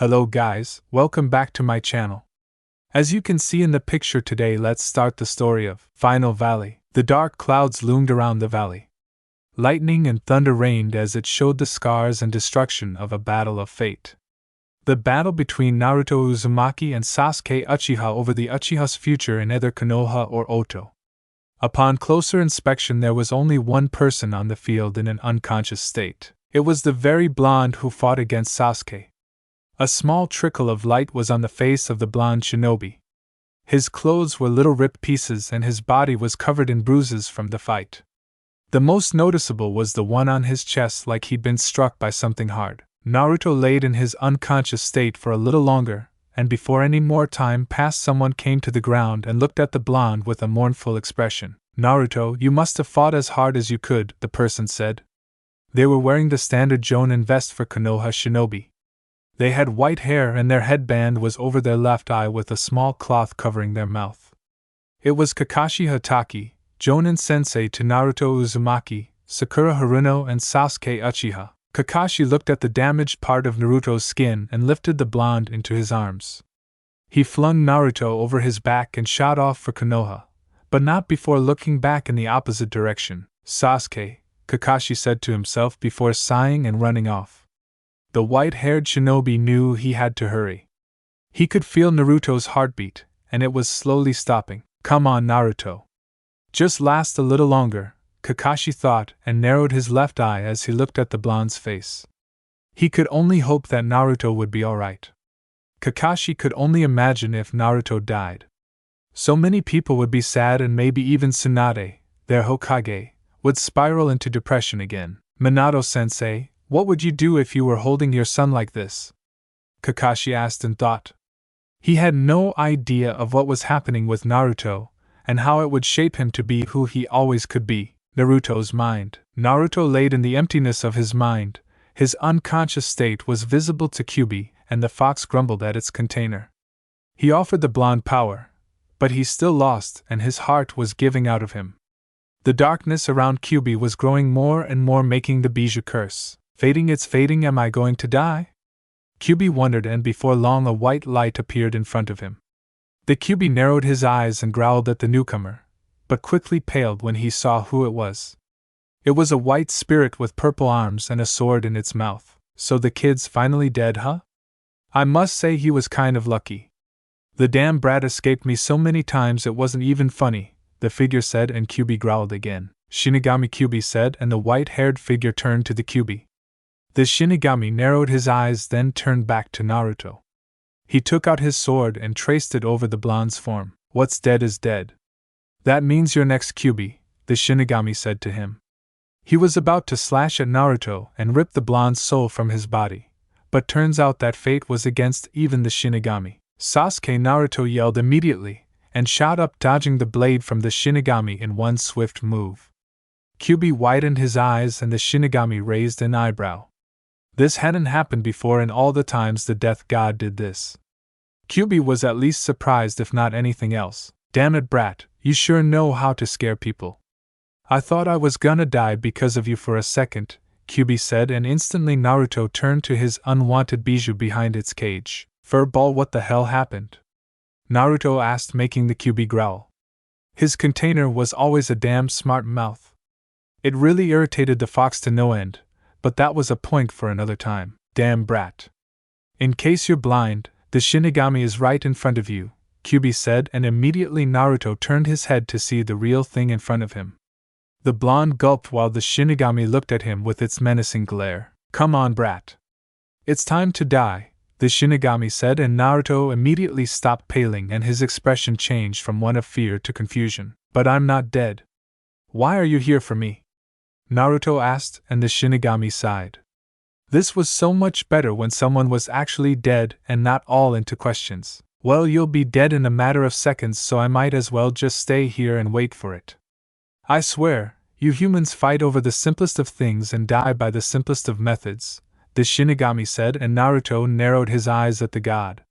Hello guys, welcome back to my channel. As you can see in the picture today, let's start the story of Final Valley. The dark clouds loomed around the valley. Lightning and thunder rained as it showed the scars and destruction of a battle of fate. The battle between Naruto Uzumaki and Sasuke Uchiha over the Uchiha's future in either Konoha or Oto. Upon closer inspection, there was only one person on the field in an unconscious state. It was the very blonde who fought against Sasuke. A small trickle of light was on the face of the blonde shinobi. His clothes were little ripped pieces and his body was covered in bruises from the fight. The most noticeable was the one on his chest, like he'd been struck by something hard. Naruto laid in his unconscious state for a little longer, and before any more time passed, someone came to the ground and looked at the blonde with a mournful expression. "Naruto, you must have fought as hard as you could," the person said. They were wearing the standard Jonin vest for Konoha shinobi. They had white hair and their headband was over their left eye with a small cloth covering their mouth. It was Kakashi Hatake, Jonin sensei to Naruto Uzumaki, Sakura Haruno and Sasuke Uchiha. Kakashi looked at the damaged part of Naruto's skin and lifted the blonde into his arms. He flung Naruto over his back and shot off for Konoha, but not before looking back in the opposite direction. "Sasuke," Kakashi said to himself before sighing and running off. The white-haired shinobi knew he had to hurry. He could feel Naruto's heartbeat, and it was slowly stopping. "Come on, Naruto. Just last a little longer," Kakashi thought, and narrowed his left eye as he looked at the blonde's face. He could only hope that Naruto would be alright. Kakashi could only imagine if Naruto died. So many people would be sad, and maybe even Tsunade, their Hokage, would spiral into depression again. "Minato-sensei, what would you do if you were holding your son like this?" Kakashi asked in thought. He had no idea of what was happening with Naruto, and how it would shape him to be who he always could be, Naruto's mind. Naruto laid in the emptiness of his mind. His unconscious state was visible to Kyuubi, and the fox grumbled at its container. He offered the blonde power, but he still lost, and his heart was giving out of him. The darkness around Kyuubi was growing more and more, making the Bijou curse. "Fading, it's fading, am I going to die?" Kyuubi wondered, and before long a white light appeared in front of him. The Kyuubi narrowed his eyes and growled at the newcomer, but quickly paled when he saw who it was. It was a white spirit with purple arms and a sword in its mouth. "So the kid's finally dead, huh? I must say he was kind of lucky. The damn brat escaped me so many times it wasn't even funny," the figure said, and Kyuubi growled again. "Shinigami," Kyuubi said, and the white-haired figure turned to the Kyuubi. The Shinigami narrowed his eyes, then turned back to Naruto. He took out his sword and traced it over the blonde's form. "What's dead is dead. That means you're next, Kyuubi," the Shinigami said to him. He was about to slash at Naruto and rip the blonde's soul from his body, but turns out that fate was against even the Shinigami. "Sasuke!" Naruto yelled immediately, and shot up, dodging the blade from the Shinigami in one swift move. Kyuubi widened his eyes and the Shinigami raised an eyebrow. This hadn't happened before in all the times the Death God did this. Kyuubi was at least surprised, if not anything else. "Damn it, brat, you sure know how to scare people. I thought I was gonna die because of you for a second," Kyuubi said, and instantly Naruto turned to his unwanted Bijou behind its cage. "Furball, what the hell happened?" Naruto asked, making the Kyuubi growl. His container was always a damn smart mouth. It really irritated the fox to no end, but that was a point for another time. "Damn brat. In case you're blind, the Shinigami is right in front of you," Kyuubi said, and immediately Naruto turned his head to see the real thing in front of him. The blonde gulped while the Shinigami looked at him with its menacing glare. "Come on, brat. It's time to die," the Shinigami said, and Naruto immediately stopped paling and his expression changed from one of fear to confusion. "But I'm not dead. Why are you here for me?" Naruto asked, and the Shinigami sighed. This was so much better when someone was actually dead and not all into questions. "Well, you'll be dead in a matter of seconds, so I might as well just stay here and wait for it. I swear, you humans fight over the simplest of things and die by the simplest of methods," the Shinigami said, and Naruto narrowed his eyes at the god.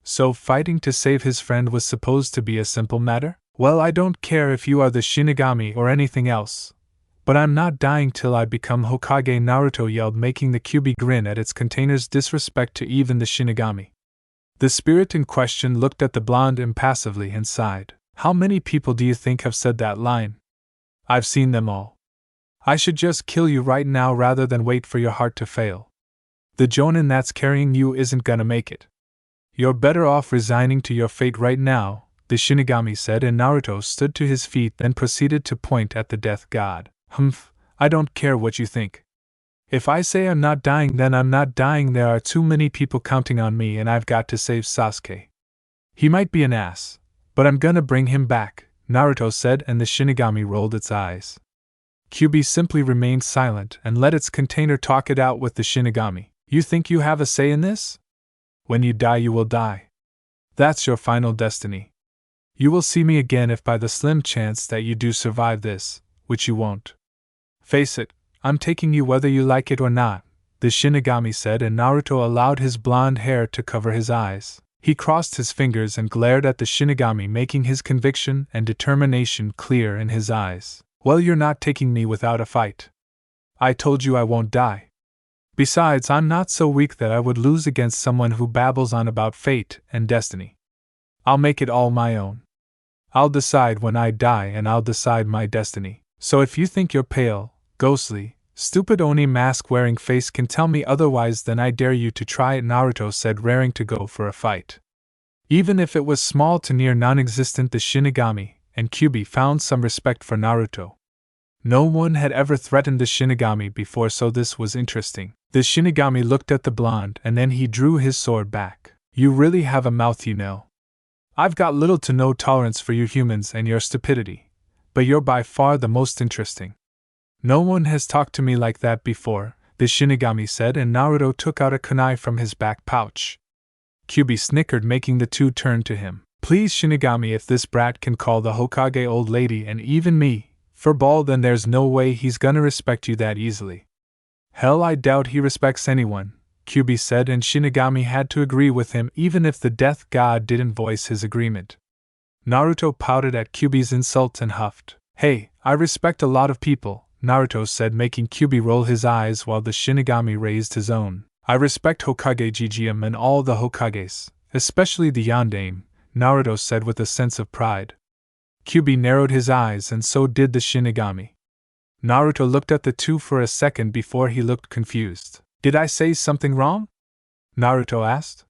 So fighting to save his friend was supposed to be a simple matter? "Well, I don't care if you are the Shinigami or anything else, But I'm not dying till I become Hokage, Naruto yelled, making the Kyuubi grin at its container's disrespect to even the shinigami. The spirit in question looked at the blonde impassively and sighed. How many people do you think have said that line? I've seen them all. I should just kill you right now rather than wait for your heart to fail. The Jonin that's carrying you isn't gonna make it. You're better off resigning to your fate right now, the shinigami said, and Naruto stood to his feet, then proceeded to point at the death god. Humph, I don't care what you think. If I say I'm not dying, then I'm not dying. There are too many people counting on me and I've got to save Sasuke. He might be an ass, but I'm gonna bring him back, Naruto said, and the shinigami rolled its eyes. Kyuubi simply remained silent and let its container talk it out with the shinigami. You think you have a say in this? When you die, you will die. That's your final destiny. You will see me again if by the slim chance that you do survive this, which you won't. Face it, I'm taking you whether you like it or not, the shinigami said, and Naruto allowed his blonde hair to cover his eyes. He crossed his fingers and glared at the shinigami, making his conviction and determination clear in his eyes. Well, you're not taking me without a fight. I told you I won't die. Besides, I'm not so weak that I would lose against someone who babbles on about fate and destiny. I'll make it all my own. I'll decide when I die and I'll decide my destiny. So if you think your pale, ghostly, stupid Oni mask-wearing face can tell me otherwise, then I dare you to try it, Naruto said, raring to go for a fight. Even if it was small to near non-existent, the shinigami and Kyuubi found some respect for Naruto. No one had ever threatened the shinigami before, so this was interesting. The shinigami looked at the blonde and then he drew his sword back. You really have a mouth, you know. I've got little to no tolerance for you humans and your stupidity, but you're by far the most interesting. No one has talked to me like that before, the shinigami said, and Naruto took out a kunai from his back pouch. Kyuubi snickered, making the two turn to him. Please, shinigami, if this brat can call the Hokage old lady and even me furball, then there's no way he's gonna respect you that easily. Hell, I doubt he respects anyone, Kyuubi said, and Shinigami had to agree with him even if the death god didn't voice his agreement. Naruto pouted at Kyuubi's insult and huffed. Hey, I respect a lot of people, Naruto said, making Kyuubi roll his eyes while the Shinigami raised his own. I respect Hokage Jijium and all the Hokages, especially the Yondaime, Naruto said with a sense of pride. Kyuubi narrowed his eyes and so did the shinigami. Naruto looked at the two for a second before he looked confused. Did I say something wrong? Naruto asked.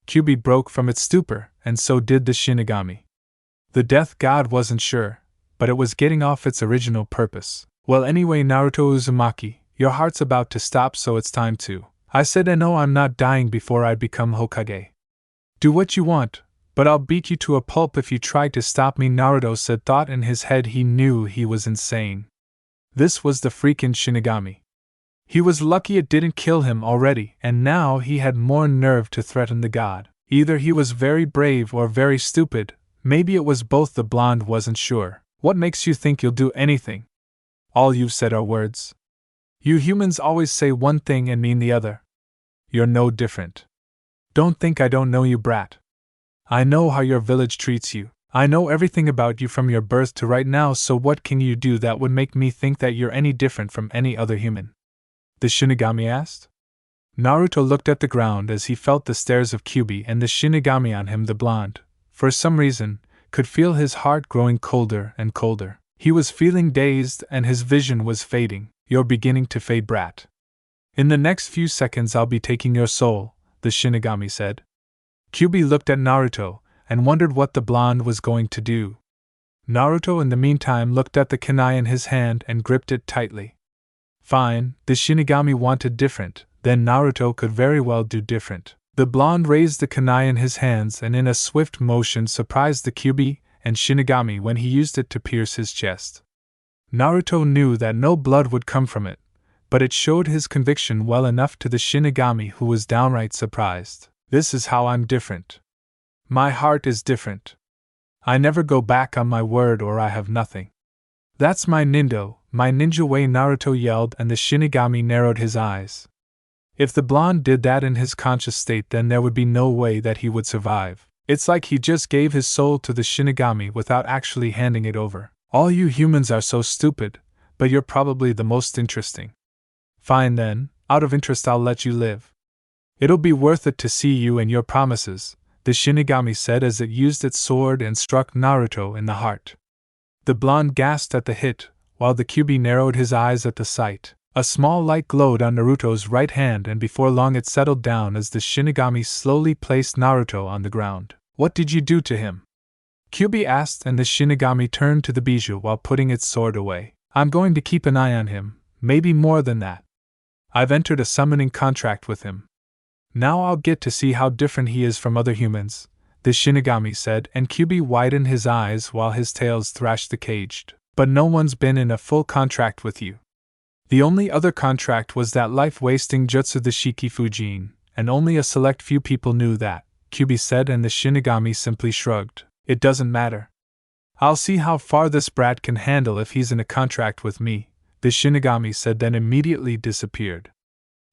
Kyuubi broke from its stupor, and so did the shinigami. The death god wasn't sure, but it was getting off its original purpose. Well, anyway, Naruto Uzumaki, your heart's about to stop, so it's time to. I said, and no, I'm not dying before I become Hokage. Do what you want, but I'll beat you to a pulp if you try to stop me, Naruto said. Thought in his head he knew he was insane. This was the freaking shinigami. He was lucky it didn't kill him already, and now he had more nerve to threaten the god. Either he was very brave or very stupid, maybe it was both, the blonde wasn't sure. What makes you think you'll do anything? All you've said are words. You humans always say one thing and mean the other. You're no different. Don't think I don't know you, brat. I know how your village treats you. I know everything about you from your birth to right now, so what can you do that would make me think that you're any different from any other human? The shinigami asked. Naruto looked at the ground as he felt the stares of Kyuubi and the shinigami on him. The blonde, for some reason, could feel his heart growing colder and colder. He was feeling dazed and his vision was fading. You're beginning to fade, brat. In the next few seconds I'll be taking your soul, the shinigami said. Kyuubi looked at Naruto and wondered what the blonde was going to do. Naruto in the meantime looked at the kunai in his hand and gripped it tightly. Fine, the shinigami wanted different, then Naruto could very well do different. The blonde raised the kunai in his hands and in a swift motion surprised the Kyuubi and shinigami when he used it to pierce his chest. Naruto knew that no blood would come from it, but it showed his conviction well enough to the shinigami, who was downright surprised. This is how I'm different. My heart is different. I never go back on my word or I have nothing. That's my ninja way, Naruto yelled, and the shinigami narrowed his eyes. If the blonde did that in his conscious state, then there would be no way that he would survive. It's like he just gave his soul to the shinigami without actually handing it over. All you humans are so stupid, but you're probably the most interesting. Fine then, out of interest I'll let you live. It'll be worth it to see you and your promises, the shinigami said as it used its sword and struck Naruto in the heart. The blonde gasped at the hit, while the Kyuubi narrowed his eyes at the sight. A small light glowed on Naruto's right hand and before long it settled down as the shinigami slowly placed Naruto on the ground. What did you do to him? Kyuubi asked and the shinigami turned to the bijou while putting its sword away. I'm going to keep an eye on him, maybe more than that. I've entered a summoning contract with him. Now I'll get to see how different he is from other humans, the shinigami said, and Kyuubi widened his eyes while his tails thrashed the caged. But no one's been in a full contract with you. The only other contract was that life-wasting jutsu the Shikifujin, and only a select few people knew that, Kyuubi said, and the shinigami simply shrugged. It doesn't matter. I'll see how far this brat can handle if he's in a contract with me, the shinigami said, then immediately disappeared.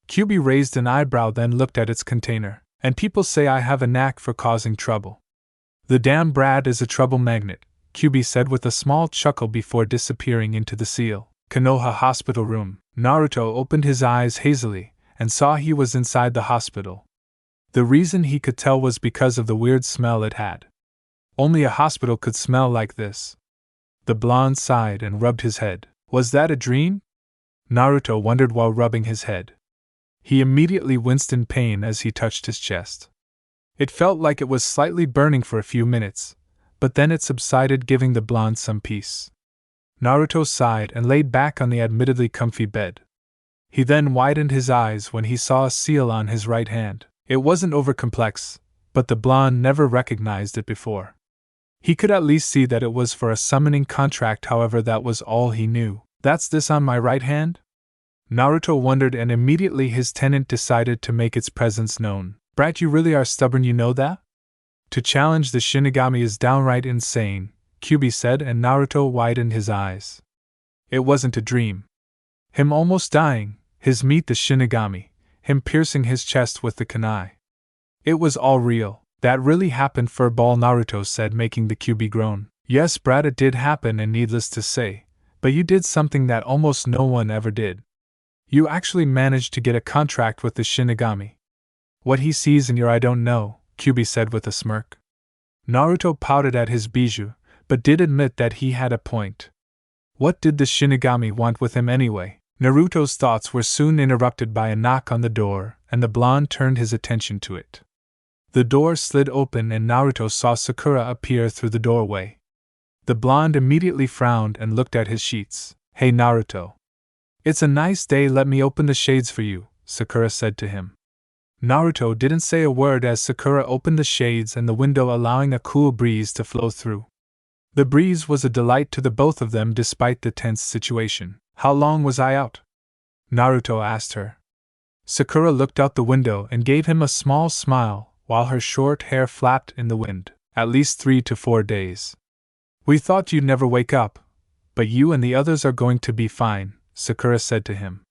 Kyuubi raised an eyebrow then looked at its container. And people say I have a knack for causing trouble. The damn brat is a trouble magnet, Kyuubi said with a small chuckle before disappearing into the seal. Konoha hospital room. Naruto opened his eyes hazily and saw he was inside the hospital. The reason he could tell was because of the weird smell it had. Only a hospital could smell like this. The blonde sighed and rubbed his head. Was that a dream? Naruto wondered while rubbing his head. He immediately winced in pain as he touched his chest. It felt like it was slightly burning for a few minutes, but then it subsided, giving the blonde some peace. Naruto sighed and laid back on the admittedly comfy bed. He then widened his eyes when he saw a seal on his right hand. It wasn't overcomplex, but the blonde never recognized it before. He could at least see that it was for a summoning contract, however that was all he knew. That's this on my right hand? Naruto wondered and immediately his tenant decided to make its presence known. Brat, you really are stubborn, you know that? To challenge the shinigami is downright insane, Kyuubi said, and Naruto widened his eyes. It wasn't a dream. Him almost dying, his meet the shinigami, him piercing his chest with the kunai. It was all real. That really happened, furball, Naruto said, making the Kyuubi groan. Yes, brat, it did happen, and needless to say, but you did something that almost no one ever did. You actually managed to get a contract with the shinigami. What he sees in your eye I don't know, Kyuubi said with a smirk. Naruto pouted at his bijou, but did admit that he had a point. What did the shinigami want with him anyway? Naruto's thoughts were soon interrupted by a knock on the door, and the blonde turned his attention to it. The door slid open and Naruto saw Sakura appear through the doorway. The blonde immediately frowned and looked at his sheets. Hey Naruto. It's a nice day, let me open the shades for you, Sakura said to him. Naruto didn't say a word as Sakura opened the shades and the window, allowing a cool breeze to flow through. The breeze was a delight to the both of them despite the tense situation. How long was I out? Naruto asked her. Sakura looked out the window and gave him a small smile while her short hair flapped in the wind. At least 3 to 4 days. We thought you'd never wake up, but you and the others are going to be fine, Sakura said to him.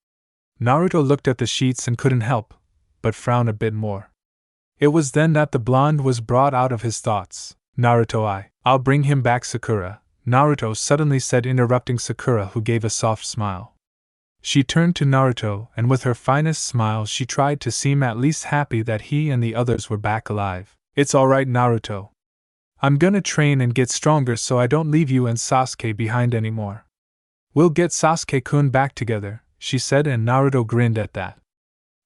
Naruto looked at the sheets and couldn't help but frown a bit more. It was then that the blonde was brought out of his thoughts. Naruto, I'll bring him back, Sakura, Naruto suddenly said, interrupting Sakura, who gave a soft smile. She turned to Naruto and with her finest smile she tried to seem at least happy that he and the others were back alive. It's alright, Naruto. I'm gonna train and get stronger so I don't leave you and Sasuke behind anymore. We'll get Sasuke-kun back together, she said, and Naruto grinned at that.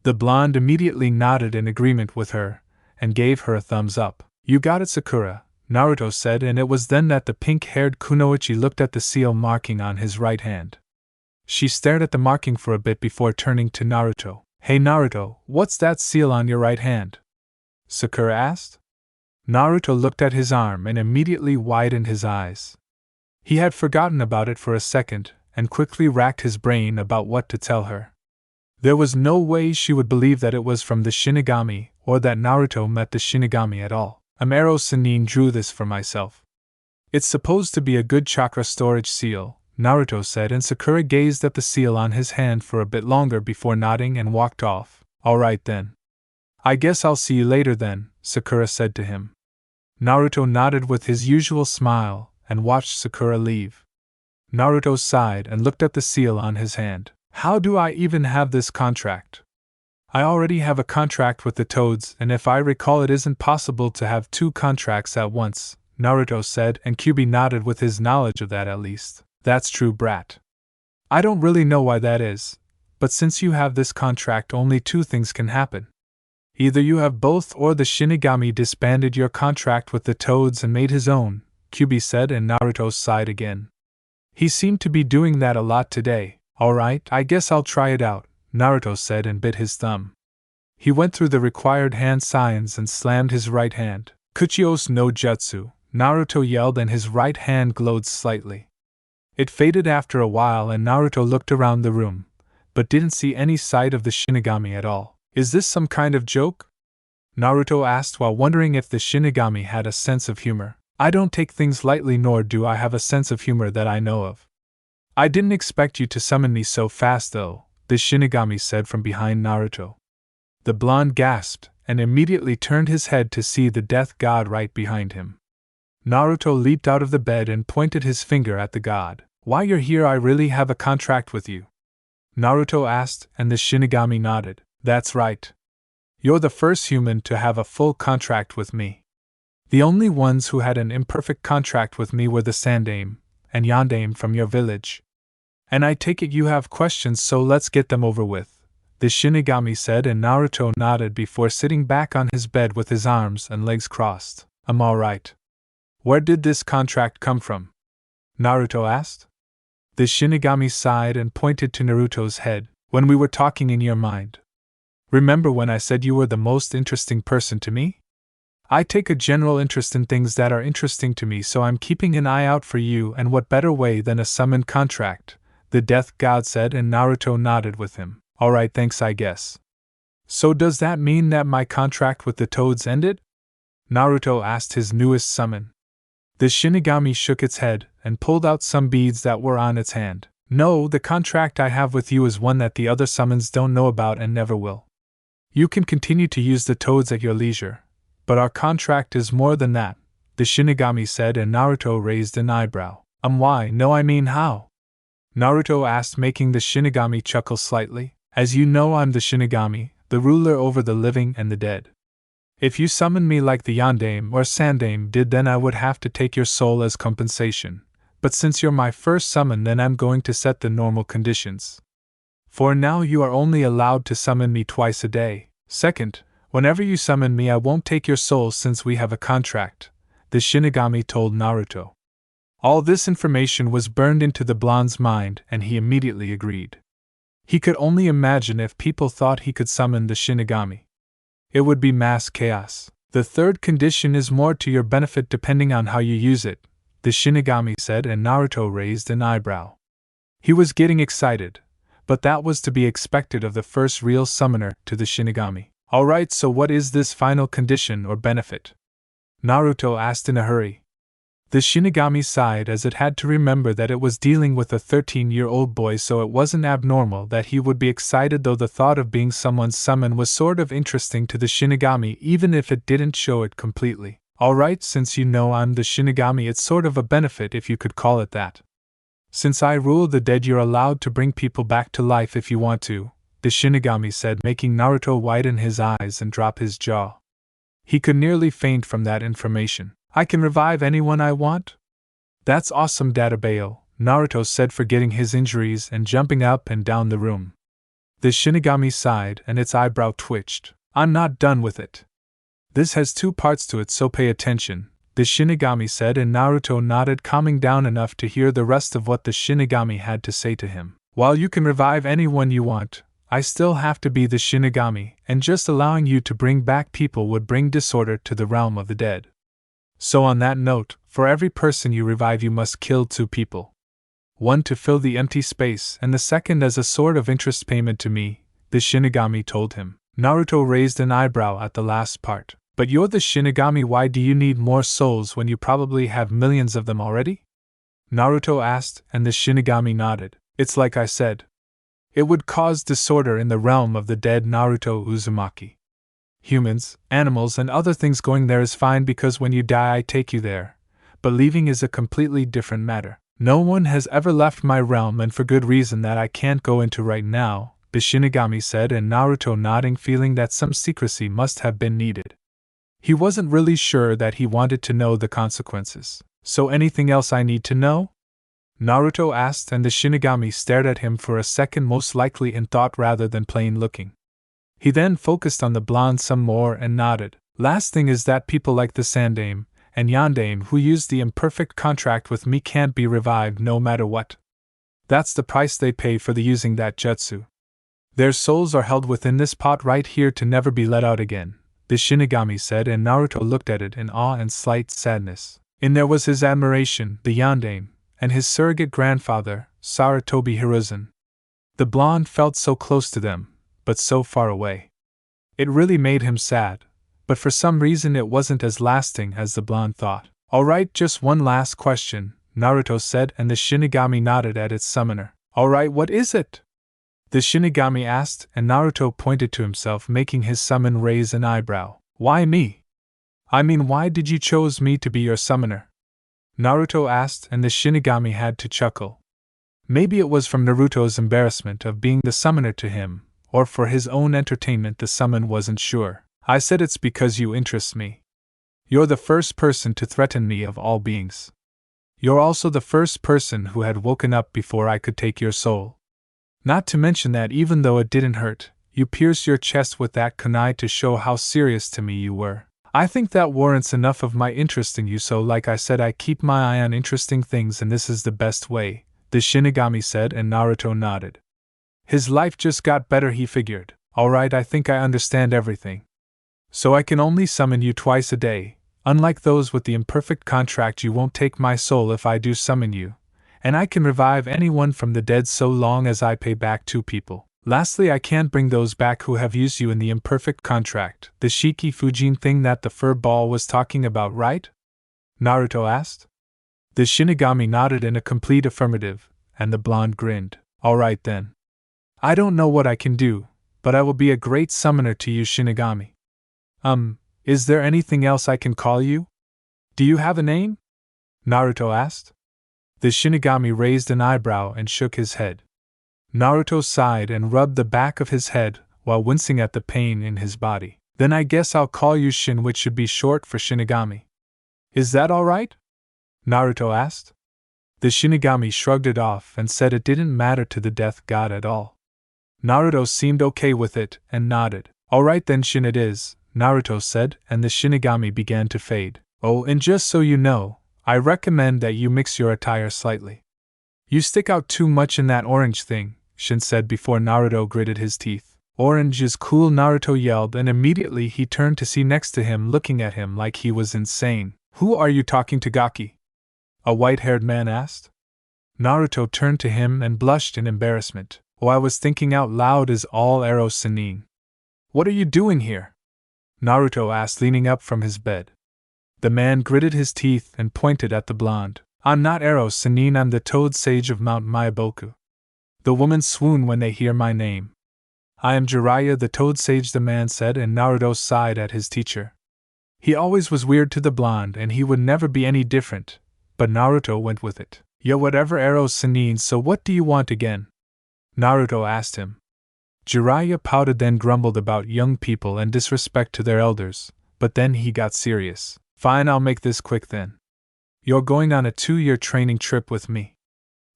The blonde immediately nodded in agreement with her, and gave her a thumbs up. You got it, Sakura, Naruto said, and it was then that the pink-haired Kunoichi looked at the seal marking on his right hand. She stared at the marking for a bit before turning to Naruto. Hey Naruto, what's that seal on your right hand? Sakura asked. Naruto looked at his arm and immediately widened his eyes. He had forgotten about it for a second, and quickly racked his brain about what to tell her. There was no way she would believe that it was from the Shinigami, or that Naruto met the Shinigami at all. Amaro Sanin drew this for myself. It's supposed to be a good chakra storage seal, Naruto said, and Sakura gazed at the seal on his hand for a bit longer before nodding and walked off. Alright then. I guess I'll see you later then, Sakura said to him. Naruto nodded with his usual smile, and watched Sakura leave. Naruto sighed and looked at the seal on his hand. How do I even have this contract? I already have a contract with the toads, and if I recall, it isn't possible to have two contracts at once, Naruto said, and Kyuubi nodded with his knowledge of that at least. That's true, brat. I don't really know why that is, but since you have this contract, only two things can happen. Either you have both, or the Shinigami disbanded your contract with the toads and made his own, Kyuubi said, and Naruto sighed again. He seemed to be doing that a lot today. Alright, I guess I'll try it out, Naruto said and bit his thumb. He went through the required hand signs and slammed his right hand. Kuchios no Jutsu, Naruto yelled, and his right hand glowed slightly. It faded after a while, and Naruto looked around the room, but didn't see any sight of the Shinigami at all. Is this some kind of joke? Naruto asked while wondering if the Shinigami had a sense of humor. I don't take things lightly, nor do I have a sense of humor that I know of. I didn't expect you to summon me so fast though, the Shinigami said from behind Naruto. The blonde gasped, and immediately turned his head to see the death god right behind him. Naruto leaped out of the bed and pointed his finger at the god. Why you're here? I really have a contract with you, Naruto asked, and the Shinigami nodded. That's right. You're the first human to have a full contract with me. The only ones who had an imperfect contract with me were the Sandaime and Yondaime from your village. And I take it you have questions, so let's get them over with, the Shinigami said, and Naruto nodded before sitting back on his bed with his arms and legs crossed. I'm alright. Where did this contract come from? Naruto asked. The Shinigami sighed and pointed to Naruto's head. When we were talking in your mind. Remember when I said you were the most interesting person to me? I take a general interest in things that are interesting to me, so I'm keeping an eye out for you, and what better way than a summoned contract, the death god said, and Naruto nodded with him. Alright, thanks, I guess. So does that mean that my contract with the toads ended? Naruto asked his newest summon. The Shinigami shook its head and pulled out some beads that were on its hand. No, the contract I have with you is one that the other summons don't know about and never will. You can continue to use the toads at your leisure, but our contract is more than that, the Shinigami said, and Naruto raised an eyebrow. Why? No, I mean how? Naruto asked, making the Shinigami chuckle slightly. As you know, I'm the Shinigami, the ruler over the living and the dead. If you summon me like the Yondaime or Sandaime did, then I would have to take your soul as compensation. But since you're my first summon, then I'm going to set the normal conditions. For now, you are only allowed to summon me twice a day. Second, whenever you summon me, I won't take your soul since we have a contract, the Shinigami told Naruto. All this information was burned into the blonde's mind, and he immediately agreed. He could only imagine if people thought he could summon the Shinigami. It would be mass chaos. The third condition is more to your benefit depending on how you use it, the Shinigami said, and Naruto raised an eyebrow. He was getting excited, but that was to be expected of the first real summoner to the Shinigami. Alright, so what is this final condition or benefit? Naruto asked in a hurry. The Shinigami sighed as it had to remember that it was dealing with a 13-year-old boy, so it wasn't abnormal that he would be excited, though the thought of being someone's summon was sort of interesting to the Shinigami even if it didn't show it completely. Alright, since you know I'm the Shinigami, it's sort of a benefit if you could call it that. Since I rule the dead, you're allowed to bring people back to life if you want to, the Shinigami said, making Naruto widen his eyes and drop his jaw. He could nearly faint from that information. I can revive anyone I want? That's awesome, Databayo, Naruto said, forgetting his injuries and jumping up and down the room. The Shinigami sighed and its eyebrow twitched. I'm not done with it. This has two parts to it, so pay attention, the Shinigami said, and Naruto nodded, calming down enough to hear the rest of what the Shinigami had to say to him. While you can revive anyone you want, I still have to be the Shinigami, and just allowing you to bring back people would bring disorder to the realm of the dead. So on that note, for every person you revive you must kill 2 people. One to fill the empty space, and the second as a sort of interest payment to me, the Shinigami told him. Naruto raised an eyebrow at the last part. But you're the Shinigami, why do you need more souls when you probably have millions of them already? Naruto asked, and the Shinigami nodded. It's like I said. It would cause disorder in the realm of the dead, Naruto Uzumaki. Humans, animals, and other things going there is fine because when you die I take you there, but leaving is a completely different matter. No one has ever left my realm, and for good reason that I can't go into right now, the shinigami said, and Naruto nodding, feeling that some secrecy must have been needed. He wasn't really sure that he wanted to know the consequences. So anything else I need to know? Naruto asked, and the shinigami stared at him for a second, most likely in thought rather than plain looking. He then focused on the blonde some more and nodded. Last thing is that people like the Sandame and Yandame who used the imperfect contract with me can't be revived no matter what. That's the price they pay for using that jutsu. Their souls are held within this pot right here to never be let out again, the shinigami said, and Naruto looked at it in awe and slight sadness. In there was his admiration, the Yandame, and his surrogate grandfather, Sarutobi Hiruzen. The blonde felt so close to them, but so far away. It really made him sad, but for some reason it wasn't as lasting as the blonde thought. Alright, just one last question, Naruto said, and the shinigami nodded at its summoner. Alright, what is it? The shinigami asked, and Naruto pointed to himself, making his summon raise an eyebrow. Why me? I mean, why did you choose me to be your summoner? Naruto asked, and the shinigami had to chuckle. Maybe it was from Naruto's embarrassment of being the summoner to him, or for his own entertainment, the summon wasn't sure. I said it's because you interest me. You're the first person to threaten me of all beings. You're also the first person who had woken up before I could take your soul. Not to mention that even though it didn't hurt, you pierced your chest with that kunai to show how serious to me you were. I think that warrants enough of my interest in you, so like I said, I keep my eye on interesting things, and this is the best way, the shinigami said, and Naruto nodded. His life just got better, he figured. Alright, I think I understand everything. So I can only summon you twice a day. Unlike those with the imperfect contract, you won't take my soul if I do summon you. And I can revive anyone from the dead so long as I pay back 2 people. Lastly, I can't bring those back who have used you in the imperfect contract, the Shiki Fujin thing that the fur ball was talking about, right? Naruto asked. The shinigami nodded in a complete affirmative, and the blonde grinned. Alright then. I don't know what I can do, but I will be a great summoner to you, shinigami. Is there anything else I can call you? Do you have a name? Naruto asked. The shinigami raised an eyebrow and shook his head. Naruto sighed and rubbed the back of his head while wincing at the pain in his body. Then I guess I'll call you Shin, which should be short for Shinigami. Is that alright? Naruto asked. The shinigami shrugged it off and said it didn't matter to the death god at all. Naruto seemed okay with it and nodded. Alright then, Shin it is, Naruto said, and the shinigami began to fade. Oh, and just so you know, I recommend that you mix your attire slightly. You stick out too much in that orange thing, Shin said before Naruto gritted his teeth. Orange is cool, Naruto yelled, and immediately he turned to see next to him looking at him like he was insane. Who are you talking to, Gaki? A white-haired man asked. Naruto turned to him and blushed in embarrassment. Oh, I was thinking out loud, is all Ero Sennin. What are you doing here? Naruto asked, leaning up from his bed. The man gritted his teeth and pointed at the blonde. I'm not Ero Sennin, I'm the Toad Sage of Mount Myaboku. The women swoon when they hear my name. I am Jiraiya the Toad Sage, the man said, and Naruto sighed at his teacher. He always was weird to the blonde and he would never be any different, but Naruto went with it. Yo, whatever, Ero Sennin, so what do you want again? Naruto asked him. Jiraiya pouted, then grumbled about young people and disrespect to their elders, but then he got serious. Fine, I'll make this quick then. You're going on a 2-year training trip with me.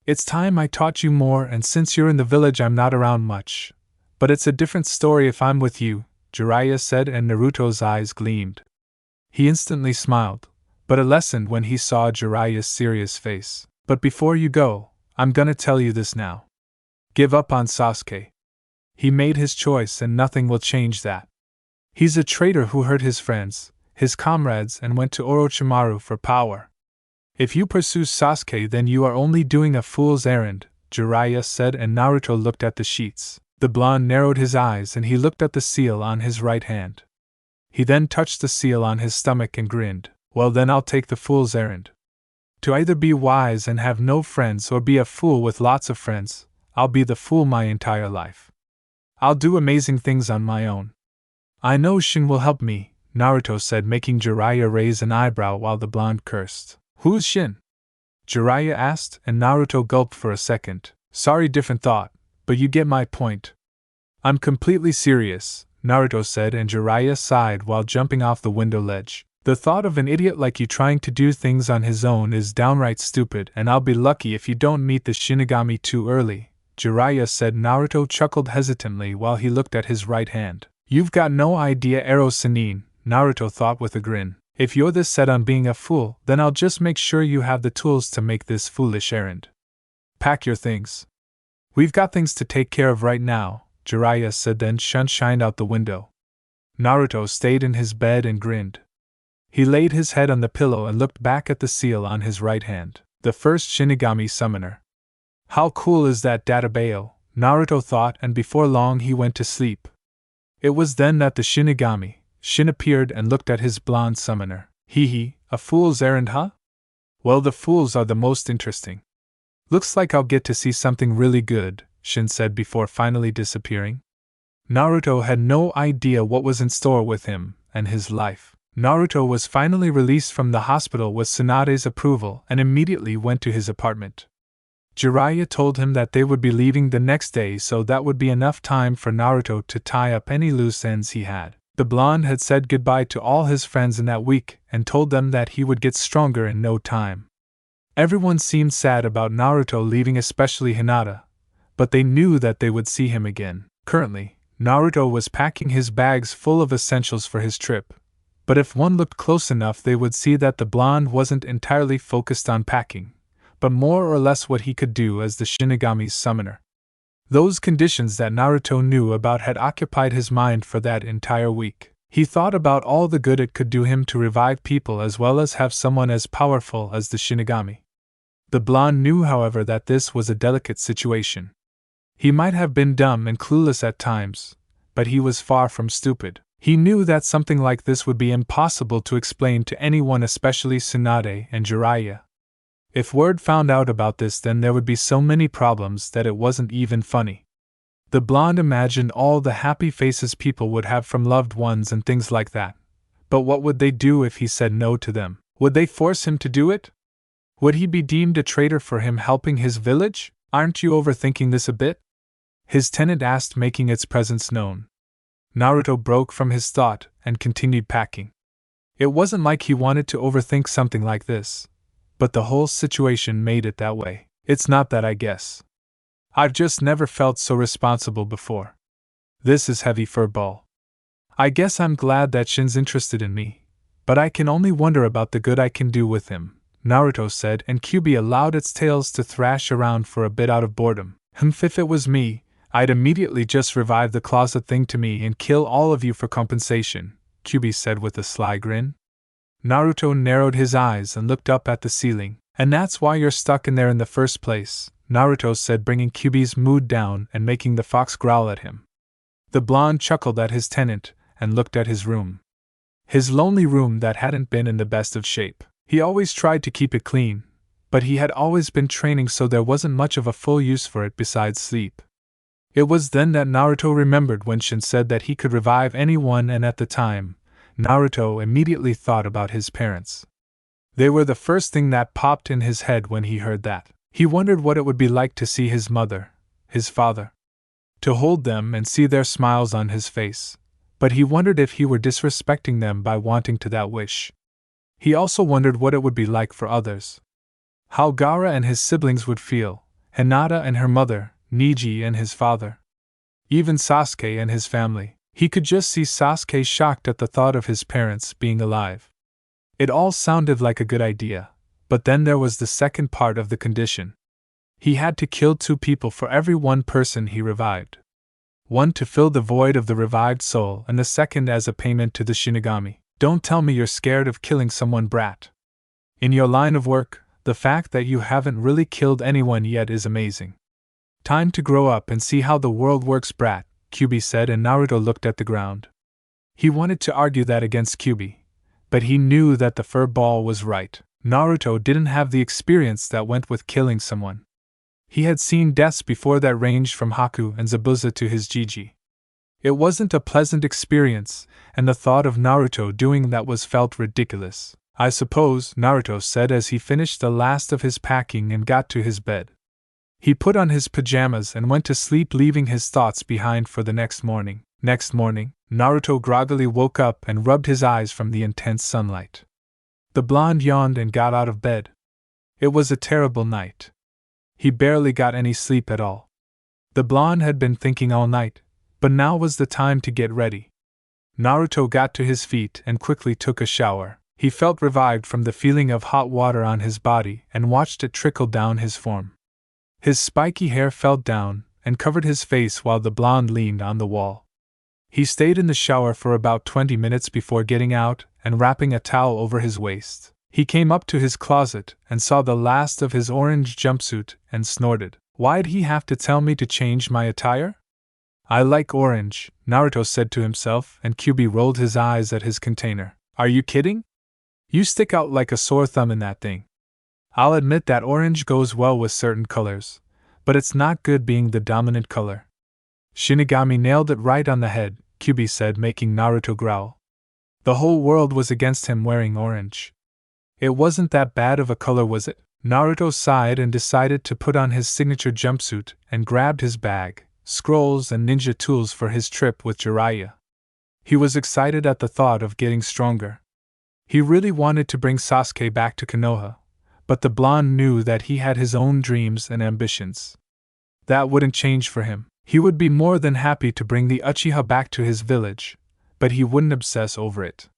It's time I taught you more, and since you're in the village I'm not around much. But it's a different story if I'm with you, Jiraiya said, and Naruto's eyes gleamed. He instantly smiled, but it lessened when he saw Jiraiya's serious face. But before you go, I'm gonna tell you this now. Give up on Sasuke. He made his choice and nothing will change that. He's a traitor who hurt his friends, his comrades, and went to Orochimaru for power. If you pursue Sasuke, then you are only doing a fool's errand, Jiraiya said, and Naruto looked at the sheets. The blonde narrowed his eyes and he looked at the seal on his right hand. He then touched the seal on his stomach and grinned. Well then, I'll take the fool's errand. To either be wise and have no friends or be a fool with lots of friends, I'll be the fool my entire life. I'll do amazing things on my own. I know Shin will help me, Naruto said, making Jiraiya raise an eyebrow while the blonde cursed. Who's Shin? Jiraiya asked, and Naruto gulped for a second. Sorry, different thought, but you get my point. I'm completely serious, Naruto said, and Jiraiya sighed while jumping off the window ledge. The thought of an idiot like you trying to do things on his own is downright stupid, and I'll be lucky if you don't meet the Shinigami too early, Jiraiya said. Naruto chuckled hesitantly while he looked at his right hand. You've got no idea, Arrow Sennin, Naruto thought with a grin. If you're this set on being a fool, then I'll just make sure you have the tools to make this foolish errand. Pack your things. We've got things to take care of right now, Jiraiya said, then shined out the window. Naruto stayed in his bed and grinned. He laid his head on the pillow and looked back at the seal on his right hand. The first Shinigami summoner. How cool is that database? Naruto thought, and before long he went to sleep. It was then that the Shinigami, Shin, appeared and looked at his blonde summoner. Hee hee, a fool's errand, huh? Well, the fools are the most interesting. Looks like I'll get to see something really good, Shin said before finally disappearing. Naruto had no idea what was in store with him and his life. Naruto was finally released from the hospital with Tsunade's approval and immediately went to his apartment. Jiraiya told him that they would be leaving the next day, so that would be enough time for Naruto to tie up any loose ends he had. The blonde had said goodbye to all his friends in that week and told them that he would get stronger in no time. Everyone seemed sad about Naruto leaving, especially Hinata, but they knew that they would see him again. Currently, Naruto was packing his bags full of essentials for his trip, but if one looked close enough they would see that the blonde wasn't entirely focused on packing, but more or less what he could do as the Shinigami's summoner. Those conditions that Naruto knew about had occupied his mind for that entire week. He thought about all the good it could do him to revive people as well as have someone as powerful as the Shinigami. The blonde knew, however, that this was a delicate situation. He might have been dumb and clueless at times, but he was far from stupid. He knew that something like this would be impossible to explain to anyone, especially Tsunade and Jiraiya. If word found out about this, then there would be so many problems that it wasn't even funny. The blonde imagined all the happy faces people would have from loved ones and things like that. But what would they do if he said no to them? Would they force him to do it? Would he be deemed a traitor for him helping his village? Aren't you overthinking this a bit? His tenant asked, making its presence known. Naruto broke from his thought and continued packing. It wasn't like he wanted to overthink something like this, but the whole situation made it that way. It's not that, I guess. I've just never felt so responsible before. This is heavy, furball. I guess I'm glad that Shin's interested in me, but I can only wonder about the good I can do with him, Naruto said, and Kyuubi allowed its tails to thrash around for a bit out of boredom. If it was me, I'd immediately just revive the closet thing to me and kill all of you for compensation, Kyuubi said with a sly grin. Naruto narrowed his eyes and looked up at the ceiling. And that's why you're stuck in there in the first place, Naruto said, bringing Kyuubi's mood down and making the fox growl at him. The blonde chuckled at his tenant and looked at his room. His lonely room that hadn't been in the best of shape. He always tried to keep it clean, but he had always been training, so there wasn't much of a full use for it besides sleep. It was then that Naruto remembered when Shin said that he could revive anyone, and at the time, Naruto immediately thought about his parents. They were the first thing that popped in his head when he heard that. He wondered what it would be like to see his mother, his father, to hold them and see their smiles on his face, but he wondered if he were disrespecting them by wanting to that wish. He also wondered what it would be like for others. How Gaara and his siblings would feel, Hinata and her mother, Neji and his father. Even Sasuke and his family. He could just see Sasuke shocked at the thought of his parents being alive. It all sounded like a good idea, but then there was the second part of the condition. He had to kill 2 people for every 1 person he revived. One to fill the void of the revived soul, and the second as a payment to the Shinigami. Don't tell me you're scared of killing someone, brat. In your line of work, the fact that you haven't really killed anyone yet is amazing. Time to grow up and see how the world works, brat, Kyuubi said, and Naruto looked at the ground. He wanted to argue that against Kyuubi, but he knew that the fur ball was right. Naruto didn't have the experience that went with killing someone. He had seen deaths before that ranged from Haku and Zabuza to his Jiji. It wasn't a pleasant experience, and the thought of Naruto doing that was felt ridiculous. I suppose, Naruto said as he finished the last of his packing and got to his bed. He put on his pajamas and went to sleep, leaving his thoughts behind for the next morning. Next morning, Naruto groggily woke up and rubbed his eyes from the intense sunlight. The blonde yawned and got out of bed. It was a terrible night. He barely got any sleep at all. The blonde had been thinking all night, but now was the time to get ready. Naruto got to his feet and quickly took a shower. He felt revived from the feeling of hot water on his body and watched it trickle down his form. His spiky hair fell down and covered his face while the blonde leaned on the wall. He stayed in the shower for about 20 minutes before getting out and wrapping a towel over his waist. He came up to his closet and saw the last of his orange jumpsuit and snorted. Why'd he have to tell me to change my attire? I like orange, Naruto said to himself, and Kyubi rolled his eyes at his container. Are you kidding? You stick out like a sore thumb in that thing. I'll admit that orange goes well with certain colors, but it's not good being the dominant color. Shinigami nailed it right on the head, Kyubi said, making Naruto growl. The whole world was against him wearing orange. It wasn't that bad of a color, was it? Naruto sighed and decided to put on his signature jumpsuit and grabbed his bag, scrolls and ninja tools for his trip with Jiraiya. He was excited at the thought of getting stronger. He really wanted to bring Sasuke back to Konoha, but the blonde knew that he had his own dreams and ambitions. That wouldn't change for him. He would be more than happy to bring the Uchiha back to his village, but he wouldn't obsess over it.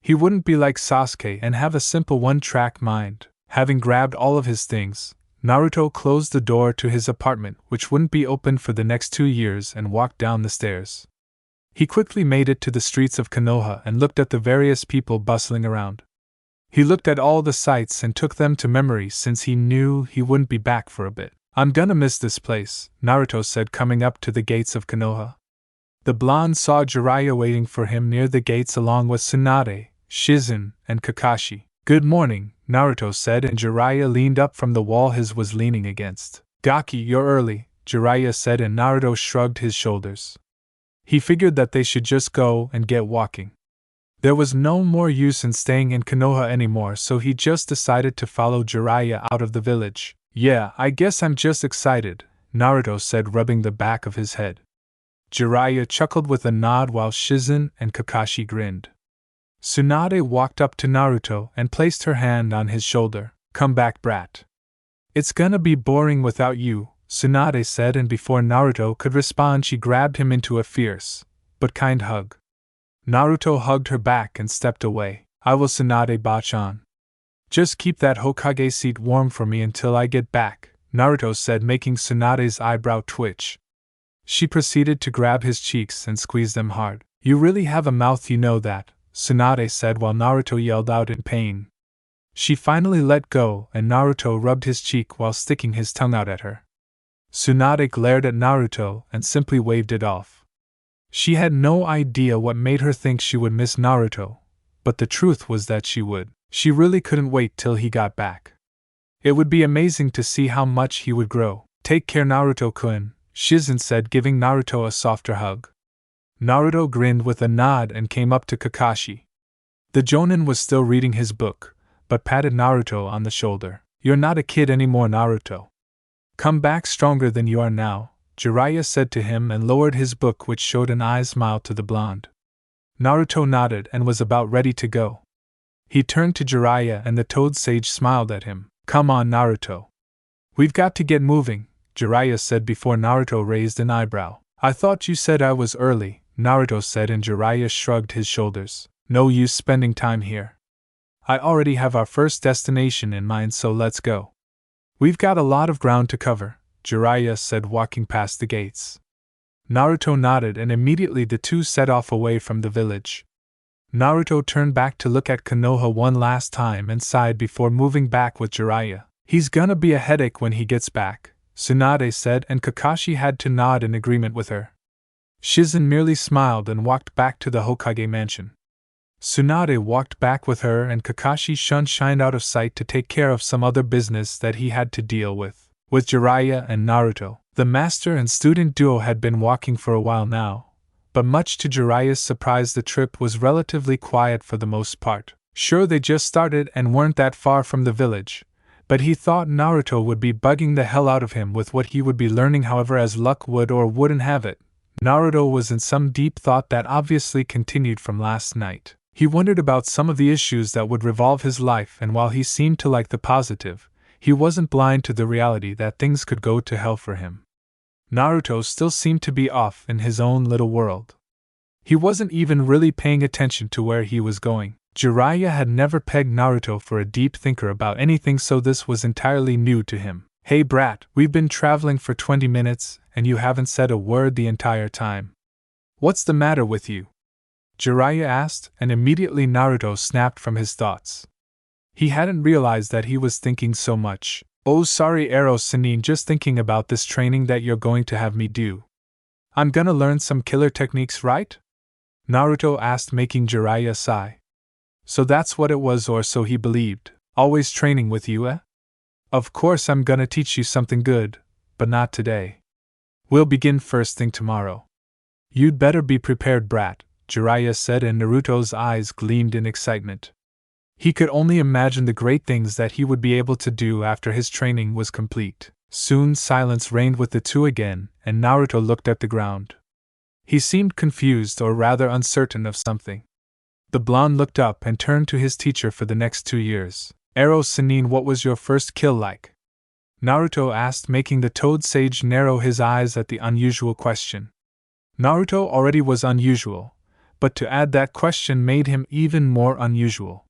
He wouldn't be like Sasuke and have a simple one-track mind. Having grabbed all of his things, Naruto closed the door to his apartment, which wouldn't be opened for the next 2 years, and walked down the stairs. He quickly made it to the streets of Konoha and looked at the various people bustling around. He looked at all the sights and took them to memory since he knew he wouldn't be back for a bit. I'm gonna miss this place, Naruto said, coming up to the gates of Konoha. The blonde saw Jiraiya waiting for him near the gates along with Tsunade, Shizen, and Kakashi. Good morning, Naruto said, and Jiraiya leaned up from the wall his was leaning against. Gaki, you're early, Jiraiya said, and Naruto shrugged his shoulders. He figured that they should just go and get walking. There was no more use in staying in Konoha anymore, so he just decided to follow Jiraiya out of the village. Yeah, I guess I'm just excited, Naruto said, rubbing the back of his head. Jiraiya chuckled with a nod while Shizen and Kakashi grinned. Tsunade walked up to Naruto and placed her hand on his shoulder. Come back, brat. It's gonna be boring without you, Tsunade said, and before Naruto could respond she grabbed him into a fierce, but kind hug. Naruto hugged her back and stepped away. I will, Tsunade Bachan. Just keep that Hokage seat warm for me until I get back, Naruto said, making Tsunade's eyebrow twitch. She proceeded to grab his cheeks and squeeze them hard. You really have a mouth, you know that, Tsunade said while Naruto yelled out in pain. She finally let go and Naruto rubbed his cheek while sticking his tongue out at her. Tsunade glared at Naruto and simply waved it off. She had no idea what made her think she would miss Naruto, but the truth was that she would. She really couldn't wait till he got back. It would be amazing to see how much he would grow. Take care, Naruto-kun, Shizen said, giving Naruto a softer hug. Naruto grinned with a nod and came up to Kakashi. The Jonin was still reading his book, but patted Naruto on the shoulder. You're not a kid anymore, Naruto. Come back stronger than you are now, Jiraiya said to him and lowered his book, which showed an eye smile to the blonde. Naruto nodded and was about ready to go. He turned to Jiraiya and the Toad Sage smiled at him. Come on, Naruto. We've got to get moving, Jiraiya said before Naruto raised an eyebrow. I thought you said I was early, Naruto said, and Jiraiya shrugged his shoulders. No use spending time here. I already have our first destination in mind, so let's go. We've got a lot of ground to cover, Jiraiya said, walking past the gates. Naruto nodded and immediately the two set off away from the village. Naruto turned back to look at Konoha one last time and sighed before moving back with Jiraiya. He's gonna be a headache when he gets back, Tsunade said, and Kakashi had to nod in agreement with her. Shizen merely smiled and walked back to the Hokage mansion. Tsunade walked back with her and Kakashi shined out of sight to take care of some other business that he had to deal with. With Jiraiya and Naruto, the master and student duo had been walking for a while now, but much to Jiraiya's surprise the trip was relatively quiet for the most part. Sure, they just started and weren't that far from the village, but he thought Naruto would be bugging the hell out of him with what he would be learning. However, as luck would or wouldn't have it, Naruto was in some deep thought that obviously continued from last night. He wondered about some of the issues that would revolve his life, and while he seemed to like the positive, he wasn't blind to the reality that things could go to hell for him. Naruto still seemed to be off in his own little world. He wasn't even really paying attention to where he was going. Jiraiya had never pegged Naruto for a deep thinker about anything, so this was entirely new to him. Hey brat, we've been traveling for 20 minutes, and you haven't said a word the entire time. What's the matter with you? Jiraiya asked, and immediately Naruto snapped from his thoughts. He hadn't realized that he was thinking so much. Oh sorry Arrow Sannin, just thinking about this training that you're going to have me do. I'm gonna learn some killer techniques, right? Naruto asked, making Jiraiya sigh. So that's what it was, or so he believed. Always training with you, eh? Of course I'm gonna teach you something good, but not today. We'll begin first thing tomorrow. You'd better be prepared, brat, Jiraiya said, and Naruto's eyes gleamed in excitement. He could only imagine the great things that he would be able to do after his training was complete. Soon silence reigned with the two again, and Naruto looked at the ground. He seemed confused, or rather uncertain of something. The blonde looked up and turned to his teacher for the next 2 years. Arrow Sannin, what was your first kill like? Naruto asked, making the toad sage narrow his eyes at the unusual question. Naruto already was unusual, but to add that question made him even more unusual.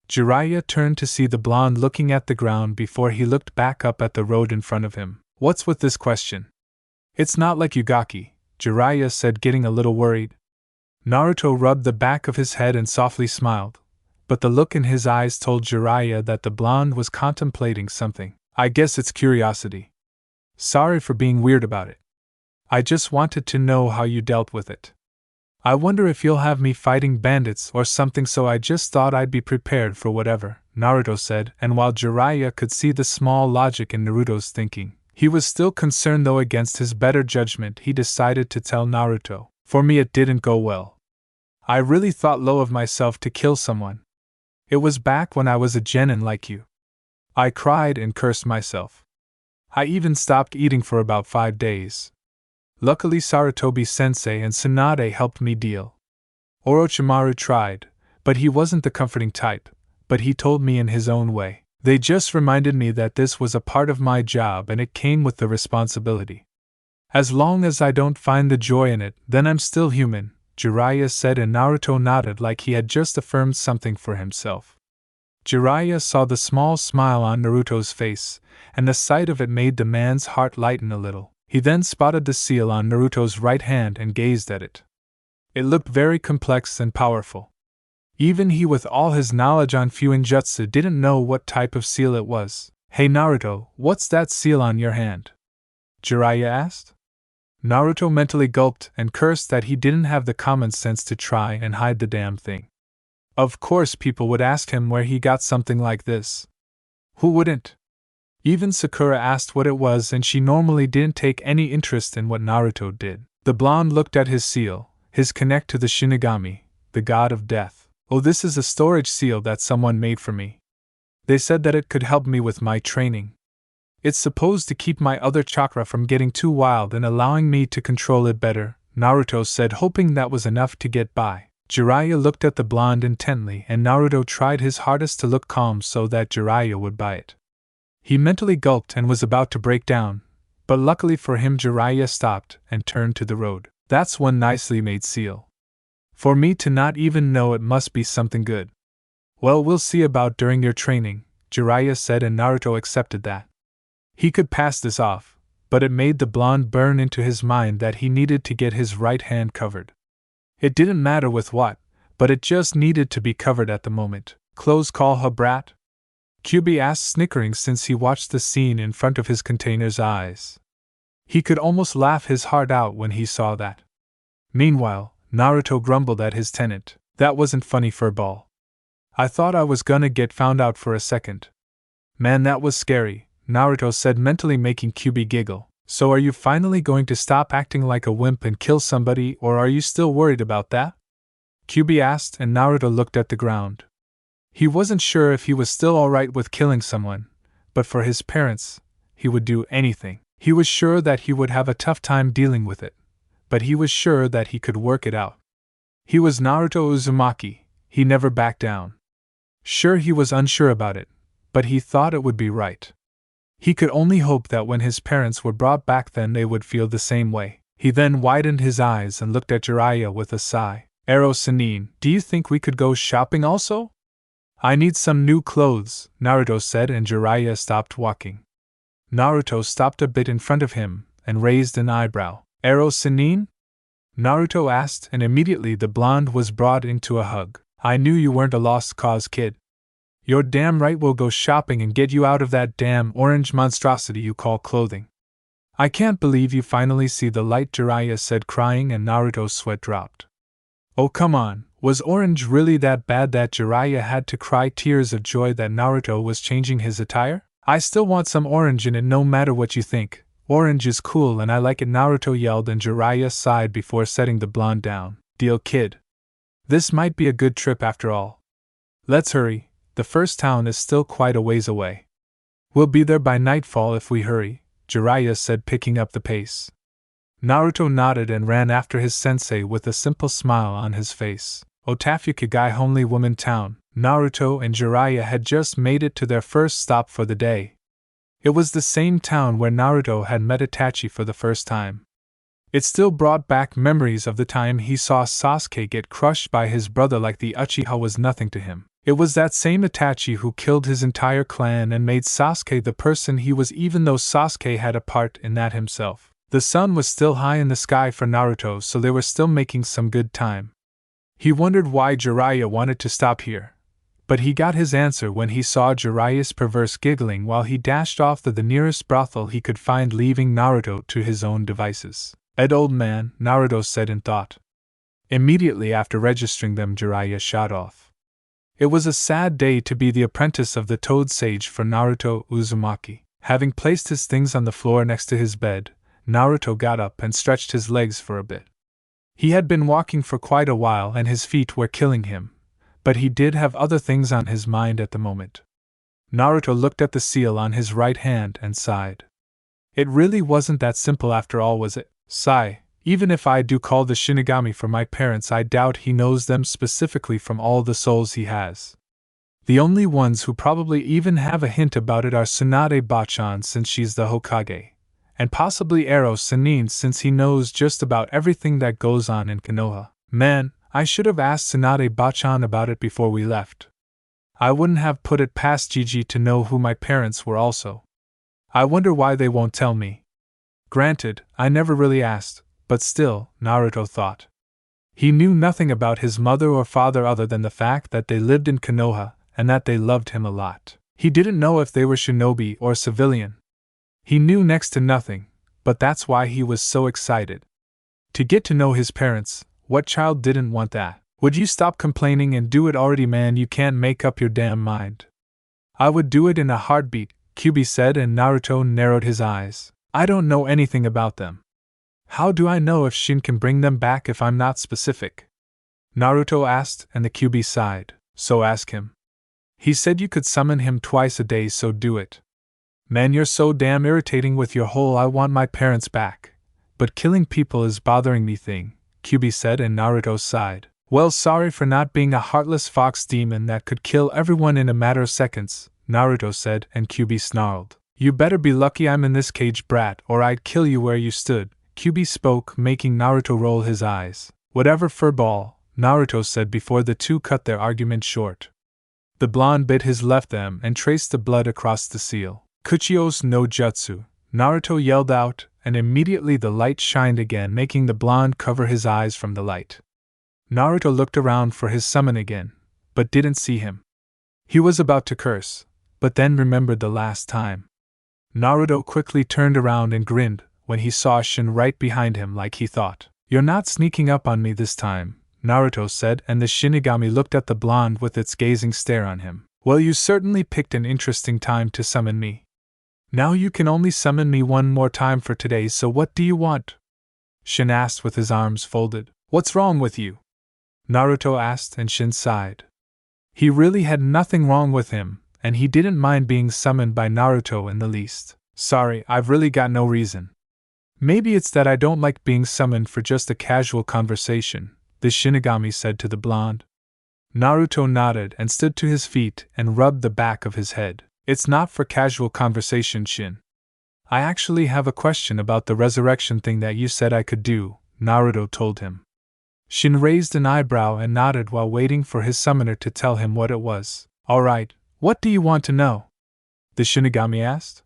Jiraiya turned to see the blonde looking at the ground before he looked back up at the road in front of him. What's with this question? It's not like Yugaki, Jiraiya said, getting a little worried. Naruto rubbed the back of his head and softly smiled, but the look in his eyes told Jiraiya that the blonde was contemplating something. I guess it's curiosity. Sorry for being weird about it. I just wanted to know how you dealt with it. I wonder if you'll have me fighting bandits or something, so I just thought I'd be prepared for whatever, Naruto said, and while Jiraiya could see the small logic in Naruto's thinking, he was still concerned, though against his better judgment he decided to tell Naruto. For me it didn't go well. I really thought low of myself to kill someone. It was back when I was a genin like you. I cried and cursed myself. I even stopped eating for about 5 days. Luckily Sarutobi-sensei and Tsunade helped me deal. Orochimaru tried, but he wasn't the comforting type, but he told me in his own way. They just reminded me that this was a part of my job and it came with the responsibility. As long as I don't find the joy in it, then I'm still human, Jiraiya said, and Naruto nodded like he had just affirmed something for himself. Jiraiya saw the small smile on Naruto's face, and the sight of it made the man's heart lighten a little. He then spotted the seal on Naruto's right hand and gazed at it. It looked very complex and powerful. Even he, with all his knowledge on Fuinjutsu, didn't know what type of seal it was. Hey Naruto, what's that seal on your hand? Jiraiya asked. Naruto mentally gulped and cursed that he didn't have the common sense to try and hide the damn thing. Of course people would ask him where he got something like this. Who wouldn't? Even Sakura asked what it was, and she normally didn't take any interest in what Naruto did. The blonde looked at his seal, his connect to the shinigami, the god of death. Oh, this is a storage seal that someone made for me. They said that it could help me with my training. It's supposed to keep my other chakra from getting too wild and allowing me to control it better, Naruto said, hoping that was enough to get by. Jiraiya looked at the blonde intently, and Naruto tried his hardest to look calm so that Jiraiya would buy it. He mentally gulped and was about to break down, but luckily for him Jiraiya stopped and turned to the road. That's one nicely made seal. For me to not even know it must be something good. Well, we'll see about during your training, Jiraiya said, and Naruto accepted that. He could pass this off, but it made the blonde burn into his mind that he needed to get his right hand covered. It didn't matter with what, but it just needed to be covered at the moment. Close call, huh, brat? Kyuubi asked, snickering since he watched the scene in front of his container's eyes. He could almost laugh his heart out when he saw that. Meanwhile, Naruto grumbled at his tenant. That wasn't funny, furball. I thought I was gonna get found out for a second. Man, that was scary, Naruto said, mentally making Kyuubi giggle. So are you finally going to stop acting like a wimp and kill somebody, or are you still worried about that? Kyuubi asked, and Naruto looked at the ground. He wasn't sure if he was still alright with killing someone, but for his parents, he would do anything. He was sure that he would have a tough time dealing with it, but he was sure that he could work it out. He was Naruto Uzumaki, he never backed down. Sure, he was unsure about it, but he thought it would be right. He could only hope that when his parents were brought back then they would feel the same way. He then widened his eyes and looked at Jiraiya with a sigh. Ero Sannin, do you think we could go shopping also? I need some new clothes, Naruto said, and Jiraiya stopped walking. Naruto stopped a bit in front of him and raised an eyebrow. Ero Sannin? Naruto asked, and immediately the blonde was brought into a hug. I knew you weren't a lost cause, kid. You're damn right, we'll go shopping and get you out of that damn orange monstrosity you call clothing. I can't believe you finally see the light, Jiraiya said, crying, and Naruto's sweat dropped. Oh come on, was orange really that bad that Jiraiya had to cry tears of joy that Naruto was changing his attire? I still want some orange in it no matter what you think. Orange is cool and I like it, Naruto yelled, and Jiraiya sighed before setting the blonde down. Deal, kid. This might be a good trip after all. Let's hurry, the first town is still quite a ways away. We'll be there by nightfall if we hurry, Jiraiya said, picking up the pace. Naruto nodded and ran after his sensei with a simple smile on his face. Otafukigai Homely Woman Town. Naruto and Jiraiya had just made it to their first stop for the day. It was the same town where Naruto had met Itachi for the first time. It still brought back memories of the time he saw Sasuke get crushed by his brother like the Uchiha was nothing to him. It was that same Itachi who killed his entire clan and made Sasuke the person he was, even though Sasuke had a part in that himself. The sun was still high in the sky for Naruto, so they were still making some good time. He wondered why Jiraiya wanted to stop here, but he got his answer when he saw Jiraiya's perverse giggling while he dashed off to the nearest brothel he could find, leaving Naruto to his own devices. Ed, old man, Naruto said in thought. Immediately after registering them, Jiraiya shot off. It was a sad day to be the apprentice of the Toad Sage for Naruto Uzumaki. Having placed his things on the floor next to his bed, Naruto got up and stretched his legs for a bit. He had been walking for quite a while and his feet were killing him, but he did have other things on his mind at the moment. Naruto looked at the seal on his right hand and sighed. It really wasn't that simple after all, was it? Sigh, even if I do call the shinigami for my parents, I doubt he knows them specifically from all the souls he has. The only ones who probably even have a hint about it are Tsunade Bachan, since she's the Hokage, and possibly Ero Sannin, since he knows just about everything that goes on in Konoha. Man, I should have asked Tsunade Bachan about it before we left. I wouldn't have put it past Gigi to know who my parents were also. I wonder why they won't tell me. Granted, I never really asked, but still, Naruto thought. He knew nothing about his mother or father other than the fact that they lived in Konoha and that they loved him a lot. He didn't know if they were shinobi or civilian. He knew next to nothing, but that's why he was so excited. To get to know his parents, what child didn't want that? Would you stop complaining and do it already, man? You can't make up your damn mind. I would do it in a heartbeat, Kyuubi said, and Naruto narrowed his eyes. I don't know anything about them. How do I know if Shin can bring them back if I'm not specific? Naruto asked, and the Kyuubi sighed. So ask him. He said you could summon him twice a day, so do it. Man, you're so damn irritating with your whole I want my parents back, but killing people is bothering me thing, Kyuubi said, and Naruto sighed. Well, sorry for not being a heartless fox demon that could kill everyone in a matter of seconds, Naruto said, and Kyuubi snarled. You better be lucky I'm in this cage, brat, or I'd kill you where you stood, Kyuubi spoke, making Naruto roll his eyes. Whatever, furball, Naruto said before the two cut their argument short. The blonde bit his left arm and traced the blood across the seal. Kuchios no Jutsu, Naruto yelled out, and immediately the light shined again, making the blonde cover his eyes from the light. Naruto looked around for his summon again, but didn't see him. He was about to curse, but then remembered the last time. Naruto quickly turned around and grinned when he saw Shin right behind him, like he thought. You're not sneaking up on me this time, Naruto said, and the Shinigami looked at the blonde with its gazing stare on him. Well, you certainly picked an interesting time to summon me. Now you can only summon me one more time for today, so what do you want? Shin asked with his arms folded. What's wrong with you? Naruto asked, and Shin sighed. He really had nothing wrong with him, and he didn't mind being summoned by Naruto in the least. Sorry, I've really got no reason. Maybe it's that I don't like being summoned for just a casual conversation, the Shinigami said to the blonde. Naruto nodded and stood to his feet and rubbed the back of his head. It's not for casual conversation, Shin. I actually have a question about the resurrection thing that you said I could do, Naruto told him. Shin raised an eyebrow and nodded while waiting for his summoner to tell him what it was. Alright, what do you want to know? The Shinigami asked.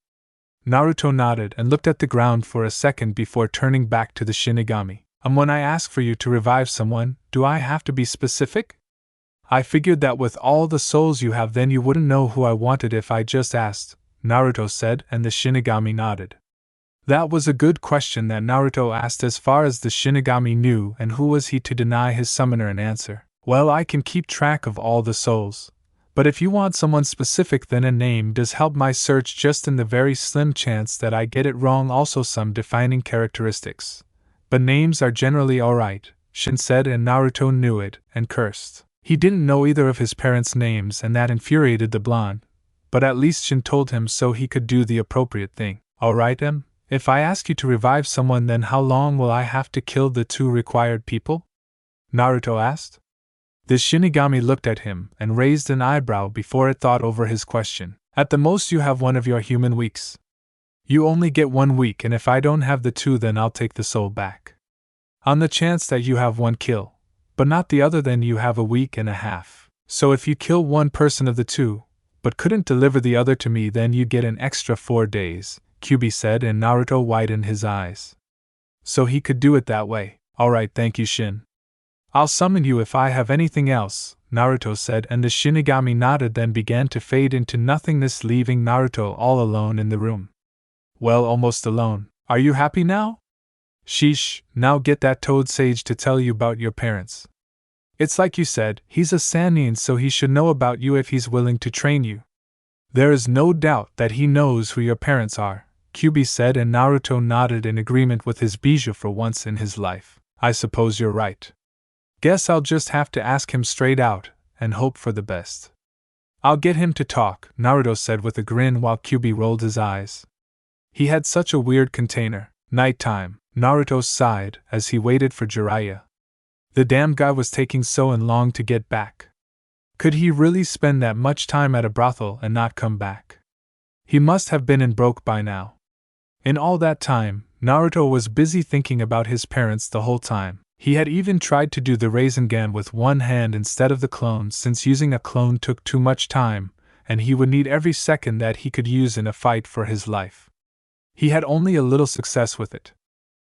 Naruto nodded and looked at the ground for a second before turning back to the Shinigami. When I ask for you to revive someone, do I have to be specific? I figured that with all the souls you have then you wouldn't know who I wanted if I just asked, Naruto said, and the Shinigami nodded. That was a good question that Naruto asked as far as the Shinigami knew, and who was he to deny his summoner an answer? Well, I can keep track of all the souls. But if you want someone specific then a name does help my search just in the very slim chance that I get it wrong. Also some defining characteristics. But names are generally alright, Shin said, and Naruto knew it, and cursed. He didn't know either of his parents' names and that infuriated the blonde, but at least Shin told him so he could do the appropriate thing. Alright, if I ask you to revive someone then how long will I have to kill the 2 required people? Naruto asked. The Shinigami looked at him and raised an eyebrow before it thought over his question. At the most you have one of your human weeks. You only get 1 week, and if I don't have the 2 then I'll take the soul back. On the chance that you have 1 kill, but not the other then you have a week and a half. So if you kill 1 person of the 2, but couldn't deliver the other to me then you get an extra 4 days, Kyuubi said, and Naruto widened his eyes. So he could do it that way. Alright, thank you, Shin. I'll summon you if I have anything else, Naruto said, and the Shinigami nodded then began to fade into nothingness, leaving Naruto all alone in the room. Well, almost alone. Are you happy now? Sheesh, now get that Toad Sage to tell you about your parents. It's like you said, he's a Sannin, so he should know about you if he's willing to train you. There is no doubt that he knows who your parents are, Kyuubi said, and Naruto nodded in agreement with his bijou for once in his life. I suppose you're right. Guess I'll just have to ask him straight out, and hope for the best. I'll get him to talk, Naruto said with a grin while Kyuubi rolled his eyes. He had such a weird container. Nighttime, Naruto sighed as he waited for Jiraiya. The damn guy was taking so long to get back. Could he really spend that much time at a brothel and not come back? He must have been in broke by now. In all that time, Naruto was busy thinking about his parents the whole time. He had even tried to do the Rasengan with 1 hand instead of the clone, since using a clone took too much time, and he would need every second that he could use in a fight for his life. He had only a little success with it.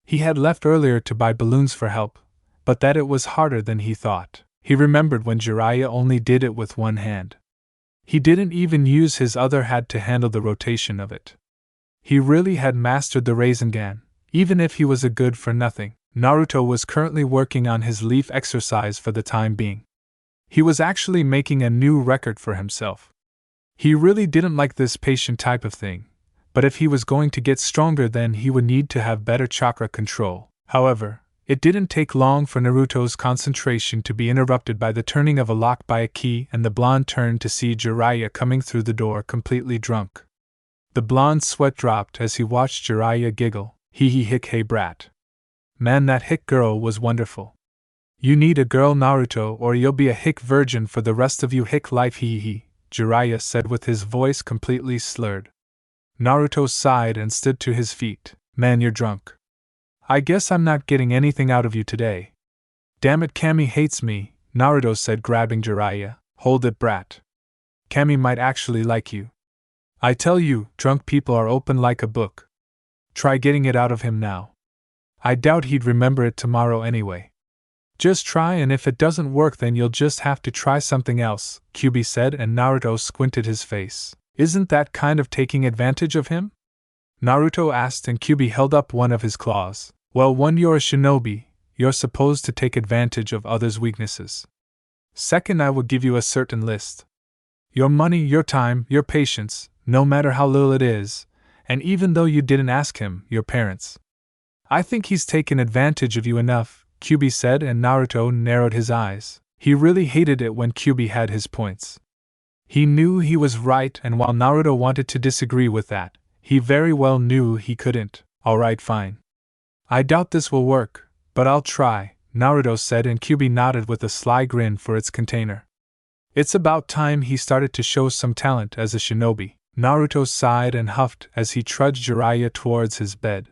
He had left earlier to buy balloons for help, but that it was harder than he thought. He remembered when Jiraiya only did it with 1 hand. He didn't even use his other hand to handle the rotation of it. He really had mastered the Rasengan, even if he was a good-for-nothing. Naruto was currently working on his leaf exercise for the time being. He was actually making a new record for himself. He really didn't like this patient type of thing, but if he was going to get stronger then he would need to have better chakra control. However, it didn't take long for Naruto's concentration to be interrupted by the turning of a lock by a key, and the blonde turned to see Jiraiya coming through the door completely drunk. The blonde's sweat dropped as he watched Jiraiya giggle. Hee hick hey brat. Man, that hick girl was wonderful. You need a girl, Naruto, or you'll be a hick virgin for the rest of you hick life, hee, Jiraiya said with his voice completely slurred. Naruto sighed and stood to his feet. Man, you're drunk. I guess I'm not getting anything out of you today. Damn it, Kami hates me, Naruto said, grabbing Jiraiya. Hold it, brat. Kami might actually like you. I tell you, drunk people are open like a book. Try getting it out of him now. I doubt he'd remember it tomorrow anyway. Just try, and if it doesn't work then you'll just have to try something else, Kyuubi said, and Naruto squinted his face. Isn't that kind of taking advantage of him? Naruto asked, and Kyuubi held up one of his claws. Well, when you're a shinobi, you're supposed to take advantage of others' weaknesses. Second, I will give you a certain list. Your money, your time, your patience, no matter how little it is, and even though you didn't ask him, your parents. I think he's taken advantage of you enough, Kyuubi said, and Naruto narrowed his eyes. He really hated it when Kyubi had his points. He knew he was right, and while Naruto wanted to disagree with that, he very well knew he couldn't. Alright, fine. I doubt this will work, but I'll try, Naruto said, and Kyubi nodded with a sly grin for its container. It's about time he started to show some talent as a shinobi. Naruto sighed and huffed as he trudged Jiraiya towards his bed.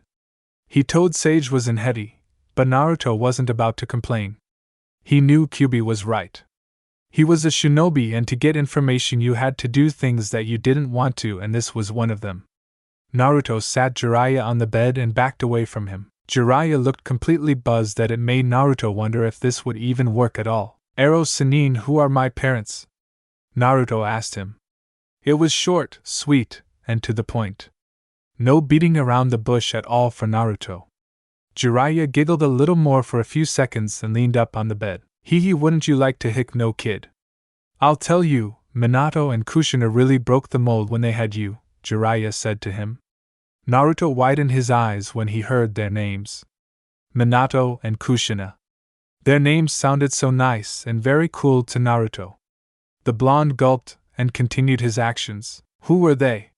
He told Sage was in heady, but Naruto wasn't about to complain. He knew Kyubi was right. He was a shinobi, and to get information you had to do things that you didn't want to, and this was one of them. Naruto sat Jiraiya on the bed and backed away from him. Jiraiya looked completely buzzed that it made Naruto wonder if this would even work at all. Ero Sannin, who are my parents? Naruto asked him. It was short, sweet, and to the point. No beating around the bush at all for Naruto. Jiraiya giggled a little more for a few seconds and leaned up on the bed. Hee, wouldn't you like to hick no kid? I'll tell you, Minato and Kushina really broke the mold when they had you, Jiraiya said to him. Naruto widened his eyes when he heard their names. Minato and Kushina. Their names sounded so nice and very cool to Naruto. The blonde gulped and continued his actions. Who were they?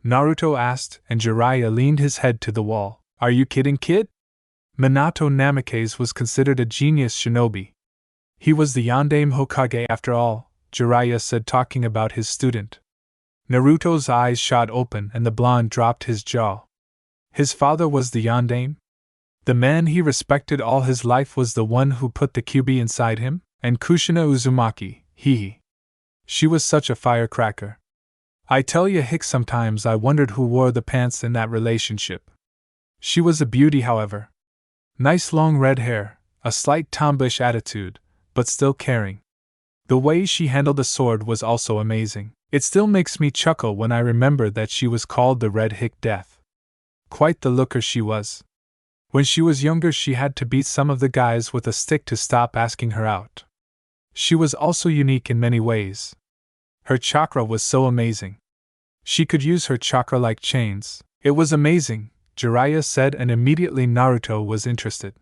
Naruto asked, and Jiraiya leaned his head to the wall. Are you kidding, kid? Minato Namikaze was considered a genius shinobi. He was the Yondaime Hokage after all, Jiraiya said, talking about his student. Naruto's eyes shot open and the blonde dropped his jaw. His father was the Yondaime? The man he respected all his life was the one who put the Kyubi inside him? And Kushina Uzumaki, hee. She was such a firecracker. I tell ya, hick, sometimes I wondered who wore the pants in that relationship. She was a beauty, however. Nice long red hair, a slight tomboyish attitude, but still caring. The way she handled the sword was also amazing. It still makes me chuckle when I remember that she was called the Red Hick Death. Quite the looker she was. When she was younger, she had to beat some of the guys with a stick to stop asking her out. She was also unique in many ways. Her chakra was so amazing. She could use her chakra like chains. It was amazing, Jiraiya said, and immediately Naruto was interested.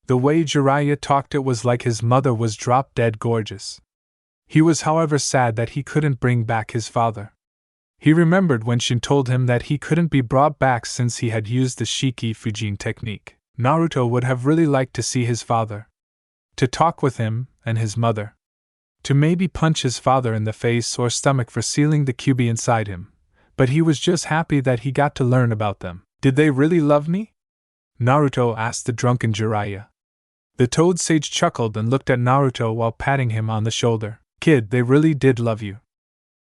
The way Jiraiya talked, it was like his mother was drop-dead gorgeous. He was, however, sad that he couldn't bring back his father. He remembered when Shin told him that he couldn't be brought back since he had used the Shiki Fujin technique. Naruto would have really liked to see his father. To talk with him, and his mother. To maybe punch his father in the face or stomach for sealing the Kyubi inside him. But he was just happy that he got to learn about them. Did they really love me? Naruto asked the drunken Jiraiya. The Toad Sage chuckled and looked at Naruto while patting him on the shoulder. Kid, they really did love you.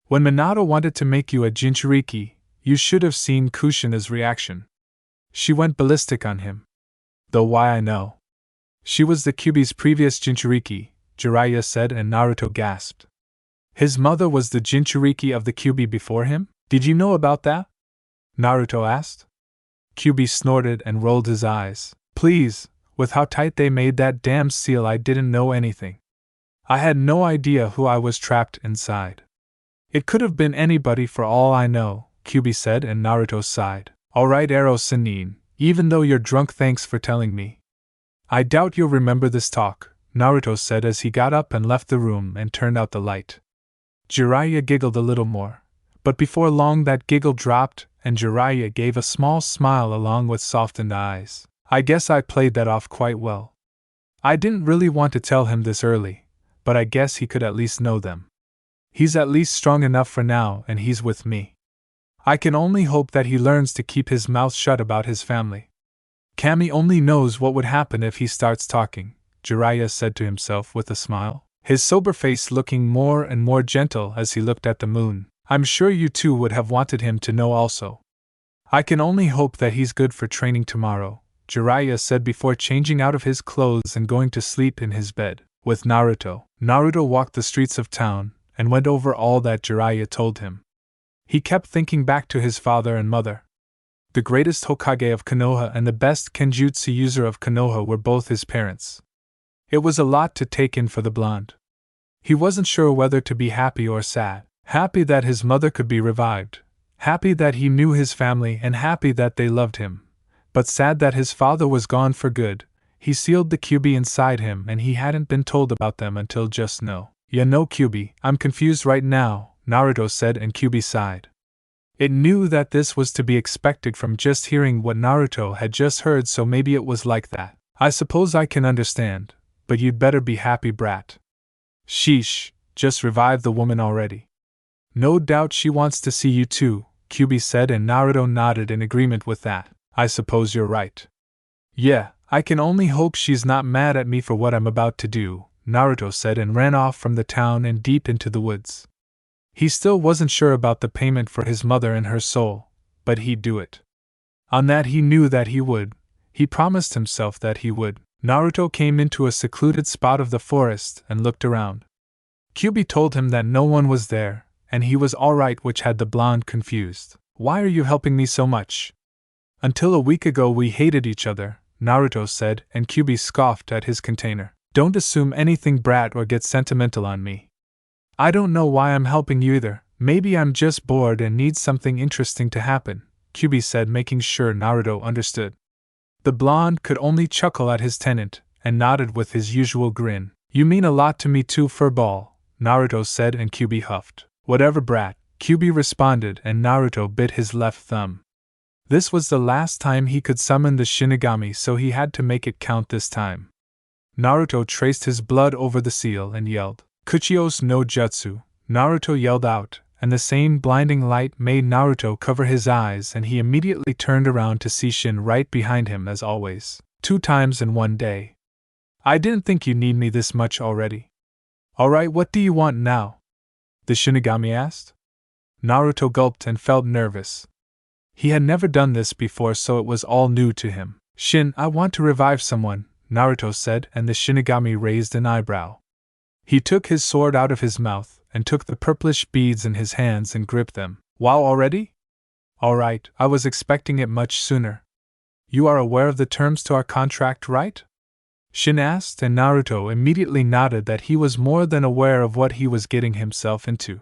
When Minato wanted to make you a Jinchuriki, you should have seen Kushina's reaction. She went ballistic on him. Though why, I know. She was the Kyubi's previous Jinchuriki, Jiraiya said, and Naruto gasped. His mother was the Jinchuriki of the Kyubi before him? Did you know about that? Naruto asked. Kyubi snorted and rolled his eyes. Please, with how tight they made that damn seal, I didn't know anything. I had no idea who I was trapped inside. It could have been anybody for all I know, Kyubi said, and Naruto sighed. Alright, Ero Sannin, even though you're drunk, thanks for telling me. I doubt you'll remember this talk, Naruto said as he got up and left the room and turned out the light. Jiraiya giggled a little more, but before long that giggle dropped and Jiraiya gave a small smile along with softened eyes. I guess I played that off quite well. I didn't really want to tell him this early, but I guess he could at least know them. He's at least strong enough for now, and he's with me. I can only hope that he learns to keep his mouth shut about his family. Kami only knows what would happen if he starts talking, Jiraiya said to himself with a smile, his sober face looking more and more gentle as he looked at the moon. I'm sure you two would have wanted him to know also. I can only hope that he's good for training tomorrow, Jiraiya said before changing out of his clothes and going to sleep in his bed. With Naruto, Naruto walked the streets of town and went over all that Jiraiya told him. He kept thinking back to his father and mother. The greatest Hokage of Konoha and the best Kenjutsu user of Konoha were both his parents. It was a lot to take in for the blonde. He wasn't sure whether to be happy or sad. Happy that his mother could be revived, happy that he knew his family, and happy that they loved him, but sad that his father was gone for good. he sealed the QB inside him and he hadn't been told about them until just now. "Yeah, no QB, I'm confused right now," Naruto said, and QB sighed. It knew that this was to be expected from just hearing what Naruto had just heard, so maybe it was like that. "I suppose I can understand, but you'd better be happy, brat." "Sheesh, just revived the woman already." "No doubt she wants to see you too," QB said, and Naruto nodded in agreement with that. "I suppose you're right." "Yeah, I can only hope she's not mad at me for what I'm about to do," Naruto said, and ran off from the town and deep into the woods. He still wasn't sure about the payment for his mother and her soul, but he'd do it. On that he knew that he would. He promised himself that he would. Naruto came into a secluded spot of the forest and looked around. QB told him that no one was there, and he was alright, which had the blonde confused. "Why are you helping me so much?" "Until a week ago we hated each other," Naruto said, and QB scoffed at his container. "Don't assume anything, brat, or get sentimental on me. I don't know why I'm helping you either. Maybe I'm just bored and need something interesting to happen," QB said, making sure Naruto understood. The blonde could only chuckle at his tenant, and nodded with his usual grin. "You mean a lot to me too, furball," Naruto said, and QB huffed. "Whatever, brat," QB responded, and Naruto bit his left thumb. This was the last time he could summon the shinigami, so he had to make it count this time. Naruto traced his blood over the seal and yelled, "Kuchios no Jutsu!" Naruto yelled out, and the same blinding light made Naruto cover his eyes, and he immediately turned around to see Shin right behind him as always. 2 times in one day. "I didn't think you need me this much already." "Alright, what do you want now?" the shinigami asked. Naruto gulped and felt nervous. He had never done this before, so it was all new to him. "Shin, I want to revive someone," Naruto said, and the shinigami raised an eyebrow. He took his sword out of his mouth, and took the purplish beads in his hands and gripped them. "Wow, already? Alright, I was expecting it much sooner." "You are aware of the terms to our contract, right?" Shin asked, and Naruto immediately nodded that he was more than aware of what he was getting himself into.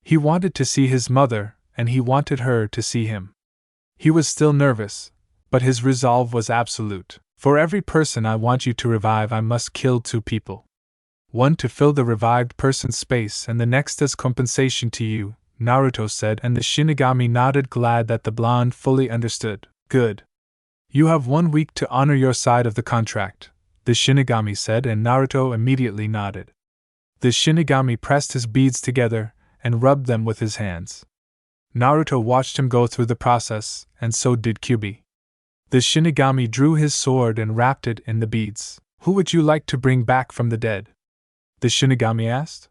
He wanted to see his mother, and he wanted her to see him. He was still nervous, but his resolve was absolute. "For every person I want you to revive, I must kill 2 people. One to fill the revived person's space and the next as compensation to you," Naruto said, and the shinigami nodded, glad that the blonde fully understood. "Good. You have 1 week to honor your side of the contract," the shinigami said, and Naruto immediately nodded. The shinigami pressed his beads together and rubbed them with his hands. Naruto watched him go through the process, and so did QB. The shinigami drew his sword and wrapped it in the beads. "Who would you like to bring back from the dead?" the shinigami asked.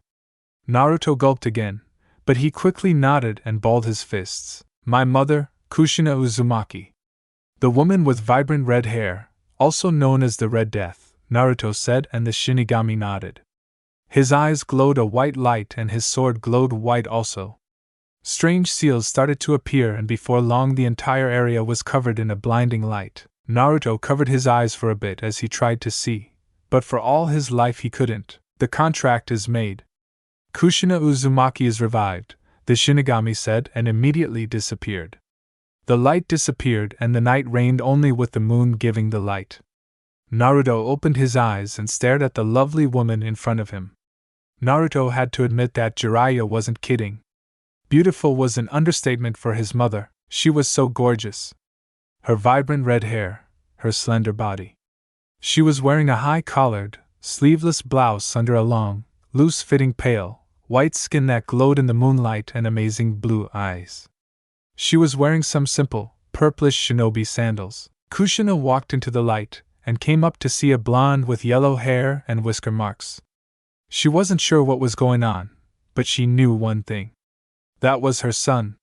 Naruto gulped again, but he quickly nodded and balled his fists. "My mother, Kushina Uzumaki. The woman with vibrant red hair, also known as the Red Death," Naruto said, and the shinigami nodded. His eyes glowed a white light and his sword glowed white also. Strange seals started to appear, and before long the entire area was covered in a blinding light. Naruto covered his eyes for a bit as he tried to see, but for all his life he couldn't. "The contract is made. Kushina Uzumaki is revived," the shinigami said, and immediately disappeared. The light disappeared and the night reigned, only with the moon giving the light. Naruto opened his eyes and stared at the lovely woman in front of him. Naruto had to admit that Jiraiya wasn't kidding. Beautiful was an understatement for his mother. She was so gorgeous. Her vibrant red hair, her slender body. She was wearing a high-collared, sleeveless blouse under a long, loose-fitting pale, white skin that glowed in the moonlight, and amazing blue eyes. She was wearing some simple, purplish shinobi sandals. Kushina walked into the light, and came up to see a blonde with yellow hair and whisker marks. She wasn't sure what was going on, but she knew one thing. That was her son.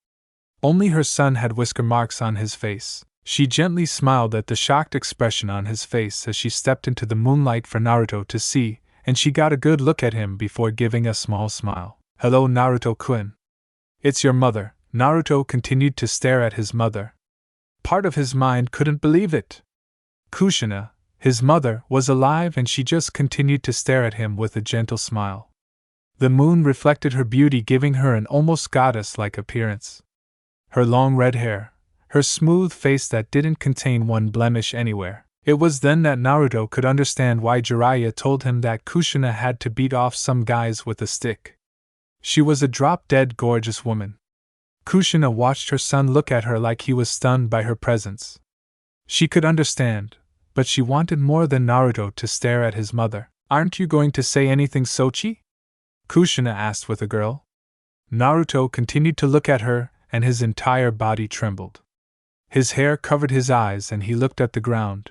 Only her son had whisker marks on his face. She gently smiled at the shocked expression on his face as she stepped into the moonlight for Naruto to see, and she got a good look at him before giving a small smile. "Hello, Naruto-kun. It's your mother." Naruto continued to stare at his mother. Part of his mind couldn't believe it. Kushina, his mother, was alive, and she just continued to stare at him with a gentle smile. The moon reflected her beauty, giving her an almost goddess-like appearance. Her long red hair, her smooth face that didn't contain one blemish anywhere, It was then that Naruto could understand why Jiraiya told him that Kushina had to beat off some guys with a stick. She was a drop-dead gorgeous woman. Kushina watched her son look at her like he was stunned by her presence. She could understand, but she wanted more than Naruto to stare at his mother. "Aren't you going to say anything, Sochi?" Kushina asked with a girl. Naruto continued to look at her, and his entire body trembled. His hair covered his eyes and he looked at the ground.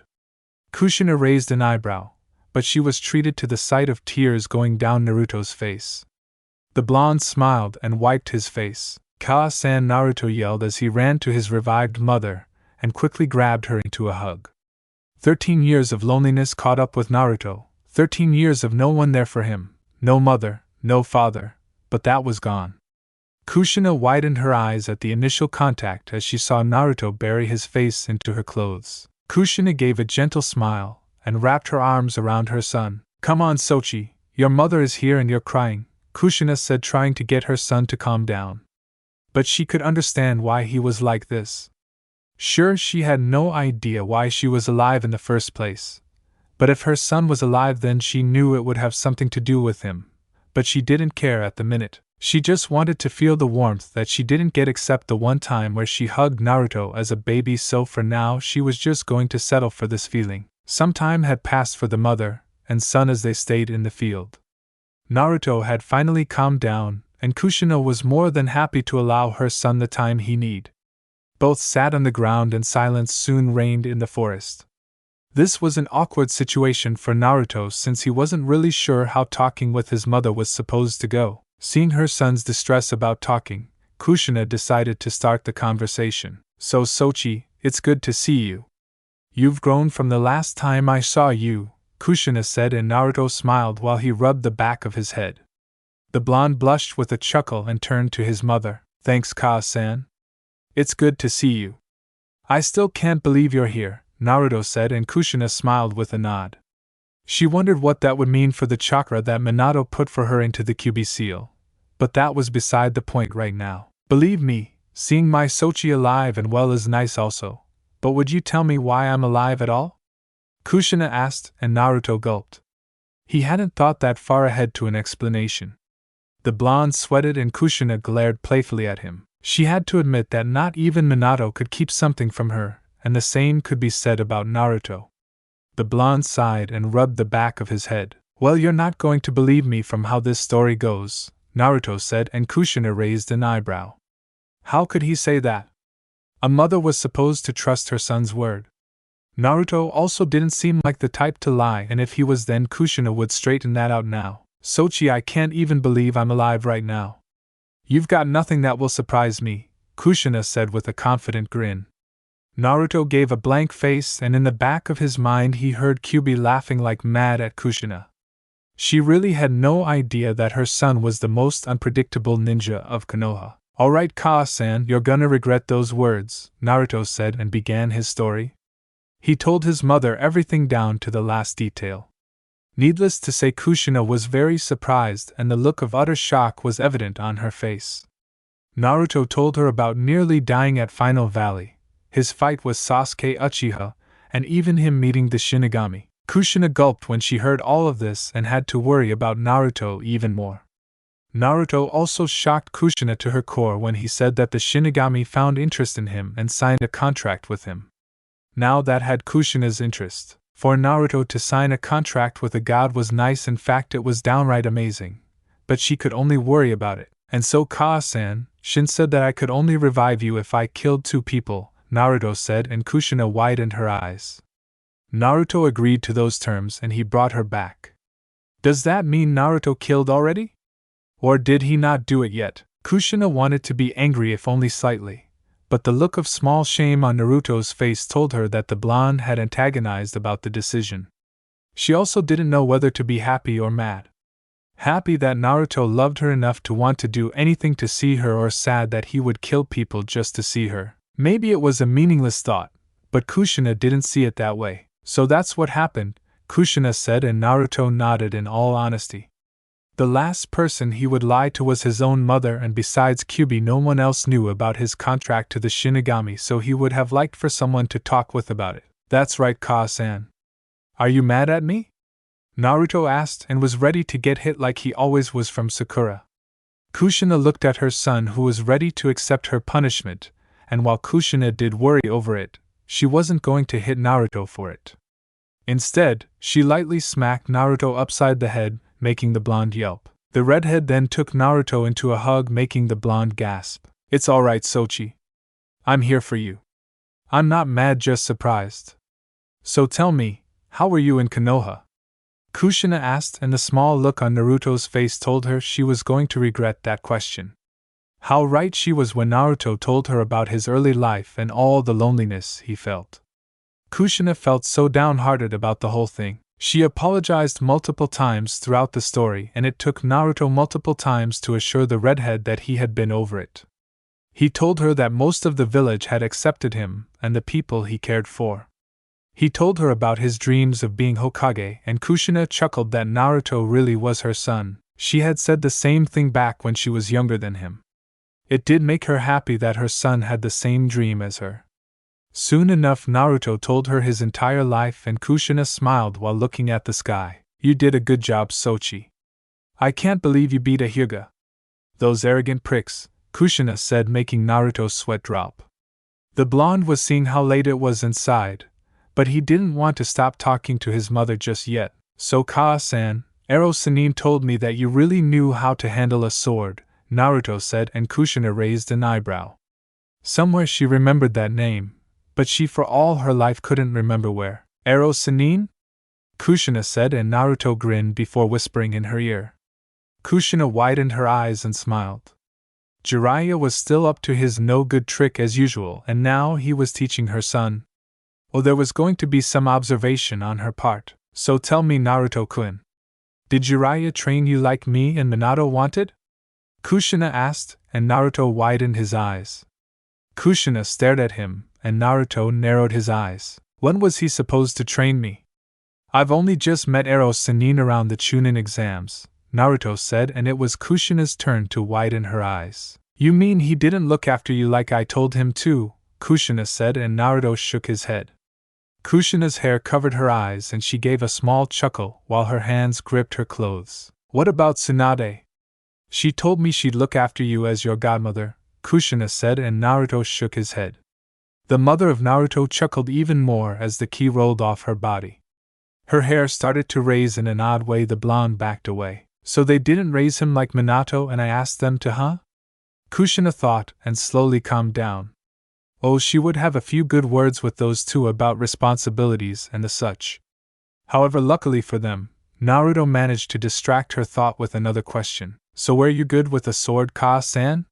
Kushina raised an eyebrow, but she was treated to the sight of tears going down Naruto's face. The blonde smiled and wiped his face. "Ka-san!" Naruto yelled as he ran to his revived mother and quickly grabbed her into a hug. 13 years of loneliness caught up with Naruto, 13 years of no one there for him, no mother, no father, but that was gone. Kushina widened her eyes at the initial contact as she saw Naruto bury his face into her clothes. Kushina gave a gentle smile and wrapped her arms around her son. "Come on, Sochi, your mother is here and you're crying," Kushina said, trying to get her son to calm down. But she could understand why he was like this. Sure, she had no idea why she was alive in the first place. But if her son was alive, then she knew it would have something to do with him. But she didn't care at the minute. She just wanted to feel the warmth that she didn't get except the one time where she hugged Naruto as a baby, so for now she was just going to settle for this feeling. Some time had passed for the mother and son as they stayed in the field. Naruto had finally calmed down, and Kushina was more than happy to allow her son the time he needed. Both sat on the ground and silence soon reigned in the forest. This was an awkward situation for Naruto since he wasn't really sure how talking with his mother was supposed to go. Seeing her son's distress about talking, Kushina decided to start the conversation. "So Sochi, it's good to see you. You've grown from the last time I saw you," Kushina said, and Naruto smiled while he rubbed the back of his head. The blonde blushed with a chuckle and turned to his mother. "Thanks, Ka-san. It's good to see you." "I still can't believe you're here," Naruto said, and Kushina smiled with a nod. She wondered what that would mean for the chakra that Minato put for her into the QB seal, but that was beside the point right now. "Believe me, seeing my Sochi alive and well is nice also, but would you tell me why I'm alive at all?" Kushina asked, and Naruto gulped. He hadn't thought that far ahead to an explanation. The blonde sweated and Kushina glared playfully at him. She had to admit that not even Minato could keep something from her, and the same could be said about Naruto. The blonde sighed and rubbed the back of his head. "Well, you're not going to believe me from how this story goes," Naruto said, and Kushina raised an eyebrow. How could he say that? A mother was supposed to trust her son's word. Naruto also didn't seem like the type to lie, and if he was, then Kushina would straighten that out now. "Sochi, I can't even believe I'm alive right now." "You've got nothing that will surprise me," Kushina said with a confident grin. Naruto gave a blank face, and in the back of his mind he heard Kyubi laughing like mad at Kushina. She really had no idea that her son was the most unpredictable ninja of Konoha. "Alright, Ka-san, you're gonna regret those words," Naruto said and began his story. He told his mother everything down to the last detail. Needless to say, Kushina was very surprised, and the look of utter shock was evident on her face. Naruto told her about nearly dying at Final Valley, his fight with Sasuke Uchiha, and even him meeting the shinigami. Kushina gulped when she heard all of this and had to worry about Naruto even more. Naruto also shocked Kushina to her core when he said that the shinigami found interest in him and signed a contract with him. Now that had Kushina's interest. For Naruto to sign a contract with a god was nice, in fact it was downright amazing, but she could only worry about it. "And so, Ka-san, Shin said that I could only revive you if I killed 2 people, Naruto said, and Kushina widened her eyes. Naruto agreed to those terms and he brought her back. "Does that mean Naruto killed already? Or did he not do it yet?" Kushina wanted to be angry if only slightly, but the look of small shame on Naruto's face told her that the blonde had antagonized about the decision. She also didn't know whether to be happy or mad. Happy that Naruto loved her enough to want to do anything to see her, or sad that he would kill people just to see her. Maybe it was a meaningless thought, but Kushina didn't see it that way. "So that's what happened," Kushina said, and Naruto nodded in all honesty. The last person he would lie to was his own mother, and besides Kyubi, no one else knew about his contract to the Shinigami, so he would have liked for someone to talk with about it. That's right, Ka-san. Are you mad at me? Naruto asked and was ready to get hit like he always was from Sakura. Kushina looked at her son who was ready to accept her punishment, and while Kushina did worry over it, she wasn't going to hit Naruto for it. Instead, she lightly smacked Naruto upside the head, making the blonde yelp. The redhead then took Naruto into a hug, making the blonde gasp. It's alright, Sochi. I'm here for you. I'm not mad, just surprised. So tell me, how were you in Konoha? Kushina asked, and the small look on Naruto's face told her she was going to regret that question. How right she was when Naruto told her about his early life and all the loneliness he felt. Kushina felt so downhearted about the whole thing. She apologized multiple times throughout the story, and it took Naruto multiple times to assure the redhead that he had been over it. He told her that most of the village had accepted him and the people he cared for. He told her about his dreams of being Hokage, and Kushina chuckled that Naruto really was her son. She had said the same thing back when she was younger than him. It did make her happy that her son had the same dream as her. Soon enough, Naruto told her his entire life, and Kushina smiled while looking at the sky. You did a good job, Sochi. I can't believe you beat a Hyuga. Those arrogant pricks, Kushina said, making Naruto's sweat drop. The blonde was seeing how late it was inside, but he didn't want to stop talking to his mother just yet. So Ka-san, Ero Sanin told me that you really knew how to handle a sword, Naruto said, and Kushina raised an eyebrow. Somewhere she remembered that name, but she for all her life couldn't remember where. Ero Sanin? Kushina said, and Naruto grinned before whispering in her ear. Kushina widened her eyes and smiled. Jiraiya was still up to his no-good trick as usual, and now he was teaching her son. Oh, there was going to be some observation on her part. So tell me, Naruto-kun, did Jiraiya train you like me and Minato wanted? Kushina asked, and Naruto widened his eyes. Kushina stared at him, and Naruto narrowed his eyes. When was he supposed to train me? I've only just met Ero Sanin around the Chunin exams, Naruto said, and it was Kushina's turn to widen her eyes. You mean he didn't look after you like I told him to? Kushina said, and Naruto shook his head. Kushina's hair covered her eyes and she gave a small chuckle while her hands gripped her clothes. What about Tsunade? She told me she'd look after you as your godmother, Kushina said, and Naruto shook his head. The mother of Naruto chuckled even more as the ki rolled off her body. Her hair started to raise in an odd way. The blonde backed away. So they didn't raise him like Minato and I asked them to, huh? Kushina thought and slowly calmed down. Oh, she would have a few good words with those two about responsibilities and the such. However, luckily for them, Naruto managed to distract her thought with another question. So were you good with a sword, Ka-san?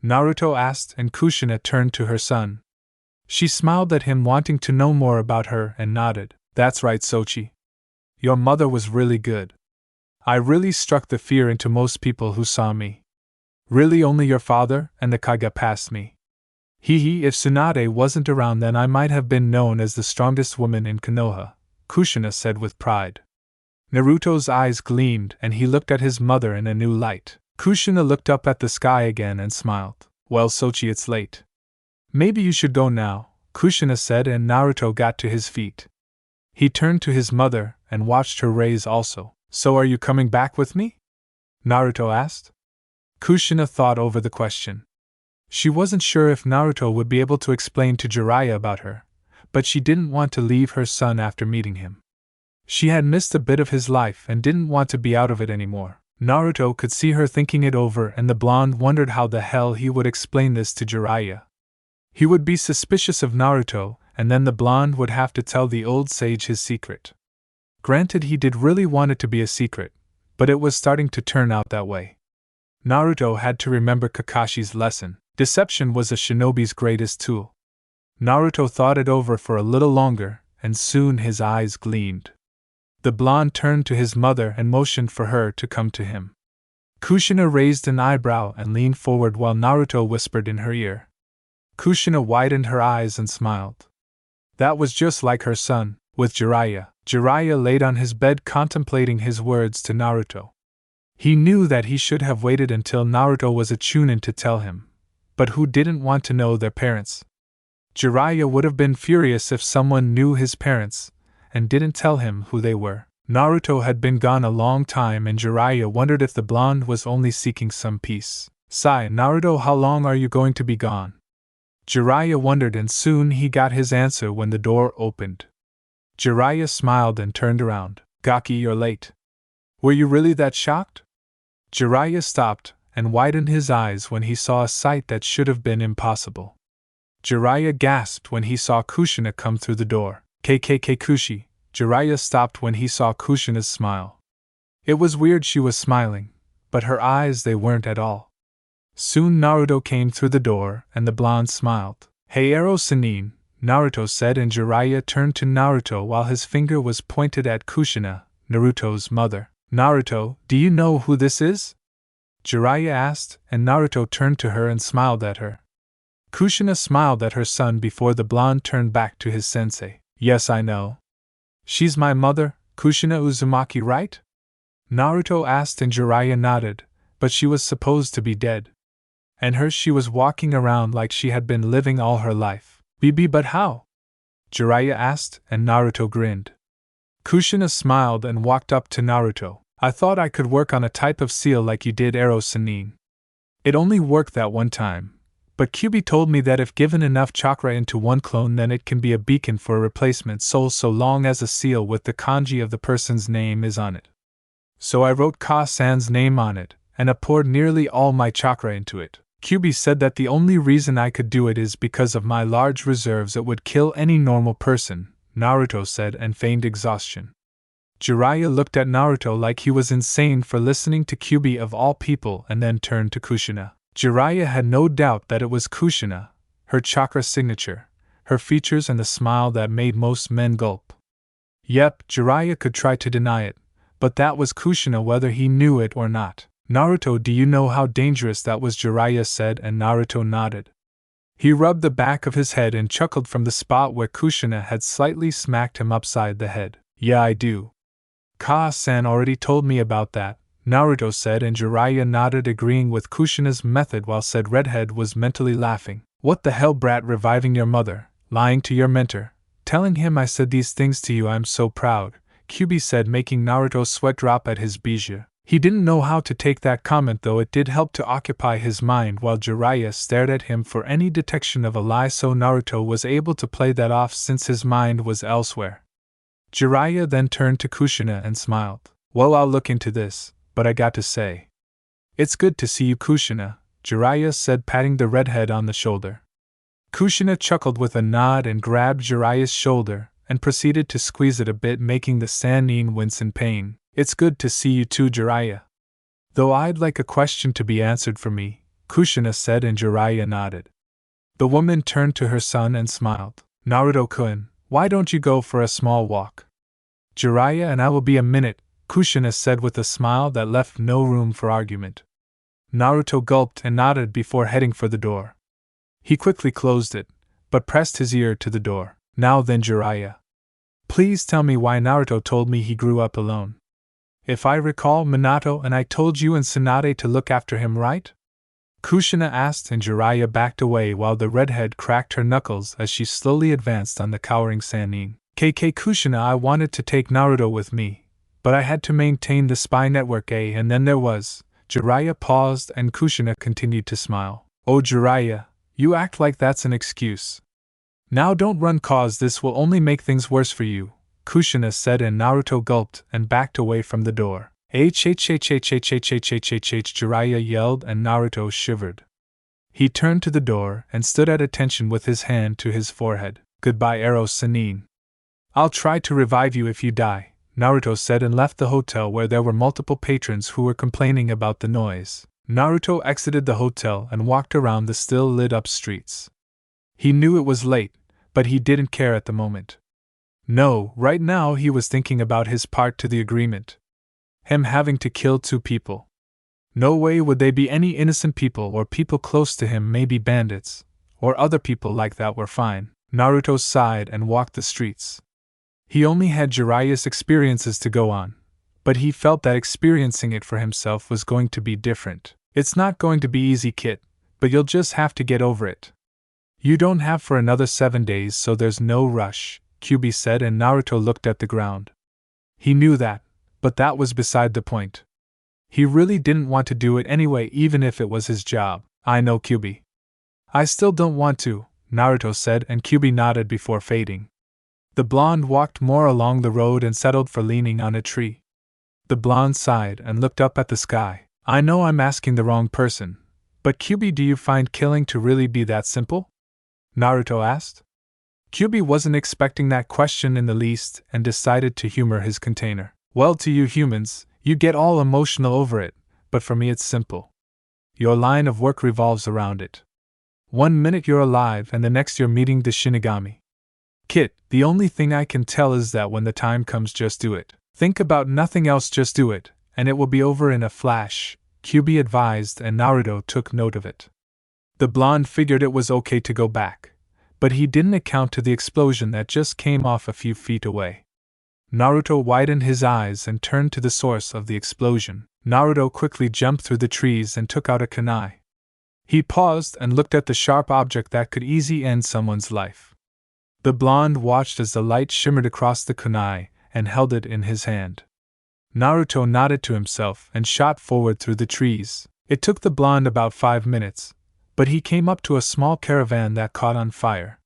Naruto asked, and Kushina turned to her son. She smiled at him, wanting to know more about her, and nodded. That's right, Sochi. Your mother was really good. I really struck the fear into most people who saw me. Really only your father and the Kage passed me. If Tsunade wasn't around, then I might have been known as the strongest woman in Konoha, Kushina said with pride. Naruto's eyes gleamed and he looked at his mother in a new light. Kushina looked up at the sky again and smiled. Well, Sochi, it's late. Maybe you should go now, Kushina said, and Naruto got to his feet. He turned to his mother and watched her raise also. So are you coming back with me? Naruto asked. Kushina thought over the question. She wasn't sure if Naruto would be able to explain to Jiraiya about her, but she didn't want to leave her son after meeting him. She had missed a bit of his life and didn't want to be out of it anymore. Naruto could see her thinking it over, and the blonde wondered how the hell he would explain this to Jiraiya. He would be suspicious of Naruto, and then the blonde would have to tell the old sage his secret. Granted, he did really want it to be a secret, but it was starting to turn out that way. Naruto had to remember Kakashi's lesson. Deception was a shinobi's greatest tool. Naruto thought it over for a little longer, and soon his eyes gleamed. The blonde turned to his mother and motioned for her to come to him. Kushina raised an eyebrow and leaned forward while Naruto whispered in her ear. Kushina widened her eyes and smiled. That was just like her son, with Jiraiya. Jiraiya laid on his bed contemplating his words to Naruto. He knew that he should have waited until Naruto was a Chunin to tell him, but who didn't want to know their parents? Jiraiya would have been furious if someone knew his parents and didn't tell him who they were. Naruto had been gone a long time and Jiraiya wondered if the blonde was only seeking some peace. Sigh, Naruto, how long are you going to be gone? Jiraiya wondered and soon he got his answer when the door opened. Jiraiya smiled and turned around. Gaki, you're late. Were you really that shocked? Jiraiya stopped and widened his eyes when he saw a sight that should have been impossible. Jiraiya gasped when he saw Kushina come through the door. KKK Kushi. Jiraiya stopped when he saw Kushina's smile. It was weird she was smiling, but her eyes, they weren't at all. Soon Naruto came through the door and the blonde smiled. Hey Ero Sannin, Naruto said, and Jiraiya turned to Naruto while his finger was pointed at Kushina, Naruto's mother. Naruto, do you know who this is? Jiraiya asked, and Naruto turned to her and smiled at her. Kushina smiled at her son before the blonde turned back to his sensei. Yes, I know. She's my mother, Kushina Uzumaki, right? Naruto asked and Jiraiya nodded, but she was supposed to be dead. And she was walking around like she had been living all her life. Bibi, but how? Jiraiya asked, and Naruto grinned. Kushina smiled and walked up to Naruto. I thought I could work on a type of seal like you did, Ero Sannin. It only worked that one time, but Kyuubi told me that if given enough chakra into one clone, then it can be a beacon for a replacement soul so long as a seal with the kanji of the person's name is on it. So I wrote Ka-san's name on it, and I poured nearly all my chakra into it. Kyuubi said that the only reason I could do it is because of my large reserves. It would kill any normal person, Naruto said, and feigned exhaustion. Jiraiya looked at Naruto like he was insane for listening to Kyuubi of all people and then turned to Kushina. Jiraiya had no doubt that it was Kushina, her chakra signature, her features and the smile that made most men gulp. Yep, Jiraiya could try to deny it, but that was Kushina whether he knew it or not. Naruto, do you know how dangerous that was? Jiraiya said, and Naruto nodded. He rubbed the back of his head and chuckled from the spot where Kushina had slightly smacked him upside the head. Yeah, I do. Ka-san already told me about that, Naruto said, and Jiraiya nodded, agreeing with Kushina's method while said redhead was mentally laughing. What the hell, brat, reviving your mother, lying to your mentor, telling him I said these things to you, I'm so proud, Kyuubi said, making Naruto's sweat drop at his bijou. He didn't know how to take that comment, though it did help to occupy his mind while Jiraiya stared at him for any detection of a lie, so Naruto was able to play that off since his mind was elsewhere. Jiraiya then turned to Kushina and smiled. Well, I'll look into this, but I got to say. It's good to see you, Kushina, Jiraiya said, patting the redhead on the shoulder. Kushina chuckled with a nod and grabbed Jiraiya's shoulder and proceeded to squeeze it a bit, making the Sannin wince in pain. It's good to see you too, Jiraiya. Though I'd like a question to be answered for me, Kushina said, and Jiraiya nodded. The woman turned to her son and smiled. Naruto-kun, why don't you go for a small walk? Jiraiya and I will be a minute, Kushina said with a smile that left no room for argument. Naruto gulped and nodded before heading for the door. He quickly closed it, but pressed his ear to the door. Now then, Jiraiya. Please tell me why Naruto told me he grew up alone. If I recall, Minato and I told you and Tsunade to look after him, right? Kushina asked, and Jiraiya backed away while the redhead cracked her knuckles as she slowly advanced on the cowering Sannin. KK Kushina, I wanted to take Naruto with me, but I had to maintain the spy network, and then there was. Jiraiya paused and Kushina continued to smile. Oh, Jiraiya, you act like that's an excuse. Now don't run, cause this will only make things worse for you, Kushina said, and Naruto gulped and backed away from the door. Jiraiya yelled and Naruto shivered. He turned to the door and stood at attention with his hand to his forehead. Goodbye, Ero Sannin. I'll try to revive you if you die, Naruto said, and left the hotel where there were multiple patrons who were complaining about the noise. Naruto exited the hotel and walked around the still lit up streets. He knew it was late, but he didn't care at the moment. No, right now he was thinking about his part to the agreement. Him having to kill 2 people. No way would they be any innocent people or people close to him, maybe bandits, or other people like that were fine. Naruto sighed and walked the streets. He only had Jiraiya's experiences to go on, but he felt that experiencing it for himself was going to be different. It's not going to be easy, kid, but you'll just have to get over it. You don't have for another 7 days, so there's no rush, Kyubi said, and Naruto looked at the ground. He knew that, but that was beside the point. He really didn't want to do it anyway, even if it was his job. I know, Kyubi. I still don't want to, Naruto said, and Kyubi nodded before fading. The blonde walked more along the road and settled for leaning on a tree. The blonde sighed and looked up at the sky. I know I'm asking the wrong person, but Kyubi, do you find killing to really be that simple? Naruto asked. Kyubi wasn't expecting that question in the least and decided to humor his container. Well, to you humans, you get all emotional over it, but for me it's simple. Your line of work revolves around it. 1 minute you're alive and the next you're meeting the shinigami. Kit, the only thing I can tell is that when the time comes, just do it. Think about nothing else, just do it, and it will be over in a flash, Kyubi advised, and Naruto took note of it. The blonde figured it was okay to go back, but he didn't account to the explosion that just came off a few feet away. Naruto widened his eyes and turned to the source of the explosion. Naruto quickly jumped through the trees and took out a kunai. He paused and looked at the sharp object that could easily end someone's life. The blonde watched as the light shimmered across the kunai and held it in his hand. Naruto nodded to himself and shot forward through the trees. It took the blonde about 5 minutes, but he came up to a small caravan that caught on fire.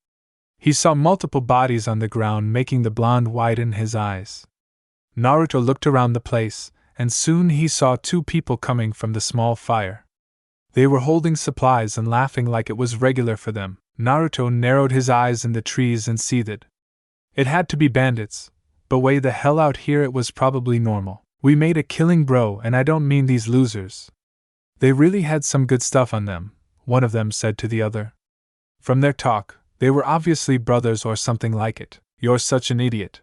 He saw multiple bodies on the ground, making the blonde widen his eyes. Naruto looked around the place, and soon he saw 2 people coming from the small fire. They were holding supplies and laughing like it was regular for them. Naruto narrowed his eyes in the trees and seethed. It had to be bandits, but way the hell out here, it was probably normal. We made a killing, bro, and I don't mean these losers. They really had some good stuff on them, one of them said to the other. From their talk, they were obviously brothers or something like it. You're such an idiot.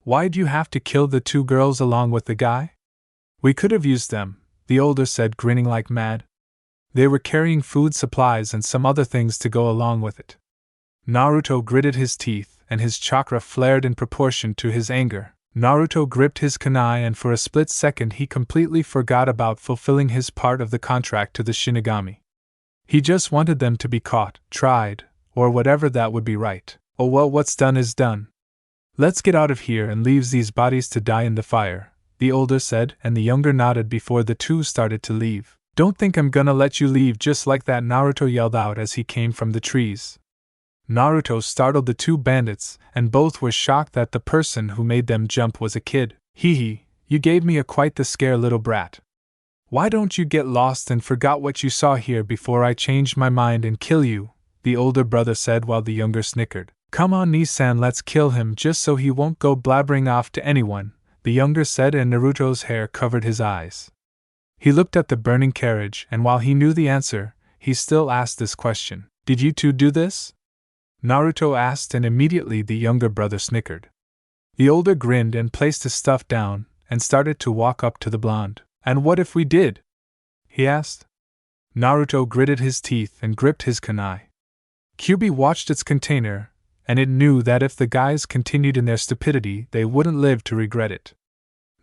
Why'd you have to kill the 2 girls along with the guy? We could have used them, the older said, grinning like mad. They were carrying food supplies and some other things to go along with it. Naruto gritted his teeth, and his chakra flared in proportion to his anger. Naruto gripped his kunai, and for a split second he completely forgot about fulfilling his part of the contract to the shinigami. He just wanted them to be caught, tried, or whatever that would be right. Oh well, what's done is done. Let's get out of here and leave these bodies to die in the fire, the older said, and the younger nodded before the 2 started to leave. Don't think I'm gonna let you leave just like that, Naruto yelled out as he came from the trees. Naruto startled the 2 bandits, and both were shocked that the person who made them jump was a kid. Hee, you gave me quite the scare, little brat. Why don't you get lost and forgot what you saw here before I changed my mind and kill you, the older brother said while the younger snickered. Come on, Nisan, let's kill him just so he won't go blabbering off to anyone, the younger said, and Naruto's hair covered his eyes. He looked at the burning carriage, and while he knew the answer, he still asked this question. Did you 2 do this? Naruto asked, and immediately the younger brother snickered. The older grinned and placed his stuff down, and started to walk up to the blonde. And what if we did? He asked. Naruto gritted his teeth and gripped his kunai. Kyubi watched its container, and it knew that if the guys continued in their stupidity, they wouldn't live to regret it.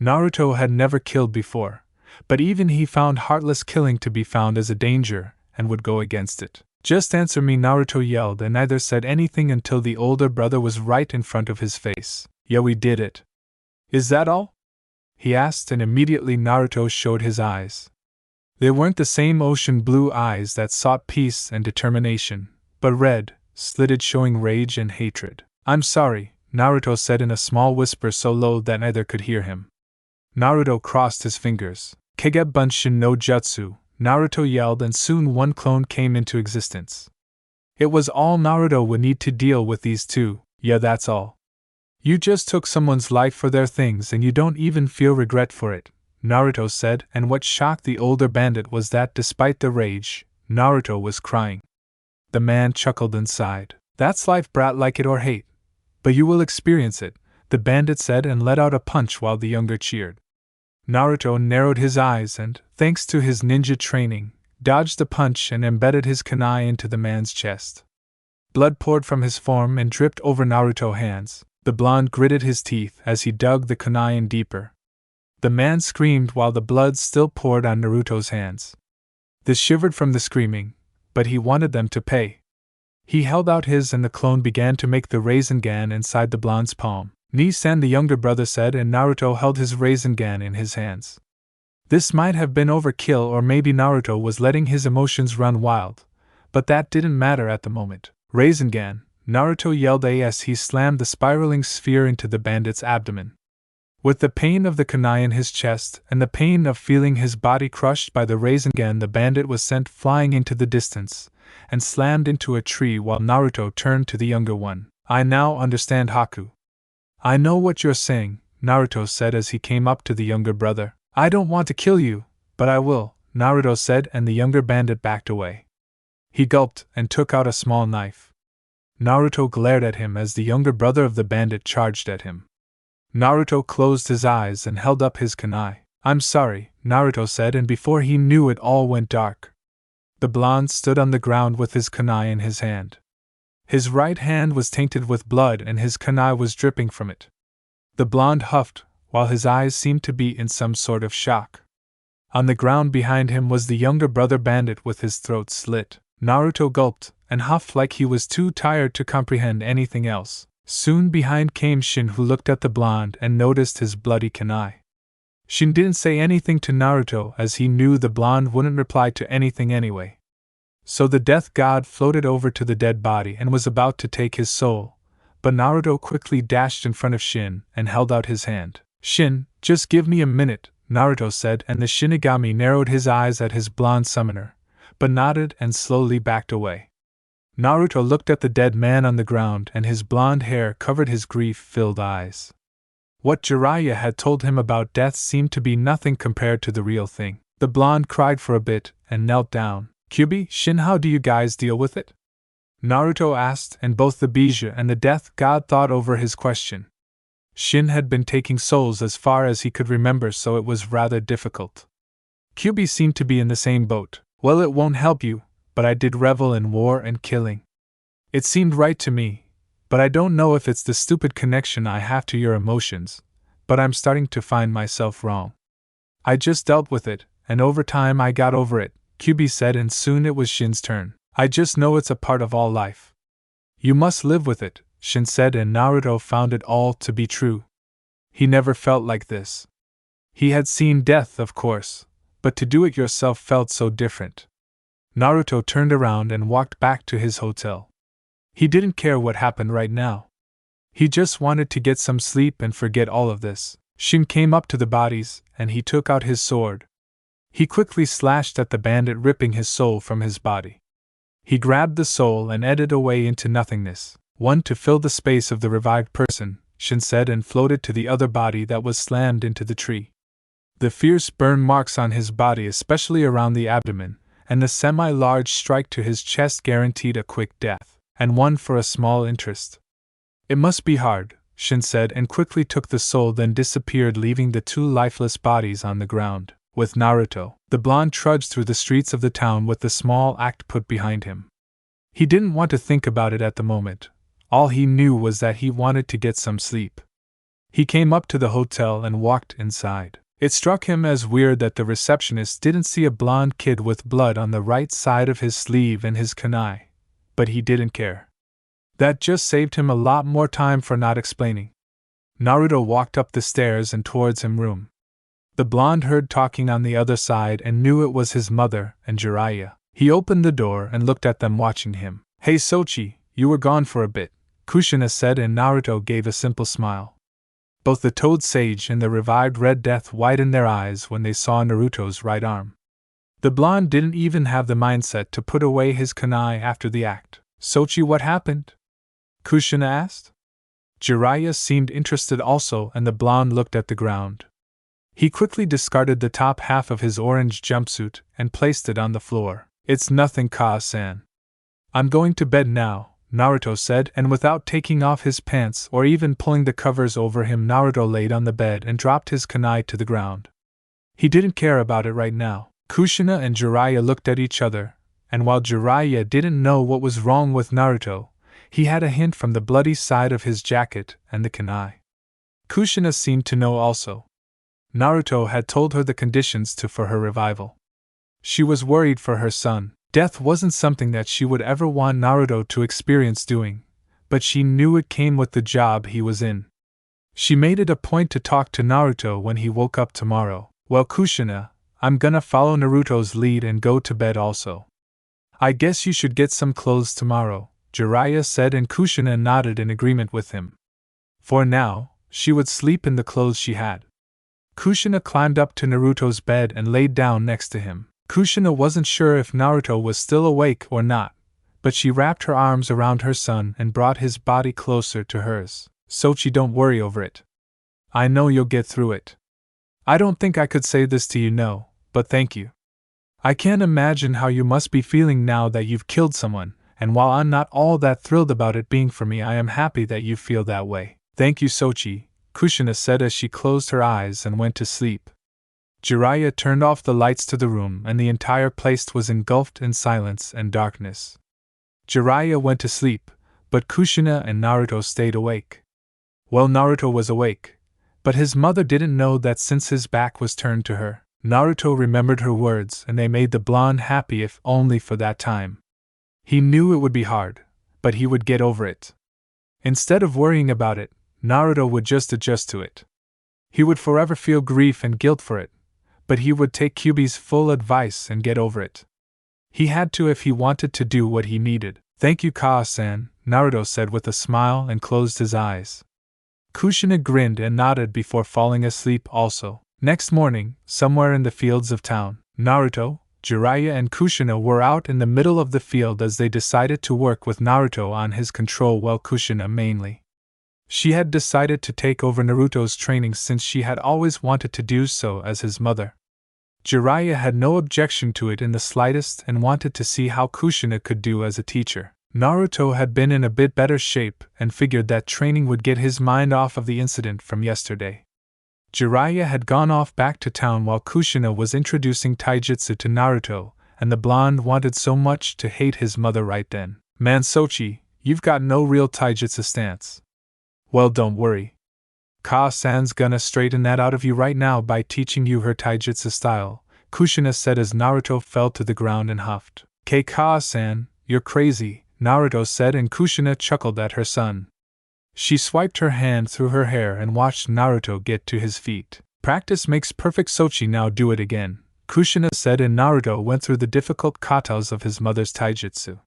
Naruto had never killed before, but even he found heartless killing to be found as a danger, and would go against it. Just answer me, Naruto yelled, and neither said anything until the older brother was right in front of his face. Yeah, we did it. Is that all? He asked, and immediately Naruto showed his eyes. They weren't the same ocean blue eyes that sought peace and determination, but red, slitted, showing rage and hatred. I'm sorry, Naruto said in a small whisper so low that neither could hear him. Naruto crossed his fingers. Kage Bunshin no Jutsu, Naruto yelled, and soon 1 clone came into existence. It was all Naruto would need to deal with these 2, yeah, that's all. You just took someone's life for their things and you don't even feel regret for it, Naruto said, and what shocked the older bandit was that despite the rage, Naruto was crying. The man chuckled and sighed. That's life, brat, like it or hate. But you will experience it, the bandit said, and let out a punch while the younger cheered. Naruto narrowed his eyes and, thanks to his ninja training, dodged the punch and embedded his kunai into the man's chest. Blood poured from his form and dripped over Naruto's hands. The blonde gritted his teeth as he dug the kunai in deeper. The man screamed while the blood still poured on Naruto's hands. This shivered from the screaming, but he wanted them to pay. He held out his and the clone began to make the Rasengan inside the blonde's palm. Ni-san, the younger brother said, and Naruto held his Rasengan in his hands. This might have been overkill, or maybe Naruto was letting his emotions run wild, but that didn't matter at the moment. Rasengan, Naruto yelled as he slammed the spiraling sphere into the bandit's abdomen. With the pain of the kunai in his chest and the pain of feeling his body crushed by the Rasengan, the bandit was sent flying into the distance and slammed into a tree while Naruto turned to the younger one. I now understand, Haku. I know what you're saying, Naruto said as he came up to the younger brother. I don't want to kill you, but I will, Naruto said, and the younger bandit backed away. He gulped and took out a small knife. Naruto glared at him as the younger brother of the bandit charged at him. Naruto closed his eyes and held up his kunai. I'm sorry, Naruto said, and before he knew it all went dark. The blonde stood on the ground with his kunai in his hand. His right hand was tainted with blood and his kunai was dripping from it. The blonde huffed, while his eyes seemed to be in some sort of shock. On the ground behind him was the younger brother bandit with his throat slit. Naruto gulped and huffed like he was too tired to comprehend anything else. Soon behind came Shin, who looked at the blonde and noticed his bloody kunai. Shin didn't say anything to Naruto as he knew the blonde wouldn't reply to anything anyway. So the death god floated over to the dead body and was about to take his soul, but Naruto quickly dashed in front of Shin and held out his hand. Shin, just give me a minute, Naruto said, and the shinigami narrowed his eyes at his blonde summoner, but nodded and slowly backed away. Naruto looked at the dead man on the ground and his blonde hair covered his grief-filled eyes. What Jiraiya had told him about death seemed to be nothing compared to the real thing. The blonde cried for a bit and knelt down. Kyubi, Shin, how do you guys deal with it? Naruto asked, and both the Bija and the death god thought over his question. Shin had been taking souls as far as he could remember, so it was rather difficult. Kyubi seemed to be in the same boat. Well, it won't help you, but I did revel in war and killing. It seemed right to me, but I don't know if it's the stupid connection I have to your emotions, but I'm starting to find myself wrong. I just dealt with it, and over time I got over it, Kyubi said, and soon it was Shin's turn. I just know it's a part of all life. You must live with it, Shin said, and Naruto found it all to be true. He never felt like this. He had seen death, of course, but to do it yourself felt so different. Naruto turned around and walked back to his hotel. He didn't care what happened right now. He just wanted to get some sleep and forget all of this. Shin came up to the bodies, and he took out his sword. He quickly slashed at the bandit, ripping his soul from his body. He grabbed the soul and edged away into nothingness. One to fill the space of the revived person, Shin said, and floated to the other body that was slammed into the tree. The fierce burn marks on his body, especially around the abdomen, and the semi-large strike to his chest guaranteed a quick death, and one for a small interest. It must be hard, Shin said, and quickly took the soul, then disappeared, leaving the two lifeless bodies on the ground. With Naruto, the blonde trudged through the streets of the town with the small act put behind him. He didn't want to think about it at the moment. All he knew was that he wanted to get some sleep. He came up to the hotel and walked inside. It struck him as weird that the receptionist didn't see a blonde kid with blood on the right side of his sleeve and his kunai, but he didn't care. That just saved him a lot more time for not explaining. Naruto walked up the stairs and towards his room. The blonde heard talking on the other side and knew it was his mother and Jiraiya. He opened the door and looked at them watching him. Hey Sochi, you were gone for a bit, Kushina said, and Naruto gave a simple smile. Both the Toad Sage and the revived Red Death widened their eyes when they saw Naruto's right arm. The blonde didn't even have the mindset to put away his kunai after the act. Sochi, what happened? Kushina asked. Jiraiya seemed interested also, and the blonde looked at the ground. He quickly discarded the top half of his orange jumpsuit and placed it on the floor. It's nothing, Ka-san. I'm going to bed now, Naruto said, and without taking off his pants or even pulling the covers over him, Naruto laid on the bed and dropped his kunai to the ground. He didn't care about it right now. Kushina and Jiraiya looked at each other, and while Jiraiya didn't know what was wrong with Naruto, he had a hint from the bloody side of his jacket and the kunai. Kushina seemed to know also. Naruto had told her the conditions for her revival. She was worried for her son, Death wasn't something that she would ever want Naruto to experience doing, but she knew it came with the job he was in. She made it a point to talk to Naruto when he woke up tomorrow. Well, Kushina, I'm gonna follow Naruto's lead and go to bed also. I guess you should get some clothes tomorrow, Jiraiya said, and Kushina nodded in agreement with him. For now, she would sleep in the clothes she had. Kushina climbed up to Naruto's bed and laid down next to him. Kushina wasn't sure if Naruto was still awake or not, but she wrapped her arms around her son and brought his body closer to hers. Sochi, don't worry over it. I know you'll get through it. I don't think I could say this to you, no, but thank you. I can't imagine how you must be feeling now that you've killed someone, and while I'm not all that thrilled about it being for me, I am happy that you feel that way. Thank you, Sochi, Kushina said as she closed her eyes and went to sleep. Jiraiya turned off the lights to the room and the entire place was engulfed in silence and darkness. Jiraiya went to sleep, but Kushina and Naruto stayed awake. Well, Naruto was awake, but his mother didn't know that since his back was turned to her. Naruto remembered her words and they made the blonde happy, if only for that time. He knew it would be hard, but he would get over it. Instead of worrying about it, Naruto would just adjust to it. He would forever feel grief and guilt for it, but he would take Kyuubi's full advice and get over it. He had to if he wanted to do what he needed. Thank you, Kaa-san, Naruto said with a smile and closed his eyes. Kushina grinned and nodded before falling asleep also. Next morning, somewhere in the fields of town, Naruto, Jiraiya and Kushina were out in the middle of the field as they decided to work with Naruto on his control, while Kushina mainly. She had decided to take over Naruto's training since she had always wanted to do so as his mother. Jiraiya had no objection to it in the slightest and wanted to see how Kushina could do as a teacher. Naruto had been in a bit better shape and figured that training would get his mind off of the incident from yesterday. Jiraiya had gone off back to town while Kushina was introducing taijutsu to Naruto, and the blonde wanted so much to hate his mother right then. Man, Sochi, you've got no real taijutsu stance. Well, don't worry. Kaa-san's gonna straighten that out of you right now by teaching you her taijutsu style, Kushina said as Naruto fell to the ground and huffed. Kaa-san, you're crazy, Naruto said, and Kushina chuckled at her son. She swiped her hand through her hair and watched Naruto get to his feet. Practice makes perfect, Sochi, now do it again, Kushina said, and Naruto went through the difficult katas of his mother's taijutsu.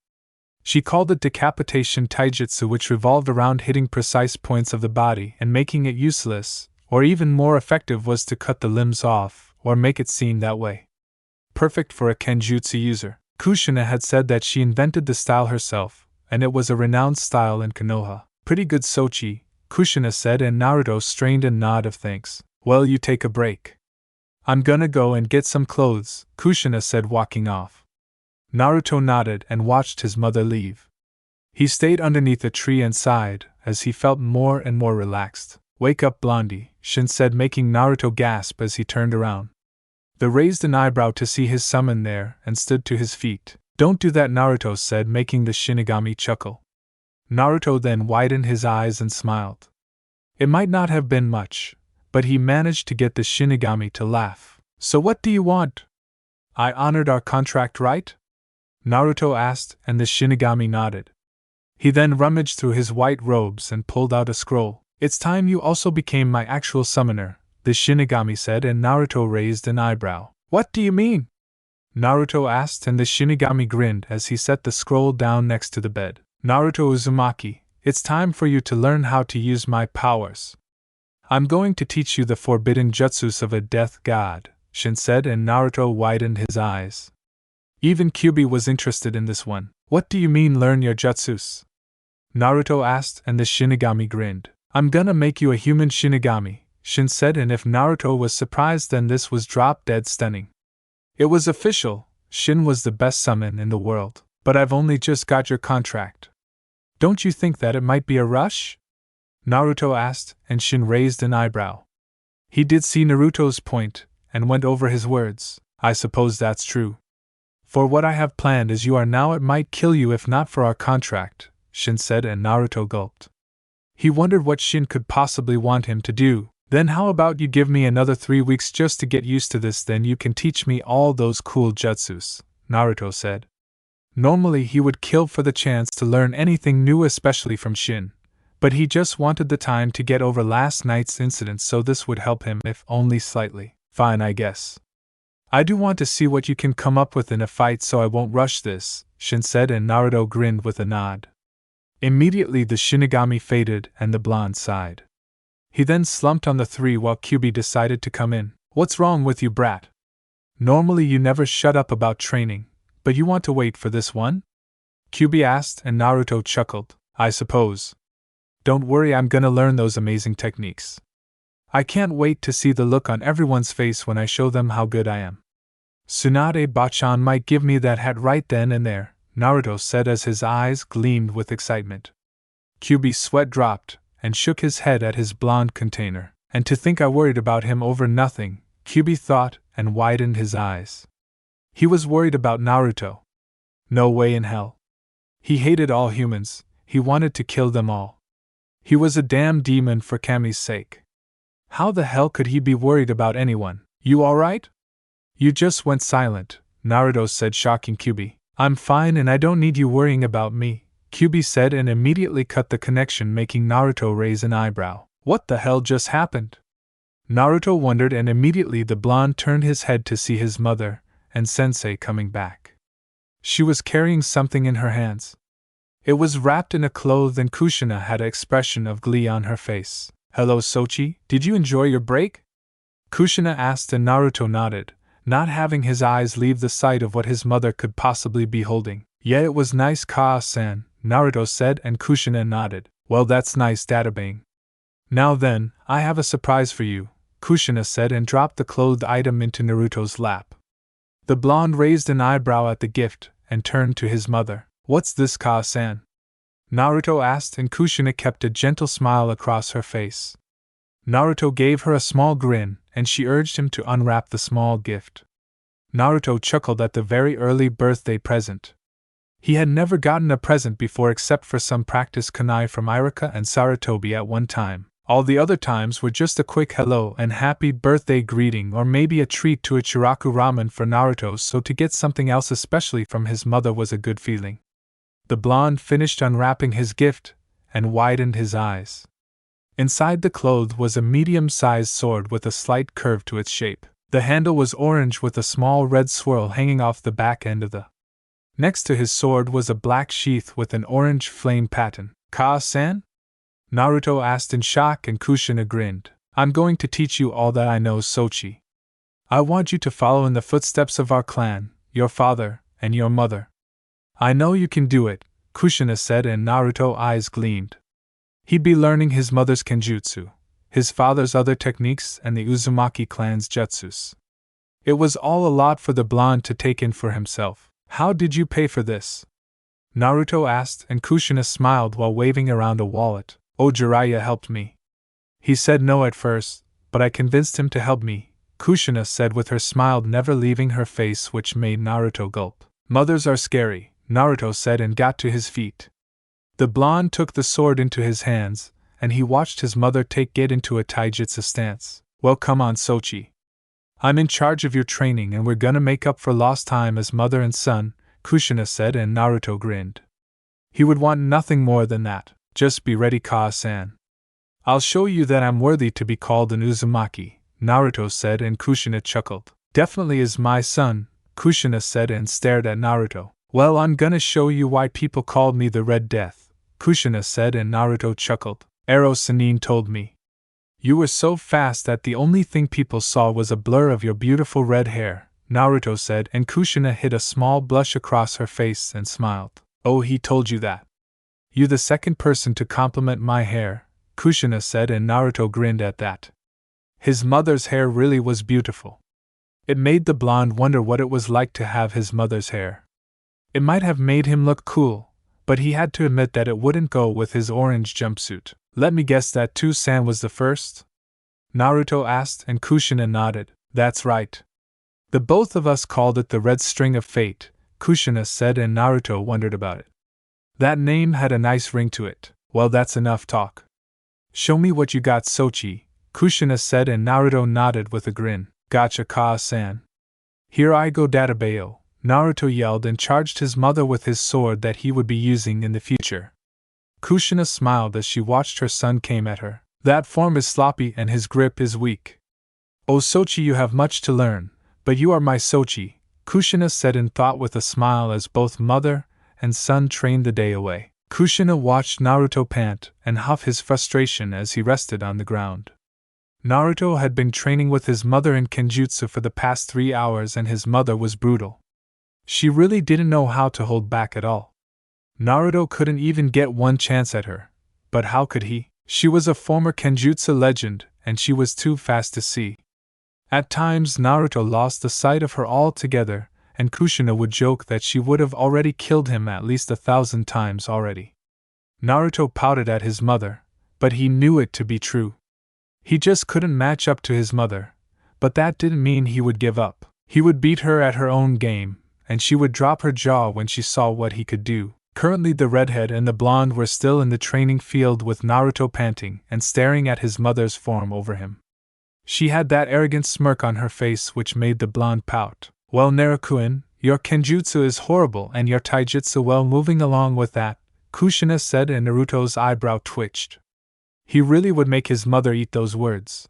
She called it decapitation taijutsu, which revolved around hitting precise points of the body and making it useless, or even more effective was to cut the limbs off, or make it seem that way. Perfect for a kenjutsu user. Kushina had said that she invented the style herself, and it was a renowned style in Konoha. Pretty good, Sochi, Kushina said, and Naruto strained a nod of thanks. Well, you take a break. I'm gonna go and get some clothes, Kushina said, walking off. Naruto nodded and watched his mother leave. He stayed underneath a tree and sighed, as he felt more and more relaxed. Wake up, Blondie, Shin said, making Naruto gasp as he turned around. They raised an eyebrow to see his summon there and stood to his feet. Don't do that, Naruto said, making the shinigami chuckle. Naruto then widened his eyes and smiled. It might not have been much, but he managed to get the shinigami to laugh. So what do you want? I honored our contract, right? Naruto asked, and the shinigami nodded. He then rummaged through his white robes and pulled out a scroll. It's time you also became my actual summoner, the shinigami said, and Naruto raised an eyebrow. What do you mean? Naruto asked, and the shinigami grinned as he set the scroll down next to the bed. Naruto Uzumaki, it's time for you to learn how to use my powers. I'm going to teach you the forbidden jutsus of a death god, Shin said, and Naruto widened his eyes. Even Kyuubi was interested in this one. What do you mean, learn your jutsus? Naruto asked, and the shinigami grinned. I'm gonna make you a human shinigami, Shin said, and if Naruto was surprised, then this was drop-dead stunning. It was official, Shin was the best summon in the world. But I've only just got your contract. Don't you think that it might be a rush? Naruto asked, and Shin raised an eyebrow. He did see Naruto's point, and went over his words. I suppose that's true. For what I have planned as you are now, it might kill you if not for our contract, Shin said, and Naruto gulped. He wondered what Shin could possibly want him to do. Then how about you give me another 3 weeks just to get used to this, then you can teach me all those cool jutsus, Naruto said. Normally he would kill for the chance to learn anything new, especially from Shin, but he just wanted the time to get over last night's incident, so this would help him, if only slightly. Fine, I guess. I do want to see what you can come up with in a fight, so I won't rush this, Shin said, and Naruto grinned with a nod. Immediately the shinigami faded and the blonde sighed. He then slumped on the 3 while Kyubi decided to come in. What's wrong with you, brat? Normally you never shut up about training, but you want to wait for this one? Kyubi asked, and Naruto chuckled. I suppose. Don't worry, I'm gonna learn those amazing techniques. I can't wait to see the look on everyone's face when I show them how good I am. Tsunade Bachan might give me that hat right then and there, Naruto said as his eyes gleamed with excitement. Kyubi's sweat dropped, and shook his head at his blonde container. And to think I worried about him over nothing, Kyubi thought, and widened his eyes. He was worried about Naruto. No way in hell. He hated all humans, he wanted to kill them all. He was a damn demon for Kami's sake. How the hell could he be worried about anyone? You alright? You just went silent, Naruto said, shocking Kyubi. I'm fine and I don't need you worrying about me, Kyubi said, and immediately cut the connection, making Naruto raise an eyebrow. What the hell just happened? Naruto wondered, and immediately the blonde turned his head to see his mother and sensei coming back. She was carrying something in her hands. It was wrapped in a cloth, and Kushina had an expression of glee on her face. Hello Sochi, did you enjoy your break? Kushina asked, and Naruto nodded, not having his eyes leave the sight of what his mother could possibly be holding. Yeah, it was nice, Kaa-san, Naruto said, and Kushina nodded. Well, that's nice, Databang. Now then, I have a surprise for you, Kushina said, and dropped the clothed item into Naruto's lap. The blonde raised an eyebrow at the gift and turned to his mother. What's this, Kaa-san? Naruto asked, and Kushina kept a gentle smile across her face. Naruto gave her a small grin, and she urged him to unwrap the small gift. Naruto chuckled at the very early birthday present. He had never gotten a present before except for some practice kunai from Irika and Sarutobi at one time. All the other times were just a quick hello and happy birthday greeting, or maybe a treat to a Chiraku ramen for Naruto, so to get something else especially from his mother was a good feeling. The blonde finished unwrapping his gift and widened his eyes. Inside the cloth was a medium-sized sword with a slight curve to its shape. The handle was orange with a small red swirl hanging off the back end of the. Next to his sword was a black sheath with an orange flame pattern. Kaa-san? Naruto asked in shock, and Kushina grinned. I'm going to teach you all that I know, Sochi. I want you to follow in the footsteps of our clan, your father, and your mother. I know you can do it, Kushina said, and Naruto's eyes gleamed. He'd be learning his mother's kenjutsu, his father's other techniques, and the Uzumaki clan's jutsus. It was all a lot for the blonde to take in for himself. How did you pay for this? Naruto asked, and Kushina smiled while waving around a wallet. Oh, Jiraiya helped me. He said no at first, but I convinced him to help me, Kushina said with her smile never leaving her face, which made Naruto gulp. Mothers are scary, Naruto said, and got to his feet. The blonde took the sword into his hands, and he watched his mother take it into a taijutsu stance. Well, come on, Sochi. I'm in charge of your training, and we're gonna make up for lost time as mother and son, Kushina said, and Naruto grinned. He would want nothing more than that. Just be ready, Kaa-san. I'll show you that I'm worthy to be called an Uzumaki, Naruto said, and Kushina chuckled. Definitely is my son, Kushina said, and stared at Naruto. Well, I'm gonna show you why people called me the Red Death, Kushina said, and Naruto chuckled. Ero Sannin told me. You were so fast that the only thing people saw was a blur of your beautiful red hair, Naruto said, and Kushina hid a small blush across her face and smiled. Oh, he told you that? You the second person to compliment my hair, Kushina said, and Naruto grinned at that. His mother's hair really was beautiful. It made the blonde wonder what it was like to have his mother's hair. It might have made him look cool, but he had to admit that it wouldn't go with his orange jumpsuit. Let me guess that Tsu-san was the first? Naruto asked, and Kushina nodded. That's right. The both of us called it the Red String of Fate, Kushina said, and Naruto wondered about it. That name had a nice ring to it. Well, that's enough talk. Show me what you got, Sochi, Kushina said, and Naruto nodded with a grin. Gotcha, Kaa-san. Here I go, Databeo, Naruto yelled and charged his mother with his sword that he would be using in the future. Kushina smiled as she watched her son came at her. That form is sloppy and his grip is weak. Oh Sochi, you have much to learn, but you are my Sochi, Kushina said in thought with a smile as both mother and son trained the day away. Kushina watched Naruto pant and huff his frustration as he rested on the ground. Naruto had been training with his mother in kenjutsu for the past 3 hours and his mother was brutal. She really didn't know how to hold back at all. Naruto couldn't even get one chance at her, but how could he? She was a former kenjutsu legend and she was too fast to see. At times Naruto lost the sight of her altogether, and Kushina would joke that she would have already killed him at least 1,000 times already. Naruto pouted at his mother, but he knew it to be true. He just couldn't match up to his mother, but that didn't mean he would give up. He would beat her at her own game, and she would drop her jaw when she saw what he could do. Currently the redhead and the blonde were still in the training field with Naruto panting and staring at his mother's form over him. She had that arrogant smirk on her face which made the blonde pout. Well Naruto-kun, your kenjutsu is horrible and your taijutsu well moving along with that, Kushina said and Naruto's eyebrow twitched. He really would make his mother eat those words.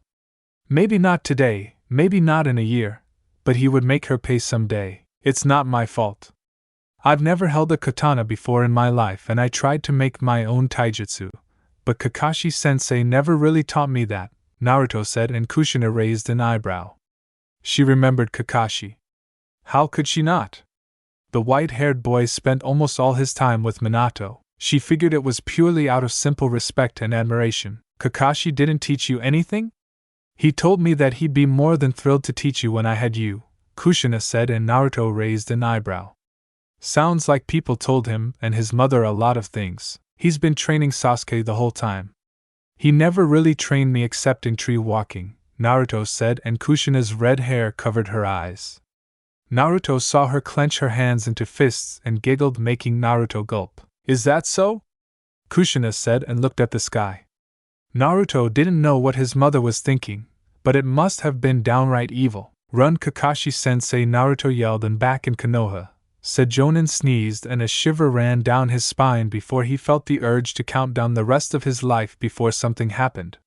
Maybe not today, maybe not in a year, but he would make her pay someday. It's not my fault. I've never held a katana before in my life and I tried to make my own taijutsu, but Kakashi-sensei never really taught me that, Naruto said and Kushina raised an eyebrow. She remembered Kakashi. How could she not? The white-haired boy spent almost all his time with Minato. She figured it was purely out of simple respect and admiration. Kakashi didn't teach you anything? He told me that he'd be more than thrilled to teach you when I had you, Kushina said and Naruto raised an eyebrow. Sounds like people told him and his mother a lot of things. He's been training Sasuke the whole time. He never really trained me except in tree walking, Naruto said and Kushina's red hair covered her eyes. Naruto saw her clench her hands into fists and giggled, making Naruto gulp. Is that so? Kushina said and looked at the sky. Naruto didn't know what his mother was thinking, but it must have been downright evil. Run Kakashi-sensei, Naruto yelled and back in Konoha. Sejonin sneezed and a shiver ran down his spine before he felt the urge to count down the rest of his life before something happened.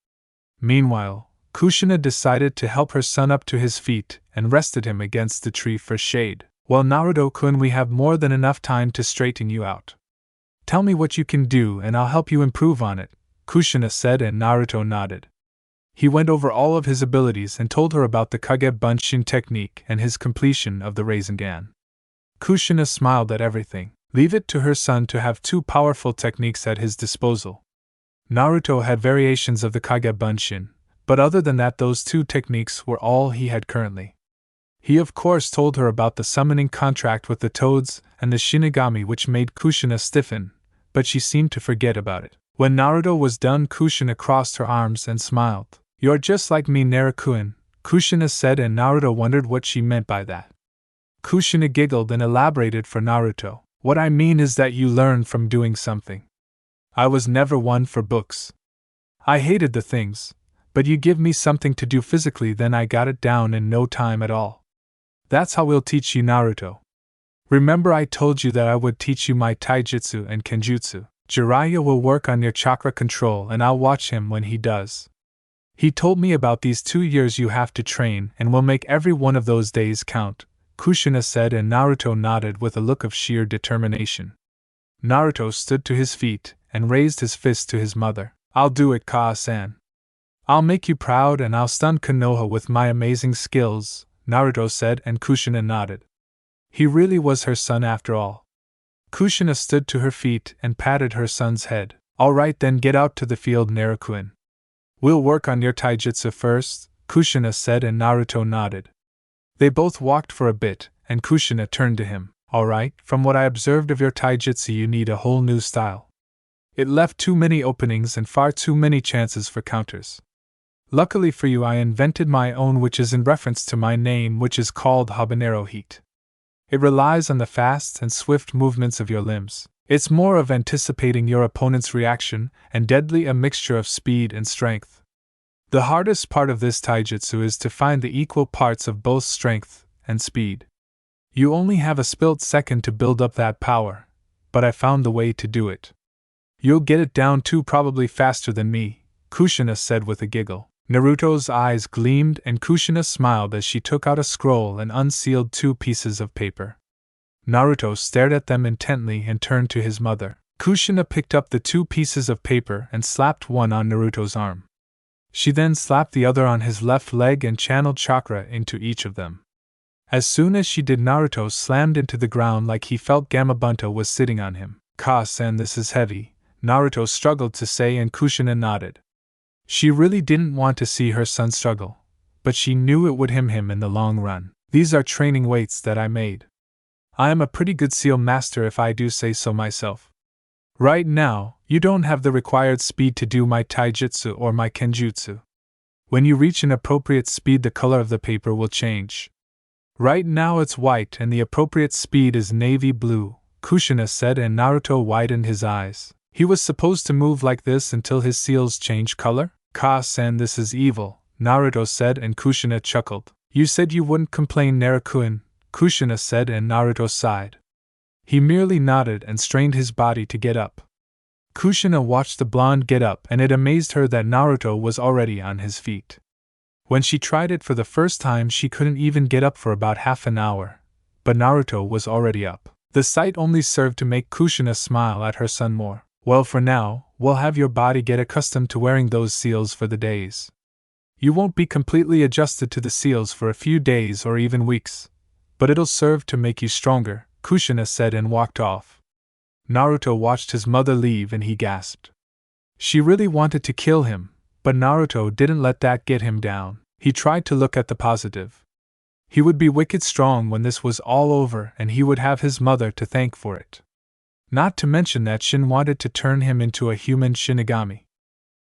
Meanwhile, Kushina decided to help her son up to his feet and rested him against the tree for shade. Well Naruto-kun, we have more than enough time to straighten you out. Tell me what you can do and I'll help you improve on it, Kushina said and Naruto nodded. He went over all of his abilities and told her about the Kage Bunshin technique and his completion of the Rasengan. Kushina smiled at everything. Leave it to her son to have 2 powerful techniques at his disposal. Naruto had variations of the Kage Bunshin, but other than that those 2 techniques were all he had currently. He of course told her about the summoning contract with the toads and the shinigami which made Kushina stiffen, but she seemed to forget about it. When Naruto was done, Kushina crossed her arms and smiled. You're just like me Naruto-kun, Kushina said and Naruto wondered what she meant by that. Kushina giggled and elaborated for Naruto. What I mean is that you learn from doing something. I was never one for books. I hated the things, but you give me something to do physically then I got it down in no time at all. That's how we'll teach you Naruto. Remember I told you that I would teach you my taijutsu and kenjutsu. Jiraiya will work on your chakra control and I'll watch him when he does. He told me about these 2 years you have to train and will make every one of those days count, Kushina said and Naruto nodded with a look of sheer determination. Naruto stood to his feet and raised his fist to his mother. I'll do it, Kaa-san. I'll make you proud and I'll stun Konoha with my amazing skills, Naruto said and Kushina nodded. He really was her son after all. Kushina stood to her feet and patted her son's head. All right then, get out to the field Naruto-kun. We'll work on your taijutsu first, Kushina said and Naruto nodded. They both walked for a bit, and Kushina turned to him. All right, from what I observed of your taijutsu you need a whole new style. It left too many openings and far too many chances for counters. Luckily for you I invented my own which is in reference to my name which is called Habanero Heat. It relies on the fast and swift movements of your limbs. It's more of anticipating your opponent's reaction and deadly a mixture of speed and strength. The hardest part of this taijutsu is to find the equal parts of both strength and speed. You only have a split second to build up that power, but I found the way to do it. You'll get it down too, probably faster than me, Kushina said with a giggle. Naruto's eyes gleamed and Kushina smiled as she took out a scroll and unsealed 2 pieces of paper. Naruto stared at them intently and turned to his mother. Kushina picked up the 2 pieces of paper and slapped one on Naruto's arm. She then slapped the other on his left leg and channeled chakra into each of them. As soon as she did, Naruto slammed into the ground like he felt Gamabunta was sitting on him. "Ka-san, this is heavy," Naruto struggled to say, and Kushina nodded. She really didn't want to see her son struggle, but she knew it would him in the long run. "These are training weights that I made. I am a pretty good seal master if I do say so myself. Right now, you don't have the required speed to do my taijutsu or my kenjutsu. When you reach an appropriate speed, the color of the paper will change. Right now it's white and the appropriate speed is navy blue," Kushina said, and Naruto widened his eyes. He was supposed to move like this until his seals change color? "Ka-san, this is evil," Naruto said, and Kushina chuckled. "You said you wouldn't complain, Naruto-kun," Kushina said, and Naruto sighed. He merely nodded and strained his body to get up. Kushina watched the blonde get up, and it amazed her that Naruto was already on his feet. When she tried it for the first time, she couldn't even get up for about half an hour, but Naruto was already up. The sight only served to make Kushina smile at her son more. "Well, for now, we'll have your body get accustomed to wearing those seals for the days. You won't be completely adjusted to the seals for a few days or even weeks, but it'll serve to make you stronger," Kushina said and walked off. Naruto watched his mother leave and he gasped. She really wanted to kill him, but Naruto didn't let that get him down. He tried to look at the positive. He would be wicked strong when this was all over, and he would have his mother to thank for it. Not to mention that Shin wanted to turn him into a human shinigami.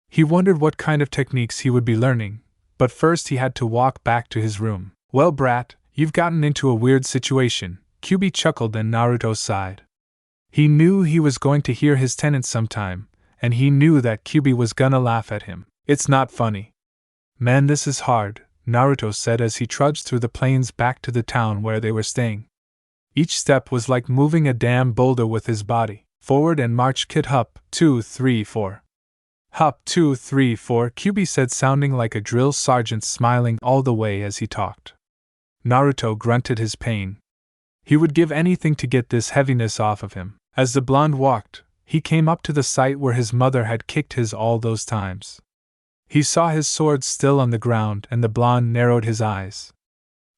He wondered what kind of techniques he would be learning, but first he had to walk back to his room. "Well, brat, you've gotten into a weird situation," Kyubi chuckled, and Naruto sighed. He knew he was going to hear his tenants sometime, and he knew that Kyubi was gonna laugh at him. "It's not funny." "Man, this is hard," Naruto said as he trudged through the plains back to the town where they were staying. Each step was like moving a damn boulder with his body. "Forward and march, kid. Hup, 2, 3, 4. Hup, 2, 3, 4, Kyubi said, sounding like a drill sergeant, smiling all the way as he talked. Naruto grunted his pain. He would give anything to get this heaviness off of him. As the blonde walked, he came up to the site where his mother had kicked his all those times. He saw his sword still on the ground, and the blonde narrowed his eyes.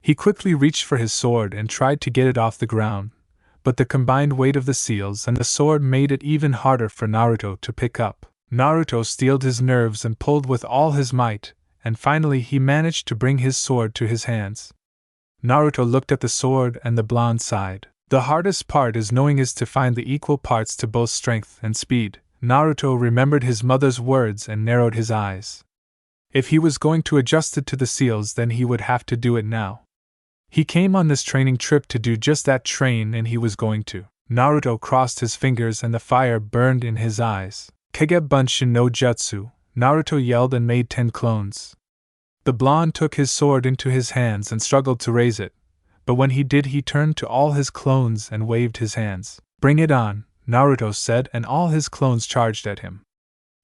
He quickly reached for his sword and tried to get it off the ground, but the combined weight of the seals and the sword made it even harder for Naruto to pick up. Naruto steeled his nerves and pulled with all his might, and finally he managed to bring his sword to his hands. Naruto looked at the sword and the blonde sighed. "The hardest part is knowing is to find the equal parts to both strength and speed." Naruto remembered his mother's words and narrowed his eyes. If he was going to adjust it to the seals, then he would have to do it now. He came on this training trip to do just that, train, and he was going to. Naruto crossed his fingers and the fire burned in his eyes. "Kage Bunshin no Jutsu," Naruto yelled and made 10 clones. The blonde took his sword into his hands and struggled to raise it, but when he did, he turned to all his clones and waved his hands. "Bring it on," Naruto said, and all his clones charged at him.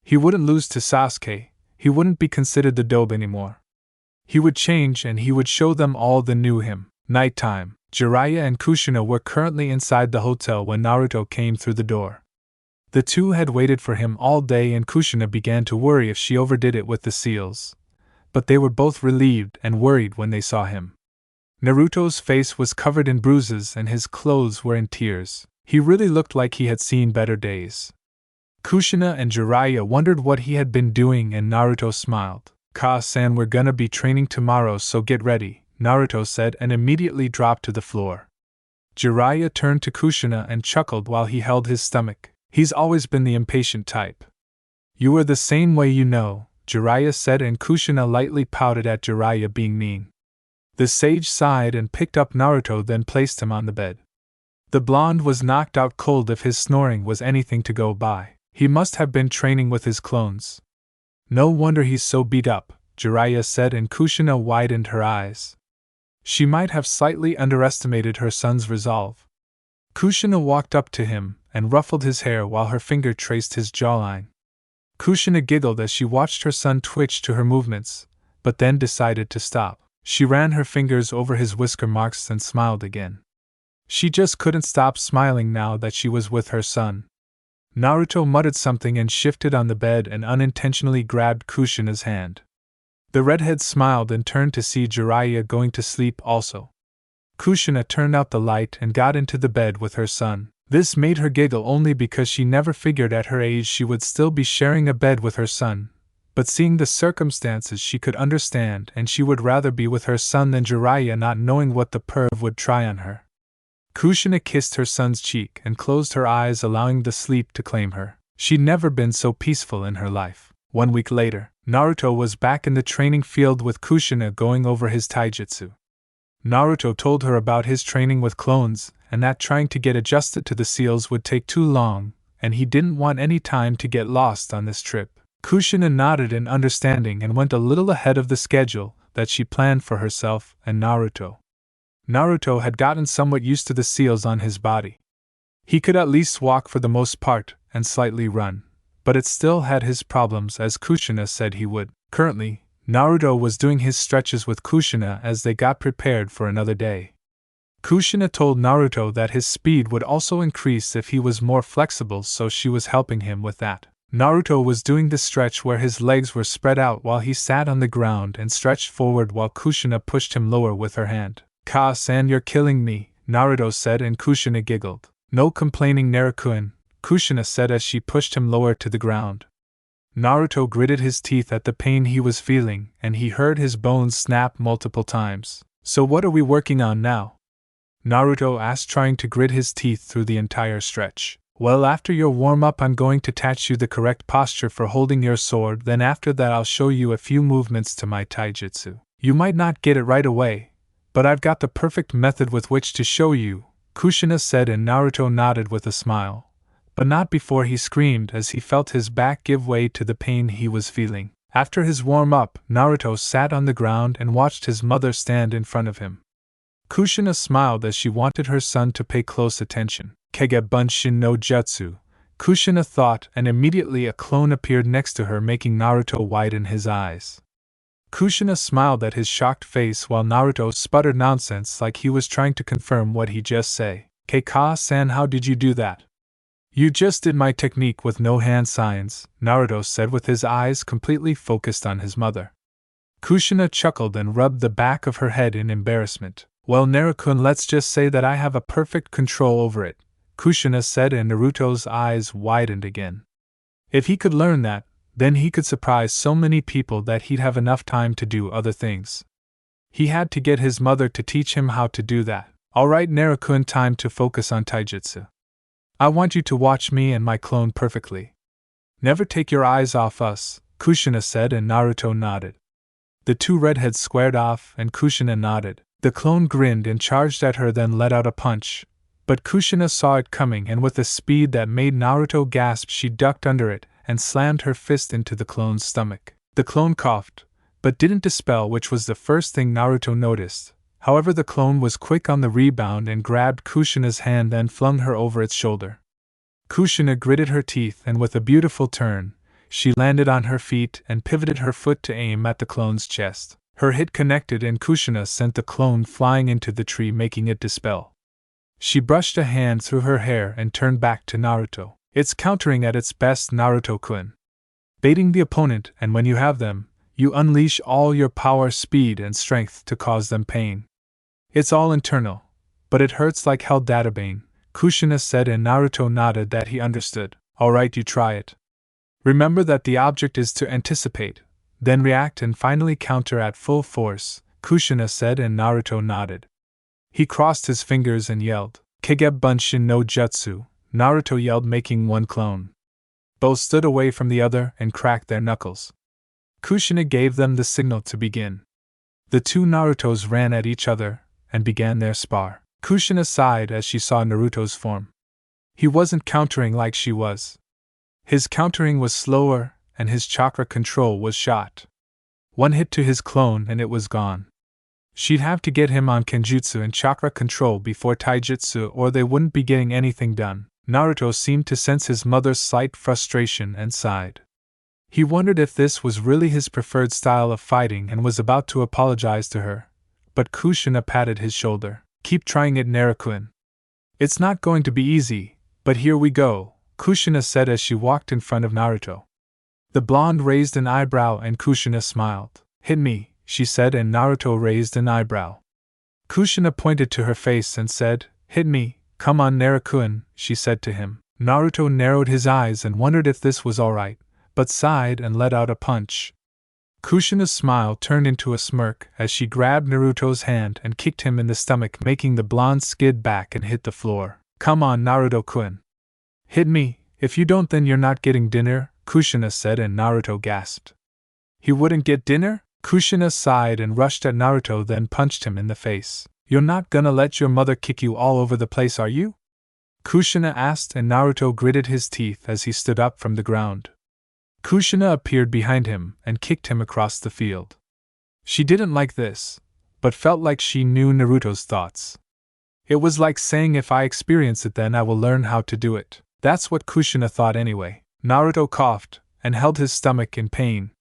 He wouldn't lose to Sasuke, he wouldn't be considered the dope anymore. He would change and he would show them all the new him. Nighttime. Jiraiya and Kushina were currently inside the hotel when Naruto came through the door. The two had waited for him all day, and Kushina began to worry if she overdid it with the seals. But they were both relieved and worried when they saw him. Naruto's face was covered in bruises and his clothes were in tears. He really looked like he had seen better days. Kushina and Jiraiya wondered what he had been doing, and Naruto smiled. "Ka-san, we're gonna be training tomorrow, so get ready," Naruto said, and immediately dropped to the floor. Jiraiya turned to Kushina and chuckled while he held his stomach. He's always been the impatient type. "You are the same way, you know," Jiraiya said, and Kushina lightly pouted at Jiraiya being mean. The sage sighed and picked up Naruto, then placed him on the bed. The blonde was knocked out cold if his snoring was anything to go by. He must have been training with his clones. "No wonder he's so beat up," Jiraiya said, and Kushina widened her eyes. She might have slightly underestimated her son's resolve. Kushina walked up to him and ruffled his hair while her finger traced his jawline. Kushina giggled as she watched her son twitch to her movements, but then decided to stop. She ran her fingers over his whisker marks and smiled again. She just couldn't stop smiling now that she was with her son. Naruto muttered something and shifted on the bed and unintentionally grabbed Kushina's hand. The redhead smiled and turned to see Jiraiya going to sleep also. Kushina turned out the light and got into the bed with her son. This made her giggle only because she never figured at her age she would still be sharing a bed with her son, but seeing the circumstances she could understand and she would rather be with her son than Jiraiya not knowing what the perv would try on her. Kushina kissed her son's cheek and closed her eyes, allowing the sleep to claim her. She'd never been so peaceful in her life. 1 week later, Naruto was back in the training field with Kushina going over his taijutsu. Naruto told her about his training with clones, and that trying to get adjusted to the seals would take too long, and he didn't want any time to get lost on this trip. Kushina nodded in understanding and went a little ahead of the schedule that she planned for herself and Naruto. Naruto had gotten somewhat used to the seals on his body. He could at least walk for the most part and slightly run, but it still had his problems as Kushina said he would. Currently, Naruto was doing his stretches with Kushina as they got prepared for another day. Kushina told Naruto that his speed would also increase if he was more flexible, so she was helping him with that. Naruto was doing the stretch where his legs were spread out while he sat on the ground and stretched forward while Kushina pushed him lower with her hand. "Ka-san, you're killing me," Naruto said, and Kushina giggled. "No complaining, Naruto-kun," Kushina said as she pushed him lower to the ground. Naruto gritted his teeth at the pain he was feeling, and he heard his bones snap multiple times. "So what are we working on now?" Naruto asked, trying to grit his teeth through the entire stretch. "Well, after your warm-up I'm going to teach you the correct posture for holding your sword, then after that I'll show you a few movements to my taijutsu. You might not get it right away, but I've got the perfect method with which to show you," Kushina said, and Naruto nodded with a smile, but not before he screamed as he felt his back give way to the pain he was feeling. After his warm-up, Naruto sat on the ground and watched his mother stand in front of him. Kushina smiled as she wanted her son to pay close attention. "Kage Bunshin no Jutsu," Kushina thought, and immediately a clone appeared next to her, making Naruto widen his eyes. Kushina smiled at his shocked face while Naruto sputtered nonsense like he was trying to confirm what he just said. "Ka-san, how did you do that?" "You just did my technique with no hand signs," Naruto said with his eyes completely focused on his mother. Kushina chuckled and rubbed the back of her head in embarrassment. "Well, Naruto-kun, let's just say that I have a perfect control over it," Kushina said, and Naruto's eyes widened again. If he could learn that, then he could surprise so many people that he'd have enough time to do other things. He had to get his mother to teach him how to do that. "Alright, Naruto-kun, time to focus on taijutsu. I want you to watch me and my clone perfectly. Never take your eyes off us," Kushina said, and Naruto nodded. The two redheads squared off and Kushina nodded. The clone grinned and charged at her, then let out a punch, but Kushina saw it coming, and with a speed that made Naruto gasp she ducked under it and slammed her fist into the clone's stomach. The clone coughed, but didn't dispel, which was the first thing Naruto noticed. However, the clone was quick on the rebound and grabbed Kushina's hand, then flung her over its shoulder. Kushina gritted her teeth, and with a beautiful turn, she landed on her feet and pivoted her foot to aim at the clone's chest. Her hit connected and Kushina sent the clone flying into the tree, making it dispel. She brushed a hand through her hair and turned back to Naruto. "It's countering at its best, Naruto-kun. Baiting the opponent, and when you have them, you unleash all your power, speed, and strength to cause them pain. It's all internal, but it hurts like hell, Databane," Kushina said, and Naruto nodded that he understood. "Alright, you try it. Remember that the object is to anticipate, then react and finally counter at full force," Kushina said, and Naruto nodded. He crossed his fingers and yelled, "Kage Bunshin no Jutsu," Naruto yelled, making one clone. Both stood away from the other and cracked their knuckles. Kushina gave them the signal to begin. The two Narutos ran at each other and began their spar. Kushina sighed as she saw Naruto's form. He wasn't countering like she was. His countering was slower, and his chakra control was shot. One hit to his clone and it was gone. She'd have to get him on Kenjutsu and chakra control before Taijutsu, or they wouldn't be getting anything done. Naruto seemed to sense his mother's slight frustration and sighed. He wondered if this was really his preferred style of fighting and was about to apologize to her, but Kushina patted his shoulder. Keep trying it, Naruto-kun. It's not going to be easy, but here we go, Kushina said as she walked in front of Naruto. The blonde raised an eyebrow and Kushina smiled. Hit me, she said, and Naruto raised an eyebrow. Kushina pointed to her face and said, Hit me, come on Naruto-kun, she said to him. Naruto narrowed his eyes and wondered if this was alright, but sighed and let out a punch. Kushina's smile turned into a smirk as she grabbed Naruto's hand and kicked him in the stomach, making the blonde skid back and hit the floor. Come on Naruto-kun. Hit me, if you don't then you're not getting dinner, Kushina said, and Naruto gasped. He wouldn't get dinner? Kushina sighed and rushed at Naruto, then punched him in the face. You're not gonna let your mother kick you all over the place, are you? Kushina asked, and Naruto gritted his teeth as he stood up from the ground. Kushina appeared behind him and kicked him across the field. She didn't like this, but felt like she knew Naruto's thoughts. It was like saying, if I experience it then I will learn how to do it. That's what Kushina thought anyway. Naruto coughed and held his stomach in pain.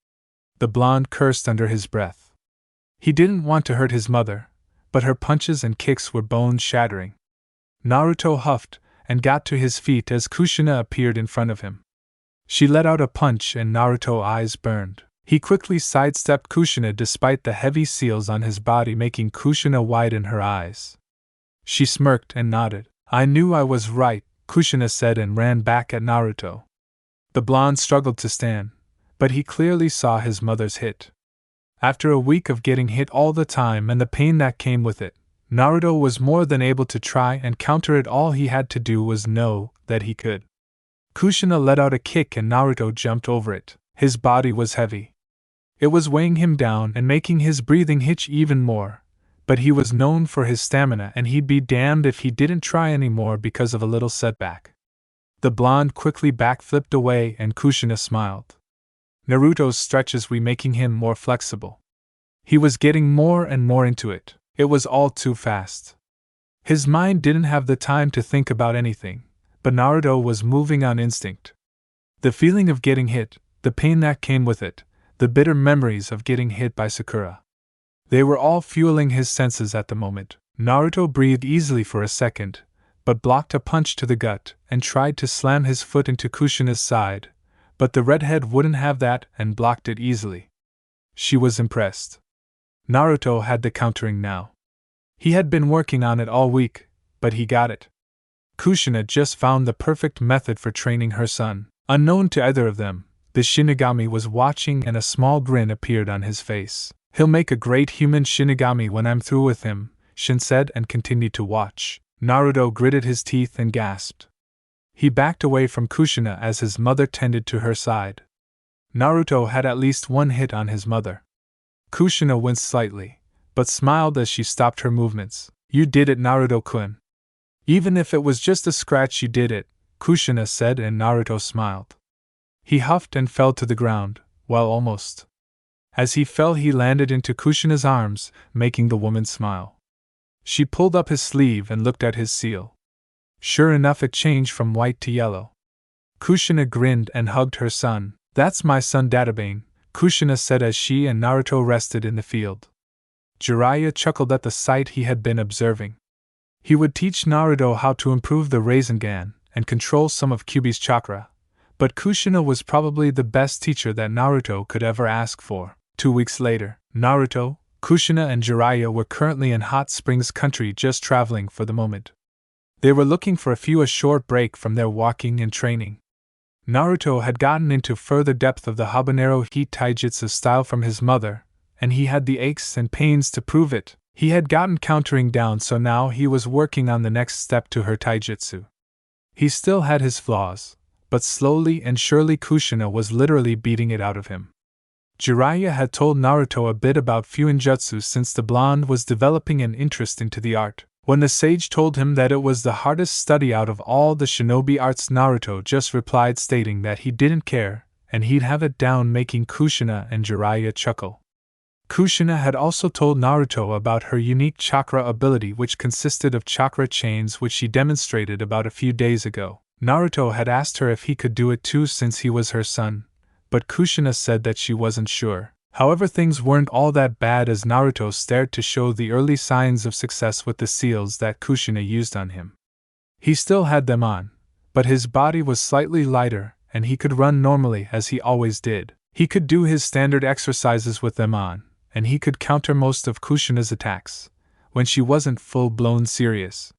The blonde cursed under his breath. He didn't want to hurt his mother, but her punches and kicks were bone-shattering. Naruto huffed and got to his feet as Kushina appeared in front of him. She let out a punch and Naruto's eyes burned. He quickly sidestepped Kushina despite the heavy seals on his body, making Kushina widen her eyes. She smirked and nodded. I knew I was right, Kushina said, and ran back at Naruto. The blonde struggled to stand, but he clearly saw his mother's hit. After a week of getting hit all the time and the pain that came with it, Naruto was more than able to try and counter it. All he had to do was know that he could. Kushina let out a kick and Naruto jumped over it. His body was heavy. It was weighing him down and making his breathing hitch even more, but he was known for his stamina and he'd be damned if he didn't try anymore because of a little setback. The blonde quickly backflipped away and Kushina smiled. Naruto's stretches were making him more flexible. He was getting more and more into it. It was all too fast. His mind didn't have the time to think about anything, but Naruto was moving on instinct. The feeling of getting hit, the pain that came with it, the bitter memories of getting hit by Sakura. They were all fueling his senses at the moment. Naruto breathed easily for a second, but blocked a punch to the gut and tried to slam his foot into Kushina's side, but the redhead wouldn't have that and blocked it easily. She was impressed. Naruto had the countering now. He had been working on it all week, but he got it. Kushina just found the perfect method for training her son. Unknown to either of them, the shinigami was watching and a small grin appeared on his face. He'll make a great human shinigami when I'm through with him, Shin said and continued to watch. Naruto gritted his teeth and gasped. He backed away from Kushina as his mother tended to her side. Naruto had at least one hit on his mother. Kushina winced slightly, but smiled as she stopped her movements. You did it, Naruto-kun. Even if it was just a scratch, you did it, Kushina said, and Naruto smiled. He huffed and fell to the ground, well, almost. As he fell, he landed into Kushina's arms, making the woman smile. She pulled up his sleeve and looked at his seal. Sure enough, it changed from white to yellow. Kushina grinned and hugged her son. That's my son Databane, Kushina said as she and Naruto rested in the field. Jiraiya chuckled at the sight he had been observing. He would teach Naruto how to improve the Rasengan and control some of Kyuubi's chakra, but Kushina was probably the best teacher that Naruto could ever ask for. 2 weeks later, Naruto, Kushina and Jiraiya were currently in Hot Springs Country, just traveling for the moment. They were looking for a short break from their walking and training. Naruto had gotten into further depth of the habanero heat taijutsu style from his mother, and he had the aches and pains to prove it. He had gotten countering down, so now he was working on the next step to her taijutsu. He still had his flaws, but slowly and surely Kushina was literally beating it out of him. Jiraiya had told Naruto a bit about Fuinjutsu since the blonde was developing an interest into the art. When the sage told him that it was the hardest study out of all the shinobi arts, Naruto just replied stating that he didn't care, and he'd have it down, making Kushina and Jiraiya chuckle. Kushina had also told Naruto about her unique chakra ability, which consisted of chakra chains, which she demonstrated about a few days ago. Naruto had asked her if he could do it too since he was her son, but Kushina said that she wasn't sure. However, things weren't all that bad as Naruto stared to show the early signs of success with the seals that Kushina used on him. He still had them on, but his body was slightly lighter and he could run normally as he always did. He could do his standard exercises with them on, and he could counter most of Kushina's attacks, when she wasn't full-blown serious.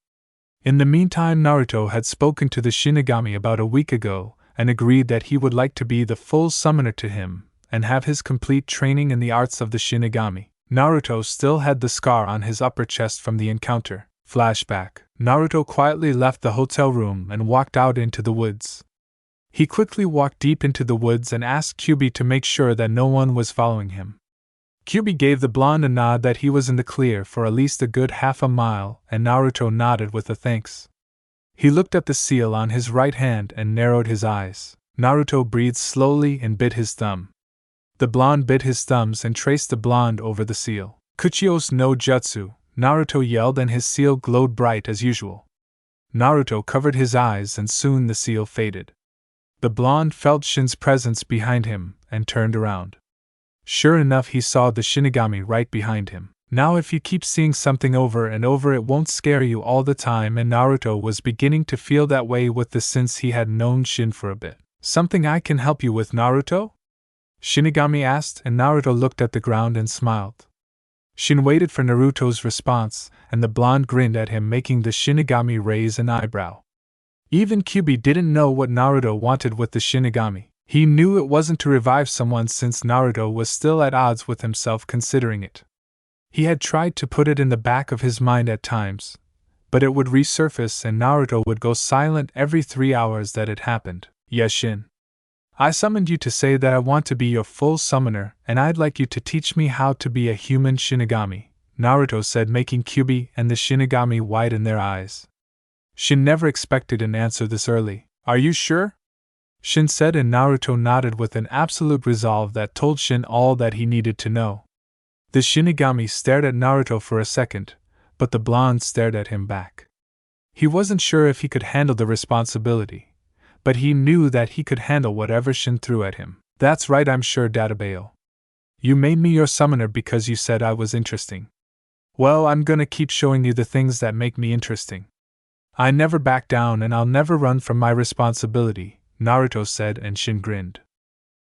In the meantime, Naruto had spoken to the Shinigami about a week ago and agreed that he would like to be the full summoner to him and have his complete training in the arts of the Shinigami. Naruto still had the scar on his upper chest from the encounter. Flashback. Naruto quietly left the hotel room and walked out into the woods. He quickly walked deep into the woods and asked Kyubi to make sure that no one was following him. Kyubi gave the blonde a nod that he was in the clear for at least a good half a mile, and Naruto nodded with a thanks. He looked at the seal on his right hand and narrowed his eyes. Naruto breathed slowly and bit his thumb. The blonde bit his thumbs and traced the blonde over the seal. Kuchios no Jutsu, Naruto yelled, and his seal glowed bright as usual. Naruto covered his eyes and soon the seal faded. The blonde felt Shin's presence behind him and turned around. Sure enough, he saw the Shinigami right behind him. Now if you keep seeing something over and over, it won't scare you all the time, and Naruto was beginning to feel that way with this since he had known Shin for a bit. Something I can help you with, Naruto? Shinigami asked, and Naruto looked at the ground and smiled. Shin waited for Naruto's response, and the blonde grinned at him, making the Shinigami raise an eyebrow. Even Kyubi didn't know what Naruto wanted with the Shinigami. He knew it wasn't to revive someone since Naruto was still at odds with himself considering it. He had tried to put it in the back of his mind at times, but it would resurface and Naruto would go silent every 3 hours that it happened. Yes, Shin. I summoned you to say that I want to be your full summoner and I'd like you to teach me how to be a human Shinigami, Naruto said, making Kyubi and the Shinigami widen their eyes. Shin never expected an answer this early. Are you sure? Shin said, and Naruto nodded with an absolute resolve that told Shin all that he needed to know. The Shinigami stared at Naruto for a second, but the blonde stared at him back. He wasn't sure if he could handle the responsibility, but he knew that he could handle whatever Shin threw at him. That's right, I'm sure, Databeo. You made me your summoner because you said I was interesting. Well, I'm gonna keep showing you the things that make me interesting. I never back down and I'll never run from my responsibility, Naruto said, and Shin grinned.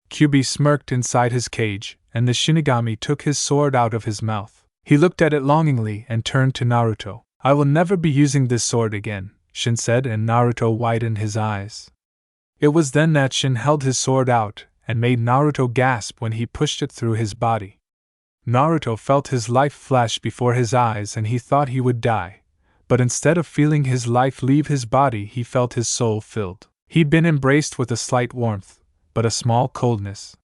Kyubi smirked inside his cage, and the Shinigami took his sword out of his mouth. He looked at it longingly and turned to Naruto. I will never be using this sword again, Shin said, and Naruto widened his eyes. It was then that Shin held his sword out and made Naruto gasp when he pushed it through his body. Naruto felt his life flash before his eyes and he thought he would die, but instead of feeling his life leave his body, he felt his soul filled. He'd been embraced with a slight warmth, but a small coldness.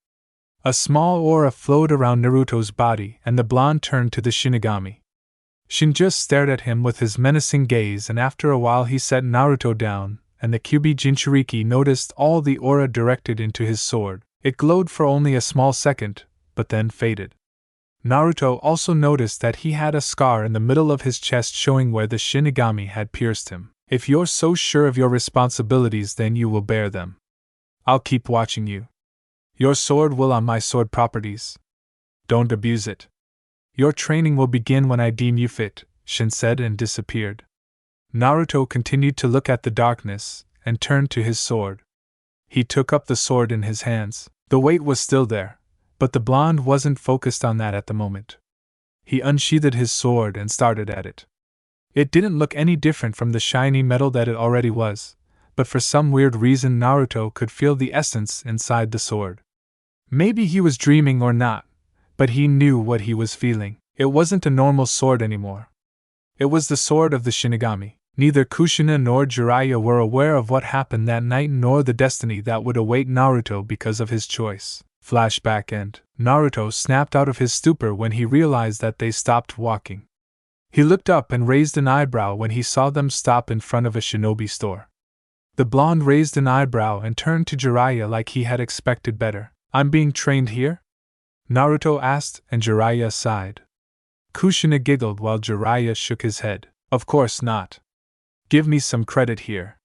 A small aura flowed around Naruto's body, and the blonde turned to the Shinigami. Shin just stared at him with his menacing gaze, and after a while he set Naruto down, and the Kyubi Jinchuriki noticed all the aura directed into his sword. It glowed for only a small second, but then faded. Naruto also noticed that he had a scar in the middle of his chest showing where the Shinigami had pierced him. If you're so sure of your responsibilities, then you will bear them. I'll keep watching you. Your sword will on my sword properties. Don't abuse it. Your training will begin when I deem you fit, Shin said and disappeared. Naruto continued to look at the darkness and turned to his sword. He took up the sword in his hands. The weight was still there, but the blonde wasn't focused on that at the moment. He unsheathed his sword and started at it. It didn't look any different from the shiny metal that it already was, but for some weird reason Naruto could feel the essence inside the sword. Maybe he was dreaming or not, but he knew what he was feeling. It wasn't a normal sword anymore. It was the sword of the Shinigami. Neither Kushina nor Jiraiya were aware of what happened that night nor the destiny that would await Naruto because of his choice. Flashback end. Naruto snapped out of his stupor when he realized that they stopped walking. He looked up and raised an eyebrow when he saw them stop in front of a shinobi store. The blonde raised an eyebrow and turned to Jiraiya like he had expected better. I'm being trained here? Naruto asked, and Jiraiya sighed. Kushina giggled while Jiraiya shook his head. Of course not. Give me some credit here.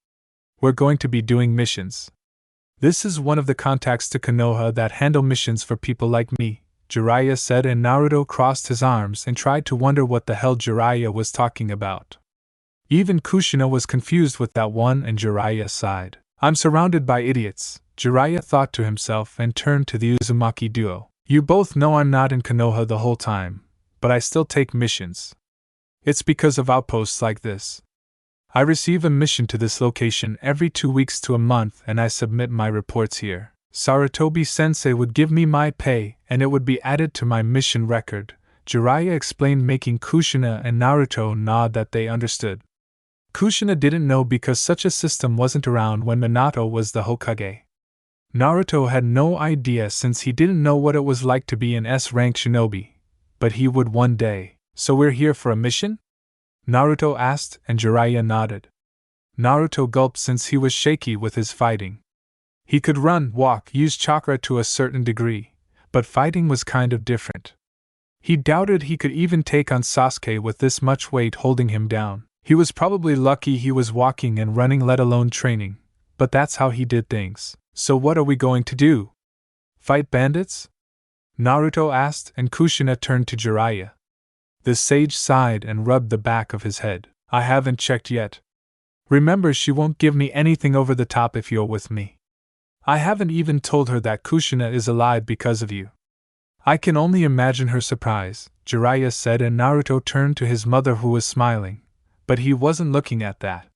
We're going to be doing missions. This is one of the contacts to Konoha that handle missions for people like me, Jiraiya said, and Naruto crossed his arms and tried to wonder what the hell Jiraiya was talking about. Even Kushina was confused with that one, and Jiraiya sighed. I'm surrounded by idiots, Jiraiya thought to himself and turned to the Uzumaki duo. You both know I'm not in Konoha the whole time, but I still take missions. It's because of outposts like this. I receive a mission to this location every 2 weeks to a month and I submit my reports here. Sarutobi-sensei would give me my pay and it would be added to my mission record, Jiraiya explained, making Kushina and Naruto nod that they understood. Kushina didn't know because such a system wasn't around when Minato was the Hokage. Naruto had no idea since he didn't know what it was like to be an S-rank shinobi, but he would one day. So we're here for a mission? Naruto asked, and Jiraiya nodded. Naruto gulped since he was shaky with his fighting. He could run, walk, use chakra to a certain degree, but fighting was kind of different. He doubted he could even take on Sasuke with this much weight holding him down. He was probably lucky he was walking and running, let alone training, but that's how he did things. So what are we going to do? Fight bandits? Naruto asked, and Kushina turned to Jiraiya. The sage sighed and rubbed the back of his head. I haven't checked yet. Remember, she won't give me anything over the top if you're with me. I haven't even told her that Kushina is alive because of you. I can only imagine her surprise, Jiraiya said, and Naruto turned to his mother who was smiling, but he wasn't looking at that.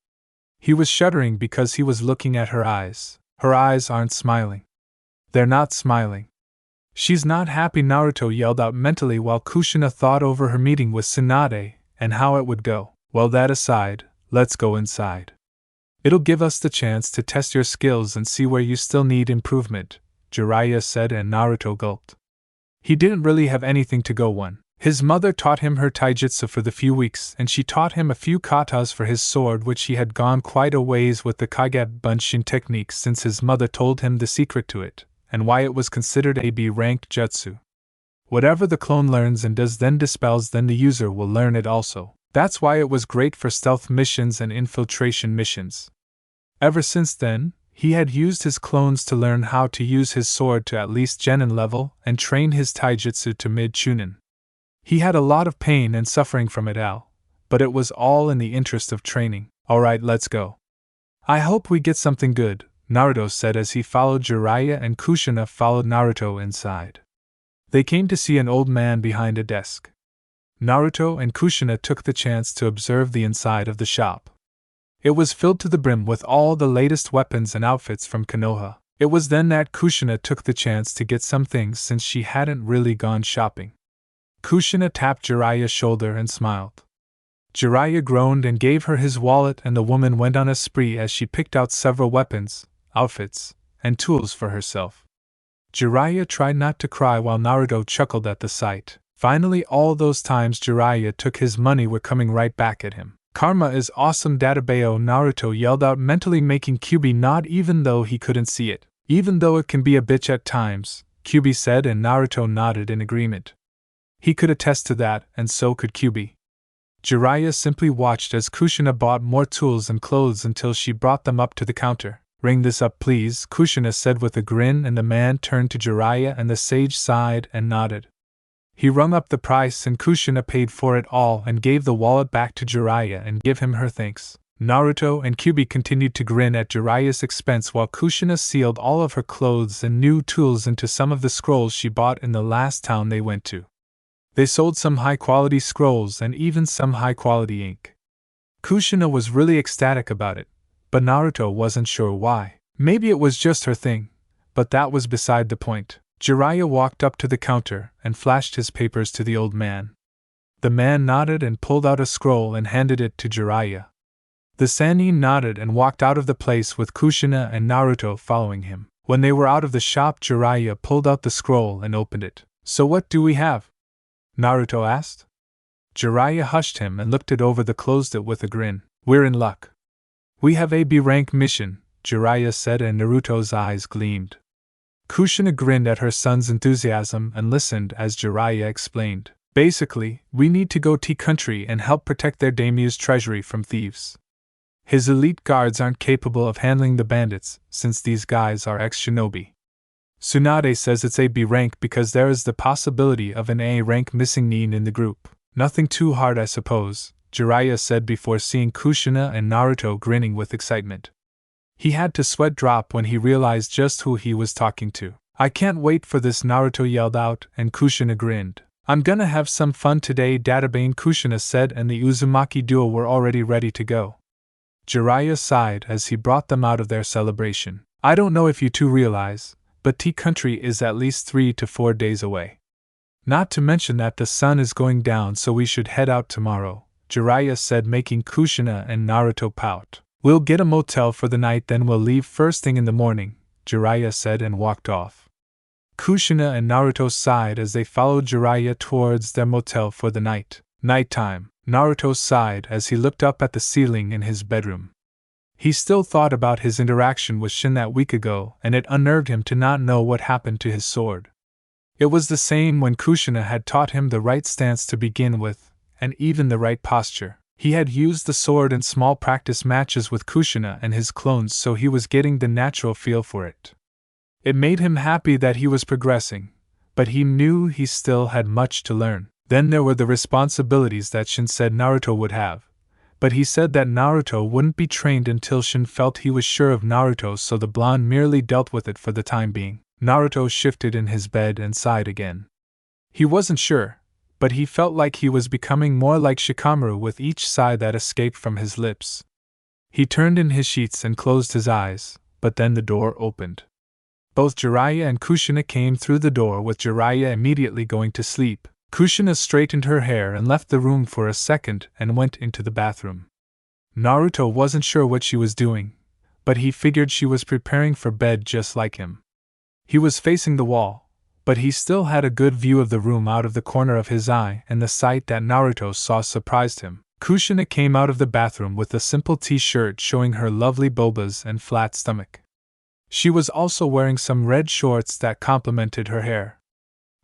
He was shuddering because he was looking at her eyes. Her eyes aren't smiling. They're not smiling. She's not happy, Naruto yelled out mentally while Kushina thought over her meeting with Tsunade and how it would go. Well, that aside, let's go inside. It'll give us the chance to test your skills and see where you still need improvement, Jiraiya said, and Naruto gulped. He didn't really have anything to go on. His mother taught him her taijutsu for the few weeks, and she taught him a few katas for his sword, which he had gone quite a ways with the Kage Bunshin technique since his mother told him the secret to it, and why it was considered a B-ranked jutsu. Whatever the clone learns and does then dispels, then the user will learn it also. That's why it was great for stealth missions and infiltration missions. Ever since then, he had used his clones to learn how to use his sword to at least genin level and train his taijutsu to mid-chunin. He had a lot of pain and suffering from it all, but it was all in the interest of training. Alright, let's go. I hope we get something good, Naruto said as he followed Jiraiya, and Kushina followed Naruto inside. They came to see an old man behind a desk. Naruto and Kushina took the chance to observe the inside of the shop. It was filled to the brim with all the latest weapons and outfits from Konoha. It was then that Kushina took the chance to get some things since she hadn't really gone shopping. Kushina tapped Jiraiya's shoulder and smiled. Jiraiya groaned and gave her his wallet, and the woman went on a spree as she picked out several weapons, outfits, and tools for herself. Jiraiya tried not to cry while Naruto chuckled at the sight. Finally, all those times Jiraiya took his money were coming right back at him. Karma is awesome, Databeo, Naruto yelled out mentally, making Kyubi nod even though he couldn't see it. Even though it can be a bitch at times, Kyubi said, and Naruto nodded in agreement. He could attest to that, and so could Kyubi. Jiraiya simply watched as Kushina bought more tools and clothes until she brought them up to the counter. Ring this up, please, Kushina said with a grin, and the man turned to Jiraiya, and the sage sighed and nodded. He rung up the price, and Kushina paid for it all and gave the wallet back to Jiraiya and gave him her thanks. Naruto and Kyubi continued to grin at Jiraiya's expense while Kushina sealed all of her clothes and new tools into some of the scrolls she bought in the last town they went to. They sold some high-quality scrolls and even some high-quality ink. Kushina was really ecstatic about it, but Naruto wasn't sure why. Maybe it was just her thing, but that was beside the point. Jiraiya walked up to the counter and flashed his papers to the old man. The man nodded and pulled out a scroll and handed it to Jiraiya. The Sannin nodded and walked out of the place with Kushina and Naruto following him. When they were out of the shop, Jiraiya pulled out the scroll and opened it. So what do we have? Naruto asked. Jiraiya hushed him and looked it over, closed it with a grin. We're in luck. We have a B-rank mission, Jiraiya said, and Naruto's eyes gleamed. Kushina grinned at her son's enthusiasm and listened as Jiraiya explained. Basically, we need to go T-Country and help protect their daimyo's treasury from thieves. His elite guards aren't capable of handling the bandits, since these guys are ex-shinobi. Tsunade says it's a B rank because there is the possibility of an A rank missing nin in the group. Nothing too hard, I suppose, Jiraiya said before seeing Kushina and Naruto grinning with excitement. He had to sweat drop when he realized just who he was talking to. I can't wait for this, Naruto yelled out, and Kushina grinned. I'm gonna have some fun today, Databane, Kushina said, and the Uzumaki duo were already ready to go. Jiraiya sighed as he brought them out of their celebration. I don't know if you two realize, but T-Country is at least 3 to 4 days away. Not to mention that the sun is going down, so we should head out tomorrow, Jiraiya said, making Kushina and Naruto pout. We'll get a motel for the night, then we'll leave first thing in the morning, Jiraiya said and walked off. Kushina and Naruto sighed as they followed Jiraiya towards their motel for the night. Nighttime, Naruto sighed as he looked up at the ceiling in his bedroom. He still thought about his interaction with Shin that week ago, and it unnerved him to not know what happened to his sword. It was the same when Kushina had taught him the right stance to begin with, and even the right posture. He had used the sword in small practice matches with Kushina and his clones, so he was getting the natural feel for it. It made him happy that he was progressing, but he knew he still had much to learn. Then there were the responsibilities that Shin said Naruto would have, but he said that Naruto wouldn't be trained until Shin felt he was sure of Naruto, so the blonde merely dealt with it for the time being. Naruto shifted in his bed and sighed again. He wasn't sure, but he felt like he was becoming more like Shikamaru with each sigh that escaped from his lips. He turned in his sheets and closed his eyes, but then the door opened. Both Jiraiya and Kushina came through the door, with Jiraiya immediately going to sleep. Kushina straightened her hair and left the room for a second and went into the bathroom. Naruto wasn't sure what she was doing, but he figured she was preparing for bed just like him. He was facing the wall, but he still had a good view of the room out of the corner of his eye, and the sight that Naruto saw surprised him. Kushina came out of the bathroom with a simple t-shirt showing her lovely bobas and flat stomach. She was also wearing some red shorts that complemented her hair.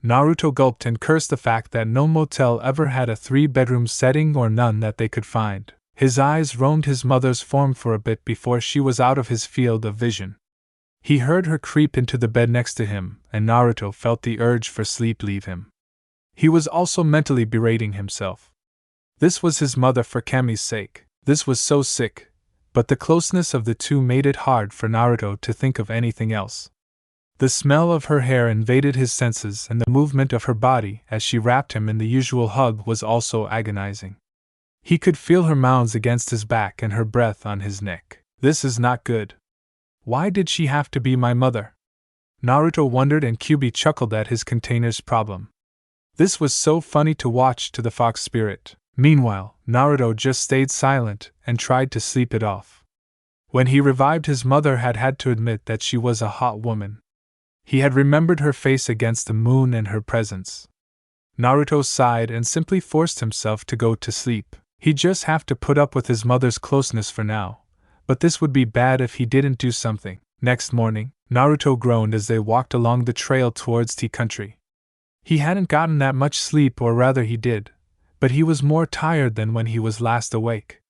Naruto gulped and cursed the fact that no motel ever had a 3-bedroom setting, or none that they could find. His eyes roamed his mother's form for a bit before she was out of his field of vision. He heard her creep into the bed next to him, and Naruto felt the urge for sleep leave him. He was also mentally berating himself. This was his mother for Kami's sake. This was so sick, but the closeness of the two made it hard for Naruto to think of anything else. The smell of her hair invaded his senses, and the movement of her body as she wrapped him in the usual hug was also agonizing. He could feel her moans against his back and her breath on his neck. This is not good. Why did she have to be my mother? Naruto wondered, and Kyuubi chuckled at his container's problem. This was so funny to watch to the fox spirit. Meanwhile, Naruto just stayed silent and tried to sleep it off. When he revived, his mother had to admit that she was a hot woman. He had remembered her face against the moon and her presence. Naruto sighed and simply forced himself to go to sleep. He'd just have to put up with his mother's closeness for now, but this would be bad if he didn't do something. Next morning, Naruto groaned as they walked along the trail towards T-Country. He hadn't gotten that much sleep, or rather he did, but he was more tired than when he was last awake.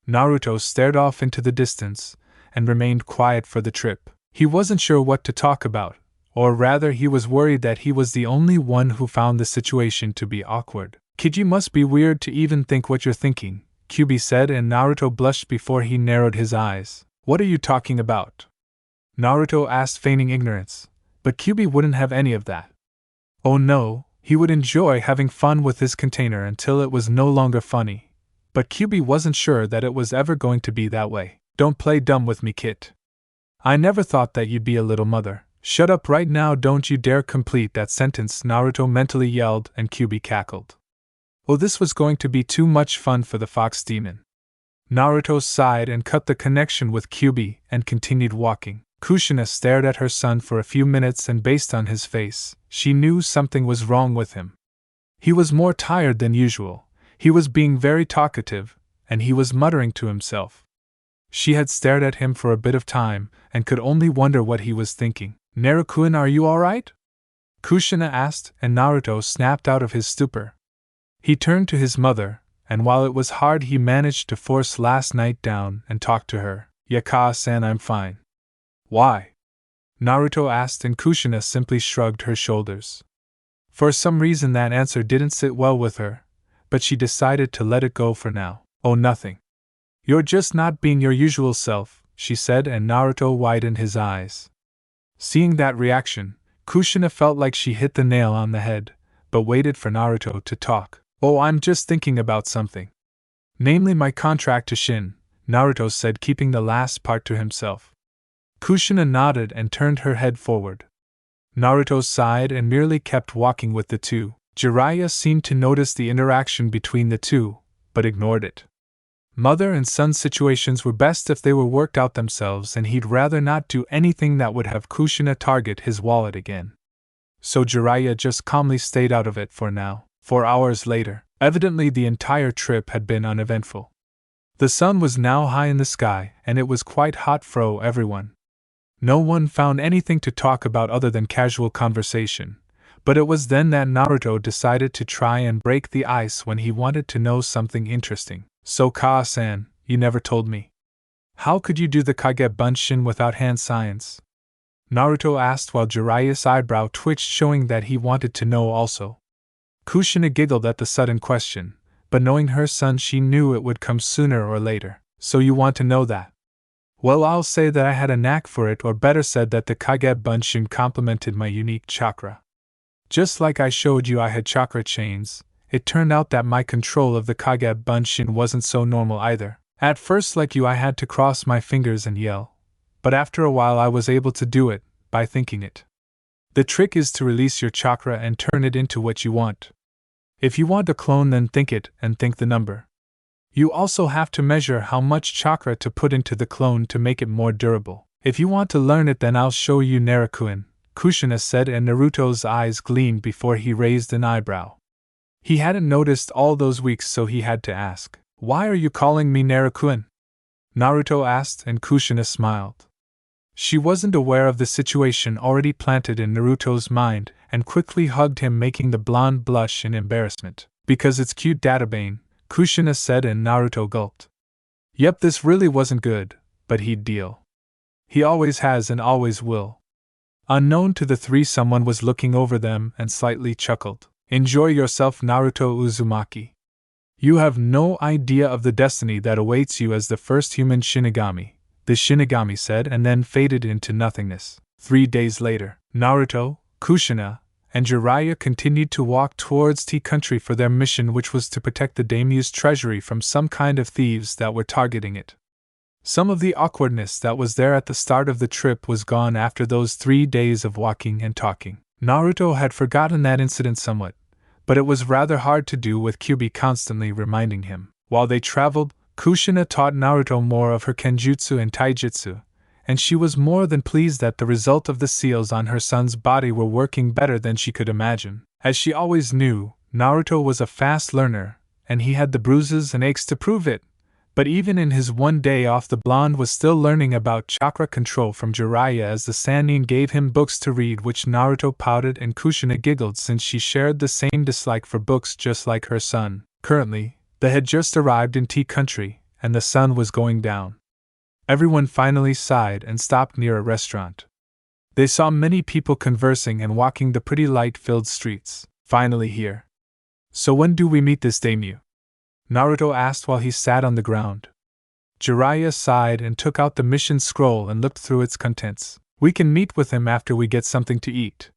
Naruto stared off into the distance and remained quiet for the trip. He wasn't sure what to talk about, or rather he was worried that he was the only one who found the situation to be awkward. Kid, you must be weird to even think what you're thinking, Kyuubi said, and Naruto blushed before he narrowed his eyes. What are you talking about? Naruto asked, feigning ignorance, but Kyuubi wouldn't have any of that. Oh no, he would enjoy having fun with his container until it was no longer funny, but Kyuubi wasn't sure that it was ever going to be that way. Don't play dumb with me, Kit. I never thought that you'd be a little mother. Shut up right now, don't you dare complete that sentence, Naruto mentally yelled, and Kyuubi cackled. Oh, this was going to be too much fun for the fox demon. Naruto sighed and cut the connection with Kyuubi and continued walking. Kushina stared at her son for a few minutes, and based on his face, she knew something was wrong with him. He was more tired than usual, he was being very talkative, and he was muttering to himself. She had stared at him for a bit of time and could only wonder what he was thinking. Naruto, are you alright? Kushina asked, and Naruto snapped out of his stupor. He turned to his mother, and while it was hard, he managed to force last night down and talk to her. Yaka-san, I'm fine. Why? Naruto asked, and Kushina simply shrugged her shoulders. For some reason that answer didn't sit well with her, but she decided to let it go for now. Oh, nothing. You're just not being your usual self, she said, and Naruto widened his eyes. Seeing that reaction, Kushina felt like she hit the nail on the head, but waited for Naruto to talk. Oh, I'm just thinking about something. Namely my contract to Shin, Naruto said, keeping the last part to himself. Kushina nodded and turned her head forward. Naruto sighed and merely kept walking with the two. Jiraiya seemed to notice the interaction between the two, but ignored it. Mother and son situations were best if they were worked out themselves, and he'd rather not do anything that would have Kushina target his wallet again. So Jiraiya just calmly stayed out of it for now. 4 hours later, evidently the entire trip had been uneventful. The sun was now high in the sky, and it was quite hot for everyone. No one found anything to talk about other than casual conversation, but it was then that Naruto decided to try and break the ice when he wanted to know something interesting. So Ka-san, you never told me. How could you do the Kage Bunshin without hand signs? Naruto asked while Jiraiya's eyebrow twitched, showing that he wanted to know also. Kushina giggled at the sudden question, but knowing her son, she knew it would come sooner or later. So you want to know that? Well, I'll say that I had a knack for it, or better said that the Kage Bunshin complemented my unique chakra. Just like I showed you I had chakra chains, it turned out that my control of the Kage Bunshin wasn't so normal either. At first, like you, I had to cross my fingers and yell, but after a while I was able to do it, by thinking it. The trick is to release your chakra and turn it into what you want. If you want a clone, then think it and think the number. You also have to measure how much chakra to put into the clone to make it more durable. If you want to learn it, then I'll show you, Naruto, Kushina said, and Naruto's eyes gleamed before he raised an eyebrow. He hadn't noticed all those weeks, so he had to ask, "Why are you calling me Naruto?" Naruto asked, and Kushina smiled. She wasn't aware of the situation already planted in Naruto's mind, and quickly hugged him, making the blonde blush in embarrassment. Because it's cute, Databane, Kushina said, and Naruto gulped. Yep, this really wasn't good, but he'd deal. He always has and always will. Unknown to the three, someone was looking over them and slightly chuckled. Enjoy yourself, Naruto Uzumaki. You have no idea of the destiny that awaits you as the first human shinigami, the shinigami said, and then faded into nothingness. 3 days later, Naruto, Kushina, and Jiraiya continued to walk towards Tea Country for their mission, which was to protect the daimyo's treasury from some kind of thieves that were targeting it. Some of the awkwardness that was there at the start of the trip was gone after those 3 days of walking and talking. Naruto had forgotten that incident somewhat, but it was rather hard to do with Kyuubi constantly reminding him. While they traveled, Kushina taught Naruto more of her kenjutsu and taijutsu, and she was more than pleased that the result of the seals on her son's body were working better than she could imagine. As she always knew, Naruto was a fast learner, and he had the bruises and aches to prove it. But even in his 1 day off, the blonde was still learning about chakra control from Jiraiya as the Sannin gave him books to read, which Naruto pouted and Kushina giggled since she shared the same dislike for books just like her son. Currently, they had just arrived in Tea Country, and the sun was going down. Everyone finally sighed and stopped near a restaurant. They saw many people conversing and walking the pretty light-filled streets. Finally here. So when do we meet this daimyo? Naruto asked while he sat on the ground. Jiraiya sighed and took out the mission scroll and looked through its contents. We can meet with him after we get something to eat.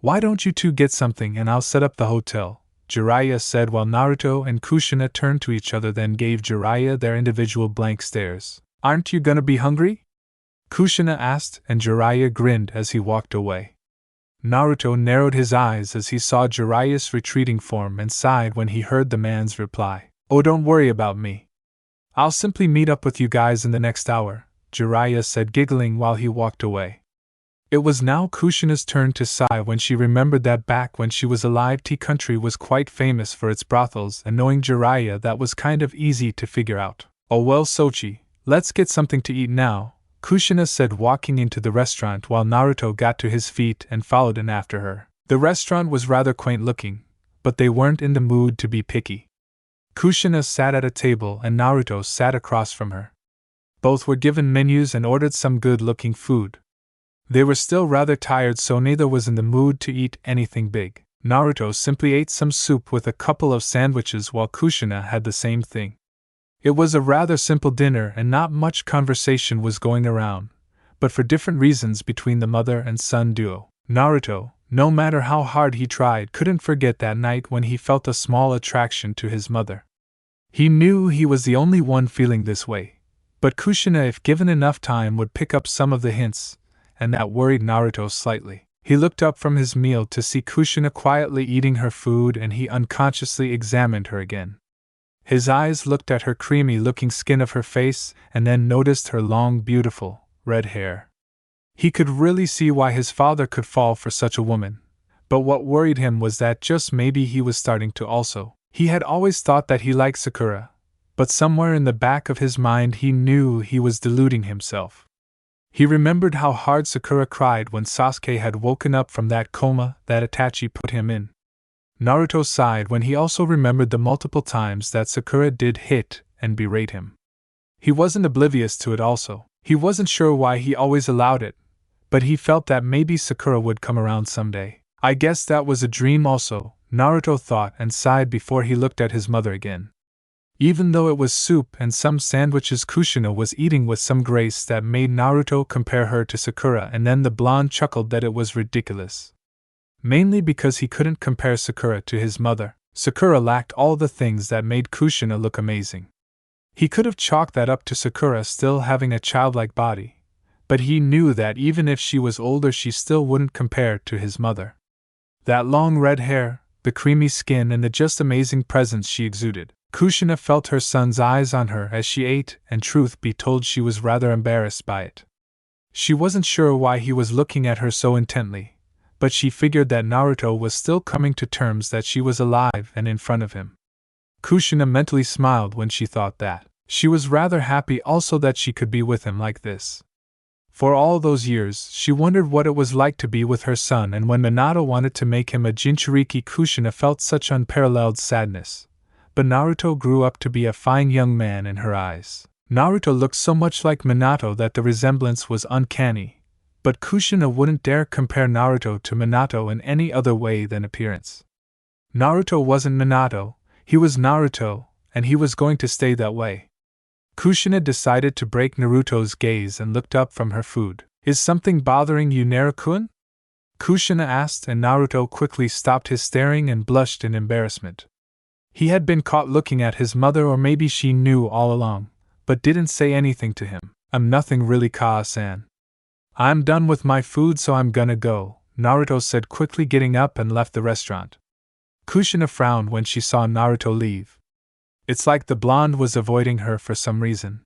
Why don't you two get something and I'll set up the hotel? Jiraiya said while Naruto and Kushina turned to each other, then gave Jiraiya their individual blank stares. Aren't you gonna be hungry? Kushina asked, and Jiraiya grinned as he walked away. Naruto narrowed his eyes as he saw Jiraiya's retreating form and sighed when he heard the man's reply. Oh, don't worry about me. I'll simply meet up with you guys in the next hour, Jiraiya said, giggling while he walked away. It was now Kushina's turn to sigh when she remembered that back when she was alive, Tea Country was quite famous for its brothels, and knowing Jiraiya, that was kind of easy to figure out. Oh well, Sochi, let's get something to eat now, Kushina said, walking into the restaurant while Naruto got to his feet and followed in after her. The restaurant was rather quaint looking, but they weren't in the mood to be picky. Kushina sat at a table and Naruto sat across from her. Both were given menus and ordered some good-looking food. They were still rather tired, so neither was in the mood to eat anything big. Naruto simply ate some soup with a couple of sandwiches while Kushina had the same thing. It was a rather simple dinner and not much conversation was going around, but for different reasons between the mother and son duo. Naruto, no matter how hard he tried, couldn't forget that night when he felt a small attraction to his mother. He knew he was the only one feeling this way, but Kushina, if given enough time, would pick up some of the hints, and that worried Naruto slightly. He looked up from his meal to see Kushina quietly eating her food and he unconsciously examined her again. His eyes looked at her creamy-looking skin of her face and then noticed her long, beautiful, red hair. He could really see why his father could fall for such a woman, but what worried him was that just maybe he was starting to also. He had always thought that he liked Sakura, but somewhere in the back of his mind he knew he was deluding himself. He remembered how hard Sakura cried when Sasuke had woken up from that coma that Itachi put him in. Naruto sighed when he also remembered the multiple times that Sakura did hit and berate him. He wasn't oblivious to it also. He wasn't sure why he always allowed it, but he felt that maybe Sakura would come around someday. I guess that was a dream also, Naruto thought and sighed before he looked at his mother again. Even though it was soup and some sandwiches, Kushina was eating with some grace that made Naruto compare her to Sakura, and then the blonde chuckled that it was ridiculous. Mainly because he couldn't compare Sakura to his mother. Sakura lacked all the things that made Kushina look amazing. He could have chalked that up to Sakura still having a childlike body, but he knew that even if she was older she still wouldn't compare to his mother. That long red hair, the creamy skin, and the just amazing presence she exuded. Kushina felt her son's eyes on her as she ate, and truth be told she was rather embarrassed by it. She wasn't sure why he was looking at her so intently, but she figured that Naruto was still coming to terms that she was alive and in front of him. Kushina mentally smiled when she thought that. She was rather happy also that she could be with him like this. For all those years, she wondered what it was like to be with her son, and when Minato wanted to make him a Jinchuriki, Kushina felt such unparalleled sadness. But Naruto grew up to be a fine young man in her eyes. Naruto looked so much like Minato that the resemblance was uncanny, but Kushina wouldn't dare compare Naruto to Minato in any other way than appearance. Naruto wasn't Minato, he was Naruto, and he was going to stay that way. Kushina decided to break Naruto's gaze and looked up from her food. "Is something bothering you, Naru-kun?" Kushina asked, and Naruto quickly stopped his staring and blushed in embarrassment. He had been caught looking at his mother, or maybe she knew all along, but didn't say anything to him. "I'm nothing really, Kaa-san. I'm done with my food, so I'm gonna go," Naruto said quickly, getting up and left the restaurant. Kushina frowned when she saw Naruto leave. It's like the blonde was avoiding her for some reason.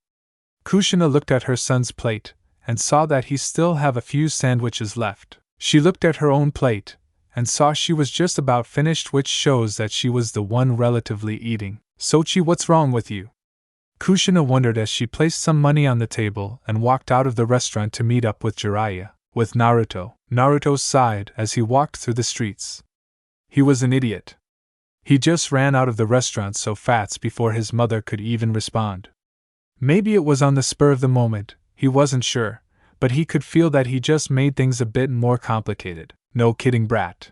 Kushina looked at her son's plate, and saw that he still had a few sandwiches left. She looked at her own plate, and saw she was just about finished, which shows that she was the one relatively eating. "Sochi, what's wrong with you?" Kushina wondered as she placed some money on the table and walked out of the restaurant to meet up with Jiraiya. With Naruto. Naruto sighed as he walked through the streets. He was an idiot. He just ran out of the restaurant so fast before his mother could even respond. Maybe it was on the spur of the moment, he wasn't sure, but he could feel that he just made things a bit more complicated. "No kidding, brat.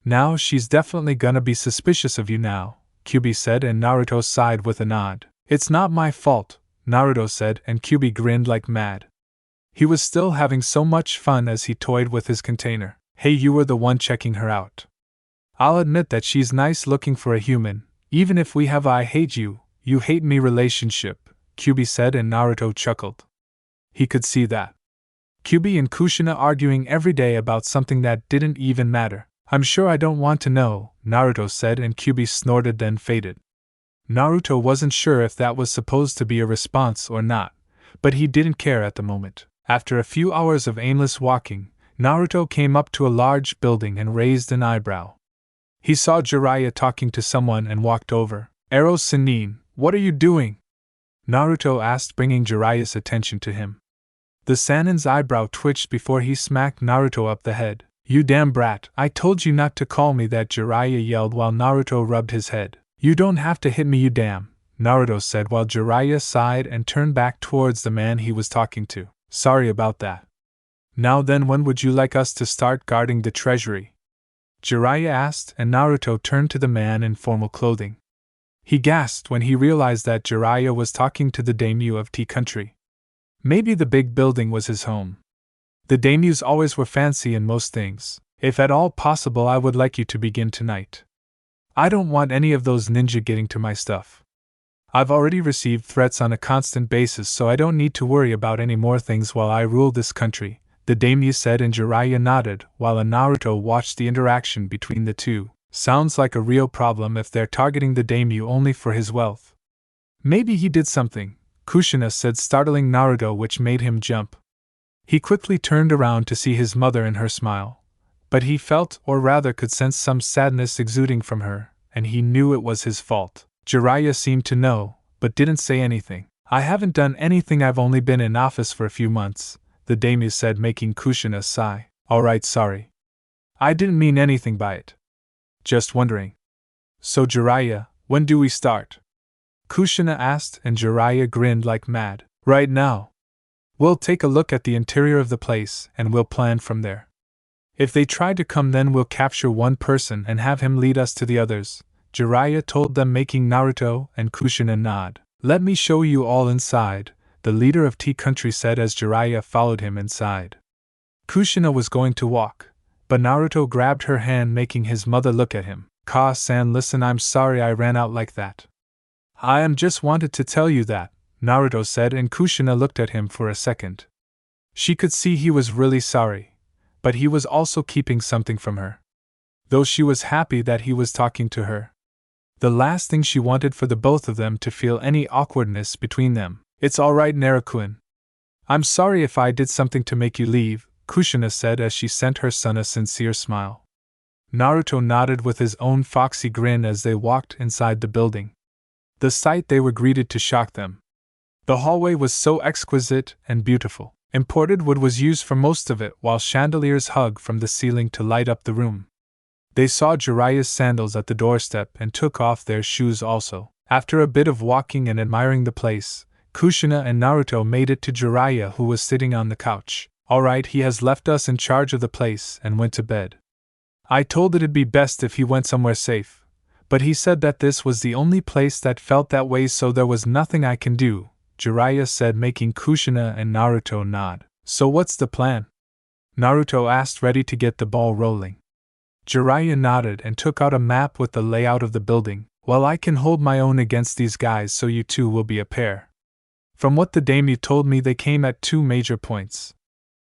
Now she's definitely gonna be suspicious of you now," Kyubi said, and Naruto sighed with a nod. "It's not my fault," Naruto said, and Kyubi grinned like mad. He was still having so much fun as he toyed with his container. "Hey, you were the one checking her out. I'll admit that she's nice looking for a human, even if we have I hate you, you hate me relationship," Kyubi said, and Naruto chuckled. He could see that. Kyubi and Kushina arguing every day about something that didn't even matter. "I'm sure I don't want to know," Naruto said, and Kyubi snorted then faded. Naruto wasn't sure if that was supposed to be a response or not, but he didn't care at the moment. After a few hours of aimless walking, Naruto came up to a large building and raised an eyebrow. He saw Jiraiya talking to someone and walked over. "Ero Sennin, what are you doing?" Naruto asked, bringing Jiraiya's attention to him. The Sanin's eyebrow twitched before he smacked Naruto up the head. You damn brat, I told you not to call me that, Jiraiya yelled while Naruto rubbed his head. You don't have to hit me, you damn, Naruto said while Jiraiya sighed and turned back towards the man he was talking to. Sorry about that. Now then, when would you like us to start guarding the treasury? Jiraiya asked, and Naruto turned to the man in formal clothing. He gasped when he realized that Jiraiya was talking to the daimyo of Tea Country. Maybe the big building was his home. The daimyos always were fancy in most things. If at all possible, I would like you to begin tonight. I don't want any of those ninja getting to my stuff. I've already received threats on a constant basis, so I don't need to worry about any more things while I rule this country, the daimyo said, and Jiraiya nodded while Naruto watched the interaction between the two. Sounds like a real problem if they're targeting the daimyo only for his wealth. Maybe he did something, Kushina said, startling Naruto, which made him jump. He quickly turned around to see his mother and her smile. But he felt, or rather could sense, some sadness exuding from her, and he knew it was his fault. Jiraiya seemed to know, but didn't say anything. I haven't done anything, I've only been in office for a few months, the daimyo said, making Kushina sigh. Alright, sorry. I didn't mean anything by it. Just wondering. So Jiraiya, when do we start? Kushina asked, and Jiraiya grinned like mad. Right now. We'll take a look at the interior of the place, and we'll plan from there. If they try to come, then we'll capture one person and have him lead us to the others, Jiraiya told them, making Naruto and Kushina nod. Let me show you all inside, the leader of Tea Country said as Jiraiya followed him inside. Kushina was going to walk, but Naruto grabbed her hand, making his mother look at him. Ka-san, listen, I'm sorry I ran out like that. I just wanted to tell you that, Naruto said, and Kushina looked at him for a second. She could see he was really sorry, but he was also keeping something from her. Though she was happy that he was talking to her. The last thing she wanted for the both of them to feel any awkwardness between them. It's alright, Naruto-kun. I'm sorry if I did something to make you leave, Kushina said as she sent her son a sincere smile. Naruto nodded with his own foxy grin as they walked inside the building. The sight they were greeted to shocked them. The hallway was so exquisite and beautiful. Imported wood was used for most of it, while chandeliers hung from the ceiling to light up the room. They saw Jiraiya's sandals at the doorstep and took off their shoes also. After a bit of walking and admiring the place, Kushina and Naruto made it to Jiraiya, who was sitting on the couch. Alright, he has left us in charge of the place and went to bed. I told it'd be best if he went somewhere safe, but he said that this was the only place that felt that way, so there was nothing I can do, Jiraiya said, making Kushina and Naruto nod. So what's the plan? Naruto asked, ready to get the ball rolling. Jiraiya nodded and took out a map with the layout of the building. Well, I can hold my own against these guys, so you two will be a pair. From what the daimyo told me, they came at two major points.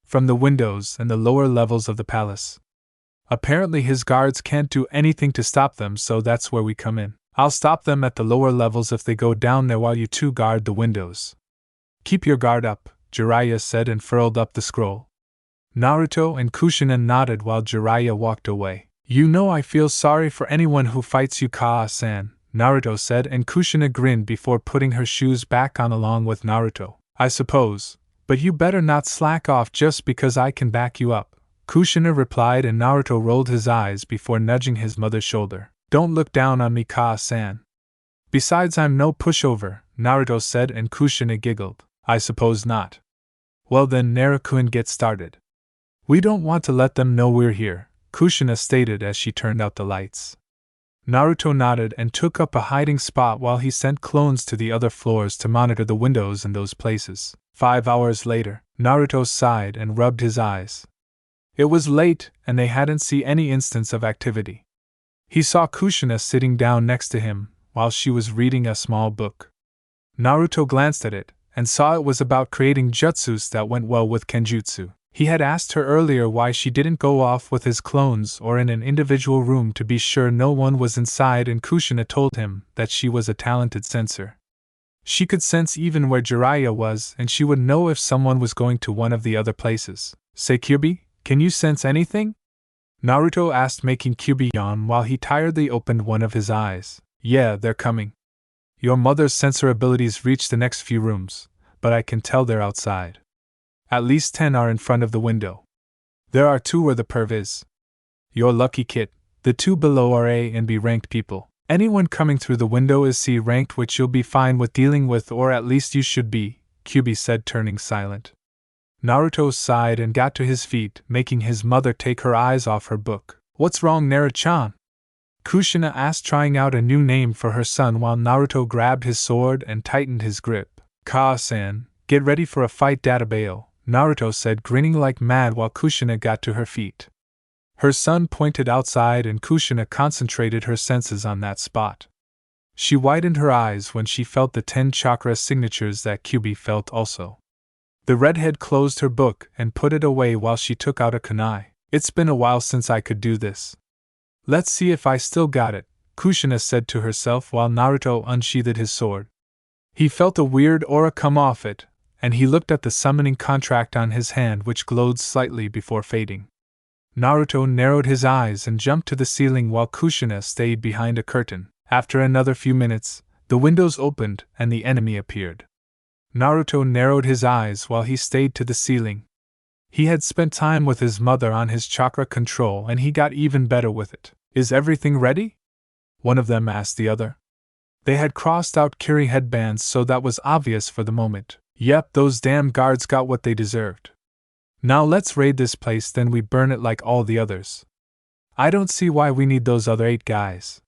From the windows and the lower levels of the palace. Apparently his guards can't do anything to stop them, so that's where we come in. I'll stop them at the lower levels if they go down there, while you two guard the windows. Keep your guard up, Jiraiya said, and furled up the scroll. Naruto and Kushina nodded while Jiraiya walked away. You know, I feel sorry for anyone who fights you, Ka-san, Naruto said, and Kushina grinned before putting her shoes back on along with Naruto. I suppose, but you better not slack off just because I can back you up, Kushina replied, and Naruto rolled his eyes before nudging his mother's shoulder. Don't look down on me, Ka-san. Besides, I'm no pushover, Naruto said, and Kushina giggled. I suppose not. Well then, Naruto-kun, get started. We don't want to let them know we're here, Kushina stated as she turned out the lights. Naruto nodded and took up a hiding spot while he sent clones to the other floors to monitor the windows in those places. 5 hours later, Naruto sighed and rubbed his eyes. It was late, and they hadn't seen any instance of activity. He saw Kushina sitting down next to him while she was reading a small book. Naruto glanced at it and saw it was about creating jutsus that went well with kenjutsu. He had asked her earlier why she didn't go off with his clones or in an individual room to be sure no one was inside, and Kushina told him that she was a talented sensor. She could sense even where Jiraiya was, and she would know if someone was going to one of the other places. Say, Kyubi, can you sense anything? Naruto asked, making Kyubi yawn while he tiredly opened one of his eyes. Yeah, they're coming. Your mother's sensor abilities reach the next few rooms, but I can tell they're outside. At least 10 are in front of the window. There are 2 where the perv is. You're lucky, kid. The 2 below are A and B ranked people. Anyone coming through the window is C ranked, which you'll be fine with dealing with, or at least you should be, Kyubi said, turning silent. Naruto sighed and got to his feet, making his mother take her eyes off her book. What's wrong, Naruto-chan? Kushina asked, trying out a new name for her son while Naruto grabbed his sword and tightened his grip. Ka-san, get ready for a fight, Databeo, Naruto said, grinning like mad while Kushina got to her feet. Her son pointed outside and Kushina concentrated her senses on that spot. She widened her eyes when she felt the 10 chakra signatures that Kyubi felt also. The redhead closed her book and put it away while she took out a kunai. It's been a while since I could do this. Let's see if I still got it, Kushina said to herself while Naruto unsheathed his sword. He felt a weird aura come off it, and he looked at the summoning contract on his hand, which glowed slightly before fading. Naruto narrowed his eyes and jumped to the ceiling while Kushina stayed behind a curtain. After another few minutes, the windows opened and the enemy appeared. Naruto narrowed his eyes while he stayed to the ceiling. He had spent time with his mother on his chakra control and he got even better with it. Is everything ready? One of them asked the other. They had crossed out Kiri headbands, so that was obvious for the moment. Yep, those damn guards got what they deserved. Now let's raid this place, then we burn it like all the others. I don't see why we need those other 8 guys.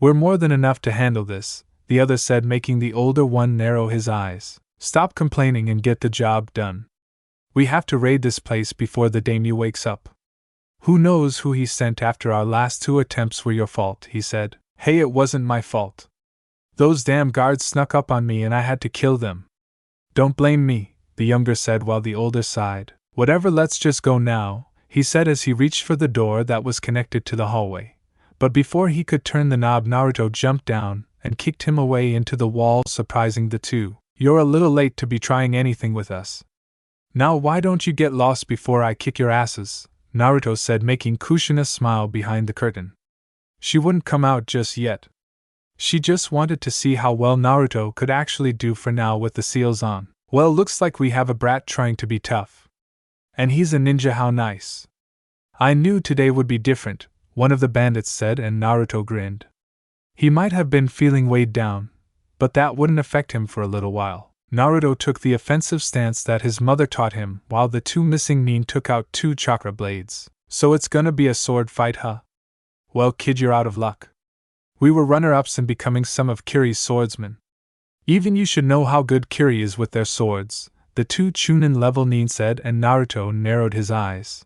We're more than enough to handle this, the other said, making the older one narrow his eyes. Stop complaining and get the job done. We have to raid this place before the daimyo wakes up. Who knows who he sent after our last 2 attempts were your fault, he said. Hey, it wasn't my fault. Those damn guards snuck up on me and I had to kill them. Don't blame me, the younger said while the older sighed. Whatever, let's just go now, he said as he reached for the door that was connected to the hallway. But before he could turn the knob, Naruto jumped down and kicked him away into the wall, surprising the 2. You're a little late to be trying anything with us. Now why don't you get lost before I kick your asses, Naruto said, making Kushina smile behind the curtain. She wouldn't come out just yet. She just wanted to see how well Naruto could actually do for now with the seals on. Well, looks like we have a brat trying to be tough. And he's a ninja, how nice. I knew today would be different, one of the bandits said, and Naruto grinned. He might have been feeling weighed down, but that wouldn't affect him for a little while. Naruto took the offensive stance that his mother taught him, while the 2 missing nin took out 2 chakra blades. So it's gonna be a sword fight, huh? Well, kid, you're out of luck. We were runner-ups in becoming some of Kiri's swordsmen. Even you should know how good Kiri is with their swords, the 2 Chunin level nin said, and Naruto narrowed his eyes.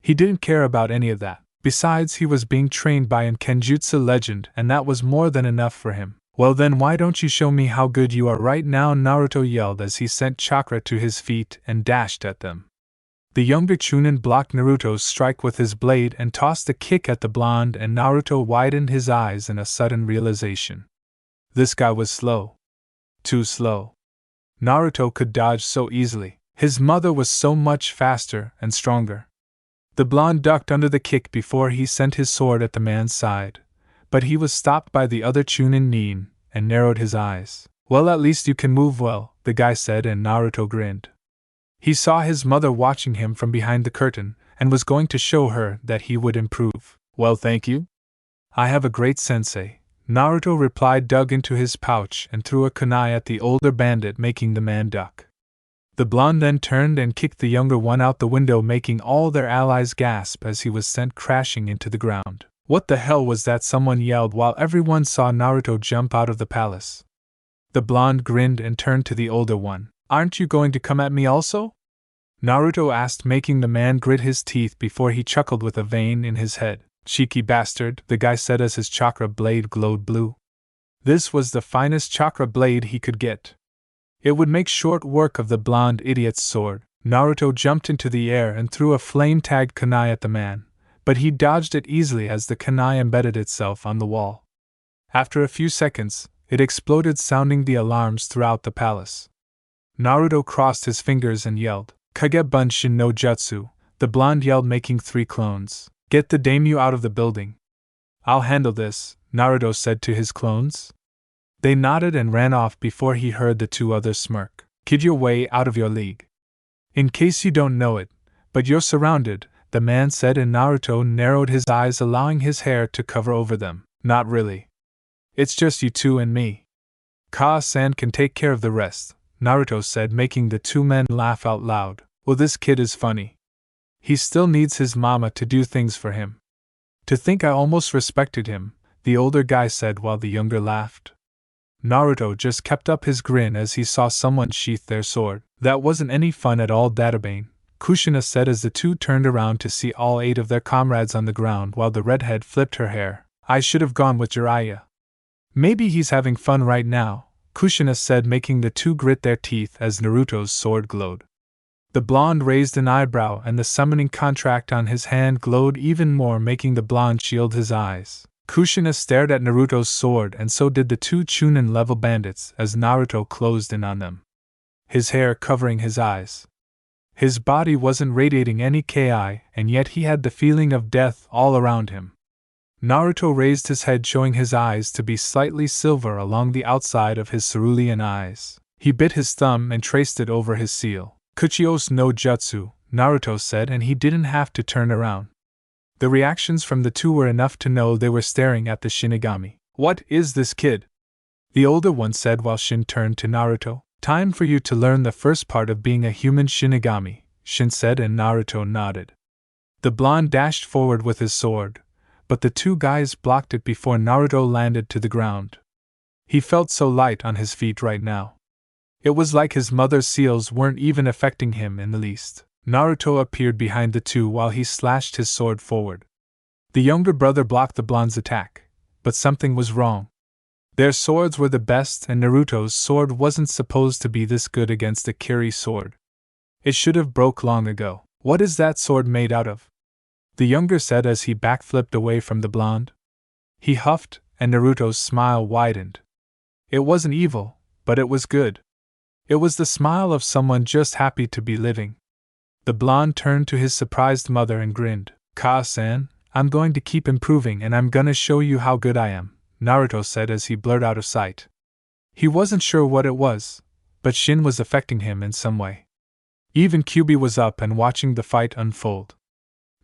He didn't care about any of that. Besides, he was being trained by an Kenjutsu legend, and that was more than enough for him. Well then, why don't you show me how good you are right now, Naruto yelled as he sent chakra to his feet and dashed at them. The younger Chunin blocked Naruto's strike with his blade and tossed a kick at the blonde, and Naruto widened his eyes in a sudden realization. This guy was slow. Too slow. Naruto could dodge so easily. His mother was so much faster and stronger. The blonde ducked under the kick before he sent his sword at the man's side, but he was stopped by the other Chunin nin and narrowed his eyes. Well, at least you can move well, the guy said, and Naruto grinned. He saw his mother watching him from behind the curtain and was going to show her that he would improve. Well, thank you. I have a great sensei, Naruto replied, dug into his pouch and threw a kunai at the older bandit, making the man duck. The blonde then turned and kicked the younger one out the window, making all their allies gasp as he was sent crashing into the ground. What the hell was that? Someone yelled while everyone saw Naruto jump out of the palace. The blonde grinned and turned to the older one. Aren't you going to come at me also? Naruto asked, making the man grit his teeth before he chuckled with a vein in his head. Cheeky bastard, the guy said as his chakra blade glowed blue. This was the finest chakra blade he could get. It would make short work of the blonde idiot's sword. Naruto jumped into the air and threw a flame-tagged kunai at the man, but he dodged it easily as the kunai embedded itself on the wall. After a few seconds, it exploded, sounding the alarms throughout the palace. Naruto crossed his fingers and yelled, Kage Bunshin no Jutsu, the blonde yelled, making 3 clones. Get the daimyo out of the building. I'll handle this, Naruto said to his clones. They nodded and ran off before he heard the 2 others smirk. Kid, your way out of your league. In case you don't know it, but you're surrounded, the man said, and Naruto narrowed his eyes, allowing his hair to cover over them. Not really. It's just you two and me. Ka-san can take care of the rest, Naruto said, making the two men laugh out loud. Well, this kid is funny. He still needs his mama to do things for him. To think I almost respected him, the older guy said while the younger laughed. Naruto just kept up his grin as he saw someone sheath their sword. That wasn't any fun at all, Databane, Kushina said as the two turned around to see all 8 of their comrades on the ground while the redhead flipped her hair. I should have gone with Jiraiya. Maybe he's having fun right now, Kushina said, making the two grit their teeth as Naruto's sword glowed. The blonde raised an eyebrow and the summoning contract on his hand glowed even more, making the blonde shield his eyes. Kushina stared at Naruto's sword, and so did the two Chunin-level bandits as Naruto closed in on them, his hair covering his eyes. His body wasn't radiating any ki, and yet he had the feeling of death all around him. Naruto raised his head, showing his eyes to be slightly silver along the outside of his cerulean eyes. He bit his thumb and traced it over his seal. Kuchios no Jutsu, Naruto said, and he didn't have to turn around. The reactions from the two were enough to know they were staring at the Shinigami. What is this kid? The older one said while Shin turned to Naruto. Time for you to learn the first part of being a human Shinigami, Shin said, and Naruto nodded. The blonde dashed forward with his sword, but the two guys blocked it before Naruto landed to the ground. He felt so light on his feet right now. It was like his mother's seals weren't even affecting him in the least. Naruto appeared behind the two while he slashed his sword forward. The younger brother blocked the blonde's attack, but something was wrong. Their swords were the best, and Naruto's sword wasn't supposed to be this good against a Kiri sword. It should have broke long ago. What is that sword made out of? The younger said as he backflipped away from the blonde. He huffed, and Naruto's smile widened. It wasn't evil, but it was good. It was the smile of someone just happy to be living. The blonde turned to his surprised mother and grinned. Ka-san, I'm going to keep improving and I'm gonna show you how good I am, Naruto said as he blurred out of sight. He wasn't sure what it was, but Shin was affecting him in some way. Even Kyuubi was up and watching the fight unfold.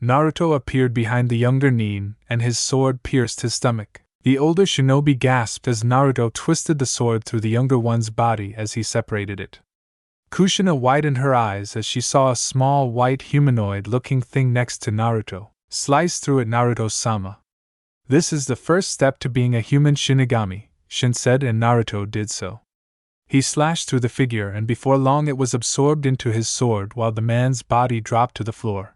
Naruto appeared behind the younger Nin, and his sword pierced his stomach. The older shinobi gasped as Naruto twisted the sword through the younger one's body as he separated it. Kushina widened her eyes as she saw a small white humanoid-looking thing next to Naruto. Slice through it, Naruto-sama. This is the first step to being a human Shinigami, Shin said, and Naruto did so. He slashed through the figure, and before long it was absorbed into his sword while the man's body dropped to the floor.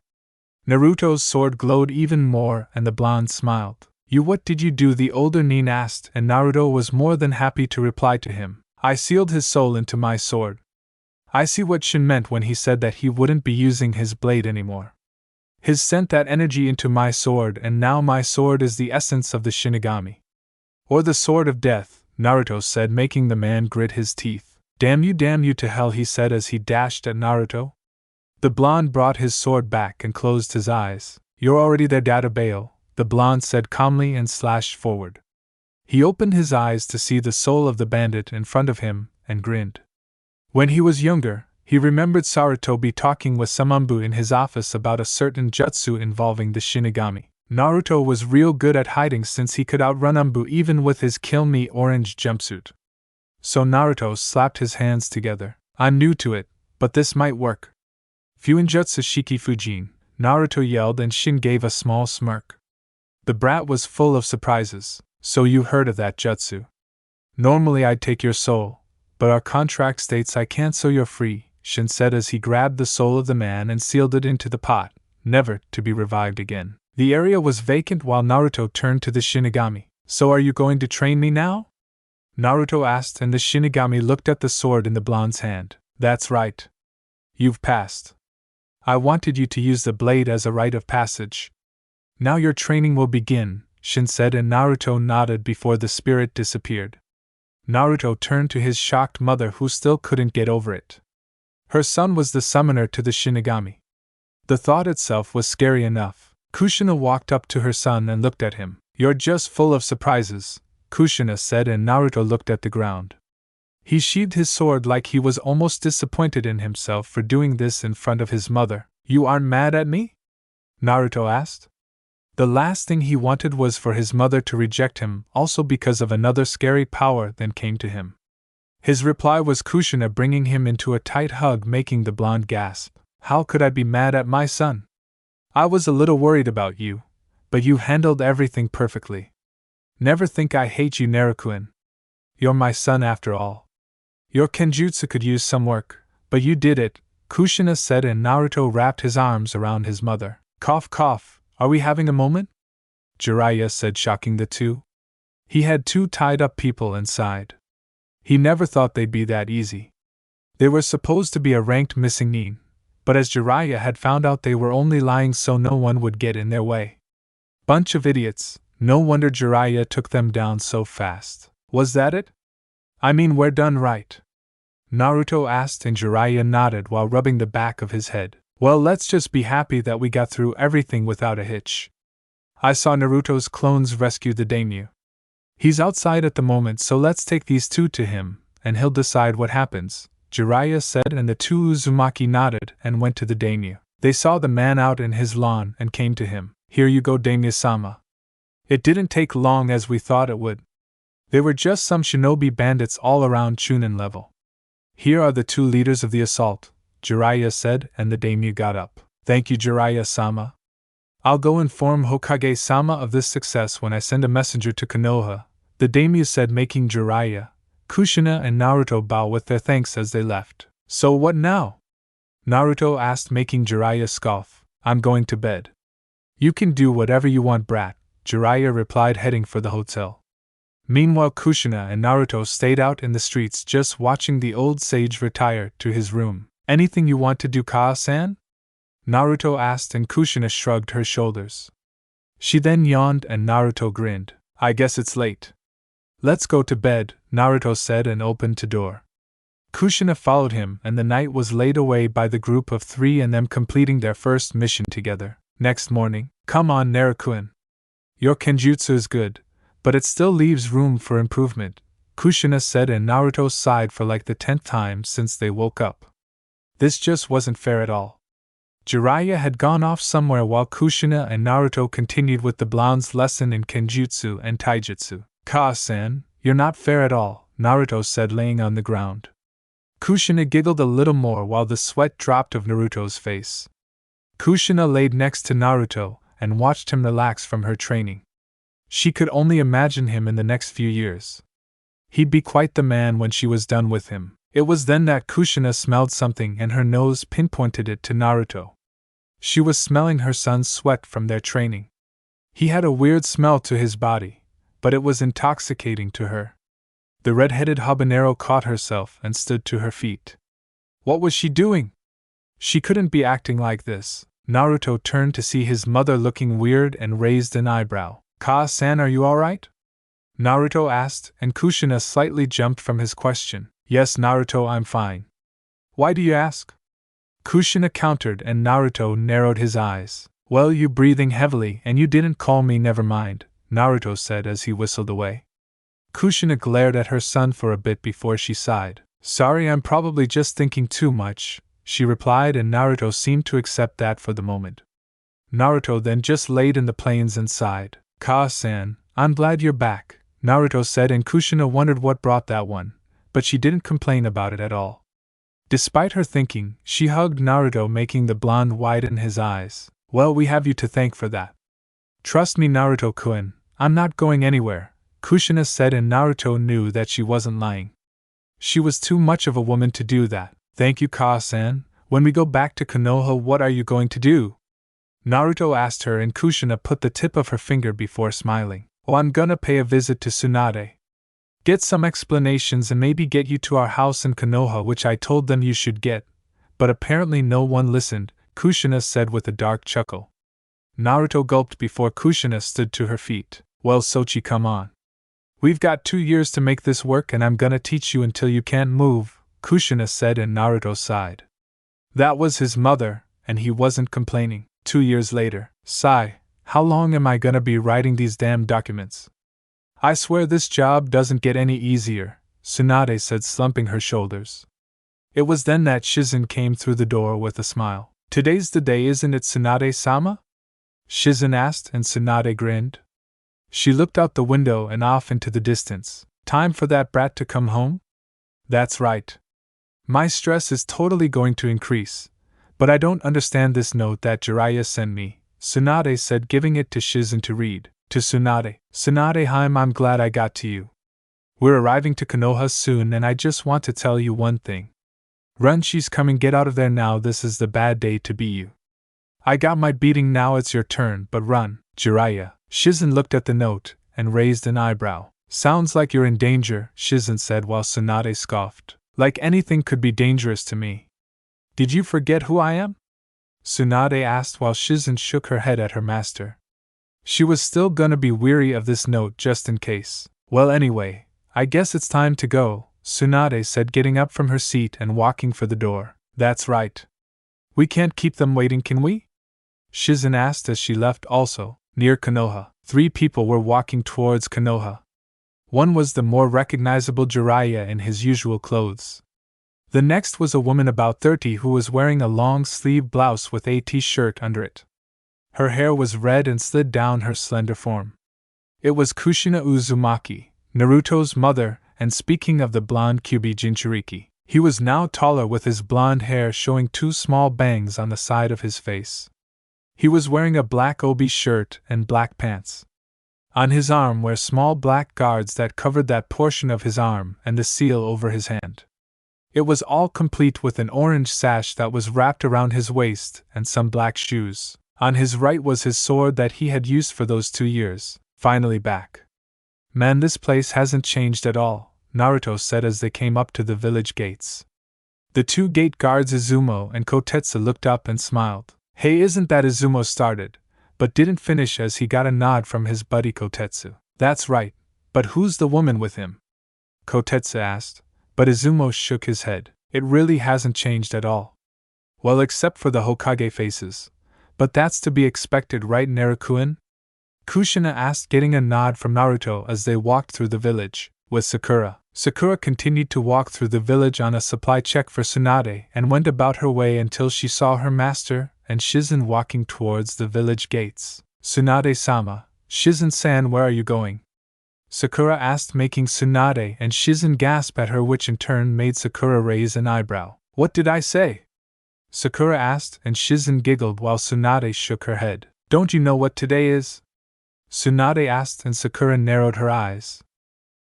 Naruto's sword glowed even more, and the blonde smiled. What did you do?" the older Nin asked, and Naruto was more than happy to reply to him. "I sealed his soul into my sword." I see what Shin meant when he said that he wouldn't be using his blade anymore. His sent that energy into my sword, and now my sword is the essence of the Shinigami. Or the sword of death, Naruto said, making the man grit his teeth. Damn you to hell," he said as he dashed at Naruto. The blonde brought his sword back and closed his eyes. "You're already there, Databale," the blonde said calmly and slashed forward. He opened his eyes to see the soul of the bandit in front of him, and grinned. When he was younger, he remembered Sarutobi talking with Samambu in his office about a certain jutsu involving the Shinigami. Naruto was real good at hiding since he could outrun Ambu even with his Kill Me orange jumpsuit. So Naruto slapped his hands together. "I'm new to it, but this might work." "Fuinjutsu Shiki Fujin," Naruto yelled, and Shin gave a small smirk. The brat was full of surprises. "So you heard of that jutsu? Normally I'd take your soul, but our contract states I can't, so you're free," Shin said as he grabbed the soul of the man and sealed it into the pot, never to be revived again. The area was vacant while Naruto turned to the Shinigami. "So are you going to train me now?" Naruto asked, and the Shinigami looked at the sword in the blonde's hand. "That's right. You've passed. I wanted you to use the blade as a rite of passage. Now your training will begin," Shin said, and Naruto nodded before the spirit disappeared. Naruto turned to his shocked mother, who still couldn't get over it. Her son was the summoner to the Shinigami. The thought itself was scary enough. Kushina walked up to her son and looked at him. "You're just full of surprises," Kushina said, and Naruto looked at the ground. He sheathed his sword like he was almost disappointed in himself for doing this in front of his mother. You aren't mad at me? Naruto asked. The last thing he wanted was for his mother to reject him, also because of another scary power that came to him. His reply was Kushina bringing him into a tight hug, making the blonde gasp. How could I be mad at my son? I was a little worried about you, but you handled everything perfectly. Never think I hate you, Naruto-kun. You're my son after all. Your kenjutsu could use some work, but you did it, Kushina said, and Naruto wrapped his arms around his mother. Cough cough, are we having a moment? Jiraiya said, shocking the two. He had two tied up people inside. He never thought they'd be that easy. They were supposed to be a ranked missing nin, but as Jiraiya had found out, they were only lying so no one would get in their way. Bunch of idiots, no wonder Jiraiya took them down so fast. Was that it? I mean, we're done, right? Naruto asked, and Jiraiya nodded while rubbing the back of his head. Well, let's just be happy that we got through everything without a hitch. I saw Naruto's clones rescue the daimyo. He's outside at the moment, so let's take these two to him, and he'll decide what happens, Jiraiya said, and the two Uzumaki nodded and went to the daimyo. They saw the man out in his lawn and came to him. Here you go, daimyo-sama. It didn't take long as we thought it would. They were just some shinobi bandits all around Chunin level. Here are the two leaders of the assault, Jiraiya said, and the daimyo got up. Thank you, Jiraiya-sama. I'll go inform Hokage-sama of this success when I send a messenger to Konoha, the daimyo said, making Jiraiya, Kushina and Naruto bow with their thanks as they left. So what now? Naruto asked, making Jiraiya scoff. I'm going to bed. You can do whatever you want, brat, Jiraiya replied, heading for the hotel. Meanwhile, Kushina and Naruto stayed out in the streets just watching the old sage retire to his room. Anything you want to do, Kaa-san? Naruto asked, and Kushina shrugged her shoulders. She then yawned and Naruto grinned. I guess it's late. Let's go to bed, Naruto said, and opened the door. Kushina followed him, and the night was laid away by the group of three and them completing their first mission together. Next morning, come on, Naruto-kun. Your kenjutsu is good, but it still leaves room for improvement, Kushina said, and Naruto sighed for like the 10th time since they woke up. This just wasn't fair at all. Jiraiya had gone off somewhere while Kushina and Naruto continued with the blonde's lesson in kenjutsu and taijutsu. Kaa-san, you're not fair at all, Naruto said, laying on the ground. Kushina giggled a little more while the sweat dropped off Naruto's face. Kushina laid next to Naruto and watched him relax from her training. She could only imagine him in the next few years. He'd be quite the man when she was done with him. It was then that Kushina smelled something and her nose pinpointed it to Naruto. She was smelling her son's sweat from their training. He had a weird smell to his body, but it was intoxicating to her. The red-headed habanero caught herself and stood to her feet. What was she doing? She couldn't be acting like this. Naruto turned to see his mother looking weird and raised an eyebrow. Kaa-san, are you alright? Naruto asked, and Kushina slightly jumped from his question. Yes, Naruto, I'm fine. Why do you ask? Kushina countered, and Naruto narrowed his eyes. Well, you breathing heavily and you didn't call me. Never mind, Naruto said as he whistled away. Kushina glared at her son for a bit before she sighed. Sorry, I'm probably just thinking too much, she replied, and Naruto seemed to accept that for the moment. Naruto then just laid in the plains and sighed. Kaa-san, I'm glad you're back, Naruto said, and Kushina wondered what brought that one, but she didn't complain about it at all. Despite her thinking, she hugged Naruto, making the blonde widen his eyes. Well, we have you to thank for that. Trust me, Naruto-kun, I'm not going anywhere, Kushina said, and Naruto knew that she wasn't lying. She was too much of a woman to do that. Thank you, Kaa-san. When we go back to Konoha, what are you going to do? Naruto asked her, and Kushina put the tip of her finger before smiling. Oh, I'm gonna pay a visit to Tsunade. Get some explanations and maybe get you to our house in Konoha, which I told them you should get, but apparently no one listened, Kushina said with a dark chuckle. Naruto gulped before Kushina stood to her feet. Well, Sochi, come on. We've got 2 years to make this work, and I'm gonna teach you until you can't move, Kushina said, and Naruto sighed. That was his mother, and he wasn't complaining. 2 years later, sigh, how long am I gonna be writing these damn documents? I swear this job doesn't get any easier, Tsunade said, slumping her shoulders. It was then that Shizen came through the door with a smile. Today's the day, isn't it, Tsunade-sama? Shizen asked, and Tsunade grinned. She looked out the window and off into the distance. Time for that brat to come home? That's right. My stress is totally going to increase. But I don't understand this note that Jiraiya sent me, Tsunade said, giving it to Shizen to read. To Tsunade. Tsunade-heim, I'm glad I got to you. We're arriving to Konoha soon, and I just want to tell you one thing. Run, she's coming, get out of there now, this is the bad day to be you. I got my beating, now it's your turn, but run, Jiraiya. Shizen looked at the note and raised an eyebrow. Sounds like you're in danger, Shizen said while Tsunade scoffed. Like anything could be dangerous to me. Did you forget who I am? Tsunade asked while Shizen shook her head at her master. She was still gonna be weary of this note just in case. Well, anyway, I guess it's time to go, Tsunade said, getting up from her seat and walking for the door. That's right. We can't keep them waiting, can we? Shizen asked as she left. Also, near Konoha, 3 people were walking towards Konoha. One was the more recognizable Jiraiya in his usual clothes. The next was a woman about 30 who was wearing a long-sleeved blouse with a t-shirt under it. Her hair was red and slid down her slender form. It was Kushina Uzumaki, Naruto's mother, and speaking of the blonde Kyuubi Jinchuriki, he was now taller with his blonde hair showing 2 small bangs on the side of his face. He was wearing a black obi shirt and black pants. On his arm were small black guards that covered that portion of his arm and the seal over his hand. It was all complete with an orange sash that was wrapped around his waist and some black shoes. On his right was his sword that he had used for those 2 years, finally back. Man, this place hasn't changed at all, Naruto said as they came up to the village gates. The 2 gate guards Izumo and Kotetsu looked up and smiled. Hey, isn't that Izumo started, but didn't finish as he got a nod from his buddy Kotetsu. That's right, but who's the woman with him? Kotetsu asked, but Izumo shook his head. It really hasn't changed at all. Well, except for the Hokage faces. But that's to be expected, right, Naruto-kun? Kushina asked, getting a nod from Naruto as they walked through the village, with Sakura. Sakura continued to walk through the village on a supply check for Tsunade and went about her way until she saw her master and Shizen walking towards the village gates. Tsunade-sama, Shizen-san, where are you going? Sakura asked, making Tsunade and Shizen gasp at her, which in turn made Sakura raise an eyebrow. What did I say? Sakura asked, and Shizen giggled while Tsunade shook her head. Don't you know what today is? Tsunade asked, and Sakura narrowed her eyes.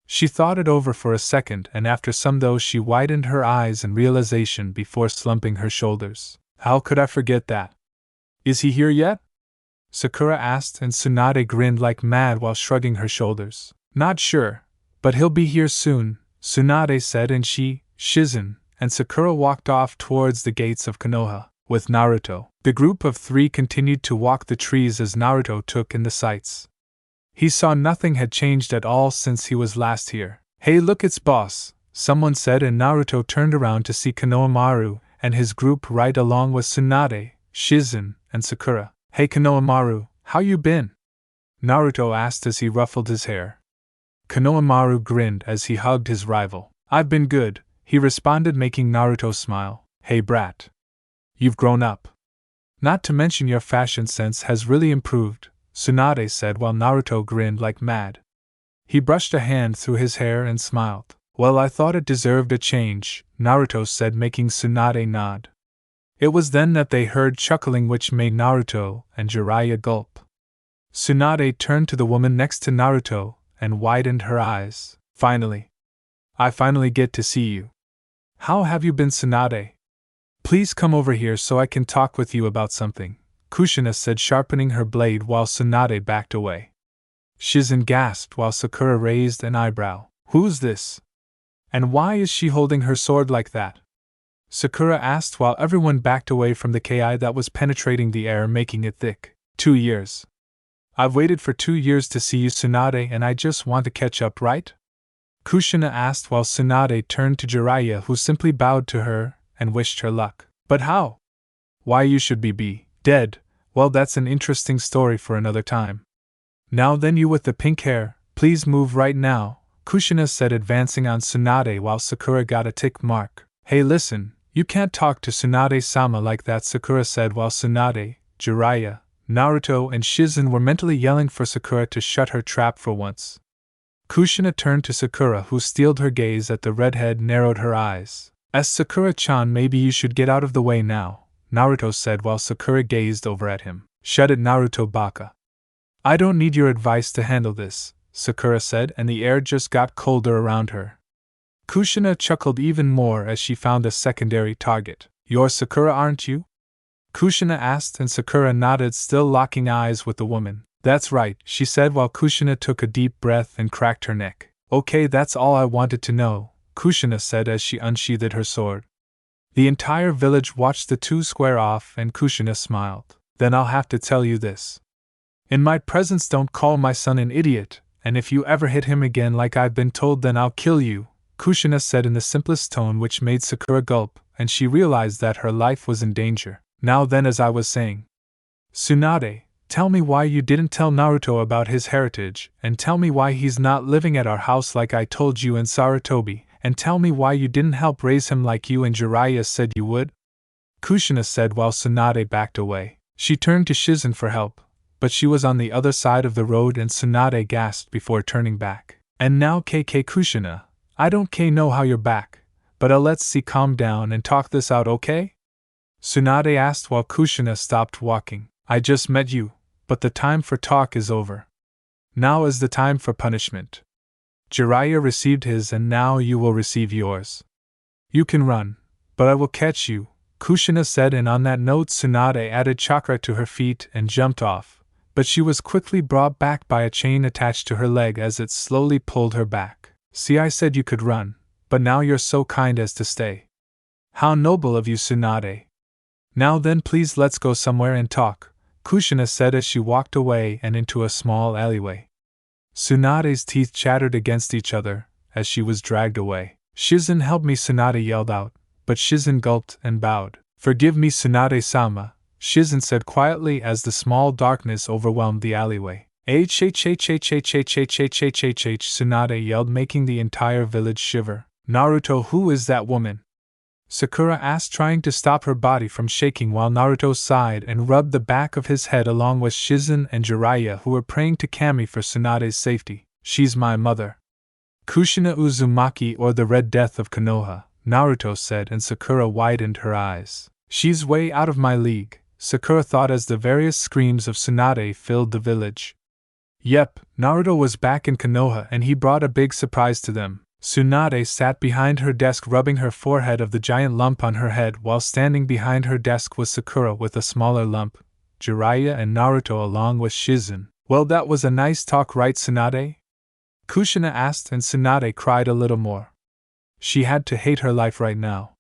She thought it over for a second, and after some though she widened her eyes in realization before slumping her shoulders. How could I forget that? Is he here yet? Sakura asked, and Tsunade grinned like mad while shrugging her shoulders. Not sure, but he'll be here soon, Tsunade said, and she, Shizen, and Sakura walked off towards the gates of Konoha. With Naruto, the group of 3 continued to walk the trees as Naruto took in the sights. He saw nothing had changed at all since he was last here. Hey, look, it's boss, someone said, and Naruto turned around to see Konohamaru and his group right along with Tsunade, Shizen, and Sakura. Hey Konohamaru, how you been? Naruto asked as he ruffled his hair. Konohamaru grinned as he hugged his rival. I've been good, he responded, making Naruto smile. Hey brat. You've grown up. Not to mention your fashion sense has really improved, Tsunade said while Naruto grinned like mad. He brushed a hand through his hair and smiled. Well, I thought it deserved a change, Naruto said, making Tsunade nod. It was then that they heard chuckling which made Naruto and Jiraiya gulp. Tsunade turned to the woman next to Naruto and widened her eyes. Finally. I finally get to see you. How have you been, Tsunade? Please come over here so I can talk with you about something, Kushina said, sharpening her blade while Tsunade backed away. Shizen gasped while Sakura raised an eyebrow. Who's this? And why is she holding her sword like that? Sakura asked while everyone backed away from the ki that was penetrating the air, making it thick. 2 years. I've waited for 2 years to see you, Tsunade, and I just want to catch up, right? Kushina asked while Tsunade turned to Jiraiya, who simply bowed to her and wished her luck. But how? Why, you should be dead. Well, that's an interesting story for another time. Now then, you with the pink hair, please move right now, Kushina said, advancing on Tsunade while Sakura got a tick mark. Hey listen, you can't talk to Tsunade-sama like that, Sakura said while Tsunade, Jiraiya, Naruto and Shizen were mentally yelling for Sakura to shut her trap for once. Kushina turned to Sakura, who steeled her gaze at the redhead, narrowed her eyes. As Sakura-chan, maybe you should get out of the way now, Naruto said while Sakura gazed over at him. Shut it, Naruto baka. I don't need your advice to handle this, Sakura said, and the air just got colder around her. Kushina chuckled even more as she found a secondary target. You're Sakura, aren't you? Kushina asked, and Sakura nodded, still locking eyes with the woman. That's right, she said while Kushina took a deep breath and cracked her neck. Okay, that's all I wanted to know, Kushina said as she unsheathed her sword. The entire village watched the two square off, and Kushina smiled. Then I'll have to tell you this. In my presence, don't call my son an idiot, and if you ever hit him again like I've been told, then I'll kill you, Kushina said in the simplest tone, which made Sakura gulp, and she realized that her life was in danger. Now then, as I was saying, Tsunade, tell me why you didn't tell Naruto about his heritage, and tell me why he's not living at our house like I told you in Sarutobi, and tell me why you didn't help raise him like you and Jiraiya said you would? Kushina said while Tsunade backed away. She turned to Shizen for help, but she was on the other side of the road and Tsunade gasped before turning back. And now KK Kushina, I don't know how you're back, but let's see, calm down and talk this out, okay? Tsunade asked while Kushina stopped walking. I just met you, but the time for talk is over. Now is the time for punishment. Jiraiya received his and now you will receive yours. You can run, but I will catch you, Kushina said, and on that note Tsunade added chakra to her feet and jumped off, but she was quickly brought back by a chain attached to her leg as it slowly pulled her back. See, I said you could run, but now you're so kind as to stay. How noble of you, Tsunade. Now then, please let's go somewhere and talk, Kushina said as she walked away and into a small alleyway. Tsunade's teeth chattered against each other as she was dragged away. Shizen, help me, Tsunade yelled out, but Shizen gulped and bowed. Forgive me, Tsunade-sama, Shizen said quietly as the small darkness overwhelmed the alleyway. Tsunade yelled, making the entire village shiver. Naruto, who is that woman? Sakura asked, trying to stop her body from shaking while Naruto sighed and rubbed the back of his head along with Shizen and Jiraiya, who were praying to Kami for Tsunade's safety. She's my mother. Kushina Uzumaki, or the Red Death of Konoha, Naruto said, and Sakura widened her eyes. She's way out of my league, Sakura thought as the various screams of Tsunade filled the village. Yep, Naruto was back in Konoha and he brought a big surprise to them. Tsunade sat behind her desk rubbing her forehead of the giant lump on her head, while standing behind her desk was Sakura with a smaller lump, Jiraiya and Naruto along with Shizen. Well, that was a nice talk, right, Tsunade? Kushina asked, and Tsunade cried a little more. She had to hate her life right now.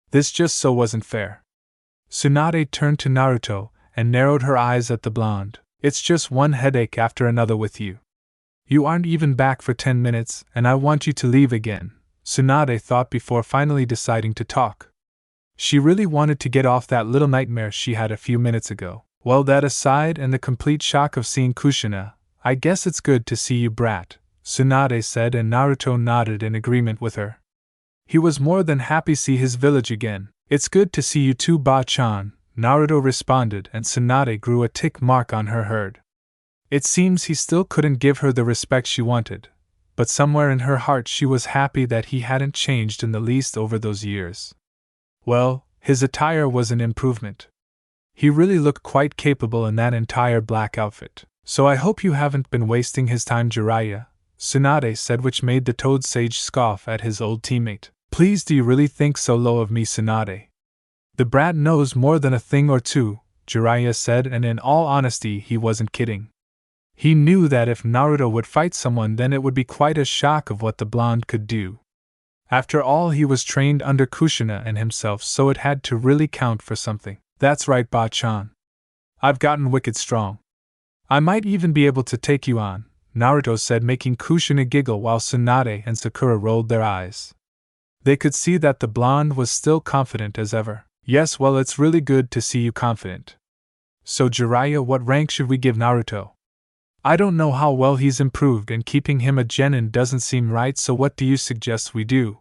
This just so wasn't fair. Tsunade turned to Naruto and narrowed her eyes at the blonde. It's just one headache after another with you. You aren't even back for 10 minutes, and I want you to leave again, Tsunade thought before finally deciding to talk. She really wanted to get off that little nightmare she had a few minutes ago. Well, that aside and the complete shock of seeing Kushina, I guess it's good to see you, brat, Tsunade said, and Naruto nodded in agreement with her. He was more than happy to see his village again. It's good to see you too, Ba-chan, Naruto responded, and Tsunade grew a tick mark on her herd. It seems he still couldn't give her the respect she wanted, but somewhere in her heart she was happy that he hadn't changed in the least over those years. Well, his attire was an improvement. He really looked quite capable in that entire black outfit. So I hope you haven't been wasting his time, Jiraiya, Tsunade said, which made the Toad Sage scoff at his old teammate. Please, do you really think so low of me, Tsunade? The brat knows more than a thing or two, Jiraiya said, and in all honesty he wasn't kidding. He knew that if Naruto would fight someone, then it would be quite a shock of what the blonde could do. After all, he was trained under Kushina and himself, so it had to really count for something. That's right, Ba-chan. I've gotten wicked strong. I might even be able to take you on, Naruto said, making Kushina giggle while Tsunade and Sakura rolled their eyes. They could see that the blonde was still confident as ever. Yes, well, it's really good to see you confident. So Jiraiya, what rank should we give Naruto? I don't know how well he's improved, and keeping him a genin doesn't seem right, so what do you suggest we do?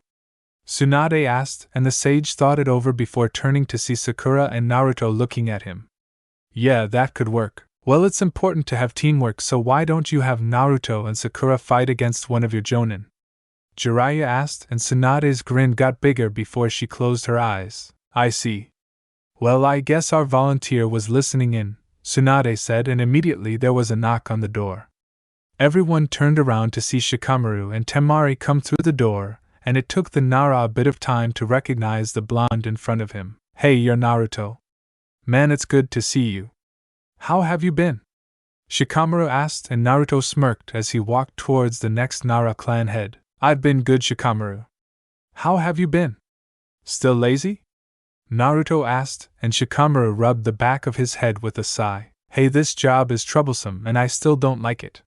Tsunade asked, and the sage thought it over before turning to see Sakura and Naruto looking at him. Yeah, that could work. Well, it's important to have teamwork, so why don't you have Naruto and Sakura fight against one of your jonin? Jiraiya asked, and Tsunade's grin got bigger before she closed her eyes. I see. Well, I guess our volunteer was listening in, Tsunade said, and immediately there was a knock on the door. Everyone turned around to see Shikamaru and Temari come through the door, and it took the Nara a bit of time to recognize the blonde in front of him. Hey, you're Naruto. Man, it's good to see you. How have you been? Shikamaru asked, and Naruto smirked as he walked towards the next Nara clan head. I've been good, Shikamaru. How have you been? Still lazy? Naruto asked, and Shikamaru rubbed the back of his head with a sigh. Hey, this job is troublesome and I still don't like it.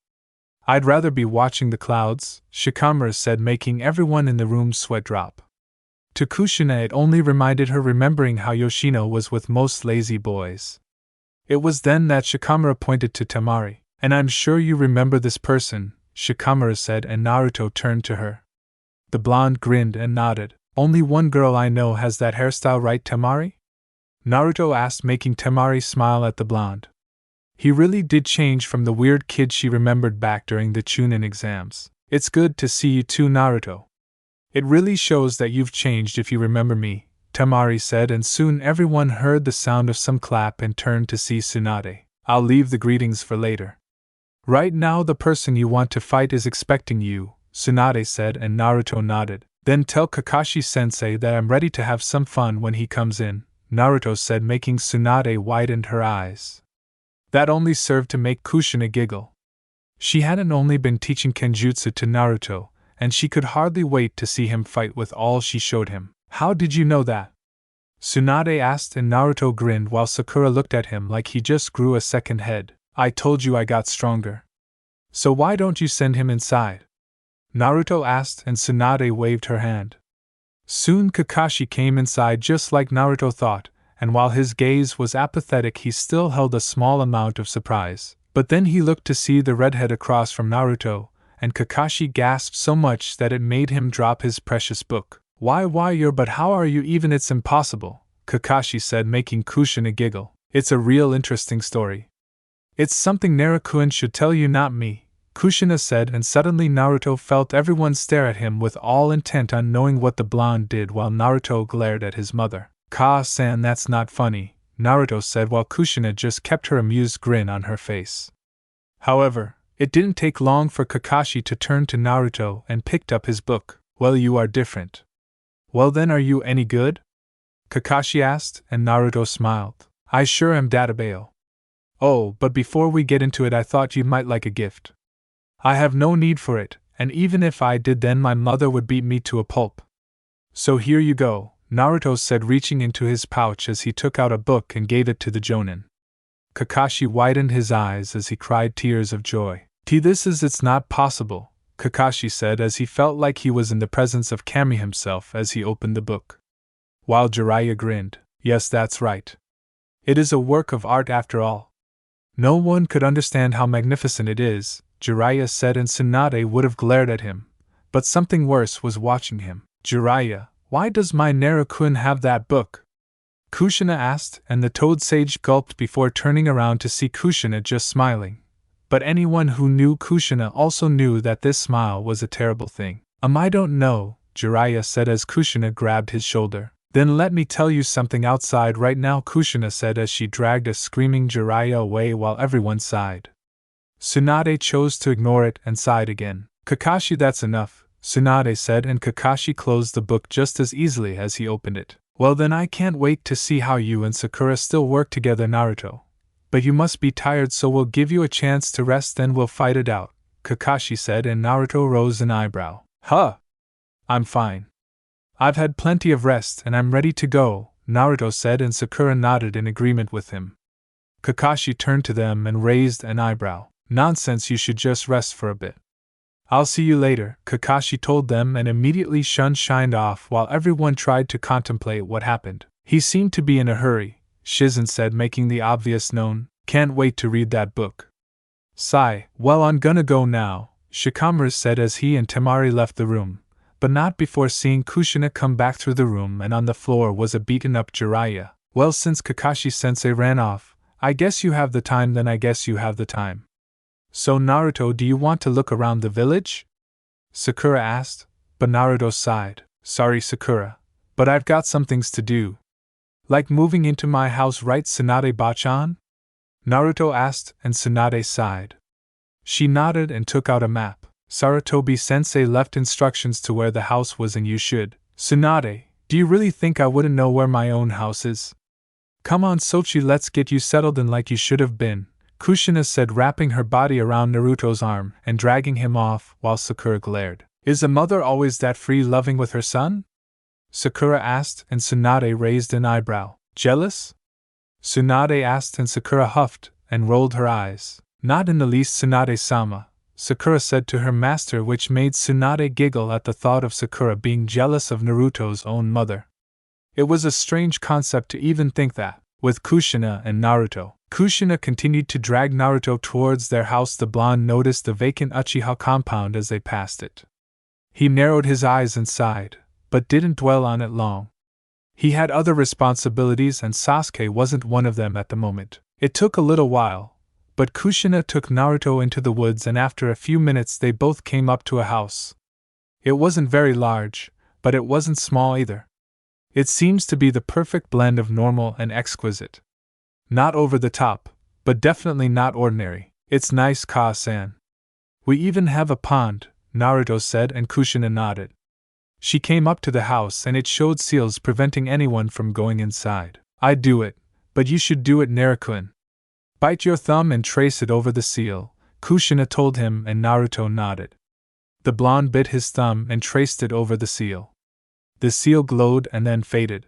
I'd rather be watching the clouds, Shikamaru said, making everyone in the room sweat drop. To Kushina it only reminded her remembering how Yoshino was with most lazy boys. It was then that Shikamaru pointed to Temari. And I'm sure you remember this person, Shikamaru said, and Naruto turned to her. The blonde grinned and nodded. Only one girl I know has that hairstyle, right, Temari? Naruto asked, making Temari smile at the blonde. He really did change from the weird kid she remembered back during the Chunin exams. It's good to see you too, Naruto. It really shows that you've changed if you remember me, Temari said, and soon everyone heard the sound of some clap and turned to see Tsunade. I'll leave the greetings for later. Right now the person you want to fight is expecting you, Tsunade said, and Naruto nodded. Then tell Kakashi-sensei that I'm ready to have some fun when he comes in, Naruto said, making Tsunade widen her eyes. That only served to make Kushina giggle. She hadn't only been teaching kenjutsu to Naruto, and she could hardly wait to see him fight with all she showed him. How did you know that? Tsunade asked, and Naruto grinned while Sakura looked at him like he just grew a second head. I told you I got stronger. So why don't you send him inside? Naruto asked, and Tsunade waved her hand. Soon Kakashi came inside just like Naruto thought, and while his gaze was apathetic he still held a small amount of surprise. But then he looked to see the redhead across from Naruto, and Kakashi gasped so much that it made him drop his precious book. Why you're but how are you even? It's impossible, Kakashi said, making Kushina giggle. It's a real interesting story. It's something Naruto-kun should tell you, not me, Kushina said, and suddenly Naruto felt everyone stare at him with all intent on knowing what the blonde did while Naruto glared at his mother. Ka-san, that's not funny, Naruto said while Kushina just kept her amused grin on her face. However, it didn't take long for Kakashi to turn to Naruto and picked up his book. Well, you are different. Well then, are you any good? Kakashi asked, and Naruto smiled. I sure am, Databeo. Oh, but before we get into it I thought you might like a gift. I have no need for it, and even if I did then my mother would beat me to a pulp. So here you go, Naruto said, reaching into his pouch as he took out a book and gave it to the jonin. Kakashi widened his eyes as he cried tears of joy. It's not possible, Kakashi said as he felt like he was in the presence of Kami himself as he opened the book. While Jiraiya grinned. Yes, that's right. It is a work of art after all. No one could understand how magnificent it is, Jiraiya said, and Tsunade would have glared at him, but something worse was watching him. Jiraiya, why does my Naruto-kun have that book? Kushina asked, and the Toad Sage gulped before turning around to see Kushina just smiling. But anyone who knew Kushina also knew that this smile was a terrible thing. I don't know, Jiraiya said as Kushina grabbed his shoulder. Then let me tell you something outside right now, Kushina said as she dragged a screaming Jiraiya away while everyone sighed. Tsunade chose to ignore it and sighed again. Kakashi, that's enough, Tsunade said, and Kakashi closed the book just as easily as he opened it. Well then, I can't wait to see how you and Sakura still work together, Naruto. But you must be tired, so we'll give you a chance to rest, then we'll fight it out, Kakashi said, and Naruto rose an eyebrow. Huh! I'm fine. I've had plenty of rest and I'm ready to go, Naruto said, and Sakura nodded in agreement with him. Kakashi turned to them and raised an eyebrow. Nonsense, you should just rest for a bit. I'll see you later, Kakashi told them, and immediately shined off while everyone tried to contemplate what happened. He seemed to be in a hurry, Shizen said, making the obvious known. Can't wait to read that book. Sigh, well, I'm gonna go now, Shikamaru said as he and Temari left the room, but not before seeing Kushina come back through the room, and on the floor was a beaten-up Jiraiya. Well, since Kakashi-sensei ran off, I guess you have the time. Then I guess you have the time. So Naruto, do you want to look around the village? Sakura asked, but Naruto sighed. Sorry Sakura, but I've got some things to do. Like moving into my house, right Tsunade-bachan? Naruto asked, and Tsunade sighed. She nodded and took out a map. Sarutobi-sensei left instructions to where the house was, and you should. Tsunade, do you really think I wouldn't know where my own house is? Come on Sochi, let's get you settled in like you should have been, Kushina said, wrapping her body around Naruto's arm and dragging him off while Sakura glared. Is a mother always that free-loving with her son? Sakura asked, and Tsunade raised an eyebrow. Jealous? Tsunade asked, and Sakura huffed and rolled her eyes. Not in the least, Tsunade-sama, Sakura said to her master, which made Tsunade giggle at the thought of Sakura being jealous of Naruto's own mother. It was a strange concept to even think that, with Kushina and Naruto. Kushina continued to drag Naruto towards their house. The blonde noticed the vacant Uchiha compound as they passed it. He narrowed his eyes and sighed, but didn't dwell on it long. He had other responsibilities, and Sasuke wasn't one of them at the moment. It took a little while, but Kushina took Naruto into the woods, and after a few minutes they both came up to a house. It wasn't very large, but it wasn't small either. It seems to be the perfect blend of normal and exquisite. Not over the top, but definitely not ordinary. It's nice, Ka-san. We even have a pond, Naruto said, and Kushina nodded. She came up to the house, and it showed seals preventing anyone from going inside. I'd do it, but you should do it, Naruto. Bite your thumb and trace it over the seal, Kushina told him, and Naruto nodded. The blonde bit his thumb and traced it over the seal. The seal glowed and then faded.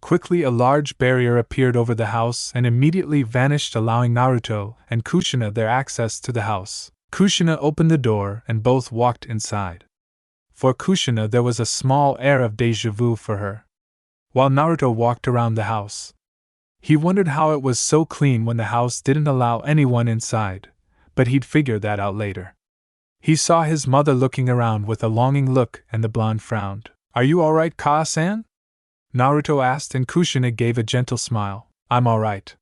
Quickly a large barrier appeared over the house and immediately vanished, allowing Naruto and Kushina their access to the house. Kushina opened the door and both walked inside. For Kushina there was a small air of déjà vu for her. While Naruto walked around the house, he wondered how it was so clean when the house didn't allow anyone inside, but he'd figure that out later. He saw his mother looking around with a longing look, and the blonde frowned. Are you alright, Ka-san? Naruto asked, and Kushina gave a gentle smile. I'm alright.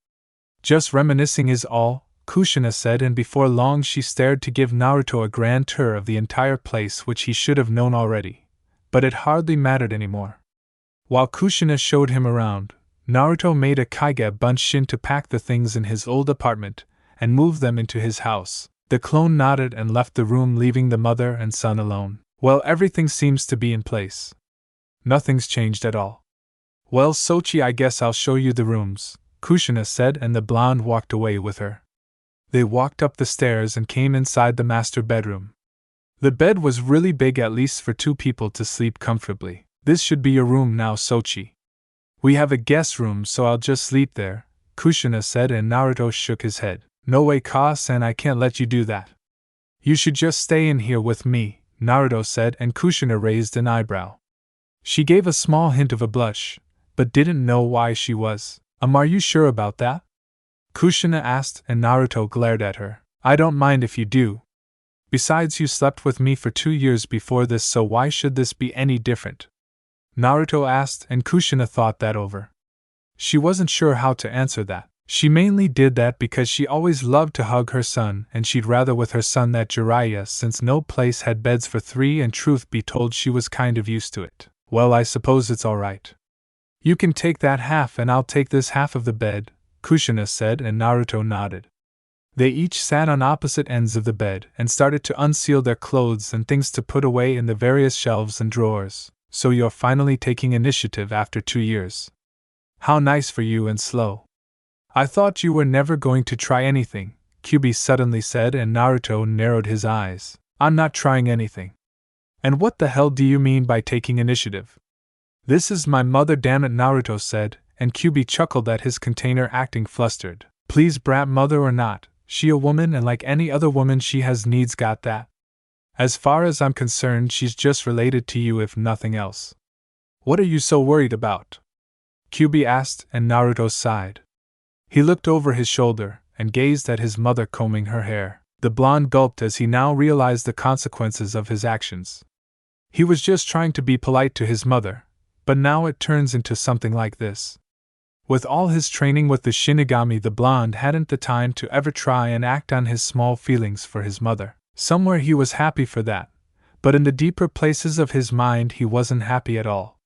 Just reminiscing is all, Kushina said, and before long she stared to give Naruto a grand tour of the entire place, which he should have known already, but it hardly mattered anymore. While Kushina showed him around, Naruto made a Kage Bunshin to pack the things in his old apartment and move them into his house. The clone nodded and left the room, leaving the mother and son alone. Well, everything seems to be in place. Nothing's changed at all. Well, Sochi, I guess I'll show you the rooms, Kushina said, and the blonde walked away with her. They walked up the stairs and came inside the master bedroom. The bed was really big, at least for two people to sleep comfortably. This should be your room now, Sochi. We have a guest room, so I'll just sleep there, Kushina said, and Naruto shook his head. No way, Ka-san, I can't let you do that. You should just stay in here with me, Naruto said, and Kushina raised an eyebrow. She gave a small hint of a blush, but didn't know why she was. Are you sure about that? Kushina asked, and Naruto glared at her. I don't mind if you do. Besides, you slept with me for 2 years before this, so why should this be any different? Naruto asked, and Kushina thought that over. She wasn't sure how to answer that. She mainly did that because she always loved to hug her son, and she'd rather with her son that Jiraiya, since no place had beds for 3, and truth be told she was kind of used to it. Well, I suppose it's alright. You can take that half and I'll take this half of the bed, Kushina said, and Naruto nodded. They each sat on opposite ends of the bed and started to unseal their clothes and things to put away in the various shelves and drawers. So you're finally taking initiative after 2 years. How nice for you, and slow. I thought you were never going to try anything, Kyuubi suddenly said, and Naruto narrowed his eyes. I'm not trying anything. And what the hell do you mean by taking initiative? This is my mother, damn it, Naruto said, and Kyuubi chuckled at his container, acting flustered. Please, brat, mother or not, she a woman, and like any other woman she has needs, got that? As far as I'm concerned, she's just related to you, if nothing else. What are you so worried about? Kyuubi asked, and Naruto sighed. He looked over his shoulder and gazed at his mother combing her hair. The blonde gulped as he now realized the consequences of his actions. He was just trying to be polite to his mother, but now it turns into something like this. With all his training with the shinigami, the blonde hadn't the time to ever try and act on his small feelings for his mother. Somewhere he was happy for that, but in the deeper places of his mind he wasn't happy at all.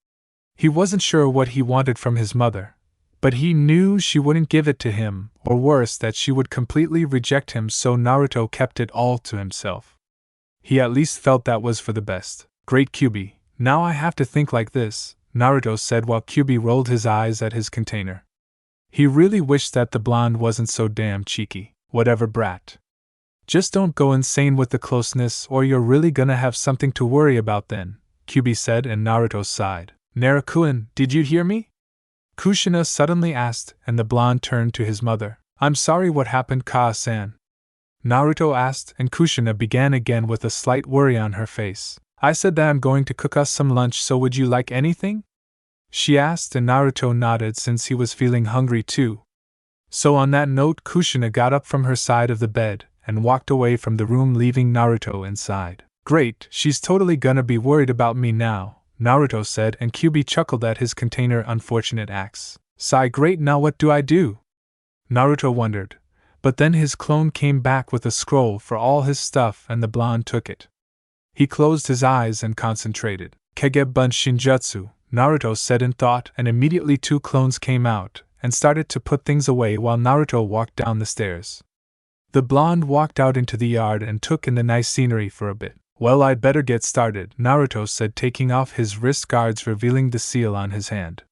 He wasn't sure what he wanted from his mother, but he knew she wouldn't give it to him, or worse, that she would completely reject him, so Naruto kept it all to himself. He at least felt that was for the best. Great Kyuubi, now I have to think like this, Naruto said while Kyuubi rolled his eyes at his container. He really wished that the blonde wasn't so damn cheeky. Whatever, brat. Just don't go insane with the closeness or you're really gonna have something to worry about then, Kyuubi said, and Naruto sighed. Naruto-kun, did you hear me? Kushina suddenly asked, and the blonde turned to his mother. I'm sorry, what happened, Kaa-san? Naruto asked, and Kushina began again with a slight worry on her face. I said that I'm going to cook us some lunch, so would you like anything? She asked, and Naruto nodded since he was feeling hungry too. So on that note, Kushina got up from her side of the bed and walked away from the room, leaving Naruto inside. Great, she's totally gonna be worried about me now, Naruto said, and Kyuubi chuckled at his container unfortunate acts. Sigh, great, now what do I do? Naruto wondered, but then his clone came back with a scroll for all his stuff and the blonde took it. He closed his eyes and concentrated. Kegebun Shinjutsu, Naruto said in thought, and immediately two clones came out and started to put things away while Naruto walked down the stairs. The blonde walked out into the yard and took in the nice scenery for a bit. Well, I'd better get started, Naruto said, taking off his wrist guards, revealing the seal on his hand.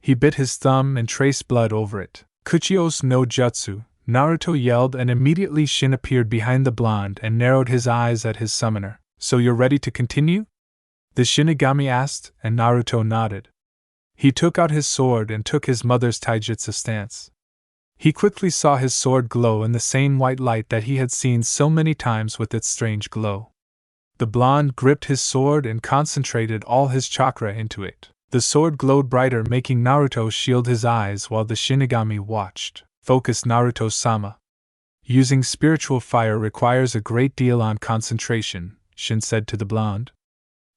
He bit his thumb and traced blood over it. Kuchios no Jutsu, Naruto yelled, and immediately Shin appeared behind the blonde and narrowed his eyes at his summoner. So you're ready to continue? The shinigami asked, and Naruto nodded. He took out his sword and took his mother's taijutsu stance. He quickly saw his sword glow in the same white light that he had seen so many times with its strange glow. The blonde gripped his sword and concentrated all his chakra into it. The sword glowed brighter, making Naruto shield his eyes while the shinigami watched. Focus, Naruto-sama. Using spiritual fire requires a great deal on concentration, Shin said to the blonde.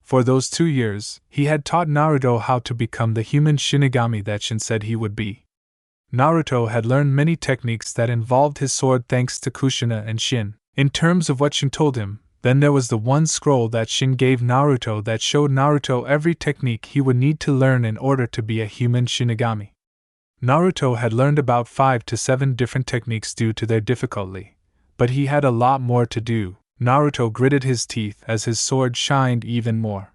For those 2 years, he had taught Naruto how to become the human shinigami that Shin said he would be. Naruto had learned many techniques that involved his sword thanks to Kushina and Shin. In terms of what Shin told him, then there was the one scroll that Shin gave Naruto that showed Naruto every technique he would need to learn in order to be a human shinigami. Naruto had learned about 5 to 7 different techniques due to their difficulty, but he had a lot more to do. Naruto gritted his teeth as his sword shined even more.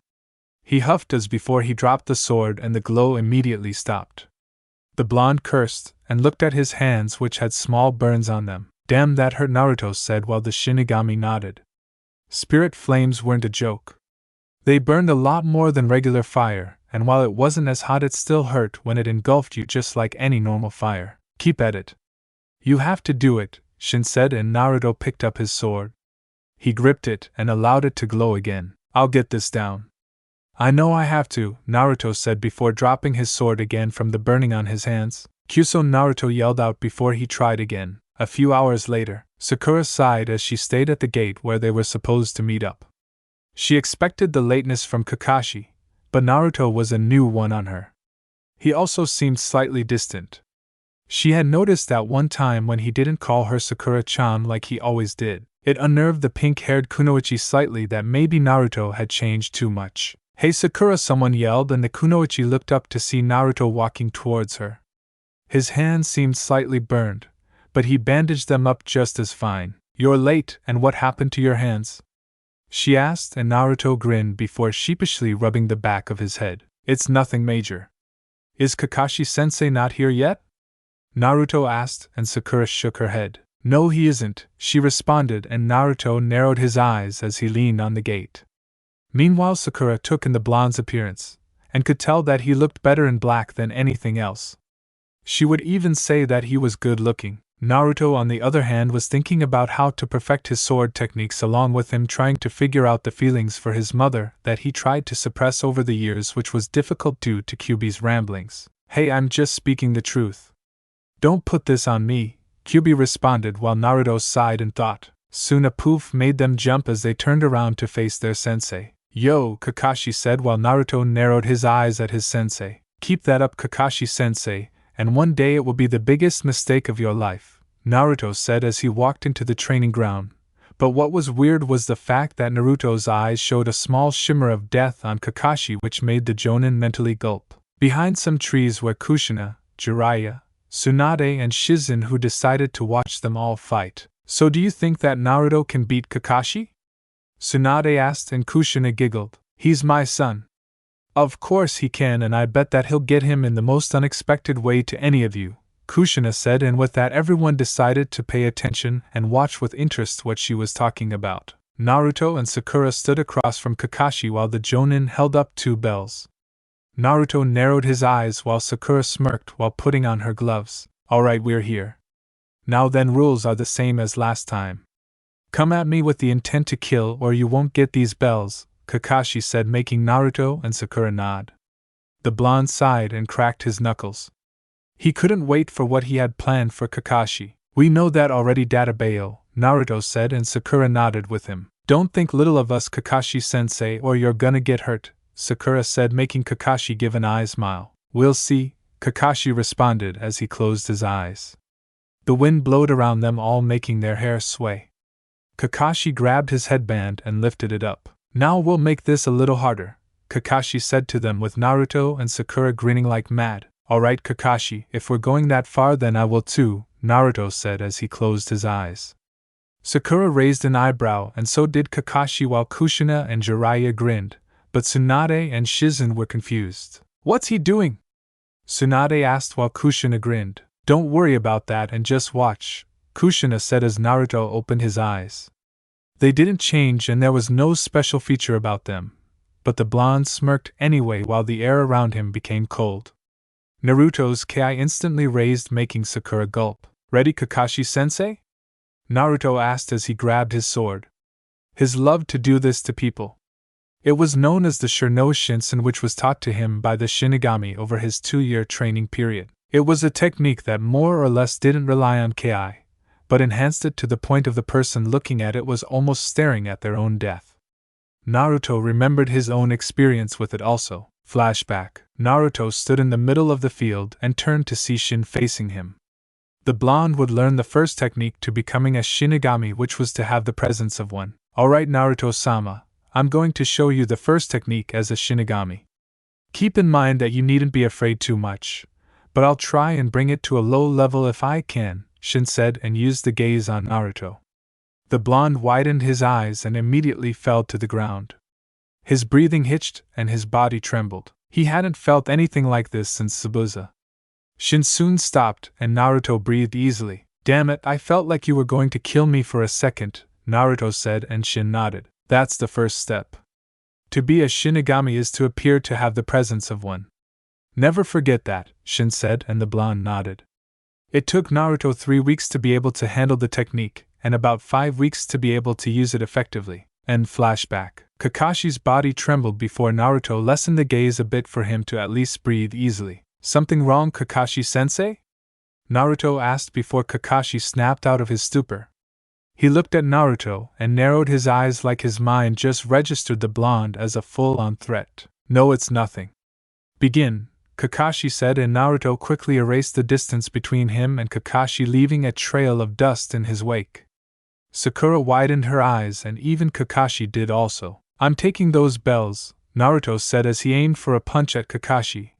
He huffed as before he dropped the sword, and the glow immediately stopped. The blonde cursed and looked at his hands, which had small burns on them. Damn, that hurt, Naruto said while the shinigami nodded. Spirit flames weren't a joke. They burned a lot more than regular fire, and while it wasn't as hot, it still hurt when it engulfed you just like any normal fire. Keep at it. You have to do it, Shin said, and Naruto picked up his sword. He gripped it and allowed it to glow again. I'll get this down. I know I have to, Naruto said before dropping his sword again from the burning on his hands. Kyuso, Naruto yelled out before he tried again. A few hours later, Sakura sighed as she stayed at the gate where they were supposed to meet up. She expected the lateness from Kakashi, but Naruto was a new one on her. He also seemed slightly distant. She had noticed at one time when he didn't call her Sakura-chan like he always did. It unnerved the pink-haired kunoichi slightly that maybe Naruto had changed too much. Hey Sakura, someone yelled, and the kunoichi looked up to see Naruto walking towards her. His hands seemed slightly burned, but he bandaged them up just as fine. You're late, and what happened to your hands? She asked, and Naruto grinned before sheepishly rubbing the back of his head. It's nothing major. Is Kakashi-sensei not here yet? Naruto asked, and Sakura shook her head. No, he isn't, she responded, and Naruto narrowed his eyes as he leaned on the gate. Meanwhile, Sakura took in the blonde's appearance, and could tell that he looked better in black than anything else. She would even say that he was good-looking. Naruto, on the other hand, was thinking about how to perfect his sword techniques, along with him trying to figure out the feelings for his mother that he tried to suppress over the years, which was difficult due to Kyuubi's ramblings. Hey, I'm just speaking the truth. Don't put this on me, Kyuubi responded while Naruto sighed and thought. Soon a poof made them jump as they turned around to face their sensei. "Yo," Kakashi said while Naruto narrowed his eyes at his sensei. "Keep that up, Kakashi-sensei, and one day it will be the biggest mistake of your life," Naruto said as he walked into the training ground. But what was weird was the fact that Naruto's eyes showed a small shimmer of death on Kakashi, which made the Jonin mentally gulp. Behind some trees were Kushina, Jiraiya, Tsunade and Shizen, who decided to watch them all fight. "So do you think that Naruto can beat Kakashi?" Tsunade asked, and Kushina giggled. "He's my son. Of course he can, and I bet that he'll get him in the most unexpected way to any of you," Kushina said, and with that everyone decided to pay attention and watch with interest what she was talking about. Naruto and Sakura stood across from Kakashi while the Jonin held up 2 bells. Naruto narrowed his eyes while Sakura smirked while putting on her gloves. "Alright, we're here. Now then, rules are the same as last time. Come at me with the intent to kill or you won't get these bells," Kakashi said, making Naruto and Sakura nod. The blonde sighed and cracked his knuckles. He couldn't wait for what he had planned for Kakashi. "We know that already, Databayo," Naruto said, and Sakura nodded with him. "Don't think little of us, Kakashi-sensei, or you're gonna get hurt," Sakura said, making Kakashi give an eye smile. "We'll see," Kakashi responded as he closed his eyes. The wind blowed around them all, making their hair sway. Kakashi grabbed his headband and lifted it up. "Now we'll make this a little harder," Kakashi said to them, with Naruto and Sakura grinning like mad. "Alright, Kakashi, if we're going that far then I will too," Naruto said as he closed his eyes. Sakura raised an eyebrow and so did Kakashi, while Kushina and Jiraiya grinned, but Tsunade and Shizen were confused. "What's he doing?" Tsunade asked while Kushina grinned. "Don't worry about that and just watch," Kushina said as Naruto opened his eyes. They didn't change and there was no special feature about them, but the blonde smirked anyway while the air around him became cold. Naruto's ki instantly raised, making Sakura gulp. "Ready, Kakashi-sensei?" Naruto asked as he grabbed his sword. His love to do this to people. It was known as the Shirno Shinsen, which was taught to him by the shinigami over his 2-year training period. It was a technique that more or less didn't rely on ki, but enhanced it to the point of the person looking at it was almost staring at their own death. Naruto remembered his own experience with it also. Flashback. Naruto stood in the middle of the field and turned to see Shin facing him. The blonde would learn the first technique to becoming a shinigami, which was to have the presence of one. "Alright, Naruto-sama, I'm going to show you the first technique as a shinigami. Keep in mind that you needn't be afraid too much, but I'll try and bring it to a low level if I can," Shin said and used the gaze on Naruto. The blonde widened his eyes and immediately fell to the ground. His breathing hitched and his body trembled. He hadn't felt anything like this since Zabuza. Shin soon stopped and Naruto breathed easily. "Damn it, I felt like you were going to kill me for a second," Naruto said, and Shin nodded. "That's the first step. To be a shinigami is to appear to have the presence of one. Never forget that," Shin said, and the blonde nodded. It took Naruto 3 weeks to be able to handle the technique, and about 5 weeks to be able to use it effectively. End flashback. Kakashi's body trembled before Naruto lessened the gaze a bit for him to at least breathe easily. "Something wrong, Kakashi-sensei?" Naruto asked before Kakashi snapped out of his stupor. He looked at Naruto and narrowed his eyes like his mind just registered the blonde as a full-on threat. "No, it's nothing. Begin," Kakashi said, and Naruto quickly erased the distance between him and Kakashi, leaving a trail of dust in his wake. Sakura widened her eyes and even Kakashi did also. "I'm taking those bells," Naruto said as he aimed for a punch at Kakashi,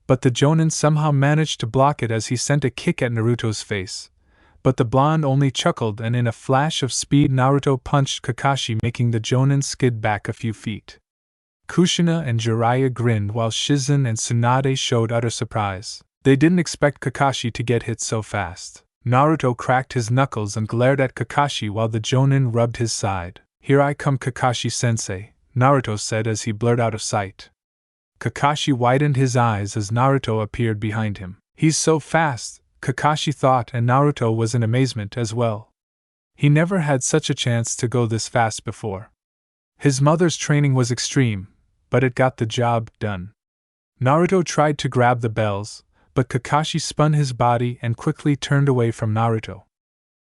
but the Jonin somehow managed to block it as he sent a kick at Naruto's face. But the blonde only chuckled, and in a flash of speed Naruto punched Kakashi, making the Jonin skid back a few feet. Kushina and Jiraiya grinned while Shizen and Tsunade showed utter surprise. They didn't expect Kakashi to get hit so fast. Naruto cracked his knuckles and glared at Kakashi while the Jonin rubbed his side. "Here I come, Kakashi-sensei," Naruto said as he blurred out of sight. Kakashi widened his eyes as Naruto appeared behind him. "He's so fast," Kakashi thought, and Naruto was in amazement as well. He never had such a chance to go this fast before. His mother's training was extreme, but it got the job done. Naruto tried to grab the bells, but Kakashi spun his body and quickly turned away from Naruto.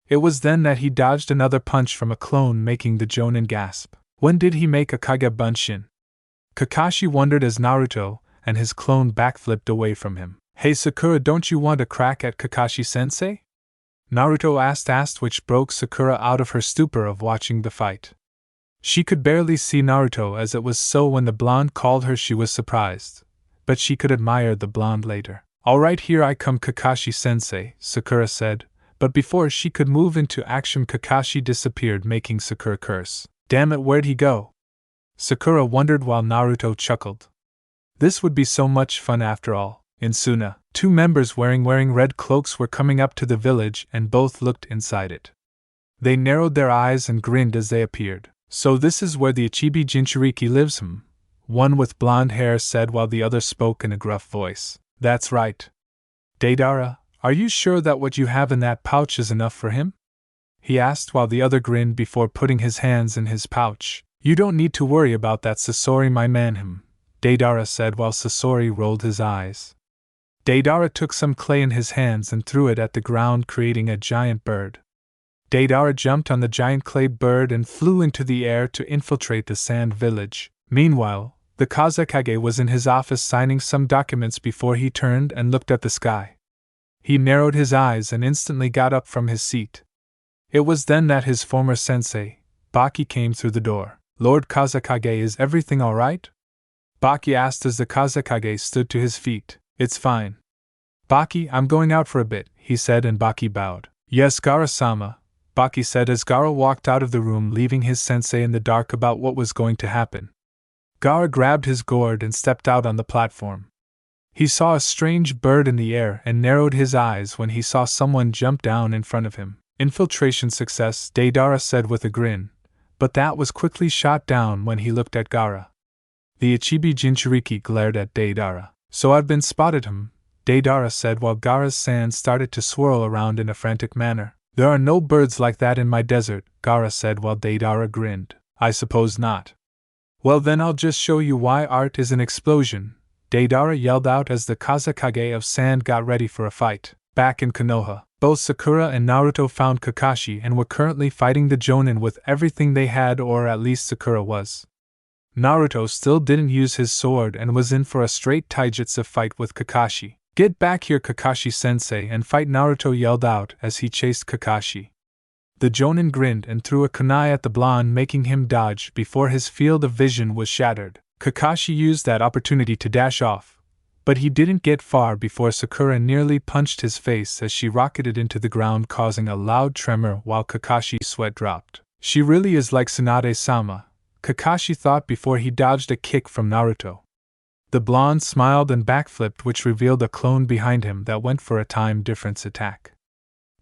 It was then that he dodged another punch from a clone, making the Jonin gasp. When did he make a Kage Bunshin? Kakashi wondered as Naruto and his clone backflipped away from him. Hey Sakura, don't you want a crack at Kakashi-sensei? Naruto asked, which broke Sakura out of her stupor of watching the fight. She could barely see Naruto, as it was so when the blonde called her she was surprised, but she could admire the blonde later. Alright, here I come Kakashi-sensei, Sakura said, but before she could move into action Kakashi disappeared, making Sakura curse. Damn it, where'd he go? Sakura wondered while Naruto chuckled. This would be so much fun after all. In Suna, two members wearing red cloaks were coming up to the village and both looked inside it. They narrowed their eyes and grinned as they appeared. So this is where the Ichibi Jinchuriki lives, One with blonde hair said while the other spoke in a gruff voice. That's right. Deidara, are you sure that what you have in that pouch is enough for him? He asked while the other grinned before putting his hands in his pouch. You don't need to worry about that, Sasori, my man, Deidara said while Sasori rolled his eyes. Deidara took some clay in his hands and threw it at the ground, creating a giant bird. Deidara jumped on the giant clay bird and flew into the air to infiltrate the sand village. Meanwhile, the Kazekage was in his office signing some documents before he turned and looked at the sky. He narrowed his eyes and instantly got up from his seat. It was then that his former sensei, Baki, came through the door. Lord Kazekage, is everything all right? Baki asked as the Kazekage stood to his feet. It's fine. Baki, I'm going out for a bit, he said, and Baki bowed. Yes, Gaara-sama, Baki said as Gaara walked out of the room, leaving his sensei in the dark about what was going to happen. Gaara grabbed his gourd and stepped out on the platform. He saw a strange bird in the air and narrowed his eyes when he saw someone jump down in front of him. Infiltration success, Deidara said with a grin, but that was quickly shot down when he looked at Gaara. The Ichibi Jinchuriki glared at Deidara. So I've been spotted, Deidara said while Gaara's sand started to swirl around in a frantic manner. There are no birds like that in my desert, Gaara said while Deidara grinned. I suppose not. Well then I'll just show you why art is an explosion, Deidara yelled out as the Kazekage of Sand got ready for a fight. Back in Konoha, both Sakura and Naruto found Kakashi and were currently fighting the Jonin with everything they had, or at least Sakura was. Naruto still didn't use his sword and was in for a straight taijutsu fight with Kakashi. Get back here Kakashi-sensei and fight, Naruto yelled out as he chased Kakashi. The Jonin grinned and threw a kunai at the blonde, making him dodge before his field of vision was shattered. Kakashi used that opportunity to dash off, but he didn't get far before Sakura nearly punched his face as she rocketed into the ground, causing a loud tremor while Kakashi's sweat dropped. She really is like Tsunade-sama, Kakashi thought before he dodged a kick from Naruto. The blonde smiled and backflipped, which revealed a clone behind him that went for a time difference attack.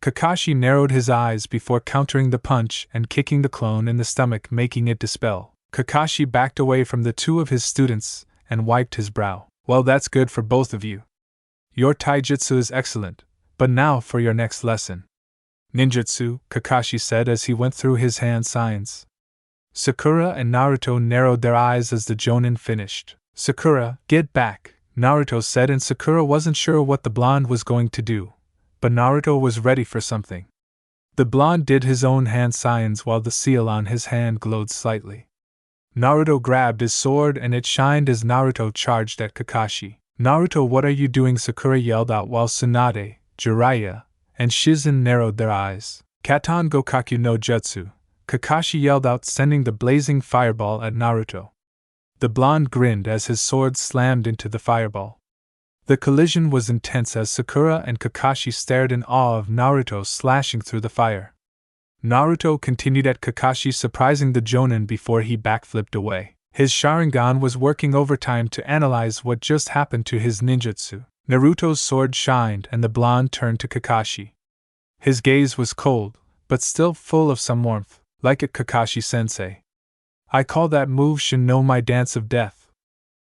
Kakashi narrowed his eyes before countering the punch and kicking the clone in the stomach, making it dispel. Kakashi backed away from the two of his students and wiped his brow. Well, that's good for both of you. Your taijutsu is excellent, but now for your next lesson. Ninjutsu, Kakashi said as he went through his hand signs. Sakura and Naruto narrowed their eyes as the Jonin finished. Sakura, get back, Naruto said, and Sakura wasn't sure what the blonde was going to do, but Naruto was ready for something. The blonde did his own hand signs while the seal on his hand glowed slightly. Naruto grabbed his sword and it shined as Naruto charged at Kakashi. Naruto, what are you doing? Sakura yelled out while Tsunade, Jiraiya, and Shizen narrowed their eyes. Katan Gokaku no Jutsu, Kakashi yelled out, sending the blazing fireball at Naruto. The blonde grinned as his sword slammed into the fireball. The collision was intense as Sakura and Kakashi stared in awe of Naruto slashing through the fire. Naruto continued at Kakashi, surprising the Jonin before he backflipped away. His Sharingan was working overtime to analyze what just happened to his ninjutsu. Naruto's sword shined and the blonde turned to Kakashi. His gaze was cold, but still full of some warmth. Like it, Kakashi-sensei. I call that move Shin no My Dance of Death.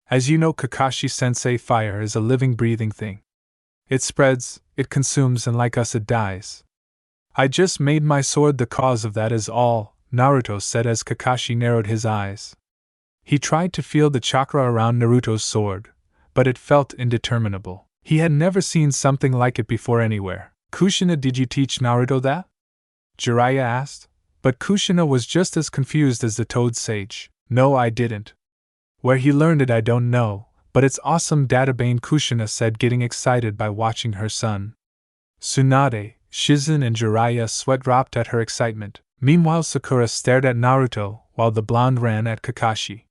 As you know, Kakashi-sensei, fire is a living, breathing thing. It spreads, it consumes, and like us it dies. I just made my sword the cause of that is all, Naruto said as Kakashi narrowed his eyes. He tried to feel the chakra around Naruto's sword, but it felt indeterminable. He had never seen something like it before anywhere. Kushina, did you teach Naruto that? Jiraiya asked, but Kushina was just as confused as the Toad Sage. No, I didn't. Where he learned it I don't know, but it's awesome, Databane, Kushina said, getting excited by watching her son. Tsunade, Shizen and Jiraiya sweat dropped at her excitement. Meanwhile Sakura stared at Naruto, while the blonde ran at Kakashi.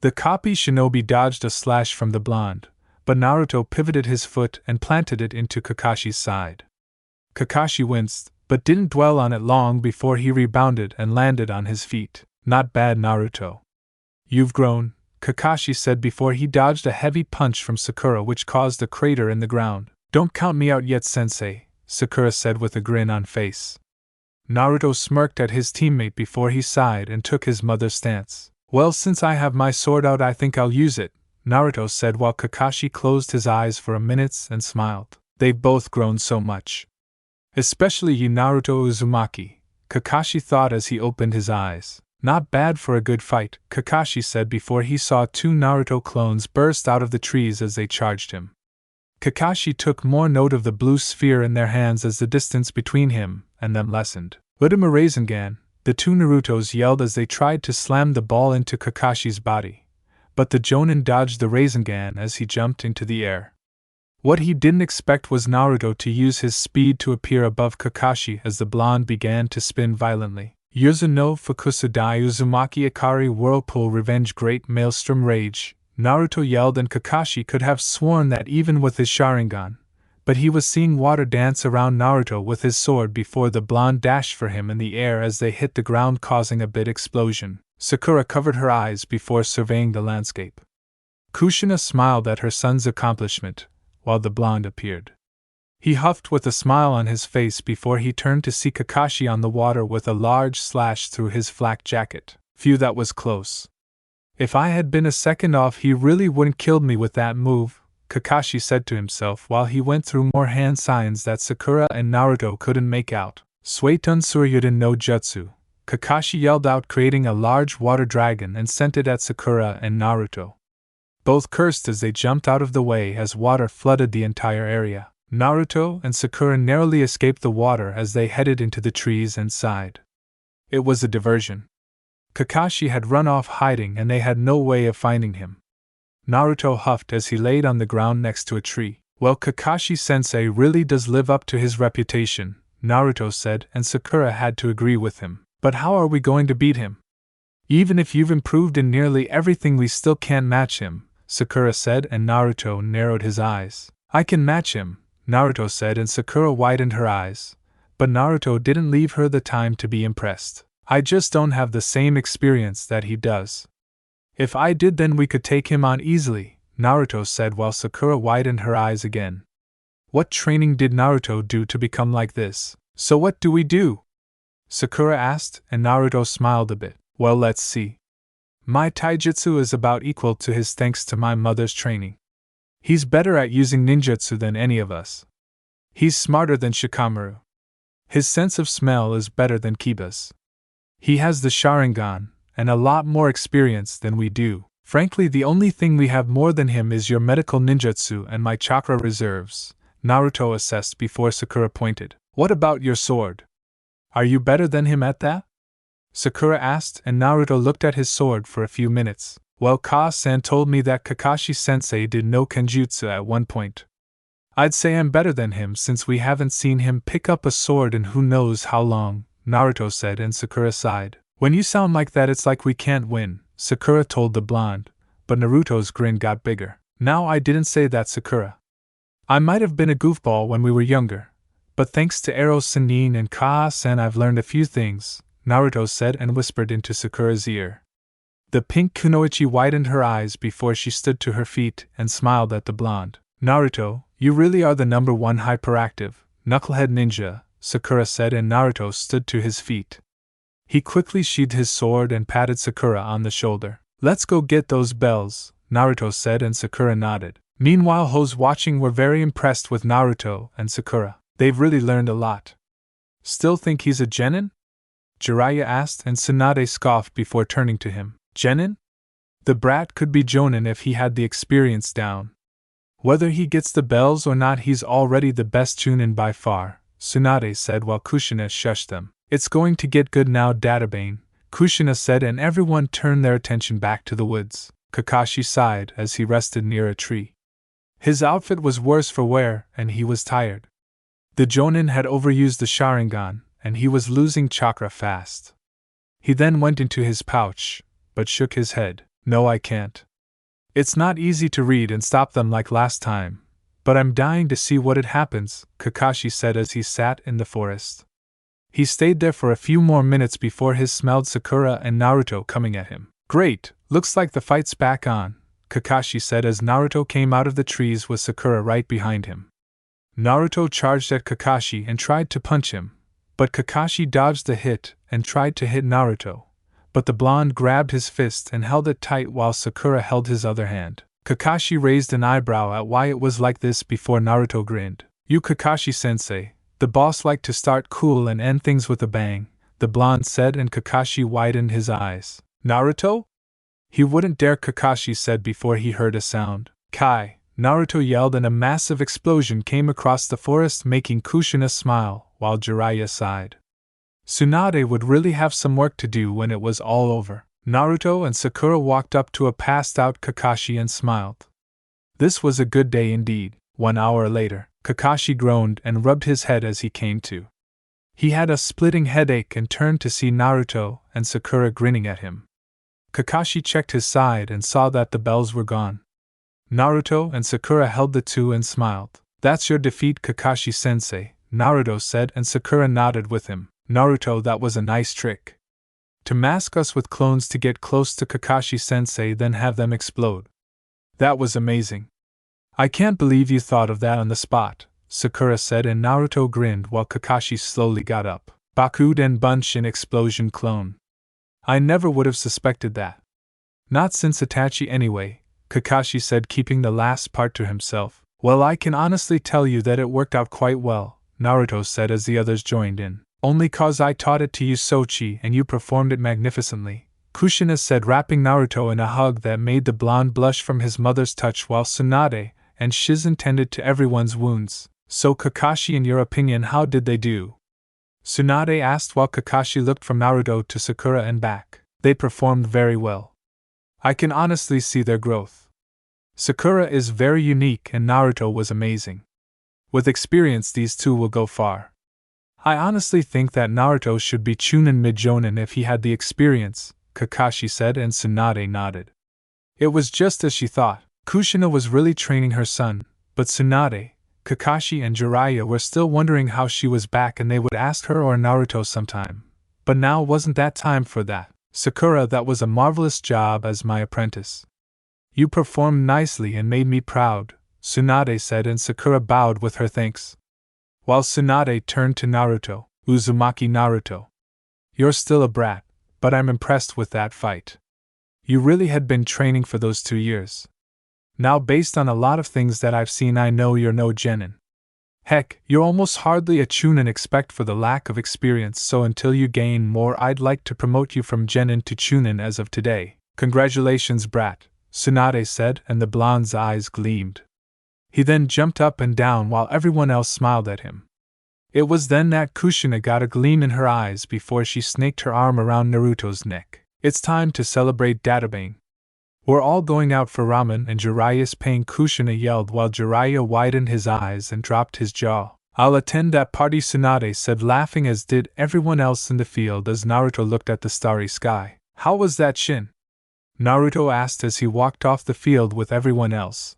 The copy shinobi dodged a slash from the blonde, but Naruto pivoted his foot and planted it into Kakashi's side. Kakashi winced, but didn't dwell on it long before he rebounded and landed on his feet. Not bad, Naruto. You've grown, Kakashi said before he dodged a heavy punch from Sakura which caused a crater in the ground. Don't count me out yet, sensei, Sakura said with a grin on face. Naruto smirked at his teammate before he sighed and took his mother's stance. Well, since I have my sword out I think I'll use it, Naruto said while Kakashi closed his eyes for a minute and smiled. They've both grown so much. Especially you, Naruto Uzumaki, Kakashi thought as he opened his eyes. Not bad for a good fight, Kakashi said before he saw two Naruto clones burst out of the trees as they charged him. Kakashi took more note of the blue sphere in their hands as the distance between him and them lessened. Udama Rasengan, the two Narutos yelled as they tried to slam the ball into Kakashi's body, but the Jonin dodged the Rasengan as he jumped into the air. What he didn't expect was Naruto to use his speed to appear above Kakashi as the blonde began to spin violently. Yuzu no Fukusudai Uzumaki Akari Whirlpool Revenge Great Maelstrom Rage, Naruto yelled, and Kakashi could have sworn that even with his Sharingan, but he was seeing water dance around Naruto with his sword before the blonde dashed for him in the air as they hit the ground, causing a big explosion. Sakura covered her eyes before surveying the landscape. Kushina smiled at her son's accomplishment, while the blonde appeared. He huffed with a smile on his face before he turned to see Kakashi on the water with a large slash through his flak jacket. Phew, that was close. If I had been a second off he really wouldn't killed me with that move, Kakashi said to himself while he went through more hand signs that Sakura and Naruto couldn't make out. Suetun Suryuden no Jutsu, Kakashi yelled out, creating a large water dragon and sent it at Sakura and Naruto. Both cursed as they jumped out of the way as water flooded the entire area. Naruto and Sakura narrowly escaped the water as they headed into the trees and sighed. It was a diversion. Kakashi had run off hiding and they had no way of finding him. Naruto huffed as he laid on the ground next to a tree. Well, Kakashi-sensei really does live up to his reputation, Naruto said, and Sakura had to agree with him. But how are we going to beat him? Even if you've improved in nearly everything we still can't match him, Sakura said, and Naruto narrowed his eyes. I can match him, Naruto said, and Sakura widened her eyes, but Naruto didn't leave her the time to be impressed. I just don't have the same experience that he does. If I did then we could take him on easily, Naruto said while Sakura widened her eyes again. What training did Naruto do to become like this? So what do we do? Sakura asked, and Naruto smiled a bit. Well, let's see. My taijutsu is about equal to his thanks to my mother's training. He's better at using ninjutsu than any of us. He's smarter than Shikamaru. His sense of smell is better than Kiba's. He has the Sharingan, and a lot more experience than we do. Frankly, the only thing we have more than him is your medical ninjutsu and my chakra reserves, Naruto assessed before Sakura pointed. What about your sword? Are you better than him at that? Sakura asked, and Naruto looked at his sword for a few minutes. Well, Ka-san told me that Kakashi-sensei did no kenjutsu at one point. I'd say I'm better than him since we haven't seen him pick up a sword in who knows how long, Naruto said, and Sakura sighed. When you sound like that it's like we can't win, Sakura told the blonde, but Naruto's grin got bigger. Now I didn't say that, Sakura. I might have been a goofball when we were younger, but thanks to Eros Sannin and Ka-san I've learned a few things, Naruto said and whispered into Sakura's ear. The pink kunoichi widened her eyes before she stood to her feet and smiled at the blonde. Naruto, you really are the #1 hyperactive, knucklehead ninja, Sakura said, and Naruto stood to his feet. He quickly sheathed his sword and patted Sakura on the shoulder. Let's go get those bells, Naruto said, and Sakura nodded. Meanwhile, those watching were very impressed with Naruto and Sakura. They've really learned a lot. Still think he's a genin? Jiraiya asked, and Tsunade scoffed before turning to him. Genin? The brat could be Jonin if he had the experience down. Whether he gets the bells or not, he's already the best Chunin by far, Tsunade said while Kushina shushed them. It's going to get good now, Databane, Kushina said, and everyone turned their attention back to the woods. Kakashi sighed as he rested near a tree. His outfit was worse for wear, and he was tired. The Jonin had overused the Sharingan, and he was losing chakra fast. He then went into his pouch, but shook his head. No, I can't. It's not easy to read and stop them like last time, but I'm dying to see what it happens, Kakashi said as he sat in the forest. He stayed there for a few more minutes before he smelled Sakura and Naruto coming at him. Great, looks like the fight's back on, Kakashi said as Naruto came out of the trees with Sakura right behind him. Naruto charged at Kakashi and tried to punch him, but Kakashi dodged the hit and tried to hit Naruto, but the blonde grabbed his fist and held it tight while Sakura held his other hand. Kakashi raised an eyebrow at why it was like this before Naruto grinned. You Kakashi-sensei, the boss liked to start cool and end things with a bang, the blonde said, and Kakashi widened his eyes. Naruto? He wouldn't dare, Kakashi said before he heard a sound. Kai! Naruto yelled and a massive explosion came across the forest, making Kushina smile, while Jiraiya sighed. Tsunade would really have some work to do when it was all over. Naruto and Sakura walked up to a passed-out Kakashi and smiled. This was a good day indeed. 1 hour later, Kakashi groaned and rubbed his head as he came to. He had a splitting headache and turned to see Naruto and Sakura grinning at him. Kakashi checked his side and saw that the bells were gone. Naruto and Sakura held the two and smiled. That's your defeat, Kakashi-sensei, Naruto said, and Sakura nodded with him. Naruto, that was a nice trick. To mask us with clones to get close to Kakashi-sensei, then have them explode. That was amazing. I can't believe you thought of that on the spot, Sakura said, and Naruto grinned while Kakashi slowly got up. Bakuden Bunshin explosion clone. I never would have suspected that. Not since Itachi anyway, Kakashi said, keeping the last part to himself. Well, I can honestly tell you that it worked out quite well, Naruto said as the others joined in. Only cause I taught it to you, Sochi, and you performed it magnificently, Kushina said, wrapping Naruto in a hug that made the blonde blush from his mother's touch while Tsunade and Shizen tended to everyone's wounds. So Kakashi, in your opinion, how did they do? Tsunade asked while Kakashi looked from Naruto to Sakura and back. They performed very well. I can honestly see their growth. Sakura is very unique and Naruto was amazing. With experience, these two will go far. I honestly think that Naruto should be Chunin mid-jonin if he had the experience, Kakashi said, and Tsunade nodded. It was just as she thought. Kushina was really training her son, but Tsunade, Kakashi and Jiraiya were still wondering how she was back and they would ask her or Naruto sometime. But now wasn't that time for that. Sakura, that was a marvelous job as my apprentice. You performed nicely and made me proud, Tsunade said, and Sakura bowed with her thanks. While Tsunade turned to Naruto. Uzumaki Naruto. You're still a brat, but I'm impressed with that fight. You really had been training for those 2 years. Now, based on a lot of things that I've seen, I know you're no genin. Heck, you're almost hardly a chunin except for the lack of experience, so until you gain more, I'd like to promote you from genin to chunin as of today. Congratulations, brat, Tsunade said, and the blonde's eyes gleamed. He then jumped up and down while everyone else smiled at him. It was then that Kushina got a gleam in her eyes before she snaked her arm around Naruto's neck. It's time to celebrate, Databane. We're all going out for ramen, and Jiraiya's paying, Kushina yelled while Jiraiya widened his eyes and dropped his jaw. I'll attend that party, Tsunade said, laughing, as did everyone else in the field as Naruto looked at the starry sky. How was that, Shin? Naruto asked as he walked off the field with everyone else.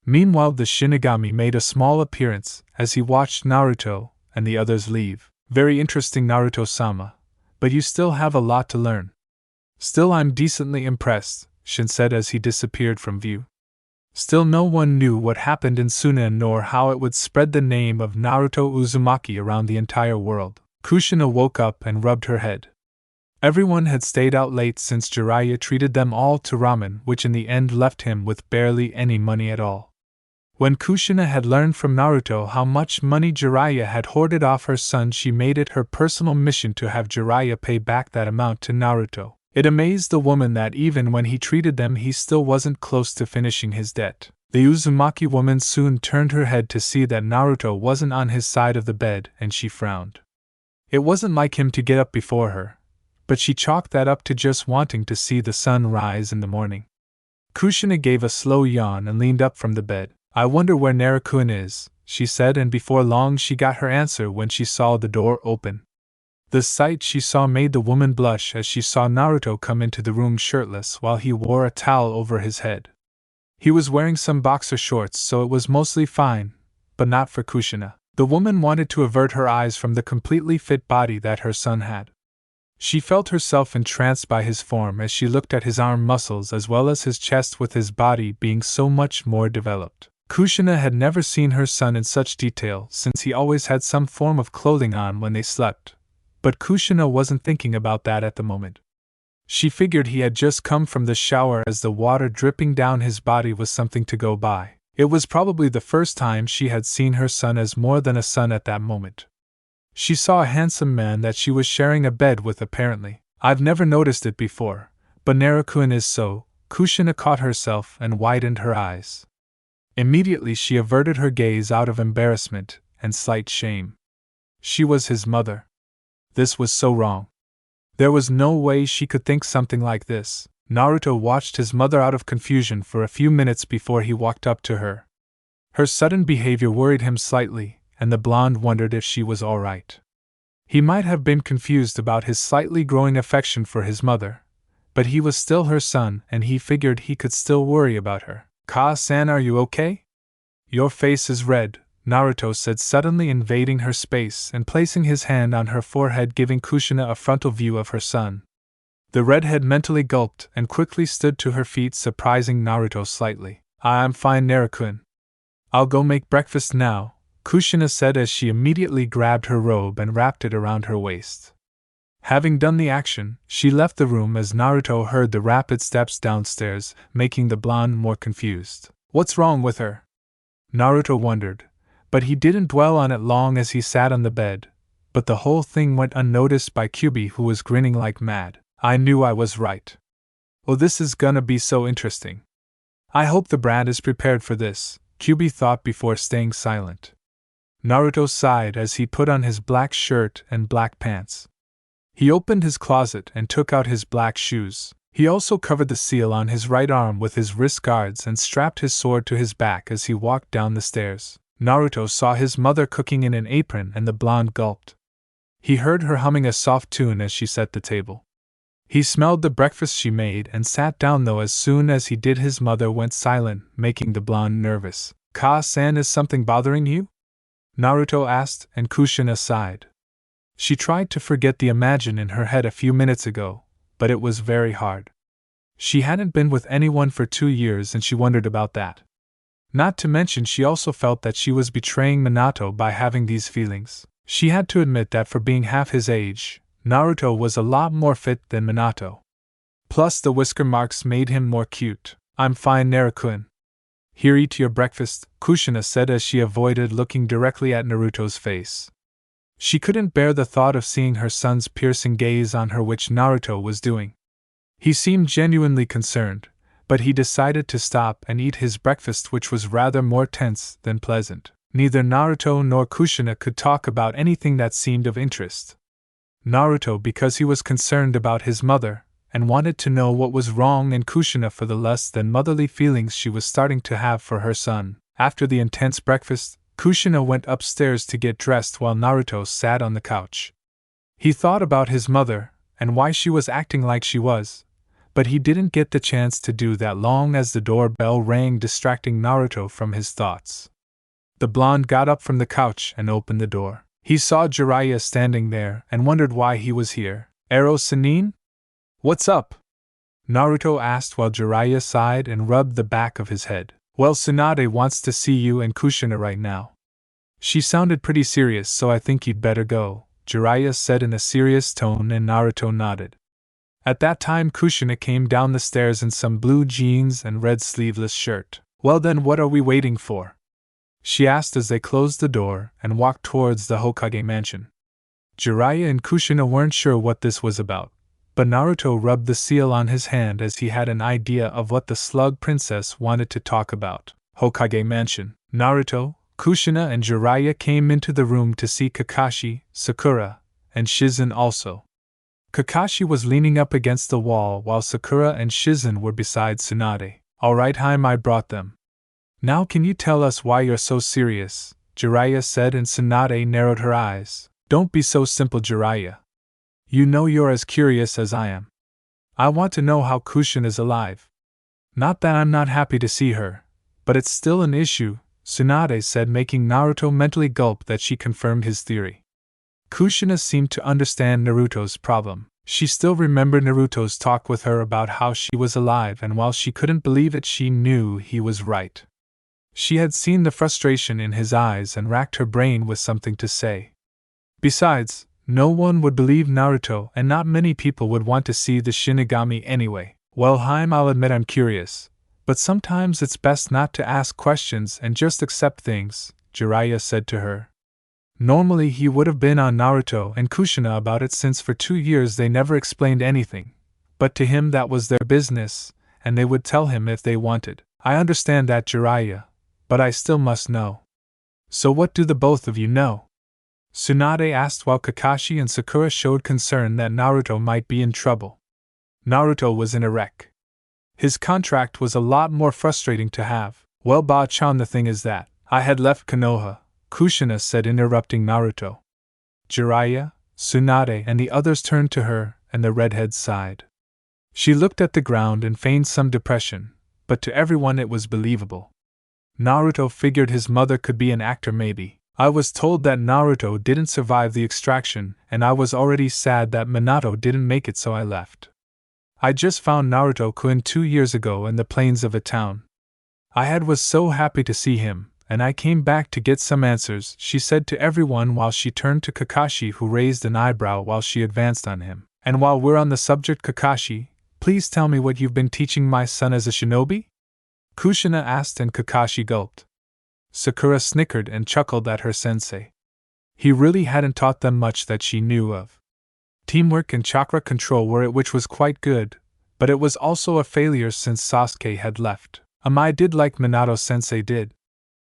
Meanwhile, the Shinigami made a small appearance as he watched Naruto and the others leave. Very interesting, Naruto-sama, but you still have a lot to learn. Still, I'm decently impressed, Shin said as he disappeared from view. Still, no one knew what happened in Sunan nor how it would spread the name of Naruto Uzumaki around the entire world. Kushina woke up and rubbed her head. Everyone had stayed out late since Jiraiya treated them all to ramen, which in the end left him with barely any money at all. When Kushina had learned from Naruto how much money Jiraiya had hoarded off her son, she made it her personal mission to have Jiraiya pay back that amount to Naruto. It amazed the woman that even when he treated them, he still wasn't close to finishing his debt. The Uzumaki woman soon turned her head to see that Naruto wasn't on his side of the bed, and she frowned. It wasn't like him to get up before her, but she chalked that up to just wanting to see the sun rise in the morning. Kushina gave a slow yawn and leaned up from the bed. I wonder where Naruto is, she said, and before long she got her answer when she saw the door open. The sight she saw made the woman blush as she saw Naruto come into the room shirtless while he wore a towel over his head. He was wearing some boxer shorts, so it was mostly fine, but not for Kushina. The woman wanted to avert her eyes from the completely fit body that her son had. She felt herself entranced by his form as she looked at his arm muscles as well as his chest, with his body being so much more developed. Kushina had never seen her son in such detail since he always had some form of clothing on when they slept, but Kushina wasn't thinking about that at the moment. She figured he had just come from the shower, as the water dripping down his body was something to go by. It was probably the first time she had seen her son as more than a son at that moment. She saw a handsome man that she was sharing a bed with apparently. I've never noticed it before, but Naruto is so. Kushina caught herself and widened her eyes. Immediately she averted her gaze out of embarrassment and slight shame. She was his mother. This was so wrong. There was no way she could think something like this. Naruto watched his mother out of confusion for a few minutes before he walked up to her. Her sudden behavior worried him slightly, and the blonde wondered if she was all right. He might have been confused about his slightly growing affection for his mother, but he was still her son and he figured he could still worry about her. Ka-san, are you okay? Your face is red, Naruto said, suddenly invading her space and placing his hand on her forehead, giving Kushina a frontal view of her son. The redhead mentally gulped and quickly stood to her feet, surprising Naruto slightly. I'm fine, Naruto. I'll go make breakfast now, Kushina said as she immediately grabbed her robe and wrapped it around her waist. Having done the action, she left the room as Naruto heard the rapid steps downstairs, making the blonde more confused. What's wrong with her? Naruto wondered, but he didn't dwell on it long as he sat on the bed, but the whole thing went unnoticed by Kyubi, who was grinning like mad. I knew I was right. Oh, this is gonna be so interesting. I hope the brat is prepared for this, Kyubi thought before staying silent. Naruto sighed as he put on his black shirt and black pants. He opened his closet and took out his black shoes. He also covered the seal on his right arm with his wrist guards and strapped his sword to his back as he walked down the stairs. Naruto saw his mother cooking in an apron and the blonde gulped. He heard her humming a soft tune as she set the table. He smelled the breakfast she made and sat down, though as soon as he did his mother went silent, making the blonde nervous. Ka-san, is something bothering you? Naruto asked, and Kushina sighed. She tried to forget the imagine in her head a few minutes ago, but it was very hard. She hadn't been with anyone for 2 years and she wondered about that. Not to mention she also felt that she was betraying Minato by having these feelings. She had to admit that for being half his age, Naruto was a lot more fit than Minato. Plus the whisker marks made him more cute. I'm fine, Naruto. Here, eat your breakfast, Kushina said as she avoided looking directly at Naruto's face. She couldn't bear the thought of seeing her son's piercing gaze on her, which Naruto was doing. He seemed genuinely concerned, but he decided to stop and eat his breakfast, which was rather more tense than pleasant. Neither Naruto nor Kushina could talk about anything that seemed of interest. Naruto because he was concerned about his mother, and wanted to know what was wrong, and Kushina for the less than motherly feelings she was starting to have for her son. After the intense breakfast, Kushina went upstairs to get dressed while Naruto sat on the couch. He thought about his mother, and why she was acting like she was, but he didn't get the chance to do that long as the doorbell rang, distracting Naruto from his thoughts. The blonde got up from the couch and opened the door. He saw Jiraiya standing there and wondered why he was here. Ero Sannin? What's up? Naruto asked while Jiraiya sighed and rubbed the back of his head. Well, Tsunade wants to see you and Kushina right now. She sounded pretty serious, so I think you'd better go, Jiraiya said in a serious tone, and Naruto nodded. At that time Kushina came down the stairs in some blue jeans and red sleeveless shirt. Well then, what are we waiting for? She asked as they closed the door and walked towards the Hokage mansion. Jiraiya and Kushina weren't sure what this was about, but Naruto rubbed the seal on his hand as he had an idea of what the slug princess wanted to talk about. Hokage mansion. Naruto, Kushina and Jiraiya came into the room to see Kakashi, Sakura, and Shizen also. Kakashi was leaning up against the wall while Sakura and Shizen were beside Tsunade. Alright, Haim, I brought them. Now can you tell us why you're so serious? Jiraiya said, and Tsunade narrowed her eyes. Don't be so simple, Jiraiya. You know you're as curious as I am. I want to know how Kushina is alive. Not that I'm not happy to see her, but it's still an issue, Tsunade said, making Naruto mentally gulp that she confirmed his theory. Kushina seemed to understand Naruto's problem. She still remembered Naruto's talk with her about how she was alive, and while she couldn't believe it, she knew he was right. She had seen the frustration in his eyes and racked her brain with something to say. Besides, no one would believe Naruto, and not many people would want to see the shinigami anyway. Well, Haim, I'll admit I'm curious, but sometimes it's best not to ask questions and just accept things, Jiraiya said to her. Normally he would have been on Naruto and Kushina about it, since for 2 years they never explained anything, but to him that was their business, and they would tell him if they wanted. I understand that, Jiraiya, but I still must know. So what do the both of you know? Tsunade asked while Kakashi and Sakura showed concern that Naruto might be in trouble. Naruto was in a wreck. His contract was a lot more frustrating to have. Well, Ba-chan, the thing is that I had left Konoha, Kushina said, interrupting Naruto. Jiraiya, Tsunade, and the others turned to her, and the redhead sighed. She looked at the ground and feigned some depression, but to everyone it was believable. Naruto figured his mother could be an actor maybe. I was told that Naruto didn't survive the extraction, and I was already sad that Minato didn't make it, so I left. I just found Naruto-kun 2 years ago in the plains of a town. I was so happy to see him, and I came back to get some answers, she said to everyone while she turned to Kakashi, who raised an eyebrow while she advanced on him. And while we're on the subject, Kakashi, please tell me what you've been teaching my son as a shinobi? Kushina asked, and Kakashi gulped. Sakura snickered and chuckled at her sensei. He really hadn't taught them much that she knew of. Teamwork and chakra control were it, which was quite good, but it was also a failure since Sasuke had left. I did like Minato-sensei did.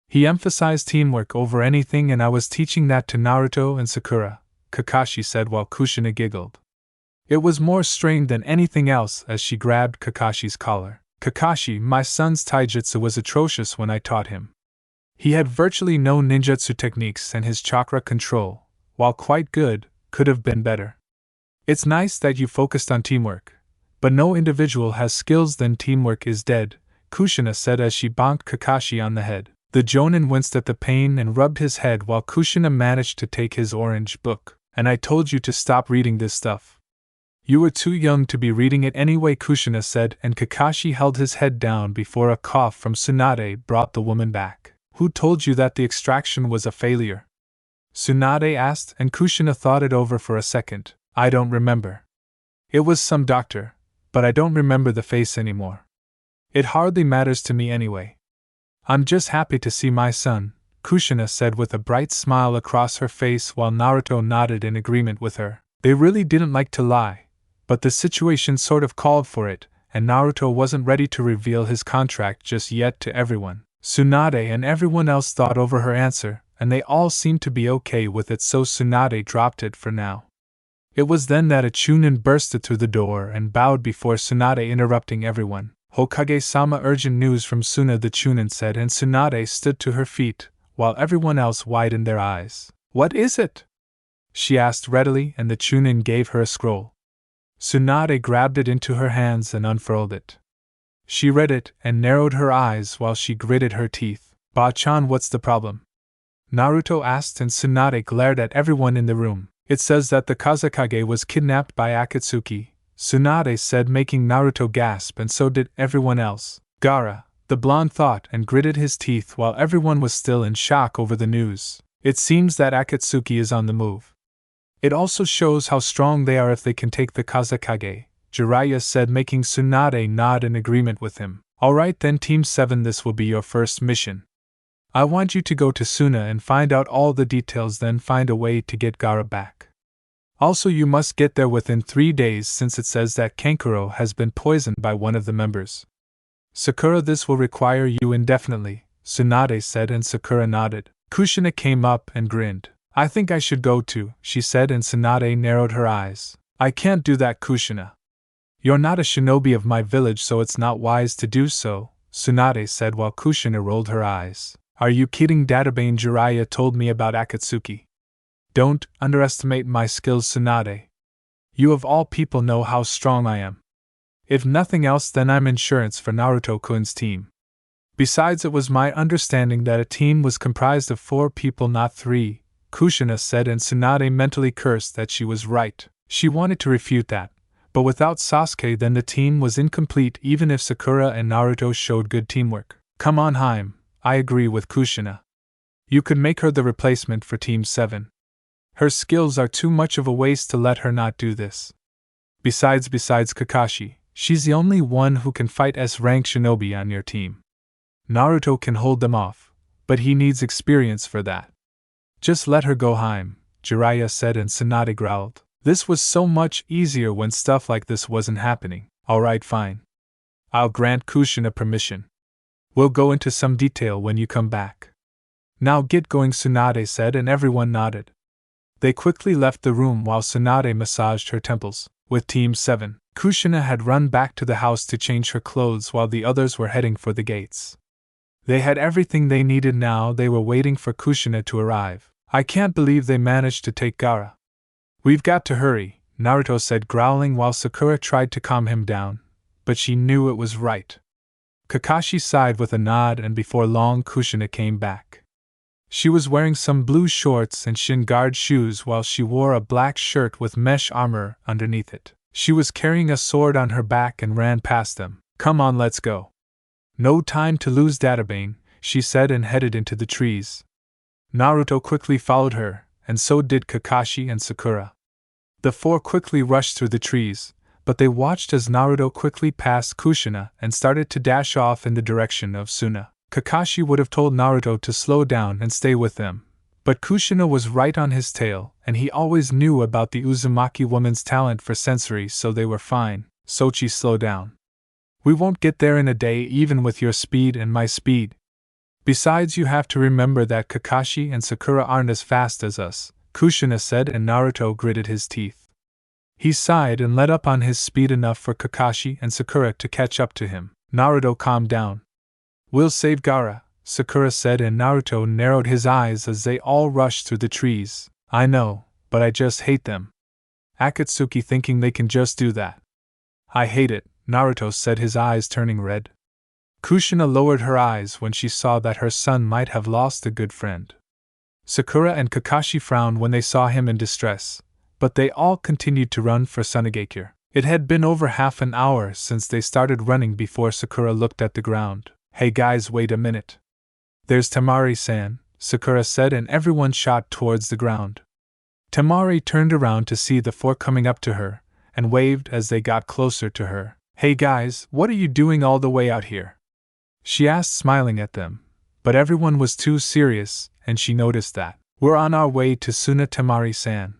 He emphasized teamwork over anything, and I was teaching that to Naruto and Sakura, Kakashi said while Kushina giggled. It was more strained than anything else as she grabbed Kakashi's collar. Kakashi, my son's taijutsu was atrocious when I taught him. He had virtually no ninjutsu techniques, and his chakra control, while quite good, could have been better. It's nice that you focused on teamwork, but no individual has skills, then teamwork is dead, Kushina said as she bonked Kakashi on the head. The Jonin winced at the pain and rubbed his head while Kushina managed to take his orange book. And I told you to stop reading this stuff. You were too young to be reading it anyway, Kushina said, and Kakashi held his head down before a cough from Tsunade brought the woman back. Who told you that the extraction was a failure? Tsunade asked, and Kushina thought it over for a second. I don't remember. It was some doctor, but I don't remember the face anymore. It hardly matters to me anyway. I'm just happy to see my son, Kushina said with a bright smile across her face while Naruto nodded in agreement with her. They really didn't like to lie, but the situation sort of called for it, and Naruto wasn't ready to reveal his contract just yet to everyone. Tsunade and everyone else thought over her answer, and they all seemed to be okay with it, so Tsunade dropped it for now. It was then that a Chunin bursted through the door and bowed before Tsunade, interrupting everyone. Hokage-sama, urgent news from Suna, the Chunin said, and Tsunade stood to her feet, while everyone else widened their eyes. What is it? She asked readily, and the Chunin gave her a scroll. Tsunade grabbed it into her hands and unfurled it. She read it and narrowed her eyes while she gritted her teeth. Ba-chan, what's the problem? Naruto asked, and Tsunade glared at everyone in the room. It says that the Kazekage was kidnapped by Akatsuki, Tsunade said, making Naruto gasp, and so did everyone else. Gaara, the blonde thought, and gritted his teeth while everyone was still in shock over the news. It seems that Akatsuki is on the move. It also shows how strong they are if they can take the Kazekage, Jiraiya said, making Tsunade nod in agreement with him. Alright then, Team 7, this will be your first mission. I want you to go to Suna and find out all the details, then find a way to get Gaara back. Also, you must get there within 3 days, since it says that Kankuro has been poisoned by one of the members. Sakura, this will require you indefinitely, Tsunade said, and Sakura nodded. Kushina came up and grinned. I think I should go too, she said, and Tsunade narrowed her eyes. I can't do that, Kushina. You're not a shinobi of my village, so it's not wise to do so, Tsunade said while Kushina rolled her eyes. Are you kidding? Databane Jiraiya told me about Akatsuki. Don't underestimate my skills, Tsunade. You of all people know how strong I am. If nothing else, then I'm insurance for Naruto-kun's team. Besides, it was my understanding that a team was comprised of 4 people, not 3, Kushina said, and Tsunade mentally cursed that she was right. She wanted to refute that, but without Sasuke then the team was incomplete even if Sakura and Naruto showed good teamwork. Come on, Haim, I agree with Kushina. You could make her the replacement for Team 7. Her skills are too much of a waste to let her not do this. Besides Kakashi, she's the only one who can fight S-rank shinobi on your team. Naruto can hold them off, but he needs experience for that. Just let her go, Haim, Jiraiya said, and Tsunade growled. This was so much easier when stuff like this wasn't happening. Alright, fine. I'll grant Kushina permission. We'll go into some detail when you come back. Now get going, Tsunade said, and everyone nodded. They quickly left the room while Tsunade massaged her temples. With Team 7, Kushina had run back to the house to change her clothes while the others were heading for the gates. They had everything they needed now. They were waiting for Kushina to arrive. I can't believe they managed to take Gaara. We've got to hurry, Naruto said, growling while Sakura tried to calm him down, but she knew it was right. Kakashi sighed with a nod, and before long Kushina came back. She was wearing some blue shorts and shin guard shoes while she wore a black shirt with mesh armor underneath it. She was carrying a sword on her back and ran past them. Come on, let's go. No time to lose, Databane, she said, and headed into the trees. Naruto quickly followed her, and so did Kakashi and Sakura. The 4 quickly rushed through the trees, but they watched as Naruto quickly passed Kushina and started to dash off in the direction of Suna. Kakashi would have told Naruto to slow down and stay with them, but Kushina was right on his tail, and he always knew about the Uzumaki woman's talent for sensory, so they were fine. Sochi, slow down. We won't get there in a day even with your speed and my speed. Besides, you have to remember that Kakashi and Sakura aren't as fast as us, Kushina said, and Naruto gritted his teeth. He sighed and let up on his speed enough for Kakashi and Sakura to catch up to him. Naruto calmed down. We'll save Gaara, Sakura said, and Naruto narrowed his eyes as they all rushed through the trees. I know, but I just hate them. Akatsuki thinking they can just do that. I hate it, Naruto said, his eyes turning red. Kushina lowered her eyes when she saw that her son might have lost a good friend. Sakura and Kakashi frowned when they saw him in distress, but they all continued to run for Sunagakure. It had been over half an hour since they started running before Sakura looked at the ground. Hey guys, wait a minute. There's Temari-san, Sakura said, and everyone shot towards the ground. Temari turned around to see the 4 coming up to her, and waved as they got closer to her. Hey guys, what are you doing all the way out here? She asked, smiling at them, but everyone was too serious, and she noticed that. We're on our way to Suna, Temari-san.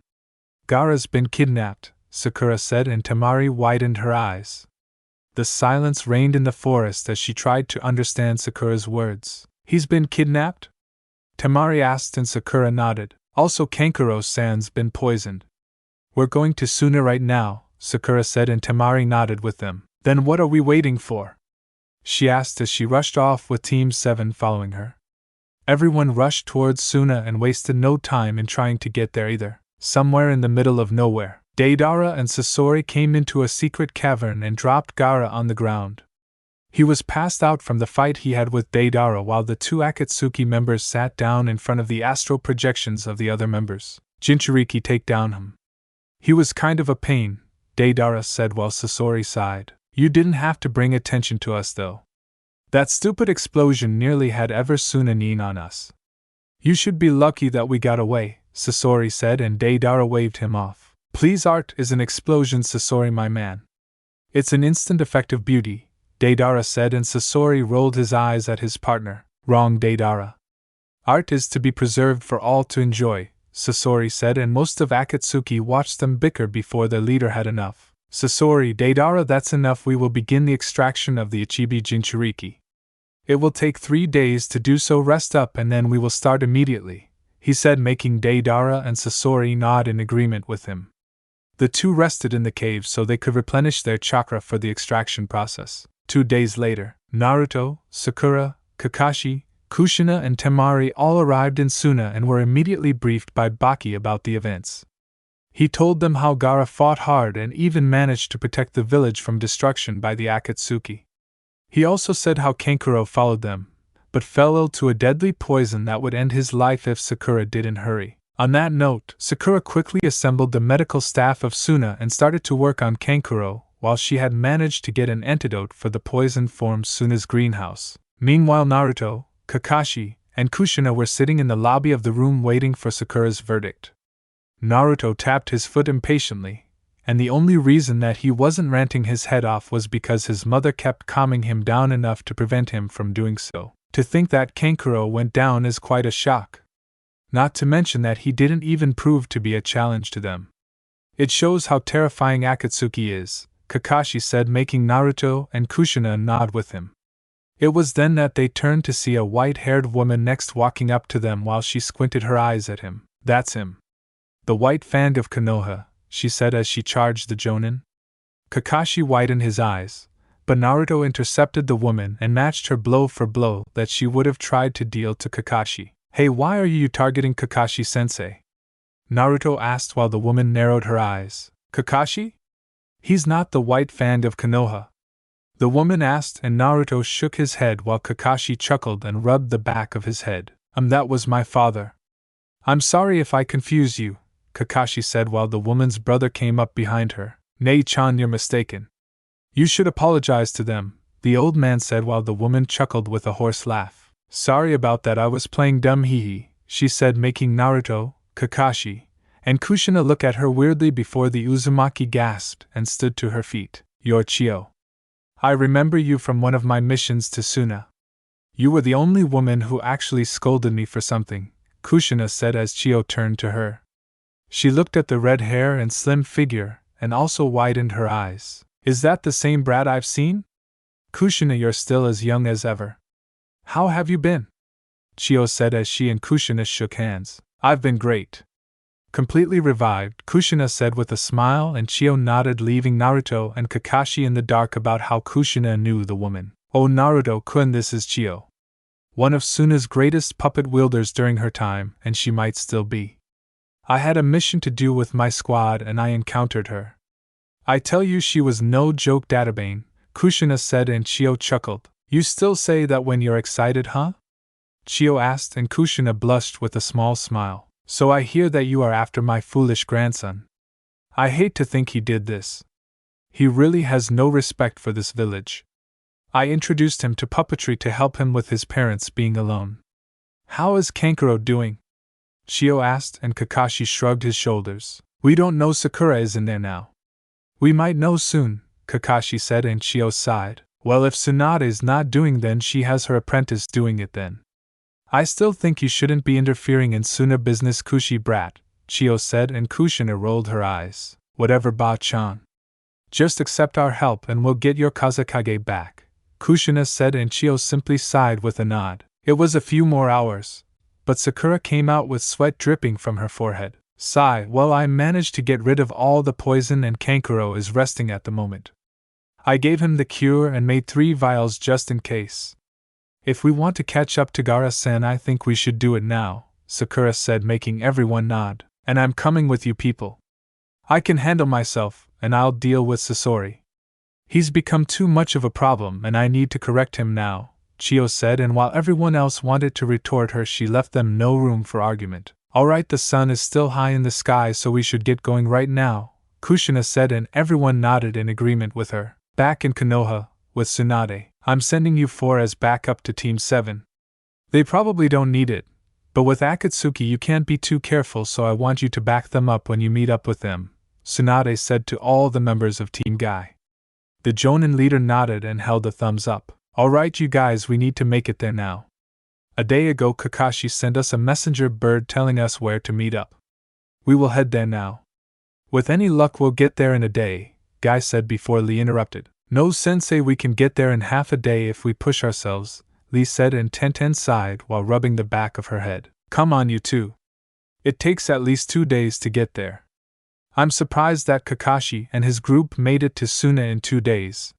Gaara's been kidnapped, Sakura said, and Temari widened her eyes. The silence reigned in the forest as she tried to understand Sakura's words. He's been kidnapped? Temari asked, and Sakura nodded. Also, Kankuro-san's been poisoned. We're going to Suna right now, Sakura said, and Temari nodded with them. Then what are we waiting for? She asked as she rushed off with Team 7 following her. Everyone rushed towards Suna and wasted no time in trying to get there either. Somewhere in the middle of nowhere, Deidara and Sasori came into a secret cavern and dropped Gaara on the ground. He was passed out from the fight he had with Deidara while the 2 Akatsuki members sat down in front of the astral projections of the other members. Jinchuriki, take down him. He was kind of a pain, Deidara said while Sasori sighed. You didn't have to bring attention to us though. That stupid explosion nearly had Eversunanin on us. You should be lucky that we got away, Sasori said, and Deidara waved him off. Please, art is an explosion, Sasori my man. It's an instant effect of beauty, Deidara said, and Sasori rolled his eyes at his partner. Wrong, Deidara. Art is to be preserved for all to enjoy, Sasori said, and most of Akatsuki watched them bicker before their leader had enough. Sasori, Deidara, that's enough. We will begin the extraction of the Ichibi Jinchuriki. It will take 3 days to do so. Rest up and then we will start immediately. he said, making Deidara and Sasori nod in agreement with him. The two rested in the cave so they could replenish their chakra for the extraction process. 2 days later, Naruto, Sakura, Kakashi, Kushina and Temari all arrived in Suna and were immediately briefed by Baki about the events. He told them how Gaara fought hard and even managed to protect the village from destruction by the Akatsuki. He also said how Kankuro followed them, but fell ill to a deadly poison that would end his life if Sakura didn't hurry. On that note, Sakura quickly assembled the medical staff of Suna and started to work on Kankuro, while she had managed to get an antidote for the poison from Suna's greenhouse. Meanwhile, Naruto, Kakashi, and Kushina were sitting in the lobby of the room waiting for Sakura's verdict. Naruto tapped his foot impatiently, and the only reason that he wasn't ranting his head off was because his mother kept calming him down enough to prevent him from doing so. To think that Kankuro went down is quite a shock. Not to mention that he didn't even prove to be a challenge to them. It shows how terrifying Akatsuki is, Kakashi said, making Naruto and Kushina nod with him. It was then that they turned to see a white-haired woman next walking up to them while she squinted her eyes at him. That's him. The white fan of Konoha, she said as she charged the Jonin. Kakashi widened his eyes, but Naruto intercepted the woman and matched her blow for blow that she would have tried to deal to Kakashi. Hey, why are you targeting Kakashi-sensei? Naruto asked while the woman narrowed her eyes. Kakashi? He's not the white fan of Konoha. The woman asked, and Naruto shook his head while Kakashi chuckled and rubbed the back of his head. That was my father. I'm sorry if I confuse you, Kakashi said while the woman's brother came up behind her. Nei-chan, you're mistaken. You should apologize to them, the old man said while the woman chuckled with a hoarse laugh. Sorry about that, I was playing dumb hee-hee, she said, making Naruto, Kakashi, and Kushina look at her weirdly before the Uzumaki gasped and stood to her feet. You're Chio. I remember you from one of my missions to Suna. You were the only woman who actually scolded me for something, Kushina said as Chio turned to her. She looked at the red hair and slim figure, and also widened her eyes. Is that the same brat I've seen? Kushina, you're still as young as ever. How have you been? Chio said as she and Kushina shook hands. I've been great. Completely revived, Kushina said with a smile, and Chio nodded, leaving Naruto and Kakashi in the dark about how Kushina knew the woman. Oh, Naruto-kun, this is Chio. One of Suna's greatest puppet wielders during her time, and she might still be. I had a mission to do with my squad and I encountered her. I tell you, she was no joke, Databane, Kushina said, and Chio chuckled. You still say that when you're excited, huh? Chio asked, and Kushina blushed with a small smile. So I hear that you are after my foolish grandson. I hate to think he did this. He really has no respect for this village. I introduced him to puppetry to help him with his parents being alone. How is Kankuro doing? Chio asked, and Kakashi shrugged his shoulders. We don't know, Sakura is in there now. We might know soon, Kakashi said, and Chio sighed. Well, if Tsunade is not doing, then she has her apprentice doing it then. I still think you shouldn't be interfering in Suna business, Kushi brat, Chio said, and Kushina rolled her eyes. Whatever, Ba-chan. Just accept our help and we'll get your Kazekage back, Kushina said, and Chio simply sighed with a nod. It was a few more hours, but Sakura came out with sweat dripping from her forehead. Sigh, well, I managed to get rid of all the poison and Kankuro is resting at the moment. I gave him the cure and made 3 vials just in case. If we want to catch up to Gaara-san, I think we should do it now, Sakura said, making everyone nod. And I'm coming with you people. I can handle myself, and I'll deal with Sasori. He's become too much of a problem and I need to correct him now, Chio said, and while everyone else wanted to retort her, she left them no room for argument. Alright, the sun is still high in the sky, so we should get going right now, Kushina said, and everyone nodded in agreement with her. Back in Konoha, with Tsunade, I'm sending you 4 as backup to Team 7. They probably don't need it, but with Akatsuki you can't be too careful, so I want you to back them up when you meet up with them, Tsunade said to all the members of Team Guy. The Jonin leader nodded and held a thumbs up. Alright you guys, we need to make it there now. A day ago Kakashi sent us a messenger bird telling us where to meet up. We will head there now. With any luck we'll get there in a day, Guy said before Lee interrupted. No, sensei, we can get there in half a day if we push ourselves, Lee said, and Tenten sighed while rubbing the back of her head. Come on, you two. It takes at least 2 days to get there. I'm surprised that Kakashi and his group made it to Suna in 2 days.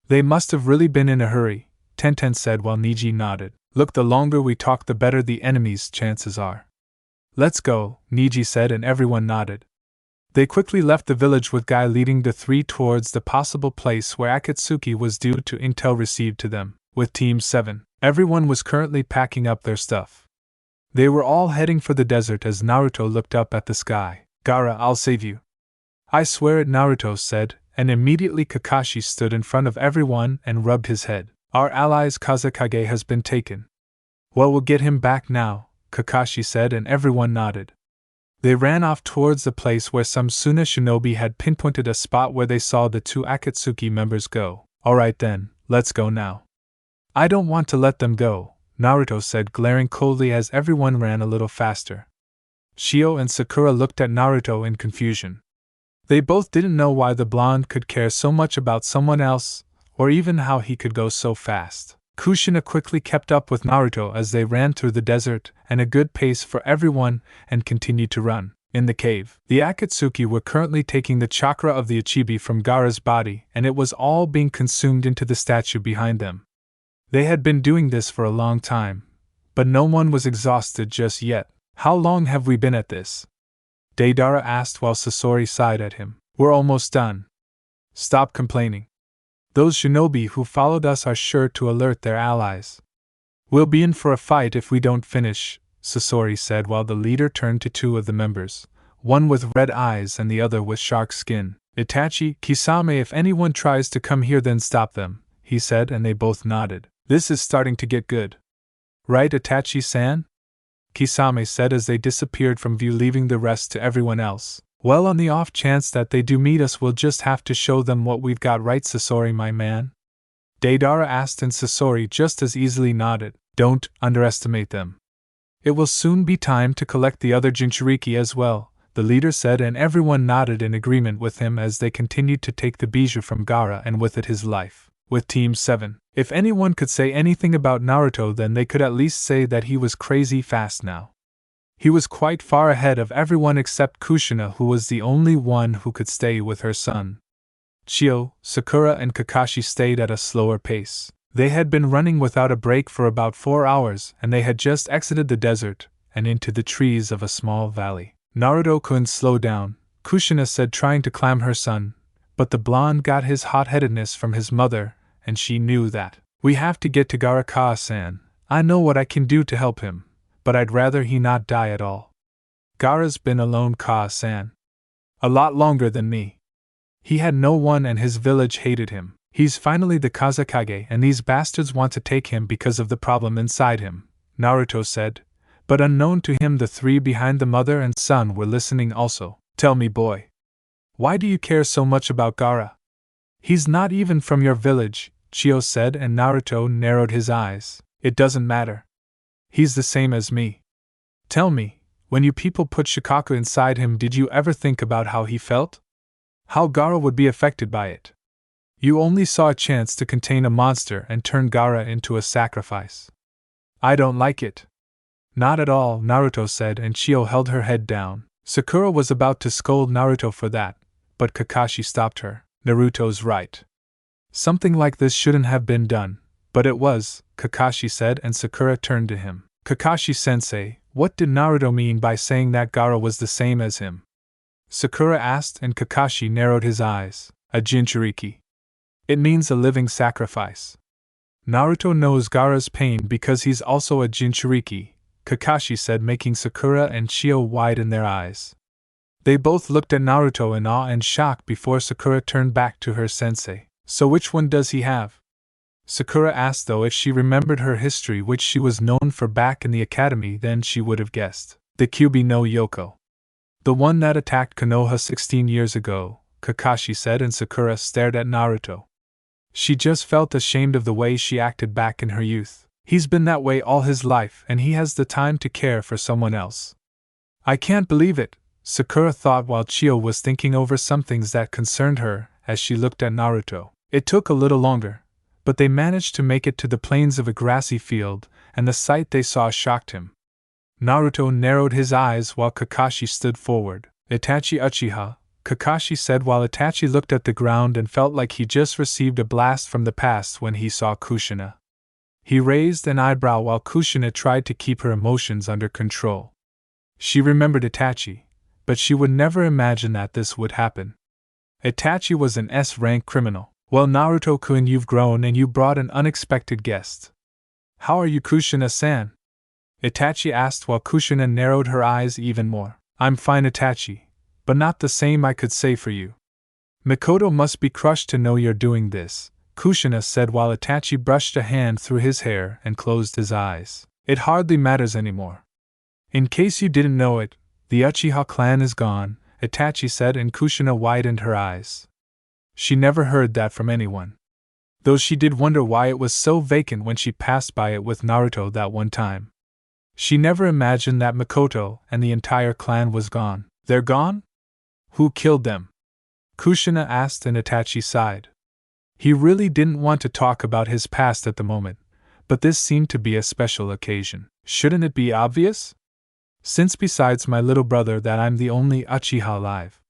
They must have really been in a hurry, Tenten said while Niji nodded. Look, the longer we talk the better the enemy's chances are. Let's go, Niji said and everyone nodded. They quickly left the village with Guy leading the three towards the possible place where Akatsuki was due to intel received to them. With Team 7, everyone was currently packing up their stuff. They were all heading for the desert as Naruto looked up at the sky. Gaara, I'll save you. I swear it, Naruto said, and immediately Kakashi stood in front of everyone and rubbed his head. Our ally's Kazekage has been taken. Well, we'll get him back now, Kakashi said and everyone nodded. They ran off towards the place where some Suna shinobi had pinpointed a spot where they saw the two Akatsuki members go. Alright then, let's go now. I don't want to let them go, Naruto said, glaring coldly as everyone ran a little faster. Shio and Sakura looked at Naruto in confusion. They both didn't know why the blonde could care so much about someone else, or even how he could go so fast. Kushina quickly kept up with Naruto as they ran through the desert, and a good pace for everyone, and continued to run. In the cave, the Akatsuki were currently taking the chakra of the Ichibi from Gaara's body, and it was all being consumed into the statue behind them. They had been doing this for a long time, but no one was exhausted just yet. How long have we been at this? Deidara asked while Sasori sighed at him. We're almost done. Stop complaining. Those shinobi who followed us are sure to alert their allies. We'll be in for a fight if we don't finish, Sasori said while the leader turned to two of the members, one with red eyes and the other with shark skin. Itachi, Kisame, if anyone tries to come here then stop them, he said, and they both nodded. This is starting to get good. Right, Itachi-san? Kisame said as they disappeared from view, leaving the rest to everyone else. Well, on the off chance that they do meet us, we'll just have to show them what we've got, right, Sasori, my man? Deidara asked, and Sasori just as easily nodded. Don't underestimate them. It will soon be time to collect the other Jinchuriki as well, the leader said, and everyone nodded in agreement with him as they continued to take the bijou from Gaara and with it his life. With Team 7, if anyone could say anything about Naruto, then they could at least say that he was crazy fast now. He was quite far ahead of everyone except Kushina, who was the only one who could stay with her son. Chio, Sakura and Kakashi stayed at a slower pace. They had been running without a break for about 4 hours, and they had just exited the desert and into the trees of a small valley. Naruto couldn't slow down, Kushina said, trying to calm her son, but the blonde got his hot-headedness from his mother, and she knew that. We have to get to Gaara-san. I know what I can do to help him, but I'd rather he not die at all. Gaara's been alone, Ka-san. A lot longer than me. He had no one and his village hated him. He's finally the Kazekage and these bastards want to take him because of the problem inside him, Naruto said, but unknown to him the three behind the mother and son were listening also. Tell me, boy. Why do you care so much about Gaara? He's not even from your village, Chio said, and Naruto narrowed his eyes. It doesn't matter. He's the same as me. Tell me, when you people put Shikaku inside him, did you ever think about how he felt? How Gaara would be affected by it? You only saw a chance to contain a monster and turn Gaara into a sacrifice. I don't like it. Not at all, Naruto said, and Chio held her head down. Sakura was about to scold Naruto for that, but Kakashi stopped her. Naruto's right. Something like this shouldn't have been done, but it was, Kakashi said, and Sakura turned to him. Kakashi-sensei, what did Naruto mean by saying that Gaara was the same as him? Sakura asked, and Kakashi narrowed his eyes. A Jinchuriki. It means a living sacrifice. Naruto knows Gaara's pain because he's also a Jinchuriki, Kakashi said, making Sakura and Chio widen their eyes. They both looked at Naruto in awe and shock before Sakura turned back to her sensei. So which one does he have? Sakura asked, though if she remembered her history, which she was known for back in the academy, then she would have guessed. The Kyuubi no Yoko. The one that attacked Konoha 16 years ago, Kakashi said, and Sakura stared at Naruto. She just felt ashamed of the way she acted back in her youth. He's been that way all his life, and he has the time to care for someone else. I can't believe it, Sakura thought while Chio was thinking over some things that concerned her as she looked at Naruto. It took a little longer, but they managed to make it to the plains of a grassy field, and the sight they saw shocked him. Naruto narrowed his eyes while Kakashi stood forward. Itachi Uchiha, Kakashi said while Itachi looked at the ground and felt like he just received a blast from the past when he saw Kushina. He raised an eyebrow while Kushina tried to keep her emotions under control. She remembered Itachi, but she would never imagine that this would happen. Itachi was an S-rank criminal. Well, Naruto-kun, you've grown and you brought an unexpected guest. How are you, Kushina-san? Itachi asked while Kushina narrowed her eyes even more. I'm fine, Itachi, but not the same I could say for you. Mikoto must be crushed to know you're doing this, Kushina said while Itachi brushed a hand through his hair and closed his eyes. It hardly matters anymore. In case you didn't know it, the Uchiha clan is gone, Itachi said, and Kushina widened her eyes. She never heard that from anyone. Though she did wonder why it was so vacant when she passed by it with Naruto that one time. She never imagined that Mikoto and the entire clan was gone. They're gone? Who killed them? Kushina asked and Itachi sighed. He really didn't want to talk about his past at the moment, but this seemed to be a special occasion. Shouldn't it be obvious? Since besides my little brother that I'm the only Uchiha alive.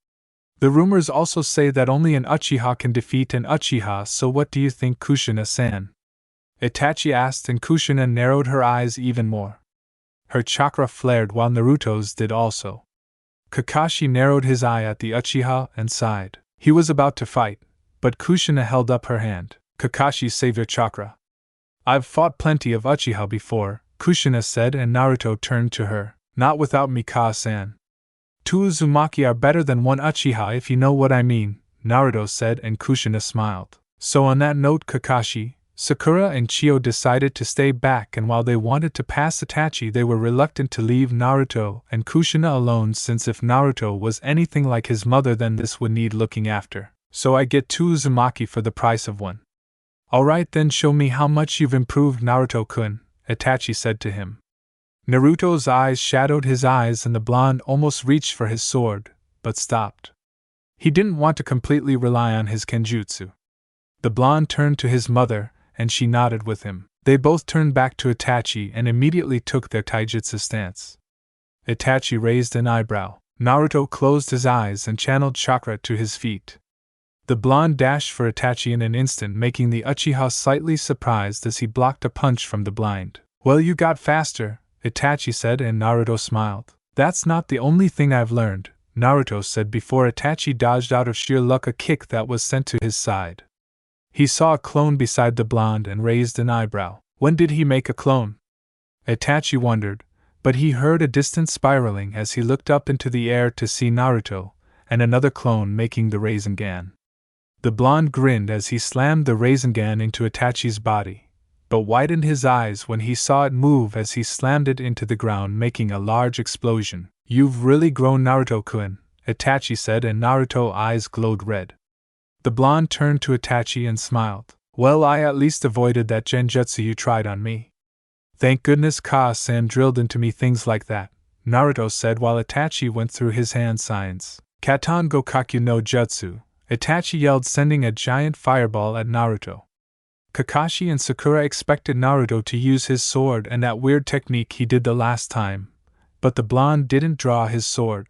The rumors also say that only an Uchiha can defeat an Uchiha, so what do you think, Kushina-san? Itachi asked and Kushina narrowed her eyes even more. Her chakra flared while Naruto's did also. Kakashi narrowed his eye at the Uchiha and sighed. He was about to fight, but Kushina held up her hand. Kakashi, save your chakra. I've fought plenty of Uchiha before, Kushina said, and Naruto turned to her. Not without Mikasa-san. Two Uzumaki are better than one Uchiha if you know what I mean, Naruto said, and Kushina smiled. So on that note, Kakashi, Sakura and Chio decided to stay back, and while they wanted to pass Itachi, they were reluctant to leave Naruto and Kushina alone, since if Naruto was anything like his mother then this would need looking after. So I get two Uzumaki for the price of one. Alright then, show me how much you've improved, Naruto-kun, Itachi said to him. Naruto's eyes shadowed his eyes and the blonde almost reached for his sword, but stopped. He didn't want to completely rely on his kenjutsu. The blonde turned to his mother, and she nodded with him. They both turned back to Itachi and immediately took their taijutsu stance. Itachi raised an eyebrow. Naruto closed his eyes and channeled chakra to his feet. The blonde dashed for Itachi in an instant, making the Uchiha slightly surprised as he blocked a punch from the blind. Well, you got faster, Itachi said, and Naruto smiled. That's not the only thing I've learned, Naruto said before Itachi dodged out of sheer luck a kick that was sent to his side. He saw a clone beside the blonde and raised an eyebrow. When did he make a clone? Itachi wondered, but he heard a distant spiraling as he looked up into the air to see Naruto and another clone making the Rasengan. The blonde grinned as he slammed the Rasengan into Itachi's body, but widened his eyes when he saw it move as he slammed it into the ground, making a large explosion. You've really grown, Naruto-kun, Itachi said, and Naruto's eyes glowed red. The blonde turned to Itachi and smiled. Well, I at least avoided that genjutsu you tried on me. Thank goodness Ka-san drilled into me things like that, Naruto said while Itachi went through his hand signs. Katan Gokaku no Jutsu, Itachi yelled, sending a giant fireball at Naruto. Kakashi and Sakura expected Naruto to use his sword and that weird technique he did the last time, but the blonde didn't draw his sword.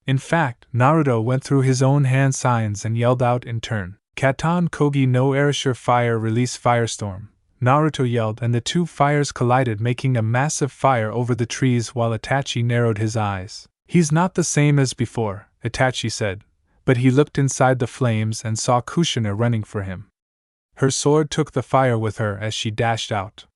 In fact, Naruto went through his own hand signs and yelled out in turn. Katan Kogi no Erasure Fire Release Firestorm, Naruto yelled, and the two fires collided, making a massive fire over the trees while Itachi narrowed his eyes. He's not the same as before, Itachi said, but he looked inside the flames and saw Kushina running for him. Her sword took the fire with her as she dashed out.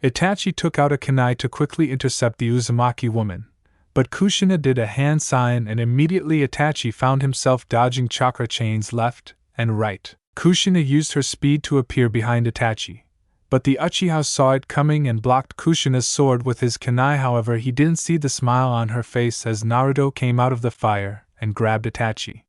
Itachi took out a kunai to quickly intercept the Uzumaki woman, but Kushina did a hand sign and immediately Itachi found himself dodging chakra chains left and right. Kushina used her speed to appear behind Itachi, but the Uchiha saw it coming and blocked Kushina's sword with his kunai. However, he didn't see the smile on her face as Naruto came out of the fire and grabbed Itachi.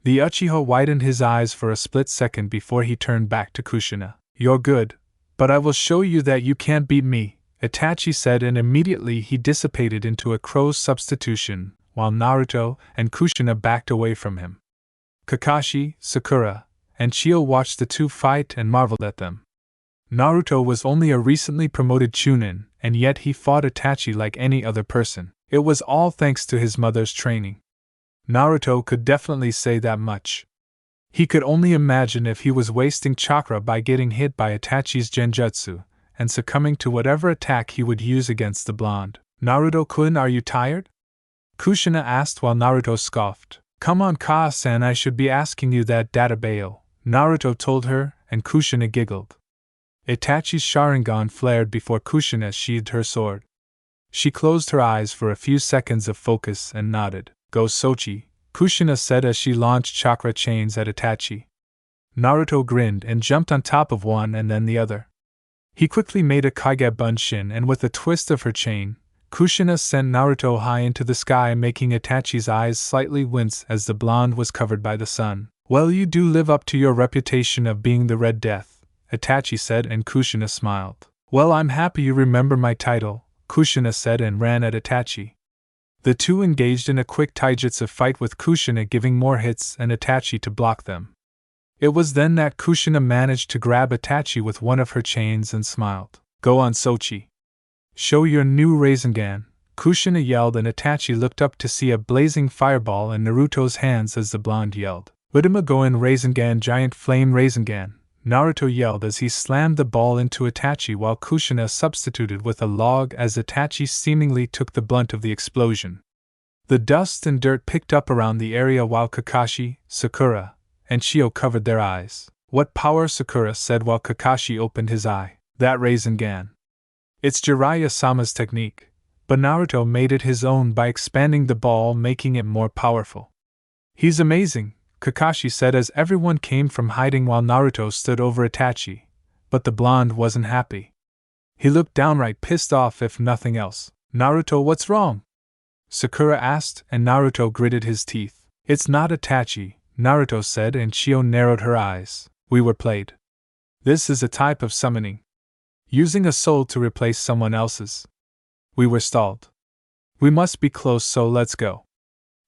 The Uchiha widened his eyes for a split second before he turned back to Kushina. You're good, but I will show you that you can't beat me, Itachi said, and immediately he dissipated into a crow's substitution, while Naruto and Kushina backed away from him. Kakashi, Sakura, and Chio watched the two fight and marveled at them. Naruto was only a recently promoted Chunin, and yet he fought Itachi like any other person. It was all thanks to his mother's training. Naruto could definitely say that much. He could only imagine if he was wasting chakra by getting hit by Itachi's genjutsu, and succumbing to whatever attack he would use against the blonde. Naruto-kun, are you tired? Kushina asked while Naruto scoffed. Come on, Ka-san, I should be asking you that, Databayo, Naruto told her, and Kushina giggled. Itachi's Sharingan flared before Kushina sheathed her sword. She closed her eyes for a few seconds of focus and nodded. Go Sochi, Kushina said as she launched chakra chains at Itachi. Naruto grinned and jumped on top of one and then the other. He quickly made a Kage Bunshin, and with a twist of her chain, Kushina sent Naruto high into the sky, making Itachi's eyes slightly wince as the blonde was covered by the sun. Well, you do live up to your reputation of being the Red Death, Itachi said, and Kushina smiled. Well, I'm happy you remember my title, Kushina said and ran at Itachi. The two engaged in a quick taijutsu fight with Kushina giving more hits and Itachi to block them. It was then that Kushina managed to grab Itachi with one of her chains and smiled. Go on, Sochi. Show your new Rasengan, Kushina yelled, and Itachi looked up to see a blazing fireball in Naruto's hands as the blonde yelled. Udama Goen Rasengan, giant flame Rasengan, Naruto yelled as he slammed the ball into Itachi while Kushina substituted with a log as Itachi seemingly took the brunt of the explosion. The dust and dirt picked up around the area while Kakashi, Sakura, and Chio covered their eyes. What power, Sakura said while Kakashi opened his eye. That Rasengan. It's Jiraiya-sama's technique, but Naruto made it his own by expanding the ball, making it more powerful. He's amazing, Kakashi said as everyone came from hiding while Naruto stood over Itachi, but the blonde wasn't happy. He looked downright pissed off if nothing else. Naruto, what's wrong? Sakura asked, and Naruto gritted his teeth. It's not Itachi, Naruto said, and Chio narrowed her eyes. We were played. This is a type of summoning. Using a soul to replace someone else's. We were stalled. We must be close, so let's go.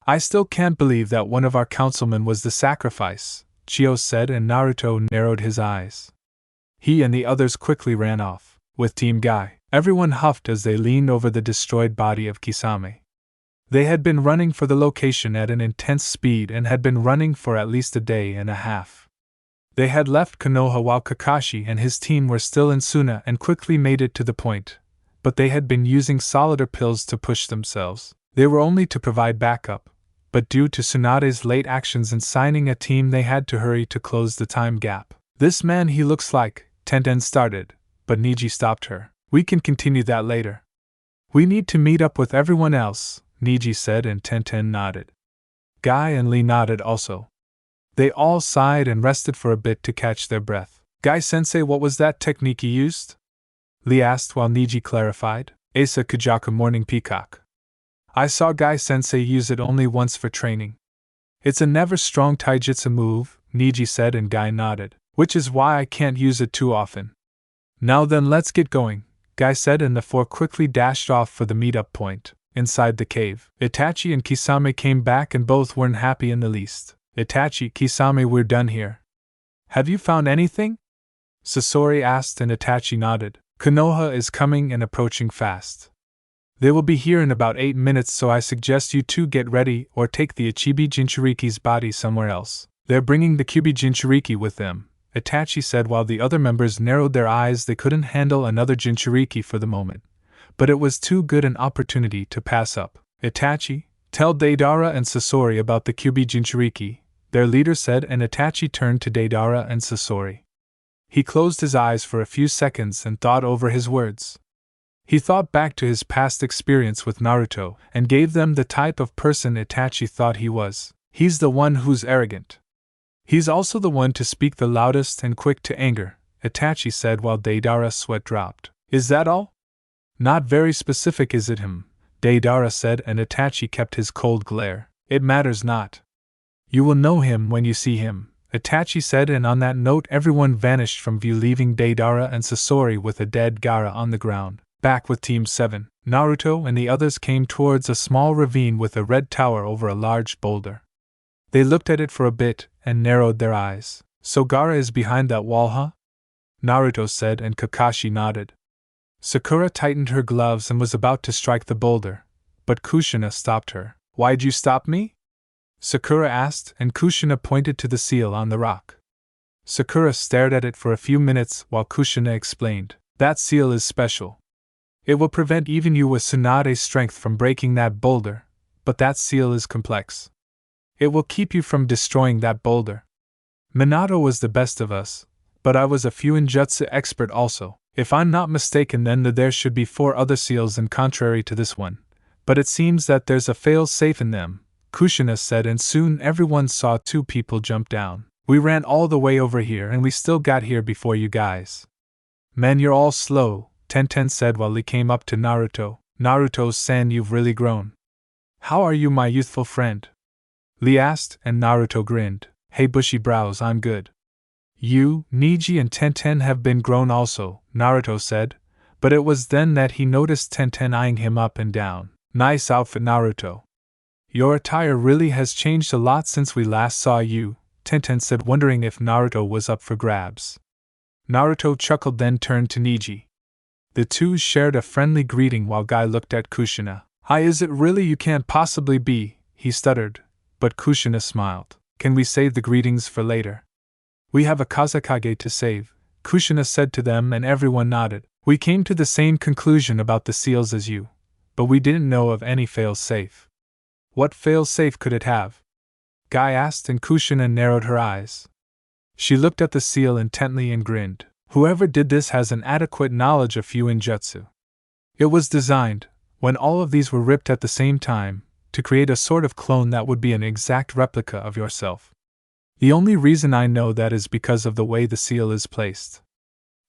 I still can't believe that one of our councilmen was the sacrifice, Chio said, and Naruto narrowed his eyes. He and the others quickly ran off. With Team Guy, everyone huffed as they leaned over the destroyed body of Kisame. They had been running for the location at an intense speed and had been running for at least a day and a half. They had left Konoha while Kakashi and his team were still in Suna and quickly made it to the point, but they had been using solider pills to push themselves. They were only to provide backup, but due to Tsunade's late actions in signing a team they had to hurry to close the time gap. This man, he looks like, Tenten started, but Niji stopped her. We can continue that later. We need to meet up with everyone else, Niji said, and Tenten nodded. Guy and Lee nodded also. They all sighed and rested for a bit to catch their breath. Guy-sensei, what was that technique you used? Lee asked while Niji clarified. Asa Kujaku Morning Peacock. I saw Guy-sensei use it only once for training. It's a never-strong taijutsu move, Niji said, and Guy nodded. Which is why I can't use it too often. Now then, let's get going, Guy said, and the four quickly dashed off for the meet-up point. Inside the cave, Itachi and Kisame came back and both weren't happy in the least. Itachi, Kisame, we're done here. Have you found anything? Sasori asked, and Itachi nodded. Konoha is coming and approaching fast. They will be here in about 8 minutes, so I suggest you two get ready or take the Ichibi Jinchuriki's body somewhere else. They're bringing the Kyubi Jinchuriki with them, Itachi said while the other members narrowed their eyes. They couldn't handle another Jinchuriki for the moment, but it was too good an opportunity to pass up. Itachi, tell Deidara and Sasori about the Kyubi Jinchuriki, their leader said, and Itachi turned to Deidara and Sasori. He closed his eyes for a few seconds and thought over his words. He thought back to his past experience with Naruto and gave them the type of person Itachi thought he was. He's the one who's arrogant. He's also the one to speak the loudest and quick to anger, Itachi said while Deidara's sweat dropped. Is that all? Not very specific, is it? Deidara said, and Itachi kept his cold glare. It matters not. You will know him when you see him, Itachi said, and on that note everyone vanished from view, leaving Deidara and Sasori with a dead Gaara on the ground. Back with Team 7, Naruto and the others came towards a small ravine with a red tower over a large boulder. They looked at it for a bit and narrowed their eyes. So Gaara is behind that wall, huh? Naruto said, and Kakashi nodded. Sakura tightened her gloves and was about to strike the boulder, but Kushina stopped her. Why'd you stop me? Sakura asked, and Kushina pointed to the seal on the rock. Sakura stared at it for a few minutes while Kushina explained. That seal is special. It will prevent even you with Tsunade's strength from breaking that boulder, but that seal is complex. It will keep you from destroying that boulder. Minato was the best of us, but I was a Fuinjutsu expert also. If I'm not mistaken, then there should be 4 other seals in contrary to this one, but it seems that there's a fail-safe in them, Kushina said, and soon everyone saw 2 people jump down. We ran all the way over here and we still got here before you guys. Man, you're all slow, Tenten said while he came up to Naruto. Naruto-san, you've really grown. How are you, my youthful friend? Lee asked, and Naruto grinned. Hey bushy brows, I'm good. You, Neji and Tenten have been grown also, Naruto said, but it was then that he noticed Tenten eyeing him up and down. Nice outfit, Naruto. Your attire really has changed a lot since we last saw you, Tenten said, wondering if Naruto was up for grabs. Naruto chuckled, then turned to Neji. The two shared a friendly greeting while Guy looked at Kushina. Hi, is it really? You can't possibly be, he stuttered, but Kushina smiled. Can we save the greetings for later? We have a Kazekage to save, Kushina said to them, and everyone nodded. We came to the same conclusion about the seals as you, but we didn't know of any fail-safe. What fail-safe could it have? Guy asked, and Kushina narrowed her eyes. She looked at the seal intently and grinned. Whoever did this has an adequate knowledge of Fuinjutsu. It was designed, when all of these were ripped at the same time, to create a sort of clone that would be an exact replica of yourself. The only reason I know that is because of the way the seal is placed.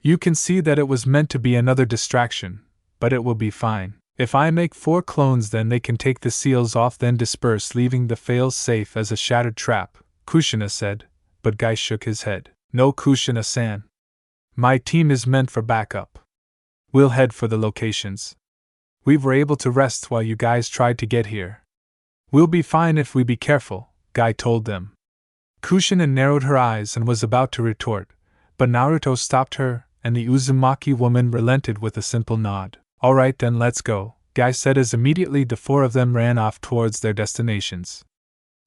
You can see that it was meant to be another distraction, but it will be fine. If I make 4 clones, then they can take the seals off, then disperse, leaving the fail-safe as a shattered trap, Kushina said, but Guy shook his head. No, Kushina-san. My team is meant for backup. We'll head for the locations. We were able to rest while you guys tried to get here. We'll be fine if we be careful, Guy told them. Kushina narrowed her eyes and was about to retort, but Naruto stopped her, and the Uzumaki woman relented with a simple nod. Alright then, let's go, Guy said as immediately the 4 of them ran off towards their destinations.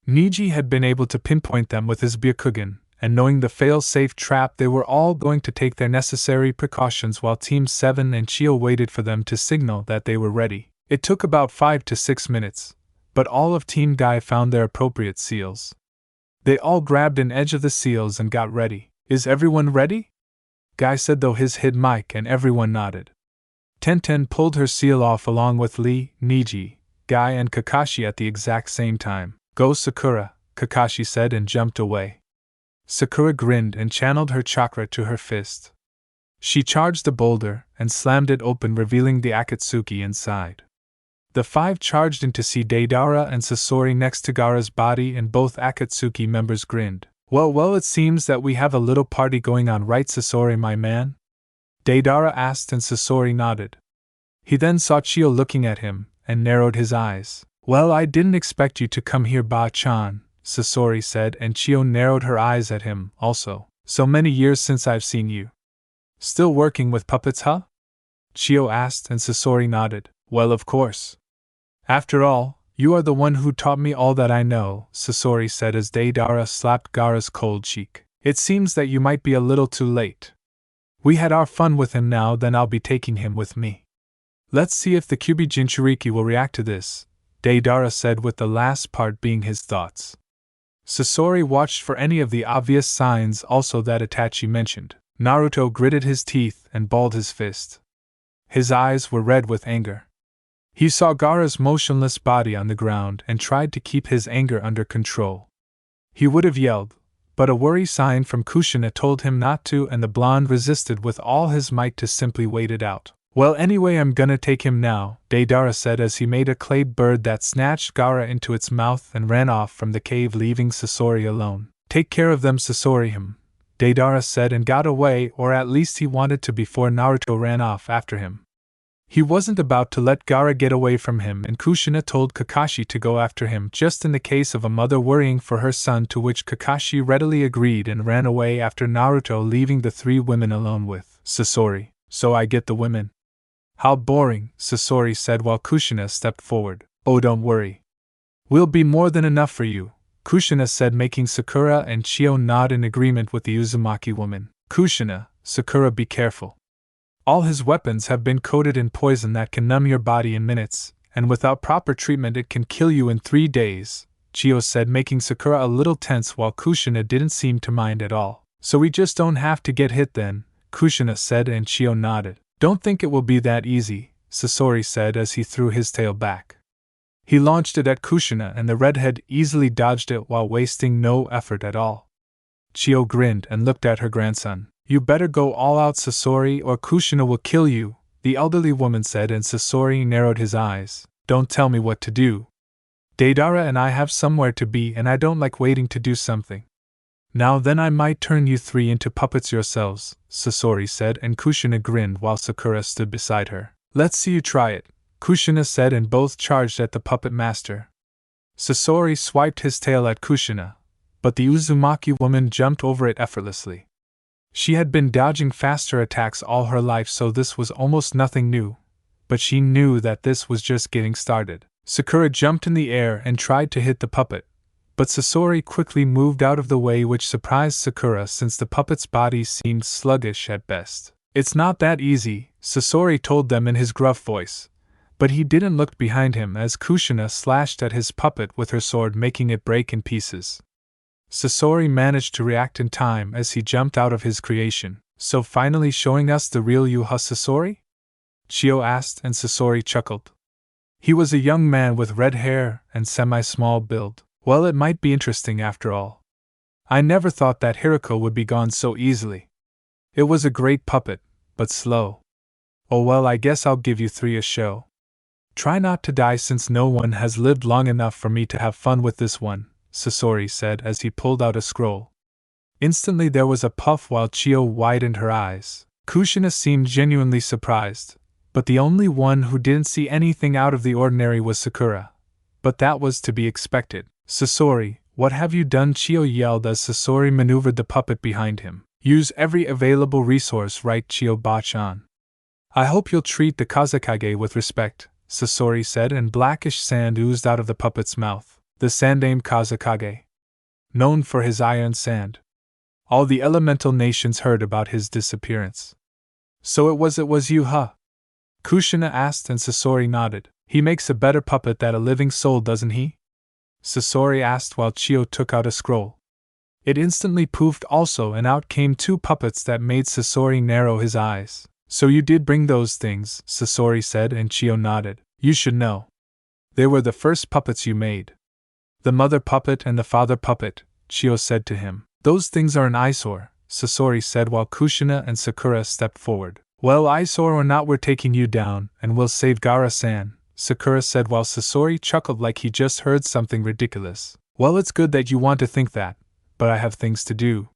Neji had been able to pinpoint them with his Byakugan, and knowing the fail-safe trap, they were all going to take their necessary precautions while Team 7 and Chio waited for them to signal that they were ready. It took about 5 to 6 minutes, but all of Team Guy found their appropriate seals. They all grabbed an edge of the seals and got ready. Is everyone ready? Guy said, though his hid mic, and everyone nodded. Tenten pulled her seal off along with Lee, Neji, Guy and Kakashi at the exact same time. Go Sakura, Kakashi said and jumped away. Sakura grinned and channeled her chakra to her fist. She charged the boulder and slammed it open, revealing the Akatsuki inside. The 5 charged in to see Deidara and Sasori next to Gaara's body, and both Akatsuki members grinned. Well, it seems that we have a little party going on, right, Sasori, my man? Deidara asked, and Sasori nodded. He then saw Chio looking at him, and narrowed his eyes. Well, I didn't expect you to come here, Ba-chan, Sasori said, and Chio narrowed her eyes at him, also. So many years since I've seen you. Still working with puppets, huh? Chio asked, and Sasori nodded. Well, of course. After all, you are the one who taught me all that I know, Sasori said as Deidara slapped Gaara's cold cheek. It seems that you might be a little too late. We had our fun with him now, then I'll be taking him with me. Let's see if the Kyuubi Jinchuriki will react to this, Deidara said, with the last part being his thoughts. Sasori watched for any of the obvious signs also that Itachi mentioned. Naruto gritted his teeth and balled his fist. His eyes were red with anger. He saw Gaara's motionless body on the ground and tried to keep his anger under control. He would have yelled, but a worry sign from Kushina told him not to, and the blonde resisted with all his might to simply wait it out. Well, anyway, I'm gonna take him now, Deidara said as he made a clay bird that snatched Gaara into its mouth and ran off from the cave, leaving Sasori alone. Take care of them, Sasori, Deidara said, and got away, or at least he wanted to, before Naruto ran off after him. He wasn't about to let Gaara get away from him, and Kushina told Kakashi to go after him just in the case of a mother worrying for her son, to which Kakashi readily agreed and ran away after Naruto, leaving the three women alone with Sasori. So I get the women. How boring, Sasori said while Kushina stepped forward. Oh, don't worry. We'll be more than enough for you, Kushina said, making Sakura and Chio nod in agreement with the Uzumaki woman. Kushina, Sakura, be careful. All his weapons have been coated in poison that can numb your body in minutes, and without proper treatment it can kill you in 3 days, Chio said, making Sakura a little tense while Kushina didn't seem to mind at all. So we just don't have to get hit then, Kushina said, and Chio nodded. Don't think it will be that easy, Sasori said as he threw his tail back. He launched it at Kushina and the redhead easily dodged it while wasting no effort at all. Chio grinned and looked at her grandson. You better go all out, Sasori, or Kushina will kill you, the elderly woman said, and Sasori narrowed his eyes. Don't tell me what to do. Deidara and I have somewhere to be and I don't like waiting to do something. Now then, I might turn you three into puppets yourselves, Sasori said, and Kushina grinned while Sakura stood beside her. Let's see you try it, Kushina said, and both charged at the puppet master. Sasori swiped his tail at Kushina, but the Uzumaki woman jumped over it effortlessly. She had been dodging faster attacks all her life, so this was almost nothing new, but she knew that this was just getting started. Sakura jumped in the air and tried to hit the puppet, but Sasori quickly moved out of the way, which surprised Sakura since the puppet's body seemed sluggish at best. It's not that easy, Sasori told them in his gruff voice, but he didn't look behind him as Kushina slashed at his puppet with her sword, making it break in pieces. Sasori managed to react in time as he jumped out of his creation. So finally showing us the real you, huh, Sasori? Chio asked, and Sasori chuckled. He was a young man with red hair and semi-small build. Well, it might be interesting after all. I never thought that Hirako would be gone so easily. It was a great puppet, but slow. Oh well, I guess I'll give you three a show. Try not to die since no one has lived long enough for me to have fun with this one, Sasori said as he pulled out a scroll. Instantly there was a puff while Chio widened her eyes. Kushina seemed genuinely surprised, but the only one who didn't see anything out of the ordinary was Sakura. But that was to be expected. Sasori, what have you done? Chio yelled as Sasori maneuvered the puppet behind him. Use every available resource, right, Chio-bachan? I hope you'll treat the Kazekage with respect, Sasori said, and blackish sand oozed out of the puppet's mouth. The Sandaime Kazekage, known for his iron sand. All the elemental nations heard about his disappearance. So it was you, huh? Kushina asked, and Sasori nodded. He makes a better puppet than a living soul, doesn't he? Sasori asked while Chio took out a scroll. It instantly poofed also, and out came two puppets that made Sasori narrow his eyes. So you did bring those things, Sasori said, and Chio nodded. You should know. They were the first puppets you made. The mother puppet and the father puppet, Chio said to him. Those things are an eyesore, Sasori said while Kushina and Sakura stepped forward. Well, eyesore or not, we're taking you down, and we'll save Gaara-san, Sakura said while Sasori chuckled like he just heard something ridiculous. Well, it's good that you want to think that, but I have things to do.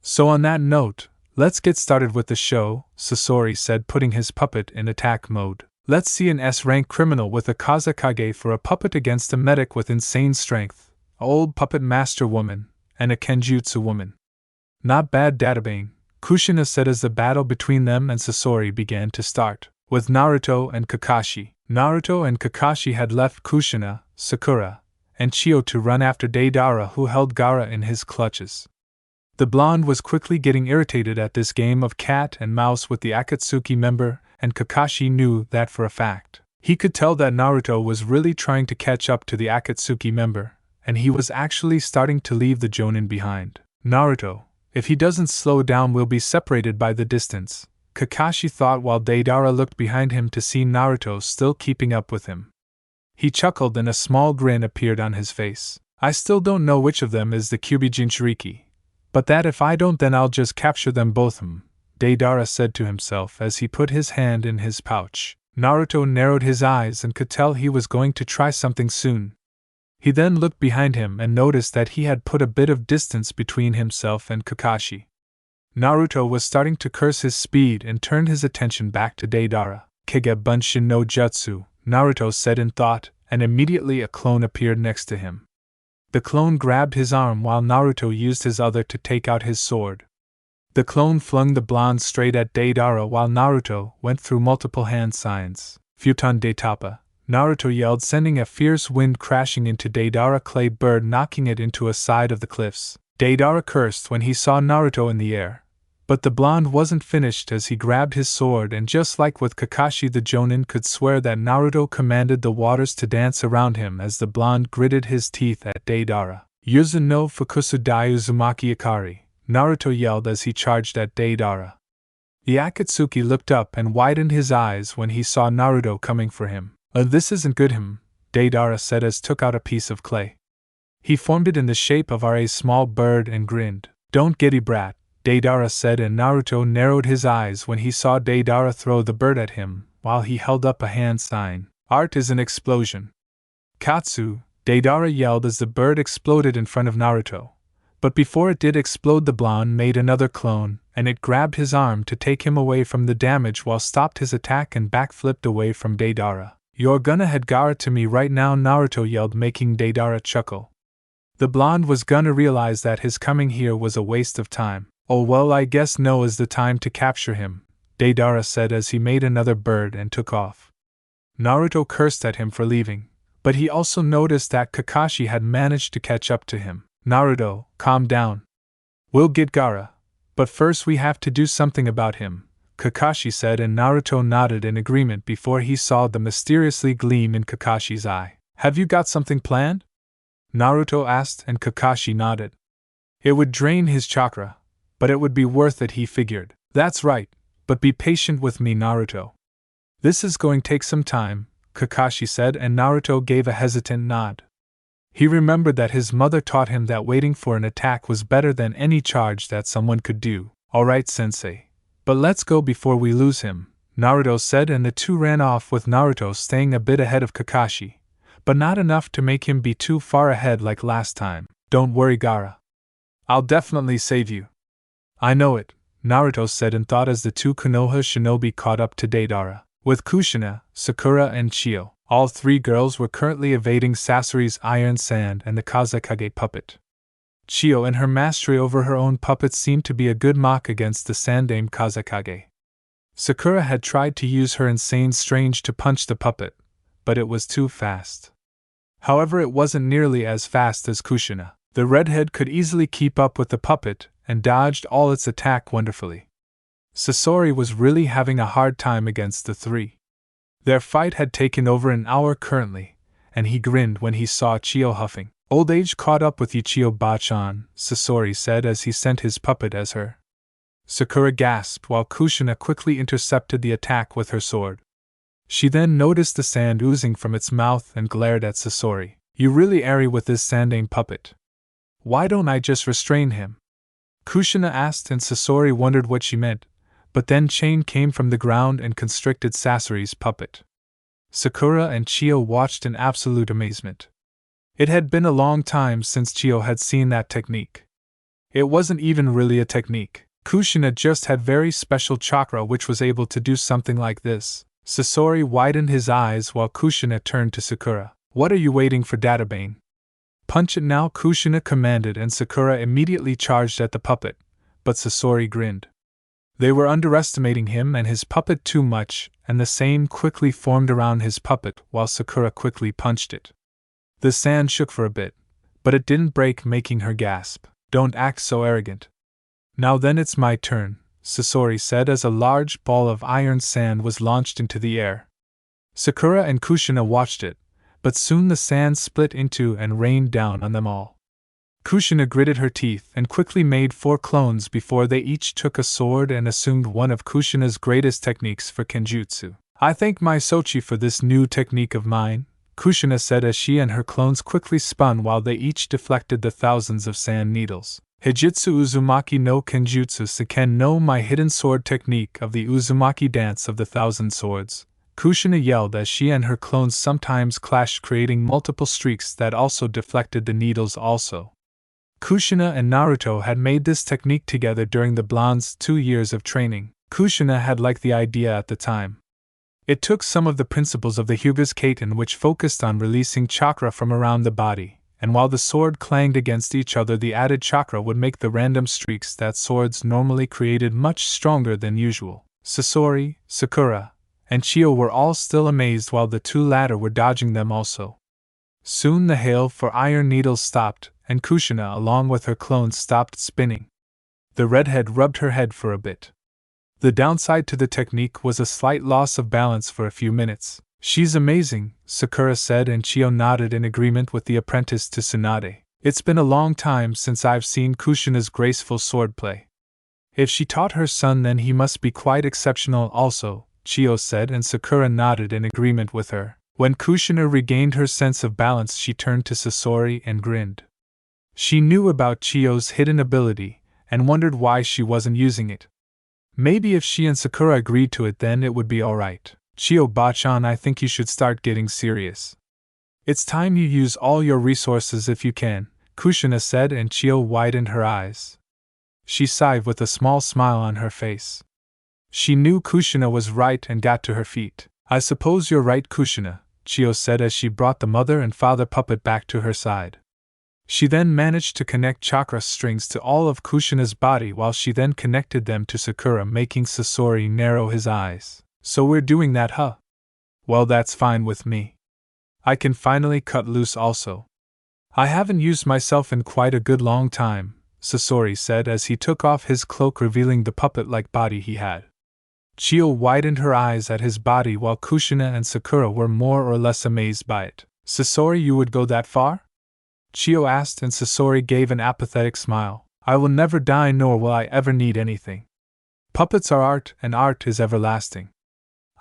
So on that note, let's get started with the show, Sasori said, putting his puppet in attack mode. Let's see an S-rank criminal with a Kazekage for a puppet against a medic with insane strength, a old puppet master woman, and a Kenjutsu woman. Not bad, databang, Kushina said as the battle between them and Sasori began to start. With Naruto and Kakashi. Naruto and Kakashi had left Kushina, Sakura, and Chio to run after Deidara, who held Gaara in his clutches. The blonde was quickly getting irritated at this game of cat and mouse with the Akatsuki member, and Kakashi knew that for a fact. He could tell that Naruto was really trying to catch up to the Akatsuki member, and he was actually starting to leave the Jonin behind. Naruto, if he doesn't slow down, we'll be separated by the distance, Kakashi thought while Deidara looked behind him to see Naruto still keeping up with him. He chuckled and a small grin appeared on his face. I still don't know which of them is the Kyuubi Jinchuriki, but that if I don't then I'll just capture them both, Deidara said to himself as he put his hand in his pouch. Naruto narrowed his eyes and could tell he was going to try something soon. He then looked behind him and noticed that he had put a bit of distance between himself and Kakashi. Naruto was starting to curse his speed and turned his attention back to Deidara. Kage Bunshin no Jutsu, Naruto said in thought, and immediately a clone appeared next to him. The clone grabbed his arm while Naruto used his other to take out his sword. The clone flung the blonde straight at Deidara while Naruto went through multiple hand signs. Futon de Tapa, Naruto yelled, sending a fierce wind crashing into Deidara clay bird, knocking it into a side of the cliffs. Deidara cursed when he saw Naruto in the air. But the blonde wasn't finished as he grabbed his sword, and just like with Kakashi, the Jonin could swear that Naruto commanded the waters to dance around him as the blonde gritted his teeth at Deidara. Yuzu no Fukusu dai Uzumaki Ikari, Naruto yelled as he charged at Deidara. The Akatsuki looked up and widened his eyes when he saw Naruto coming for him. This isn't good, Deidara said as took out a piece of clay. He formed it in the shape of a small bird and grinned. Don't giddy brat, Deidara said, and Naruto narrowed his eyes when he saw Deidara throw the bird at him, while he held up a hand sign. Art is an explosion. Katsu, Deidara yelled as the bird exploded in front of Naruto. But before it did explode, the blonde made another clone, and it grabbed his arm to take him away from the damage while stopped his attack and backflipped away from Deidara. You're gonna head Gaara to me right now, Naruto yelled, making Deidara chuckle. The blonde was gonna realize that his coming here was a waste of time. Oh well, I guess now is the time to capture him, Deidara said as he made another bird and took off. Naruto cursed at him for leaving, but he also noticed that Kakashi had managed to catch up to him. Naruto, calm down. We'll get Gaara, but first we have to do something about him, Kakashi said, and Naruto nodded in agreement before he saw the mysteriously gleam in Kakashi's eye. Have you got something planned? Naruto asked, and Kakashi nodded. It would drain his chakra, but it would be worth it, he figured. That's right, but be patient with me, Naruto. This is going to take some time, Kakashi said, and Naruto gave a hesitant nod. He remembered that his mother taught him that waiting for an attack was better than any charge that someone could do. Alright, sensei. But let's go before we lose him, Naruto said, and the two ran off with Naruto staying a bit ahead of Kakashi, but not enough to make him be too far ahead like last time. Don't worry, Gaara. I'll definitely save you. I know it, Naruto said in thought as the two Konoha shinobi caught up to Deidara. With Kushina, Sakura, and Chio, all three girls were currently evading Sasori's iron sand and the Kazekage puppet. Chio and her mastery over her own puppet seemed to be a good mock against the Sandame Kazekage. Sakura had tried to use her insane strange to punch the puppet, but it was too fast. However, it wasn't nearly as fast as Kushina. The redhead could easily keep up with the puppet and dodged all its attack wonderfully. Sasori was really having a hard time against the three. Their fight had taken over an hour currently, and he grinned when he saw Chio huffing. Old age caught up with you, Chio-bachan, Sasori said as he sent his puppet as her. Sakura gasped while Kushina quickly intercepted the attack with her sword. She then noticed the sand oozing from its mouth and glared at Sasori. You really airy with this Sandame puppet. Why don't I just restrain him? Kushina asked, and Sasori wondered what she meant, but then chain came from the ground and constricted Sasori's puppet. Sakura and Chio watched in absolute amazement. It had been a long time since Chio had seen that technique. It wasn't even really a technique. Kushina just had very special chakra which was able to do something like this. Sasori widened his eyes while Kushina turned to Sakura. What are you waiting for, Databane? Punch it now, Kushina commanded, and Sakura immediately charged at the puppet, but Sasori grinned. They were underestimating him and his puppet too much, and the same quickly formed around his puppet while Sakura quickly punched it. The sand shook for a bit, but it didn't break, making her gasp. Don't act so arrogant. Now then, it's my turn, Sasori said as a large ball of iron sand was launched into the air. Sakura and Kushina watched it, but soon the sand split into and rained down on them all. Kushina gritted her teeth and quickly made 4 clones before they each took a sword and assumed one of Kushina's greatest techniques for kenjutsu. I thank my Sochi for this new technique of mine, Kushina said as she and her clones quickly spun while they each deflected the thousands of sand needles. Hijitsu Uzumaki no Kenjutsu Seiken no, my hidden sword technique of the Uzumaki dance of the thousand swords, Kushina yelled as she and her clones sometimes clashed, creating multiple streaks that also deflected the needles also. Kushina and Naruto had made this technique together during the blonde's 2 years of training. Kushina had liked the idea at the time. It took some of the principles of the Hyuga's Kaiten, which focused on releasing chakra from around the body, and while the sword clanged against each other, the added chakra would make the random streaks that swords normally created much stronger than usual. Sasori, Sakura, and Chiyo were all still amazed while the two latter were dodging them also. Soon the hail for iron needles stopped, and Kushina, along with her clones, stopped spinning. The redhead rubbed her head for a bit. The downside to the technique was a slight loss of balance for a few minutes. She's amazing, Sakura said, and Chiyo nodded in agreement with the apprentice to Tsunade. It's been a long time since I've seen Kushina's graceful swordplay. If she taught her son, then he must be quite exceptional also, Chiyo said, and Sakura nodded in agreement with her. When Kushina regained her sense of balance, she turned to Sasori and grinned. She knew about Chiyo's hidden ability, and wondered why she wasn't using it. Maybe if she and Sakura agreed to it, then it would be alright. Chiyo Bachan, I think you should start getting serious. It's time you use all your resources if you can, Kushina said, and Chiyo widened her eyes. She sighed with a small smile on her face. She knew Kushina was right and got to her feet. I suppose you're right, Kushina, Chiyo said as she brought the mother and father puppet back to her side. She then managed to connect chakra strings to all of Kushina's body while she then connected them to Sakura, making Sasori narrow his eyes. So we're doing that, huh? Well, that's fine with me. I can finally cut loose also. I haven't used myself in quite a good long time, Sasori said as he took off his cloak, revealing the puppet-like body he had. Chiyo widened her eyes at his body while Kushina and Sakura were more or less amazed by it. Sasori, you would go that far? Chiyo asked, and Sasori gave an apathetic smile. I will never die, nor will I ever need anything. Puppets are art, and art is everlasting.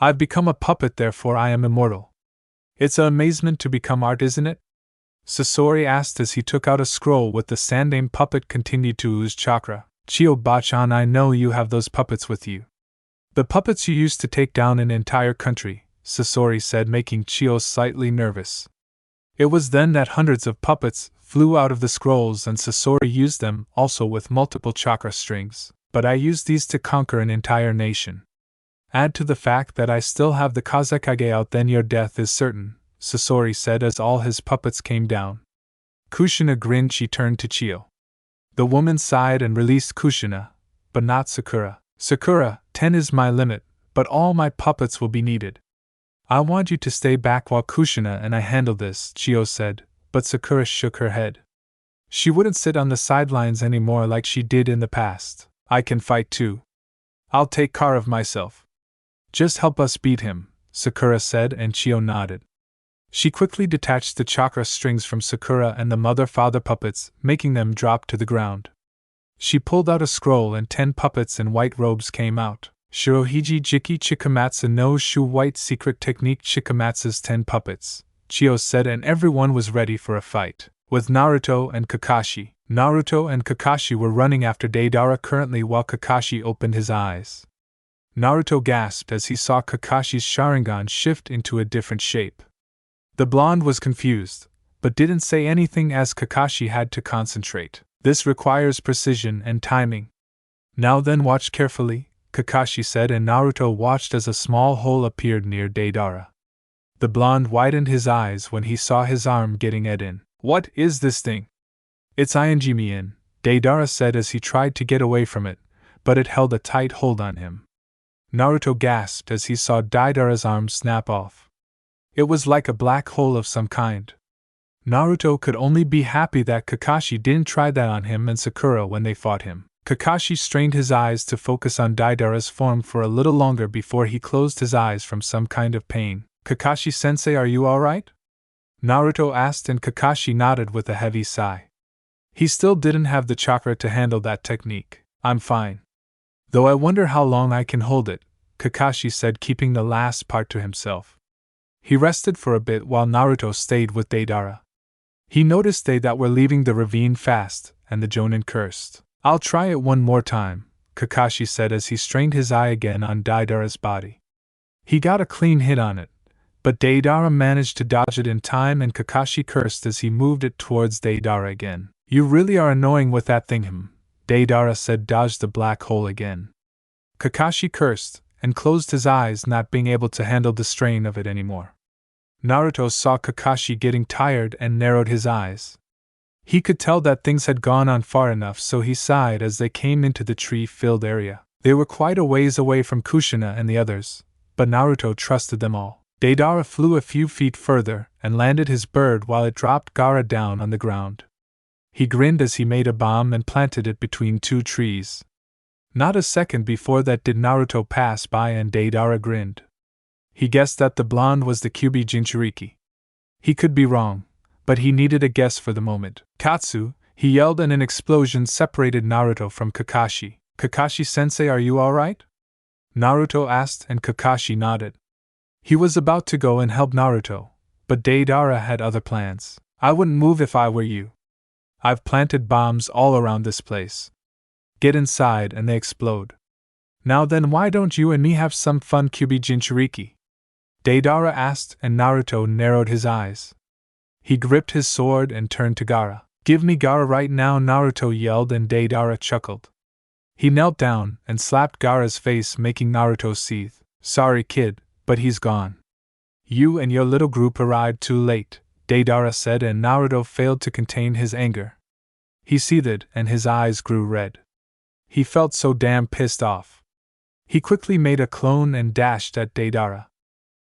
I've become a puppet, therefore I am immortal. It's an amazement to become art, isn't it? Sasori asked as he took out a scroll with the Sandame puppet continued to ooze chakra. Chiyo Bachan, I know you have those puppets with you. The puppets you used to take down an entire country, Sasori said, making Chiyo slightly nervous. It was then that hundreds of puppets flew out of the scrolls, and Sasori used them also with multiple chakra strings, but I used these to conquer an entire nation. Add to the fact that I still have the Kazekage out, then your death is certain, Sasori said as all his puppets came down. Kushina grinned. She turned to Chiyo. The woman sighed and released Kushina, but not Sakura. Sakura, 10 is my limit, but all my puppets will be needed. I want you to stay back while Kushina and I handle this, Chiyo said, but Sakura shook her head. She wouldn't sit on the sidelines anymore like she did in the past. I can fight too. I'll take care of myself. Just help us beat him, Sakura said, and Chiyo nodded. She quickly detached the chakra strings from Sakura and the mother-father puppets, making them drop to the ground. She pulled out a scroll and 10 puppets in white robes came out. Shirohiji Jiki Chikamatsu no Shu White Secret Technique Chikamatsu's 10 puppets, Chiyo said, and everyone was ready for a fight. With Naruto and Kakashi. Naruto and Kakashi were running after Deidara currently while Kakashi opened his eyes. Naruto gasped as he saw Kakashi's Sharingan shift into a different shape. The blonde was confused, but didn't say anything as Kakashi had to concentrate. This requires precision and timing. Now then, watch carefully, Kakashi said, and Naruto watched as a small hole appeared near Deidara. The blonde widened his eyes when he saw his arm getting it in. What is this thing? It's Ianjimi-in, Deidara said as he tried to get away from it, but it held a tight hold on him. Naruto gasped as he saw Deidara's arm snap off. It was like a black hole of some kind. Naruto could only be happy that Kakashi didn't try that on him and Sakura when they fought him. Kakashi strained his eyes to focus on Deidara's form for a little longer before he closed his eyes from some kind of pain. Kakashi-sensei, are you alright? Naruto asked, and Kakashi nodded with a heavy sigh. He still didn't have the chakra to handle that technique. I'm fine. Though I wonder how long I can hold it, Kakashi said, keeping the last part to himself. He rested for a bit while Naruto stayed with Deidara. He noticed they that were leaving the ravine fast, and the Jonin cursed. I'll try it one more time, Kakashi said as he strained his eye again on Deidara's body. He got a clean hit on it, but Deidara managed to dodge it in time, and Kakashi cursed as he moved it towards Deidara again. You really are annoying with that thing, Deidara said. Dodge the black hole again. Kakashi cursed, and closed his eyes, not being able to handle the strain of it anymore. Naruto saw Kakashi getting tired and narrowed his eyes. He could tell that things had gone on far enough, so he sighed as they came into the tree-filled area. They were quite a ways away from Kushina and the others, but Naruto trusted them all. Deidara flew a few feet further and landed his bird while it dropped Gaara down on the ground. He grinned as he made a bomb and planted it between two trees. Not a second before that did Naruto pass by and Deidara grinned. He guessed that the blonde was the Kyuubi Jinchuriki. He could be wrong, but he needed a guess for the moment. "Katsu!" he yelled, and an explosion separated Naruto from Kakashi. "Kakashi-sensei, are you alright?" Naruto asked, and Kakashi nodded. He was about to go and help Naruto, but Deidara had other plans. "I wouldn't move if I were you. I've planted bombs all around this place. Get inside and they explode. Now then, why don't you and me have some fun, Kyuubi Jinchuriki?" Deidara asked, and Naruto narrowed his eyes. He gripped his sword and turned to Gaara. "Give me Gaara right now," Naruto yelled, and Deidara chuckled. He knelt down and slapped Gaara's face, making Naruto seethe. "Sorry, kid, but he's gone. You and your little group arrived too late," Deidara said, and Naruto failed to contain his anger. He seethed and his eyes grew red. He felt so damn pissed off. He quickly made a clone and dashed at Deidara.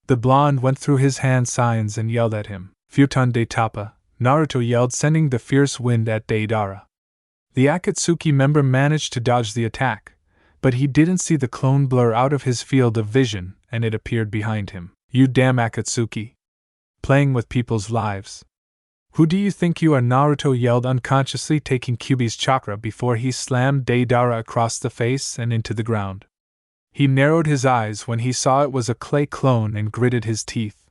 The blonde went through his hand signs and yelled at him. "Futon de Tapa," Naruto yelled, sending the fierce wind at Deidara. The Akatsuki member managed to dodge the attack, but he didn't see the clone blur out of his field of vision, and it appeared behind him. "You damn Akatsuki! Playing with people's lives. Who do you think you are?" Naruto yelled, unconsciously taking Kyuubi's chakra before he slammed Deidara across the face and into the ground. He narrowed his eyes when he saw it was a clay clone and gritted his teeth.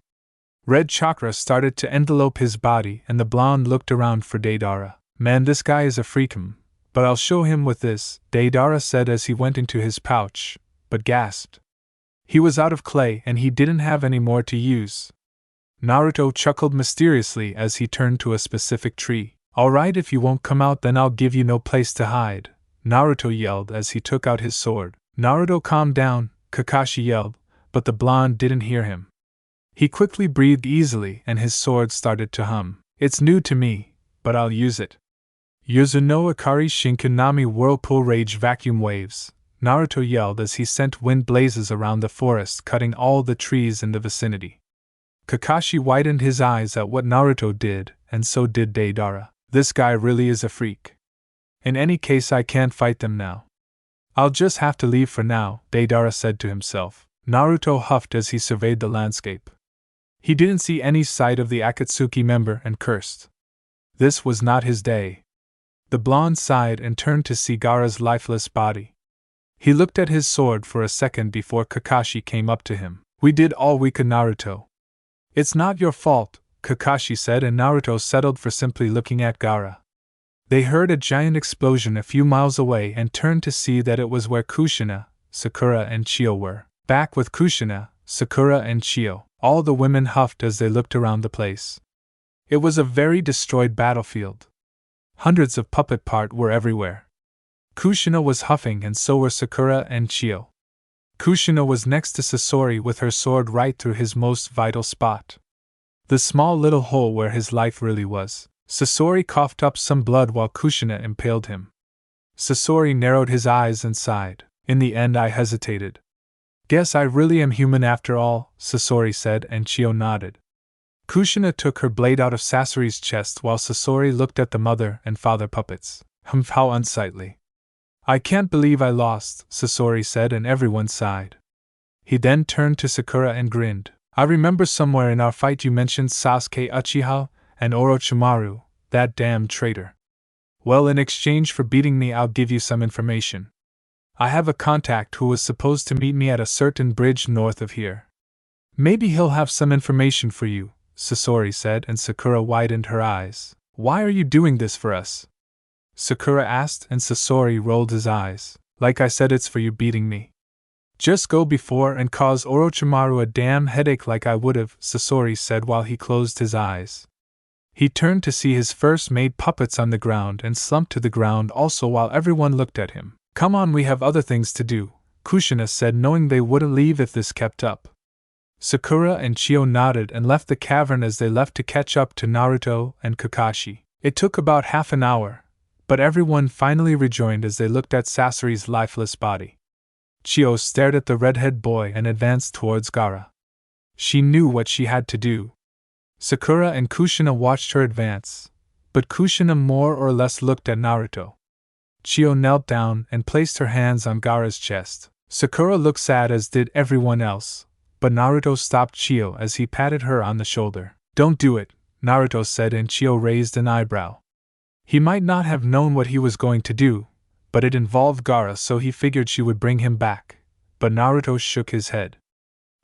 Red chakra started to envelope his body, and the blonde looked around for Deidara. "Man, this guy is a freakum, but I'll show him with this," Deidara said as he went into his pouch, but gasped. He was out of clay and he didn't have any more to use. Naruto chuckled mysteriously as he turned to a specific tree. "Alright, if you won't come out, then I'll give you no place to hide," Naruto yelled as he took out his sword. "Naruto, calm down," Kakashi yelled, but the blonde didn't hear him. He quickly breathed easily and his sword started to hum. "It's new to me, but I'll use it." "Yuzuno Akari Shinkanami Whirlpool Rage Vacuum Waves," Naruto yelled as he sent wind blazes around the forest, cutting all the trees in the vicinity. Kakashi widened his eyes at what Naruto did, and so did Deidara. "This guy really is a freak. In any case, I can't fight them now. I'll just have to leave for now," Deidara said to himself. Naruto huffed as he surveyed the landscape. He didn't see any sight of the Akatsuki member and cursed. This was not his day. The blonde sighed and turned to see Gaara's lifeless body. He looked at his sword for a second before Kakashi came up to him. "We did all we could, Naruto." "It's not your fault," Kakashi said, and Naruto settled for simply looking at Gaara. They heard a giant explosion a few miles away and turned to see that it was where Kushina, Sakura, and Chio were. Back with Kushina, Sakura, and Chio, all the women huffed as they looked around the place. It was a very destroyed battlefield. Hundreds of puppet parts were everywhere. Kushina was huffing and so were Sakura and Chio. Kushina was next to Sasori with her sword right through his most vital spot. The small little hole where his life really was. Sasori coughed up some blood while Kushina impaled him. Sasori narrowed his eyes and sighed. "In the end, I hesitated. Guess I really am human after all," Sasori said, and Chio nodded. Kushina took her blade out of Sasori's chest while Sasori looked at the mother and father puppets. How unsightly. "I can't believe I lost," Sasori said, and everyone sighed. He then turned to Sakura and grinned. "I remember somewhere in our fight you mentioned Sasuke Uchiha and Orochimaru, that damn traitor. Well, in exchange for beating me, I'll give you some information. I have a contact who was supposed to meet me at a certain bridge north of here. Maybe he'll have some information for you," Sasori said, and Sakura widened her eyes. "Why are you doing this for us?" Sakura asked, and Sasori rolled his eyes. "Like I said, it's for you beating me. Just go before and cause Orochimaru a damn headache like I would've," Sasori said while he closed his eyes. He turned to see his first made puppets on the ground and slumped to the ground also while everyone looked at him. "Come on, we have other things to do," Kushina said, knowing they wouldn't leave if this kept up. Sakura and Chio nodded and left the cavern as they left to catch up to Naruto and Kakashi. It took about half an hour, but everyone finally rejoined as they looked at Sasori's lifeless body. Chio stared at the redhead boy and advanced towards Gaara. She knew what she had to do. Sakura and Kushina watched her advance, but Kushina more or less looked at Naruto. Chio knelt down and placed her hands on Gaara's chest. Sakura looked sad, as did everyone else, but Naruto stopped Chio as he patted her on the shoulder. "Don't do it," Naruto said, and Chio raised an eyebrow. He might not have known what he was going to do, but it involved Gaara, so he figured she would bring him back, but Naruto shook his head.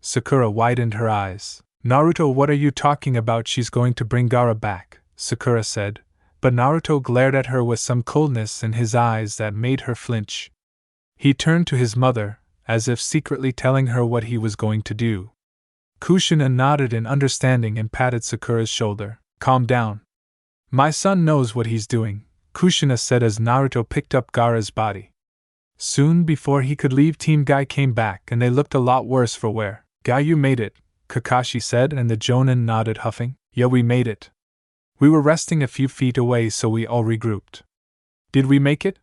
Sakura widened her eyes. "Naruto, what are you talking about? She's going to bring Gaara back," Sakura said, but Naruto glared at her with some coldness in his eyes that made her flinch. He turned to his mother, as if secretly telling her what he was going to do. Kushina nodded in understanding and patted Sakura's shoulder. "Calm down. My son knows what he's doing," Kushina said as Naruto picked up Gaara's body. Soon before he could leave, Team Guy came back and they looked a lot worse for wear. "Guy, you made it," Kakashi said, and the Jonin nodded, huffing. "Yeah, we made it. We were resting a few feet away, so we all regrouped." "Did we make it?"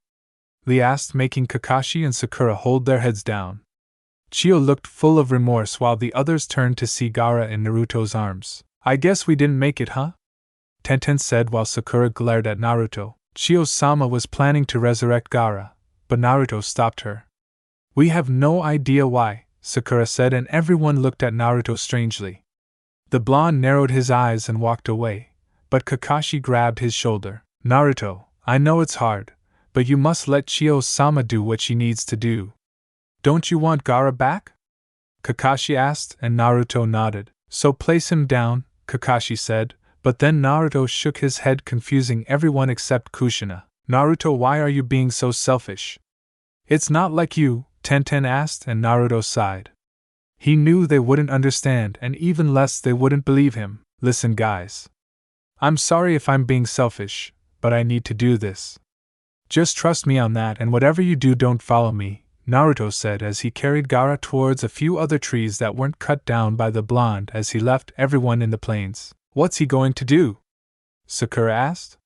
Lee asked, making Kakashi and Sakura hold their heads down. Chio looked full of remorse while the others turned to see Gaara in Naruto's arms. "I guess we didn't make it, huh?" Tenten said while Sakura glared at Naruto. Chio-sama was planning to resurrect Gaara, but Naruto stopped her. "We have no idea why," Sakura said, and everyone looked at Naruto strangely. The blonde narrowed his eyes and walked away, but Kakashi grabbed his shoulder. "Naruto, I know it's hard, but you must let Chio-sama do what she needs to do." "Don't you want Gaara back?" Kakashi asked, and Naruto nodded. "So place him down," Kakashi said, but then Naruto shook his head, confusing everyone except Kushina. "Naruto, why are you being so selfish?" "It's not like you," Tenten asked, and Naruto sighed. He knew they wouldn't understand, and even less they wouldn't believe him. "Listen, guys. I'm sorry if I'm being selfish, but I need to do this. Just trust me on that, and whatever you do, don't follow me," Naruto said as he carried Gaara towards a few other trees that weren't cut down by the blonde as he left everyone in the plains. "What's he going to do?" Sakura asked.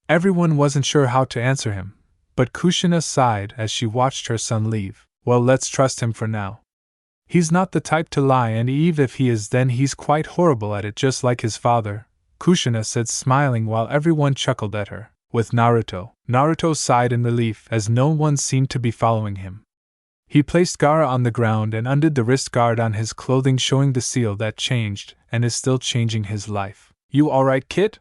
Everyone wasn't sure how to answer him, but Kushina sighed as she watched her son leave. "Well, let's trust him for now. He's not the type to lie, and even if he is, then he's quite horrible at it, just like his father," Kushina said, smiling while everyone chuckled at her. "With Naruto." Naruto sighed in relief as no one seemed to be following him. He placed Gaara on the ground and undid the wrist guard on his clothing, showing the seal that changed and is still changing his life. "You alright, kid?"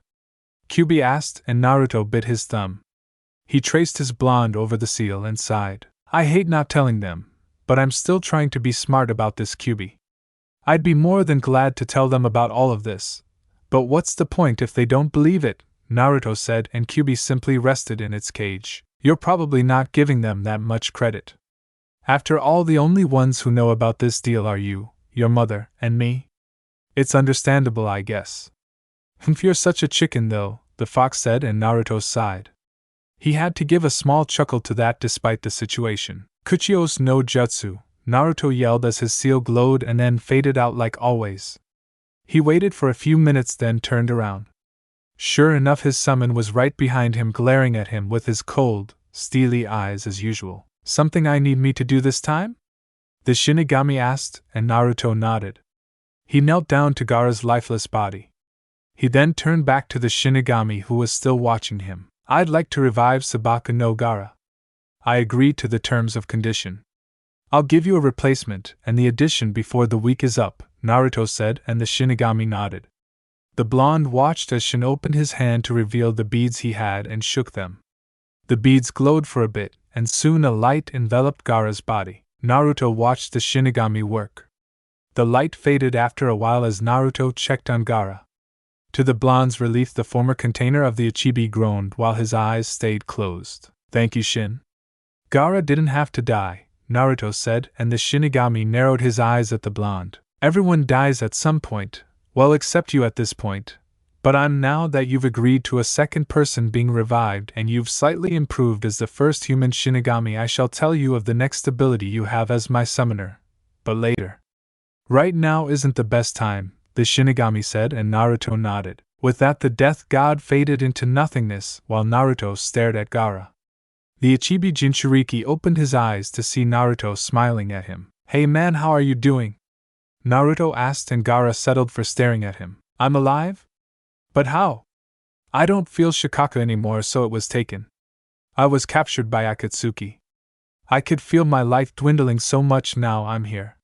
Kyubi asked, and Naruto bit his thumb. He traced his blonde over the seal and sighed. "I hate not telling them, but I'm still trying to be smart about this, Kyubi. I'd be more than glad to tell them about all of this, but what's the point if they don't believe it?" Naruto said, and Kyubi simply rested in its cage. "You're probably not giving them that much credit. After all, the only ones who know about this deal are you, your mother, and me. It's understandable, I guess." "If you're such a chicken, though," the fox said, and Naruto sighed. He had to give a small chuckle to that despite the situation. "Kuchios no Jutsu," Naruto yelled as his seal glowed and then faded out like always. He waited for a few minutes, then turned around. Sure enough, his summon was right behind him, glaring at him with his cold, steely eyes as usual. "Something I need me to do this time?" the shinigami asked, and Naruto nodded. He knelt down to Gaara's lifeless body. He then turned back to the shinigami who was still watching him. "I'd like to revive Sabaka no Gaara. I agree to the terms of condition. I'll give you a replacement and the addition before the week is up," Naruto said, and the shinigami nodded. The blonde watched as Shin opened his hand to reveal the beads he had and shook them. The beads glowed for a bit, and soon a light enveloped Gaara's body. Naruto watched the shinigami work. The light faded after a while as Naruto checked on Gaara. To the blonde's relief, the former container of the Ichibi groaned while his eyes stayed closed. "Thank you, Shin." "Gaara didn't have to die," Naruto said, and the shinigami narrowed his eyes at the blonde. "Everyone dies at some point, well, except you at this point, But now that you've agreed to a second person being revived and you've slightly improved as the first human shinigami, I shall tell you of the next ability you have as my summoner. But later. Right now isn't the best time, the shinigami said, and Naruto nodded. With that, the death god faded into nothingness while Naruto stared at Gaara. The Ichibi Jinchuriki opened his eyes to see Naruto smiling at him. Hey man, how are you doing? Naruto asked, and Gaara settled for staring at him. I'm alive? But how? I don't feel Shikaka anymore, so it was taken. I was captured by Akatsuki. I could feel my life dwindling so much now I'm here.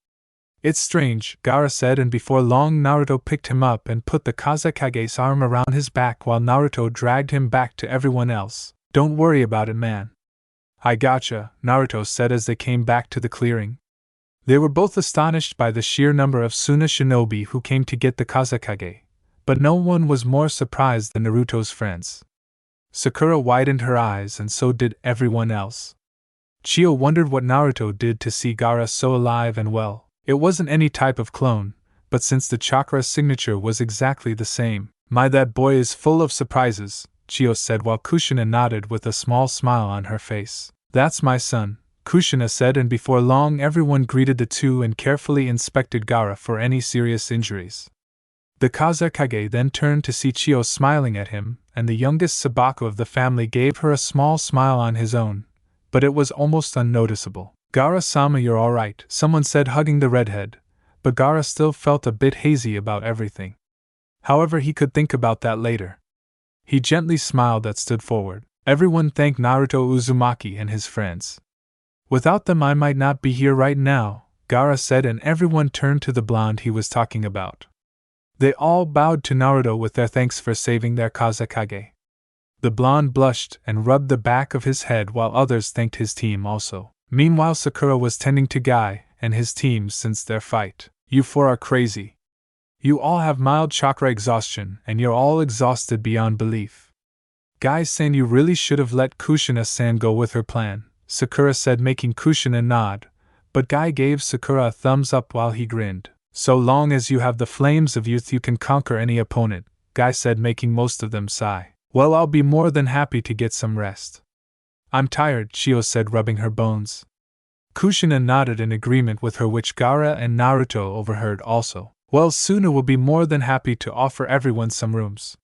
It's strange, Gaara said, and before long Naruto picked him up and put the Kazekage's arm around his back while Naruto dragged him back to everyone else. Don't worry about it, man. I gotcha, Naruto said as they came back to the clearing. They were both astonished by the sheer number of Suna shinobi who came to get the Kazekage. But no one was more surprised than Naruto's friends. Sakura widened her eyes, and so did everyone else. Chio wondered what Naruto did to see Gaara so alive and well. It wasn't any type of clone, but since the chakra signature was exactly the same. My, that boy is full of surprises, Chio said while Kushina nodded with a small smile on her face. That's my son, Kushina said, and before long everyone greeted the two and carefully inspected Gaara for any serious injuries. The Kazekage then turned to see Chio smiling at him, and the youngest Sabaku of the family gave her a small smile on his own, but it was almost unnoticeable. Gaara-sama, you're alright, someone said, hugging the redhead, but Gaara still felt a bit hazy about everything. However, he could think about that later. He gently smiled and stood forward. Everyone thanked Naruto Uzumaki and his friends. Without them I might not be here right now, Gaara said, and everyone turned to the blonde he was talking about. They all bowed to Naruto with their thanks for saving their Kazekage. The blonde blushed and rubbed the back of his head while others thanked his team also. Meanwhile, Sakura was tending to Guy and his team since their fight. You four are crazy. You all have mild chakra exhaustion and you're all exhausted beyond belief. Guy-san, you really should have let Kushina-san go with her plan, Sakura said, making Kushina nod, but Guy gave Sakura a thumbs up while he grinned. So long as you have the flames of youth you can conquer any opponent, Guy said, making most of them sigh. Well, I'll be more than happy to get some rest. I'm tired, Chio said, rubbing her bones. Kushina nodded in agreement with her, which Gaara and Naruto overheard also. Well, Suna will be more than happy to offer everyone some rooms.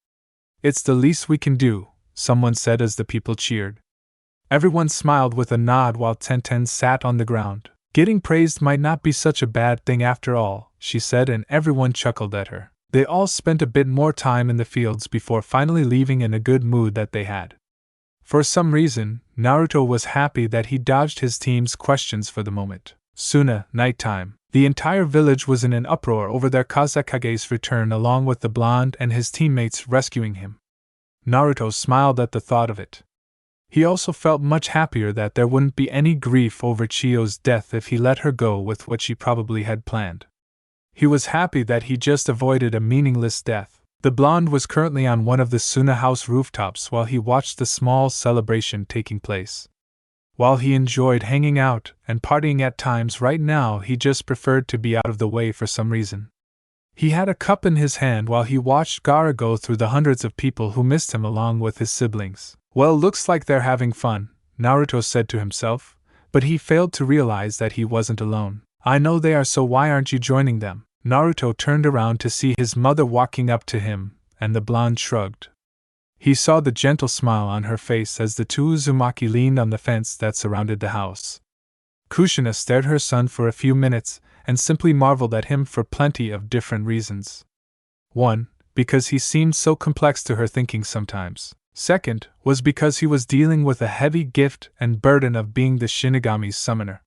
It's the least we can do, someone said as the people cheered. Everyone smiled with a nod while Tenten sat on the ground. Getting praised might not be such a bad thing after all, she said, and everyone chuckled at her. They all spent a bit more time in the fields before finally leaving in a good mood that they had. For some reason, Naruto was happy that he dodged his team's questions for the moment. Suna, nighttime. The entire village was in an uproar over their Kazekage's return, along with the blonde and his teammates rescuing him. Naruto smiled at the thought of it. He also felt much happier that there wouldn't be any grief over Chio's death if he let her go with what she probably had planned. He was happy that he just avoided a meaningless death. The blonde was currently on one of the Suna house rooftops while he watched the small celebration taking place. While he enjoyed hanging out and partying at times, right now he just preferred to be out of the way for some reason. He had a cup in his hand while he watched Gaara go through the hundreds of people who missed him along with his siblings. Well, looks like they're having fun, Naruto said to himself, but he failed to realize that he wasn't alone. I know they are, so why aren't you joining them? Naruto turned around to see his mother walking up to him, and the blonde shrugged. He saw the gentle smile on her face as the two Uzumaki leaned on the fence that surrounded the house. Kushina stared her son for a few minutes and simply marveled at him for plenty of different reasons. 1. Because he seemed so complex to her thinking sometimes. 2nd, was because he was dealing with a heavy gift and burden of being the Shinigami's summoner.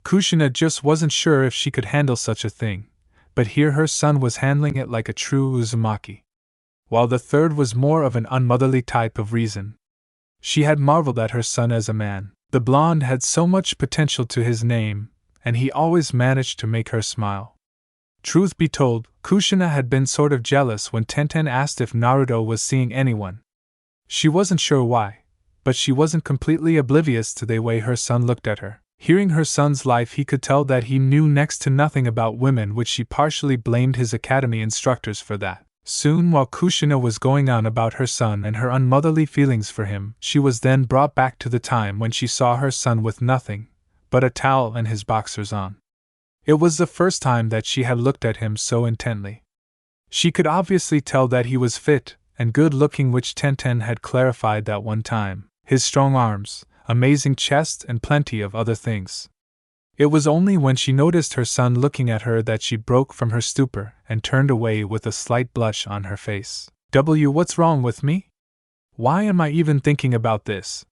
Kushina just wasn't sure if she could handle such a thing, but here her son was handling it like a true Uzumaki. While the 3rd was more of an unmotherly type of reason. She had marveled at her son as a man. The blonde had so much potential to his name, and he always managed to make her smile. Truth be told, Kushina had been sort of jealous when Tenten asked if Naruto was seeing anyone. She wasn't sure why, but she wasn't completely oblivious to the way her son looked at her. Hearing her son's life, he could tell that he knew next to nothing about women, which she partially blamed his academy instructors for that. Soon, while Kushina was going on about her son and her unmotherly feelings for him, she was then brought back to the time when she saw her son with nothing but a towel and his boxers on. It was the first time that she had looked at him so intently. She could obviously tell that he was fit and good-looking, which Tenten had clarified that one time. His strong arms, amazing chest, and plenty of other things. It was only when she noticed her son looking at her that she broke from her stupor and turned away with a slight blush on her face. What's wrong with me? Why am I even thinking about this?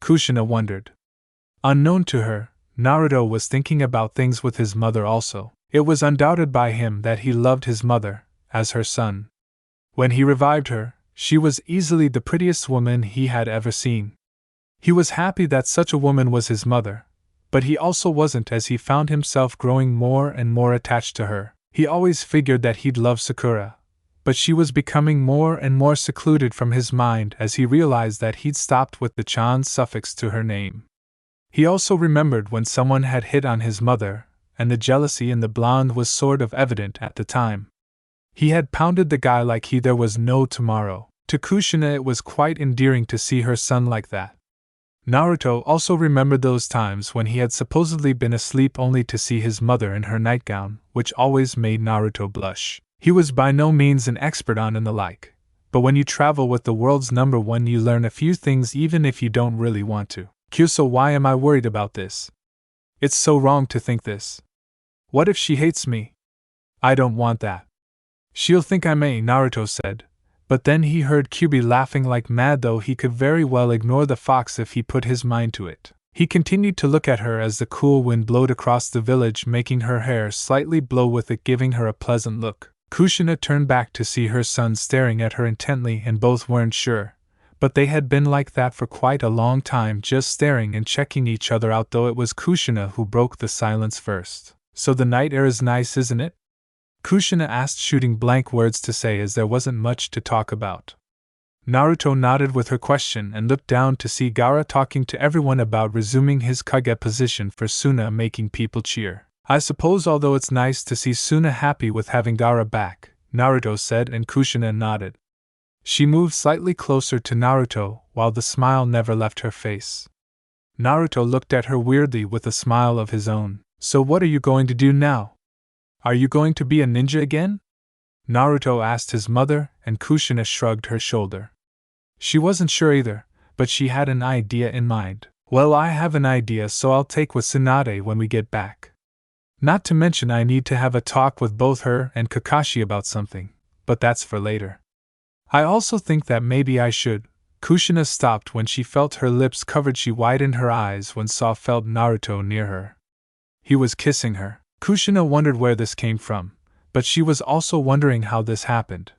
Kushina wondered. Unknown to her, Naruto was thinking about things with his mother also. It was undoubted by him that he loved his mother as her son. When he revived her, she was easily the prettiest woman he had ever seen. He was happy that such a woman was his mother, but he also wasn't, as he found himself growing more and more attached to her. He always figured that he'd love Sakura, but she was becoming more and more secluded from his mind as he realized that he'd stopped with the chan suffix to her name. He also remembered when someone had hit on his mother, and the jealousy in the blonde was sort of evident at the time. He had pounded the guy like there was no tomorrow. To Kushina it was quite endearing to see her son like that. Naruto also remembered those times when he had supposedly been asleep only to see his mother in her nightgown, which always made Naruto blush. He was by no means an expert on and the like, but when you travel with the world's #1 you learn a few things even if you don't really want to. So why am I worried about this? It's so wrong to think this. What if she hates me? I don't want that. She'll think I may, Naruto said, but then he heard Kyubi laughing like mad, though he could very well ignore the fox if he put his mind to it. He continued to look at her as the cool wind blowed across the village, making her hair slightly blow with it, giving her a pleasant look. Kushina turned back to see her son staring at her intently, and both weren't sure, but they had been like that for quite a long time, just staring and checking each other out, though it was Kushina who broke the silence first. So the night air is nice, isn't it? Kushina asked, shooting blank words to say as there wasn't much to talk about. Naruto nodded with her question and looked down to see Gaara talking to everyone about resuming his Kage position for Suna, making people cheer. I suppose, although it's nice to see Suna happy with having Gaara back, Naruto said, and Kushina nodded. She moved slightly closer to Naruto, while the smile never left her face. Naruto looked at her weirdly with a smile of his own. So what are you going to do now? Are you going to be a ninja again? Naruto asked his mother, and Kushina shrugged her shoulder. She wasn't sure either, but she had an idea in mind. Well, I have an idea, so I'll take with Tsunade when we get back. Not to mention I need to have a talk with both her and Kakashi about something, but that's for later. I also think that maybe I should. Kushina stopped when she felt her lips covered. She widened her eyes when felt Naruto near her. He was kissing her. Kushina wondered where this came from, but she was also wondering how this happened.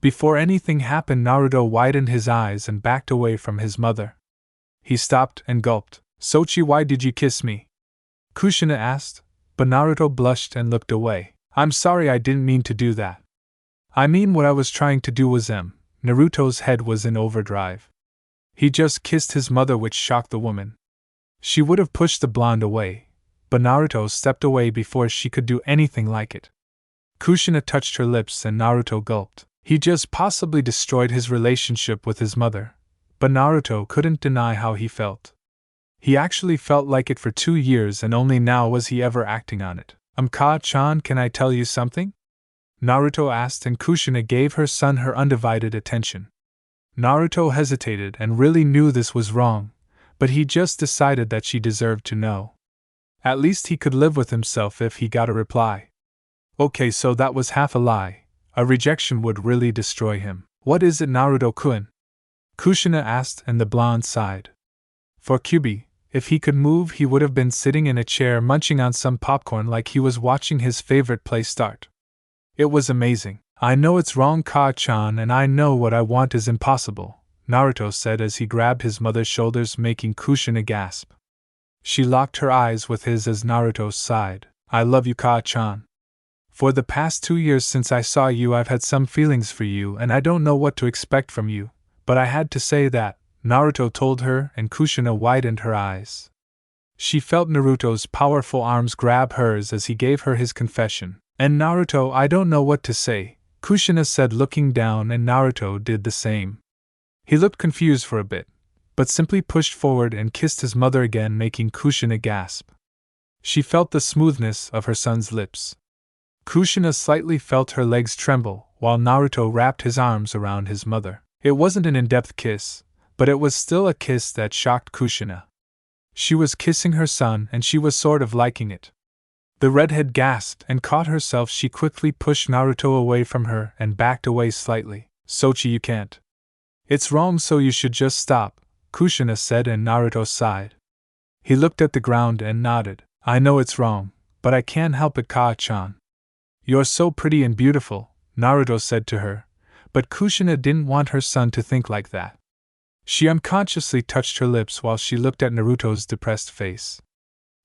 Before anything happened, Naruto widened his eyes and backed away from his mother. He stopped and gulped. Sochi, why did you kiss me? Kushina asked, but Naruto blushed and looked away. I'm sorry, I didn't mean to do that. I mean, what I was trying to do was Naruto's head was in overdrive. He just kissed his mother, which shocked the woman. She would have pushed the blonde away, but Naruto stepped away before she could do anything like it. Kushina touched her lips and Naruto gulped. He just possibly destroyed his relationship with his mother, but Naruto couldn't deny how he felt. He actually felt like it for 2 years, and only now was he ever acting on it. Ka-chan, can I tell you something? Naruto asked, and Kushina gave her son her undivided attention. Naruto hesitated and really knew this was wrong, but he just decided that she deserved to know. At least he could live with himself if he got a reply. Okay, so that was half a lie. A rejection would really destroy him. What is it, Naruto-kun? Kushina asked, and the blonde sighed. For Kyubi, if he could move, he would have been sitting in a chair munching on some popcorn like he was watching his favorite play start. It was amazing. I know it's wrong, Ka-chan, and I know what I want is impossible, Naruto said as he grabbed his mother's shoulders, making Kushina gasp. She locked her eyes with his as Naruto sighed. I love you, Ka-chan. For the past 2 years since I saw you, I've had some feelings for you, and I don't know what to expect from you, but I had to say that, Naruto told her, and Kushina widened her eyes. She felt Naruto's powerful arms grab hers as he gave her his confession. And Naruto, I don't know what to say, Kushina said, looking down, and Naruto did the same. He looked confused for a bit, but simply pushed forward and kissed his mother again, making Kushina gasp. She felt the smoothness of her son's lips. Kushina slightly felt her legs tremble, while Naruto wrapped his arms around his mother. It wasn't an in-depth kiss, but it was still a kiss that shocked Kushina. She was kissing her son, and she was sort of liking it. The redhead gasped and caught herself. She quickly pushed Naruto away from her and backed away slightly. Sochi, you can't. It's wrong, so you should just stop, Kushina said, and Naruto sighed. He looked at the ground and nodded. I know it's wrong, but I can't help it, Kaa-chan. You're so pretty and beautiful, Naruto said to her, but Kushina didn't want her son to think like that. She unconsciously touched her lips while she looked at Naruto's depressed face.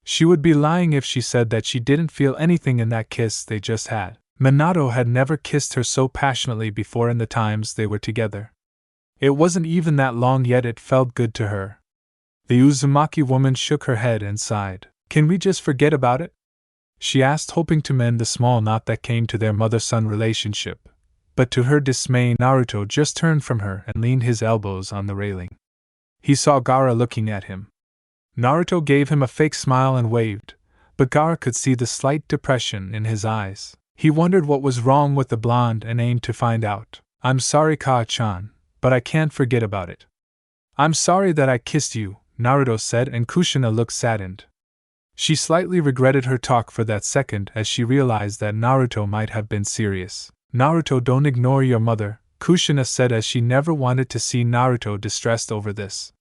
She would be lying if she said that she didn't feel anything in that kiss they just had. Minato had never kissed her so passionately before in the times they were together. It wasn't even that long, yet it felt good to her. The Uzumaki woman shook her head and sighed. Can we just forget about it? She asked, hoping to mend the small knot that came to their mother-son relationship. But to her dismay, Naruto just turned from her and leaned his elbows on the railing. He saw Gaara looking at him. Naruto gave him a fake smile and waved, but Gaara could see the slight depression in his eyes. He wondered what was wrong with the blonde and aimed to find out. I'm sorry, Kaa-chan, but I can't forget about it. I'm sorry that I kissed you, Naruto said, and Kushina looked saddened. She slightly regretted her talk for that second as she realized that Naruto might have been serious. Naruto, don't ignore your mother, Kushina said, as she never wanted to see Naruto distressed over this.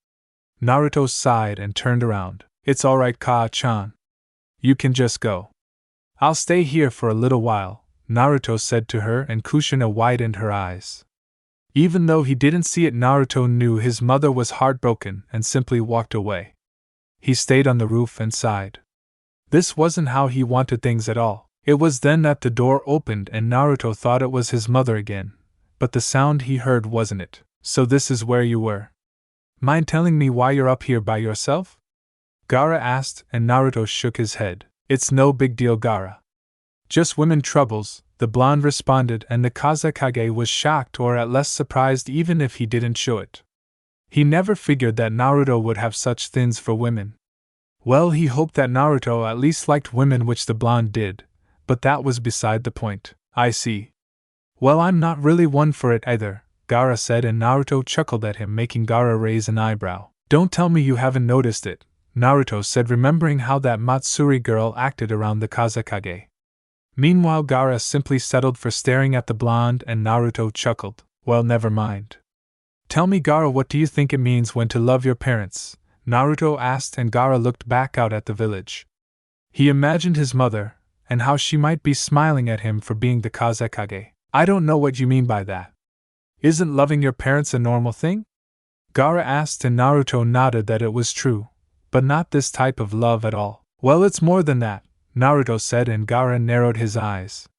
Naruto sighed and turned around. It's alright, Kaa-chan. You can just go. I'll stay here for a little while, Naruto said to her, and Kushina widened her eyes. Even though he didn't see it, Naruto knew his mother was heartbroken and simply walked away. He stayed on the roof and sighed. This wasn't how he wanted things at all. It was then that the door opened and Naruto thought it was his mother again, but the sound he heard wasn't it. So this is where you were. Mind telling me why you're up here by yourself? Gaara asked, and Naruto shook his head. It's no big deal, Gaara. Just women troubles, the blonde responded, and the Kazekage was shocked or at least surprised even if he didn't show it. He never figured that Naruto would have such things for women. Well, he hoped that Naruto at least liked women, which the blonde did, but that was beside the point. I see. Well, I'm not really one for it either, Gaara said, and Naruto chuckled at him, making Gaara raise an eyebrow. Don't tell me you haven't noticed it, Naruto said, remembering how that Matsuri girl acted around the Kazekage. Meanwhile, Gaara simply settled for staring at the blonde, and Naruto chuckled. Well, never mind. Tell me, Gaara, what do you think it means when to love your parents? Naruto asked, and Gaara looked back out at the village. He imagined his mother, and how she might be smiling at him for being the Kazekage. I don't know what you mean by that. Isn't loving your parents a normal thing? Gaara asked, and Naruto nodded that it was true, but not this type of love at all. Well, it's more than that, Naruto said, and Gaara narrowed his eyes.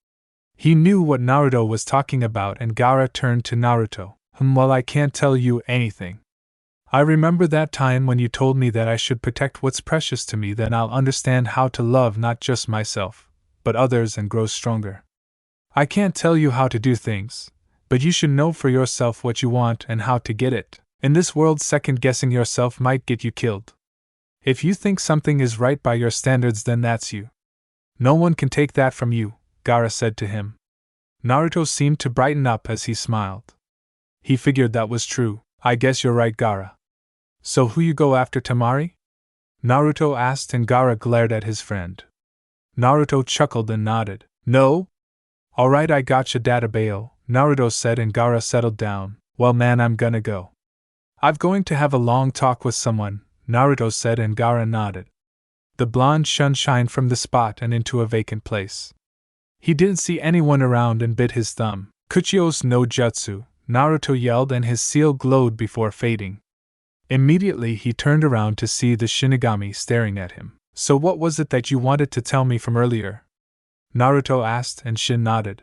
He knew what Naruto was talking about, and Gaara turned to Naruto. Well, I can't tell you anything. I remember that time when you told me that I should protect what's precious to me, then I'll understand how to love not just myself, but others, and grow stronger. I can't tell you how to do things, but you should know for yourself what you want and how to get it. In this world, second-guessing yourself might get you killed. If you think something is right by your standards, then that's you. No one can take that from you, Gaara said to him. Naruto seemed to brighten up as he smiled. He figured that was true. I guess you're right, Gaara. So who you go after, Temari? Naruto asked, and Gaara glared at his friend. Naruto chuckled and nodded. No? Alright, I gotcha, Databayo, Naruto said, and Gaara settled down. Well, man, I'm gonna go. I'm going to have a long talk with someone, Naruto said, and Gaara nodded. The blonde shined from the spot and into a vacant place. He didn't see anyone around and bit his thumb. Kuchios no Jutsu, Naruto yelled, and his seal glowed before fading. Immediately he turned around to see the Shinigami staring at him. So what was it that you wanted to tell me from earlier? Naruto asked, and Shin nodded.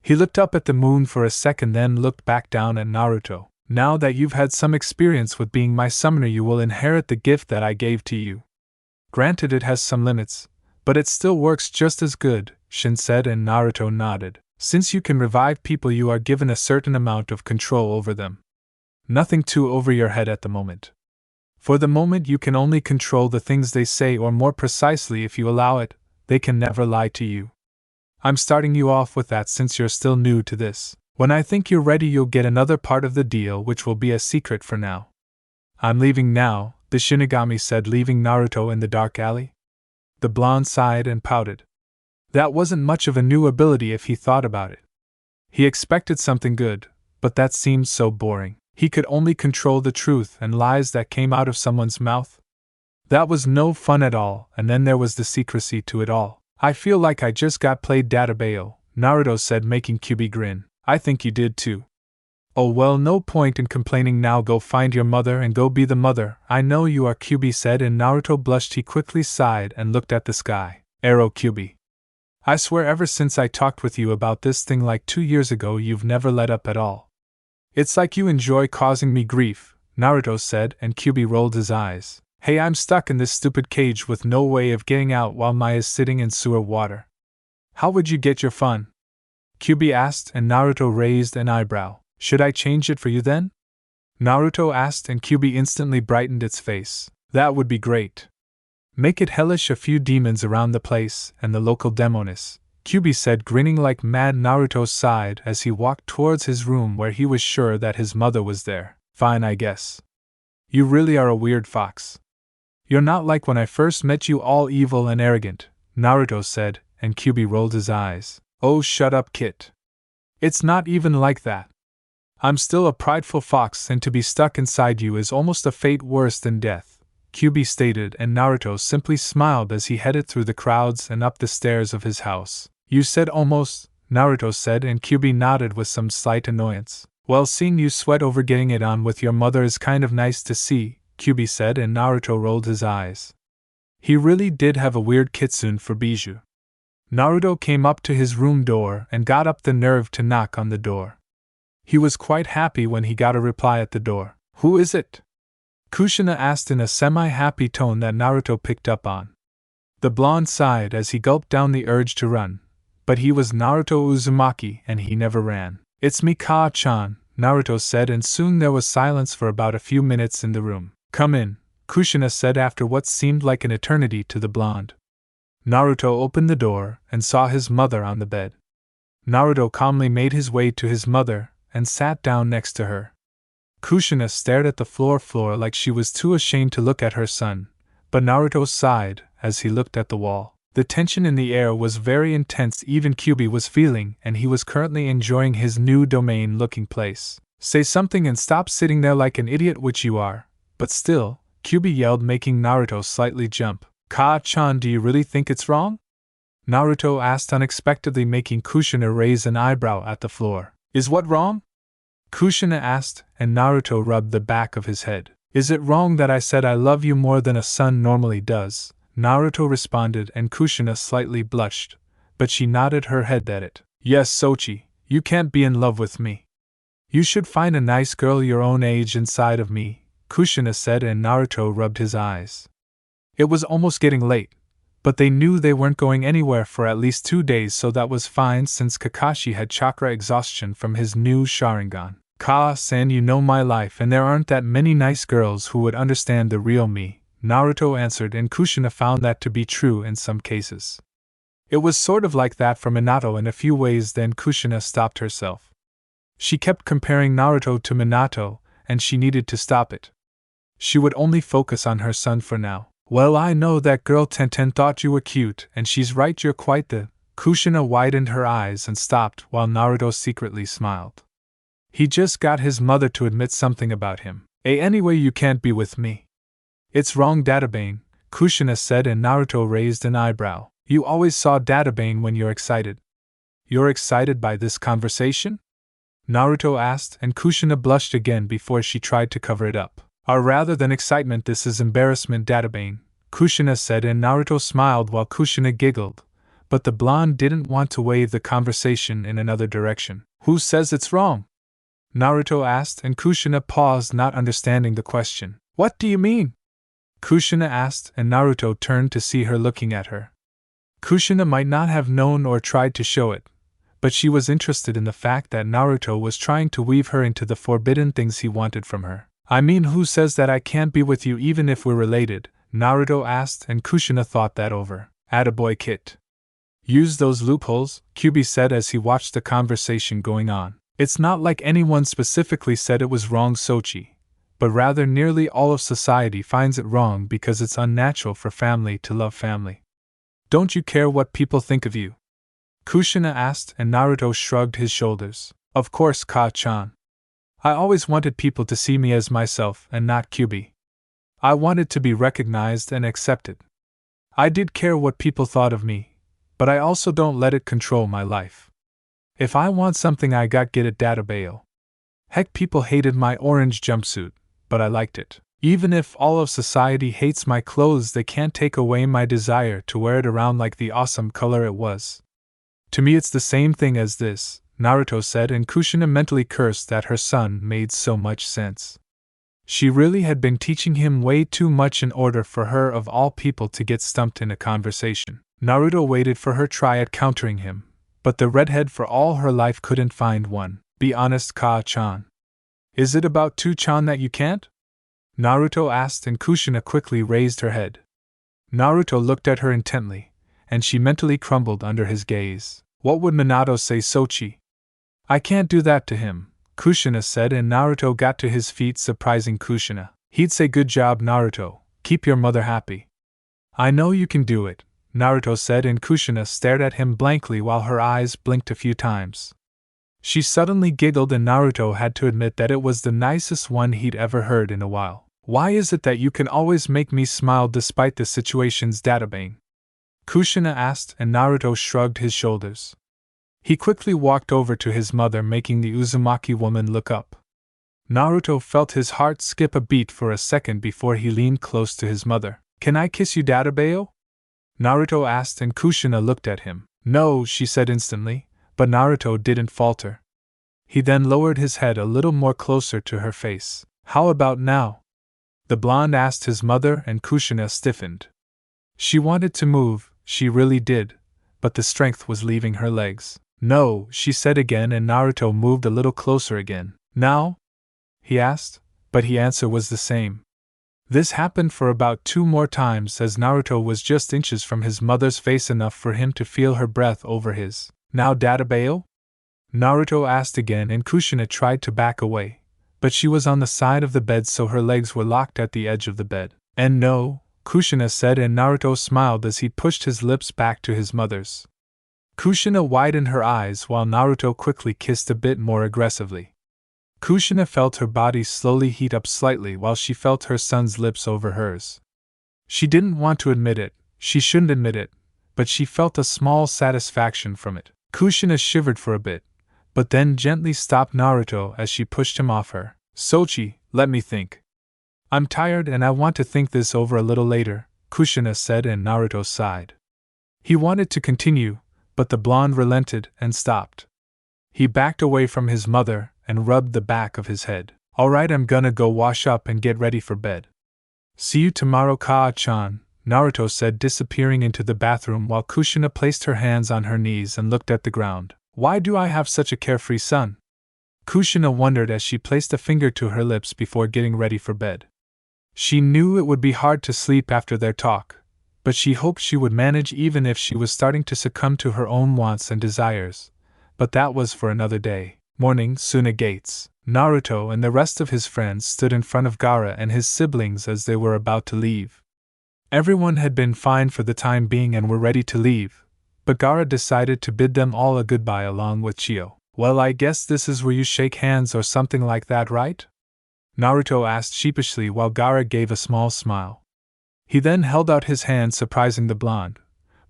He looked up at the moon for a second, then looked back down at Naruto. Now that you've had some experience with being my summoner, you will inherit the gift that I gave to you. Granted, it has some limits, but it still works just as good, Shin said, and Naruto nodded. Since you can revive people, you are given a certain amount of control over them. Nothing too over your head at the moment. For the moment, you can only control the things they say, or more precisely, if you allow it, they can never lie to you. I'm starting you off with that since you're still new to this. When I think you're ready, you'll get another part of the deal, which will be a secret for now. I'm leaving now, the shinigami said, leaving Naruto in the dark alley. The blonde sighed and pouted. That wasn't much of a new ability if he thought about it. He expected something good, but that seemed so boring. He could only control the truth and lies that came out of someone's mouth. That was no fun at all, and then there was the secrecy to it all. I feel like I just got played databayo, Naruto said, making Kyuubi grin. I think you did too. Oh well, no point in complaining now, go find your mother and go be the mother I know you are, Kyuubi said, and Naruto blushed. He quickly sighed and looked at the sky. Arrow, Kyuubi. I swear ever since I talked with you about this thing like 2 years ago, you've never let up at all. It's like you enjoy causing me grief, Naruto said, and Kyuubi rolled his eyes. Hey, I'm stuck in this stupid cage with no way of getting out while Mai is sitting in sewer water. How would you get your fun? Kyuubi asked, and Naruto raised an eyebrow. Should I change it for you then? Naruto asked, and Kyuubi instantly brightened its face. That would be great. Make it hellish, a few demons around the place, and the local demoness, Kyuubi said, grinning like mad. Naruto sighed as he walked towards his room, where he was sure that his mother was there. Fine, I guess. You really are a weird fox. You're not like when I first met you, all evil and arrogant, Naruto said, and Kyuubi rolled his eyes. Oh, shut up, Kit. It's not even like that. I'm still a prideful fox, and to be stuck inside you is almost a fate worse than death, Kyuubi stated, and Naruto simply smiled as he headed through the crowds and up the stairs of his house. You said almost, Naruto said, and Kyuubi nodded with some slight annoyance. Well, seeing you sweat over getting it on with your mother is kind of nice to see, Kyuubi said, and Naruto rolled his eyes. He really did have a weird kitsune for Bijou. Naruto came up to his room door and got up the nerve to knock on the door. He was quite happy when he got a reply at the door. Who is it? Kushina asked in a semi-happy tone that Naruto picked up on. The blonde sighed as he gulped down the urge to run, but he was Naruto Uzumaki and he never ran. It's me, Kaa-chan, Naruto said, and soon there was silence for about a few minutes in the room. Come in, Kushina said after what seemed like an eternity to the blonde. Naruto opened the door and saw his mother on the bed. Naruto calmly made his way to his mother and sat down next to her. Kushina stared at the floor like she was too ashamed to look at her son, but Naruto sighed as he looked at the wall. The tension in the air was very intense, even Kyuubi was feeling, and he was currently enjoying his new domain-looking place. Say something and stop sitting there like an idiot, which you are. But still, Kyuubi yelled, making Naruto slightly jump. Kaa-chan, do you really think it's wrong? Naruto asked unexpectedly, making Kushina raise an eyebrow at the floor. Is what wrong? Kushina asked, and Naruto rubbed the back of his head. Is it wrong that I said I love you more than a son normally does? Naruto responded, and Kushina slightly blushed, but she nodded her head at it. Yes, Sochi, you can't be in love with me. You should find a nice girl your own age inside of me, Kushina said, and Naruto rubbed his eyes. It was almost getting late, but they knew they weren't going anywhere for at least 2 days, so that was fine since Kakashi had chakra exhaustion from his new Sharingan. Kaa-san, you know my life, and there aren't that many nice girls who would understand the real me, Naruto answered, and Kushina found that to be true in some cases. It was sort of like that for Minato in a few ways. Then Kushina stopped herself. She kept comparing Naruto to Minato, and she needed to stop it. She would only focus on her son for now. Well, I know that girl Tenten thought you were cute, and she's right, you're quite the... Kushina widened her eyes and stopped while Naruto secretly smiled. He just got his mother to admit something about him. Anyway, you can't be with me. It's wrong, Databane, Kushina said, and Naruto raised an eyebrow. You always saw Databane when you're excited. You're excited by this conversation? Naruto asked, and Kushina blushed again before she tried to cover it up. Or rather than excitement, this is embarrassment, Databane, Kushina said, and Naruto smiled while Kushina giggled, but the blonde didn't want to wave the conversation in another direction. Who says it's wrong? Naruto asked, and Kushina paused, not understanding the question. What do you mean? Kushina asked, and Naruto turned to see her looking at her. Kushina might not have known or tried to show it, but she was interested in the fact that Naruto was trying to weave her into the forbidden things he wanted from her. I mean, who says that I can't be with you even if we're related? Naruto asked, and Kushina thought that over. Attaboy Kit. Use those loopholes, Kyubi said as he watched the conversation going on. It's not like anyone specifically said it was wrong, Sochi, but rather nearly all of society finds it wrong because it's unnatural for family to love family. Don't you care what people think of you? Kushina asked, and Naruto shrugged his shoulders. Of course, Ka-chan. I always wanted people to see me as myself and not Kyubi. I wanted to be recognized and accepted. I did care what people thought of me, but I also don't let it control my life. If I want something I get it database. Heck, people hated my orange jumpsuit, but I liked it. Even if all of society hates my clothes, they can't take away my desire to wear it around like the awesome color it was. To me it's the same thing as this, Naruto said, and Kushina mentally cursed that her son made so much sense. She really had been teaching him way too much in order for her of all people to get stumped in a conversation. Naruto waited for her try at countering him, but the redhead for all her life couldn't find one. Be honest, Ka-chan. Is it about 2-chan that you can't? Naruto asked, and Kushina quickly raised her head. Naruto looked at her intently, and she mentally crumbled under his gaze. What would Minato say, Sochi? I can't do that to him, Kushina said, and Naruto got to his feet, surprising Kushina. He'd say, good job, Naruto, keep your mother happy. I know you can do it, Naruto said, and Kushina stared at him blankly while her eyes blinked a few times. She suddenly giggled, and Naruto had to admit that it was the nicest one he'd ever heard in a while. Why is it that you can always make me smile despite the situation's databang? Kushina asked, and Naruto shrugged his shoulders. He quickly walked over to his mother, making the Uzumaki woman look up. Naruto felt his heart skip a beat for a second before he leaned close to his mother. Can I kiss you, databao? Naruto asked, and Kushina looked at him. No, she said instantly, but Naruto didn't falter. He then lowered his head a little more closer to her face. How about now? The blonde asked his mother, and Kushina stiffened. She wanted to move, she really did, but the strength was leaving her legs. No, she said again, and Naruto moved a little closer again. Now? He asked, but his answer was the same. This happened for about 2 more times, as Naruto was just inches from his mother's face, enough for him to feel her breath over his. Now, databao? Naruto asked again, and Kushina tried to back away, but she was on the side of the bed, so her legs were locked at the edge of the bed. And no, Kushina said, and Naruto smiled as he pushed his lips back to his mother's. Kushina widened her eyes while Naruto quickly kissed a bit more aggressively. Kushina felt her body slowly heat up slightly while she felt her son's lips over hers. She didn't want to admit it, she shouldn't admit it, but she felt a small satisfaction from it. Kushina shivered for a bit, but then gently stopped Naruto as she pushed him off her. Sochi, let me think. I'm tired and I want to think this over a little later, Kushina said, and Naruto sighed. He wanted to continue, but the blonde relented and stopped. He backed away from his mother and rubbed the back of his head. Alright, I'm gonna go wash up and get ready for bed. See you tomorrow, Ka-chan, Naruto said, disappearing into the bathroom while Kushina placed her hands on her knees and looked at the ground. Why do I have such a carefree son? Kushina wondered as she placed a finger to her lips before getting ready for bed. She knew it would be hard to sleep after their talk, but she hoped she would manage even if she was starting to succumb to her own wants and desires. But that was for another day. Morning, Suna Gates. Naruto and the rest of his friends stood in front of Gaara and his siblings as they were about to leave. Everyone had been fine for the time being and were ready to leave, but Gaara decided to bid them all a goodbye along with Chio. Well, I guess this is where you shake hands or something like that, right? Naruto asked sheepishly while Gaara gave a small smile. He then held out his hand, surprising the blonde,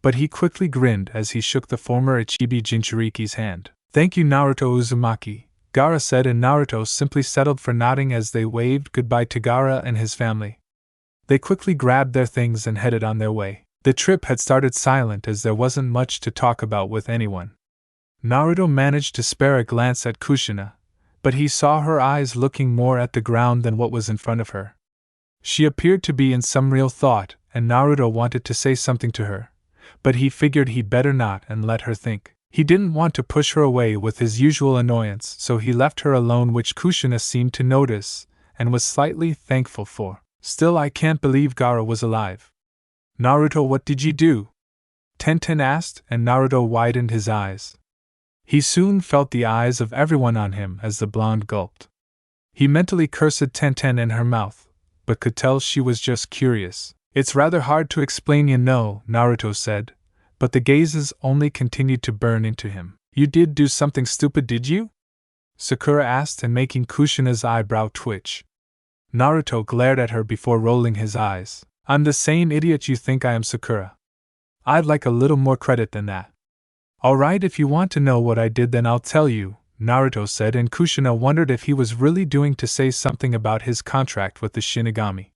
but he quickly grinned as he shook the former Ichibi Jinchuriki's hand. Thank you, Naruto Uzumaki, Gaara said, and Naruto simply settled for nodding as they waved goodbye to Gaara and his family. They quickly grabbed their things and headed on their way. The trip had started silent as there wasn't much to talk about with anyone. Naruto managed to spare a glance at Kushina, but he saw her eyes looking more at the ground than what was in front of her. She appeared to be in some real thought, and Naruto wanted to say something to her, but he figured he'd better not and let her think. He didn't want to push her away with his usual annoyance, so he left her alone, which Kushina seemed to notice and was slightly thankful for. Still, I can't believe Gaara was alive. Naruto, what did you do? Tenten asked, and Naruto widened his eyes. He soon felt the eyes of everyone on him as the blonde gulped. He mentally cursed Tenten in her mouth, but could tell she was just curious. It's rather hard to explain, you know, Naruto said, but the gazes only continued to burn into him. You did do something stupid, did you? Sakura asked, and making Kushina's eyebrow twitch. Naruto glared at her before rolling his eyes. I'm the same idiot you think I am, Sakura. I'd like a little more credit than that. Alright, if you want to know what I did, then I'll tell you, Naruto said, and Kushina wondered if he was really doing to say something about his contract with the Shinigami.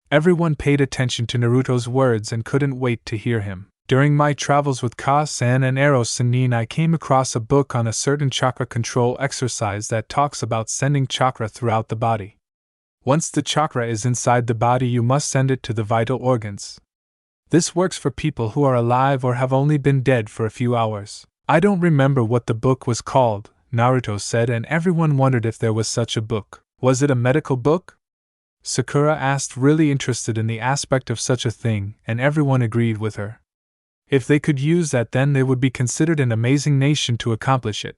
Everyone paid attention to Naruto's words and couldn't wait to hear him. During my travels with Ka-san and Ero-Sanin, I came across a book on a certain chakra control exercise that talks about sending chakra throughout the body. Once the chakra is inside the body, you must send it to the vital organs. This works for people who are alive or have only been dead for a few hours. I don't remember what the book was called, Naruto said, and everyone wondered if there was such a book. Was it a medical book? Sakura asked, really interested in the aspect of such a thing, and everyone agreed with her. If they could use that, then they would be considered an amazing nation to accomplish it.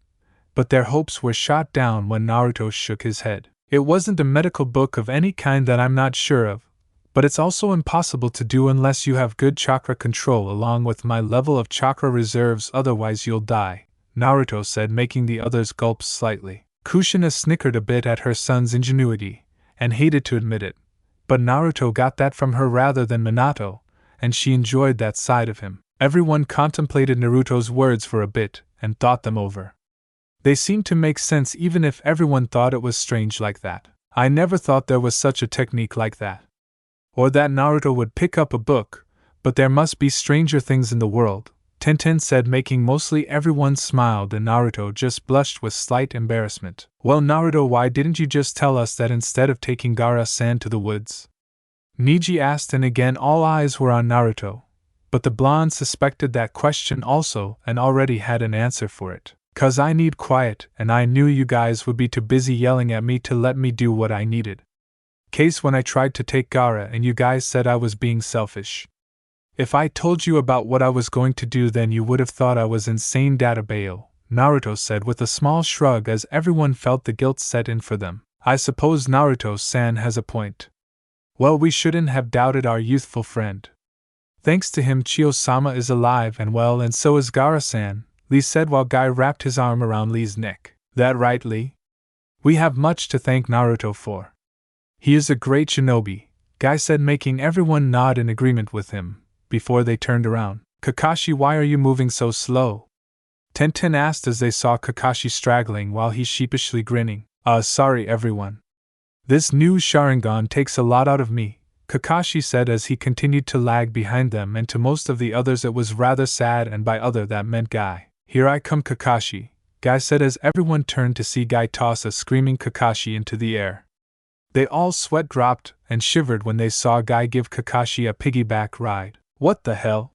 But their hopes were shot down when Naruto shook his head. It wasn't a medical book of any kind that I'm not sure of, but it's also impossible to do unless you have good chakra control along with my level of chakra reserves, otherwise you'll die, Naruto said, making the others gulp slightly. Kushina snickered a bit at her son's ingenuity, and hated to admit it, but Naruto got that from her rather than Minato, and she enjoyed that side of him. Everyone contemplated Naruto's words for a bit, and thought them over. They seemed to make sense even if everyone thought it was strange like that. I never thought there was such a technique like that. Or that Naruto would pick up a book, but there must be stranger things in the world, Tenten said, making mostly everyone smiled, and Naruto just blushed with slight embarrassment. Well, Naruto, why didn't you just tell us that instead of taking Gaara-san to the woods? Niji asked, and again all eyes were on Naruto, but the blonde suspected that question also and already had an answer for it. 'Cause I need quiet, and I knew you guys would be too busy yelling at me to let me do what I needed. Case when I tried to take Gaara and you guys said I was being selfish. If I told you about what I was going to do, then you would have thought I was insane, Databayo, Naruto said with a small shrug as everyone felt the guilt set in for them. I suppose Naruto-san has a point. Well, we shouldn't have doubted our youthful friend. Thanks to him, Chiyo-sama is alive and well, and so is Gaara-san, Lee said while Guy wrapped his arm around Lee's neck. That right, Lee? We have much to thank Naruto for. He is a great shinobi, Guy said, making everyone nod in agreement with him, before they turned around. Kakashi, why are you moving so slow? Tenten asked as they saw Kakashi straggling while he sheepishly grinning. Sorry everyone. This new Sharingan takes a lot out of me, Kakashi said as he continued to lag behind them, and to most of the others it was rather sad, and by other that meant Guy. Here I come, Kakashi, Guy said as everyone turned to see Guy toss a screaming Kakashi into the air. They all sweat dropped and shivered when they saw Guy give Kakashi a piggyback ride. What the hell?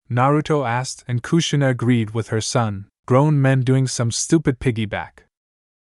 Naruto asked, and Kushina agreed with her son, grown men doing some stupid piggyback.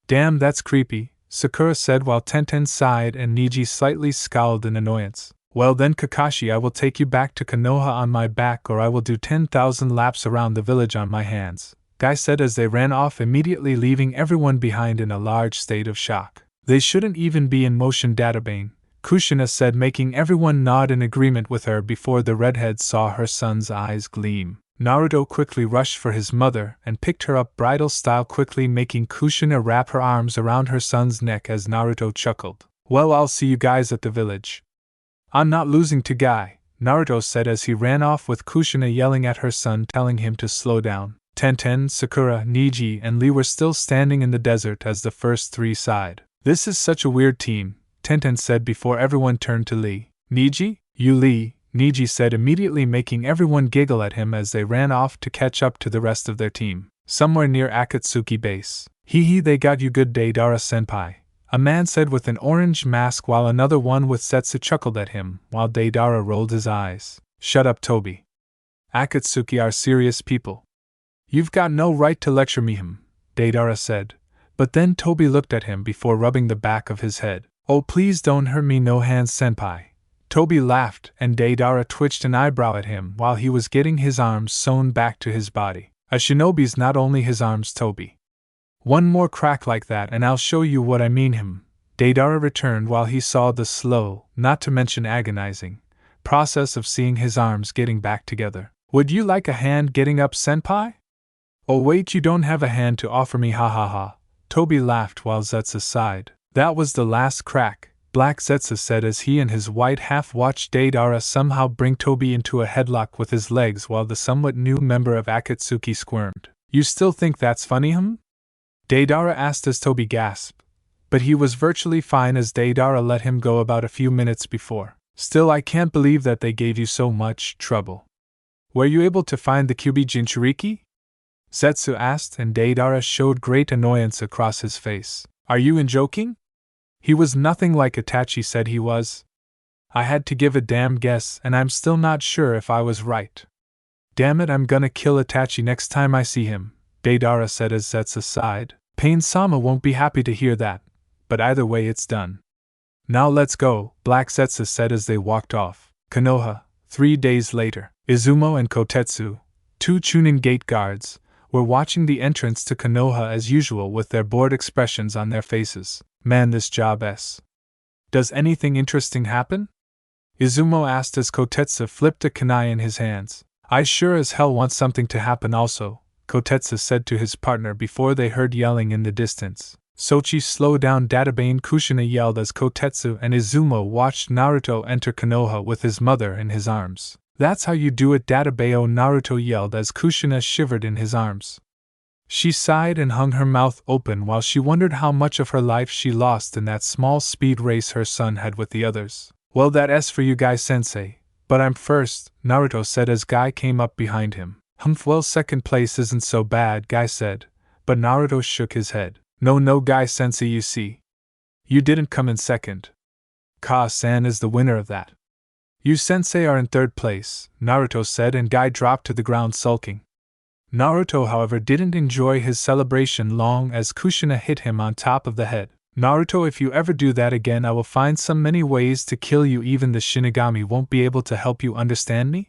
Damn, that's creepy, Sakura said while Tenten sighed and Niji slightly scowled in annoyance. Well then, Kakashi, I will take you back to Konoha on my back, or I will do 10,000 laps around the village on my hands, Guy said as they ran off, immediately leaving everyone behind in a large state of shock. They shouldn't even be in motion, Databane, Kushina said, making everyone nod in agreement with her before the redhead saw her son's eyes gleam. Naruto quickly rushed for his mother and picked her up bridal style, quickly making Kushina wrap her arms around her son's neck as Naruto chuckled. Well, I'll see you guys at the village. I'm not losing to Guy, Naruto said as he ran off with Kushina yelling at her son, telling him to slow down. Tenten, Sakura, Niji, and Lee were still standing in the desert as the first three sighed. This is such a weird team, Tenten said before everyone turned to Lee. Niji? You Lee, Niji said, immediately making everyone giggle at him as they ran off to catch up to the rest of their team. Somewhere near Akatsuki base. Hee, they got you good, Deidara-senpai, a man said with an orange mask, while another one with Setsu chuckled at him, while Deidara rolled his eyes. Shut up, Toby. Akatsuki are serious people. You've got no right to lecture me, Deidara said, but then Toby looked at him before rubbing the back of his head. Oh, please don't hurt me, no hands, senpai. Toby laughed, and Deidara twitched an eyebrow at him while he was getting his arms sewn back to his body. A shinobi's not only his arms, Toby. One more crack like that and I'll show you what I mean, Deidara returned while he saw the slow, not to mention agonizing, process of seeing his arms getting back together. Would you like a hand getting up, senpai? Oh wait, you don't have a hand to offer me, ha ha ha. Toby laughed while Zetsu sighed. That was the last crack, Black Zetsu said as he and his white half watched Deidara somehow bring Toby into a headlock with his legs while the somewhat new member of Akatsuki squirmed. You still think that's funny, Deidara asked as Toby gasped. But he was virtually fine as Deidara let him go about a few minutes before. Still, I can't believe that they gave you so much trouble. Were you able to find the Kyubi Jinchuriki? Zetsu asked, and Deidara showed great annoyance across his face. Are you joking? He was nothing like Itachi said he was. I had to give a damn guess, and I'm still not sure if I was right. Damn it, I'm gonna kill Itachi next time I see him, Deidara said as Zetsu sighed. Pain-sama won't be happy to hear that, but either way it's done. Now let's go, Black Zetsu said as they walked off. Konoha, 3 days later. Izumo and Kotetsu, 2 Chunin gate guards, were watching the entrance to Konoha as usual with their bored expressions on their faces. Man, this job. Does anything interesting happen? Izumo asked as Kotetsu flipped a kunai in his hands. I sure as hell want something to happen also, Kotetsu said to his partner before they heard yelling in the distance. Sochi, slow down, Databane, Kushina yelled as Kotetsu and Izumo watched Naruto enter Konoha with his mother in his arms. That's how you do it, Databeo, Naruto yelled as Kushina shivered in his arms. She sighed and hung her mouth open while she wondered how much of her life she lost in that small speed race her son had with the others. Well, that's for you, Guy-sensei, but I'm first, Naruto said as Guy came up behind him. Well, second place isn't so bad, Guy said, but Naruto shook his head. No, Guy-sensei, you see. You didn't come in second. Ka-san is the winner of that. You sensei are in third place, Naruto said, and Guy dropped to the ground sulking. Naruto, however, didn't enjoy his celebration long as Kushina hit him on top of the head. Naruto, if you ever do that again, I will find so many ways to kill you, even the shinigami won't be able to help you, understand me?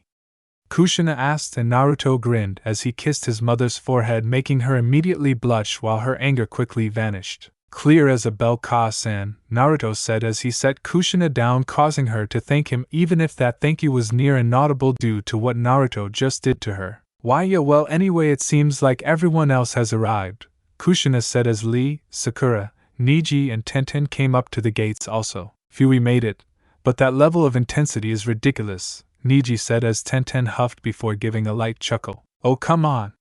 Kushina asked, and Naruto grinned as he kissed his mother's forehead, making her immediately blush while her anger quickly vanished. Clear as a bell, Ka-san, Naruto said as he set Kushina down, causing her to thank him even if that thank you was near inaudible due to what Naruto just did to her. Why, yeah, well, anyway, it seems like everyone else has arrived, Kushina said as Lee, Sakura, Niji and Tenten came up to the gates also. Phew, we made it, but that level of intensity is ridiculous, Niji said as Tenten huffed before giving a light chuckle. Oh, come on.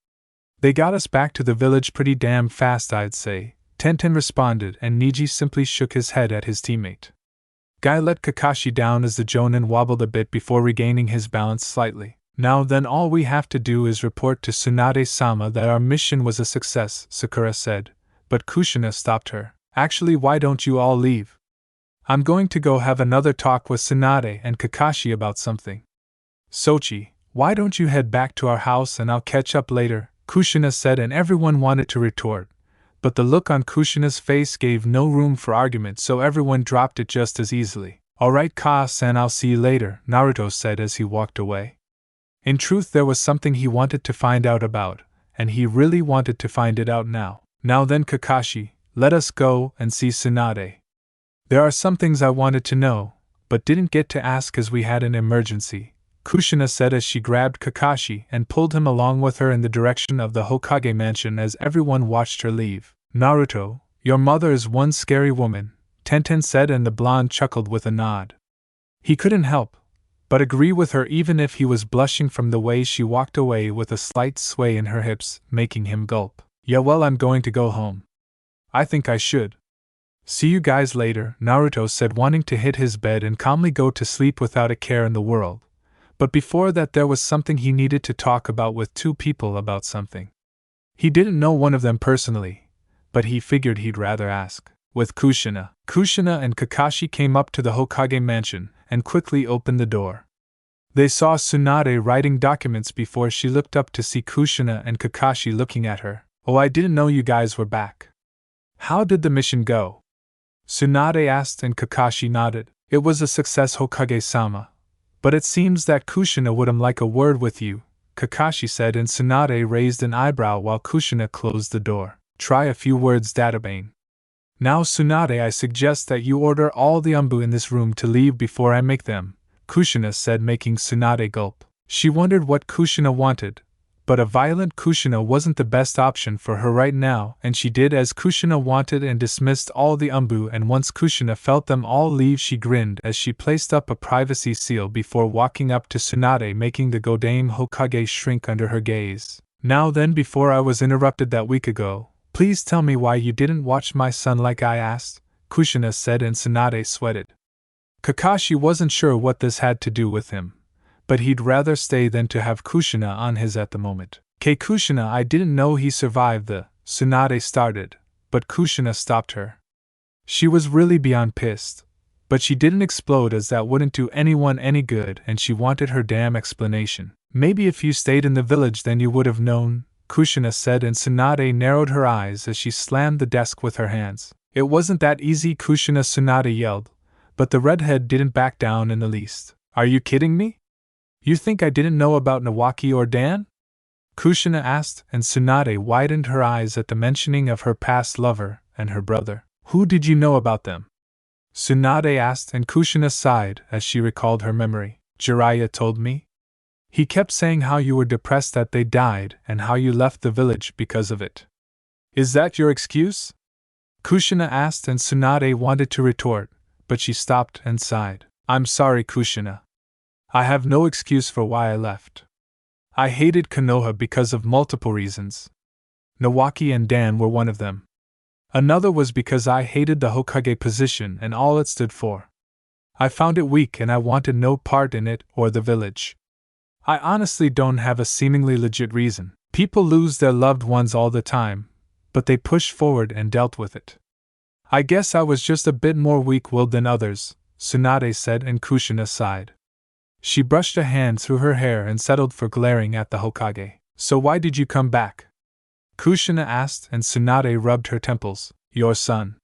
They got us back to the village pretty damn fast, I'd say, Tenten responded, and Niji simply shook his head at his teammate. Guy let Kakashi down as the Jonin wobbled a bit before regaining his balance slightly. Now then, all we have to do is report to Tsunade-sama that our mission was a success, Sakura said, but Kushina stopped her. Actually, why don't you all leave? I'm going to go have another talk with Tsunade and Kakashi about something. Sochi, why don't you head back to our house and I'll catch up later, Kushina said, and everyone wanted to retort, but the look on Kushina's face gave no room for argument, so everyone dropped it just as easily. Alright, Ka-san, I'll see you later, Naruto said as he walked away. In truth, there was something he wanted to find out about, and he really wanted to find it out now. Now then, Kakashi, let us go and see Tsunade. There are some things I wanted to know, but didn't get to ask as we had an emergency, Kushina said as she grabbed Kakashi and pulled him along with her in the direction of the Hokage mansion as everyone watched her leave. Naruto, your mother is one scary woman, Tenten said, and the blonde chuckled with a nod. He couldn't help but agree with her, even if he was blushing from the way she walked away with a slight sway in her hips, making him gulp. Yeah, well, I'm going to go home. I think I should. See you guys later, Naruto said, wanting to hit his bed and calmly go to sleep without a care in the world. But before that, there was something he needed to talk about with 2 people about something. He didn't know one of them personally, but he figured he'd rather ask. With Kushina. Kushina and Kakashi came up to the Hokage mansion and quickly opened the door. They saw Tsunade writing documents before she looked up to see Kushina and Kakashi looking at her. Oh, I didn't know you guys were back. How did the mission go? Tsunade asked and Kakashi nodded. It was a success, Hokage-sama. But it seems that Kushina would like a word with you, Kakashi said, and Tsunade raised an eyebrow while Kushina closed the door. Try a few words, Databane. Now Tsunade, I suggest that you order all the Umbu in this room to leave before I make them, Kushina said, making Tsunade gulp. She wondered what Kushina wanted, but a violent Kushina wasn't the best option for her right now, and she did as Kushina wanted and dismissed all the Umbu, and once Kushina felt them all leave, she grinned as she placed up a privacy seal before walking up to Tsunade, making the Godame Hokage shrink under her gaze. Now then, before I was interrupted that week ago, please tell me why you didn't watch my son like I asked, Kushina said, and Tsunade sweated. Kakashi wasn't sure what this had to do with him, but he'd rather stay than to have Kushina on his at the moment. Kushina, I didn't know he survived the, Tsunade started, but Kushina stopped her. She was really beyond pissed, but she didn't explode as that wouldn't do anyone any good, and she wanted her damn explanation. Maybe if you stayed in the village then you would have known, Kushina said, and Tsunade narrowed her eyes as she slammed the desk with her hands. It wasn't that easy, Kushina, Tsunade yelled, but the redhead didn't back down in the least. Are you kidding me? You think I didn't know about Nawaki or Dan? Kushina asked, and Tsunade widened her eyes at the mentioning of her past lover and her brother. Who did you know about them? Tsunade asked, and Kushina sighed as she recalled her memory. Jiraiya told me. He kept saying how you were depressed that they died and how you left the village because of it. Is that your excuse? Kushina asked, and Tsunade wanted to retort, but she stopped and sighed. I'm sorry, Kushina. I have no excuse for why I left. I hated Konoha because of multiple reasons. Nawaki and Dan were one of them. Another was because I hated the Hokage position and all it stood for. I found it weak and I wanted no part in it or the village. I honestly don't have a seemingly legit reason. People lose their loved ones all the time, but they pushed forward and dealt with it. I guess I was just a bit more weak-willed than others, Tsunade said, and Kushina sighed. She brushed a hand through her hair and settled for glaring at the Hokage. So why did you come back? Kushina asked, and Tsunade rubbed her temples. Your son.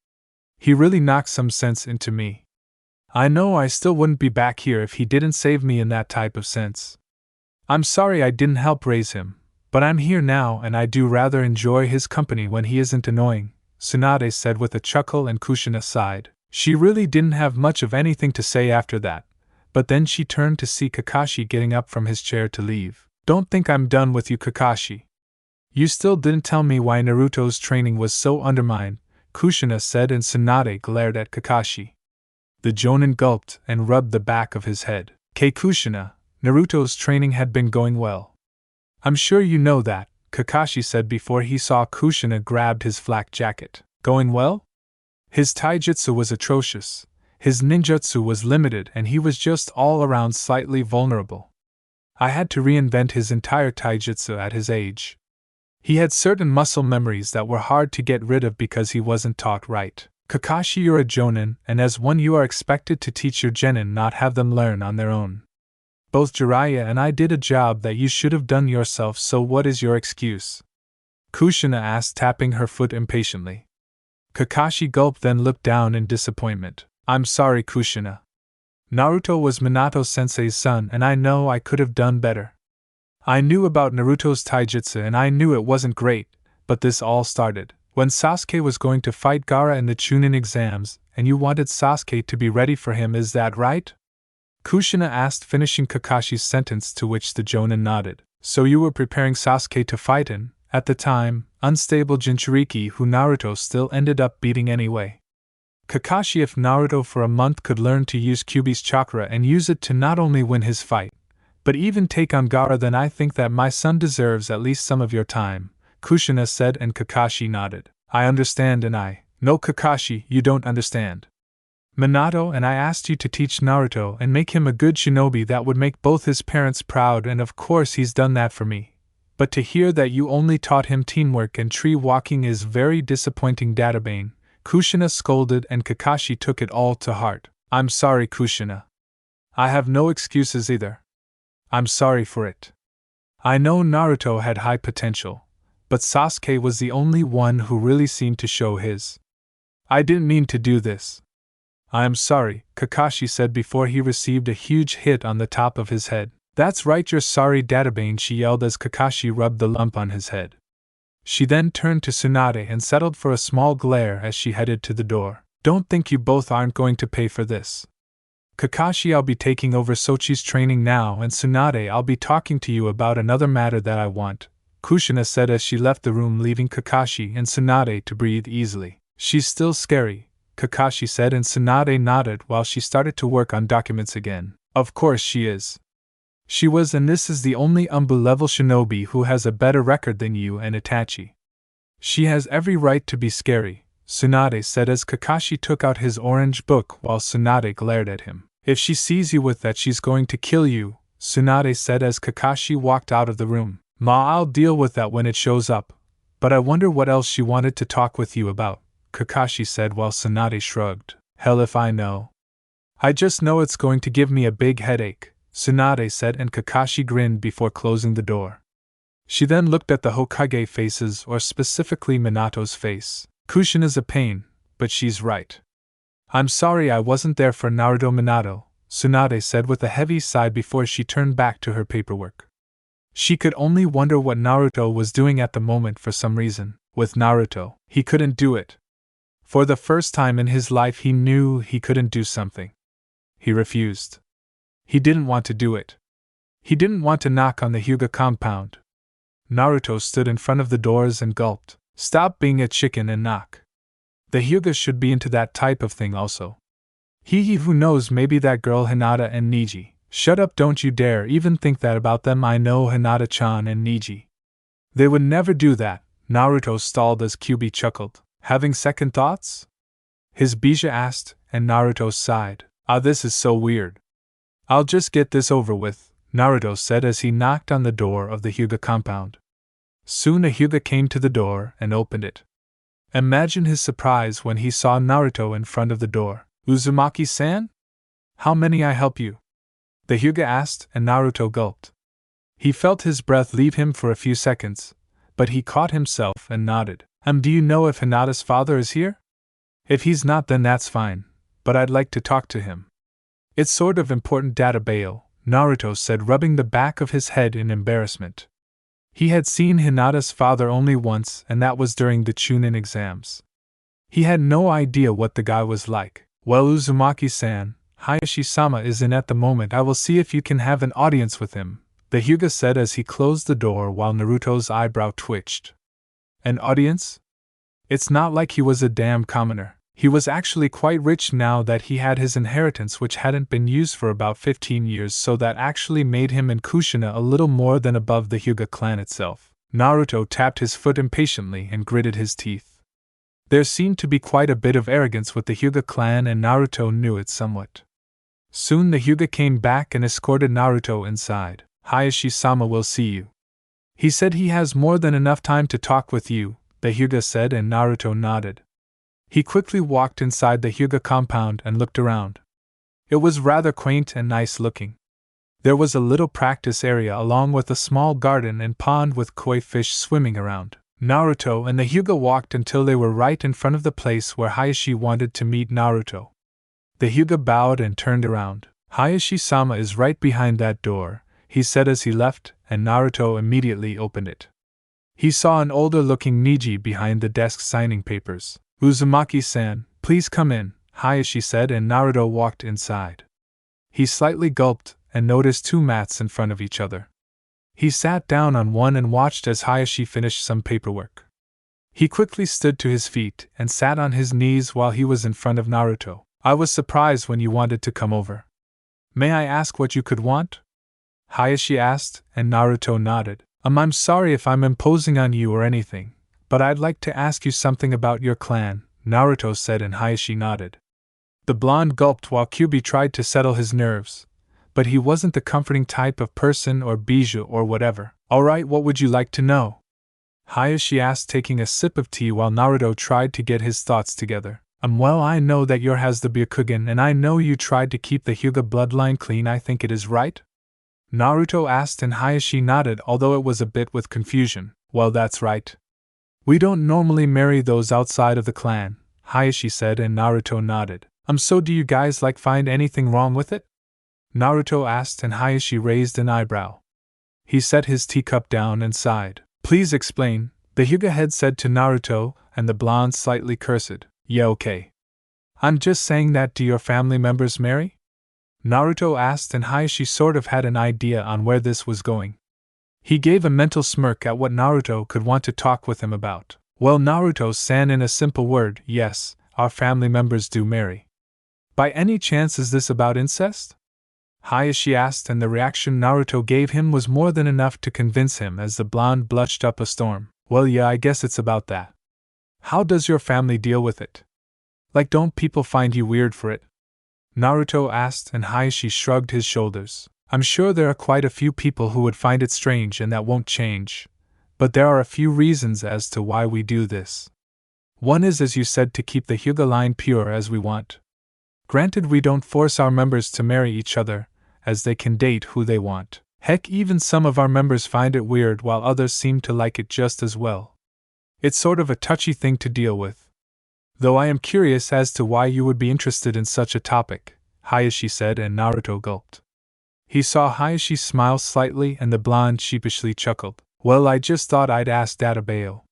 He really knocked some sense into me. I know I still wouldn't be back here if he didn't save me in that type of sense. I'm sorry I didn't help raise him, but I'm here now and I do rather enjoy his company when he isn't annoying, Tsunade said with a chuckle, and Kushina sighed. She really didn't have much of anything to say after that, but then she turned to see Kakashi getting up from his chair to leave. Don't think I'm done with you, Kakashi. You still didn't tell me why Naruto's training was so undermined, Kushina said, and Tsunade glared at Kakashi. The Jonin gulped and rubbed the back of his head. Kushina, Naruto's training had been going well. I'm sure you know that, Kakashi said before he saw Kushina grabbed his flak jacket. Going well? His taijutsu was atrocious, his ninjutsu was limited, and he was just all around slightly vulnerable. I had to reinvent his entire taijutsu at his age. He had certain muscle memories that were hard to get rid of because he wasn't taught right. Kakashi, you're a Jonin, and as one you are expected to teach your genin, not have them learn on their own. Both Jiraiya and I did a job that you should have done yourself, so what is your excuse? Kushina asked, tapping her foot impatiently. Kakashi gulped, then looked down in disappointment. I'm sorry, Kushina. Naruto was Minato-sensei's son and I know I could have done better. I knew about Naruto's taijutsu and I knew it wasn't great, but this all started when Sasuke was going to fight Gaara in the Chunin exams, and you wanted Sasuke to be ready for him, is that right? Kushina asked, finishing Kakashi's sentence, to which the Jonin nodded. So you were preparing Sasuke to fight an, at the time, unstable Jinchuriki who Naruto still ended up beating anyway. Kakashi, if Naruto for a month could learn to use Kyuubi's chakra and use it to not only win his fight, but even take on Gaara, then I think that my son deserves at least some of your time, Kushina said, and Kakashi nodded. I understand, and I. No, Kakashi, you don't understand. Minato and I asked you to teach Naruto and make him a good shinobi that would make both his parents proud, and of course he's done that for me. But to hear that you only taught him teamwork and tree walking is very disappointing, Databane, Kushina scolded, and Kakashi took it all to heart. I'm sorry, Kushina. I have no excuses either. I'm sorry for it. I know Naruto had high potential, but Sasuke was the only one who really seemed to show his. I didn't mean to do this. I am sorry, Kakashi said before he received a huge hit on the top of his head. That's right, you're sorry, Databane, she yelled as Kakashi rubbed the lump on his head. She then turned to Tsunade and settled for a small glare as she headed to the door. Don't think you both aren't going to pay for this. Kakashi, I'll be taking over Sochi's training now, and Tsunade, I'll be talking to you about another matter that I want, Kushina said as she left the room, leaving Kakashi and Tsunade to breathe easily. She's still scary, Kakashi said, and Tsunade nodded while she started to work on documents again. Of course she is. She was, and this is the only Umbu-level shinobi who has a better record than you and Itachi. She has every right to be scary, Tsunade said as Kakashi took out his orange book while Tsunade glared at him. If she sees you with that, she's going to kill you, Tsunade said as Kakashi walked out of the room. Ma, I'll deal with that when it shows up, but I wonder what else she wanted to talk with you about, Kakashi said while Tsunade shrugged. Hell if I know. I just know it's going to give me a big headache, Tsunade said, and Kakashi grinned before closing the door. She then looked at the Hokage faces, or specifically Minato's face. Kushina's a pain, but she's right. I'm sorry I wasn't there for Naruto. Minato, Tsunade said with a heavy sigh before she turned back to her paperwork. She could only wonder what Naruto was doing at the moment. For some reason, with Naruto, he couldn't do it. For the first time in his life he knew he couldn't do something. He refused. He didn't want to do it. He didn't want to knock on the Hyuga compound. Naruto stood in front of the doors and gulped. Stop being a chicken and knock. The Hyuga should be into that type of thing also. Who knows, maybe that girl Hinata and Niji. Shut up, don't you dare even think that about them. I know Hinata-chan and Niji. They would never do that, Naruto stalled as Kyuubi chuckled. Having second thoughts? His Bija asked, and Naruto sighed. This is so weird. I'll just get this over with, Naruto said as he knocked on the door of the Hyuga compound. Soon a Hyuga came to the door and opened it. Imagine his surprise when he saw Naruto in front of the door. Uzumaki-san? How may I help you? The Hyuga asked, and Naruto gulped. He felt his breath leave him for a few seconds, but he caught himself and nodded. Do you know if Hinata's father is here? If he's not, then that's fine, but I'd like to talk to him. It's sort of important, Databale, Naruto said, rubbing the back of his head in embarrassment. He had seen Hinata's father only once, and that was during the Chunin exams. He had no idea what the guy was like. Well, Uzumaki-san, Hayashi-sama is in at the moment. I will see if you can have an audience with him, the Hyuga said as he closed the door while Naruto's eyebrow twitched. An audience? It's not like he was a damn commoner. He was actually quite rich now that he had his inheritance, which hadn't been used for about 15 years, so that actually made him and Kushina a little more than above the Hyuga clan itself. Naruto tapped his foot impatiently and gritted his teeth. There seemed to be quite a bit of arrogance with the Hyuga clan, and Naruto knew it somewhat. Soon the Hyuga came back and escorted Naruto inside. Hayashi-sama will see you. He said he has more than enough time to talk with you, the Hyuga said, and Naruto nodded. He quickly walked inside the Hyuga compound and looked around. It was rather quaint and nice looking. There was a little practice area along with a small garden and pond with koi fish swimming around. Naruto and the Hyuga walked until they were right in front of the place where Hayashi wanted to meet Naruto. The Hyuga bowed and turned around. Hayashi-sama is right behind that door, he said as he left, and Naruto immediately opened it. He saw an older-looking Niji behind the desk signing papers. Uzumaki-san, please come in, Hayashi said, and Naruto walked inside. He slightly gulped and noticed two mats in front of each other. He sat down on one and watched as Hayashi finished some paperwork. He quickly stood to his feet and sat on his knees while he was in front of Naruto. I was surprised when you wanted to come over. May I ask what you could want? Hayashi asked, and Naruto nodded. I'm sorry if I'm imposing on you or anything, but I'd like to ask you something about your clan, Naruto said, and Hayashi nodded. The blonde gulped while Kyuubi tried to settle his nerves, but he wasn't the comforting type of person or bijou or whatever. Alright, what would you like to know? Hayashi asked, taking a sip of tea while Naruto tried to get his thoughts together. Well, I know that yours has the Byakugan, and I know you tried to keep the Hyuga bloodline clean. I think it is right? Naruto asked and Hayashi nodded, although it was a bit with confusion. Well, that's right. We don't normally marry those outside of the clan, Hayashi said, and Naruto nodded. So do you guys find anything wrong with it? Naruto asked and Hayashi raised an eyebrow. He set his teacup down and sighed. Please explain, the Hyuga head said to Naruto, and the blonde slightly cursed. Yeah, okay. I'm just saying that. Do your family members marry? Naruto asked and Hayashi sort of had an idea on where this was going. He gave a mental smirk at what Naruto could want to talk with him about. Well, Naruto-san, in a simple word, yes, our family members do marry. By any chance is this about incest? Hayashi asked, and the reaction Naruto gave him was more than enough to convince him as the blonde blushed up a storm. Well, yeah, I guess it's about that. How does your family deal with it? Don't people find you weird for it? Naruto asked, and Hayashi shrugged his shoulders. I'm sure there are quite a few people who would find it strange, and that won't change. But there are a few reasons as to why we do this. One is, as you said, to keep the Hyuga line pure as we want. Granted, we don't force our members to marry each other, as they can date who they want. Heck, even some of our members find it weird while others seem to like it just as well. It's sort of a touchy thing to deal with. Though I am curious as to why you would be interested in such a topic, Hayashi said, and Naruto gulped. He saw Hayashi smile slightly, and the blonde sheepishly chuckled. Well, I just thought I'd ask Databeo.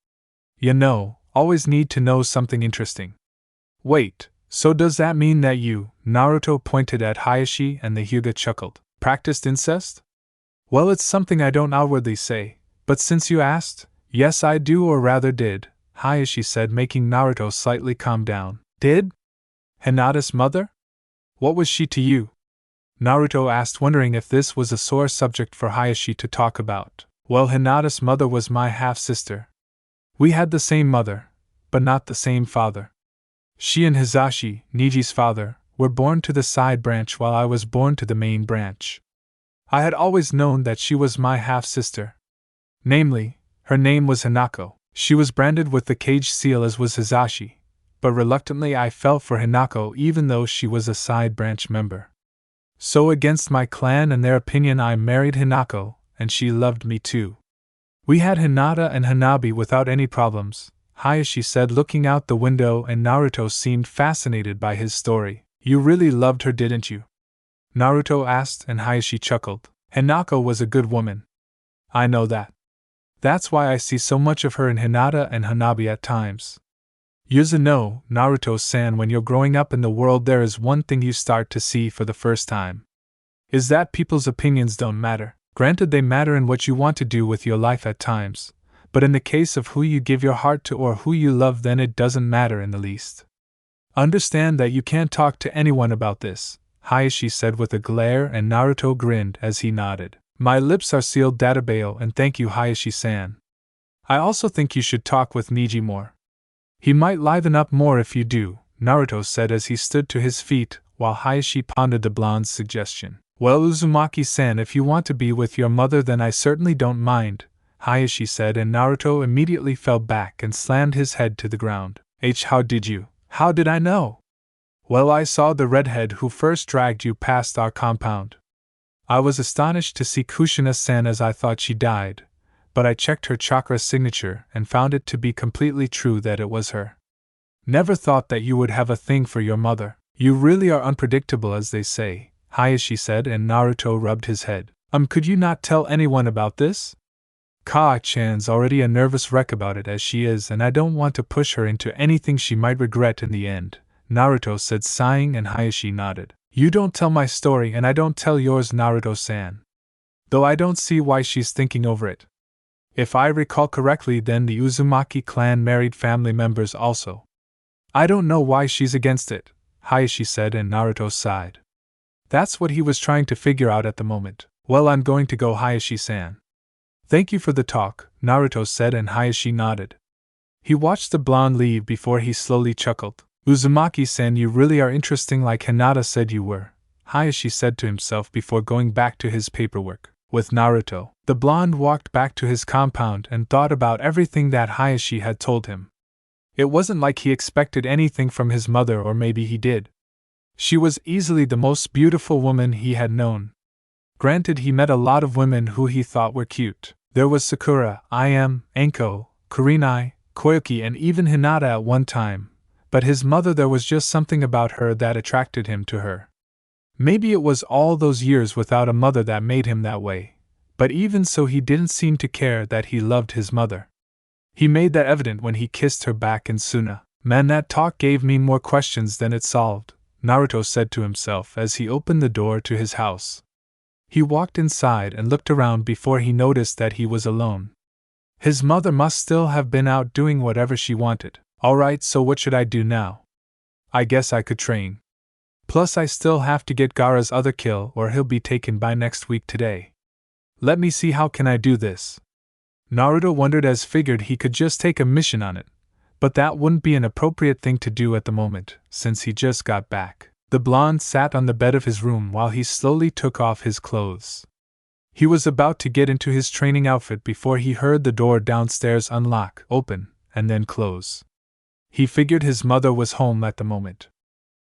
Always need to know something interesting. Wait, so does that mean that you, Naruto pointed at Hayashi, and the Hyuga chuckled, practiced incest? Well, it's something I don't outwardly say, but since you asked, yes I do, or rather did, Hayashi said, making Naruto slightly calm down. Did? Hinata's mother? What was she to you? Naruto asked, wondering if this was a sore subject for Hayashi to talk about. Well, Hinata's mother was my half-sister. We had the same mother, but not the same father. She and Hisashi, Niji's father, were born to the side branch while I was born to the main branch. I had always known that she was my half-sister. Namely, her name was Hinako. She was branded with the cage seal as was Hisashi, but reluctantly I fell for Hinako even though she was a side branch member. So against my clan and their opinion I married Hinako, and she loved me too. We had Hinata and Hanabi without any problems, Hayashi said, looking out the window, and Naruto seemed fascinated by his story. You really loved her, didn't you? Naruto asked, and Hayashi chuckled. Hinako was a good woman. I know that. That's why I see so much of her in Hinata and Hanabi at times. No, Naruto-san, when you're growing up in the world there is one thing you start to see for the first time. Is that people's opinions don't matter. Granted, they matter in what you want to do with your life at times, but in the case of who you give your heart to or who you love, then it doesn't matter in the least. Understand that you can't talk to anyone about this, Hayashi said with a glare, and Naruto grinned as he nodded. My lips are sealed, Databeo, and thank you, Hayashi-san. I also think you should talk with Niji more. He might liven up more if you do, Naruto said as he stood to his feet, while Hayashi pondered the blonde's suggestion. Well, Uzumaki-san, if you want to be with your mother then I certainly don't mind, Hayashi said, and Naruto immediately fell back and slammed his head to the ground. How did you? How did I know? Well, I saw the redhead who first dragged you past our compound. I was astonished to see Kushina-san as I thought she died, but I checked her chakra signature and found it to be completely true that it was her. Never thought that you would have a thing for your mother. You really are unpredictable, as they say, Hayashi said, and Naruto rubbed his head. Could you not tell anyone about this? Kaa-chan's already a nervous wreck about it as she is, and I don't want to push her into anything she might regret in the end, Naruto said, sighing, and Hayashi nodded. You don't tell my story and I don't tell yours, Naruto-san. Though I don't see why she's thinking over it. If I recall correctly, then the Uzumaki clan married family members also. I don't know why she's against it, Hayashi said, and Naruto sighed. That's what he was trying to figure out at the moment. Well, I'm going to go, Hayashi-san. Thank you for the talk, Naruto said, and Hayashi nodded. He watched the blonde leave before he slowly chuckled. Uzumaki-san, you really are interesting, like Hinata said you were, Hayashi said to himself before going back to his paperwork. With Naruto, the blonde walked back to his compound and thought about everything that Hayashi had told him. It wasn't like he expected anything from his mother, or maybe he did. She was easily the most beautiful woman he had known. Granted, he met a lot of women who he thought were cute. There was Sakura, Anko, Kurinai, Koyuki, and even Hinata at one time, but his mother, there was just something about her that attracted him to her. Maybe it was all those years without a mother that made him that way, but even so he didn't seem to care that he loved his mother. He made that evident when he kissed her back in Suna. Man, that talk gave me more questions than it solved, Naruto said to himself as he opened the door to his house. He walked inside and looked around before he noticed that he was alone. His mother must still have been out doing whatever she wanted. Alright, so what should I do now? I guess I could train. Plus I still have to get Gaara's other kill or he'll be taken by next week today. Let me see, how can I do this? Naruto wondered, as figured he could just take a mission on it, but that wouldn't be an appropriate thing to do at the moment, since he just got back. The blonde sat on the bed of his room while he slowly took off his clothes. He was about to get into his training outfit before he heard the door downstairs unlock, open, and then close. He figured his mother was home at the moment.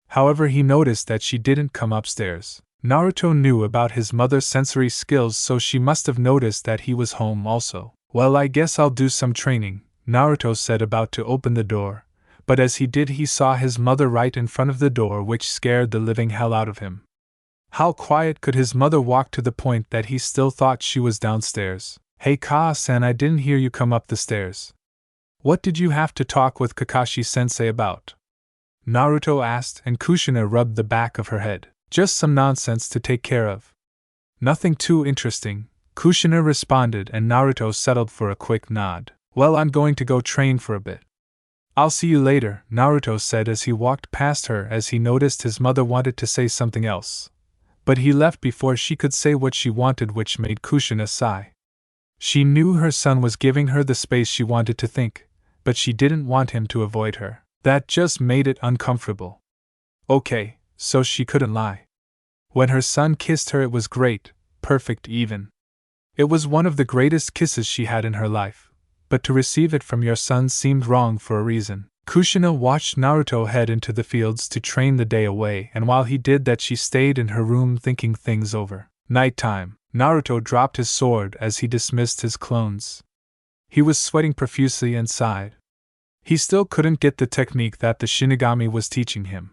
However, he noticed that she didn't come upstairs. Naruto knew about his mother's sensory skills, so she must have noticed that he was home also. Well, I guess I'll do some training, Naruto said, about to open the door, but as he did he saw his mother right in front of the door, which scared the living hell out of him. How quiet could his mother walk to the point that he still thought she was downstairs? Hey Kaa-san, I didn't hear you come up the stairs. What did you have to talk with Kakashi-sensei about? Naruto asked, and Kushina rubbed the back of her head. Just some nonsense to take care of. Nothing too interesting, Kushina responded, and Naruto settled for a quick nod. Well, I'm going to go train for a bit. I'll see you later, Naruto said as he walked past her, as he noticed his mother wanted to say something else. But he left before she could say what she wanted, which made Kushina sigh. She knew her son was giving her the space she wanted to think, but she didn't want him to avoid her. That just made it uncomfortable. Okay, so she couldn't lie. When her son kissed her, it was great, perfect even. It was one of the greatest kisses she had in her life, but to receive it from your son seemed wrong for a reason. Kushina watched Naruto head into the fields to train the day away, and while he did that she stayed in her room thinking things over. Nighttime. Naruto dropped his sword as he dismissed his clones. He was sweating profusely and sighed. He still couldn't get the technique that the shinigami was teaching him.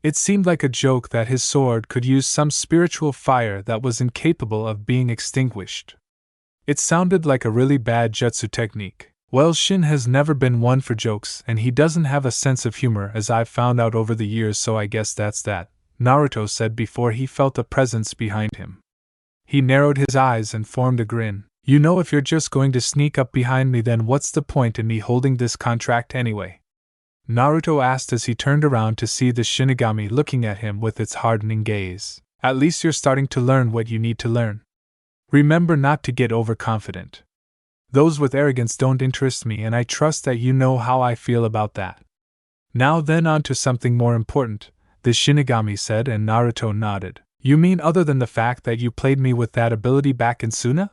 It seemed like a joke that his sword could use some spiritual fire that was incapable of being extinguished. It sounded like a really bad jutsu technique. Well, Shin has never been one for jokes, and he doesn't have a sense of humor, as I've found out over the years, so I guess that's that, Naruto said before he felt a presence behind him. He narrowed his eyes and formed a grin. You know, if you're just going to sneak up behind me, then what's the point in me holding this contract anyway? Naruto asked as he turned around to see the shinigami looking at him with its hardening gaze. At least you're starting to learn what you need to learn. Remember not to get overconfident. Those with arrogance don't interest me, and I trust that you know how I feel about that. Now then, on to something more important, the shinigami said, and Naruto nodded. You mean other than the fact that you played me with that ability back in Suna?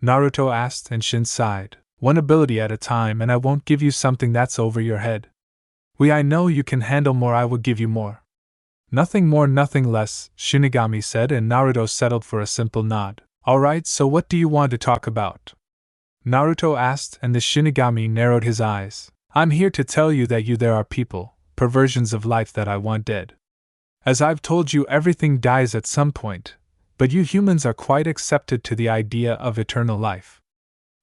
Naruto asked, and Shin sighed. One ability at a time, and I won't give you something that's over your head. I know you can handle more, I will give you more. Nothing more, nothing less, Shinigami said, and Naruto settled for a simple nod. Alright, so what do you want to talk about? Naruto asked, and the shinigami narrowed his eyes. I'm here to tell you that there are people, perversions of life that I want dead. As I've told you, everything dies at some point, but you humans are quite accepted to the idea of eternal life.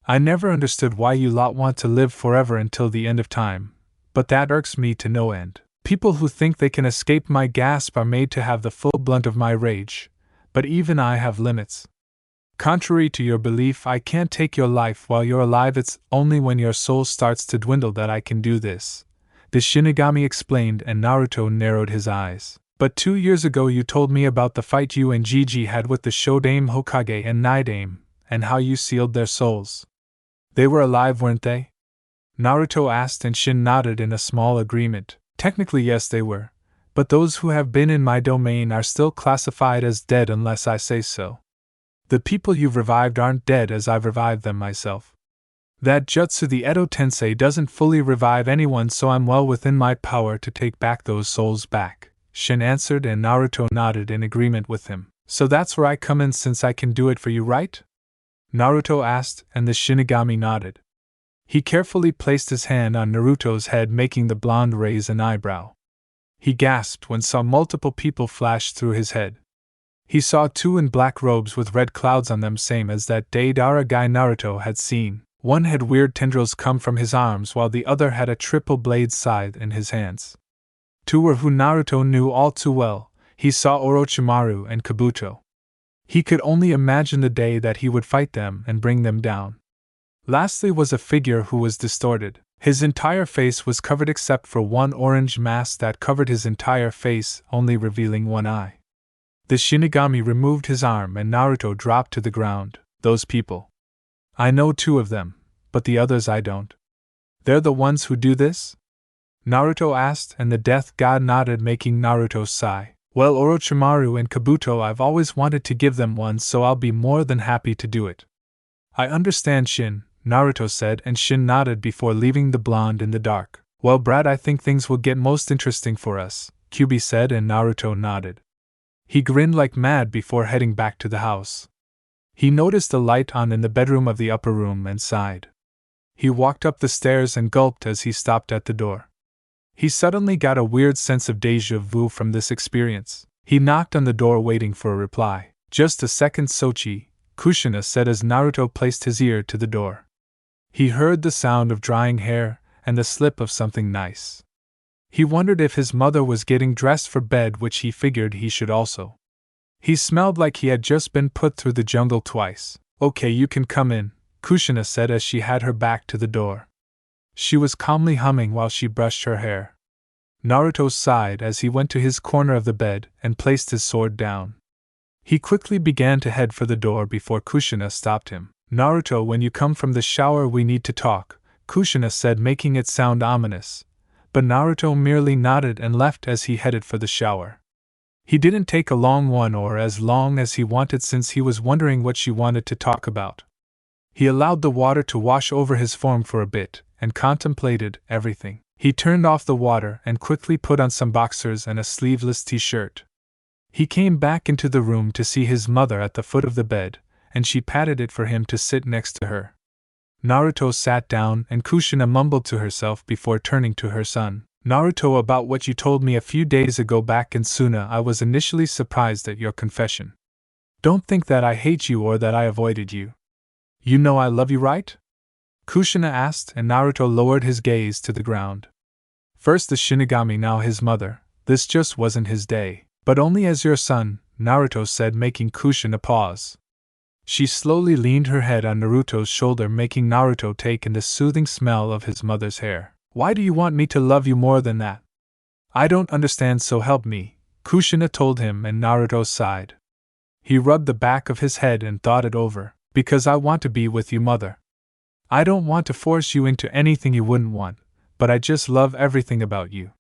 I never understood why you lot want to live forever until the end of time, but that irks me to no end. People who think they can escape my grasp are made to have the full blunt of my rage, but even I have limits. Contrary to your belief, I can't take your life while you're alive. It's only when your soul starts to dwindle that I can do this, the shinigami explained, and Naruto narrowed his eyes. But 2 years ago you told me about the fight you and Gigi had with the Shodame Hokage and Naidame, and how you sealed their souls. They were alive, weren't they? Naruto asked, and Shin nodded in a small agreement. Technically yes, they were, but those who have been in my domain are still classified as dead unless I say so. The people you've revived aren't dead, as I've revived them myself. That jutsu, the Edo Tensei, doesn't fully revive anyone, so I'm well within my power to take back those souls back, Shin answered, and Naruto nodded in agreement with him. So that's where I come in since I can do it for you, right? Naruto asked, and the shinigami nodded. He carefully placed his hand on Naruto's head, making the blonde raise an eyebrow. He gasped when saw multiple people flash through his head. He saw two in black robes with red clouds on them, same as that Deidara guy Naruto had seen. One had weird tendrils come from his arms while the other had a triple blade scythe in his hands. Two were who Naruto knew all too well. He saw Orochimaru and Kabuto. He could only imagine the day that he would fight them and bring them down. Lastly was a figure who was distorted. His entire face was covered except for one orange mask that covered his entire face, only revealing one eye. The shinigami removed his arm and Naruto dropped to the ground. Those people. I know two of them, but the others I don't. They're the ones who do this? Naruto asked, and the death god nodded, making Naruto sigh. Well, Orochimaru and Kabuto, I've always wanted to give them one, so I'll be more than happy to do it. I understand, Shin, Naruto said, and Shin nodded before leaving the blonde in the dark. Well, Brad, I think things will get most interesting for us, Kyuubi said, and Naruto nodded. He grinned like mad before heading back to the house. He noticed a light on in the bedroom of the upper room and sighed. He walked up the stairs and gulped as he stopped at the door. He suddenly got a weird sense of déjà vu from this experience. He knocked on the door waiting for a reply. Just a second, Sochi, Kushina said as Naruto placed his ear to the door. He heard the sound of drying hair and the slip of something nice. He wondered if his mother was getting dressed for bed, which he figured he should also. He smelled like he had just been put through the jungle twice. Okay, you can come in, Kushina said as she had her back to the door. She was calmly humming while she brushed her hair. Naruto sighed as he went to his corner of the bed and placed his sword down. He quickly began to head for the door before Kushina stopped him. Naruto, when you come from the shower we need to talk, Kushina said, making it sound ominous. But Naruto merely nodded and left as he headed for the shower. He didn't take a long one, or as long as he wanted, since he was wondering what she wanted to talk about. He allowed the water to wash over his form for a bit, and contemplated everything. He turned off the water and quickly put on some boxers and a sleeveless t-shirt. He came back into the room to see his mother at the foot of the bed, and she patted it for him to sit next to her. Naruto sat down and Kushina mumbled to herself before turning to her son. Naruto, about what you told me a few days ago back in Suna, I was initially surprised at your confession. Don't think that I hate you or that I avoided you. You know I love you, right? Kushina asked, and Naruto lowered his gaze to the ground. First the shinigami, now his mother. This just wasn't his day. But only as your son, Naruto said, making Kushina pause. She slowly leaned her head on Naruto's shoulder, making Naruto take in the soothing smell of his mother's hair. Why do you want me to love you more than that? I don't understand, so help me, Kushina told him, and Naruto sighed. He rubbed the back of his head and thought it over. Because I want to be with you, mother. I don't want to force you into anything you wouldn't want, but I just love everything about you.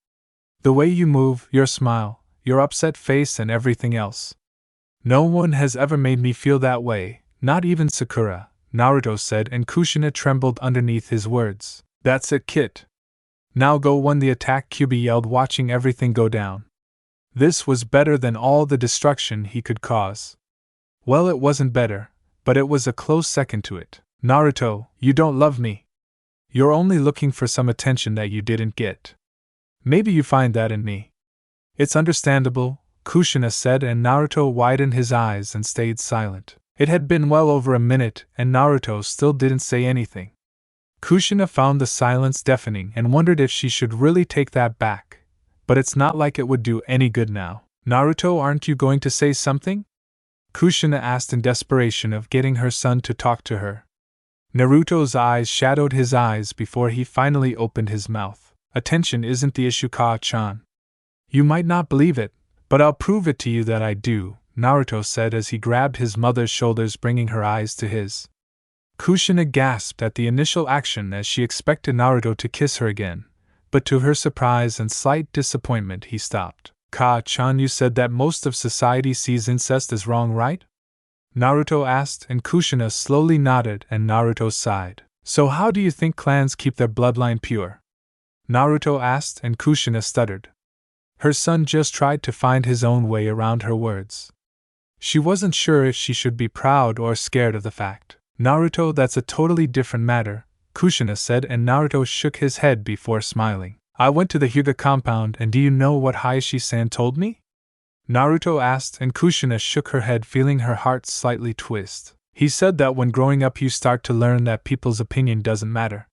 The way you move, your smile, your upset face, and everything else. No one has ever made me feel that way, not even Sakura, Naruto said, and Kushina trembled underneath his words. That's it, kid. Now go, won the attack, Kyuubi yelled, watching everything go down. This was better than all the destruction he could cause. Well, it wasn't better, but it was a close second to it. Naruto, you don't love me. You're only looking for some attention that you didn't get. Maybe you find that in me. It's understandable, Kushina said, and Naruto widened his eyes and stayed silent. It had been well over a minute, and Naruto still didn't say anything. Kushina found the silence deafening and wondered if she should really take that back. But it's not like it would do any good now. Naruto, aren't you going to say something? Kushina asked in desperation of getting her son to talk to her. Naruto's eyes shadowed his eyes before he finally opened his mouth. Attention isn't the issue, Ka-chan. You might not believe it, but I'll prove it to you that I do, Naruto said as he grabbed his mother's shoulders, bringing her eyes to his. Kushina gasped at the initial action as she expected Naruto to kiss her again, but to her surprise and slight disappointment he stopped. Ka-chan, you said that most of society sees incest as wrong, right? Naruto asked, and Kushina slowly nodded and Naruto sighed. So how do you think clans keep their bloodline pure? Naruto asked, and Kushina stuttered. Her son just tried to find his own way around her words. She wasn't sure if she should be proud or scared of the fact. Naruto, that's a totally different matter, Kushina said, and Naruto shook his head before smiling. I went to the Hyuga compound, and do you know what Hayashi-san told me? Naruto asked, and Kushina shook her head, feeling her heart slightly twist. He said that when growing up you start to learn that people's opinion doesn't matter.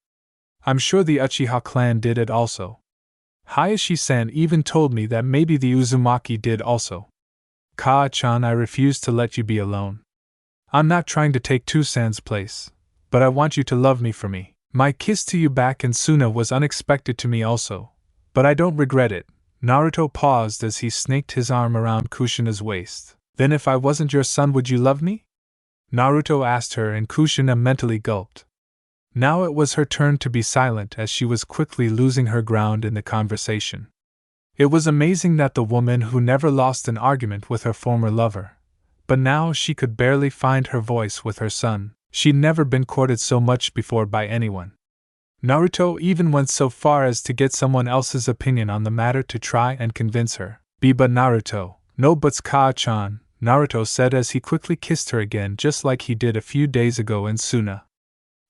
I'm sure the Uchiha clan did it also. Hayashi-san even told me that maybe the Uzumaki did also. Kaa-chan, I refuse to let you be alone. I'm not trying to take Two-san's place, but I want you to love me for me. My kiss to you back in Suna was unexpected to me also, but I don't regret it. Naruto paused as he snaked his arm around Kushina's waist. Then if I wasn't your son, would you love me? Naruto asked her, and Kushina mentally gulped. Now it was her turn to be silent as she was quickly losing her ground in the conversation. It was amazing that the woman who never lost an argument with her former lover, but now she could barely find her voice with her son. She'd never been courted so much before by anyone. Naruto even went so far as to get someone else's opinion on the matter to try and convince her. But Naruto, no buts, Kaa-chan, Naruto said as he quickly kissed her again, just like he did a few days ago in Suna.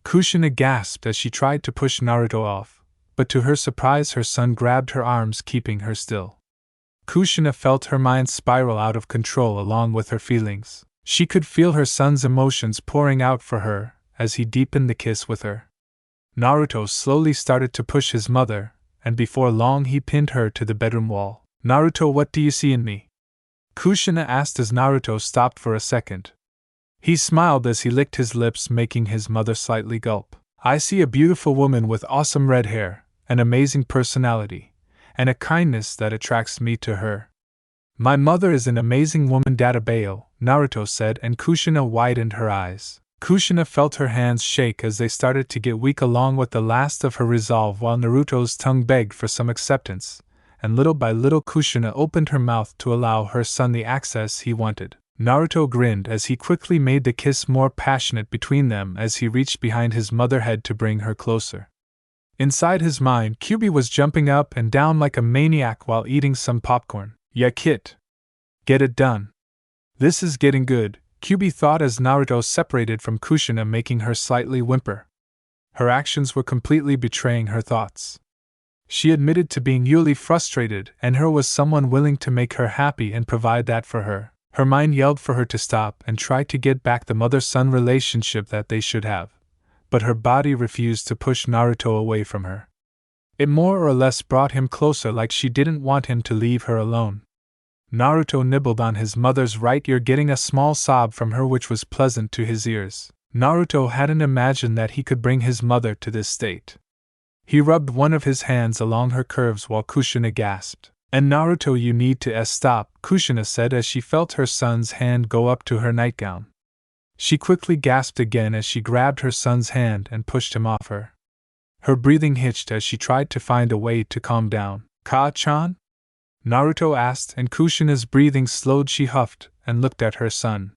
Kushina gasped as she tried to push Naruto off, but to her surprise her son grabbed her arms, keeping her still. Kushina felt her mind spiral out of control along with her feelings. She could feel her son's emotions pouring out for her as he deepened the kiss with her. Naruto slowly started to push his mother, and before long he pinned her to the bedroom wall. Naruto, what do you see in me? Kushina asked as Naruto stopped for a second. He smiled as he licked his lips, making his mother slightly gulp. I see a beautiful woman with awesome red hair, an amazing personality, and a kindness that attracts me to her. My mother is an amazing woman, Dadabayo, Naruto said, and Kushina widened her eyes. Kushina felt her hands shake as they started to get weak along with the last of her resolve, while Naruto's tongue begged for some acceptance, and little by little Kushina opened her mouth to allow her son the access he wanted. Naruto grinned as he quickly made the kiss more passionate between them as he reached behind his mother's head to bring her closer. Inside his mind, Kyubi was jumping up and down like a maniac while eating some popcorn. Yeah, kid. Get it done. This is getting good, Kyubi thought as Naruto separated from Kushina, making her slightly whimper. Her actions were completely betraying her thoughts. She admitted to being newly frustrated, and here was someone willing to make her happy and provide that for her. Her mind yelled for her to stop and try to get back the mother-son relationship that they should have, but her body refused to push Naruto away from her. It more or less brought him closer, like she didn't want him to leave her alone. Naruto nibbled on his mother's right ear, getting a small sob from her which was pleasant to his ears. Naruto hadn't imagined that he could bring his mother to this state. He rubbed one of his hands along her curves while Kushina gasped. And Naruto, you need to stop, Kushina said as she felt her son's hand go up to her nightgown. She quickly gasped again as she grabbed her son's hand and pushed him off her. Her breathing hitched as she tried to find a way to calm down. Kaa-chan? Naruto asked, and Kushina's breathing slowed. She huffed and looked at her son.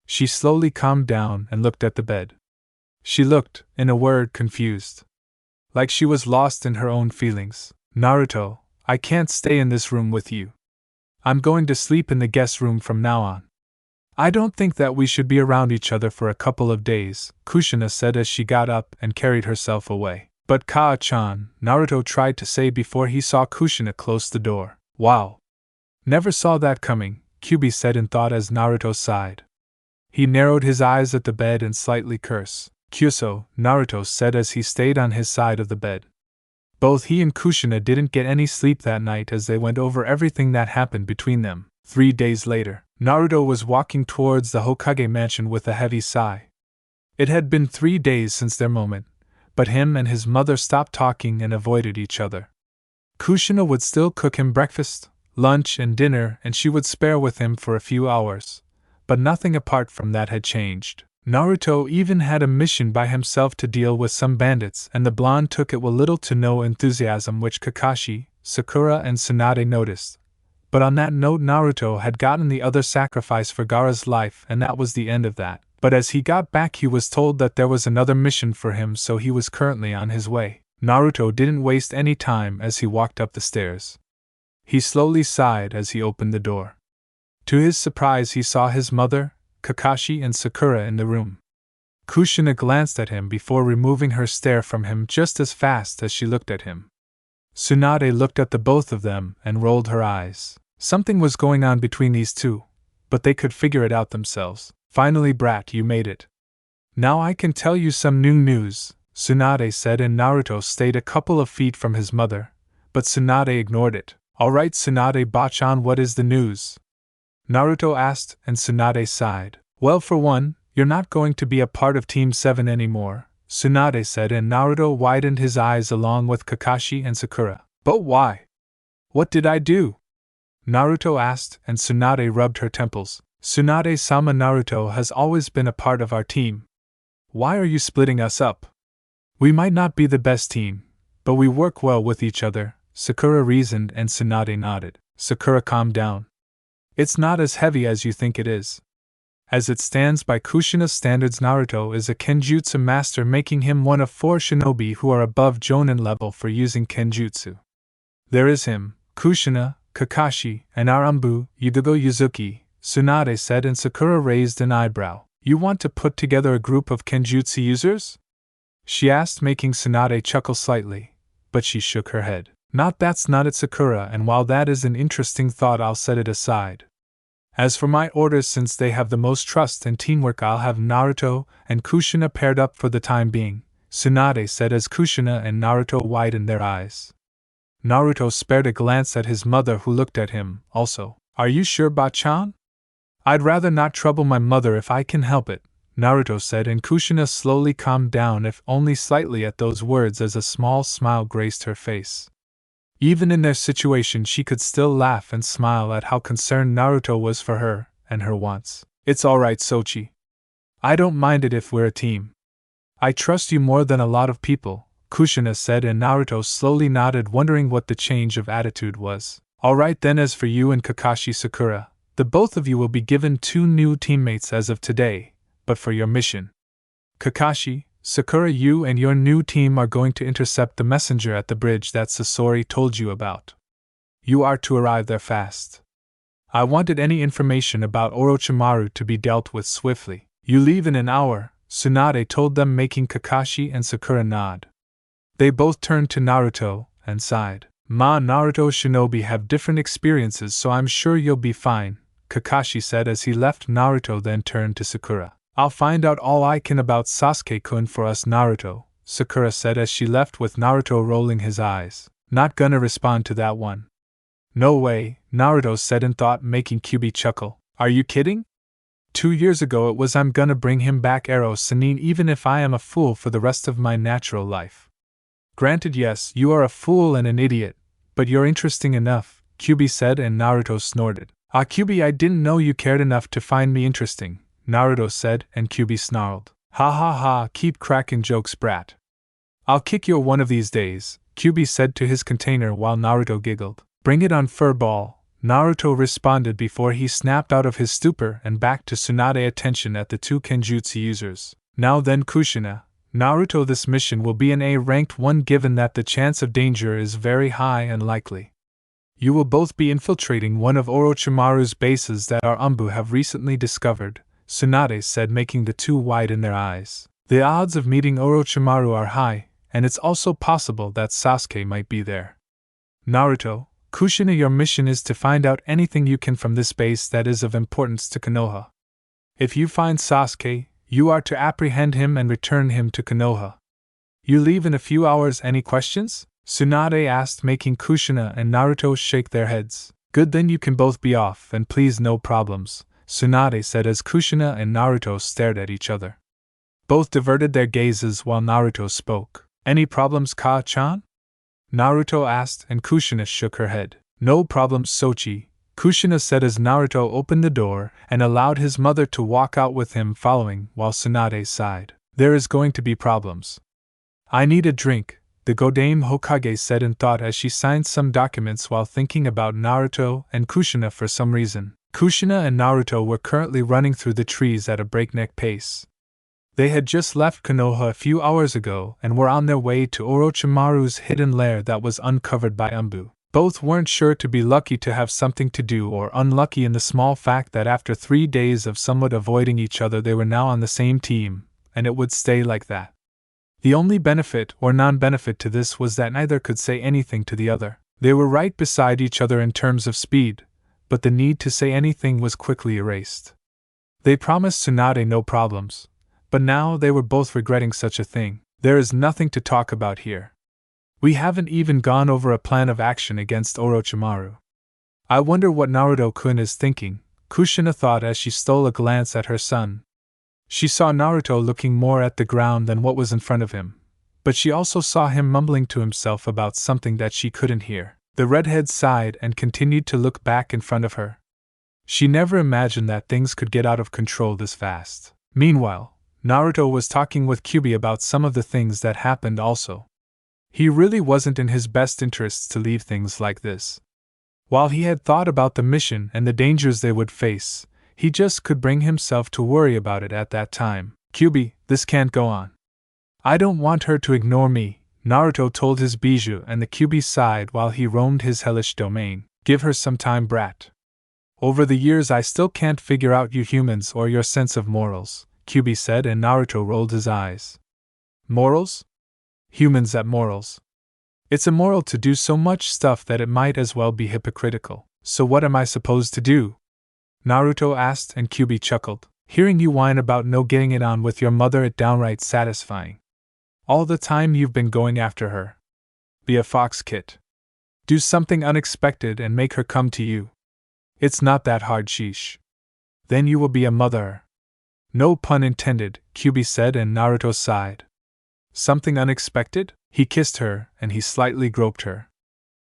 She slowly calmed down and looked at the bed. She looked, in a word, confused. Like she was lost in her own feelings. Naruto, I can't stay in this room with you. I'm going to sleep in the guest room from now on. I don't think that we should be around each other for a couple of days, Kushina said as she got up and carried herself away. But Kaa-chan, Naruto tried to say before he saw Kushina close the door. Wow. Never saw that coming, Kyubi said in thought as Naruto sighed. He narrowed his eyes at the bed and slightly cursed. Kyuso, Naruto said as he stayed on his side of the bed. Both he and Kushina didn't get any sleep that night as they went over everything that happened between them. 3 days later, Naruto was walking towards the Hokage mansion with a heavy sigh. It had been 3 days since their moment, but him and his mother stopped talking and avoided each other. Kushina would still cook him breakfast, lunch, and dinner, and she would spare with him for a few hours, but nothing apart from that had changed. Naruto even had a mission by himself to deal with some bandits, and the blonde took it with little to no enthusiasm, which Kakashi, Sakura, and Tsunade noticed. But on that note, Naruto had gotten the other sacrifice for Gaara's life, and that was the end of that. But as he got back, he was told that there was another mission for him, so he was currently on his way. Naruto didn't waste any time as he walked up the stairs. He slowly sighed as he opened the door. To his surprise, he saw his mother, Kakashi, and Sakura in the room. Kushina glanced at him before removing her stare from him just as fast as she looked at him. Tsunade looked at the both of them and rolled her eyes. Something was going on between these two, but they could figure it out themselves. Finally, brat, you made it. Now I can tell you some new news, Tsunade said, and Naruto stayed a couple of feet from his mother, but Tsunade ignored it. Alright, Tsunade-bachan, what is the news? Naruto asked, and Tsunade sighed. Well, for one, you're not going to be a part of Team 7 anymore, Tsunade said, and Naruto widened his eyes along with Kakashi and Sakura. But why? What did I do? Naruto asked, and Tsunade rubbed her temples. Tsunade-sama, Naruto has always been a part of our team. Why are you splitting us up? We might not be the best team, but we work well with each other, Sakura reasoned, and Tsunade nodded. Sakura, calm down. It's not as heavy as you think it is. As it stands by Kushina standards, Naruto is a kenjutsu master, making him one of 4 shinobi who are above Jonin level for using kenjutsu. There is him, Kushina, Kakashi, and our Anbu, Yudogo Yuzuki, Tsunade said, and Sakura raised an eyebrow. You want to put together a group of kenjutsu users? She asked, making Tsunade chuckle slightly, but she shook her head. That's not it, Sakura, and while that is an interesting thought, I'll set it aside. As for my orders, since they have the most trust and teamwork, I'll have Naruto and Kushina paired up for the time being, Tsunade said as Kushina and Naruto widened their eyes. Naruto spared a glance at his mother, who looked at him also. Are you sure, Bachan? I'd rather not trouble my mother if I can help it, Naruto said, and Kushina slowly calmed down, if only slightly, at those words as a small smile graced her face. Even in their situation, she could still laugh and smile at how concerned Naruto was for her and her wants. It's alright, Sochi. I don't mind it if we're a team. I trust you more than a lot of people, Kushina said, and Naruto slowly nodded, wondering what the change of attitude was. Alright then, as for you and Kakashi, Sakura, the both of you will be given 2 new teammates as of today, but for your mission. Kakashi, Sakura, you and your new team are going to intercept the messenger at the bridge that Sasori told you about. You are to arrive there fast. I wanted any information about Orochimaru to be dealt with swiftly. You leave in an hour, Tsunade told them, making Kakashi and Sakura nod. They both turned to Naruto and sighed. Naruto shinobi have different experiences, so I'm sure you'll be fine, Kakashi said as he left Naruto, then turned to Sakura. I'll find out all I can about Sasuke-kun for us, Naruto, Sakura said as she left, with Naruto rolling his eyes. Not gonna respond to that one. No way, Naruto said in thought, making Kyuubi chuckle. Are you kidding? 2 years ago it was I'm gonna bring him back, arrow Sannin, even if I am a fool for the rest of my natural life. Granted, yes, you are a fool and an idiot, but you're interesting enough, Kyuubi said, and Naruto snorted. Ah, Kyuubi, I didn't know you cared enough to find me interesting, Naruto said, and Kyuubi snarled. Ha ha ha, keep cracking jokes, brat. I'll kick you one of these days, Kyuubi said to his container while Naruto giggled. Bring it on, furball, Naruto responded before he snapped out of his stupor and back to Tsunade attention at the 2 kenjutsu users. Now then, Kushina, Naruto, this mission will be an A-ranked one, given that the chance of danger is very high and likely. You will both be infiltrating one of Orochimaru's bases that our Anbu have recently discovered, Tsunade said, making the 2 widen their eyes. The odds of meeting Orochimaru are high, and it's also possible that Sasuke might be there. Naruto, Kushina, your mission is to find out anything you can from this base that is of importance to Konoha. If you find Sasuke, you are to apprehend him and return him to Konoha. You leave in a few hours. Any questions? Tsunade asked, making Kushina and Naruto shake their heads. Good, then you can both be off, and please no problems, Tsunade said as Kushina and Naruto stared at each other. Both diverted their gazes while Naruto spoke. Any problems, Ka-chan? Naruto asked, and Kushina shook her head. No problems, Sochi, Kushina said as Naruto opened the door and allowed his mother to walk out with him following, while Tsunade sighed. There is going to be problems. I need a drink, the Godame Hokage said in thought as she signed some documents while thinking about Naruto and Kushina for some reason. Kushina and Naruto were currently running through the trees at a breakneck pace. They had just left Konoha a few hours ago and were on their way to Orochimaru's hidden lair that was uncovered by Anbu. Both weren't sure to be lucky to have something to do or unlucky in the small fact that after 3 days of somewhat avoiding each other they were now on the same team, and it would stay like that. The only benefit or non-benefit to this was that neither could say anything to the other. They were right beside each other in terms of speed, but the need to say anything was quickly erased. They promised Tsunade no problems, but now they were both regretting such a thing. There is nothing to talk about here. We haven't even gone over a plan of action against Orochimaru. I wonder what Naruto-kun is thinking, Kushina thought as she stole a glance at her son. She saw Naruto looking more at the ground than what was in front of him, but she also saw him mumbling to himself about something that she couldn't hear. The redhead sighed and continued to look back in front of her. She never imagined that things could get out of control this fast. Meanwhile, Naruto was talking with Kyuubi about some of the things that happened also. He really wasn't in his best interests to leave things like this. While he had thought about the mission and the dangers they would face, he just could bring himself to worry about it at that time. Kyuubi, this can't go on. I don't want her to ignore me, Naruto told his bijou, and the Kyuubi sighed while he roamed his hellish domain. Give her some time, brat. Over the years I still can't figure out you humans or your sense of morals, Kyuubi said, and Naruto rolled his eyes. Morals? Humans at morals. It's immoral to do so much stuff that it might as well be hypocritical. So what am I supposed to do? Naruto asked, and Kyuubi chuckled. Hearing you whine about no getting it on with your mother, it downright satisfying. All the time you've been going after her. Be a fox, Kit. Do something unexpected and make her come to you. It's not that hard, sheesh. Then you will be a mother. No pun intended, Kyuubi said, and Naruto sighed. Something unexpected? He kissed her, and he slightly groped her.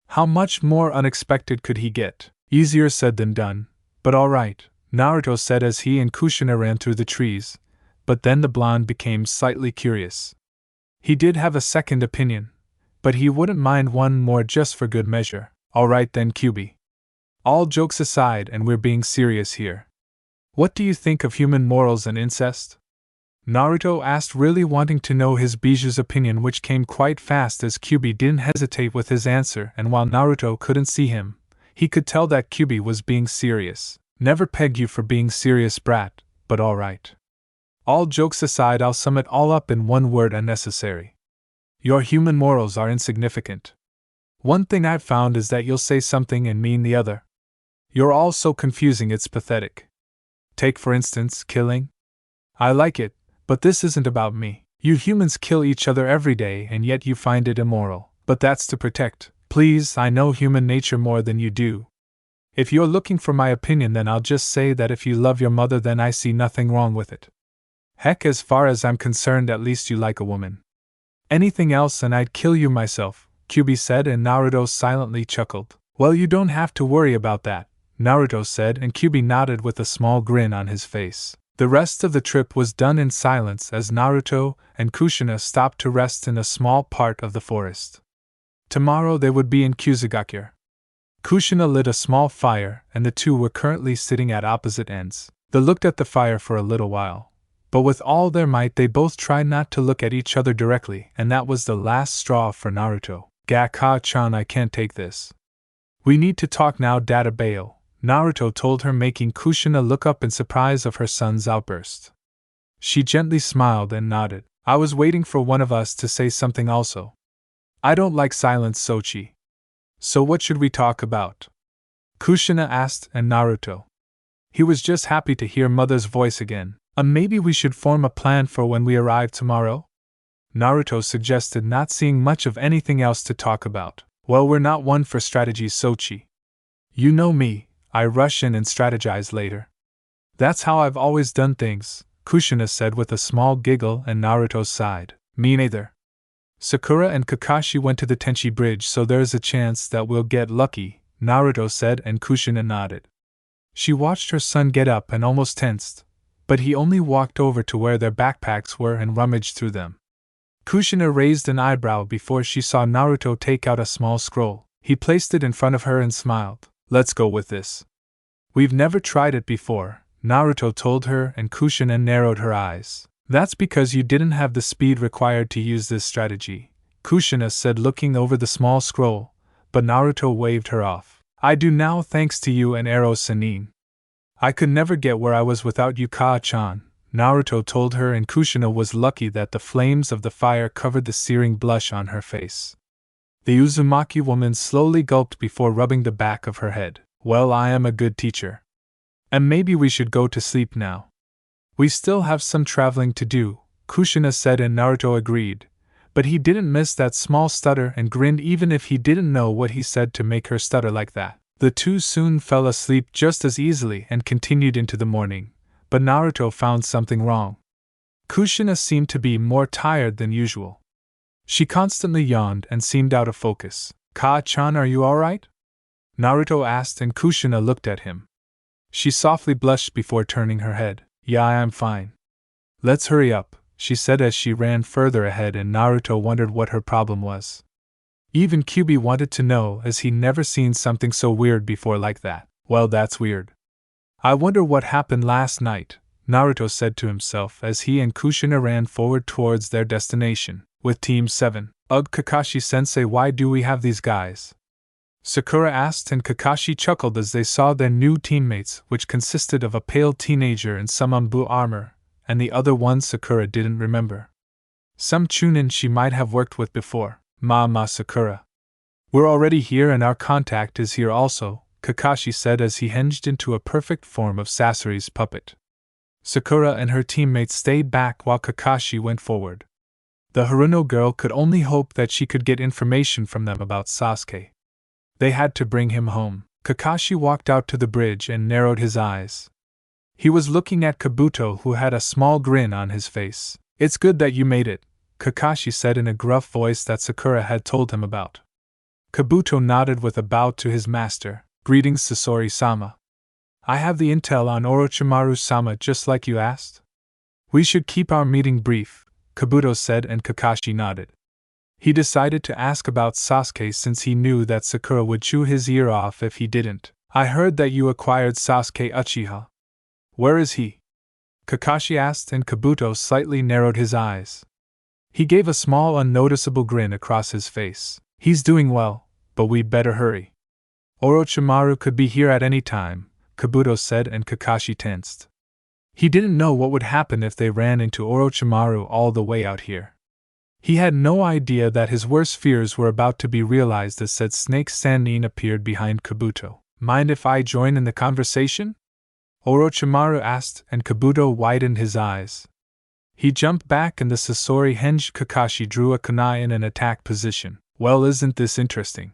How much more unexpected could he get? Easier said than done, but all right, Naruto said as he and Kushina ran through the trees, but then the blonde became slightly curious. He did have a second opinion, but he wouldn't mind one more just for good measure. All right then, Kyuubi. All jokes aside, and we're being serious here. What do you think of human morals and incest? Naruto asked, really wanting to know his bijou's opinion, which came quite fast as Kyuubi didn't hesitate with his answer, and while Naruto couldn't see him, he could tell that Kyuubi was being serious. Never peg you for being serious, brat, but all right. All jokes aside, I'll sum it all up in one word: unnecessary. Your human morals are insignificant. One thing I've found is that you'll say something and mean the other. You're all so confusing, it's pathetic. Take for instance, killing. I like it, but this isn't about me. You humans kill each other every day and yet you find it immoral. But that's to protect. Please, I know human nature more than you do. If you're looking for my opinion, then I'll just say that if you love your mother, then I see nothing wrong with it. Heck, as far as I'm concerned, at least you like a woman. Anything else and I'd kill you myself, Kyuubi said, and Naruto silently chuckled. Well, you don't have to worry about that, Naruto said, and Kyuubi nodded with a small grin on his face. The rest of the trip was done in silence as Naruto and Kushina stopped to rest in a small part of the forest. Tomorrow they would be in Kusugakure. Kushina lit a small fire, and the two were currently sitting at opposite ends. They looked at the fire for a little while, but with all their might they both tried not to look at each other directly, and that was the last straw for Naruto. Gakka-chan, I can't take this. We need to talk now, Dadabayo, Naruto told her, making Kushina look up in surprise of her son's outburst. She gently smiled and nodded. I was waiting for one of us to say something also. I don't like silence, Sochi. So what should we talk about? Kushina asked, and Naruto. He was just happy to hear Mother's voice again. Maybe we should form a plan for when we arrive tomorrow? Naruto suggested, not seeing much of anything else to talk about. Well, we're not one for strategy, Sochi. You know me, I rush in and strategize later. That's how I've always done things, Kushina said with a small giggle, and Naruto sighed. Me neither. Sakura and Kakashi went to the Tenchi Bridge, so there's a chance that we'll get lucky, Naruto said, and Kushina nodded. She watched her son get up and almost tensed, but he only walked over to where their backpacks were and rummaged through them. Kushina raised an eyebrow before she saw Naruto take out a small scroll. He placed it in front of her and smiled. Let's go with this. We've never tried it before, Naruto told her, and Kushina narrowed her eyes. That's because you didn't have the speed required to use this strategy, Kushina said, looking over the small scroll, but Naruto waved her off. I do now thanks to you and Arrow Sennin. I could never get where I was without you, Kaa-chan, Naruto told her, and Kushina was lucky that the flames of the fire covered the searing blush on her face. The Uzumaki woman slowly gulped before rubbing the back of her head. Well, I am a good teacher. And maybe we should go to sleep now. We still have some traveling to do, Kushina said, and Naruto agreed, but he didn't miss that small stutter and grinned even if he didn't know what he said to make her stutter like that. The two soon fell asleep just as easily and continued into the morning, but Naruto found something wrong. Kushina seemed to be more tired than usual. She constantly yawned and seemed out of focus. Kaa-chan, are you alright? Naruto asked, and Kushina looked at him. She softly blushed before turning her head. Yeah, I'm fine. Let's hurry up, she said as she ran further ahead, and Naruto wondered what her problem was. Even Kyubi wanted to know, as he never seen something so weird before like that. Well, that's weird. I wonder what happened last night, Naruto said to himself as he and Kushina ran forward towards their destination. With Team 7. Ugh, Kakashi-sensei, why do we have these guys? Sakura asked, and Kakashi chuckled as they saw their new teammates, which consisted of a pale teenager in some Umbu armor, and the other one Sakura didn't remember. Some Chunin she might have worked with before. Ma Sakura. We're already here and our contact is here also, Kakashi said as he hinged into a perfect form of Sasori's puppet. Sakura and her teammates stayed back while Kakashi went forward. The Haruno girl could only hope that she could get information from them about Sasuke. They had to bring him home. Kakashi walked out to the bridge and narrowed his eyes. He was looking at Kabuto, who had a small grin on his face. It's good that you made it, Kakashi said in a gruff voice that Sakura had told him about. Kabuto nodded with a bow to his master. Greetings, Sasori-sama. I have the intel on Orochimaru-sama just like you asked. We should keep our meeting brief, Kabuto said, and Kakashi nodded. He decided to ask about Sasuke since he knew that Sakura would chew his ear off if he didn't. I heard that you acquired Sasuke Uchiha. Where is he? Kakashi asked, and Kabuto slightly narrowed his eyes. He gave a small unnoticeable grin across his face. He's doing well, but we better hurry. Orochimaru could be here at any time, Kabuto said, and Kakashi tensed. He didn't know what would happen if they ran into Orochimaru all the way out here. He had no idea that his worst fears were about to be realized as said Snake Sannin appeared behind Kabuto. Mind if I join in the conversation? Orochimaru asked, and Kabuto widened his eyes. He jumped back and the Sasori hinged. Kakashi drew a kunai in an attack position. Well, isn't this interesting?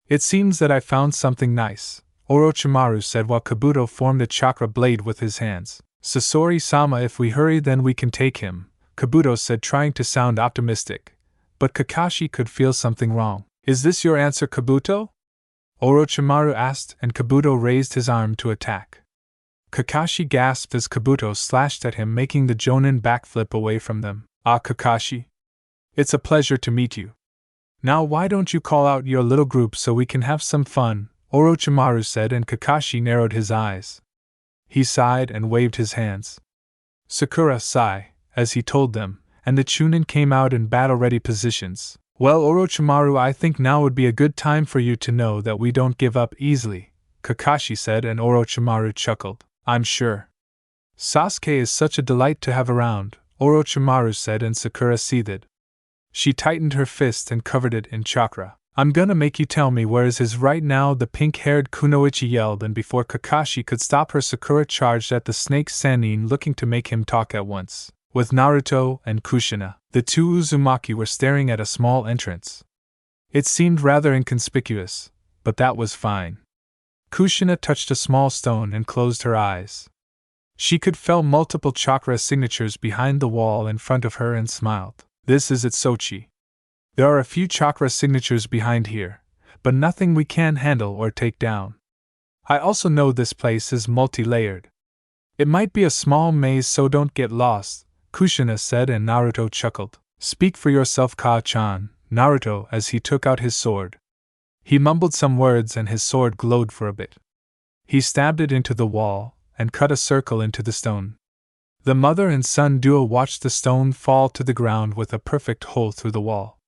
It seems that I found something nice, Orochimaru said while Kabuto formed a chakra blade with his hands. Sasori-sama, if we hurry then we can take him, Kabuto said, trying to sound optimistic, but Kakashi could feel something wrong. Is this your answer, Kabuto? Orochimaru asked, and Kabuto raised his arm to attack. Kakashi gasped as Kabuto slashed at him, making the Jonin backflip away from them. Ah, Kakashi. It's a pleasure to meet you. Now why don't you call out your little group so we can have some fun, Orochimaru said, and Kakashi narrowed his eyes. He sighed and waved his hands. Sakura, sigh, as he told them, and the Chunin came out in battle-ready positions. Well, Orochimaru, I think now would be a good time for you to know that we don't give up easily, Kakashi said, and Orochimaru chuckled. I'm sure. Sasuke is such a delight to have around, Orochimaru said, and Sakura seethed. She tightened her fist and covered it in chakra. I'm gonna make you tell me where is his right now, the pink-haired Kunoichi yelled, and before Kakashi could stop her, Sakura charged at the Snake Sannin, looking to make him talk at once. With Naruto and Kushina, the two Uzumaki were staring at a small entrance. It seemed rather inconspicuous, but that was fine. Kushina touched a small stone and closed her eyes. She could feel multiple chakra signatures behind the wall in front of her and smiled. This is it, Sochi. There are a few chakra signatures behind here, but nothing we can handle or take down. I also know this place is multi-layered. It might be a small maze, so don't get lost, Kushina said, and Naruto chuckled. Speak for yourself, Kaa-chan, Naruto, as he took out his sword. He mumbled some words and his sword glowed for a bit. He stabbed it into the wall and cut a circle into the stone. The mother and son duo watched the stone fall to the ground with a perfect hole through the wall.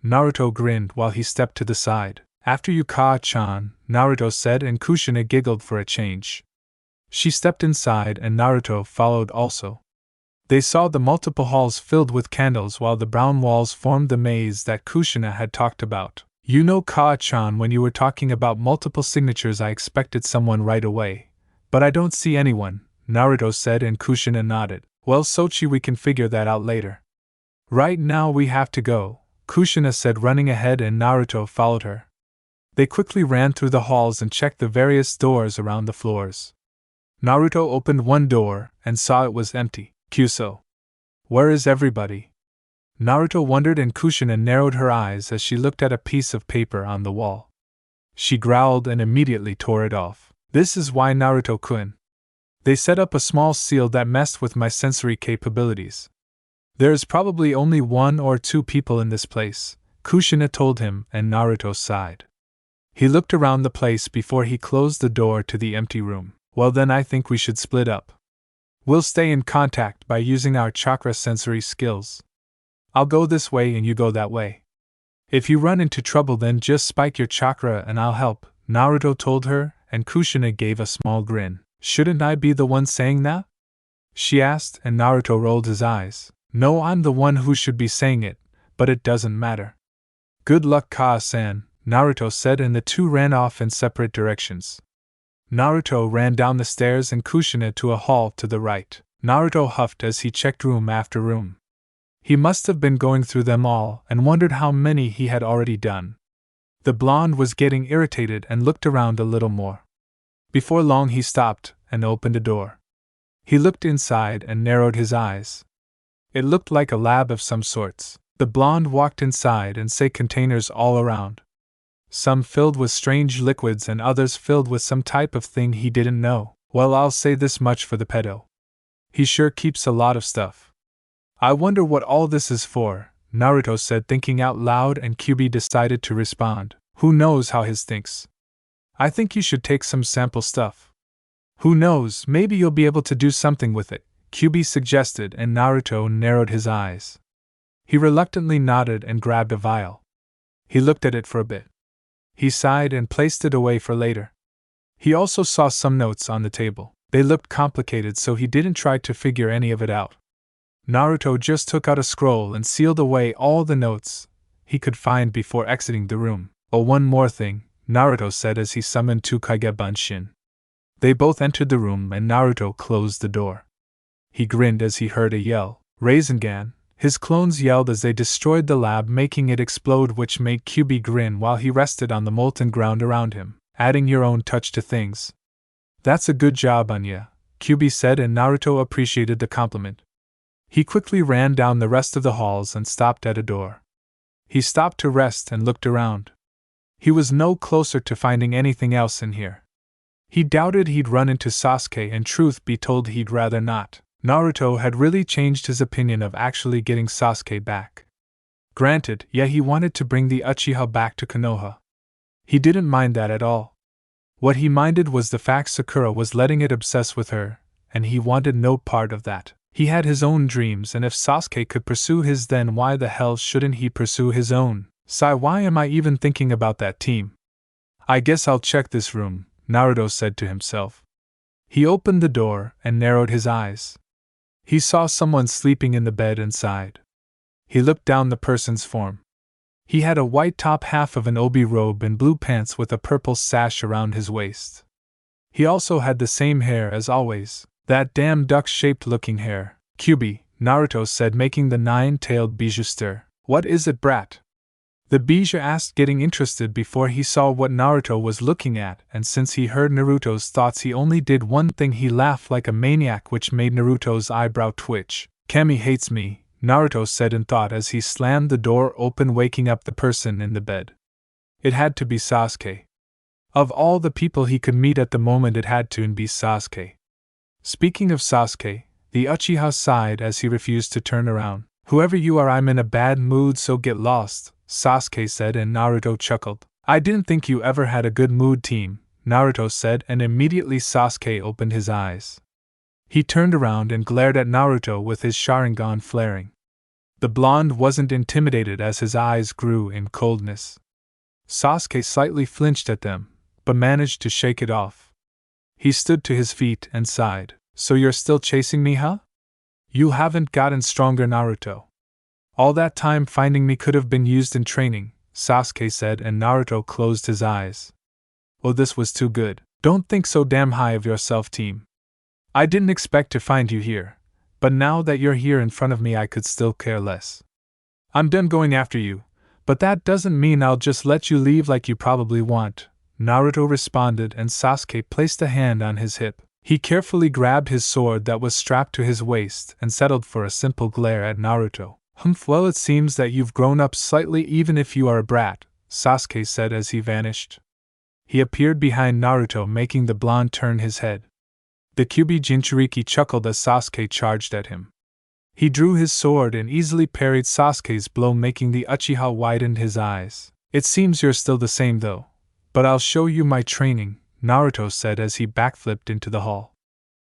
Naruto grinned while he stepped to the side. After you, Ka-chan, Naruto said, and Kushina giggled for a change. She stepped inside and Naruto followed also. They saw the multiple halls filled with candles while the brown walls formed the maze that Kushina had talked about. You know, Ka-chan, when you were talking about multiple signatures I expected someone right away. But I don't see anyone, Naruto said, and Kushina nodded. Well, Sochi, we can figure that out later. Right now we have to go, Kushina said, running ahead, and Naruto followed her. They quickly ran through the halls and checked the various doors around the floors. Naruto opened one door and saw it was empty. Kyuso. Where is everybody? Naruto wondered, and Kushina narrowed her eyes as she looked at a piece of paper on the wall. She growled and immediately tore it off. This is why, Naruto-kun. They set up a small seal that messed with my sensory capabilities. There is probably only 1 or 2 people in this place, Kushina told him, and Naruto sighed. He looked around the place before he closed the door to the empty room. Well, then I think we should split up. We'll stay in contact by using our chakra sensory skills. I'll go this way and you go that way. If you run into trouble, then just spike your chakra and I'll help, Naruto told her, and Kushina gave a small grin. Shouldn't I be the one saying that? She asked, and Naruto rolled his eyes. No, I'm the one who should be saying it, but it doesn't matter. Good luck, Ka-san, Naruto said, and the two ran off in separate directions. Naruto ran down the stairs and Kushina to a hall to the right. Naruto huffed as he checked room after room. He must have been going through them all and wondered how many he had already done. The blonde was getting irritated and looked around a little more. Before long he stopped and opened a door. He looked inside and narrowed his eyes. It looked like a lab of some sorts. The blonde walked inside and saw containers all around. Some filled with strange liquids and others filled with some type of thing he didn't know. Well, I'll say this much for the pedo. He sure keeps a lot of stuff. I wonder what all this is for, Naruto said, thinking out loud, and Kyubi decided to respond. Who knows how his thinks? I think you should take some sample stuff. Who knows, maybe you'll be able to do something with it, Kyubi suggested, and Naruto narrowed his eyes. He reluctantly nodded and grabbed a vial. He looked at it for a bit. He sighed and placed it away for later. He also saw some notes on the table. They looked complicated, so he didn't try to figure any of it out. Naruto just took out a scroll and sealed away all the notes he could find before exiting the room. Oh, one more thing, Naruto said as he summoned two Kage-bunshin. They both entered the room and Naruto closed the door. He grinned as he heard a yell. Rasengan! His clones yelled as they destroyed the lab, making it explode, which made Kyubi grin while he rested on the molten ground around him, adding your own touch to things. That's a good job, Anya, Kyubi said, and Naruto appreciated the compliment. He quickly ran down the rest of the halls and stopped at a door. He stopped to rest and looked around. He was no closer to finding anything else in here. He doubted he'd run into Sasuke, and truth be told, he'd rather not. Naruto had really changed his opinion of actually getting Sasuke back. Granted, yet he wanted to bring the Uchiha back to Konoha. He didn't mind that at all. What he minded was the fact Sakura was letting it obsess with her, and he wanted no part of that. He had his own dreams, and if Sasuke could pursue his, then why the hell shouldn't he pursue his own? Sigh, why am I even thinking about that team? I guess I'll check this room, Naruto said to himself. He opened the door and narrowed his eyes. He saw someone sleeping in the bed and sighed. He looked down the person's form. He had a white top half of an obi robe and blue pants with a purple sash around his waist. He also had the same hair as always, that damn duck-shaped looking hair. Kyubi, Naruto said, making the nine-tailed Bijou stir. What is it, brat? The Bijou asked, getting interested before he saw what Naruto was looking at, and since he heard Naruto's thoughts he only did one thing: he laughed like a maniac, which made Naruto's eyebrow twitch. Kami hates me, Naruto said in thought as he slammed the door open, waking up the person in the bed. It had to be Sasuke. Of all the people he could meet at the moment, it had to be Sasuke. Speaking of Sasuke, the Uchiha sighed as he refused to turn around. Whoever you are, I'm in a bad mood, so get lost, Sasuke said, and Naruto chuckled. I didn't think you ever had a good mood, team, Naruto said, and immediately Sasuke opened his eyes. He turned around and glared at Naruto with his Sharingan flaring. The blonde wasn't intimidated as his eyes grew in coldness. Sasuke slightly flinched at them, but managed to shake it off. He stood to his feet and sighed. So you're still chasing me, huh? You haven't gotten stronger, Naruto. All that time finding me could have been used in training, Sasuke said, and Naruto closed his eyes. Oh, this was too good. Don't think so damn high of yourself, team. I didn't expect to find you here, but now that you're here in front of me I could still care less. I'm done going after you, but that doesn't mean I'll just let you leave like you probably want, Naruto responded, and Sasuke placed a hand on his hip. He carefully grabbed his sword that was strapped to his waist and settled for a simple glare at Naruto. Well, it seems that you've grown up slightly even if you are a brat, Sasuke said as he vanished. He appeared behind Naruto, making the blonde turn his head. The Kyuubi Jinchuriki chuckled as Sasuke charged at him. He drew his sword and easily parried Sasuke's blow, making the Uchiha widen his eyes. It seems you're still the same though, but I'll show you my training, Naruto said as he backflipped into the hall.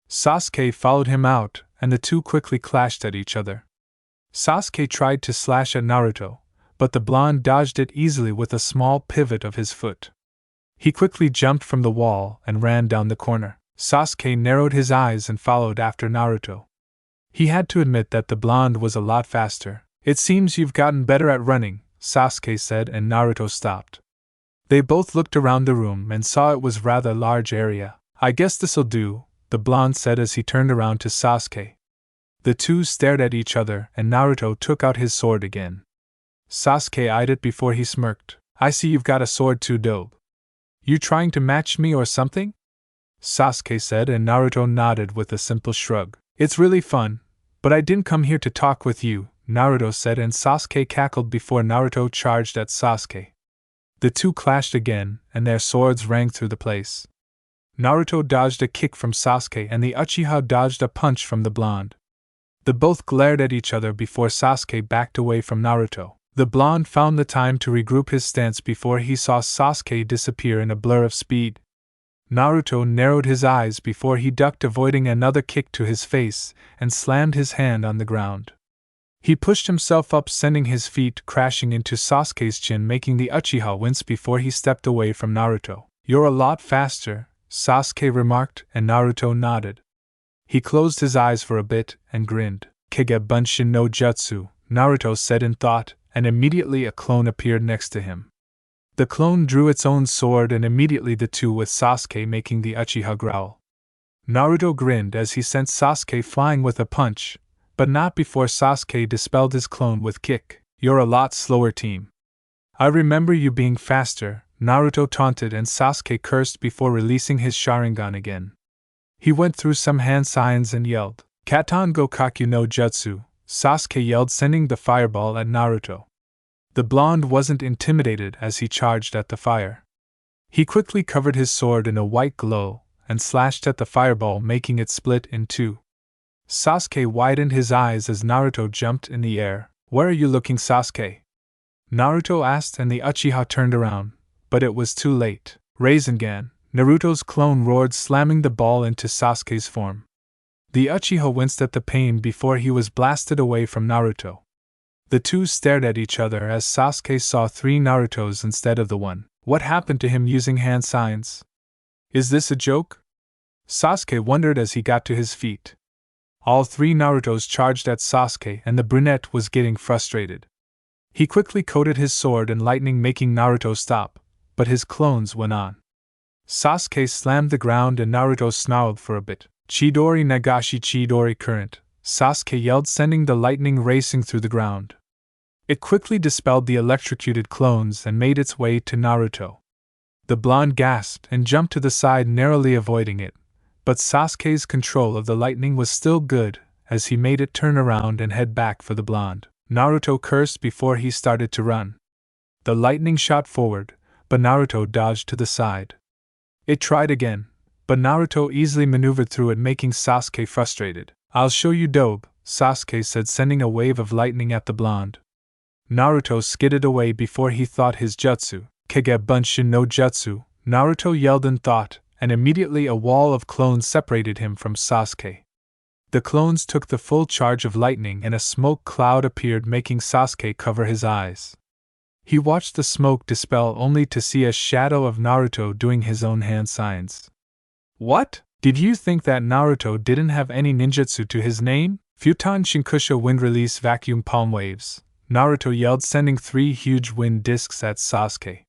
Sasuke followed him out, and the two quickly clashed at each other. Sasuke tried to slash at Naruto, but the blonde dodged it easily with a small pivot of his foot. He quickly jumped from the wall and ran down the corner. Sasuke narrowed his eyes and followed after Naruto. He had to admit that the blonde was a lot faster. It seems you've gotten better at running, Sasuke said, and Naruto stopped. They both looked around the room and saw it was rather large area. I guess this'll do, the blonde said as he turned around to Sasuke. The two stared at each other and Naruto took out his sword again. Sasuke eyed it before he smirked. I see you've got a sword too, dope. You trying to match me or something? Sasuke said, and Naruto nodded with a simple shrug. It's really fun, but I didn't come here to talk with you, Naruto said, and Sasuke cackled before Naruto charged at Sasuke. The two clashed again, and their swords rang through the place. Naruto dodged a kick from Sasuke and the Uchiha dodged a punch from the blonde. They both glared at each other before Sasuke backed away from Naruto. The blonde found the time to regroup his stance before he saw Sasuke disappear in a blur of speed. Naruto narrowed his eyes before he ducked, avoiding another kick to his face, and slammed his hand on the ground. He pushed himself up, sending his feet crashing into Sasuke's chin, making the Uchiha wince before he stepped away from Naruto. You're a lot faster, Sasuke remarked, and Naruto nodded. He closed his eyes for a bit and grinned. Kage Bunshin no Jutsu, Naruto said in thought, and immediately a clone appeared next to him. The clone drew its own sword and immediately the two with Sasuke, making the Uchiha growl. Naruto grinned as he sent Sasuke flying with a punch, but not before Sasuke dispelled his clone with kick. You're a lot slower, team. I remember you being faster, Naruto taunted, and Sasuke cursed before releasing his Sharingan again. He went through some hand signs and yelled, Katan Gokaku no Jutsu, Sasuke yelled, sending the fireball at Naruto. The blonde wasn't intimidated as he charged at the fire. He quickly covered his sword in a white glow and slashed at the fireball, making it split in two. Sasuke widened his eyes as Naruto jumped in the air. Where are you looking, Sasuke? Naruto asked, and the Uchiha turned around, but it was too late. Rasengan, Naruto's clone roared, slamming the ball into Sasuke's form. The Uchiha winced at the pain before he was blasted away from Naruto. The two stared at each other as Sasuke saw 3 Narutos instead of the one. What happened to him using hand signs? Is this a joke? Sasuke wondered as he got to his feet. All 3 Narutos charged at Sasuke and the brunette was getting frustrated. He quickly coated his sword in lightning, making Naruto stop, but his clones went on. Sasuke slammed the ground and Naruto snarled for a bit. Chidori Nagashi Chidori Current, Sasuke yelled, sending the lightning racing through the ground. It quickly dispelled the electrocuted clones and made its way to Naruto. The blonde gasped and jumped to the side, narrowly avoiding it, but Sasuke's control of the lightning was still good as he made it turn around and head back for the blonde. Naruto cursed before he started to run. The lightning shot forward, but Naruto dodged to the side. It tried again, but Naruto easily maneuvered through it, making Sasuke frustrated. I'll show you dope, Sasuke said, sending a wave of lightning at the blonde. Naruto skidded away before he thought his jutsu. Kage Bunshin no Jutsu, Naruto yelled in thought, and immediately a wall of clones separated him from Sasuke. The clones took the full charge of lightning and a smoke cloud appeared, making Sasuke cover his eyes. He watched the smoke dispel only to see a shadow of Naruto doing his own hand signs. What? Did you think that Naruto didn't have any ninjutsu to his name? Futon Shinkusha wind release vacuum palm waves, Naruto yelled, sending 3 huge wind discs at Sasuke.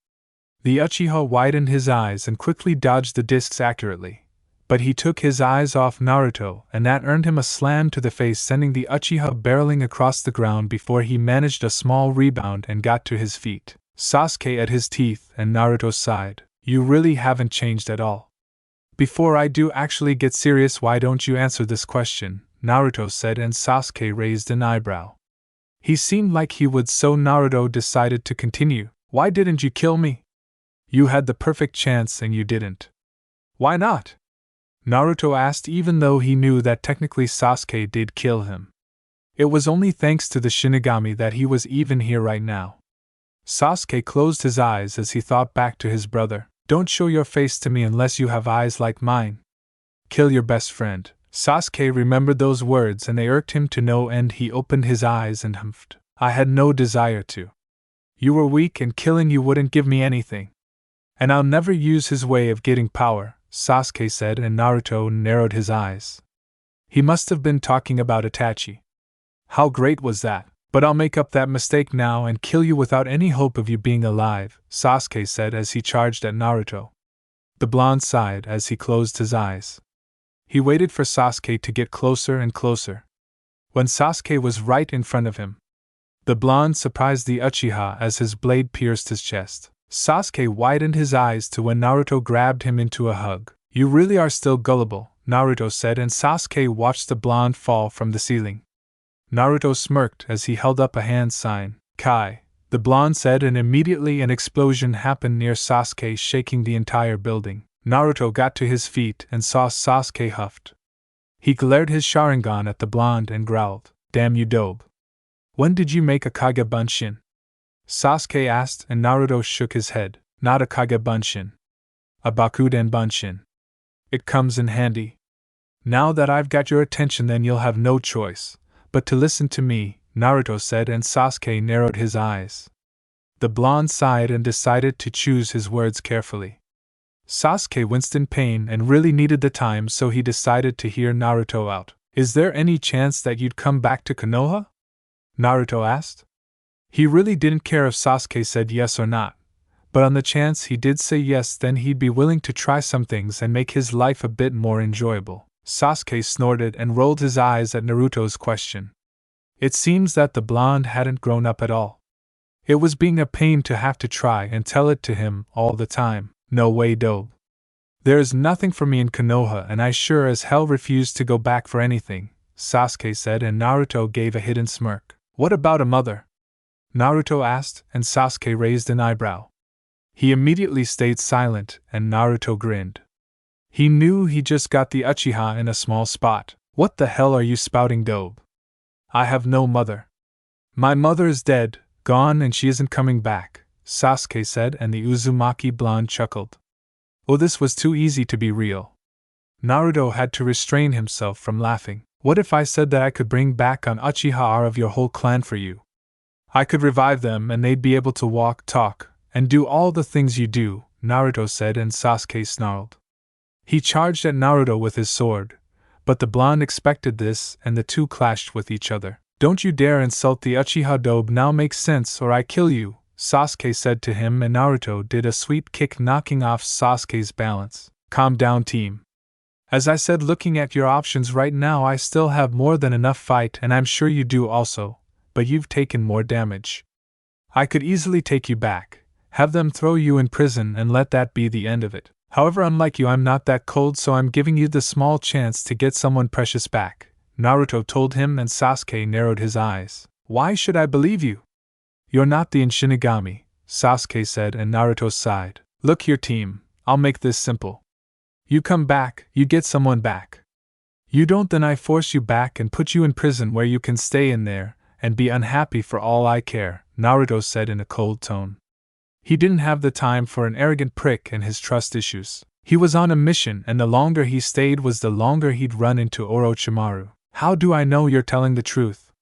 The Uchiha widened his eyes and quickly dodged the discs accurately, but he took his eyes off Naruto, and that earned him a slam to the face, sending the Uchiha barreling across the ground before he managed a small rebound and got to his feet. Sasuke at his teeth, and Naruto sighed. You really haven't changed at all. Before I do actually get serious, why don't you answer this question? Naruto said, and Sasuke raised an eyebrow. He seemed like he would, so Naruto decided to continue. Why didn't you kill me? You had the perfect chance and you didn't. Why not? Naruto asked, even though he knew that technically Sasuke did kill him. It was only thanks to the shinigami that he was even here right now. Sasuke closed his eyes as he thought back to his brother. Don't show your face to me unless you have eyes like mine. Kill your best friend. Sasuke remembered those words and they irked him to no end. He opened his eyes and humphed. I had no desire to. You were weak and killing you wouldn't give me anything. And I'll never use his way of getting power, Sasuke said, and Naruto narrowed his eyes. He must have been talking about Itachi. How great was that? But I'll make up that mistake now and kill you without any hope of you being alive, Sasuke said as he charged at Naruto. The blonde sighed as he closed his eyes. He waited for Sasuke to get closer and closer. When Sasuke was right in front of him, the blonde surprised the Uchiha as his blade pierced his chest. Sasuke widened his eyes to when Naruto grabbed him into a hug. You really are still gullible, Naruto said, and Sasuke watched the blonde fall from the ceiling. Naruto smirked as he held up a hand sign. Kai, the blonde said, and immediately an explosion happened near Sasuke, shaking the entire building. Naruto got to his feet and saw Sasuke huffed. He glared his Sharingan at the blonde and growled, Damn you, dope. When did you make a Kage Bunshin? Sasuke asked, and Naruto shook his head. Not a Kage Bunshin. A Bakuden Bunshin. It comes in handy. Now that I've got your attention, then you'll have no choice but to listen to me, Naruto said, and Sasuke narrowed his eyes. The blonde sighed and decided to choose his words carefully. Sasuke winced in pain and really needed the time, so he decided to hear Naruto out. Is there any chance that you'd come back to Konoha? Naruto asked. He really didn't care if Sasuke said yes or not, but on the chance he did say yes, then he'd be willing to try some things and make his life a bit more enjoyable. Sasuke snorted and rolled his eyes at Naruto's question. It seems that the blonde hadn't grown up at all. It was being a pain to have to try and tell it to him all the time. No way, dope. There is nothing for me in Konoha, and I sure as hell refuse to go back for anything, Sasuke said, and Naruto gave a hidden smirk. What about a mother? Naruto asked, and Sasuke raised an eyebrow. He immediately stayed silent, and Naruto grinned. He knew he just got the Uchiha in a small spot. What the hell are you spouting, dope? I have no mother. My mother is dead, gone, and she isn't coming back, Sasuke said, and the Uzumaki blonde chuckled. Oh, this was too easy to be real. Naruto had to restrain himself from laughing. What if I said that I could bring back an Uchiha of your whole clan for you? I could revive them and they'd be able to walk, talk, and do all the things you do, Naruto said, and Sasuke snarled. He charged at Naruto with his sword, but the blonde expected this and the two clashed with each other. Don't you dare insult the Uchiha, dobe, now make sense or I kill you, Sasuke said to him, and Naruto did a sweep kick, knocking off Sasuke's balance. Calm down, team. As I said, looking at your options right now, I still have more than enough fight, and I'm sure you do also, but you've taken more damage. I could easily take you back, have them throw you in prison, and let that be the end of it. However, unlike you, I'm not that cold, so I'm giving you the small chance to get someone precious back, Naruto told him, and Sasuke narrowed his eyes. Why should I believe you? You're not the Shinigami, Sasuke said, and Naruto sighed. Look here, team, I'll make this simple. You come back, you get someone back. You don't, then I force you back and put you in prison where you can stay in there and be unhappy for all I care, Naruto said in a cold tone. He didn't have the time for an arrogant prick and his trust issues. He was on a mission, and the longer he stayed was the longer he'd run into Orochimaru. How do I know you're telling the truth?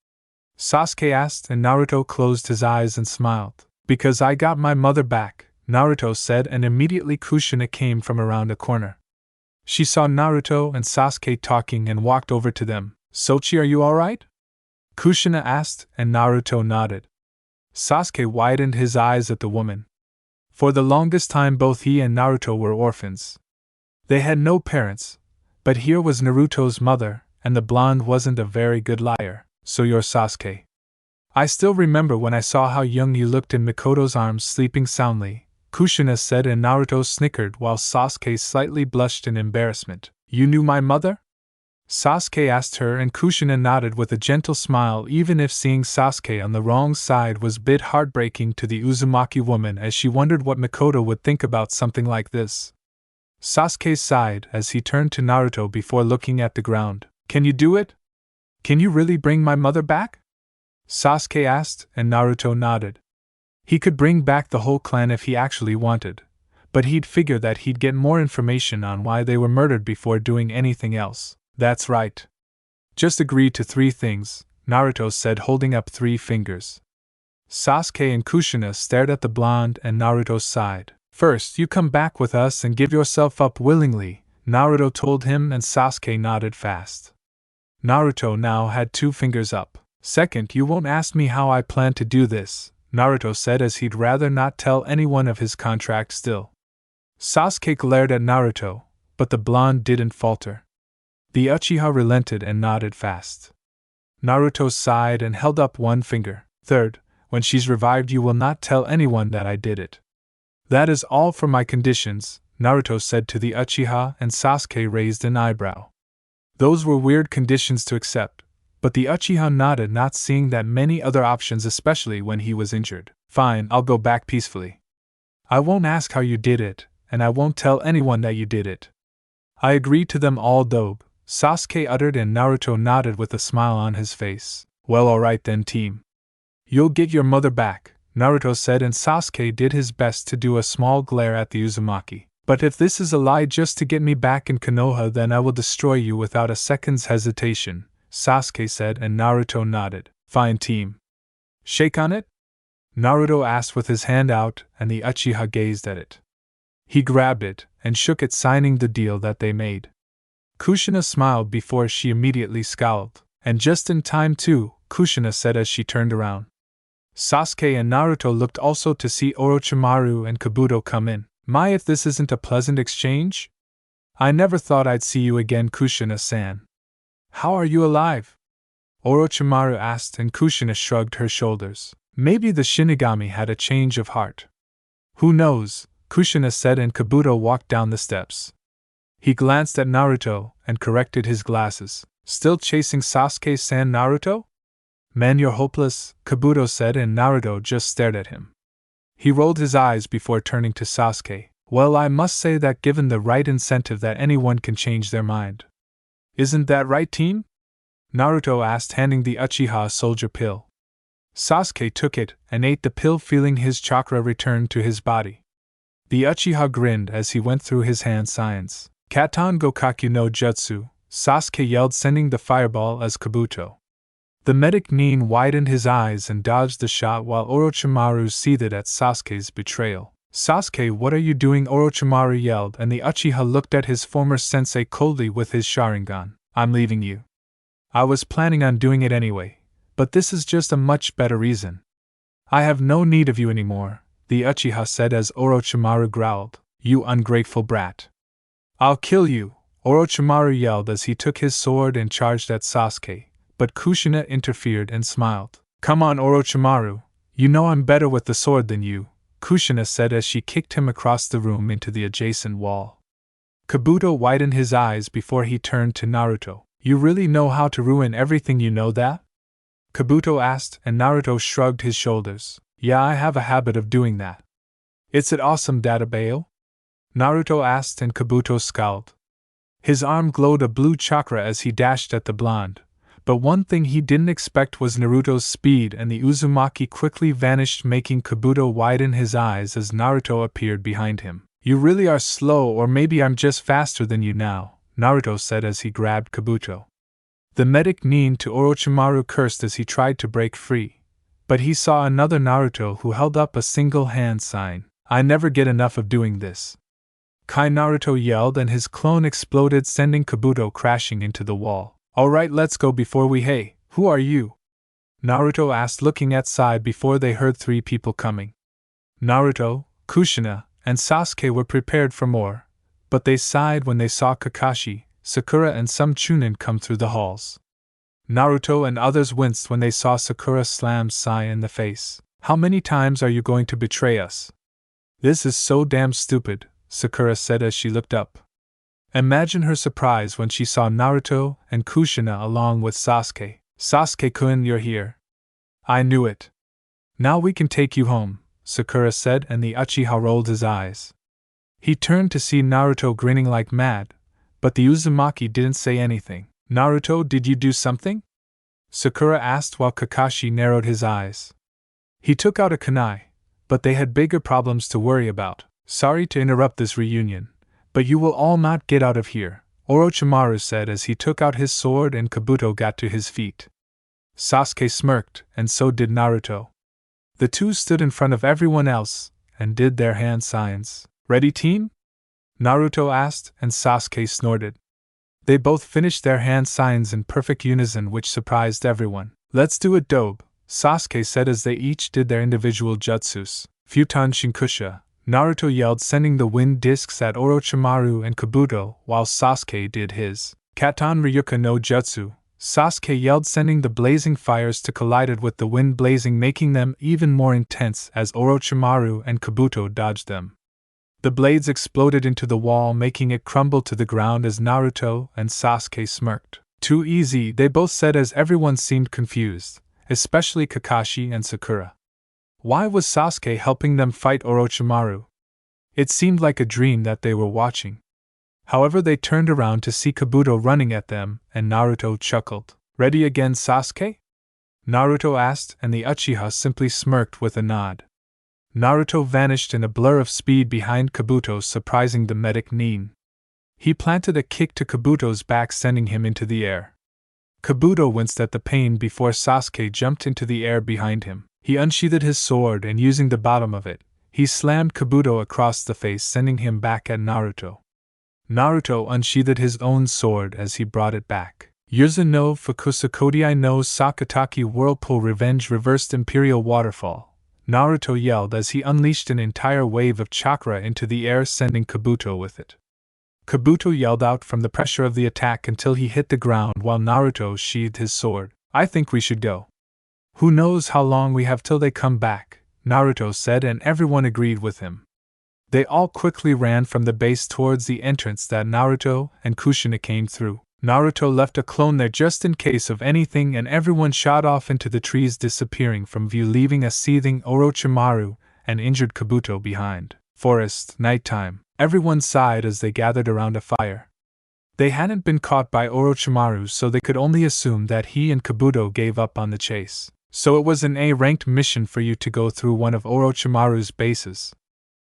Sasuke asked, and Naruto closed his eyes and smiled. Because I got my mother back, Naruto said, and immediately Kushina came from around a corner. She saw Naruto and Sasuke talking and walked over to them. Sochi, are you alright? Kushina asked, and Naruto nodded. Sasuke widened his eyes at the woman. For the longest time both he and Naruto were orphans. They had no parents, but here was Naruto's mother, and the blonde wasn't a very good liar. So you're Sasuke. I still remember when I saw how young you looked in Mikoto's arms sleeping soundly, Kushina said, and Naruto snickered while Sasuke slightly blushed in embarrassment. You knew my mother? Sasuke asked her, and Kushina nodded with a gentle smile, even if seeing Sasuke on the wrong side was a bit heartbreaking to the Uzumaki woman, as she wondered what Mikoto would think about something like this. Sasuke sighed as he turned to Naruto before looking at the ground. Can you do it? Can you really bring my mother back? Sasuke asked, and Naruto nodded. He could bring back the whole clan if he actually wanted, but he'd figure that he'd get more information on why they were murdered before doing anything else. That's right. Just agree to 3 things, Naruto said, holding up 3 fingers. Sasuke and Kushina stared at the blonde, and Naruto sighed. First, you come back with us and give yourself up willingly, Naruto told him, and Sasuke nodded fast. Naruto now had 2 fingers up. Second, you won't ask me how I plan to do this, Naruto said, as he'd rather not tell anyone of his contract still. Sasuke glared at Naruto, but the blonde didn't falter. The Uchiha relented and nodded fast. Naruto sighed and held up 1 finger. Third, when she's revived you will not tell anyone that I did it. That is all for my conditions, Naruto said to the Uchiha, and Sasuke raised an eyebrow. Those were weird conditions to accept, but the Uchiha nodded, not seeing that many other options, especially when he was injured. Fine, I'll go back peacefully. I won't ask how you did it, and I won't tell anyone that you did it. I agree to them all though, Sasuke uttered, and Naruto nodded with a smile on his face. Well, alright then, team. You'll get your mother back, Naruto said, and Sasuke did his best to do a small glare at the Uzumaki. But if this is a lie just to get me back in Konoha, then I will destroy you without a second's hesitation, Sasuke said, and Naruto nodded. Fine, team. Shake on it? Naruto asked with his hand out, and the Uchiha gazed at it. He grabbed it and shook it, signing the deal that they made. Kushina smiled before she immediately scowled, and just in time too, Kushina said as she turned around. Sasuke and Naruto looked also to see Orochimaru and Kabuto come in. My, if this isn't a pleasant exchange? I never thought I'd see you again, Kushina-san. How are you alive? Orochimaru asked, and Kushina shrugged her shoulders. Maybe the Shinigami had a change of heart. Who knows, Kushina said, and Kabuto walked down the steps. He glanced at Naruto and corrected his glasses. Still chasing Sasuke-san, Naruto? Man, you're hopeless, Kabuto said, and Naruto just stared at him. He rolled his eyes before turning to Sasuke. Well, I must say that given the right incentive that anyone can change their mind. Isn't that right, team? Naruto asked, handing the Uchiha a soldier pill. Sasuke took it and ate the pill, feeling his chakra return to his body. The Uchiha grinned as he went through his hand signs. Katan Gokaku no Jutsu, Sasuke yelled, sending the fireball as Kabuto. The medic Nin widened his eyes and dodged the shot while Orochimaru seethed at Sasuke's betrayal. Sasuke, what are you doing? Orochimaru yelled, and the Uchiha looked at his former sensei coldly with his Sharingan. I'm leaving you. I was planning on doing it anyway, but this is just a much better reason. I have no need of you anymore, the Uchiha said as Orochimaru growled. You ungrateful brat. I'll kill you, Orochimaru yelled as he took his sword and charged at Sasuke, but Kushina interfered and smiled. Come on, Orochimaru, you know I'm better with the sword than you, Kushina said as she kicked him across the room into the adjacent wall. Kabuto widened his eyes before he turned to Naruto. You really know how to ruin everything, you know that? Kabuto asked, and Naruto shrugged his shoulders. Yeah, I have a habit of doing that. Is it awesome, Dadabayo? Naruto asked, and Kabuto scowled. His arm glowed a blue chakra as he dashed at the blonde, but one thing he didn't expect was Naruto's speed, and the Uzumaki quickly vanished, making Kabuto widen his eyes as Naruto appeared behind him. You really are slow, or maybe I'm just faster than you now, Naruto said as he grabbed Kabuto. The medic Nin to Orochimaru cursed as he tried to break free, But he saw another Naruto who held up a single hand sign. I never get enough of doing this. Kai Naruto yelled and his clone exploded, sending Kabuto crashing into the wall. Alright, let's go before we— Hey, who are you? Naruto asked, looking at side before they heard 3 people coming. Naruto, Kushina, and Sasuke were prepared for more, but they sighed when they saw Kakashi, Sakura and some Chunin come through the halls. Naruto and others winced when they saw Sakura slam Sai in the face. How many times are you going to betray us? This is so damn stupid, Sakura said as she looked up. Imagine her surprise when she saw Naruto and Kushina along with Sasuke. Sasuke-kun, you're here. I knew it. Now we can take you home, Sakura said, and the Uchiha rolled his eyes. He turned to see Naruto grinning like mad, but the Uzumaki didn't say anything. Naruto, did you do something? Sakura asked while Kakashi narrowed his eyes. He took out a kunai, but they had bigger problems to worry about. Sorry to interrupt this reunion, but you will all not get out of here, Orochimaru said as he took out his sword and Kabuto got to his feet. Sasuke smirked, and so did Naruto. The two stood in front of everyone else and did their hand signs. Ready, team? Naruto asked, and Sasuke snorted. They both finished their hand signs in perfect unison, which surprised everyone. Let's do it, Dobe, Sasuke said as they each did their individual jutsus. Futon Shinkusha, Naruto yelled, sending the wind discs at Orochimaru and Kabuto while Sasuke did his. Katan Ryuka no Jutsu, Sasuke yelled, sending the blazing fires to collided with the wind blazing, making them even more intense as Orochimaru and Kabuto dodged them. The blades exploded into the wall, making it crumble to the ground as Naruto and Sasuke smirked. Too easy, they both said as everyone seemed confused, especially Kakashi and Sakura. Why was Sasuke helping them fight Orochimaru? It seemed like a dream that they were watching. However, they turned around to see Kabuto running at them, and Naruto chuckled. Ready again, Sasuke? Naruto asked, and the Uchiha simply smirked with a nod. Naruto vanished in a blur of speed behind Kabuto, surprising the medic Nin. He planted a kick to Kabuto's back, sending him into the air. Kabuto winced at the pain before Sasuke jumped into the air behind him. He unsheathed his sword and, using the bottom of it, he slammed Kabuto across the face, sending him back at Naruto. Naruto unsheathed his own sword as he brought it back. Yuzu no Fukusakodai no Sakataki Whirlpool Revenge Reversed Imperial Waterfall, Naruto yelled as he unleashed an entire wave of chakra into the air, sending Kabuto with it. Kabuto yelled out from the pressure of the attack until he hit the ground while Naruto sheathed his sword. I think we should go. Who knows how long we have till they come back, Naruto said, and everyone agreed with him. They all quickly ran from the base towards the entrance that Naruto and Kushina came through. Naruto left a clone there just in case of anything, and everyone shot off into the trees, disappearing from view, leaving a seething Orochimaru and injured Kabuto behind. Forest, nighttime. Everyone sighed as they gathered around a fire. They hadn't been caught by Orochimaru, so they could only assume that he and Kabuto gave up on the chase. So it was an A-ranked mission for you to go through one of Orochimaru's bases.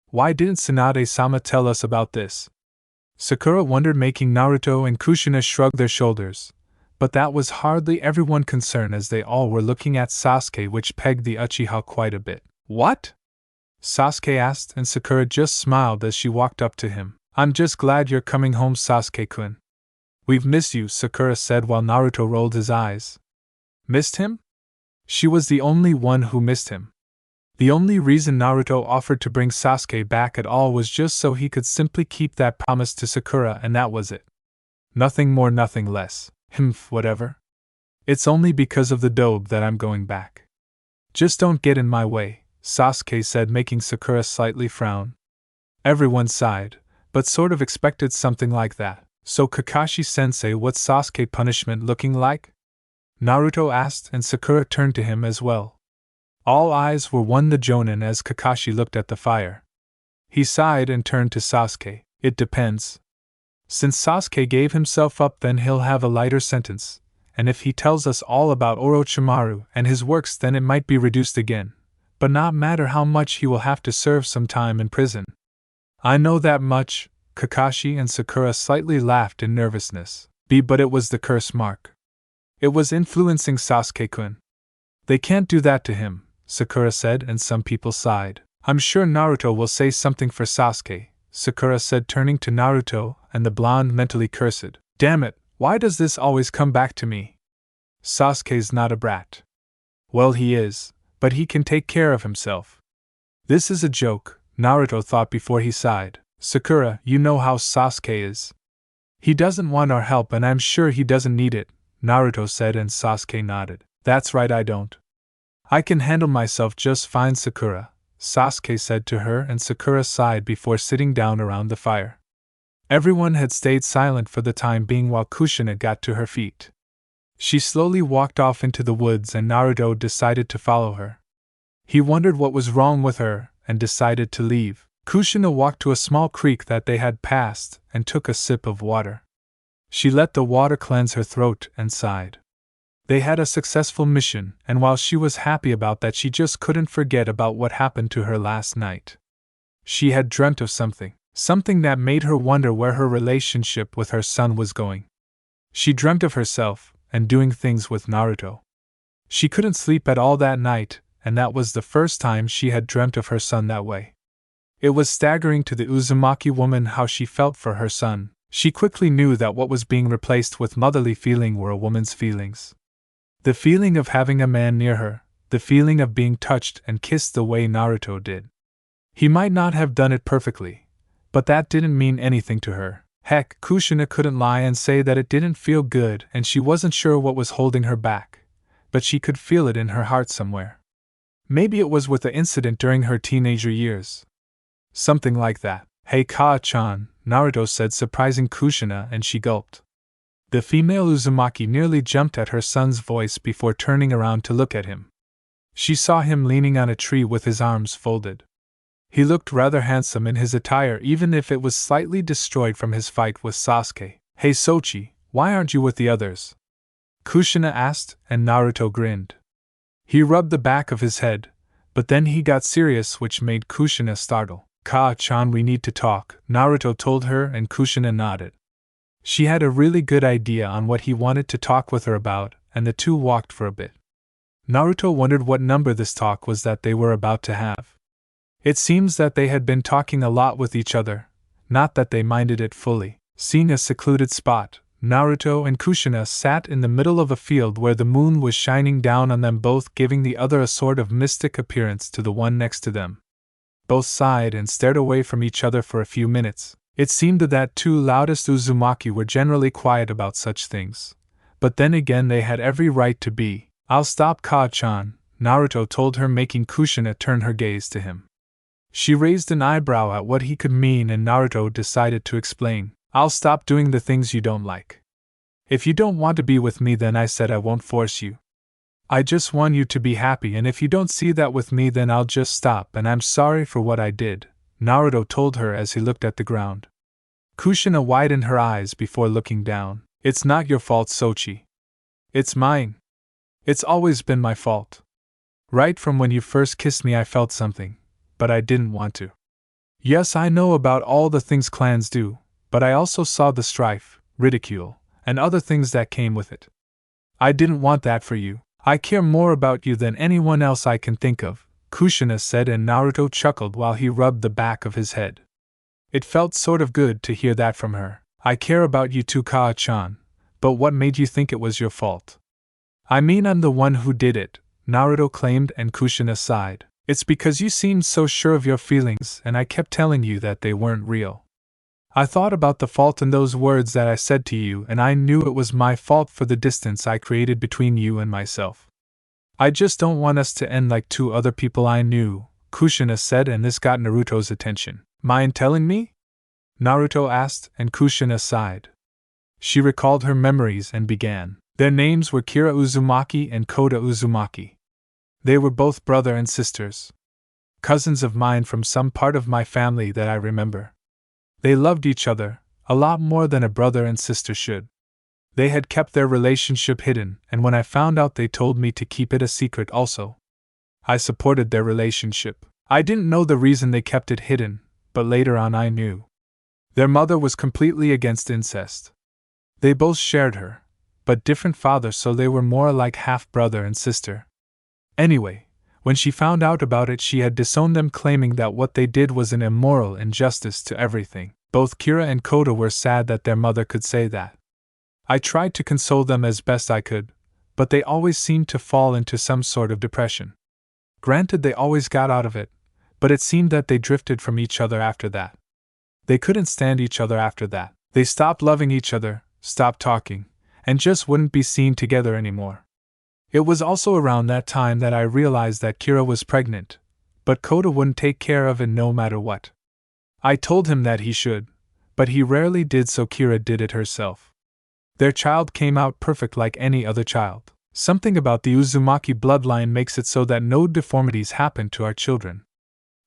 Why didn't Tsunade-sama tell us about this? Sakura wondered, making Naruto and Kushina shrug their shoulders. But that was hardly everyone concerned, as they all were looking at Sasuke, which pegged the Uchiha quite a bit. What? Sasuke asked, and Sakura just smiled as she walked up to him. I'm just glad you're coming home, Sasuke-kun. We've missed you, Sakura said while Naruto rolled his eyes. Missed him? She was the only one who missed him. The only reason Naruto offered to bring Sasuke back at all was just so he could simply keep that promise to Sakura, and that was it. Nothing more, nothing less. Whatever. It's only because of the Dobe that I'm going back. Just don't get in my way, Sasuke said, making Sakura slightly frown. Everyone sighed, but sort of expected something like that. So Kakashi-sensei, what's Sasuke punishment looking like? Naruto asked, and Sakura turned to him as well. All eyes were on the Jonin as Kakashi looked at the fire. He sighed and turned to Sasuke. It depends. Since Sasuke gave himself up, then he'll have a lighter sentence, and if he tells us all about Orochimaru and his works, then it might be reduced again, but not matter how much, he will have to serve some time in prison. I know that much, Kakashi and Sakura slightly laughed in nervousness. But it was the curse mark. It was influencing Sasuke-kun. They can't do that to him, Sakura said, and some people sighed. I'm sure Naruto will say something for Sasuke, Sakura said, turning to Naruto, and the blonde mentally cursed. Damn it, why does this always come back to me? Sasuke's not a brat. Well, he is, but he can take care of himself. This is a joke, Naruto thought before he sighed. Sakura, you know how Sasuke is. He doesn't want our help, and I'm sure he doesn't need it, Naruto said, and Sasuke nodded. That's right, I don't. I can handle myself just fine, Sakura, Sasuke said to her, and Sakura sighed before sitting down around the fire. Everyone had stayed silent for the time being while Kushina got to her feet. She slowly walked off into the woods, and Naruto decided to follow her. He wondered what was wrong with her, and decided to leave. Kushina walked to a small creek that they had passed, and took a sip of water. She let the water cleanse her throat and sighed. They had a successful mission, and while she was happy about that, she just couldn't forget about what happened to her last night. She had dreamt of something that made her wonder where her relationship with her son was going. She dreamt of herself, and doing things with Naruto. She couldn't sleep at all that night, and that was the first time she had dreamt of her son that way. It was staggering to the Uzumaki woman how she felt for her son. She quickly knew that what was being replaced with motherly feeling were a woman's feelings. The feeling of having a man near her, the feeling of being touched and kissed the way Naruto did. He might not have done it perfectly, but that didn't mean anything to her. Heck, Kushina couldn't lie and say that it didn't feel good, and she wasn't sure what was holding her back, but she could feel it in her heart somewhere. Maybe it was with the incident during her teenager years. Something like that. Hey Kaa-chan, Naruto said, surprising Kushina, and she gulped. The female Uzumaki nearly jumped at her son's voice before turning around to look at him. She saw him leaning on a tree with his arms folded. He looked rather handsome in his attire, even if it was slightly destroyed from his fight with Sasuke. Hey Sochi, why aren't you with the others? Kushina asked, and Naruto grinned. He rubbed the back of his head, but then he got serious, which made Kushina startle. Kaa-chan, we need to talk, Naruto told her, and Kushina nodded. She had a really good idea on what he wanted to talk with her about, and the two walked for a bit. Naruto wondered what number this talk was that they were about to have. It seems that they had been talking a lot with each other, not that they minded it fully. Seeing a secluded spot, Naruto and Kushina sat in the middle of a field where the moon was shining down on them both, giving the other a sort of mystic appearance to the one next to them. Both sighed and stared away from each other for a few minutes. It seemed that two loudest Uzumaki were generally quiet about such things, but then again they had every right to be. I'll stop, Kaa-chan, Naruto told her, making Kushina turn her gaze to him. She raised an eyebrow at what he could mean, and Naruto decided to explain. I'll stop doing the things you don't like. If you don't want to be with me, then I said I won't force you. I just want you to be happy, and if you don't see that with me, then I'll just stop, and I'm sorry for what I did, Naruto told her as he looked at the ground. Kushina widened her eyes before looking down. It's not your fault, Sochi. It's mine. It's always been my fault. Right from when you first kissed me I felt something, but I didn't want to. Yes, I know about all the things clans do, but I also saw the strife, ridicule, and other things that came with it. I didn't want that for you. I care more about you than anyone else I can think of, Kushina said, and Naruto chuckled while he rubbed the back of his head. It felt sort of good to hear that from her. I care about you too, Kaa-chan, but what made you think it was your fault? I mean, I'm the one who did it, Naruto claimed, and Kushina sighed. It's because you seemed so sure of your feelings, and I kept telling you that they weren't real. I thought about the fault in those words that I said to you, and I knew it was my fault for the distance I created between you and myself. I just don't want us to end like two other people I knew, Kushina said, and this got Naruto's attention. Mind telling me? Naruto asked, and Kushina sighed. She recalled her memories and began. Their names were Kira Uzumaki and Kota Uzumaki. They were both brother and sisters. Cousins of mine from some part of my family that I remember. They loved each other, a lot more than a brother and sister should. They had kept their relationship hidden, and when I found out they told me to keep it a secret also. I supported their relationship. I didn't know the reason they kept it hidden, but later on I knew. Their mother was completely against incest. They both shared her, but different fathers, so they were more like half brother and sister. Anyway, When she found out about it, she had disowned them, claiming that what they did was an immoral injustice to everything. Both Kira and Kota were sad that their mother could say that. I tried to console them as best I could, but they always seemed to fall into some sort of depression. Granted, they always got out of it, but it seemed that they drifted from each other after that. They couldn't stand each other after that. They stopped loving each other, stopped talking, and just wouldn't be seen together anymore. It was also around that time that I realized that Kira was pregnant, but Kota wouldn't take care of it no matter what. I told him that he should, but he rarely did, so Kira did it herself. Their child came out perfect like any other child. Something about the Uzumaki bloodline makes it so that no deformities happen to our children.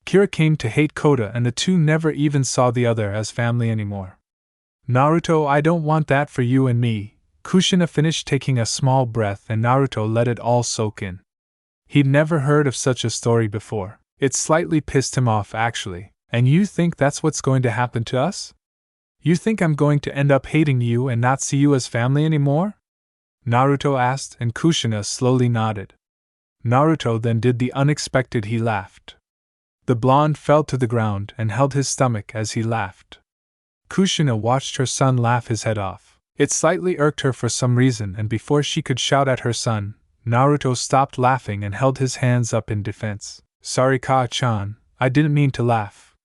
Kira came to hate Kota, and the two never even saw the other as family anymore. Naruto, I don't want that for you and me. Kushina finished, taking a small breath, and Naruto let it all soak in. He'd never heard of such a story before. It slightly pissed him off, actually. And you think that's what's going to happen to us? You think I'm going to end up hating you and not see you as family anymore? Naruto asked, and Kushina slowly nodded. Naruto then did the unexpected. He laughed. The blonde fell to the ground and held his stomach as he laughed. Kushina watched her son laugh his head off. It slightly irked her for some reason, and before she could shout at her son, Naruto stopped laughing and held his hands up in defense. Sorry, Ka-chan, I didn't mean to laugh.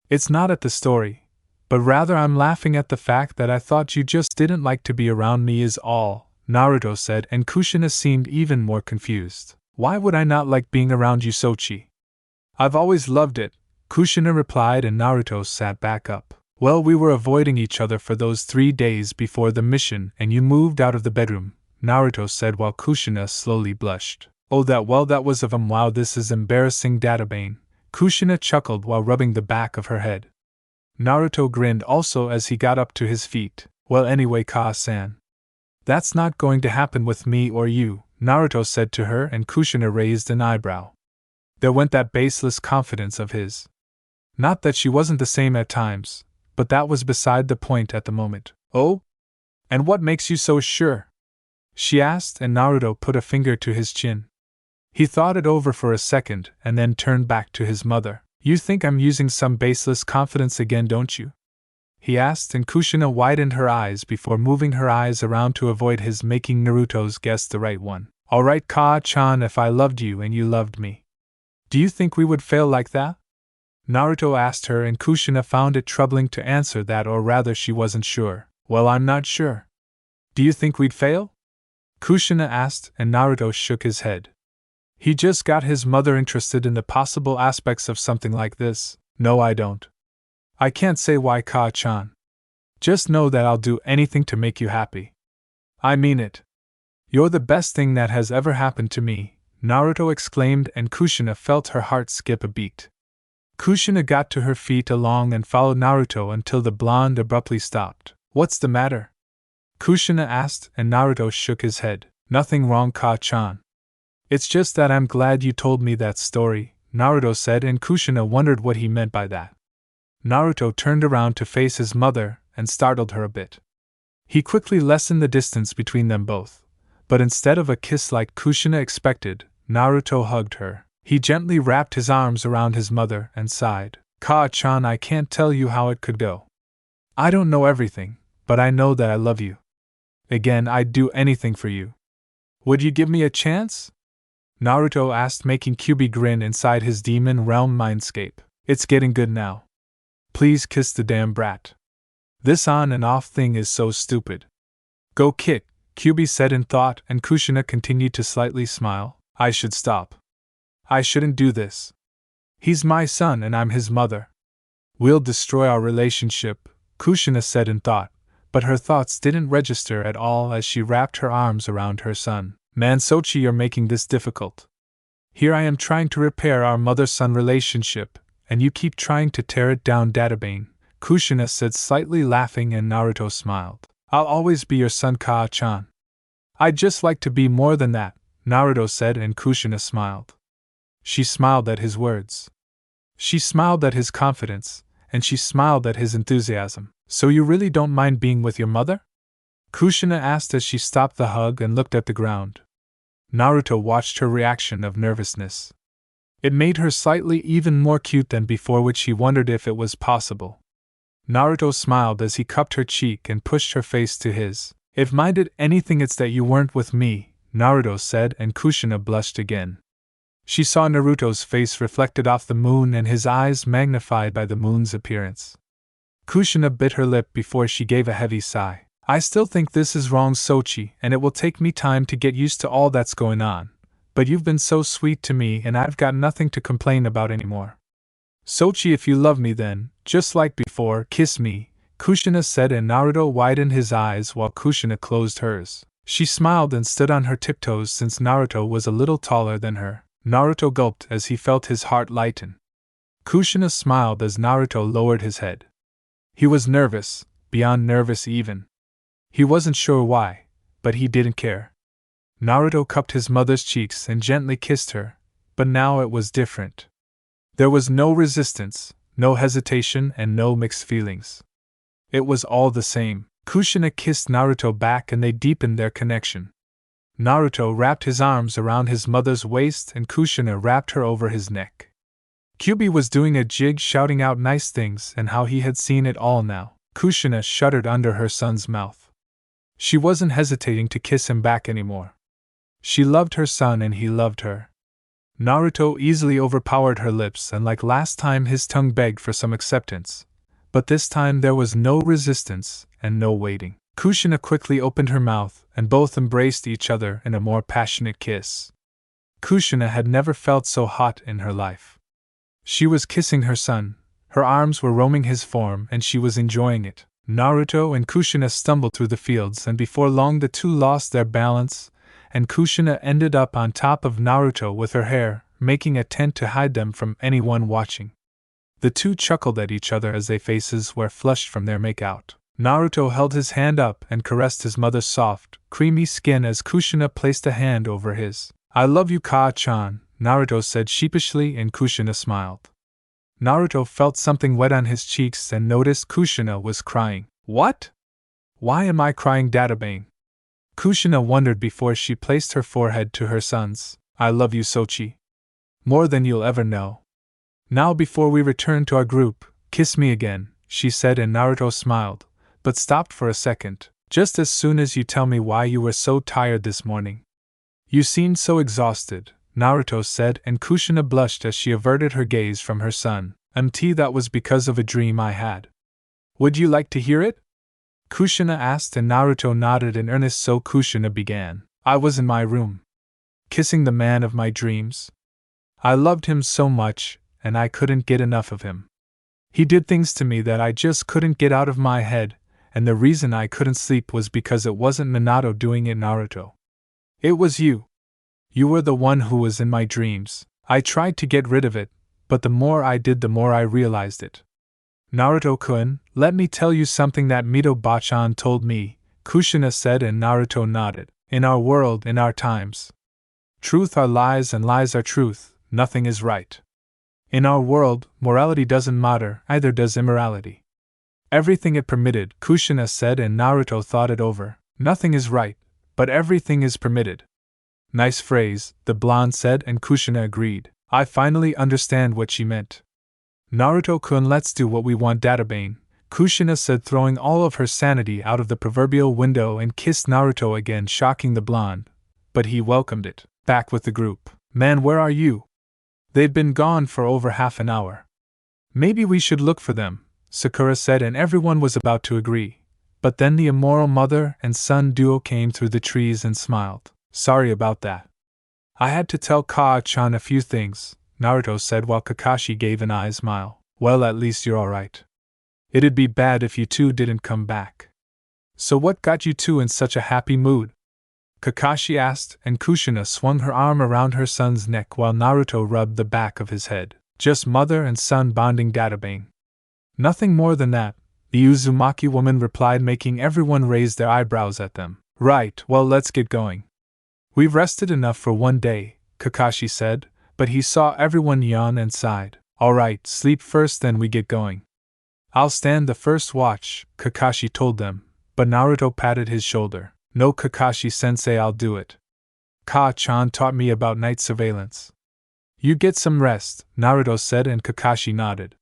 It's not at the story, but rather I'm laughing at the fact that I thought you just didn't like to be around me is all, Naruto said, and Kushina seemed even more confused. Why would I not like being around you, Sochi? I've always loved it, Kushina replied, and Naruto sat back up. Well, we were avoiding each other for those 3 days before the mission and you moved out of the bedroom, Naruto said while Kushina slowly blushed. Oh, that was of him. Wow, this is embarrassing, Databane. Kushina chuckled while rubbing the back of her head. Naruto grinned also as he got up to his feet. Well, anyway, Ka-san, that's not going to happen with me or you, Naruto said to her, and Kushina raised an eyebrow. There went that baseless confidence of his. Not that she wasn't the same at times, but that was beside the point at the moment. Oh? And what makes you so sure? She asked, and Naruto put a finger to his chin. He thought it over for a second and then turned back to his mother. You think I'm using some baseless confidence again, don't you? He asked, and Kushina widened her eyes before moving her eyes around to avoid his making Naruto's guess the right one. Alright, Ka-chan, if I loved you and you loved me, do you think we would fail like that? Naruto asked her, and Kushina found it troubling to answer that, or rather she wasn't sure. Well, I'm not sure. Do you think we'd fail? Kushina asked, and Naruto shook his head. He just got his mother interested in the possible aspects of something like this. No, I don't. I can't say why, Ka-chan. Just know that I'll do anything to make you happy. I mean it. You're the best thing that has ever happened to me, Naruto exclaimed, and Kushina felt her heart skip a beat. Kushina got to her feet along and followed Naruto until the blonde abruptly stopped. What's the matter? Kushina asked, and Naruto shook his head. Nothing wrong, Ka-chan. It's just that I'm glad you told me that story, Naruto said, and Kushina wondered what he meant by that. Naruto turned around to face his mother and startled her a bit. He quickly lessened the distance between them both, but instead of a kiss like Kushina expected, Naruto hugged her. He gently wrapped his arms around his mother and sighed. Ka-chan, I can't tell you how it could go. I don't know everything, but I know that I love you. Again, I'd do anything for you. Would you give me a chance? Naruto asked, making Kyubi grin inside his demon realm mindscape. It's getting good now. Please kiss the damn brat. This on and off thing is so stupid. Go kick, Kyubi said in thought, and Kushina continued to slightly smile. I should stop. I shouldn't do this. He's my son and I'm his mother. We'll destroy our relationship, Kushina said in thought, but her thoughts didn't register at all as she wrapped her arms around her son. Man, Sochi, you're making this difficult. Here I am trying to repair our mother-son relationship, and you keep trying to tear it down, Databane, Kushina said, slightly laughing, and Naruto smiled. I'll always be your son, Ka-chan. I'd just like to be more than that, Naruto said, and Kushina smiled. She smiled at his words. She smiled at his confidence, and she smiled at his enthusiasm. So you really don't mind being with your mother? Kushina asked as she stopped the hug and looked at the ground. Naruto watched her reaction of nervousness. It made her slightly even more cute than before, which he wondered if it was possible. Naruto smiled as he cupped her cheek and pushed her face to his. If mine did anything, it's that you weren't with me, Naruto said, and Kushina blushed again. She saw Naruto's face reflected off the moon and his eyes magnified by the moon's appearance. Kushina bit her lip before she gave a heavy sigh. I still think this is wrong, Sochi, and it will take me time to get used to all that's going on. But you've been so sweet to me and I've got nothing to complain about anymore. Sochi, if you love me then, just like before, kiss me, Kushina said, and Naruto widened his eyes while Kushina closed hers. She smiled and stood on her tiptoes since Naruto was a little taller than her. Naruto gulped as he felt his heart lighten. Kushina smiled as Naruto lowered his head. He was nervous, beyond nervous even. He wasn't sure why, but he didn't care. Naruto cupped his mother's cheeks and gently kissed her, but now it was different. There was no resistance, no hesitation, and no mixed feelings. It was all the same. Kushina kissed Naruto back and they deepened their connection. Naruto wrapped his arms around his mother's waist and Kushina wrapped her over his neck. Kyubi was doing a jig, shouting out nice things and how he had seen it all now. Kushina shuddered under her son's mouth. She wasn't hesitating to kiss him back anymore. She loved her son and he loved her. Naruto easily overpowered her lips and like last time his tongue begged for some acceptance. But this time there was no resistance and no waiting. Kushina quickly opened her mouth and both embraced each other in a more passionate kiss. Kushina had never felt so hot in her life. She was kissing her son, her arms were roaming his form and she was enjoying it. Naruto and Kushina stumbled through the fields and before long the two lost their balance, and Kushina ended up on top of Naruto with her hair, making a tent to hide them from anyone watching. The two chuckled at each other as their faces were flushed from their make-out. Naruto held his hand up and caressed his mother's soft, creamy skin as Kushina placed a hand over his. I love you, Kaa-chan, Naruto said sheepishly, and Kushina smiled. Naruto felt something wet on his cheeks and noticed Kushina was crying. What? Why am I crying, Databane? Kushina wondered before she placed her forehead to her son's. I love you, Sochi. More than you'll ever know. Now before we return to our group, kiss me again, she said, and Naruto smiled, but stopped for a second. Just as soon as you tell me why you were so tired this morning. You seemed so exhausted, Naruto said, and Kushina blushed as she averted her gaze from her son. That was because of a dream I had. Would you like to hear it? Kushina asked, and Naruto nodded in earnest, so Kushina began. I was in my room, kissing the man of my dreams. I loved him so much, and I couldn't get enough of him. He did things to me that I just couldn't get out of my head, and the reason I couldn't sleep was because it wasn't Minato doing it, Naruto. It was you. You were the one who was in my dreams. I tried to get rid of it, but the more I did, the more I realized it. Naruto-kun, let me tell you something that Mito-bachan told me, Kushina said, and Naruto nodded. In our world, in our times, truth are lies and lies are truth, nothing is right. In our world, morality doesn't matter, either does immorality. Everything is permitted, Kushina said, and Naruto thought it over. Nothing is right, but everything is permitted. Nice phrase, the blonde said, and Kushina agreed. I finally understand what she meant. Naruto-kun, let's do what we want, Databane, Kushina said, throwing all of her sanity out of the proverbial window, and kissed Naruto again, shocking the blonde. But he welcomed it. Back with the group. Man, where are you? They'd been gone for over half an hour. Maybe we should look for them, Sakura said, and everyone was about to agree. But then the immoral mother and son duo came through the trees and smiled. Sorry about that. I had to tell Kaa-chan a few things, Naruto said while Kakashi gave an eye smile. Well, at least you're alright. It'd be bad if you two didn't come back. So what got you two in such a happy mood? Kakashi asked, and Kushina swung her arm around her son's neck while Naruto rubbed the back of his head. Just mother and son bonding, Databane. Nothing more than that, the Uzumaki woman replied, making everyone raise their eyebrows at them. Right, well, let's get going. We've rested enough for one day, Kakashi said, but he saw everyone yawn and sighed. Alright, sleep first, then we get going. I'll stand the first watch, Kakashi told them, but Naruto patted his shoulder. No, Kakashi-sensei, I'll do it. Kaa-chan taught me about night surveillance. You get some rest, Naruto said, and Kakashi nodded.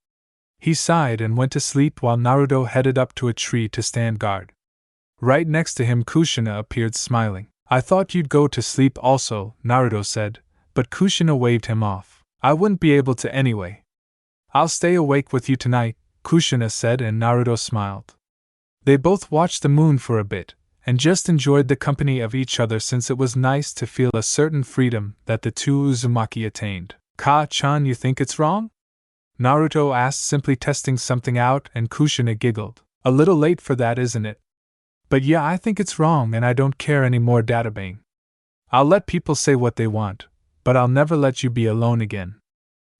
He sighed and went to sleep while Naruto headed up to a tree to stand guard. Right next to him, Kushina appeared smiling. I thought you'd go to sleep also, Naruto said, but Kushina waved him off. I wouldn't be able to anyway. I'll stay awake with you tonight, Kushina said, and Naruto smiled. They both watched the moon for a bit, and just enjoyed the company of each other since it was nice to feel a certain freedom that the two Uzumaki attained. Ka-chan, you think it's wrong? Naruto asked, simply testing something out, and Kushina giggled. A little late for that, isn't it? But yeah, I think it's wrong and I don't care anymore, databang. I'll let people say what they want, but I'll never let you be alone again.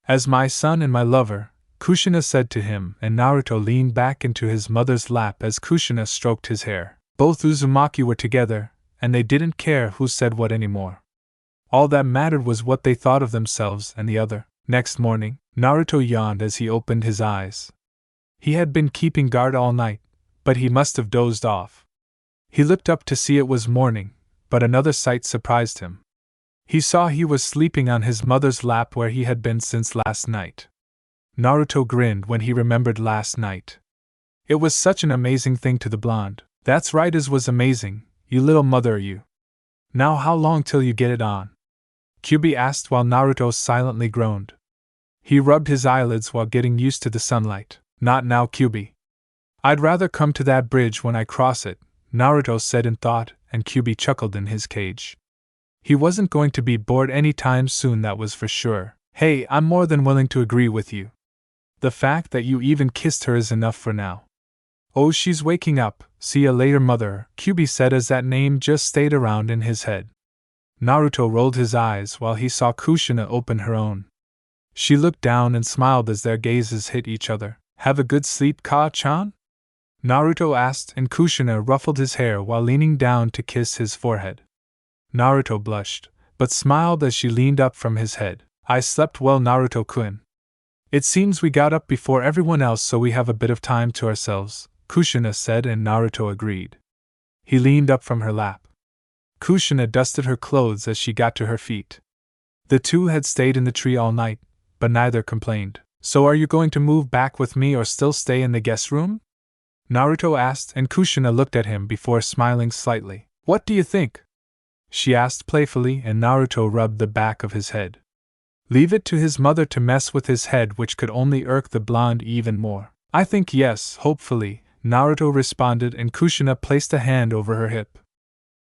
As my son and my lover, Kushina said to him, and Naruto leaned back into his mother's lap as Kushina stroked his hair. Both Uzumaki were together, and they didn't care who said what anymore. All that mattered was what they thought of themselves and the other. Next morning, Naruto yawned as he opened his eyes. He had been keeping guard all night, but he must have dozed off. He looked up to see it was morning, but another sight surprised him. He saw he was sleeping on his mother's lap where he had been since last night. Naruto grinned when he remembered last night. It was such an amazing thing to the blonde. That's right, it was amazing, you little mother you. Now how long till you get it on? Kyubi asked while Naruto silently groaned. He rubbed his eyelids while getting used to the sunlight. Not now, Kyubi. I'd rather come to that bridge when I cross it, Naruto said in thought, and Kyubi chuckled in his cage. He wasn't going to be bored any time soon, that was for sure. Hey, I'm more than willing to agree with you. The fact that you even kissed her is enough for now. Oh, she's waking up, see ya later mother, Kyubi said as that name just stayed around in his head. Naruto rolled his eyes while he saw Kushina open her own. She looked down and smiled as their gazes hit each other. Have a good sleep, Ka-chan? Naruto asked, and Kushina ruffled his hair while leaning down to kiss his forehead. Naruto blushed, but smiled as she leaned up from his head. I slept well, Naruto-kun. It seems we got up before everyone else, so we have a bit of time to ourselves, Kushina said, and Naruto agreed. He leaned up from her lap. Kushina dusted her clothes as she got to her feet. The two had stayed in the tree all night, but neither complained. So are you going to move back with me or still stay in the guest room? Naruto asked, and Kushina looked at him before smiling slightly. What do you think? She asked playfully, and Naruto rubbed the back of his head. Leave it to his mother to mess with his head, which could only irk the blonde even more. I think yes, hopefully, Naruto responded, and Kushina placed a hand over her hip.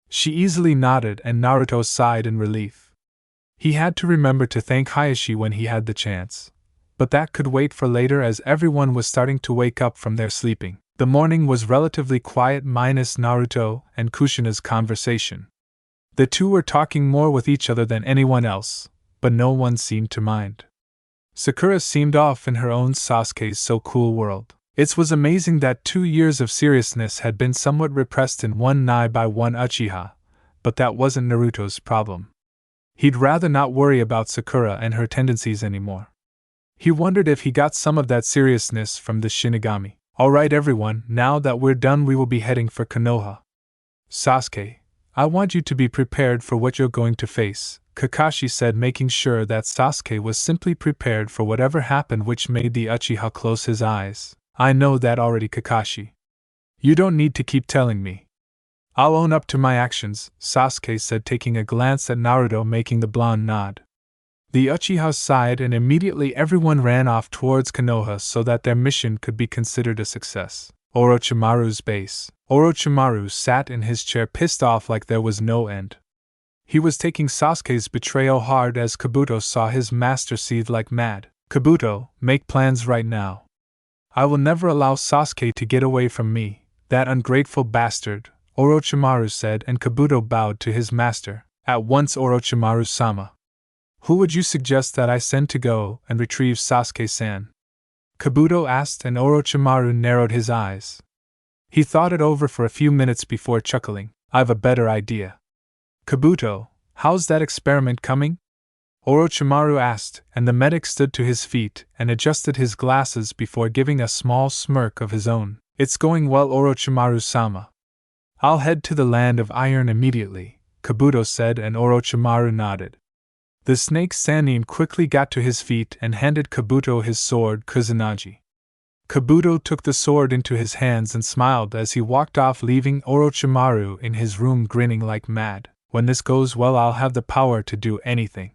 She easily nodded, and Naruto sighed in relief. He had to remember to thank Hayashi when he had the chance. But that could wait for later, as everyone was starting to wake up from their sleeping. The morning was relatively quiet minus Naruto and Kushina's conversation. The two were talking more with each other than anyone else, but no one seemed to mind. Sakura seemed off in her own Sasuke's so cool world. It was amazing that 2 years of seriousness had been somewhat repressed in one Nai by one Uchiha, but that wasn't Naruto's problem. He'd rather not worry about Sakura and her tendencies anymore. He wondered if he got some of that seriousness from the Shinigami. Alright everyone, now that we're done we will be heading for Konoha. Sasuke, I want you to be prepared for what you're going to face, Kakashi said, making sure that Sasuke was simply prepared for whatever happened, which made the Uchiha close his eyes. I know that already, Kakashi. You don't need to keep telling me. I'll own up to my actions, Sasuke said, taking a glance at Naruto, making the blonde nod. The Uchiha sighed, and immediately everyone ran off towards Konoha so that their mission could be considered a success. Orochimaru's base. Orochimaru sat in his chair, pissed off like there was no end. He was taking Sasuke's betrayal hard as Kabuto saw his master seethe like mad. Kabuto, make plans right now. I will never allow Sasuke to get away from me, that ungrateful bastard, Orochimaru said, and Kabuto bowed to his master. At once, Orochimaru-sama. Who would you suggest that I send to go and retrieve Sasuke-san? Kabuto asked, and Orochimaru narrowed his eyes. He thought it over for a few minutes before chuckling. I've a better idea. Kabuto, how's that experiment coming? Orochimaru asked, and the medic stood to his feet and adjusted his glasses before giving a small smirk of his own. It's going well, Orochimaru-sama. I'll head to the land of iron immediately, Kabuto said, and Orochimaru nodded. The snake Sannin quickly got to his feet and handed Kabuto his sword Kusanagi. Kabuto took the sword into his hands and smiled as he walked off, leaving Orochimaru in his room grinning like mad. When this goes well, I'll have the power to do anything.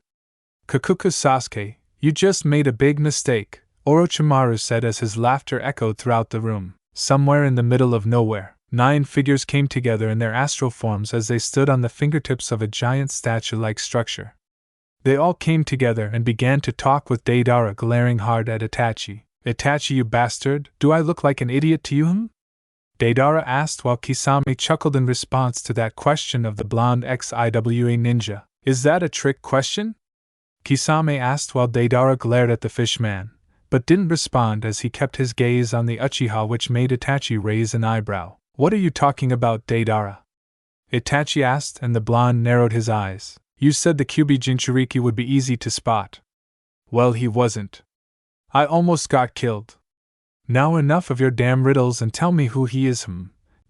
Kakuku Sasuke, you just made a big mistake, Orochimaru said as his laughter echoed throughout the room. Somewhere in the middle of nowhere, 9 figures came together in their astral forms as they stood on the fingertips of a giant statue-like structure. They all came together and began to talk with Deidara glaring hard at Itachi. Itachi, you bastard, do I look like an idiot to you? Deidara asked while Kisame chuckled in response to that question of the blonde XIWA ninja. Is that a trick question? Kisame asked while Deidara glared at the fishman, but didn't respond as he kept his gaze on the Uchiha, which made Itachi raise an eyebrow. What are you talking about, Deidara? Itachi asked, and the blonde narrowed his eyes. You said the Kyuubi Jinchuriki would be easy to spot. Well, he wasn't. I almost got killed. Now enough of your damn riddles and tell me who he is.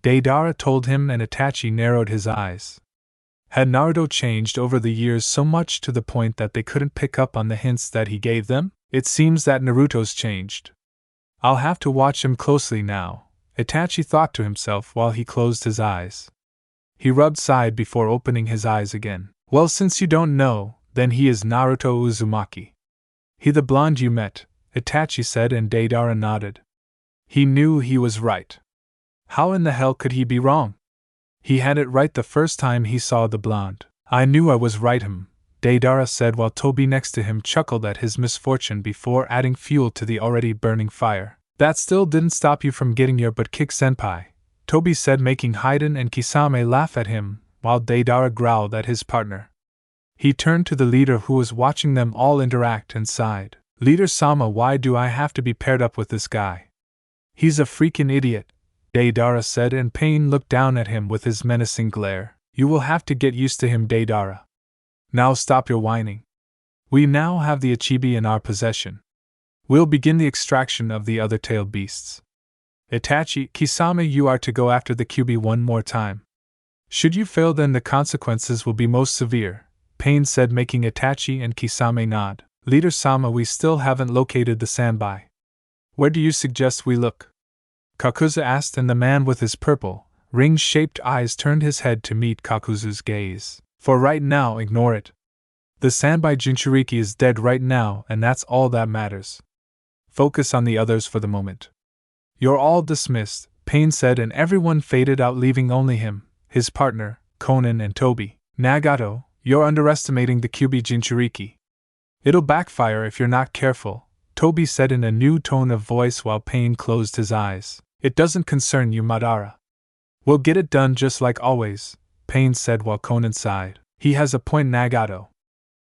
Deidara told him, and Itachi narrowed his eyes. Had Naruto changed over the years so much to the point that they couldn't pick up on the hints that he gave them? It seems that Naruto's changed. I'll have to watch him closely now, Itachi thought to himself while he closed his eyes. He rubbed side before opening his eyes again. Well, since you don't know, then he is Naruto Uzumaki. He the blonde you met, Itachi said, and Deidara nodded. He knew he was right. How in the hell could he be wrong? He had it right the first time he saw the blonde. I knew I was right, Deidara said while Tobi next to him chuckled at his misfortune before adding fuel to the already burning fire. That still didn't stop you from getting your butt kicked, senpai, Tobi said, making Haiden and Kisame laugh at him, while Deidara growled at his partner. He turned to the leader who was watching them all interact and sighed. Leader Sama, why do I have to be paired up with this guy? He's a freaking idiot, Deidara said, and Pain looked down at him with his menacing glare. You will have to get used to him, Deidara. Now stop your whining. We now have the Ichibi in our possession. We'll begin the extraction of the other tailed beasts. Itachi, Kisame, you are to go after the Kyuubi one more time. Should you fail, then the consequences will be most severe, Pain said, making Itachi and Kisame nod. Leader Sama, we still haven't located the Sanbai. Where do you suggest we look? Kakuzu asked, and the man with his purple, ring-shaped eyes turned his head to meet Kakuzu's gaze. For right now, ignore it. The Sanbai Jinchuriki is dead right now, and that's all that matters. Focus on the others for the moment. You're all dismissed, Pain said, and everyone faded out, leaving only him, his partner, Konan, and Tobi. Nagato, you're underestimating the Kyuubi Jinchuriki. It'll backfire if you're not careful, Tobi said in a new tone of voice while Pain closed his eyes. It doesn't concern you, Madara. We'll get it done just like always, Pain said while Konan sighed. He has a point, Nagato.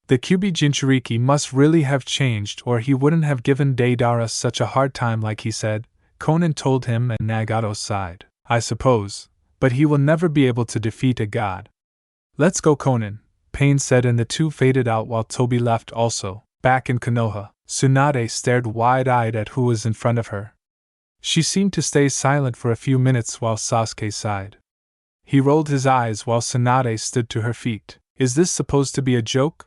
The Kyuubi Jinchuriki must really have changed, or he wouldn't have given Deidara such a hard time like he said, Konan told him, and Nagato sighed. I suppose, but he will never be able to defeat a god. Let's go, Konan, Pain said, and the two faded out while Tobi left also. Back in Konoha, Tsunade stared wide-eyed at who was in front of her. She seemed to stay silent for a few minutes while Sasuke sighed. He rolled his eyes while Tsunade stood to her feet. Is this supposed to be a joke?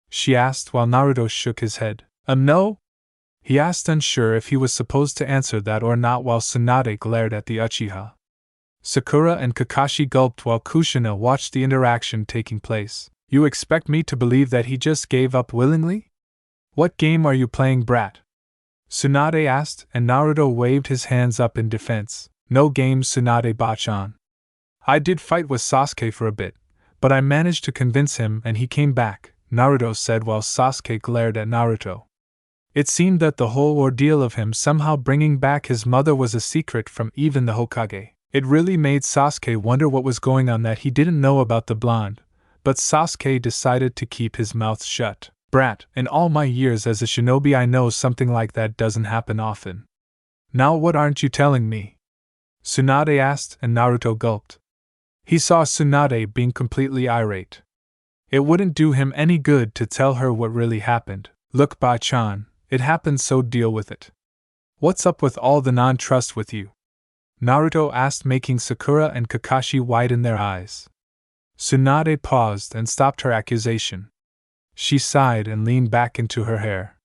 She asked while Naruto shook his head. No? He asked, unsure if he was supposed to answer that or not, while Tsunade glared at the Uchiha. Sakura and Kakashi gulped while Kushina watched the interaction taking place. You expect me to believe that he just gave up willingly? What game are you playing, brat? Tsunade asked, and Naruto waved his hands up in defense. No game, Tsunade Bachan. I did fight with Sasuke for a bit, but I managed to convince him and he came back, Naruto said while Sasuke glared at Naruto. It seemed that the whole ordeal of him somehow bringing back his mother was a secret from even the Hokage. It really made Sasuke wonder what was going on that he didn't know about the blonde, but Sasuke decided to keep his mouth shut. Brat, in all my years as a shinobi I know something like that doesn't happen often. Now what aren't you telling me? Tsunade asked, and Naruto gulped. He saw Tsunade being completely irate. It wouldn't do him any good to tell her what really happened. Look, Bachan, it happened, so deal with it. What's up with all the non-trust with you? Naruto asked, making Sakura and Kakashi widen their eyes. Tsunade paused and stopped her accusation. She sighed and leaned back into her hair.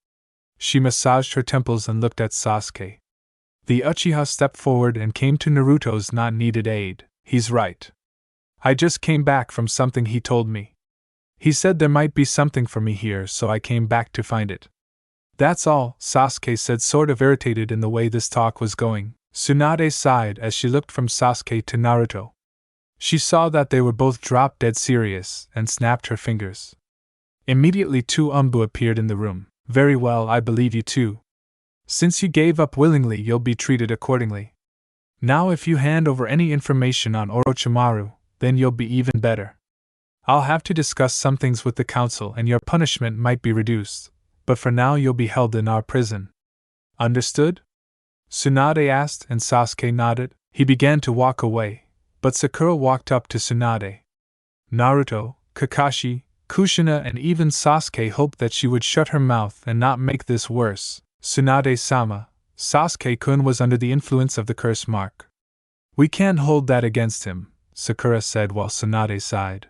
She massaged her temples and looked at Sasuke. The Uchiha stepped forward and came to Naruto's not-needed aid. He's right. I just came back from something he told me. He said there might be something for me here, so I came back to find it. That's all, Sasuke said, sort of irritated in the way this talk was going. Tsunade sighed as she looked from Sasuke to Naruto. She saw that they were both drop-dead serious and snapped her fingers. Immediately 2 Umbu appeared in the room. Very well, I believe you too. Since you gave up willingly, you'll be treated accordingly. Now if you hand over any information on Orochimaru, then you'll be even better. I'll have to discuss some things with the council and your punishment might be reduced, but for now you'll be held in our prison. Understood? Tsunade asked and Sasuke nodded. He began to walk away, but Sakura walked up to Tsunade. Naruto, Kakashi, Kushina and even Sasuke hoped that she would shut her mouth and not make this worse. Tsunade-sama, Sasuke-kun was under the influence of the curse mark. We can't hold that against him, Sakura said while Tsunade sighed.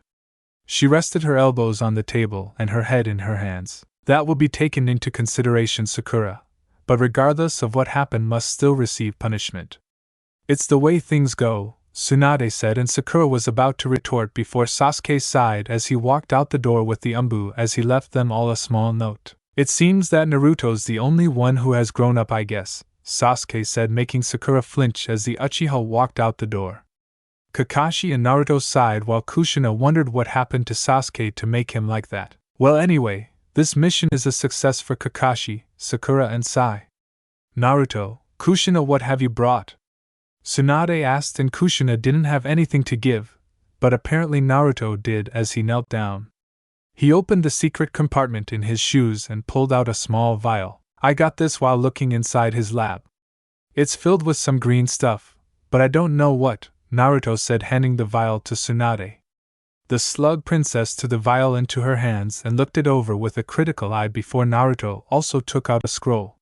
She rested her elbows on the table and her head in her hands. That will be taken into consideration, Sakura, but regardless of what happened must still receive punishment. It's the way things go, Tsunade said, and Sakura was about to retort before Sasuke sighed as he walked out the door with the Umbu as he left them all a small note. It seems that Naruto's the only one who has grown up, I guess, Sasuke said, making Sakura flinch as the Uchiha walked out the door. Kakashi and Naruto sighed while Kushina wondered what happened to Sasuke to make him like that. Well, anyway, this mission is a success for Kakashi, Sakura and Sai. Naruto, Kushina, what have you brought? Tsunade asked, and Kushina didn't have anything to give, but apparently Naruto did as he knelt down. He opened the secret compartment in his shoes and pulled out a small vial. I got this while looking inside his lab. It's filled with some green stuff, but I don't know what, Naruto said, handing the vial to Tsunade. The Slug Princess took the vial into her hands and looked it over with a critical eye before Naruto also took out a scroll.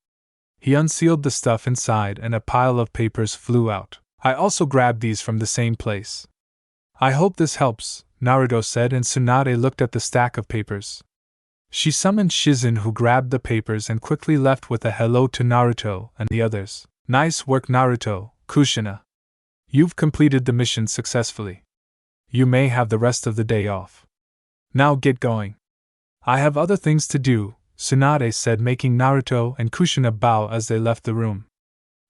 He unsealed the stuff inside and a pile of papers flew out. I also grabbed these from the same place. I hope this helps, Naruto said, and Tsunade looked at the stack of papers. She summoned Shizen, who grabbed the papers and quickly left with a hello to Naruto and the others. Nice work, Naruto, Kushina. You've completed the mission successfully. You may have the rest of the day off. Now get going. I have other things to do, Tsunade said, making Naruto and Kushina bow as they left the room.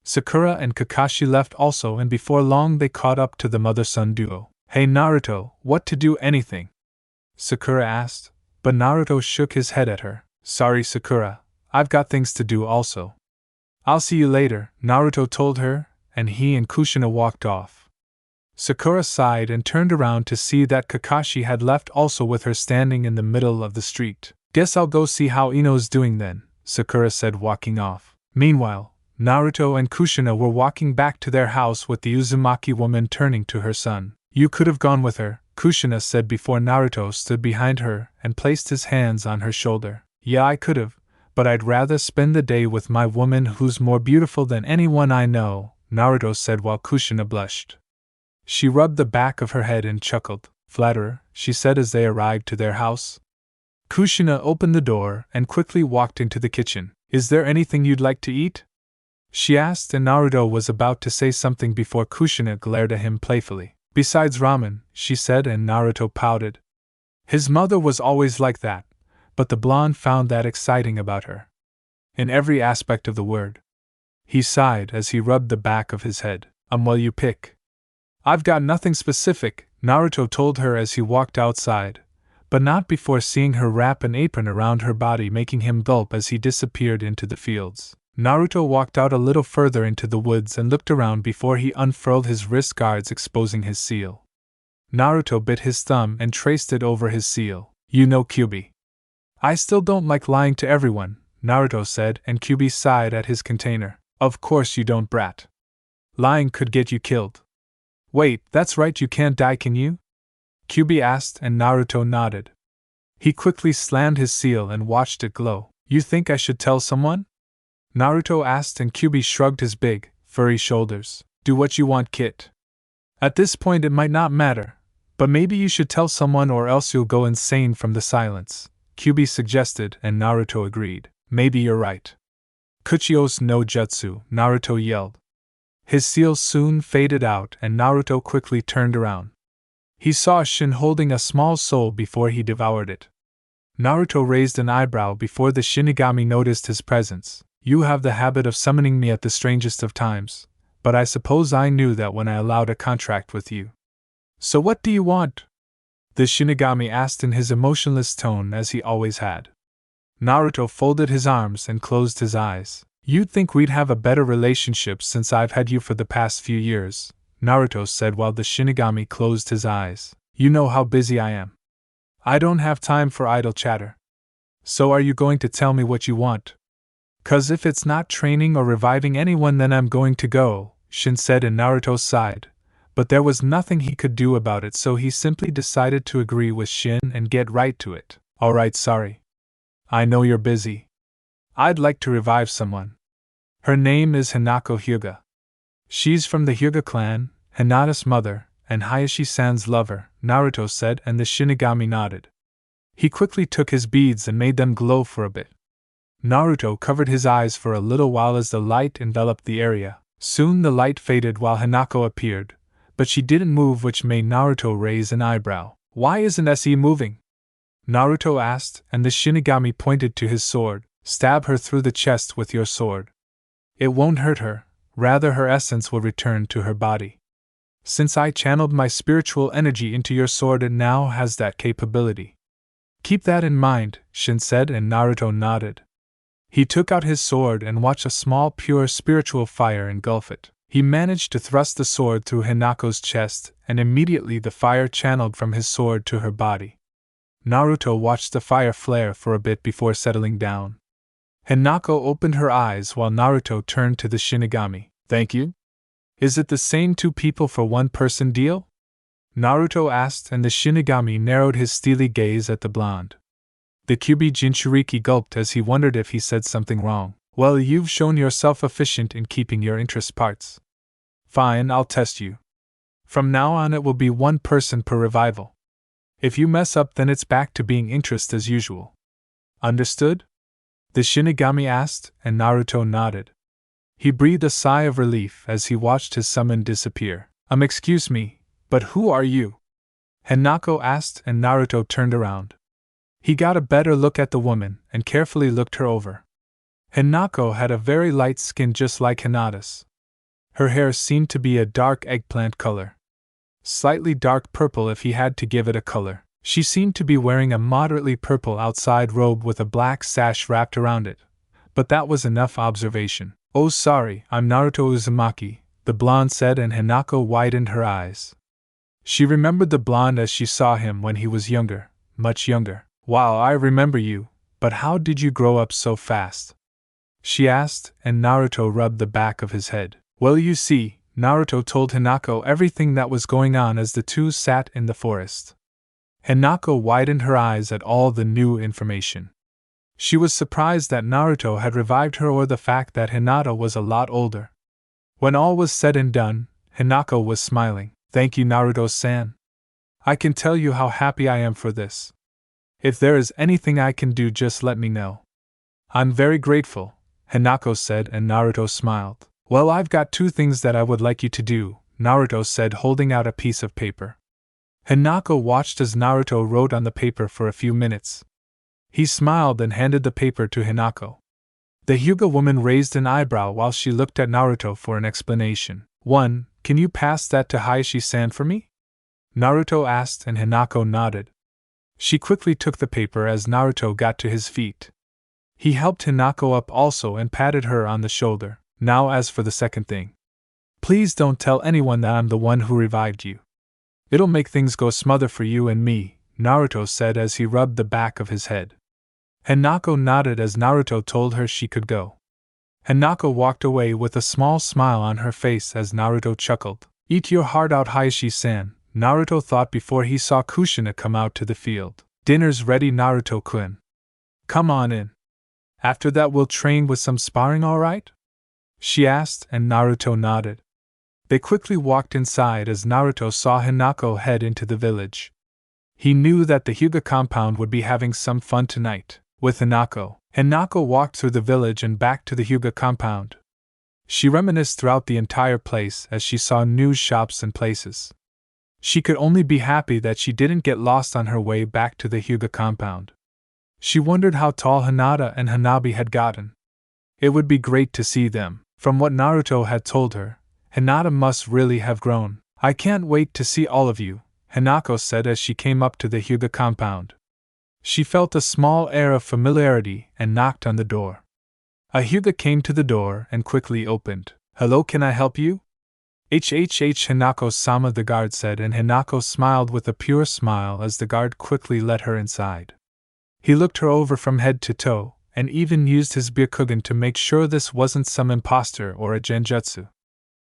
Sakura and Kakashi left also, and before long they caught up to the mother-son duo. Hey Naruto, what to do, anything? Sakura asked, but Naruto shook his head at her. Sorry Sakura, I've got things to do also. I'll see you later, Naruto told her, and he and Kushina walked off. Sakura sighed and turned around to see that Kakashi had left also, with her standing in the middle of the street. Guess I'll go see how Ino's doing then, Sakura said, walking off. Meanwhile, Naruto and Kushina were walking back to their house with the Uzumaki woman turning to her son. You could have gone with her, Kushina said before Naruto stood behind her and placed his hands on her shoulder. Yeah, I could have, but I'd rather spend the day with my woman who's more beautiful than anyone I know, Naruto said while Kushina blushed. She rubbed the back of her head and chuckled. Flatterer, she said as they arrived to their house. Kushina opened the door and quickly walked into the kitchen. Is there anything you'd like to eat? She asked, and Naruto was about to say something before Kushina glared at him playfully. Besides ramen, she said, and Naruto pouted. His mother was always like that, but the blonde found that exciting about her. In every aspect of the word. He sighed as he rubbed the back of his head. Well, you pick. I've got nothing specific, Naruto told her as he walked outside, but not before seeing her wrap an apron around her body, making him gulp as he disappeared into the fields. Naruto walked out a little further into the woods and looked around before he unfurled his wrist guards, exposing his seal. Naruto bit his thumb and traced it over his seal. You know, Kyuubi. I still don't like lying to everyone, Naruto said, and Kyuubi sighed at his container. Of course you don't, brat. Lying could get you killed. Wait, that's right, you can't die, can you? Kyuubi asked, and Naruto nodded. He quickly slammed his seal and watched it glow. You think I should tell someone? Naruto asked, and Kyuubi shrugged his big, furry shoulders. Do what you want, Kit. At this point it might not matter, but maybe you should tell someone or else you'll go insane from the silence, Kyubi suggested, and Naruto agreed. Maybe you're right. Kuchiyos no jutsu, Naruto yelled. His seal soon faded out and Naruto quickly turned around. He saw Shin holding a small soul before he devoured it. Naruto raised an eyebrow before the shinigami noticed his presence. You have the habit of summoning me at the strangest of times, but I suppose I knew that when I allowed a contract with you. So what do you want? The shinigami asked in his emotionless tone as he always had. Naruto folded his arms and closed his eyes. You'd think we'd have a better relationship since I've had you for the past few years, Naruto said while the shinigami closed his eyes. You know how busy I am. I don't have time for idle chatter. So are you going to tell me what you want? 'Cause if it's not training or reviving anyone then I'm going to go, Shin said, and Naruto sighed. But there was nothing he could do about it, so he simply decided to agree with Shin and get right to it. Alright, sorry. I know you're busy. I'd like to revive someone. Her name is Hanako Hyuga. She's from the Hyuga clan, Hinata's mother, and Hayashi-san's lover, Naruto said, and the shinigami nodded. He quickly took his beads and made them glow for a bit. Naruto covered his eyes for a little while as the light enveloped the area. Soon the light faded while Hanako appeared, but she didn't move, which made Naruto raise an eyebrow. Why isn't SE moving? Naruto asked, and the shinigami pointed to his sword. Stab her through the chest with your sword. It won't hurt her, rather her essence will return to her body. Since I channeled my spiritual energy into your sword, it now has that capability. Keep that in mind, Shin said, and Naruto nodded. He took out his sword and watched a small pure spiritual fire engulf it. He managed to thrust the sword through Hanako's chest, and immediately the fire channeled from his sword to her body. Naruto watched the fire flare for a bit before settling down. Hanako opened her eyes while Naruto turned to the shinigami. Thank you? Is it the same two people for one person deal? Naruto asked, and the shinigami narrowed his steely gaze at the blonde. The Kyubi Jinchuriki gulped as he wondered if he said something wrong. Well, you've shown yourself efficient in keeping your interest parts. Fine, I'll test you. From now on it will be one person per revival. If you mess up then it's back to being interest as usual. Understood? The shinigami asked, and Naruto nodded. He breathed a sigh of relief as he watched his summon disappear. Excuse me, but who are you? Hanako asked, and Naruto turned around. He got a better look at the woman and carefully looked her over. Hanako had a very light skin just like Hinata's. Her hair seemed to be a dark eggplant color. Slightly dark purple if he had to give it a color. She seemed to be wearing a moderately purple outside robe with a black sash wrapped around it. But that was enough observation. Oh sorry, I'm Naruto Uzumaki, the blonde said, and Hanako widened her eyes. She remembered the blonde as she saw him when he was younger, much younger. Wow, I remember you, but how did you grow up so fast? She asked, and Naruto rubbed the back of his head. Well, you see, Naruto told Hanako everything that was going on as the two sat in the forest. Hanako widened her eyes at all the new information. She was surprised that Naruto had revived her or the fact that Hinata was a lot older. When all was said and done, Hanako was smiling. Thank you, Naruto-san. I can tell you how happy I am for this. If there is anything I can do, just let me know. I'm very grateful, Hanako said, and Naruto smiled. Well, I've got two things that I would like you to do, Naruto said, holding out a piece of paper. Hanako watched as Naruto wrote on the paper for a few minutes. He smiled and handed the paper to Hanako. The Hyuga woman raised an eyebrow while she looked at Naruto for an explanation. Can you pass that to Hayashi-san for me? Naruto asked, and Hanako nodded. She quickly took the paper as Naruto got to his feet. He helped Hanako up also and patted her on the shoulder. Now as for the second thing. Please don't tell anyone that I'm the one who revived you. It'll make things go smoother for you and me, Naruto said as he rubbed the back of his head. Hanako nodded as Naruto told her she could go. Hanako walked away with a small smile on her face as Naruto chuckled. Eat your heart out, Hayashi-san, Naruto thought before he saw Kushina come out to the field. Dinner's ready, Naruto-kun. Come on in. After that we'll train with some sparring, alright? She asked, and Naruto nodded. They quickly walked inside as Naruto saw Hanako head into the village. He knew that the Hyuga compound would be having some fun tonight. With Hanako, Hanako walked through the village and back to the Hyuga compound. She reminisced throughout the entire place as she saw new shops and places. She could only be happy that she didn't get lost on her way back to the Hyuga compound. She wondered how tall Hinata and Hanabi had gotten. It would be great to see them. From what Naruto had told her, Hinata must really have grown. I can't wait to see all of you, Hanako said as she came up to the Hyuga compound. She felt a small air of familiarity and knocked on the door. A Hyuga came to the door and quickly opened. Hello, can I help you? Hanako-sama, the guard said, and Hanako smiled with a pure smile as the guard quickly let her inside. He looked her over from head to toe, and even used his Byakugan to make sure this wasn't some imposter or a genjutsu.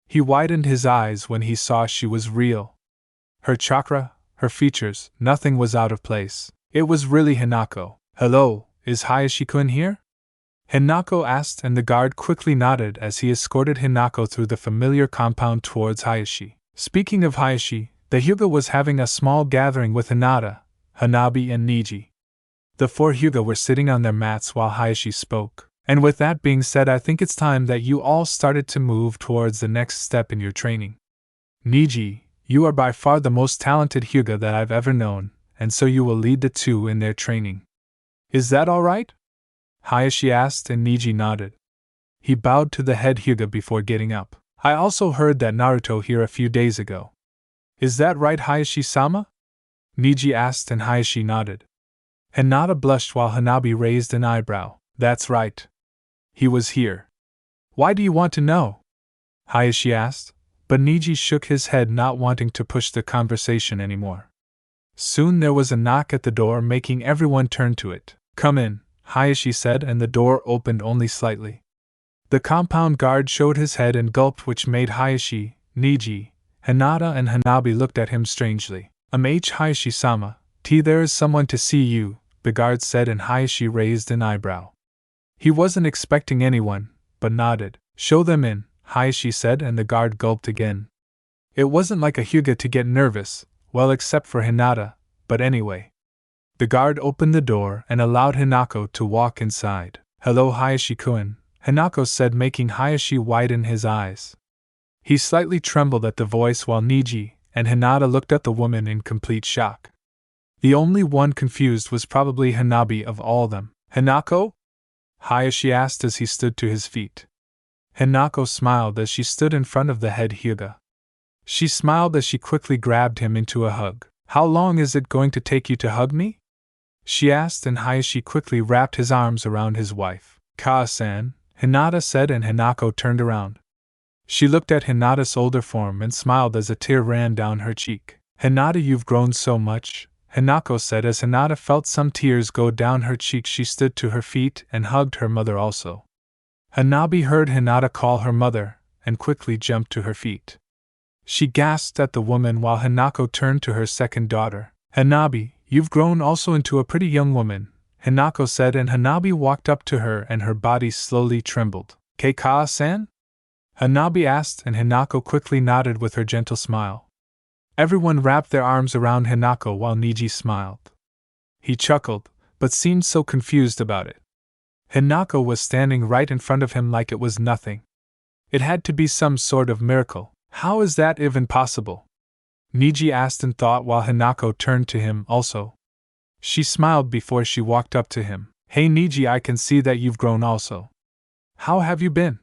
He widened his eyes when he saw she was real. Her chakra, her features, nothing was out of place. It was really Hanako. Hello, is Hayashi-kun here? Hanako asked, and the guard quickly nodded as he escorted Hanako through the familiar compound towards Hayashi. Speaking of Hayashi, the Hyuga was having a small gathering with Hinata, Hanabi, and Niji. The 4 Hyuga were sitting on their mats while Hayashi spoke. And with that being said, I think it's time that you all started to move towards the next step in your training. Niji, you are by far the most talented Hyuga that I've ever known, and so you will lead the 2 in their training. Is that all right? Hayashi asked, and Niji nodded. He bowed to the head Hyuga before getting up. I also heard that Naruto here a few days ago. Is that right, Hayashi-sama? Niji asked, and Hayashi nodded. Hinata blushed while Hanabi raised an eyebrow. That's right. He was here. Why do you want to know? Hayashi asked, but Niji shook his head, not wanting to push the conversation anymore. Soon there was a knock at the door, making everyone turn to it. Come in, Hayashi said, and the door opened only slightly. The compound guard showed his head and gulped, which made Hayashi, Niji, Hinata, and Hanabi looked at him strangely. Hayashi-sama, there is someone to see you, the guard said, and Hayashi raised an eyebrow. He wasn't expecting anyone, but nodded. Show them in, Hayashi said, and the guard gulped again. It wasn't like a Hyuga to get nervous, well, except for Hinata, but anyway. The guard opened the door and allowed Hanako to walk inside. Hello, Hayashi-kun, Hanako said, making Hayashi widen his eyes. He slightly trembled at the voice while Niji and Hinata looked at the woman in complete shock. The only one confused was probably Hanabi of all them. Hanako? Hayashi asked as he stood to his feet. Hanako smiled as she stood in front of the head Hyuga. She smiled as she quickly grabbed him into a hug. How long is it going to take you to hug me? She asked, and Hayashi quickly wrapped his arms around his wife. Ka-san, Hinata said, and Hanako turned around. She looked at Hinata's older form and smiled as a tear ran down her cheek. Hinata, you've grown so much, Hanako said as Hinata felt some tears go down her cheeks. She stood to her feet and hugged her mother also. Hanabi heard Hinata call her mother and quickly jumped to her feet. She gasped at the woman while Hanako turned to her second daughter. Hanabi, you've grown also into a pretty young woman, Hanako said, and Hanabi walked up to her and her body slowly trembled. Keika-san? Hanabi asked, and Hanako quickly nodded with her gentle smile. Everyone wrapped their arms around Hanako while Niji smiled. He chuckled, but seemed so confused about it. Hanako was standing right in front of him like it was nothing. It had to be some sort of miracle. How is that even possible? Niji asked in thought while Hanako turned to him also. She smiled before she walked up to him. Hey Niji, I can see that you've grown also. How have you been?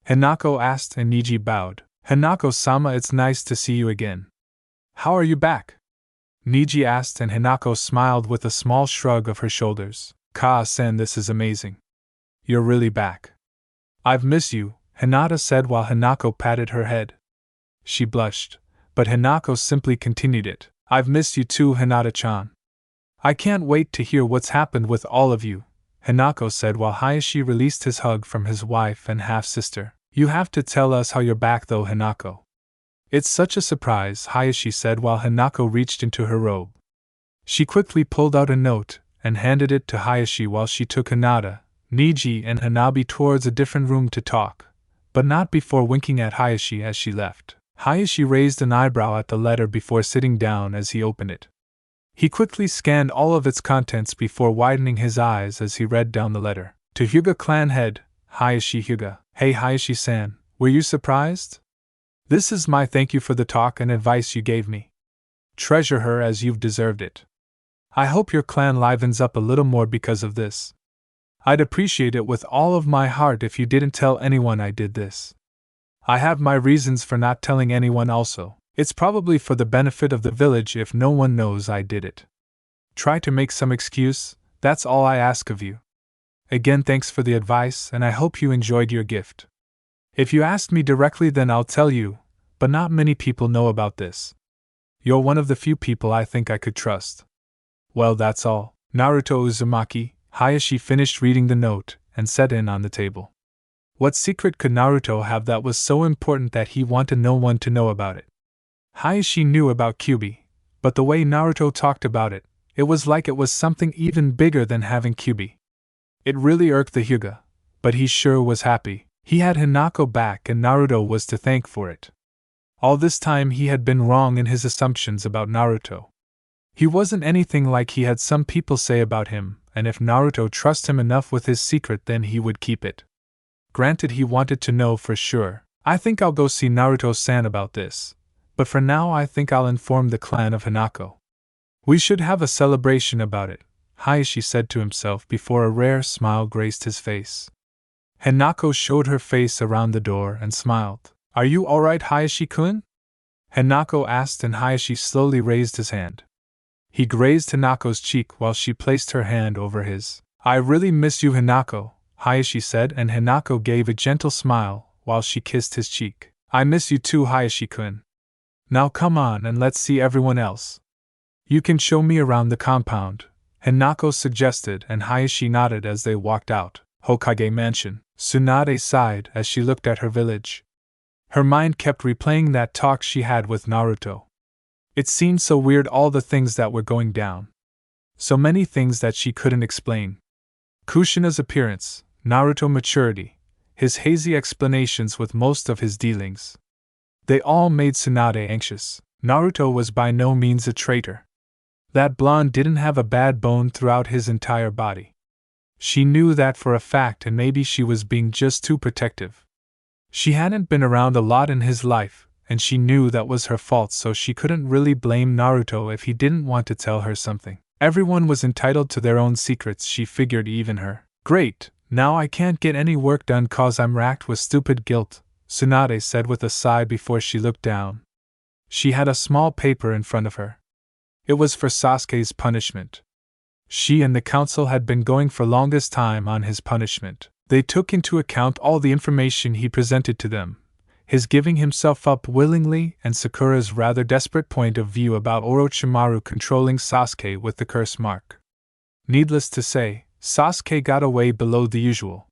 Hanako asked, and Niji bowed. Hanako-sama, it's nice to see you again. How are you back? Niji asked, and Hanako smiled with a small shrug of her shoulders. Ka-san, this is amazing. You're really back. I've missed you, Hinata said while Hanako patted her head. She blushed, but Hanako simply continued it. I've missed you too, Hinata-chan. I can't wait to hear what's happened with all of you, Hanako said while Hayashi released his hug from his wife and half-sister. You have to tell us how you're back though, Hanako. It's such a surprise, Hayashi said while Hanako reached into her robe. She quickly pulled out a note and handed it to Hayashi while she took Hinata, Niji, and Hanabi towards a different room to talk, but not before winking at Hayashi as she left. Hayashi raised an eyebrow at the letter before sitting down as he opened it. He quickly scanned all of its contents before widening his eyes as he read down the letter. To Hyuga clan head, Hayashi Hyuga. Hey Hayashi-san, were you surprised? This is my thank you for the talk and advice you gave me. Treasure her as you've deserved it. I hope your clan livens up a little more because of this. I'd appreciate it with all of my heart if you didn't tell anyone I did this. I have my reasons for not telling anyone also. It's probably for the benefit of the village if no one knows I did it. Try to make some excuse, that's all I ask of you. Again, thanks for the advice, and I hope you enjoyed your gift. If you asked me directly, then I'll tell you, but not many people know about this. You're one of the few people I think I could trust. Well, that's all. Naruto Uzumaki. Hayashi finished reading the note and sat in on the table. What secret could Naruto have that was so important that he wanted no one to know about it? Hayashi knew about Kyuubi, but the way Naruto talked about it, it was like it was something even bigger than having Kyuubi. It really irked the Hyuga, but he sure was happy. He had Hinako back and Naruto was to thank for it. All this time he had been wrong in his assumptions about Naruto. He wasn't anything like he had some people say about him, and if Naruto trusted him enough with his secret, then he would keep it. Granted, he wanted to know for sure. I think I'll go see Naruto-san about this, but for now I think I'll inform the clan of Hinako. We should have a celebration about it, Hayashi said to himself before a rare smile graced his face. Hinako showed her face around the door and smiled. Are you alright, Hayashi-kun? Hinako asked, and Hayashi slowly raised his hand. He grazed Hinako's cheek while she placed her hand over his. I really miss you, Hinako, Hayashi said, and Hinako gave a gentle smile while she kissed his cheek. I miss you too, Hayashi-kun. Now come on and let's see everyone else. You can show me around the compound, Hinako suggested, and Hayashi nodded as they walked out. Hokage Mansion. Tsunade sighed as she looked at her village. Her mind kept replaying that talk she had with Naruto. It seemed so weird, all the things that were going down. So many things that she couldn't explain. Kushina's appearance, Naruto maturity, his hazy explanations with most of his dealings. They all made Tsunade anxious. Naruto was by no means a traitor. That blonde didn't have a bad bone throughout his entire body. She knew that for a fact, and maybe she was being just too protective. She hadn't been around a lot in his life, and she knew that was her fault, so she couldn't really blame Naruto if he didn't want to tell her something. Everyone was entitled to their own secrets, she figured, even her. Great, now I can't get any work done cause I'm racked with stupid guilt, Tsunade said with a sigh before she looked down. She had a small paper in front of her. It was for Sasuke's punishment. She and the council had been going for longest time on his punishment. They took into account all the information he presented to them, his giving himself up willingly and Sakura's rather desperate point of view about Orochimaru controlling Sasuke with the curse mark. Needless to say, Sasuke got away below the usual.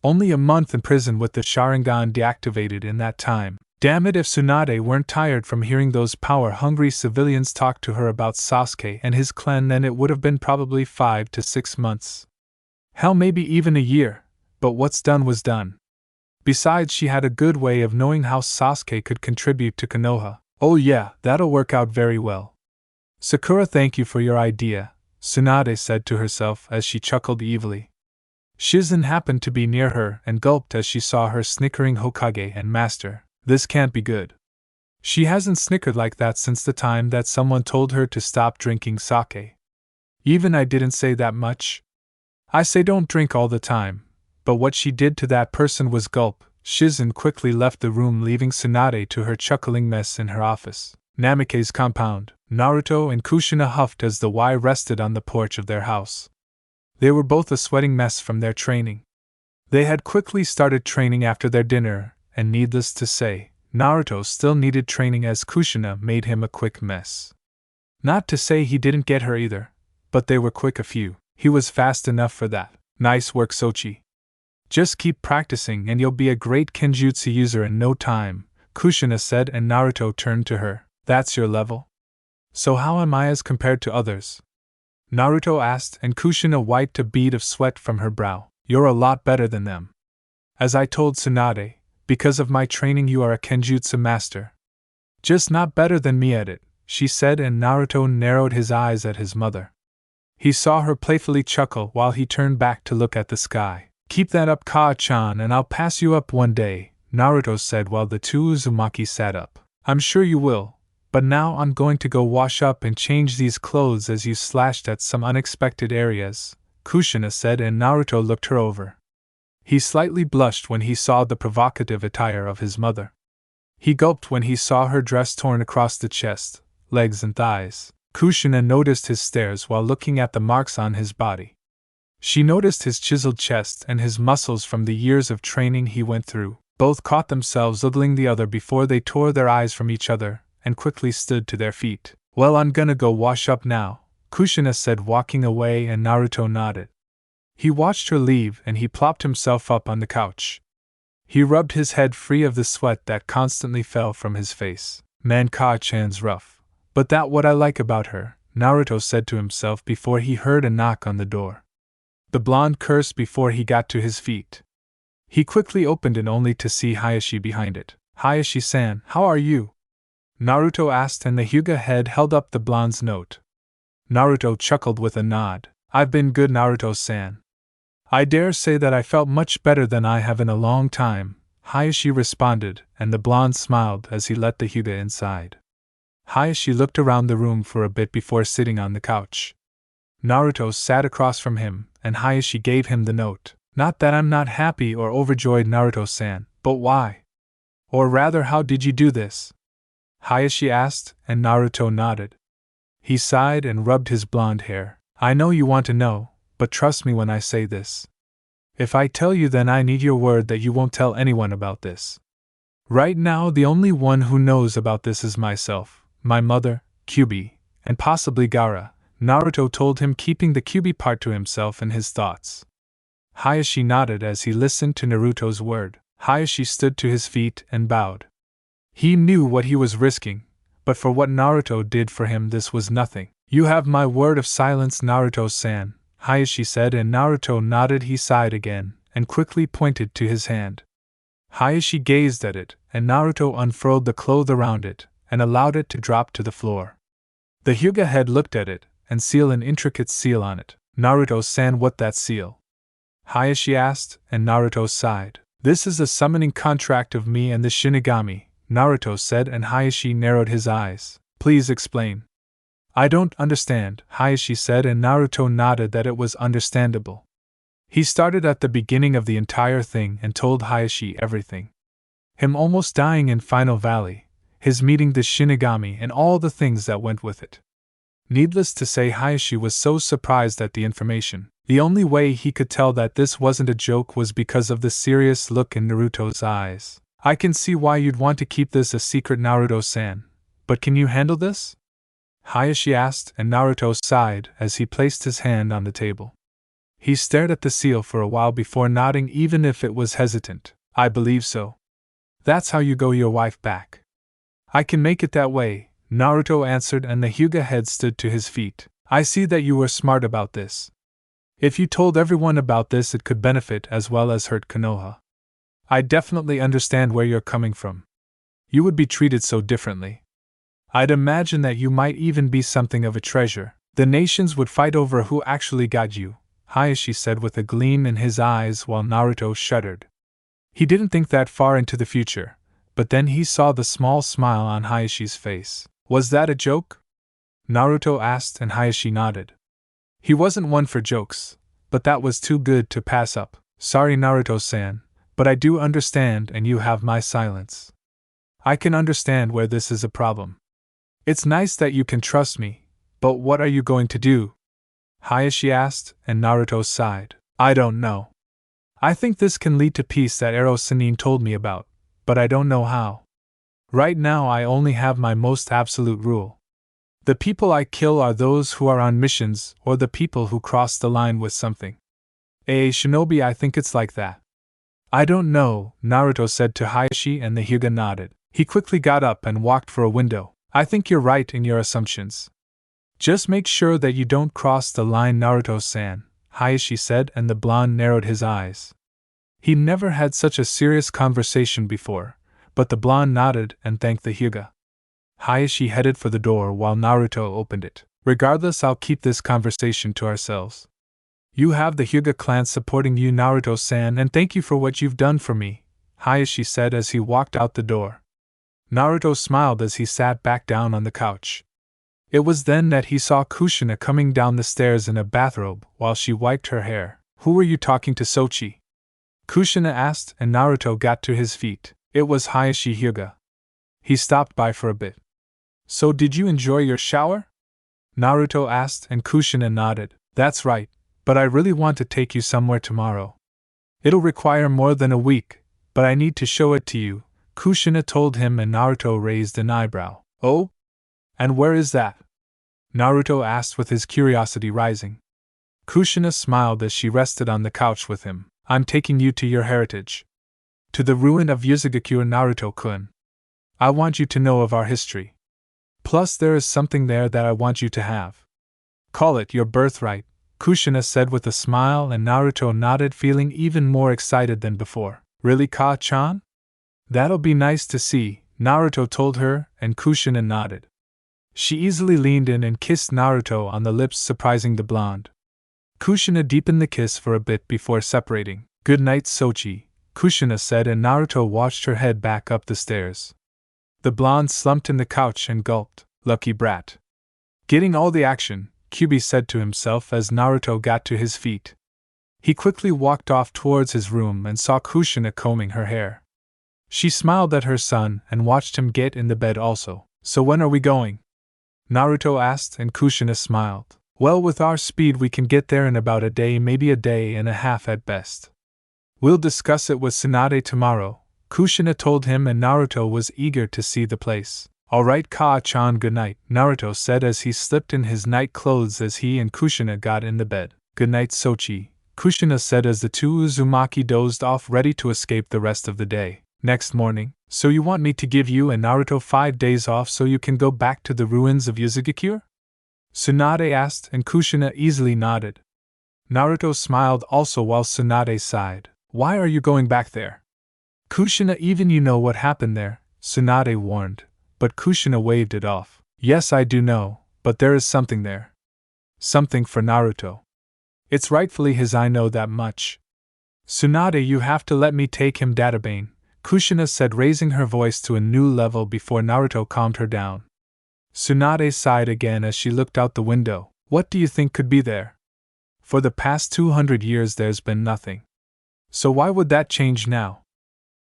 Only a month in prison with the Sharingan deactivated in that time. Damn it, if Tsunade weren't tired from hearing those power-hungry civilians talk to her about Sasuke and his clan, then it would have been probably 5 to 6 months. Hell, maybe even a year, but what's done was done. Besides, she had a good way of knowing how Sasuke could contribute to Konoha. Oh yeah, that'll work out very well. Sakura, thank you for your idea, Tsunade said to herself as she chuckled evilly. Shizen happened to be near her and gulped as she saw her snickering Hokage and master. This can't be good. She hasn't snickered like that since the time that someone told her to stop drinking sake. Even I didn't say that much. I say don't drink all the time, but what she did to that person was gulp. Shizen quickly left the room, leaving Tsunade to her chuckling mess in her office. Namike's compound. Naruto and Kushina huffed as the Y rested on the porch of their house. They were both a sweating mess from their training. They had quickly started training after their dinner, and needless to say, Naruto still needed training as Kushina made him a quick mess. Not to say he didn't get her either, but they were quick a few. He was fast enough for that. Nice work, Sochi. Just keep practicing and you'll be a great kenjutsu user in no time, Kushina said, and Naruto turned to her. That's your level? So how am I as compared to others? Naruto asked, and Kushina wiped a bead of sweat from her brow. You're a lot better than them. As I told Tsunade, because of my training you are a kenjutsu master. Just not better than me at it, she said, and Naruto narrowed his eyes at his mother. He saw her playfully chuckle while he turned back to look at the sky. Keep that up, Kaa-chan, and I'll pass you up one day, Naruto said while the two Uzumaki sat up. I'm sure you will, but now I'm going to go wash up and change these clothes as you slashed at some unexpected areas, Kushina said, and Naruto looked her over. He slightly blushed when he saw the provocative attire of his mother. He gulped when he saw her dress torn across the chest, legs and thighs. Kushina noticed his stares while looking at the marks on his body. She noticed his chiseled chest and his muscles from the years of training he went through. Both caught themselves ogling the other before they tore their eyes from each other and quickly stood to their feet. Well, I'm gonna go wash up now, Kushina said, walking away, and Naruto nodded. He watched her leave and he plopped himself up on the couch. He rubbed his head free of the sweat that constantly fell from his face. Man, Kaa-chan's rough. But that what I like about her, Naruto said to himself before he heard a knock on the door. The blonde cursed before he got to his feet. He quickly opened it only to see Hayashi behind it. Hayashi-san, how are you? Naruto asked, and the Hyuga head held up the blonde's note. Naruto chuckled with a nod. I've been good, Naruto-san. I dare say that I felt much better than I have in a long time, Hayashi responded, and the blonde smiled as he let the Hyuga inside. Hayashi looked around the room for a bit before sitting on the couch. Naruto sat across from him, and Hayashi gave him the note. Not that I'm not happy or overjoyed, Naruto-san, but why? Or rather, how did you do this? Hayashi asked, and Naruto nodded. He sighed and rubbed his blonde hair. I know you want to know, but trust me when I say this. If I tell you, then I need your word that you won't tell anyone about this. Right now, the only one who knows about this is myself, my mother, Kyuubi, and possibly Gaara, Naruto told him, keeping the Kyuubi part to himself in his thoughts. Hayashi nodded as he listened to Naruto's word. Hayashi stood to his feet and bowed. He knew what he was risking, but for what Naruto did for him, this was nothing. You have my word of silence, Naruto-san, Hayashi said, and Naruto nodded. He sighed again, and quickly pointed to his hand. Hayashi gazed at it, and Naruto unfurled the cloth around it, and allowed it to drop to the floor. The Hyuga head looked at it, and sealed an intricate seal on it. Naruto-san, what that seal? Hayashi asked, and Naruto sighed. This is a summoning contract of me and the shinigami, Naruto said, and Hayashi narrowed his eyes. Please explain. I don't understand, Hayashi said, and Naruto nodded that it was understandable. He started at the beginning of the entire thing and told Hayashi everything. Him almost dying in Final Valley, his meeting the shinigami, and all the things that went with it. Needless to say, Hayashi was so surprised at the information. The only way he could tell that this wasn't a joke was because of the serious look in Naruto's eyes. I can see why you'd want to keep this a secret, Naruto-san, but can you handle this? Hayashi asked, and Naruto sighed as he placed his hand on the table. He stared at the seal for a while before nodding, even if it was hesitant. I believe so. That's how you go your wife back. I can make it that way, Naruto answered, and the Hyuga head stood to his feet. I see that you were smart about this. If you told everyone about this, it could benefit as well as hurt Konoha. I definitely understand where you're coming from. You would be treated so differently. I'd imagine that you might even be something of a treasure. The nations would fight over who actually got you, Hayashi said with a gleam in his eyes while Naruto shuddered. He didn't think that far into the future, but then he saw the small smile on Hayashi's face. Was that a joke? Naruto asked, and Hayashi nodded. He wasn't one for jokes, but that was too good to pass up. Sorry, Naruto-san, but I do understand, and you have my silence. I can understand where this is a problem. It's nice that you can trust me, but what are you going to do? Hayashi asked, and Naruto sighed. I don't know. I think this can lead to peace that Ero Sennin told me about, but I don't know how. Right now I only have my most absolute rule. The people I kill are those who are on missions or the people who cross the line with something. Shinobi, I think it's like that. I don't know, Naruto said to Hayashi, and the Hyuga nodded. He quickly got up and walked for a window. I think you're right in your assumptions. Just make sure that you don't cross the line, Naruto-san, Hayashi said, and the blonde narrowed his eyes. He never had such a serious conversation before, but the blonde nodded and thanked the Hyuga. Hayashi headed for the door while Naruto opened it. Regardless, I'll keep this conversation to ourselves. You have the Hyuga clan supporting you, Naruto-san, and thank you for what you've done for me, Hayashi said as he walked out the door. Naruto smiled as he sat back down on the couch. It was then that he saw Kushina coming down the stairs in a bathrobe while she wiped her hair. Who were you talking to, Sochi? Kushina asked, and Naruto got to his feet. It was Hayashi Hyuga. He stopped by for a bit. So did you enjoy your shower? Naruto asked, and Kushina nodded. That's right, but I really want to take you somewhere tomorrow. It'll require more than a week, but I need to show it to you, Kushina told him, and Naruto raised an eyebrow. Oh? And where is that? Naruto asked with his curiosity rising. Kushina smiled as she rested on the couch with him. I'm taking you to your heritage. To the ruin of Uzugakure, Naruto-kun. I want you to know of our history. Plus there is something there that I want you to have. Call it your birthright, Kushina said with a smile, and Naruto nodded, feeling even more excited than before. Really, Ka-chan? That'll be nice to see, Naruto told her, and Kushina nodded. She easily leaned in and kissed Naruto on the lips, surprising the blonde. Kushina deepened the kiss for a bit before separating. Good night, Sochi, Kushina said, and Naruto watched her head back up the stairs. The blonde slumped in the couch and gulped. Lucky brat. Getting all the action, Kyubi said to himself as Naruto got to his feet. He quickly walked off towards his room and saw Kushina combing her hair. She smiled at her son and watched him get in the bed also. So when are we going? Naruto asked, and Kushina smiled. Well, with our speed we can get there in about a day, maybe a day and a half at best. We'll discuss it with Tsunade tomorrow, Kushina told him, and Naruto was eager to see the place. Alright, Ka-chan, good night, Naruto said as he slipped in his night clothes as he and Kushina got in the bed. Good night, Sochi, Kushina said as the two Uzumaki dozed off, ready to escape the rest of the day. Next morning, so you want me to give you and Naruto 5 days off so you can go back to the ruins of Uzugakure? Tsunade asked, and Kushina easily nodded. Naruto smiled also while Tsunade sighed. Why are you going back there? Kushina, even you know what happened there, Tsunade warned, but Kushina waved it off. Yes, I do know, but there is something there. Something for Naruto. It's rightfully his, I know that much. Tsunade, you have to let me take him, Databane, Kushina said, raising her voice to a new level before Naruto calmed her down. Tsunade sighed again as she looked out the window. What do you think could be there? For the past 200 years there's been nothing. So why would that change now?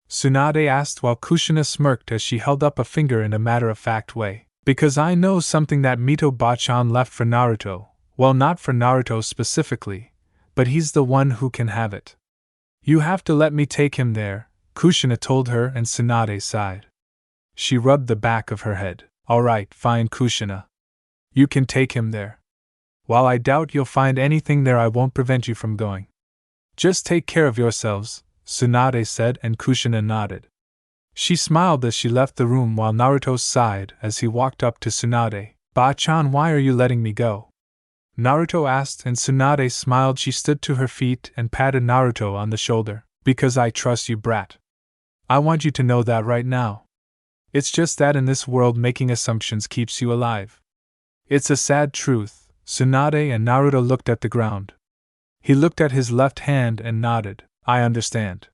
Tsunade asked while Kushina smirked as she held up a finger in a matter-of-fact way. Because I know something that Mito Bachan left for Naruto. Well, not for Naruto specifically, but he's the one who can have it. You have to let me take him there, Kushina told her, and Tsunade sighed. She rubbed the back of her head. Alright, fine, Kushina. You can take him there. While I doubt you'll find anything there, I won't prevent you from going. Just take care of yourselves, Tsunade said, and Kushina nodded. She smiled as she left the room while Naruto sighed as he walked up to Tsunade. Ba-chan, why are you letting me go? Naruto asked, and Tsunade smiled. She stood to her feet and patted Naruto on the shoulder. Because I trust you, brat. I want you to know that right now. It's just that in this world making assumptions keeps you alive. It's a sad truth. Tsunade and Naruto looked at the ground. He looked at his left hand and nodded. I understand.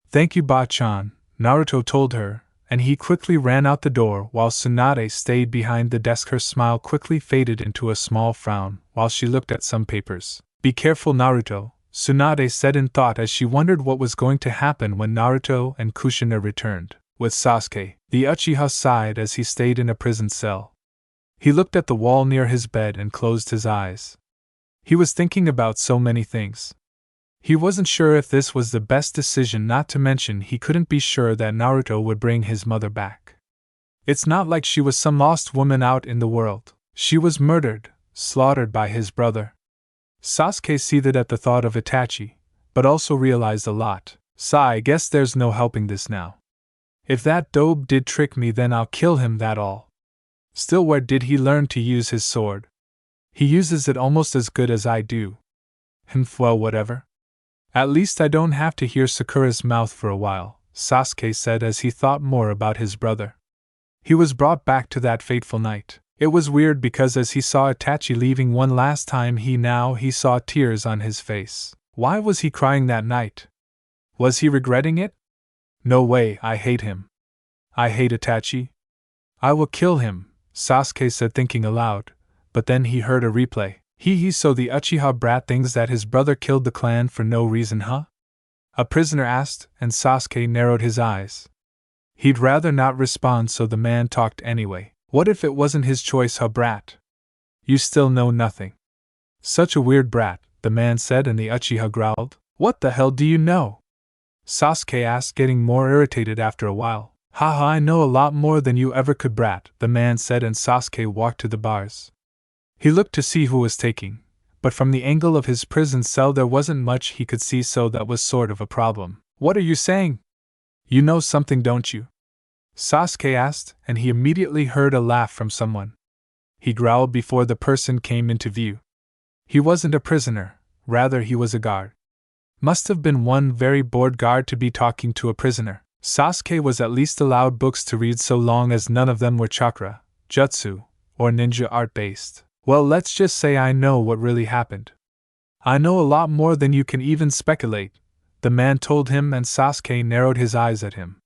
Thank you, Ba-chan, Naruto told her, and he quickly ran out the door while Tsunade stayed behind the desk. Her smile quickly faded into a small frown while she looked at some papers. Be careful, Naruto, Tsunade said in thought as she wondered what was going to happen when Naruto and Kushina returned. With Sasuke, the Uchiha sighed as he stayed in a prison cell. He looked at the wall near his bed and closed his eyes. He was thinking about so many things. He wasn't sure if this was the best decision, not to mention he couldn't be sure that Naruto would bring his mother back. It's not like she was some lost woman out in the world. She was murdered, slaughtered by his brother. Sasuke seethed at the thought of Itachi, but also realized a lot. I guess there's no helping this now. If that dope did trick me, then I'll kill him, that all. Still, where did he learn to use his sword? He uses it almost as good as I do. Well, whatever. At least I don't have to hear Sakura's mouth for a while, Sasuke said as he thought more about his brother. He was brought back to that fateful night. It was weird because as he saw Itachi leaving one last time he saw tears on his face. Why was he crying that night? Was he regretting it? No way, I hate him. I hate Itachi. I will kill him, Sasuke said thinking aloud, but then he heard a replay. So the Uchiha brat thinks that his brother killed the clan for no reason, huh? A prisoner asked, and Sasuke narrowed his eyes. He'd rather not respond, so the man talked anyway. What if it wasn't his choice, huh, brat? You still know nothing. Such a weird brat, the man said, and the Uchiha growled. What the hell do you know? Sasuke asked, getting more irritated after a while. Haha, I know a lot more than you ever could, brat, the man said, and Sasuke walked to the bars. He looked to see who was taking, but from the angle of his prison cell there wasn't much he could see, so that was sort of a problem. What are you saying? You know something, don't you? Sasuke asked, and he immediately heard a laugh from someone. He growled before the person came into view. He wasn't a prisoner, rather he was a guard. Must have been one very bored guard to be talking to a prisoner. Sasuke was at least allowed books to read so long as none of them were chakra, jutsu, or ninja art-based. Well, let's just say I know what really happened. I know a lot more than you can even speculate, the man told him, and Sasuke narrowed his eyes at him.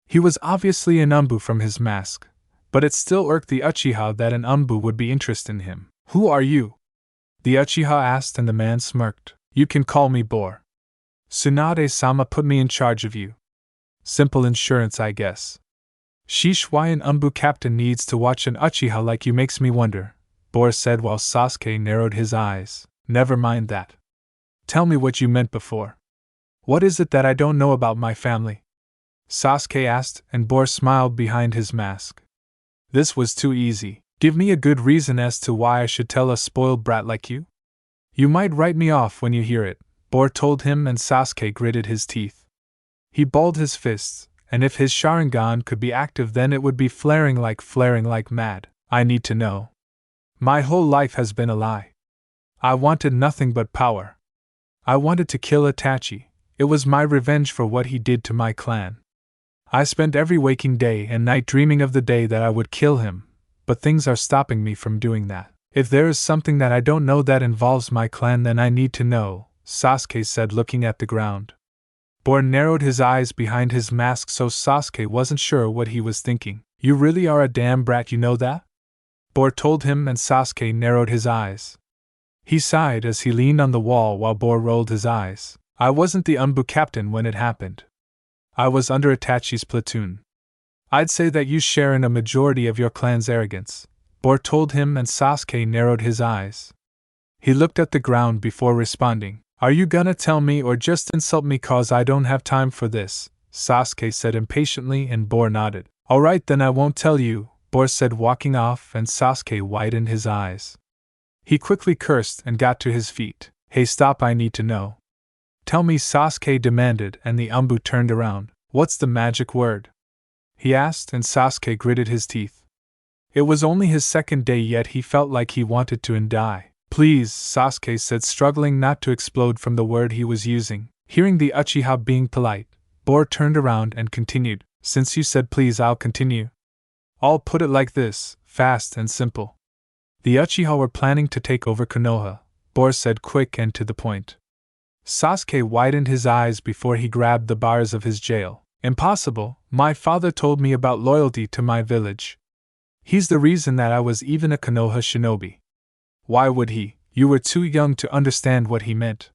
He was obviously an Umbu from his mask, but it still irked the Uchiha that an Umbu would be interested in him. Who are you? The Uchiha asked, and the man smirked. You can call me Bor. Tsunade-sama put me in charge of you. Simple insurance, I guess. Sheesh, why an Umbu captain needs to watch an Uchiha like you makes me wonder, Bor said while Sasuke narrowed his eyes. Never mind that. Tell me what you meant before. What is it that I don't know about my family? Sasuke asked, and Bor smiled behind his mask. This was too easy. Give me a good reason as to why I should tell a spoiled brat like you? You might write me off when you hear it, Bor told him, and Sasuke gritted his teeth. He balled his fists, and if his Sharingan could be active then it would be flaring like mad. I need to know. My whole life has been a lie. I wanted nothing but power. I wanted to kill Itachi. It was my revenge for what he did to my clan. I spent every waking day and night dreaming of the day that I would kill him, but things are stopping me from doing that. If there is something that I don't know that involves my clan, then I need to know, Sasuke said, looking at the ground. Bor narrowed his eyes behind his mask, so Sasuke wasn't sure what he was thinking. You really are a damn brat, you know that? Bor told him, and Sasuke narrowed his eyes. He sighed as he leaned on the wall while Bor rolled his eyes. I wasn't the Umbu captain when it happened. I was under Itachi's platoon. I'd say that you share in a majority of your clan's arrogance, Bor told him, and Sasuke narrowed his eyes. He looked at the ground before responding. Are you gonna tell me or just insult me, cause I don't have time for this, Sasuke said impatiently, and Bor nodded. Alright then, I won't tell you, Bor said, walking off, and Sasuke widened his eyes. He quickly cursed and got to his feet. Hey, stop, I need to know. Tell me, Sasuke demanded, and the Umbu turned around. What's the magic word? He asked, and Sasuke gritted his teeth. It was only his second day, yet he felt like he wanted to die. Please, Sasuke said, struggling not to explode from the word he was using. Hearing the Uchiha being polite, Bor turned around and continued. Since you said please, I'll continue. I'll put it like this, fast and simple. The Uchiha were planning to take over Konoha, Bor said, quick and to the point. Sasuke widened his eyes before he grabbed the bars of his jail. Impossible, my father told me about loyalty to my village. He's the reason that I was even a Konoha shinobi. Why would he? You were too young to understand what he meant.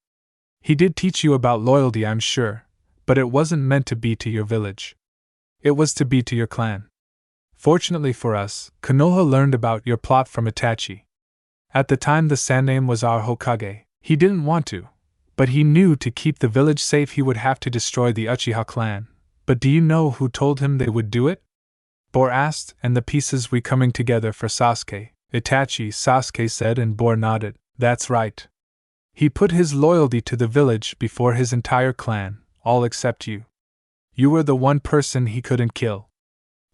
He did teach you about loyalty, I'm sure, but it wasn't meant to be to your village. It was to be to your clan. Fortunately for us, Konoha learned about your plot from Itachi. At the time the Sandaime was our Hokage. He didn't want to, but he knew to keep the village safe he would have to destroy the Uchiha clan. But do you know who told him they would do it? Bor asked, and the pieces were coming together for Sasuke. Itachi, Sasuke said, and Bor nodded. That's right. He put his loyalty to the village before his entire clan, all except you. You were the one person he couldn't kill.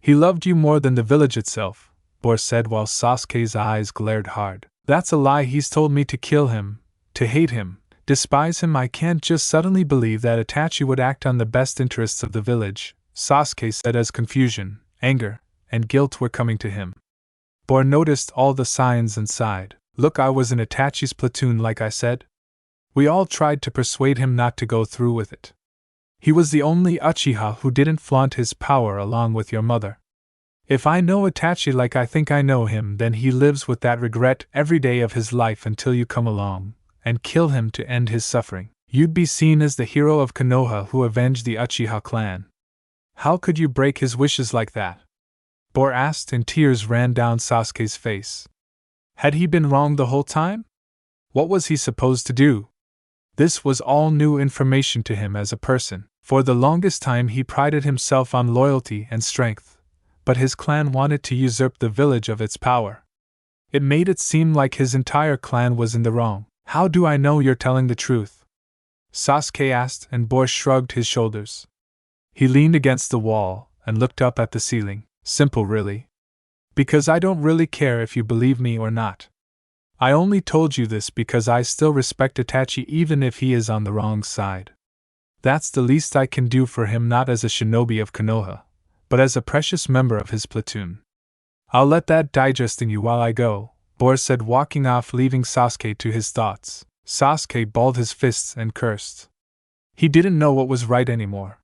He loved you more than the village itself, Bor said while Sasuke's eyes glared hard. That's a lie. He's told me to kill him, to hate him, despise him. I can't just suddenly believe that Itachi would act on the best interests of the village, Sasuke said as confusion, anger, and guilt were coming to him. Bor noticed all the signs and sighed. Look, I was in Itachi's platoon like I said. We all tried to persuade him not to go through with it. He was the only Uchiha who didn't flaunt his power along with your mother. If I know Itachi like I think I know him, then he lives with that regret every day of his life until you come along and kill him to end his suffering. You'd be seen as the hero of Konoha who avenged the Uchiha clan. How could you break his wishes like that? Bor asked, and tears ran down Sasuke's face. Had he been wrong the whole time? What was he supposed to do? This was all new information to him as a person. For the longest time he prided himself on loyalty and strength, but his clan wanted to usurp the village of its power. It made it seem like his entire clan was in the wrong. How do I know you're telling the truth? Sasuke asked, and Bor shrugged his shoulders. He leaned against the wall and looked up at the ceiling. Simple, really. Because I don't really care if you believe me or not. I only told you this because I still respect Itachi even if he is on the wrong side. That's the least I can do for him, not as a shinobi of Konoha, but as a precious member of his platoon. I'll let that digest in you while I go, Bor said, walking off, leaving Sasuke to his thoughts. Sasuke balled his fists and cursed. He didn't know what was right anymore.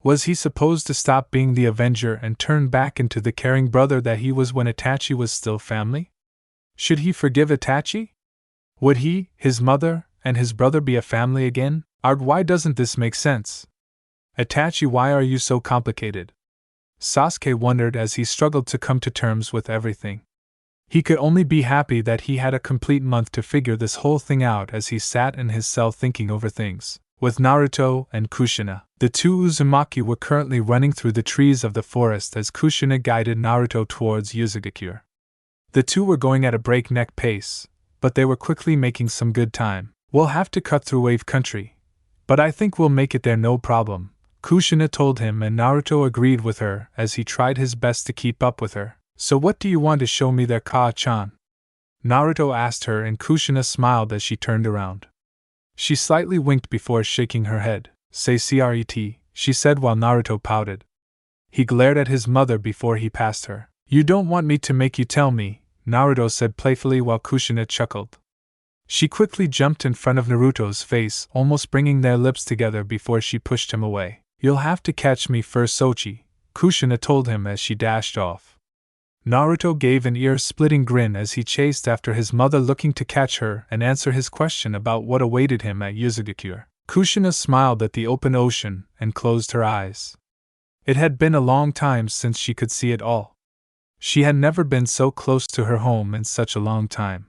Was he supposed to stop being the Avenger and turn back into the caring brother that he was when Itachi was still family? Should he forgive Itachi? Would he, his mother, and his brother be a family again? Why doesn't this make sense? Itachi, why are you so complicated? Sasuke wondered as he struggled to come to terms with everything. He could only be happy that he had a complete month to figure this whole thing out as he sat in his cell thinking over things. With Naruto and Kushina, the two Uzumaki were currently running through the trees of the forest as Kushina guided Naruto towards Uzumaki. The two were going at a breakneck pace, but they were quickly making some good time. We'll have to cut through wave country, but I think we'll make it there no problem, Kushina told him, and Naruto agreed with her as he tried his best to keep up with her. So what do you want to show me there, Kaa-chan? Naruto asked her, and Kushina smiled as she turned around. She slightly winked before shaking her head. Say CRET, she said while Naruto pouted. He glared at his mother before he passed her. You don't want me to make you tell me, Naruto said playfully while Kushina chuckled. She quickly jumped in front of Naruto's face, almost bringing their lips together before she pushed him away. You'll have to catch me first, Sochi, Kushina told him as she dashed off. Naruto gave an ear-splitting grin as he chased after his mother, looking to catch her and answer his question about what awaited him at Uzumaki. Kushina smiled at the open ocean and closed her eyes. It had been a long time since she could see it all. She had never been so close to her home in such a long time.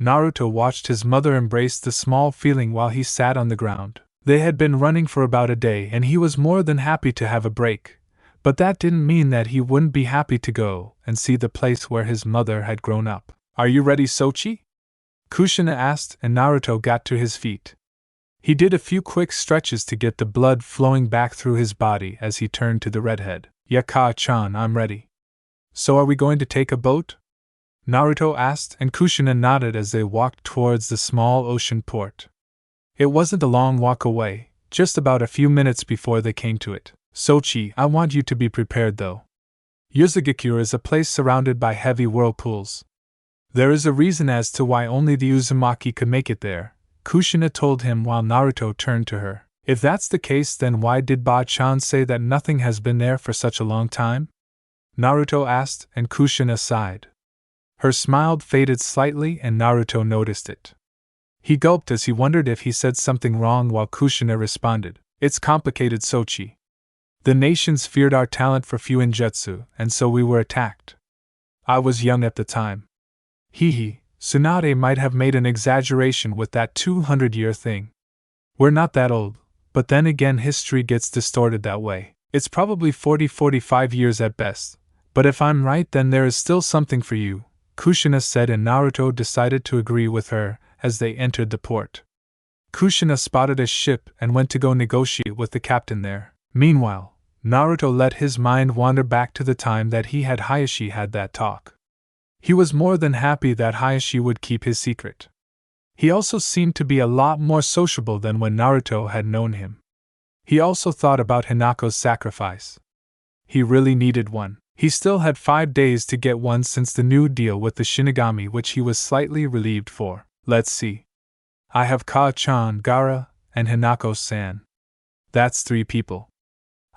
Naruto watched his mother embrace the small feeling while he sat on the ground. They had been running for about a day and he was more than happy to have a break. But that didn't mean that he wouldn't be happy to go and see the place where his mother had grown up. Are you ready, Sochi? Kushina asked, and Naruto got to his feet. He did a few quick stretches to get the blood flowing back through his body as he turned to the redhead. Yeah, Kaa-chan, I'm ready. So are we going to take a boat? Naruto asked, and Kushina nodded as they walked towards the small ocean port. It wasn't a long walk away, just about a few minutes before they came to it. Sochi, I want you to be prepared though. Uzumaki is a place surrounded by heavy whirlpools. There is a reason as to why only the Uzumaki could make it there, Kushina told him while Naruto turned to her. If that's the case, then why did Ba-chan say that nothing has been there for such a long time? Naruto asked, and Kushina sighed. Her smile faded slightly and Naruto noticed it. He gulped as he wondered if he said something wrong while Kushina responded. It's complicated, Sochi. The nations feared our talent for Fuinjutsu, and so we were attacked. I was young at the time. Tsunade might have made an exaggeration with that 200-year thing. We're not that old, but then again history gets distorted that way. It's probably 40-45 years at best, but if I'm right then there is still something for you, Kushina said, and Naruto decided to agree with her as they entered the port. Kushina spotted a ship and went to go negotiate with the captain there. Meanwhile, Naruto let his mind wander back to the time that he had Hayashi had that talk. He was more than happy that Hayashi would keep his secret. He also seemed to be a lot more sociable than when Naruto had known him. He also thought about Hinako's sacrifice. He really needed one. He still had 5 days to get one since the new deal with the shinigami, which he was slightly relieved for. Let's see. I have Ka-chan, Gaara, and Hinako-san. That's 3 people.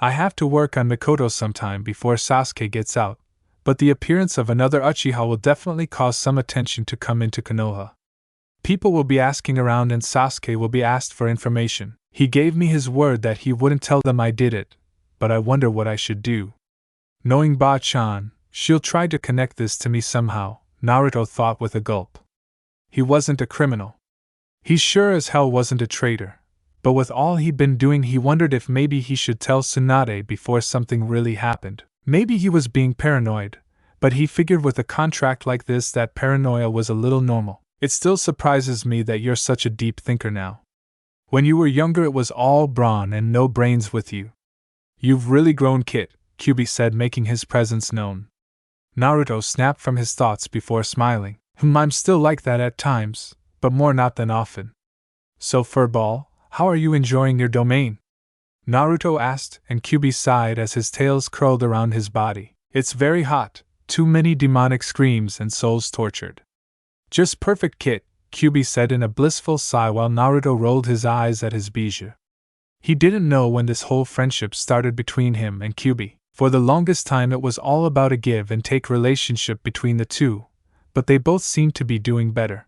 I have to work on Mikoto sometime before Sasuke gets out, but the appearance of another Uchiha will definitely cause some attention to come into Konoha. People will be asking around and Sasuke will be asked for information. He gave me his word that he wouldn't tell them I did it, but I wonder what I should do. Knowing Ba-chan, she'll try to connect this to me somehow, Naruto thought with a gulp. He wasn't a criminal. He sure as hell wasn't a traitor. But with all he'd been doing, he wondered if maybe he should tell Tsunade before something really happened. Maybe he was being paranoid, but he figured with a contract like this that paranoia was a little normal. It still surprises me that you're such a deep thinker now. When you were younger it was all brawn and no brains with you. You've really grown, Kit, Kyubi said, making his presence known. Naruto snapped from his thoughts before smiling. I'm still like that at times, but more not than often. So Furball, how are you enjoying your domain? Naruto asked, and Kyubi sighed as his tails curled around his body. It's very hot, too many demonic screams and souls tortured. Just perfect, Kit, Kyubi said in a blissful sigh while Naruto rolled his eyes at his bijou. He didn't know when this whole friendship started between him and Kyubi. For the longest time it was all about a give and take relationship between the two, but they both seemed to be doing better.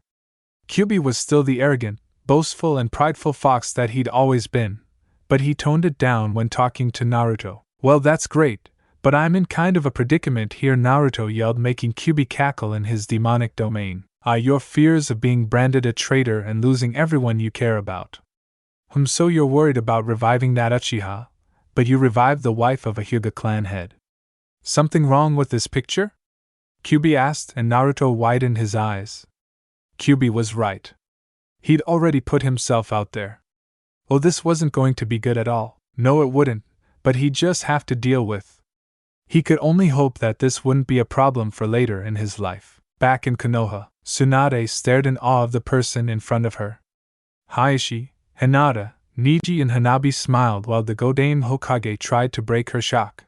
Kyubi was still the arrogant, boastful and prideful fox that he'd always been, but he toned it down when talking to Naruto. Well, that's great, but I'm in kind of a predicament here, Naruto yelled, making Kyubi cackle in his demonic domain. Your fears of being branded a traitor and losing everyone you care about. So you're worried about reviving that Uchiha, but you revived the wife of a Hyuga clan head. Something wrong with this picture? Kyubi asked, and Naruto widened his eyes. Kyubi was right. He'd already put himself out there. Oh, this wasn't going to be good at all. No, it wouldn't, but he'd just have to deal with. He could only hope that this wouldn't be a problem for later in his life. Back in Konoha, Tsunade stared in awe of the person in front of her. Hayashi, Hinata, Niji and Hanabi smiled while the Godame Hokage tried to break her shock.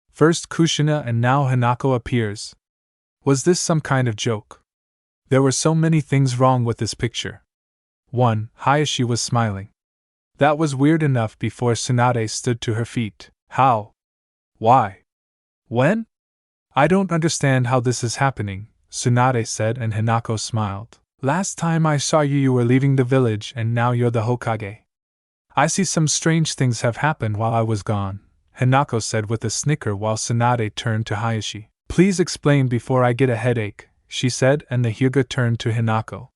First Kushina and now Hinako appears. Was this some kind of joke? There were so many things wrong with this picture. 1. Hayashi was smiling. That was weird enough before Tsunade stood to her feet. How? Why? When? I don't understand how this is happening, Tsunade said, and Hinako smiled. Last time I saw you, you were leaving the village and now you're the Hokage. I see some strange things have happened while I was gone, Hinako said with a snicker while Tsunade turned to Hayashi. Please explain before I get a headache, she said, and the Hyuga turned to Hinako.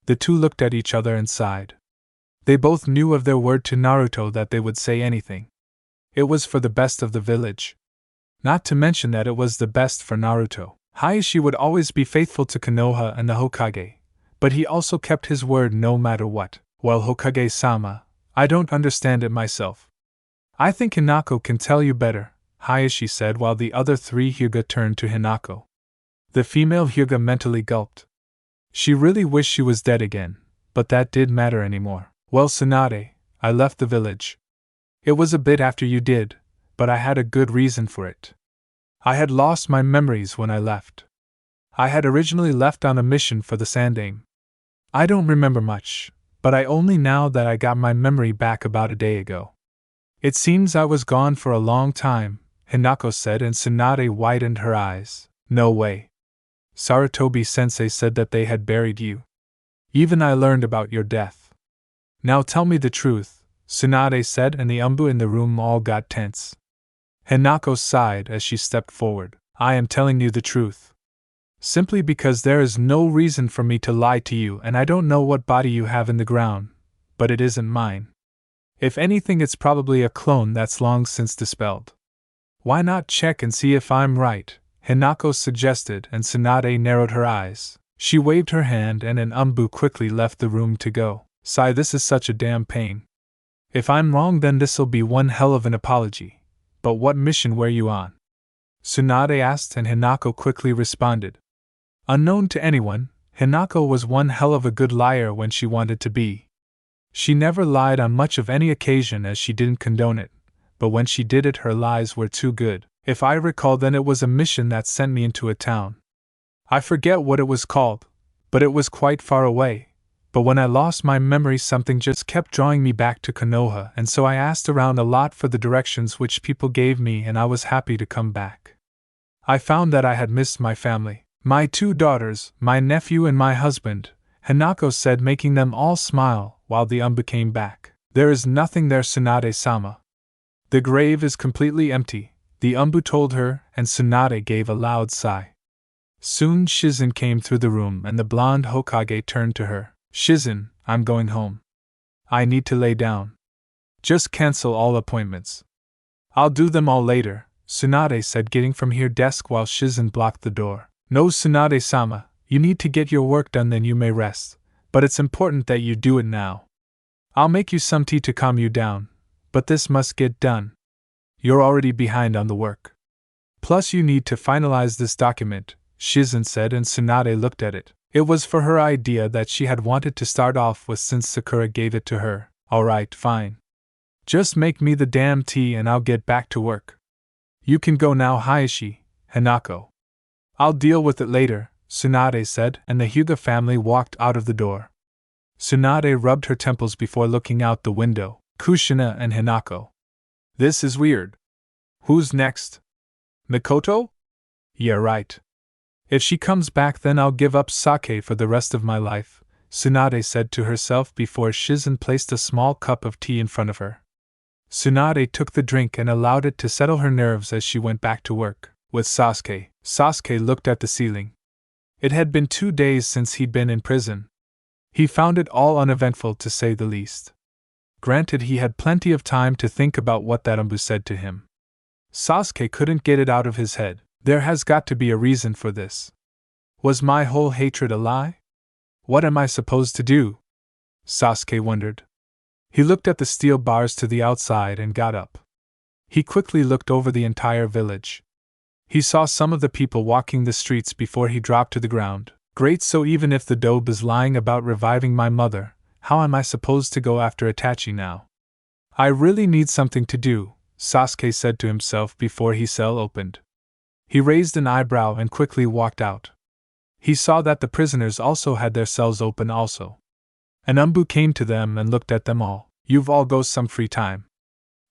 The two looked at each other and sighed. They both knew of their word to Naruto that they would say anything. It was for the best of the village. Not to mention that it was the best for Naruto. Hayashi would always be faithful to Konoha and the Hokage, but he also kept his word no matter what. Well, Hokage-sama, I don't understand it myself. I think Hinako can tell you better, Hayashi said while the other 3 Hyuga turned to Hinako. The female Hyuga mentally gulped. She really wished she was dead again, but that didn't matter anymore. Well, Tsunade, I left the village. It was a bit after you did, but I had a good reason for it. I had lost my memories when I left. I had originally left on a mission for the Sandaime. I don't remember much, but I only now that I got my memory back about a day ago. It seems I was gone for a long time, Hinako said, and Tsunade widened her eyes. No way. Sarutobi-sensei said that they had buried you. Even I learned about your death. Now tell me the truth, Tsunade said, and the Umbu in the room all got tense. Hinako sighed as she stepped forward. I am telling you the truth. Simply because there is no reason for me to lie to you, and I don't know what body you have in the ground, but it isn't mine. If anything, it's probably a clone that's long since dispelled. Why not check and see if I'm right? Hinako suggested, and Tsunade narrowed her eyes. She waved her hand and an Umbu quickly left the room to go. Sigh, this is such a damn pain. If I'm wrong, then this'll be one hell of an apology. But what mission were you on? Tsunade asked, and Hinako quickly responded. Unknown to anyone, Hinako was one hell of a good liar when she wanted to be. She never lied on much of any occasion as she didn't condone it, but when she did it her lies were too good. If I recall, then it was a mission that sent me into a town. I forget what it was called, but it was quite far away. But when I lost my memory, something just kept drawing me back to Konoha, and so I asked around a lot for the directions which people gave me, and I was happy to come back. I found that I had missed my family, my 2 daughters, my nephew and my husband, Hanako said, making them all smile, while the Umbu came back. There is nothing there, Tsunade-sama. The grave is completely empty, the Umbu told her, and Tsunade gave a loud sigh. Soon Shizen came through the room and the blonde Hokage turned to her. Shizen, I'm going home. I need to lay down. Just cancel all appointments. I'll do them all later, Tsunade said, getting from her desk while Shizen blocked the door. No, Tsunade-sama, you need to get your work done, then you may rest, but it's important that you do it now. I'll make you some tea to calm you down, but this must get done. You're already behind on the work. Plus you need to finalize this document, Shizen said, and Tsunade looked at it. It was for her idea that she had wanted to start off with since Sakura gave it to her. Alright, fine. Just make me the damn tea and I'll get back to work. You can go now, Hayashi, Hanako. I'll deal with it later, Tsunade said, and the Hyuga family walked out of the door. Tsunade rubbed her temples before looking out the window. Kushina and Hanako. This is weird. Who's next? Mikoto? Yeah, right. If she comes back, then I'll give up sake for the rest of my life, Tsunade said to herself before Shizen placed a small cup of tea in front of her. Tsunade took the drink and allowed it to settle her nerves as she went back to work. With Sasuke, Sasuke looked at the ceiling. It had been 2 days since he'd been in prison. He found it all uneventful, to say the least. Granted, he had plenty of time to think about what that Umbu said to him. Sasuke couldn't get it out of his head. There has got to be a reason for this. Was my whole hatred a lie? What am I supposed to do? Sasuke wondered. He looked at the steel bars to the outside and got up. He quickly looked over the entire village. He saw some of the people walking the streets before he dropped to the ground. Great, so even if the dobe is lying about reviving my mother, how am I supposed to go after Itachi now? I really need something to do, Sasuke said to himself before his cell opened. He raised an eyebrow and quickly walked out. He saw that the prisoners also had their cells open also. An Umbu came to them and looked at them all. You've all got some free time.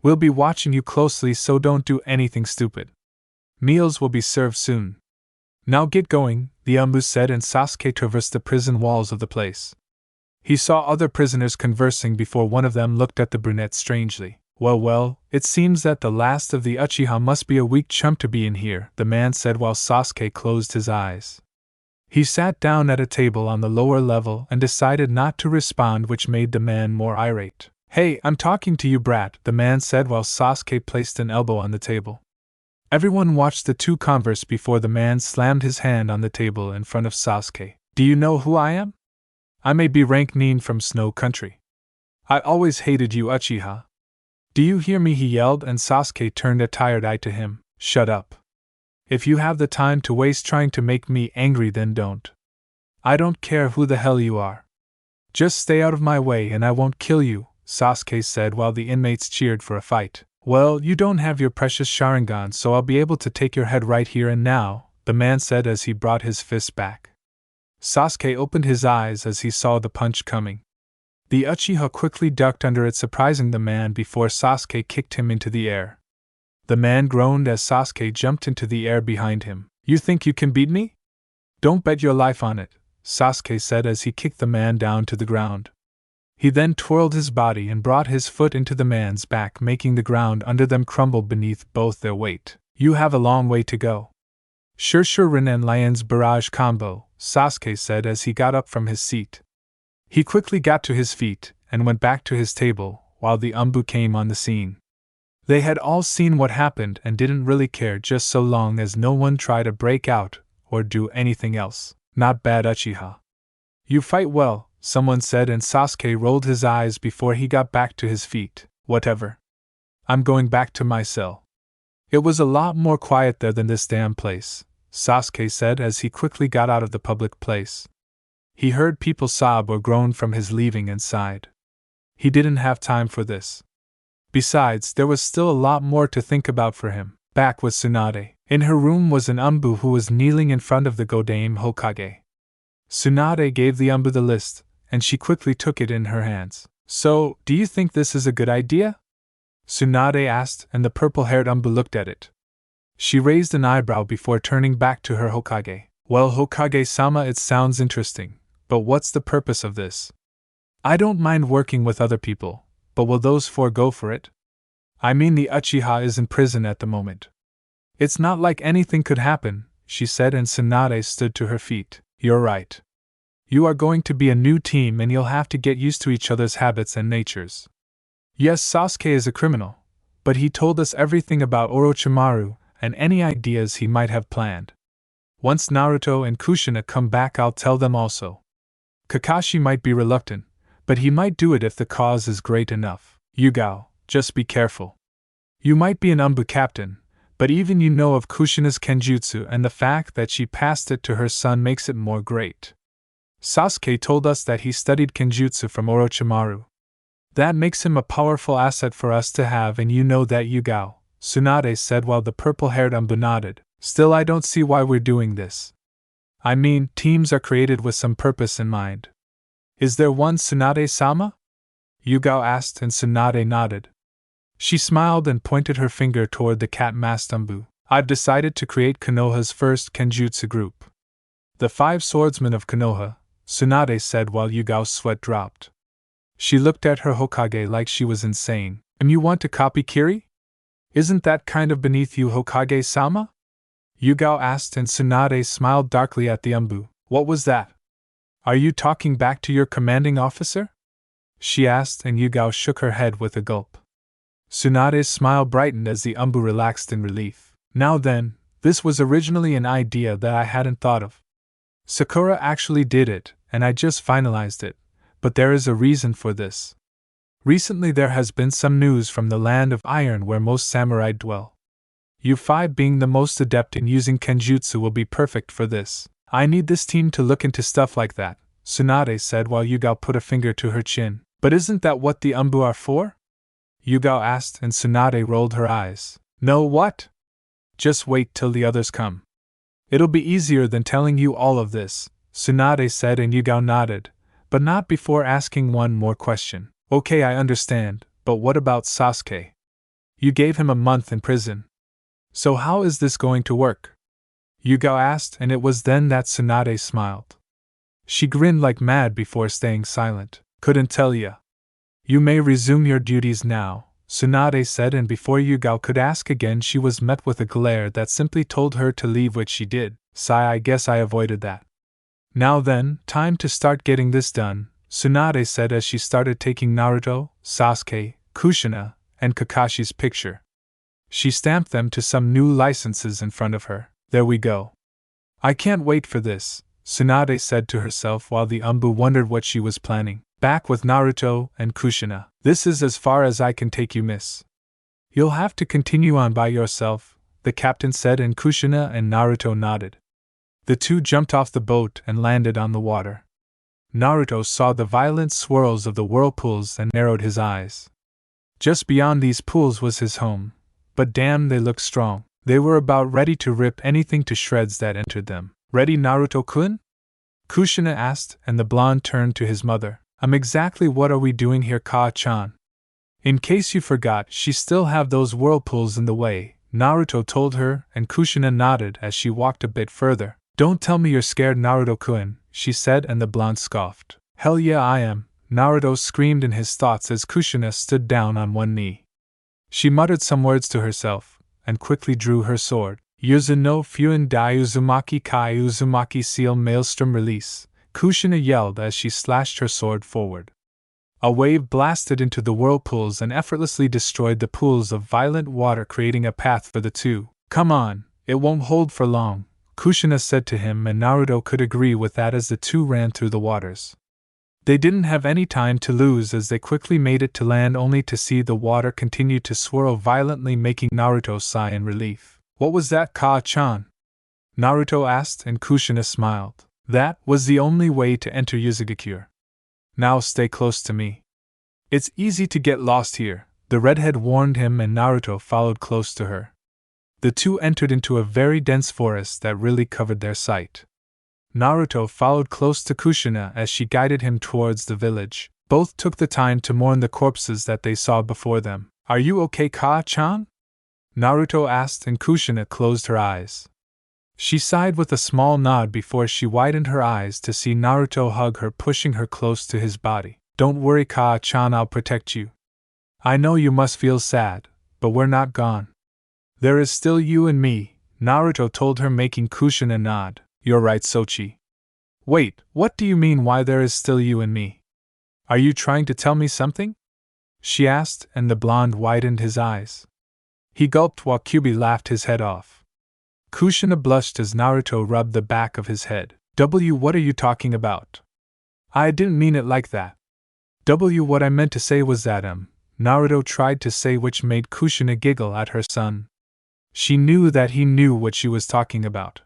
We'll be watching you closely, so don't do anything stupid. Meals will be served soon. Now get going, the Umbu said, and Sasuke traversed the prison walls of the place. He saw other prisoners conversing before one of them looked at the brunette strangely. Well, it seems that the last of the Uchiha must be a weak chump to be in here, the man said while Sasuke closed his eyes. He sat down at a table on the lower level and decided not to respond, which made the man more irate. Hey, I'm talking to you, brat, the man said while Sasuke placed an elbow on the table. Everyone watched the two converse before the man slammed his hand on the table in front of Sasuke. Do you know who I am? I may be rank Nin from Snow Country. I always hated you, Uchiha. Do you hear me? He yelled, and Sasuke turned a tired eye to him. Shut up. If you have the time to waste trying to make me angry, then don't. I don't care who the hell you are. Just stay out of my way and I won't kill you, Sasuke said while the inmates cheered for a fight. Well, you don't have your precious Sharingan, so I'll be able to take your head right here and now, the man said as he brought his fist back. Sasuke opened his eyes as he saw the punch coming. The Uchiha quickly ducked under it, surprising the man before Sasuke kicked him into the air. The man groaned as Sasuke jumped into the air behind him. You think you can beat me? Don't bet your life on it, Sasuke said as he kicked the man down to the ground. He then twirled his body and brought his foot into the man's back, making the ground under them crumble beneath both their weight. You have a long way to go. Sure, Rin and Lian's barrage combo, Sasuke said as he got up from his seat. He quickly got to his feet and went back to his table while the Umbu came on the scene. They had all seen what happened and didn't really care, just so long as no one tried to break out or do anything else. Not bad, Uchiha. You fight well, someone said, and Sasuke rolled his eyes before he got back to his feet. Whatever. I'm going back to my cell. It was a lot more quiet there than this damn place, Sasuke said as he quickly got out of the public place. He heard people sob or groan from his leaving and sighed. He didn't have time for this. Besides, there was still a lot more to think about for him. Back with Tsunade. In her room was an Umbu who was kneeling in front of the Godame Hokage. Tsunade gave the Umbu the list, and she quickly took it in her hands. So, do you think this is a good idea? Tsunade asked, and the purple-haired Umbu looked at it. She raised an eyebrow before turning back to her Hokage. Well, Hokage-sama, it sounds interesting, but what's the purpose of this? I don't mind working with other people, but will those four go for it? I mean, the Uchiha is in prison at the moment. It's not like anything could happen, she said, and Tsunade stood to her feet. You're right. You are going to be a new team and you'll have to get used to each other's habits and natures. Yes, Sasuke is a criminal, but he told us everything about Orochimaru and any ideas he might have planned. Once Naruto and Kushina come back, I'll tell them also. Kakashi might be reluctant, but he might do it if the cause is great enough. Yugao, just be careful. You might be an Umbu captain, but even you know of Kushina's kenjutsu, and the fact that she passed it to her son makes it more great. Sasuke told us that he studied kenjutsu from Orochimaru. That makes him a powerful asset for us to have, and you know that, Yugao, Tsunade said while the purple-haired Umbu nodded. Still, I don't see why we're doing this. I mean, teams are created with some purpose in mind. Is there one, Tsunade-sama? Yugao asked, and Tsunade nodded. She smiled and pointed her finger toward the cat-masked Umbu. I've decided to create Konoha's first kenjutsu group. The 5 swordsmen of Konoha, Tsunade said while Yugao's sweat dropped. She looked at her Hokage like she was insane. You want to copy Kiri? Isn't that kind of beneath you, Hokage-sama? Yugao asked, and Tsunade smiled darkly at the Umbu. What was that? Are you talking back to your commanding officer? She asked, and Yugao shook her head with a gulp. Tsunade's smile brightened as the Umbu relaxed in relief. Now then, this was originally an idea that I hadn't thought of. Sakura actually did it, and I just finalized it, but there is a reason for this. Recently there has been some news from the land of iron where most samurai dwell. You 5 being the most adept in using kenjutsu will be perfect for this. I need this team to look into stuff like that, Tsunade said while Yugao put a finger to her chin. But isn't that what the Umbu are for? Yugao asked, and Tsunade rolled her eyes. No, what? Just wait till the others come. It'll be easier than telling you all of this, Tsunade said, and Yugao nodded, but not before asking one more question. Okay, I understand, but what about Sasuke? You gave him a month in prison. So how is this going to work? Yugao asked, and it was then that Tsunade smiled. She grinned like mad before staying silent. Couldn't tell ya. You may resume your duties now, Tsunade said, and before Yugao could ask again she was met with a glare that simply told her to leave, which she did. Sigh, I guess I avoided that. Now then, time to start getting this done, Tsunade said as she started taking Naruto, Sasuke, Kushina, and Kakashi's picture. She stamped them to some new licenses in front of her. There we go. I can't wait for this, Tsunade said to herself while the Umbu wondered what she was planning. Back with Naruto and Kushina. This is as far as I can take you, miss. You'll have to continue on by yourself, the captain said, and Kushina and Naruto nodded. The two jumped off the boat and landed on the water. Naruto saw the violent swirls of the whirlpools and narrowed his eyes. Just beyond these pools was his home, but damn, they looked strong. They were about ready to rip anything to shreds that entered them. Ready, Naruto-kun? Kushina asked, and the blonde turned to his mother. Exactly what are we doing here, Ka-chan? In case you forgot, she still have those whirlpools in the way, Naruto told her, and Kushina nodded as she walked a bit further. Don't tell me you're scared, Naruto-kun, she said, and the blonde scoffed. Hell yeah, I am, Naruto screamed in his thoughts as Kushina stood down on one knee. She muttered some words to herself, and quickly drew her sword. Yuzu no Fuin Dai Uzumaki Kai Uzumaki Seal Maelstrom Release, Kushina yelled as she slashed her sword forward. A wave blasted into the whirlpools and effortlessly destroyed the pools of violent water, creating a path for the two. Come on, it won't hold for long, Kushina said to him, and Naruto could agree with that as the two ran through the waters. They didn't have any time to lose as they quickly made it to land, only to see the water continue to swirl violently, making Naruto sigh in relief. What was that, Ka-chan? Naruto asked, and Kushina smiled. That was the only way to enter Yuzugakure. Now stay close to me. It's easy to get lost here, the redhead warned him, and Naruto followed close to her. The two entered into a very dense forest that really covered their sight. Naruto followed close to Kushina as she guided him towards the village. Both took the time to mourn the corpses that they saw before them. "Are you okay, Ka-chan?" Naruto asked, and Kushina closed her eyes. She sighed with a small nod before she widened her eyes to see Naruto hug her, pushing her close to his body. "Don't worry, Ka-chan, I'll protect you. I know you must feel sad, but we're not gone. There is still you and me," Naruto told her, making Kushina nod. "You're right, Sochi." "Wait, what do you mean why there is still you and me? Are you trying to tell me something?" she asked, and the blonde widened his eyes. He gulped while Kyubi laughed his head off. Kushina blushed as Naruto rubbed the back of his head. What are you talking about? I didn't mean it like that. What I meant to say was that Naruto tried to say, which made Kushina giggle at her son. She knew that he knew what she was talking about.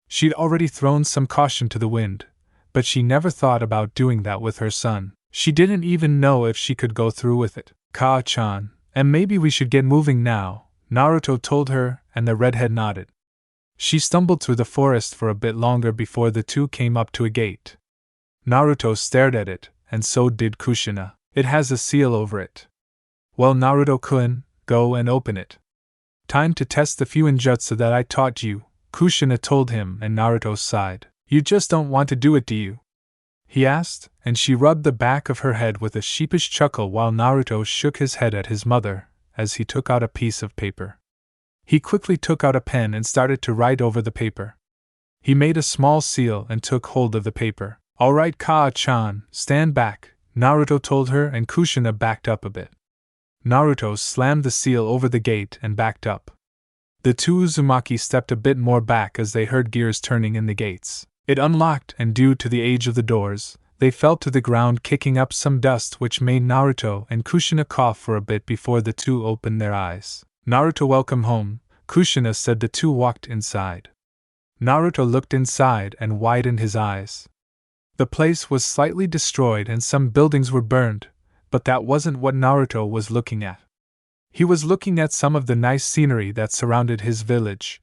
She'd already thrown some caution to the wind, but she never thought about doing that with her son. She didn't even know if she could go through with it. "Ka-chan, and maybe we should get moving now," Naruto told her, and the redhead nodded. She stumbled through the forest for a bit longer before the two came up to a gate. Naruto stared at it, and so did Kushina. "It has a seal over it." "Well, Naruto-kun, go and open it." "Time to test the fuinjutsu that I taught you," Kushina told him, and Naruto sighed. "You just don't want to do it, do you?" he asked, and she rubbed the back of her head with a sheepish chuckle while Naruto shook his head at his mother as he took out a piece of paper. He quickly took out a pen and started to write over the paper. He made a small seal and took hold of the paper. "All right, Ka-chan, stand back," Naruto told her, and Kushina backed up a bit. Naruto slammed the seal over the gate and backed up. The two Uzumaki stepped a bit more back as they heard gears turning in the gates. It unlocked, and due to the age of the doors, they fell to the ground, kicking up some dust, which made Naruto and Kushina cough for a bit before the two opened their eyes. "Naruto, welcome home," Kushina said. The two walked inside. Naruto looked inside and widened his eyes. The place was slightly destroyed and some buildings were burned, but that wasn't what Naruto was looking at. He was looking at some of the nice scenery that surrounded his village.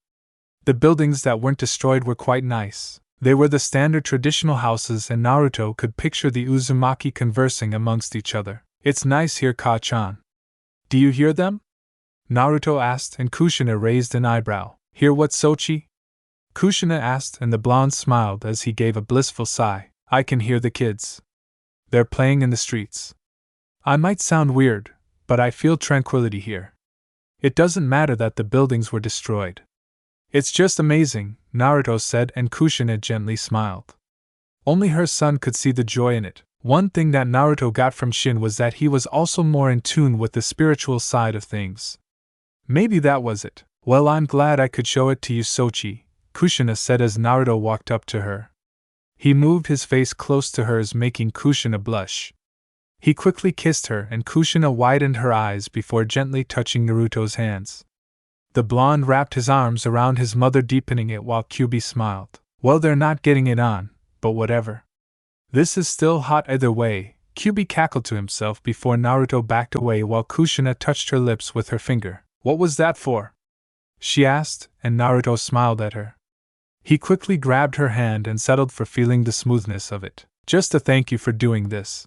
The buildings that weren't destroyed were quite nice. They were the standard traditional houses, and Naruto could picture the Uzumaki conversing amongst each other. "It's nice here, Ka-chan. Do you hear them?" Naruto asked, and Kushina raised an eyebrow. "Hear what, Sochi?" Kushina asked, and the blonde smiled as he gave a blissful sigh. "I can hear the kids. They're playing in the streets. I might sound weird, but I feel tranquility here. It doesn't matter that the buildings were destroyed. It's just amazing," Naruto said, and Kushina gently smiled. Only her son could see the joy in it. One thing that Naruto got from Shin was that he was also more in tune with the spiritual side of things. Maybe that was it. "Well, I'm glad I could show it to you, Sochi," Kushina said as Naruto walked up to her. He moved his face close to hers, making Kushina blush. He quickly kissed her, and Kushina widened her eyes before gently touching Naruto's hands. The blonde wrapped his arms around his mother, deepening it while Kyubi smiled. "Well, they're not getting it on, but whatever. This is still hot either way," Kyubi cackled to himself before Naruto backed away while Kushina touched her lips with her finger. "What was that for?" she asked, and Naruto smiled at her. He quickly grabbed her hand and settled for feeling the smoothness of it. "Just to thank you for doing this."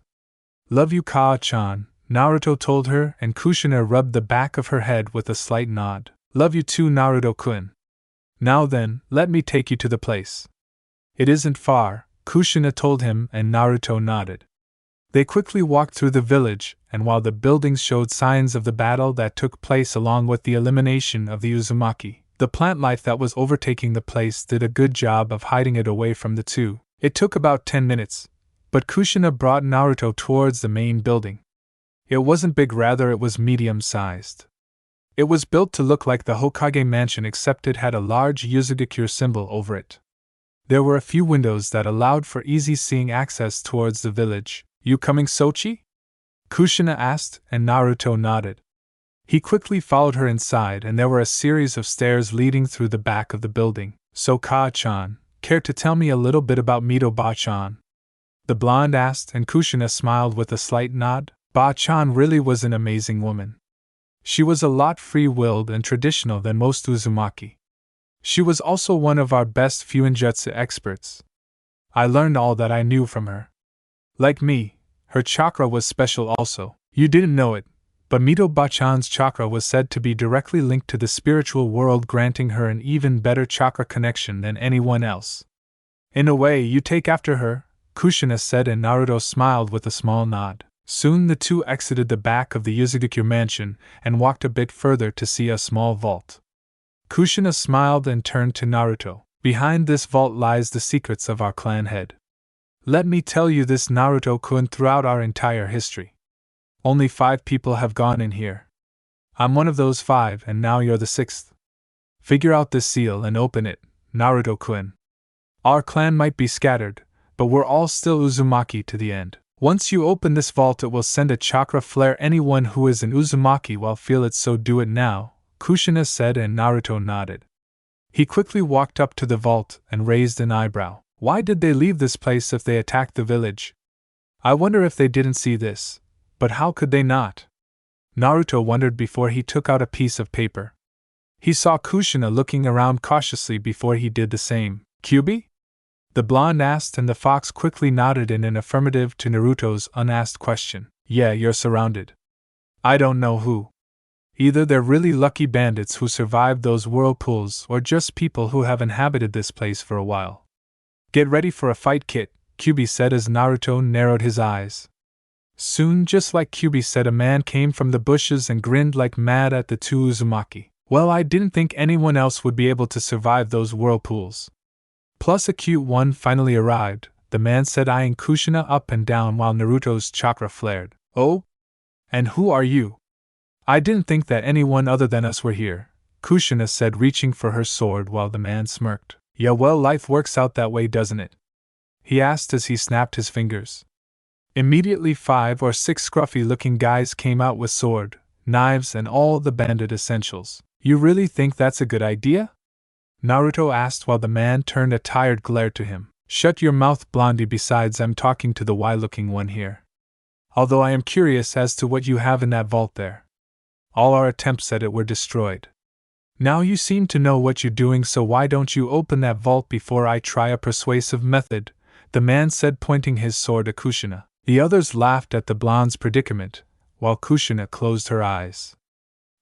"Love you, Ka-chan," Naruto told her, and Kushina rubbed the back of her head with a slight nod. "Love you too, Naruto-kun. Now then, let me take you to the place." "It isn't far," Kushina told him, and Naruto nodded. They quickly walked through the village, and while the buildings showed signs of the battle that took place along with the elimination of the Uzumaki, the plant life that was overtaking the place did a good job of hiding it away from the two. It took about 10 minutes, but Kushina brought Naruto towards the main building. It wasn't big, rather it was medium-sized. It was built to look like the Hokage mansion, except it had a large Yuzugakure symbol over it. There were a few windows that allowed for easy seeing access towards the village. "You coming, Sochi?" Kushina asked, and Naruto nodded. He quickly followed her inside, and there were a series of stairs leading through the back of the building. "So, Ka-chan, care to tell me a little bit about Mito Ba-chan?" the blonde asked, and Kushina smiled with a slight nod. Ba-chan really was an amazing woman. She was a lot free-willed and traditional than most Uzumaki. She was also one of our best fuinjutsu experts. I learned all that I knew from her. Like me, her chakra was special also. You didn't know it, but Mito Bachan's chakra was said to be directly linked to the spiritual world, granting her an even better chakra connection than anyone else. In a way, you take after her, Kushina said, and Naruto smiled with a small nod. Soon the two exited the back of the Yuzugakure mansion and walked a bit further to see a small vault. Kushina smiled and turned to Naruto. Behind this vault lies the secrets of our clan head. Let me tell you this, Naruto-kun, throughout our entire history. Only 5 people have gone in here. I'm one of those 5, and now you're the 6th. Figure out this seal and open it, Naruto-kun. Our clan might be scattered, but we're all still Uzumaki to the end. Once you open this vault, it will send a chakra flare. Anyone who is an Uzumaki will feel it, so do it now, Kushina said, and Naruto nodded. He quickly walked up to the vault and raised an eyebrow. Why did they leave this place if they attacked the village? I wonder if they didn't see this. But how could they not? Naruto wondered before he took out a piece of paper. He saw Kushina looking around cautiously before he did the same. Kyubi? The blonde asked, and the fox quickly nodded in an affirmative to Naruto's unasked question. Yeah, you're surrounded. I don't know who. Either they're really lucky bandits who survived those whirlpools, or just people who have inhabited this place for a while. Get ready for a fight, Kit, Kyubi said as Naruto narrowed his eyes. Soon, just like Kyubi said, a man came from the bushes and grinned like mad at the two Uzumaki. Well, I didn't think anyone else would be able to survive those whirlpools. Plus a cute one finally arrived, the man said, eyeing Kushina up and down while Naruto's chakra flared. Oh? And who are you? I didn't think that anyone other than us were here, Kushina said, reaching for her sword while the man smirked. Yeah, well, life works out that way, doesn't it? He asked as he snapped his fingers. Immediately 5 or 6 scruffy-looking guys came out with sword, knives, and all the bandit essentials. You really think that's a good idea? Naruto asked while the man turned a tired glare to him. Shut your mouth, Blondie, besides I'm talking to the Y-looking one here. Although I am curious as to what you have in that vault there. All our attempts at it were destroyed. Now you seem to know what you're doing, so why don't you open that vault before I try a persuasive method, the man said, pointing his sword at Kushina. The others laughed at the blonde's predicament, while Kushina closed her eyes.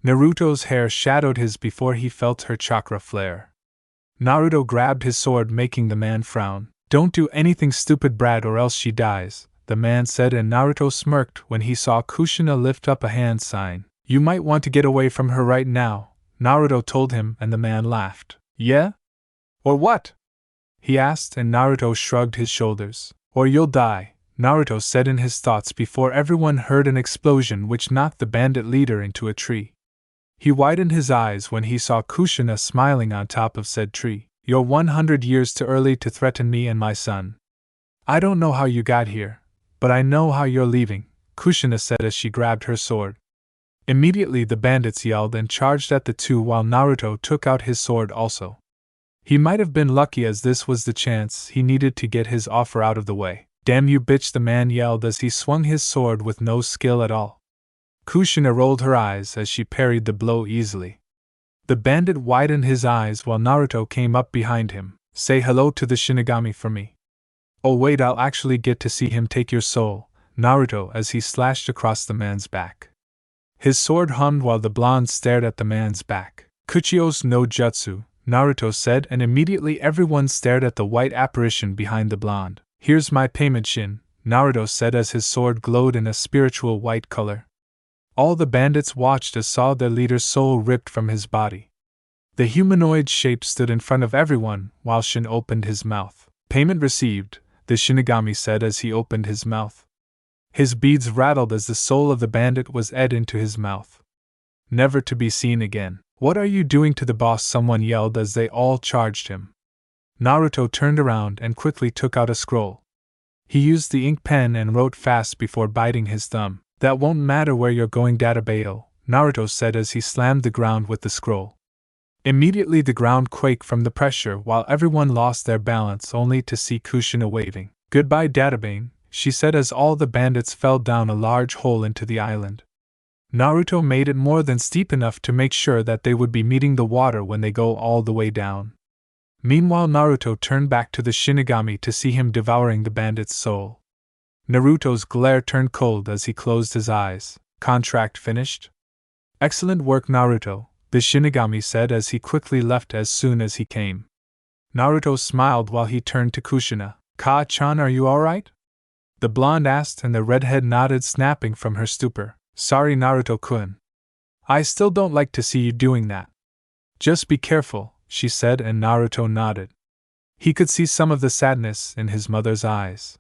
Naruto's hair shadowed his before he felt her chakra flare. Naruto grabbed his sword, making the man frown. Don't do anything stupid, Brad, or else she dies, the man said, and Naruto smirked when he saw Kushina lift up a hand sign. You might want to get away from her right now, Naruto told him, and the man laughed. Yeah? Or what? He asked, and Naruto shrugged his shoulders. Or you'll die, Naruto said in his thoughts before everyone heard an explosion which knocked the bandit leader into a tree. He widened his eyes when he saw Kushina smiling on top of said tree. You're 100 years too early to threaten me and my son. I don't know how you got here, but I know how you're leaving, Kushina said as she grabbed her sword. Immediately the bandits yelled and charged at the two while Naruto took out his sword also. He might have been lucky as this was the chance he needed to get his offer out of the way. Damn you, bitch, the man yelled as he swung his sword with no skill at all. Kushina rolled her eyes as she parried the blow easily. The bandit widened his eyes while Naruto came up behind him. Say hello to the shinigami for me. Oh wait, I'll actually get to see him take your soul, Naruto, as he slashed across the man's back. His sword hummed while the blonde stared at the man's back. Kuchio's no jutsu, Naruto said, and immediately everyone stared at the white apparition behind the blonde. Here's my payment, Shin, Naruto said as his sword glowed in a spiritual white color. All the bandits watched as saw their leader's soul ripped from his body. The humanoid shape stood in front of everyone while Shin opened his mouth. Payment received, the shinigami said as he opened his mouth. His beads rattled as the soul of the bandit was ed into his mouth. Never to be seen again. What are you doing to the boss? Someone yelled as they all charged him. Naruto turned around and quickly took out a scroll. He used the ink pen and wrote fast before biting his thumb. That won't matter where you're going, Databayo, Naruto said as he slammed the ground with the scroll. Immediately the ground quaked from the pressure while everyone lost their balance only to see Kushina waving. Goodbye, Databane, she said as all the bandits fell down a large hole into the island. Naruto made it more than steep enough to make sure that they would be meeting the water when they go all the way down. Meanwhile, Naruto turned back to the shinigami to see him devouring the bandit's soul. Naruto's glare turned cold as he closed his eyes. Contract finished? Excellent work, Naruto, the shinigami said as he quickly left as soon as he came. Naruto smiled while he turned to Kushina. Ka-chan, are you alright? The blonde asked, and the redhead nodded, snapping from her stupor. Sorry, Naruto-kun. I still don't like to see you doing that. Just be careful, she said, and Naruto nodded. He could see some of the sadness in his mother's eyes.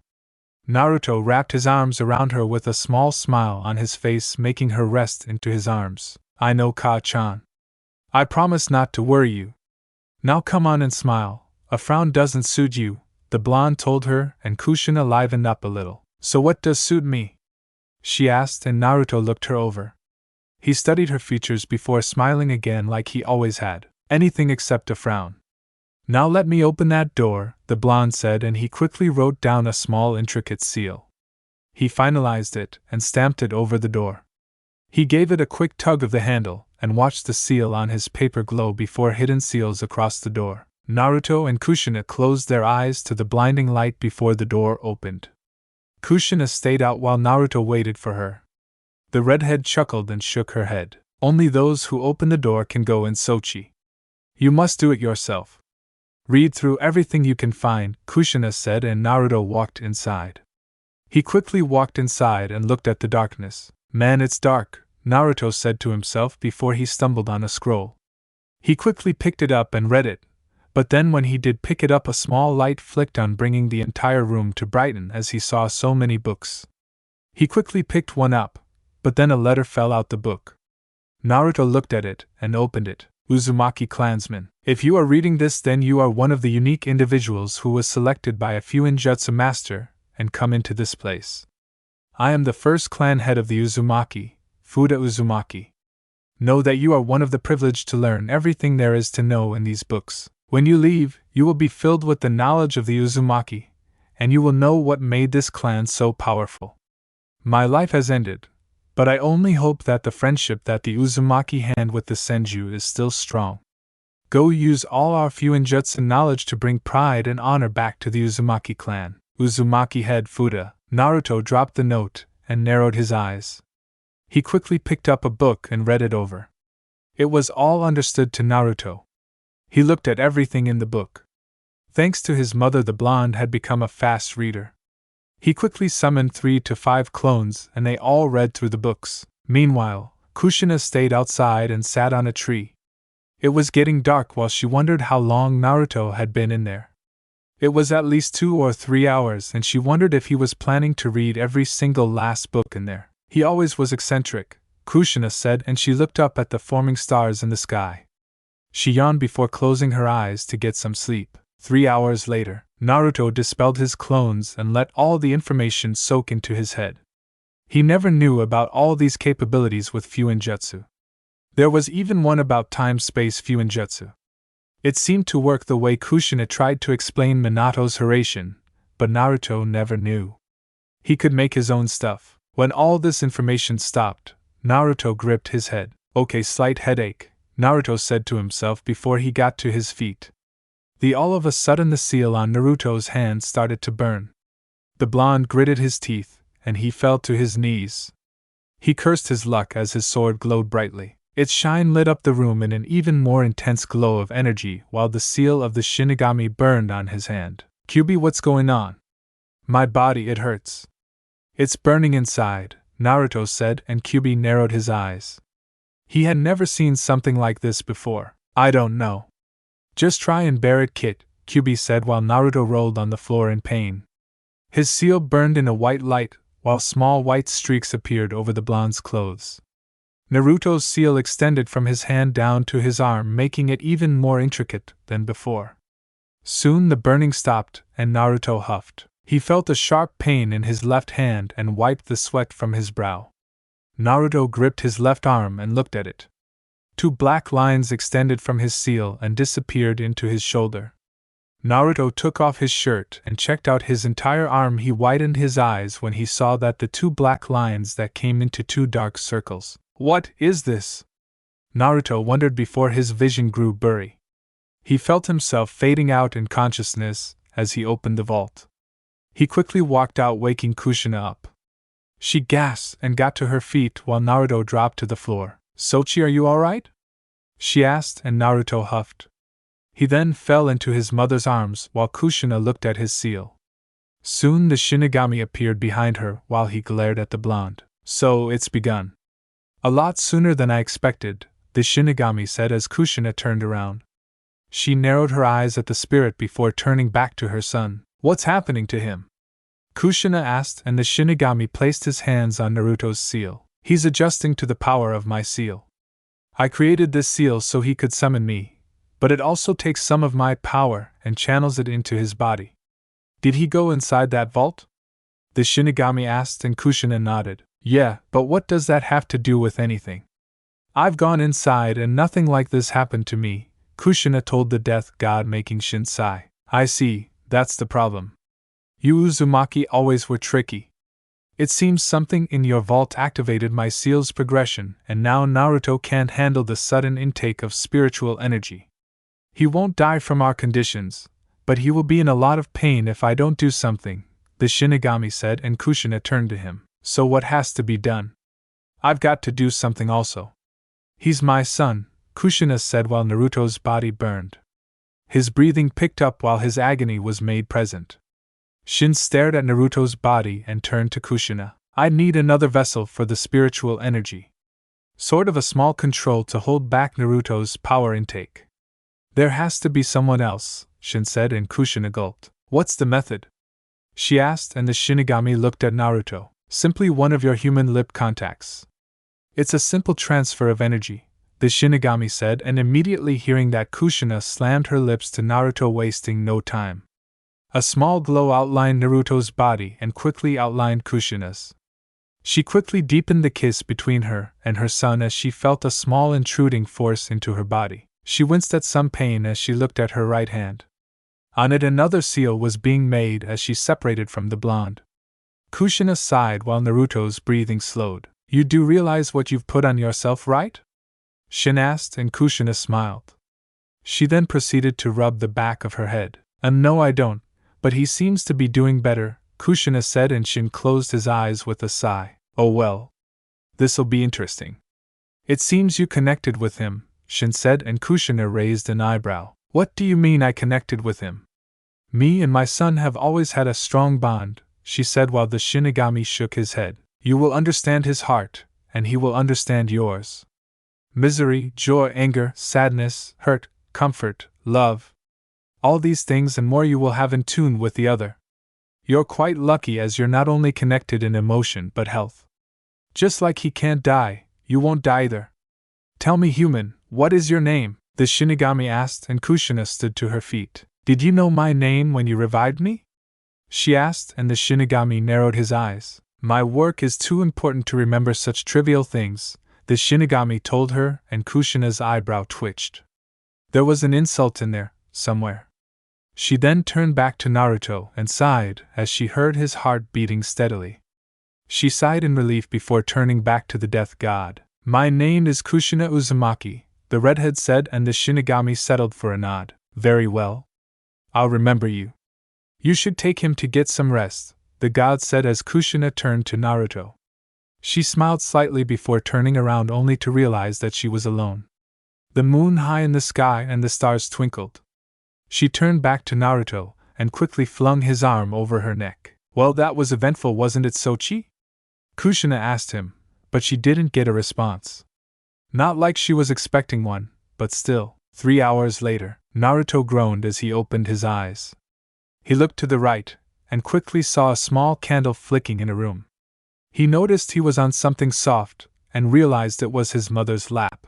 Naruto wrapped his arms around her with a small smile on his face, making her rest into his arms. I know, Ka-chan. I promise not to worry you. Now come on and smile. A frown doesn't suit you, the blonde told her, and Kushina livened up a little. So what does suit me? She asked, and Naruto looked her over. He studied her features before smiling again like he always had. Anything except a frown. Now let me open that door, the blonde said, and he quickly wrote down a small intricate seal. He finalized it and stamped it over the door. He gave it a quick tug of the handle and watched the seal on his paper glow before hidden seals across the door. Naruto and Kushina closed their eyes to the blinding light before the door opened. Kushina stayed out while Naruto waited for her. The redhead chuckled and shook her head. Only those who open the door can go in, Sochi. You must do it yourself. Read through everything you can find, Kushina said, and Naruto walked inside. He quickly walked inside and looked at the darkness. Man, it's dark, Naruto said to himself before he stumbled on a scroll. He quickly picked it up and read it, but then when he did pick it up, a small light flicked on, bringing the entire room to brighten as he saw so many books. He quickly picked one up, but then a letter fell out the book. Naruto looked at it and opened it. Uzumaki clansman. If you are reading this, then you are one of the unique individuals who was selected by a Fuinjutsu master and come into this place. I am the first clan head of the Uzumaki, Fuda Uzumaki. Know that you are one of the privileged to learn everything there is to know in these books. When you leave, you will be filled with the knowledge of the Uzumaki, and you will know what made this clan so powerful. My life has ended, but I only hope that the friendship that the Uzumaki hand with the Senju is still strong. Go use all our Fuinjutsu knowledge to bring pride and honor back to the Uzumaki clan. Uzumaki head Fuda. Naruto dropped the note and narrowed his eyes. He quickly picked up a book and read it over. It was all understood to Naruto. He looked at everything in the book. Thanks to his mother, the blonde had become a fast reader. He quickly summoned 3 to 5 clones and they all read through the books. Meanwhile, Kushina stayed outside and sat on a tree. It was getting dark while she wondered how long Naruto had been in there. It was at least 2 or 3 hours, and she wondered if he was planning to read every single last book in there. He always was eccentric, Kushina said, and she looked up at the forming stars in the sky. She yawned before closing her eyes to get some sleep. 3 hours later, Naruto dispelled his clones and let all the information soak into his head. He never knew about all these capabilities with Fuinjutsu. There was even one about time-space Fuinjutsu. It seemed to work the way Kushina tried to explain Minato's Hiraishin, but Naruto never knew. He could make his own stuff. When all this information stopped, Naruto gripped his head. Okay, slight headache, Naruto said to himself before he got to his feet. All of a sudden the seal on Naruto's hand started to burn. The blonde gritted his teeth, and he fell to his knees. He cursed his luck as his sword glowed brightly. Its shine lit up the room in an even more intense glow of energy while the seal of the shinigami burned on his hand. Kyubi, what's going on? My body, it hurts. It's burning inside, Naruto said, and Kyubi narrowed his eyes. He had never seen something like this before. I don't know. Just try and bear it, kid, Kyubi said while Naruto rolled on the floor in pain. His seal burned in a white light, while small white streaks appeared over the blonde's clothes. Naruto's seal extended from his hand down to his arm, making it even more intricate than before. Soon the burning stopped, and Naruto huffed. He felt a sharp pain in his left hand and wiped the sweat from his brow. Naruto gripped his left arm and looked at it. 2 black lines extended from his seal and disappeared into his shoulder. Naruto took off his shirt and checked out his entire arm. He widened his eyes when he saw that the 2 black lines that came into 2 dark circles. What is this? Naruto wondered before his vision grew blurry. He felt himself fading out in consciousness as he opened the vault. He quickly walked out, waking Kushina up. She gasped and got to her feet while Naruto dropped to the floor. Sochi, are you alright? She asked, and Naruto huffed. He then fell into his mother's arms while Kushina looked at his seal. Soon the shinigami appeared behind her while he glared at the blonde. So it's begun. A lot sooner than I expected, the shinigami said as Kushina turned around. She narrowed her eyes at the spirit before turning back to her son. What's happening to him? Kushina asked, and the shinigami placed his hands on Naruto's seal. He's adjusting to the power of my seal. I created this seal so he could summon me, but it also takes some of my power and channels it into his body. Did he go inside that vault? The shinigami asked, and Kushina nodded. Yeah, but what does that have to do with anything? I've gone inside and nothing like this happened to me, Kushina told the death god, making Shin sigh. I see, that's the problem. You Uzumaki always were tricky. It seems something in your vault activated my seal's progression, and now Naruto can't handle the sudden intake of spiritual energy. He won't die from our conditions, but he will be in a lot of pain if I don't do something, the shinigami said, and Kushina turned to him. So what has to be done? I've got to do something also. He's my son, Kushina said while Naruto's body burned. His breathing picked up while his agony was made present. Shin stared at Naruto's body and turned to Kushina. I need another vessel for the spiritual energy. Sort of a small control to hold back Naruto's power intake. There has to be someone else, Shin said, and Kushina gulped. What's the method? She asked, and the shinigami looked at Naruto. Simply one of your human lip contacts. It's a simple transfer of energy, the shinigami said, and immediately hearing that, Kushina slammed her lips to Naruto, wasting no time. A small glow outlined Naruto's body and quickly outlined Kushina's. She quickly deepened the kiss between her and her son as she felt a small intruding force into her body. She winced at some pain as she looked at her right hand. On it another seal was being made as she separated from the blonde. Kushina sighed while Naruto's breathing slowed. You do realize what you've put on yourself, right? Shin asked, and Kushina smiled. She then proceeded to rub the back of her head. No, I don't, but he seems to be doing better, Kushina said, and Shin closed his eyes with a sigh. Oh well. This'll be interesting. It seems you connected with him, Shin said, and Kushina raised an eyebrow. What do you mean I connected with him? Me and my son have always had a strong bond, she said while the shinigami shook his head. You will understand his heart, and he will understand yours. Misery, joy, anger, sadness, hurt, comfort, love. All these things and more you will have in tune with the other. You're quite lucky as you're not only connected in emotion but health. Just like he can't die, you won't die either. Tell me, human, what is your name? The shinigami asked, and Kushina stood to her feet. Did you know my name when you revived me? She asked, and the shinigami narrowed his eyes. My work is too important to remember such trivial things, the shinigami told her, and Kushina's eyebrow twitched. There was an insult in there, somewhere. She then turned back to Naruto and sighed as she heard his heart beating steadily. She sighed in relief before turning back to the death god. My name is Kushina Uzumaki, the redhead said, and the shinigami settled for a nod. Very well. I'll remember you. You should take him to get some rest, the god said as Kushina turned to Naruto. She smiled slightly before turning around only to realize that she was alone. The moon high in the sky and the stars twinkled. She turned back to Naruto and quickly flung his arm over her neck. Well, that was eventful, wasn't it, Sochi? Kushina asked him, but she didn't get a response. Not like she was expecting one, but still. 3 hours later, Naruto groaned as he opened his eyes. He looked to the right and quickly saw a small candle flicking in a room. He noticed he was on something soft and realized it was his mother's lap.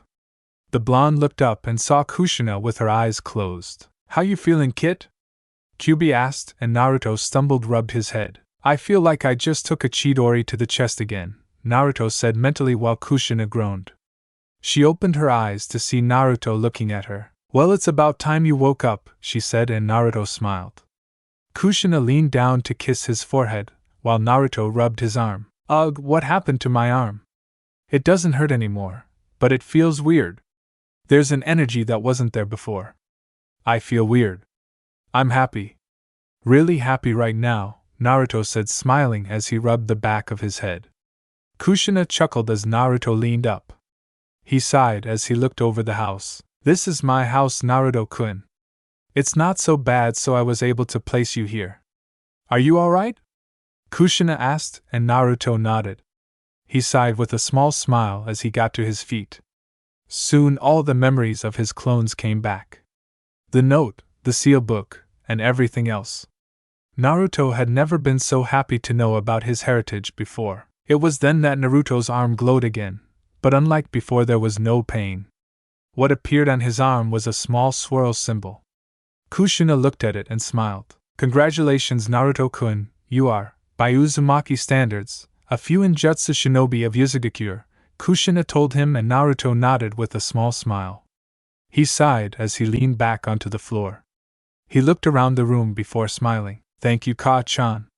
The blonde looked up and saw Kushina with her eyes closed. How you feeling, kid? Kyubi asked, and Naruto stumbled, rubbed his head. I feel like I just took a Chidori to the chest again, Naruto said mentally while Kushina groaned. She opened her eyes to see Naruto looking at her. Well, it's about time you woke up, she said, and Naruto smiled. Kushina leaned down to kiss his forehead, while Naruto rubbed his arm. Ugh, what happened to my arm? It doesn't hurt anymore, but it feels weird. There's an energy that wasn't there before. I feel weird. I'm happy. Really happy right now, Naruto said, smiling as he rubbed the back of his head. Kushina chuckled as Naruto leaned up. He sighed as he looked over the house. This is my house, Naruto-kun. It's not so bad, so I was able to place you here. Are you alright? Kushina asked, and Naruto nodded. He sighed with a small smile as he got to his feet. Soon all the memories of his clones came back. The note, the seal book, and everything else. Naruto had never been so happy to know about his heritage before. It was then that Naruto's arm glowed again, but unlike before there was no pain. What appeared on his arm was a small swirl symbol. Kushina looked at it and smiled. Congratulations, Naruto-kun, you are, by Uzumaki standards, a Fuinjutsu shinobi of Uzugakure, Kushina told him, and Naruto nodded with a small smile. He sighed as he leaned back onto the floor. He looked around the room before smiling. Thank you, Ka-chan.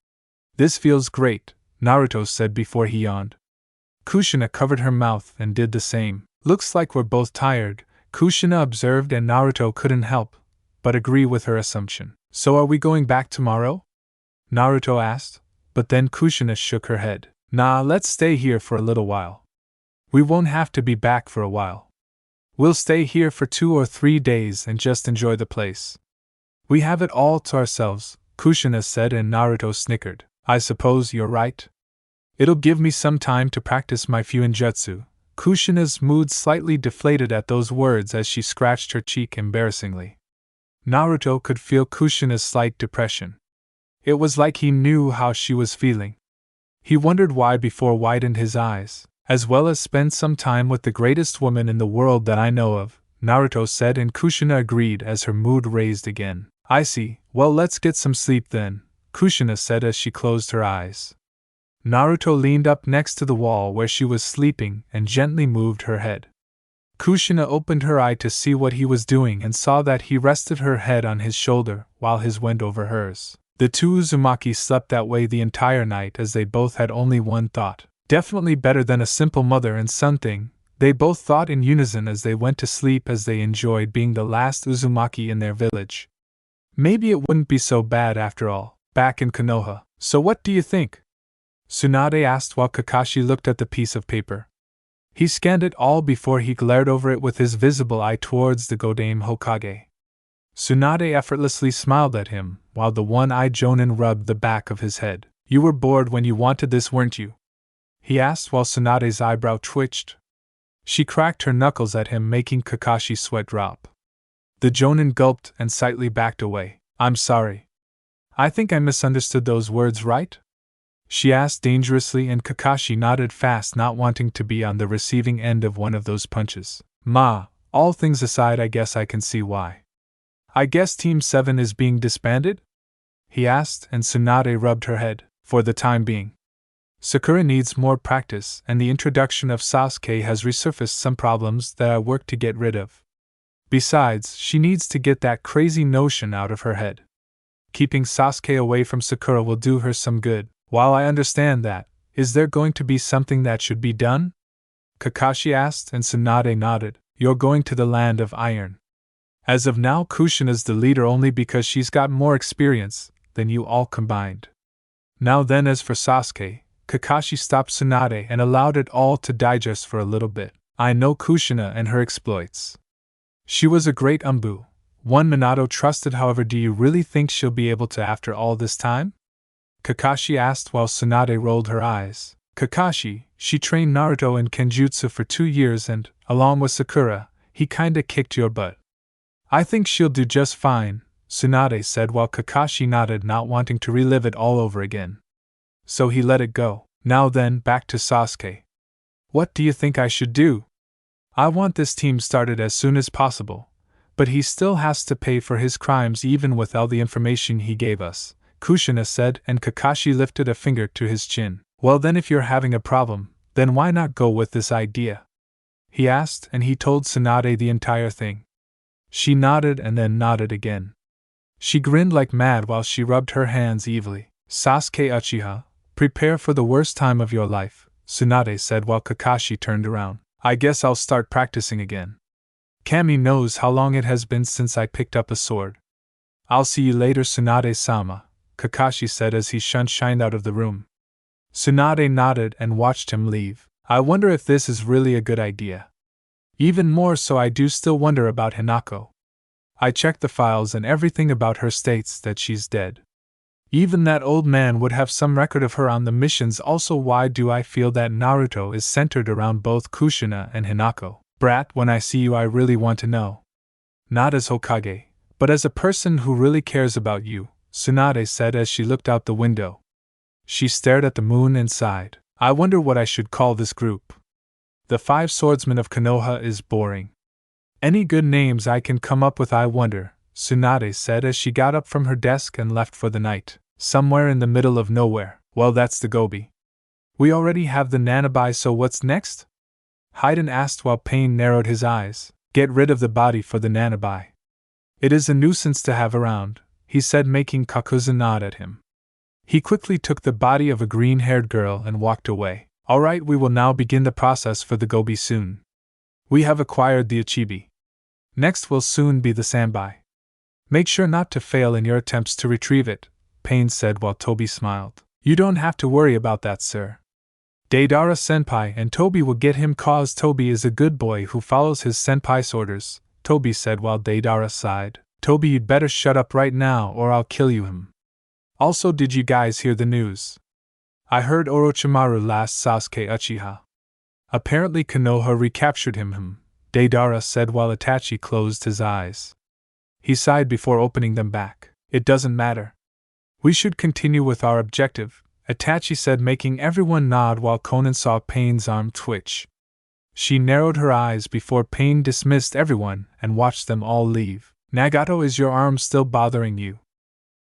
This feels great, Naruto said before he yawned. Kushina covered her mouth and did the same. Looks like we're both tired, Kushina observed, and Naruto couldn't help but agree with her assumption. So are we going back tomorrow? Naruto asked, but then Kushina shook her head. Nah, let's stay here for a little while. We won't have to be back for a while. We'll stay here for 2 or 3 days and just enjoy the place. We have it all to ourselves, Kushina said, and Naruto snickered. I suppose you're right. It'll give me some time to practice my Fuinjutsu. Kushina's mood slightly deflated at those words as she scratched her cheek embarrassingly. Naruto could feel Kushina's slight depression. It was like he knew how she was feeling. He wondered why before widened his eyes, as well as spend some time with the greatest woman in the world that I know of, Naruto said, and Kushina agreed as her mood raised again. I see, well, let's get some sleep then, Kushina said as she closed her eyes. Naruto leaned up next to the wall where she was sleeping and gently moved her head. Kushina opened her eye to see what he was doing and saw that he rested her head on his shoulder while his went over hers. The two Uzumaki slept that way the entire night as they both had only one thought. Definitely better than a simple mother and son thing, they both thought in unison as they went to sleep, as they enjoyed being the last Uzumaki in their village. Maybe it wouldn't be so bad after all, back in Konoha. So what do you think? Tsunade asked while Kakashi looked at the piece of paper. He scanned it all before he glared over it with his visible eye towards the Godame Hokage. Tsunade effortlessly smiled at him, while the one-eyed Jonin rubbed the back of his head. You were bored when you wanted this, weren't you? He asked while Tsunade's eyebrow twitched. She cracked her knuckles at him, making Kakashi's sweat drop. The Jonin gulped and slightly backed away. I'm sorry. I think I misunderstood those words, right? She asked dangerously, and Kakashi nodded fast, not wanting to be on the receiving end of one of those punches. Ma, all things aside, I guess I can see why. I guess Team 7 is being disbanded? He asked, and Tsunade rubbed her head. For the time being. Sakura needs more practice, and the introduction of Sasuke has resurfaced some problems that I worked to get rid of. Besides, she needs to get that crazy notion out of her head. Keeping Sasuke away from Sakura will do her some good. While I understand that, is there going to be something that should be done? Kakashi asked, and Tsunade nodded. You're going to the Land of Iron. As of now, Kushina's the leader only because she's got more experience than you all combined. Now then, as for Sasuke, Kakashi stopped Tsunade and allowed it all to digest for a little bit. I know Kushina and her exploits. She was a great Umbu, one Minato trusted. However, do you really think she'll be able to after all this time? Kakashi asked while Tsunade rolled her eyes. Kakashi, she trained Naruto in Kenjutsu for 2 years and, along with Sakura, he kinda kicked your butt. I think she'll do just fine, Tsunade said while Kakashi nodded, not wanting to relive it all over again. So he let it go. Now then, back to Sasuke. What do you think I should do? I want this team started as soon as possible, but he still has to pay for his crimes even with all the information he gave us, Kushina said, and Kakashi lifted a finger to his chin. Well then, if you're having a problem, then why not go with this idea? He asked, and he told Tsunade the entire thing. She nodded and then nodded again. She grinned like mad while she rubbed her hands evilly. Sasuke Uchiha, prepare for the worst time of your life, Tsunade said while Kakashi turned around. I guess I'll start practicing again. Kami knows how long it has been since I picked up a sword. I'll see you later, Tsunade-sama, Kakashi said as he shined out of the room. Tsunade nodded and watched him leave. I wonder if this is really a good idea. Even more so, I do still wonder about Hinako. I checked the files and everything about her states that she's dead. Even that old man would have some record of her on the missions. Also, why do I feel that Naruto is centered around both Kushina and Hinako? Brat, when I see you I really want to know. Not as Hokage, but as a person who really cares about you, Tsunade said as she looked out the window. She stared at the moon and sighed. I wonder what I should call this group. The Five Swordsmen of Konoha is boring. Any good names I can come up with, I wonder, Tsunade said as she got up from her desk and left for the night. Somewhere in the middle of nowhere. Well, that's the Gobi. We already have the Nanabi, so what's next? Haiden asked while Pain narrowed his eyes. Get rid of the body for the Nanabi. It is a nuisance to have around, he said, making Kakuzu nod at him. He quickly took the body of a green-haired girl and walked away. Alright, we will now begin the process for the Gobi soon. We have acquired the Ichibi. Next will soon be the Sanbai. Make sure not to fail in your attempts to retrieve it, Pain said while Tobi smiled. You don't have to worry about that, sir. Deidara senpai and Tobi will get him, cause Tobi is a good boy who follows his senpai's orders, Tobi said while Deidara sighed. Tobi, you'd better shut up right now or I'll kill you. Also, did you guys hear the news? I heard Orochimaru last Sasuke Uchiha. Apparently Konoha recaptured him, Deidara said while Itachi closed his eyes. He sighed before opening them back. It doesn't matter. We should continue with our objective, Itachi said, making everyone nod while Konan saw Pain's arm twitch. She narrowed her eyes before Pain dismissed everyone and watched them all leave. Nagato, is your arm still bothering you?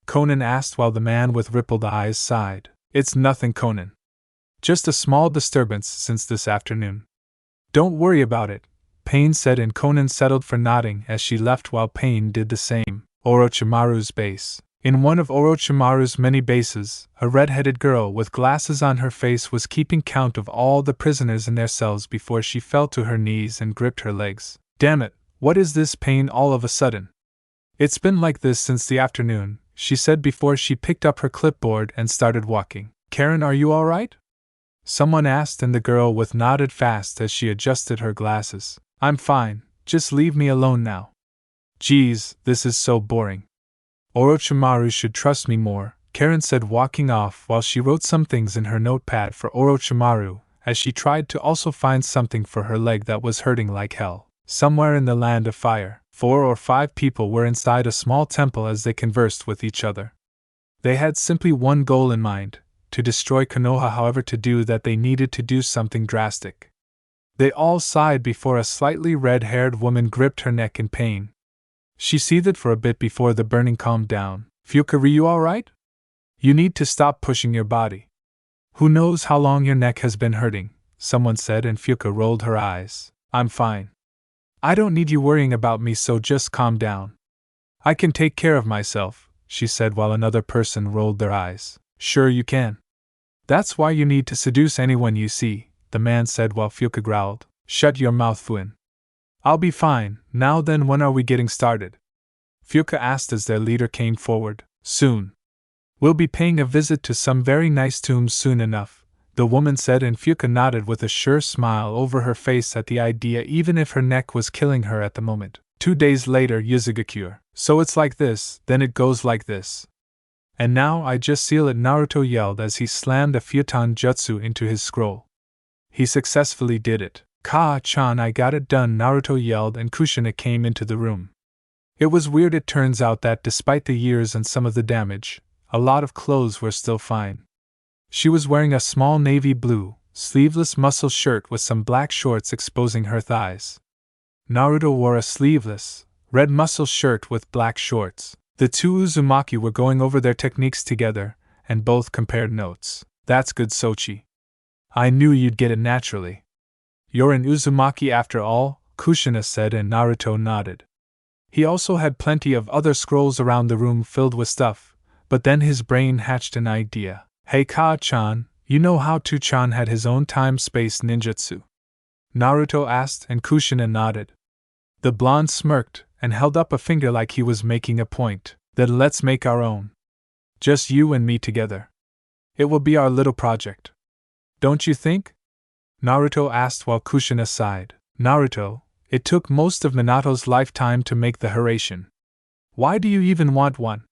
Konan asked while the man with rippled eyes sighed. It's nothing, Konan. Just a small disturbance since this afternoon. Don't worry about it, Pain said, and Konan settled for nodding as she left while Pain did the same. Orochimaru's base. In one of Orochimaru's many bases, a red-headed girl with glasses on her face was keeping count of all the prisoners in their cells before she fell to her knees and gripped her legs. Damn it, what is this pain all of a sudden? It's been like this since the afternoon, she said before she picked up her clipboard and started walking. Karen, are you alright? Someone asked, and the girl with nodded fast as she adjusted her glasses. I'm fine, just leave me alone now. Geez, this is so boring. Orochimaru should trust me more, Karen said, walking off while she wrote some things in her notepad for Orochimaru, as she tried to also find something for her leg that was hurting like hell. Somewhere in the land of fire, 4 or 5 people were inside a small temple as they conversed with each other. They had simply one goal in mind, to destroy Konoha. However, to do that they needed to do something drastic. They all sighed before a slightly red-haired woman gripped her neck in pain. She seethed for a bit before the burning calmed down. Fuka, are you alright? You need to stop pushing your body. Who knows how long your neck has been hurting, someone said, and Fuka rolled her eyes. I'm fine. I don't need you worrying about me, so just calm down. I can take care of myself, she said while another person rolled their eyes. Sure you can. That's why you need to seduce anyone you see, the man said while Fuka growled. Shut your mouth, Fuin. I'll be fine. Now then, when are we getting started? Fuka asked as their leader came forward. Soon. We'll be paying a visit to some very nice tombs soon enough, the woman said, and Fuka nodded with a sure smile over her face at the idea, even if her neck was killing her at the moment. 2 days later, Yuzugakure. So it's like this, then it goes like this. And now I just seal it, Naruto yelled as he slammed a futon jutsu into his scroll. He successfully did it. Ka-chan, I got it done, Naruto yelled, and Kushina came into the room. It was weird. It turns out that despite the years and some of the damage, a lot of clothes were still fine. She was wearing a small navy blue, sleeveless muscle shirt with some black shorts exposing her thighs. Naruto wore a sleeveless, red muscle shirt with black shorts. The two Uzumaki were going over their techniques together, and both compared notes. That's good, Sochi. I knew you'd get it naturally. You're an Uzumaki after all, Kushina said, and Naruto nodded. He also had plenty of other scrolls around the room filled with stuff, but then his brain hatched an idea. Hey Ka-chan, You know how Tuchan had his own time-space ninjutsu? Naruto asked, and Kushina nodded. The blonde smirked and held up a finger like he was making a point. Then let's make our own. Just you and me together. It will be our little project. Don't you think? Naruto asked while Kushina sighed. Naruto, it took most of Minato's lifetime to make the Hiraishin. Why do you even want one?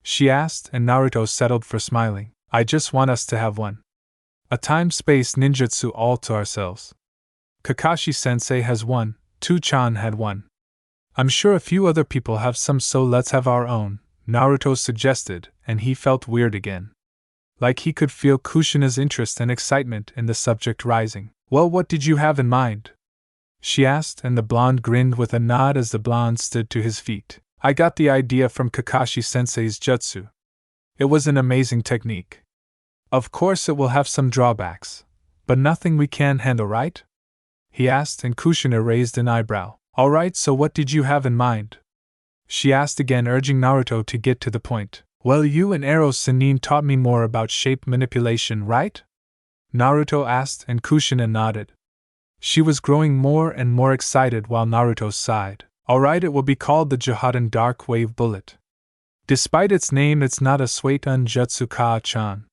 She asked, and Naruto settled for smiling. I just want us to have one. A time-space ninjutsu all to ourselves. Kakashi-sensei has one, Tuchan had one. I'm sure a few other people have some, so let's have our own, Naruto suggested, and he felt weird again. Like he could feel Kushina's interest and excitement in the subject rising. Well, what did you have in mind? She asked, and the blonde grinned with a nod as the blonde stood to his feet. I got the idea from Kakashi-sensei's jutsu. It was an amazing technique. Of course it will have some drawbacks, but nothing we can't handle, right? He asked, and Kushina raised an eyebrow. Alright, so what did you have in mind? She asked again, urging Naruto to get to the point. Well, you and Ero Sennin taught me more about shape manipulation, right? Naruto asked, and Kushina nodded. She was growing more and more excited while Naruto sighed. Alright, it will be called the Jihadan Dark Wave Bullet. Despite its name, it's not a Suiton Jutsu Ka-chan.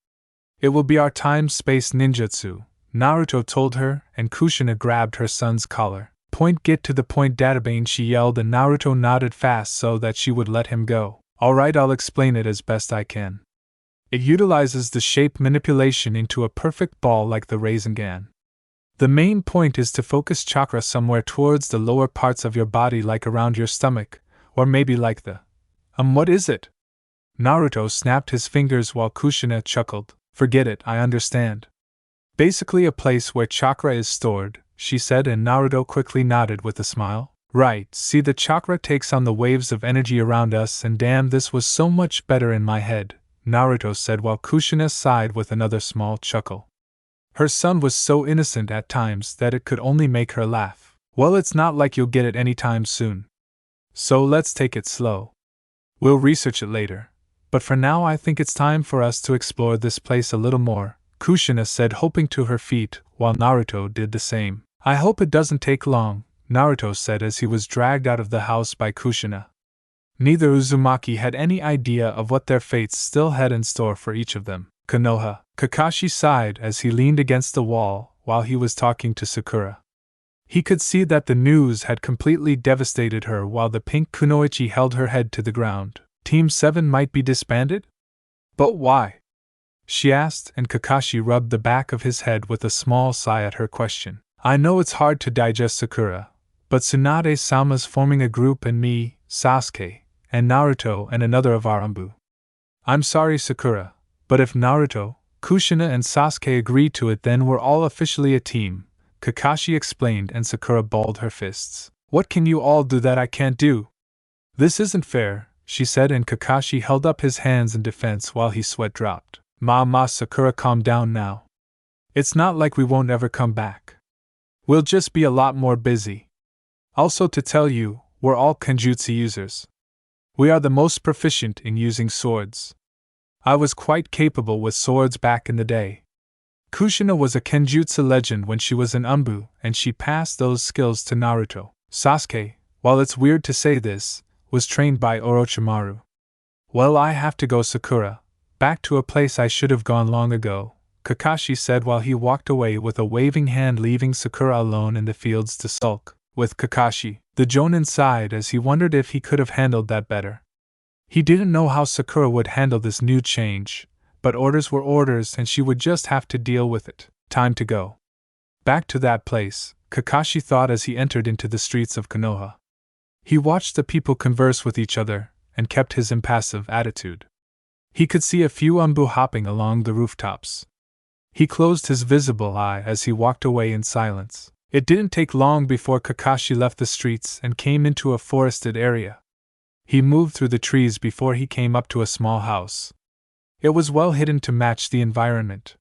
It will be our time-space ninjutsu, Naruto told her, and Kushina grabbed her son's collar. Point, get to the point, Databane, she yelled, and Naruto nodded fast so that she would let him go. Alright, I'll explain it as best I can. It utilizes the shape manipulation into a perfect ball like the Rasengan. The main point is to focus chakra somewhere towards the lower parts of your body, like around your stomach, or maybe like the… what is it? Naruto snapped his fingers while Kushina chuckled. Forget it, I understand. Basically a place where chakra is stored, she said, and Naruto quickly nodded with a smile. Right, see, the chakra takes on the waves of energy around us, and damn, this was so much better in my head, Naruto said while Kushina sighed with another small chuckle. Her son was so innocent at times that it could only make her laugh. Well, it's not like you'll get it anytime soon. So let's take it slow. We'll research it later. But for now I think it's time for us to explore this place a little more, Kushina said, hopping to her feet, while Naruto did the same. I hope it doesn't take long, Naruto said as he was dragged out of the house by Kushina. Neither Uzumaki had any idea of what their fates still had in store for each of them. Konoha. Kakashi sighed as he leaned against the wall while he was talking to Sakura. He could see that the news had completely devastated her, while the pink kunoichi held her head to the ground. Team 7 might be disbanded? But why? She asked, and Kakashi rubbed the back of his head with a small sigh at her question. I know it's hard to digest, Sakura, but Tsunade-sama's forming a group, and me, Sasuke, and Naruto and another of our Anbu. I'm sorry, Sakura, but if Naruto, Kushina and Sasuke agree to it, then we're all officially a team, Kakashi explained, and Sakura balled her fists. What can you all do that I can't do? This isn't fair, she said, and Kakashi held up his hands in defense while his sweat dropped. Sakura, calm down now. It's not like we won't ever come back. We'll just be a lot more busy. Also, to tell you, we're all kenjutsu users. We are the most proficient in using swords. I was quite capable with swords back in the day. Kushina was a kenjutsu legend when she was an Anbu, and she passed those skills to Naruto. Sasuke, while it's weird to say this, was trained by Orochimaru. Well, I have to go, Sakura. Back to a place I should have gone long ago, Kakashi said while he walked away with a waving hand, leaving Sakura alone in the fields to sulk with Kakashi. The Jonin sighed as he wondered if he could have handled that better. He didn't know how Sakura would handle this new change, but orders were orders and she would just have to deal with it. Time to go. Back to that place, Kakashi thought as he entered into the streets of Konoha. He watched the people converse with each other, and kept his impassive attitude. He could see a few Anbu hopping along the rooftops. He closed his visible eye as he walked away in silence. It didn't take long before Kakashi left the streets and came into a forested area. He moved through the trees before he came up to a small house. It was well hidden to match the environment.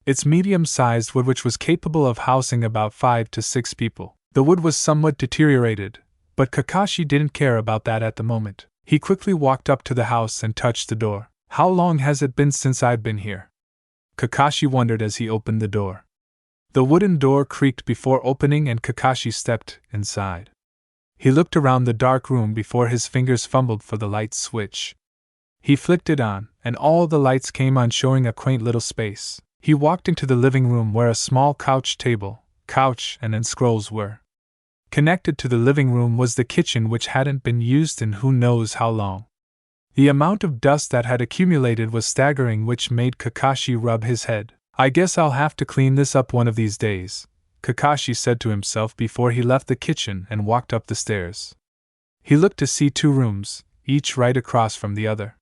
Its medium-sized wood, which was capable of housing about 5 to 6 people. The wood was somewhat deteriorated, but Kakashi didn't care about that at the moment. He quickly walked up to the house and touched the door. How long has it been since I've been here? Kakashi wondered as he opened the door. The wooden door creaked before opening and Kakashi stepped inside. He looked around the dark room before his fingers fumbled for the light switch. He flicked it on, and all the lights came on, showing a quaint little space. He walked into the living room where a small couch, and scrolls were. Connected to the living room was the kitchen, which hadn't been used in who knows how long. The amount of dust that had accumulated was staggering, which made Kakashi rub his head. I guess I'll have to clean this up one of these days, Kakashi said to himself before he left the kitchen and walked up the stairs. He looked to see 2 rooms, each right across from the other.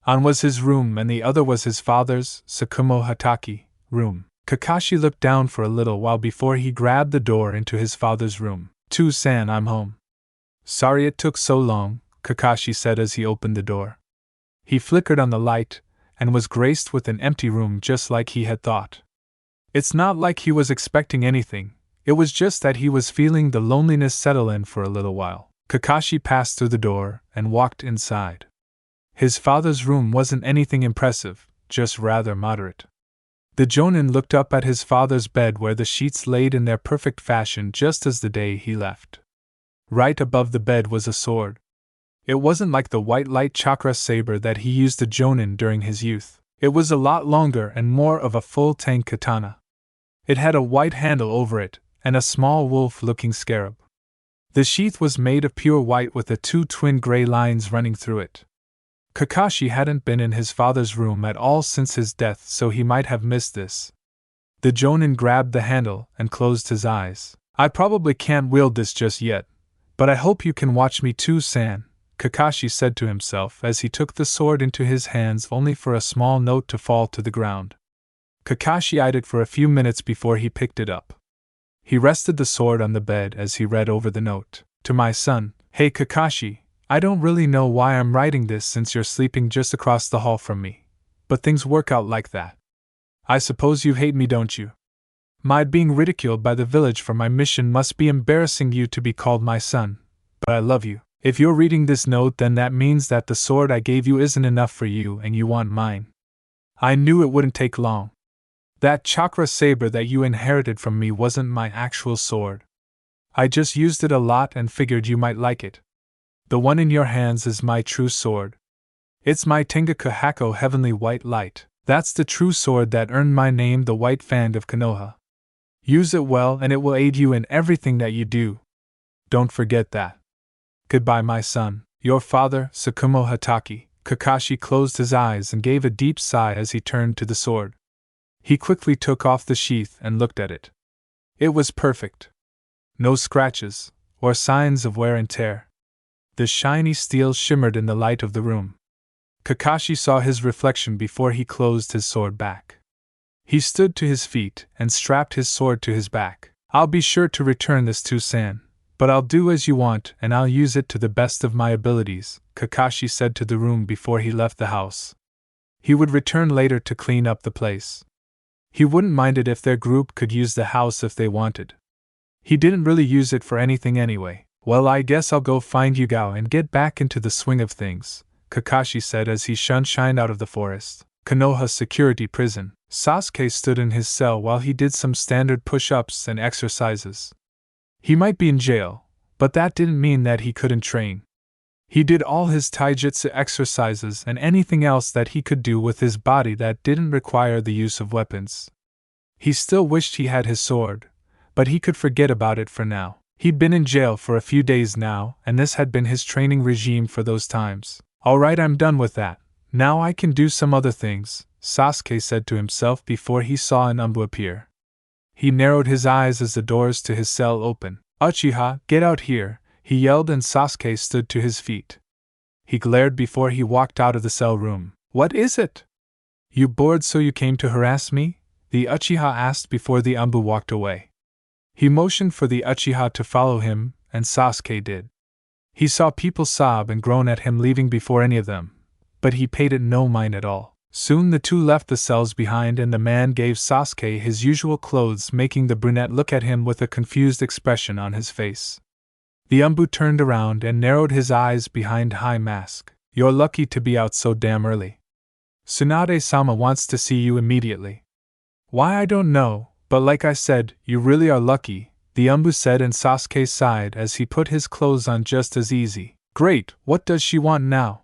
One was his room and the other was his father's, Tsukumo Hatake, room. Kakashi looked down for a little while before he grabbed the door into his father's room. "2-san, I'm home." "Sorry it took so long," Kakashi said as he opened the door. He flickered on the light, and was graced with an empty room just like he had thought. It's not like he was expecting anything, it was just that he was feeling the loneliness settle in for a little while. Kakashi passed through the door and walked inside. His father's room wasn't anything impressive, just rather moderate. The Jonin looked up at his father's bed where the sheets laid in their perfect fashion just as the day he left. Right above the bed was a sword. It wasn't like the white light chakra saber that he used the Jonin during his youth. It was a lot longer and more of a full-tank katana. It had a white handle over it, and a small wolf-looking scarab. The sheath was made of pure white with the 2 twin gray lines running through it. Kakashi hadn't been in his father's room at all since his death, so he might have missed this. The Jonin grabbed the handle and closed his eyes. "I probably can't wield this just yet, but I hope you can watch me 2-san," Kakashi said to himself as he took the sword into his hands, only for a small note to fall to the ground. Kakashi eyed it for a few minutes before he picked it up. He rested the sword on the bed as he read over the note. "To my son, hey Kakashi, I don't really know why I'm writing this since you're sleeping just across the hall from me, but things work out like that. I suppose you hate me, don't you? My being ridiculed by the village for my mission must be embarrassing you to be called my son, but I love you. If you're reading this note, then that means that the sword I gave you isn't enough for you and you want mine. I knew it wouldn't take long. That chakra saber that you inherited from me wasn't my actual sword. I just used it a lot and figured you might like it. The one in your hands is my true sword. It's my Tengaku Hako Heavenly White Light. That's the true sword that earned my name, the White Fan of Konoha. Use it well and it will aid you in everything that you do. Don't forget that. Goodbye, my son. Your father, Tsukumo Hatake." Kakashi closed his eyes and gave a deep sigh as he turned to the sword. He quickly took off the sheath and looked at it. It was perfect. No scratches, or signs of wear and tear. The shiny steel shimmered in the light of the room. Kakashi saw his reflection before he closed his sword back. He stood to his feet and strapped his sword to his back. "I'll be sure to return this to San. But I'll do as you want and I'll use it to the best of my abilities," Kakashi said to the room before he left the house. He would return later to clean up the place. He wouldn't mind it if their group could use the house if they wanted. He didn't really use it for anything anyway. "Well, I guess I'll go find Yugao and get back into the swing of things," Kakashi said as he shined out of the forest. Konoha Security Prison. Sasuke stood in his cell while he did some standard push-ups and exercises. He might be in jail, but that didn't mean that he couldn't train. He did all his taijutsu exercises and anything else that he could do with his body that didn't require the use of weapons. He still wished he had his sword, but he could forget about it for now. He'd been in jail for a few days now, and this had been his training regime for those times. "Alright, I'm done with that. Now I can do some other things," Sasuke said to himself before he saw an Umbu appear. He narrowed his eyes as the doors to his cell opened. "Uchiha, get out here," he yelled, and Sasuke stood to his feet. He glared before he walked out of the cell room. "What is it? You bored so you came to harass me?" the Uchiha asked before the Umbu walked away. He motioned for the Uchiha to follow him, and Sasuke did. He saw people sob and groan at him leaving before any of them, but he paid it no mind at all. Soon the two left the cells behind and the man gave Sasuke his usual clothes, making the brunette look at him with a confused expression on his face. The Umbu turned around and narrowed his eyes behind high mask. "You're lucky to be out so damn early. Tsunade-sama wants to see you immediately." Why, I don't know, but like I said, you really are lucky, the Umbu said, and Sasuke sighed as he put his clothes on just as easy. Great, what does she want now?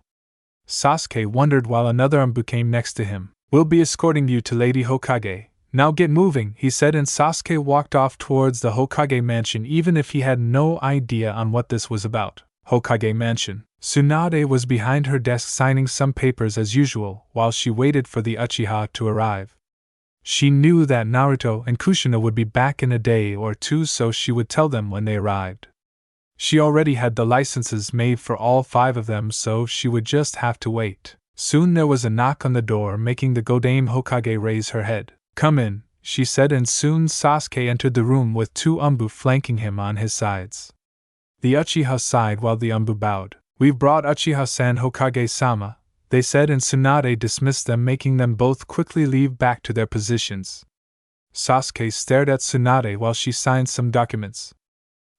Sasuke wondered while another Umbu came next to him. We'll be escorting you to Lady Hokage. Now get moving, he said, and Sasuke walked off towards the Hokage mansion even if he had no idea on what this was about. Hokage mansion. Tsunade was behind her desk signing some papers as usual while she waited for the Uchiha to arrive. She knew that Naruto and Kushina would be back in a day or two, so she would tell them when they arrived. She already had the licenses made for all 5 of them, so she would just have to wait. Soon there was a knock on the door, making the Godame Hokage raise her head. Come in, she said, and soon Sasuke entered the room with 2 Umbu flanking him on his sides. The Uchiha sighed while the Umbu bowed. We've brought Uchiha-san Hokage-sama, they said, and Tsunade dismissed them, making them both quickly leave back to their positions. Sasuke stared at Tsunade while she signed some documents.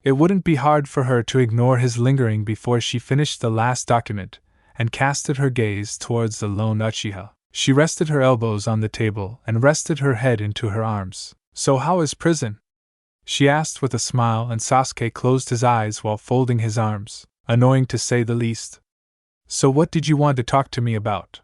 It wouldn't be hard for her to ignore his lingering before she finished the last document, and casted her gaze towards the lone Uchiha. She rested her elbows on the table and rested her head into her arms. So how is prison? She asked with a smile, and Sasuke closed his eyes while folding his arms. Annoying to say the least. So what did you want to talk to me about?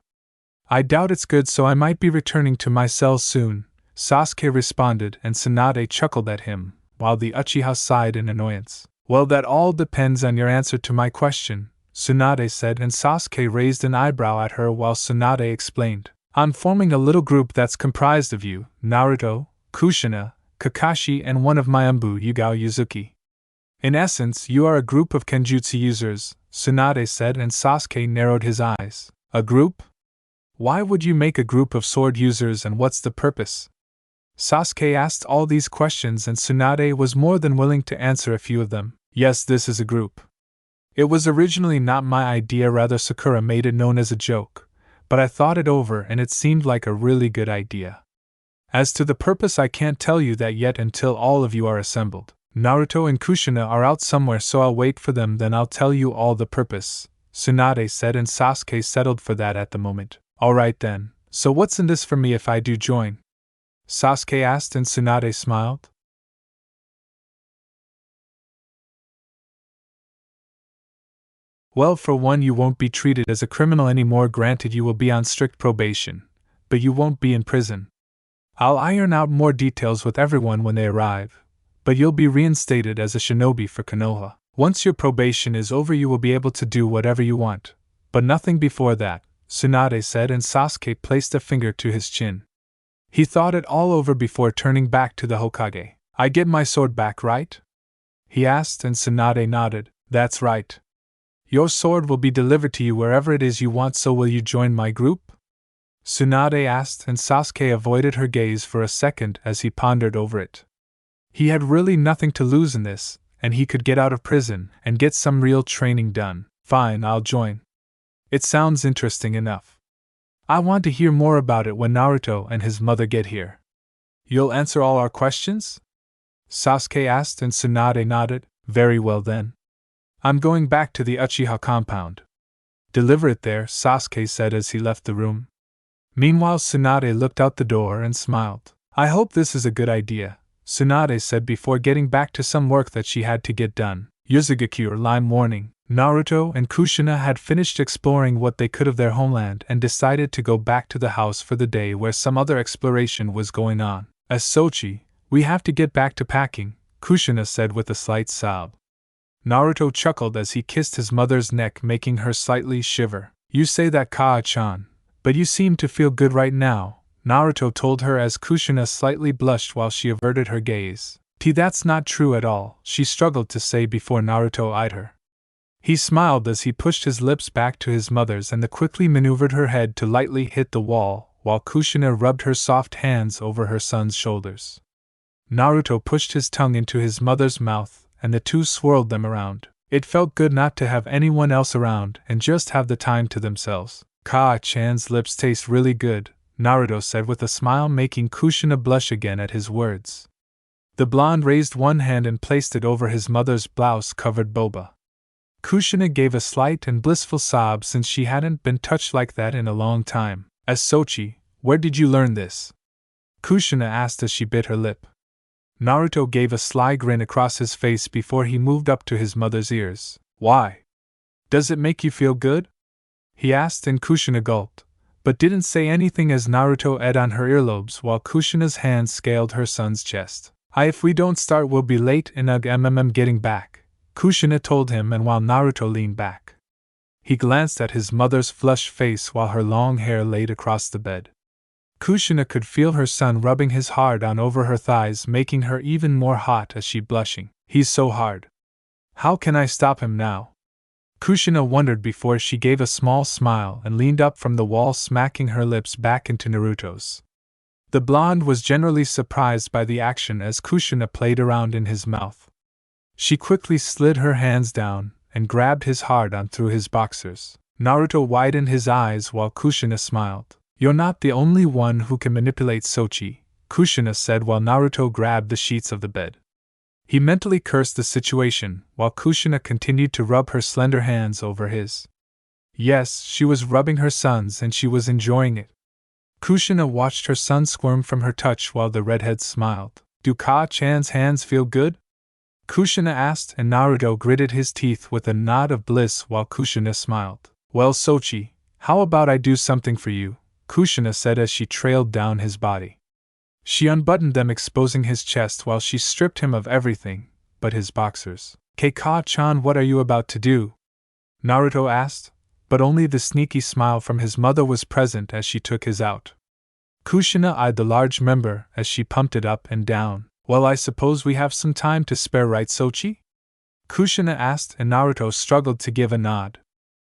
I doubt it's good, so I might be returning to my cell soon, Sasuke responded, and Tsunade chuckled at him, while the Uchiha sighed in annoyance. Well, that all depends on your answer to my question, Tsunade said, and Sasuke raised an eyebrow at her while Tsunade explained. I'm forming a little group that's comprised of you, Naruto, Kushina, Kakashi, and one of my Umbu, Yugao Yuzuki. In essence, you are a group of Kenjutsu users, Tsunade said, and Sasuke narrowed his eyes. A group? Why would you make a group of sword users, and what's the purpose? Sasuke asked all these questions, and Tsunade was more than willing to answer a few of them. Yes, this is a group. It was originally not my idea, rather Sakura made it known as a joke, but I thought it over and it seemed like a really good idea. As to the purpose, I can't tell you that yet until all of you are assembled. Naruto and Kushina are out somewhere, so I'll wait for them, then I'll tell you all the purpose, Tsunade said, and Sasuke settled for that at the moment. Alright then, so what's in this for me if I do join? Sasuke asked, and Tsunade smiled. Well, for one, you won't be treated as a criminal anymore. Granted, you will be on strict probation, but you won't be in prison. I'll iron out more details with everyone when they arrive, but you'll be reinstated as a shinobi for Konoha. Once your probation is over, you will be able to do whatever you want, but nothing before that, Tsunade said, and Sasuke placed a finger to his chin. He thought it all over before turning back to the Hokage. I get my sword back, right? He asked, and Tsunade nodded. That's right. Your sword will be delivered to you wherever it is you want, so will you join my group? Tsunade asked, and Sasuke avoided her gaze for a second as he pondered over it. He had really nothing to lose in this, and he could get out of prison and get some real training done. Fine, I'll join. It sounds interesting enough. I want to hear more about it when Naruto and his mother get here. You'll answer all our questions? Sasuke asked, and Tsunade nodded. Very well then. I'm going back to the Uchiha compound. Deliver it there, Sasuke said as he left the room. Meanwhile, Tsunade looked out the door and smiled. I hope this is a good idea, Tsunade said before getting back to some work that she had to get done. Yuzugaki or Lime morning. Naruto and Kushina had finished exploring what they could of their homeland and decided to go back to the house for the day where some other exploration was going on. As Sochi, we have to get back to packing, Kushina said with a slight sob. Naruto chuckled as he kissed his mother's neck, making her slightly shiver. You say that, Kaa-chan, but you seem to feel good right now, Naruto told her as Kushina slightly blushed while she averted her gaze. That's not true at all, she struggled to say before Naruto eyed her. He smiled as he pushed his lips back to his mother's and quickly maneuvered her head to lightly hit the wall, while Kushina rubbed her soft hands over her son's shoulders. Naruto pushed his tongue into his mother's mouth, and the two swirled them around. It felt good not to have anyone else around and just have the time to themselves. Kaa-chan's lips taste really good, Naruto said with a smile, making Kushina blush again at his words. The blonde raised one hand and placed it over his mother's blouse-covered boba. Kushina gave a slight and blissful sob since she hadn't been touched like that in a long time. As Sochi, where did you learn this? Kushina asked as she bit her lip. Naruto gave a sly grin across his face before he moved up to his mother's ears. Why? Does it make you feel good? He asked, and Kushina gulped, but didn't say anything as Naruto ate on her earlobes while Kushina's hands scaled her son's chest. If we don't start we'll be late in getting back, Kushina told him, and while Naruto leaned back, he glanced at his mother's flushed face while her long hair laid across the bed. Kushina could feel her son rubbing his hard on over her thighs, making her even more hot as she blushing. He's so hard. How can I stop him now? Kushina wondered before she gave a small smile and leaned up from the wall, smacking her lips back into Naruto's. The blonde was generally surprised by the action as Kushina played around in his mouth. She quickly slid her hands down and grabbed his hard-on through his boxers. Naruto widened his eyes while Kushina smiled. You're not the only one who can manipulate Sochi, Kushina said while Naruto grabbed the sheets of the bed. He mentally cursed the situation while Kushina continued to rub her slender hands over his. Yes, she was rubbing her son's and she was enjoying it. Kushina watched her son squirm from her touch while the redhead smiled. Do Ka-chan's hands feel good? Kushina asked, and Naruto gritted his teeth with a nod of bliss while Kushina smiled. Well, Sochi, how about I do something for you? Kushina said as she trailed down his body. She unbuttoned them, exposing his chest while she stripped him of everything but his boxers. Ka-chan, what are you about to do? Naruto asked, but only the sneaky smile from his mother was present as she took his out. Kushina eyed the large member as she pumped it up and down. Well, I suppose we have some time to spare, right, Sochi? Kushina asked, and Naruto struggled to give a nod.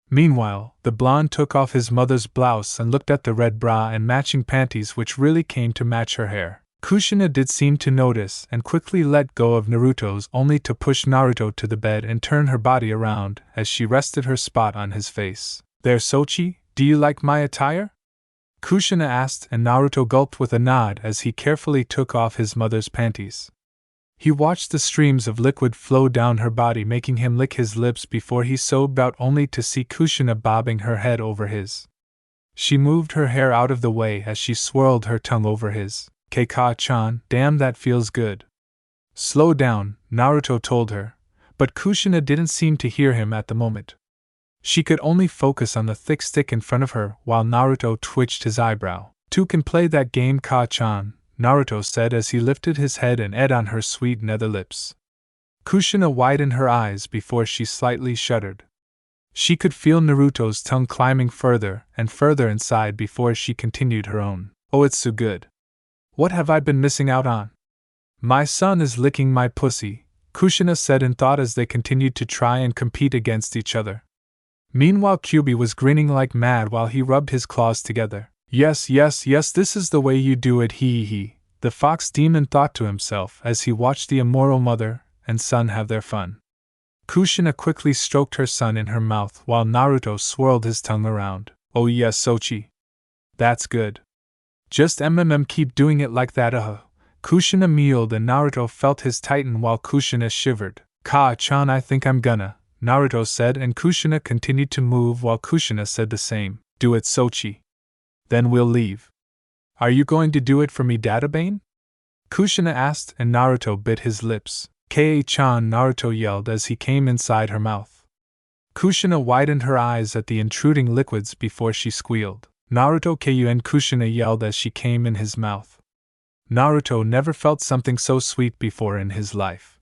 Meanwhile, the blonde took off his mother's blouse and looked at the red bra and matching panties, which really came to match her hair. Kushina did seem to notice and quickly let go of Naruto's, only to push Naruto to the bed and turn her body around as she rested her spot on his face. There, Sochi, do you like my attire? Kushina asked, and Naruto gulped with a nod as he carefully took off his mother's panties. He watched the streams of liquid flow down her body, making him lick his lips before he sobbed out, only to see Kushina bobbing her head over his. She moved her hair out of the way as she swirled her tongue over his. Ka-chan, damn, that feels good. Slow down, Naruto told her, but Kushina didn't seem to hear him at the moment. She could only focus on the thick stick in front of her while Naruto twitched his eyebrow. Two can play that game, Ka-chan, Naruto said as he lifted his head and ate on her sweet nether lips. Kushina widened her eyes before she slightly shuddered. She could feel Naruto's tongue climbing further and further inside before she continued her own. Oh, it's so good. What have I been missing out on? My son is licking my pussy, Kushina said in thought as they continued to try and compete against each other. Meanwhile, Kyubi was grinning like mad while he rubbed his claws together. Yes, this is the way you do it, he, the fox demon thought to himself as he watched the immoral mother and son have their fun. Kushina quickly stroked her son in her mouth while Naruto swirled his tongue around. Oh yes, Sochi. That's good. Just keep doing it like that, Kushina mewed and Naruto felt his tighten while Kushina shivered. Ka-chan, I think I'm gonna, Naruto said, and Kushina continued to move while Kushina said the same. Do it, Sochi. Then we'll leave. Are you going to do it for me, Databane? Kushina asked, and Naruto bit his lips. Ka-chan, Naruto yelled as he came inside her mouth. Kushina widened her eyes at the intruding liquids before she squealed. Naruto Ku, Kushina yelled as she came in his mouth. Naruto never felt something so sweet before in his life.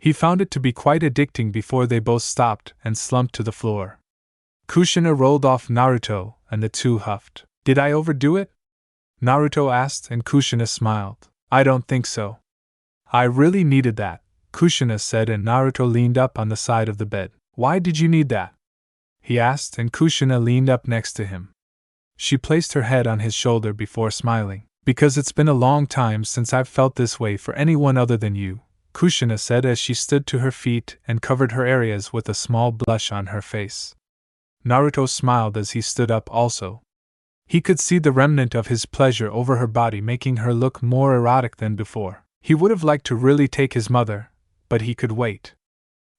He found it to be quite addicting before they both stopped and slumped to the floor. Kushina rolled off Naruto, and the two huffed. Did I overdo it? Naruto asked, and Kushina smiled. I don't think so. I really needed that, Kushina said, and Naruto leaned up on the side of the bed. Why did you need that? He asked, and Kushina leaned up next to him. She placed her head on his shoulder before smiling. Because it's been a long time since I've felt this way for anyone other than you, Kushina said as she stood to her feet and covered her areas with a small blush on her face. Naruto smiled as he stood up also. He could see the remnant of his pleasure over her body, making her look more erotic than before. He would have liked to really take his mother, but he could wait.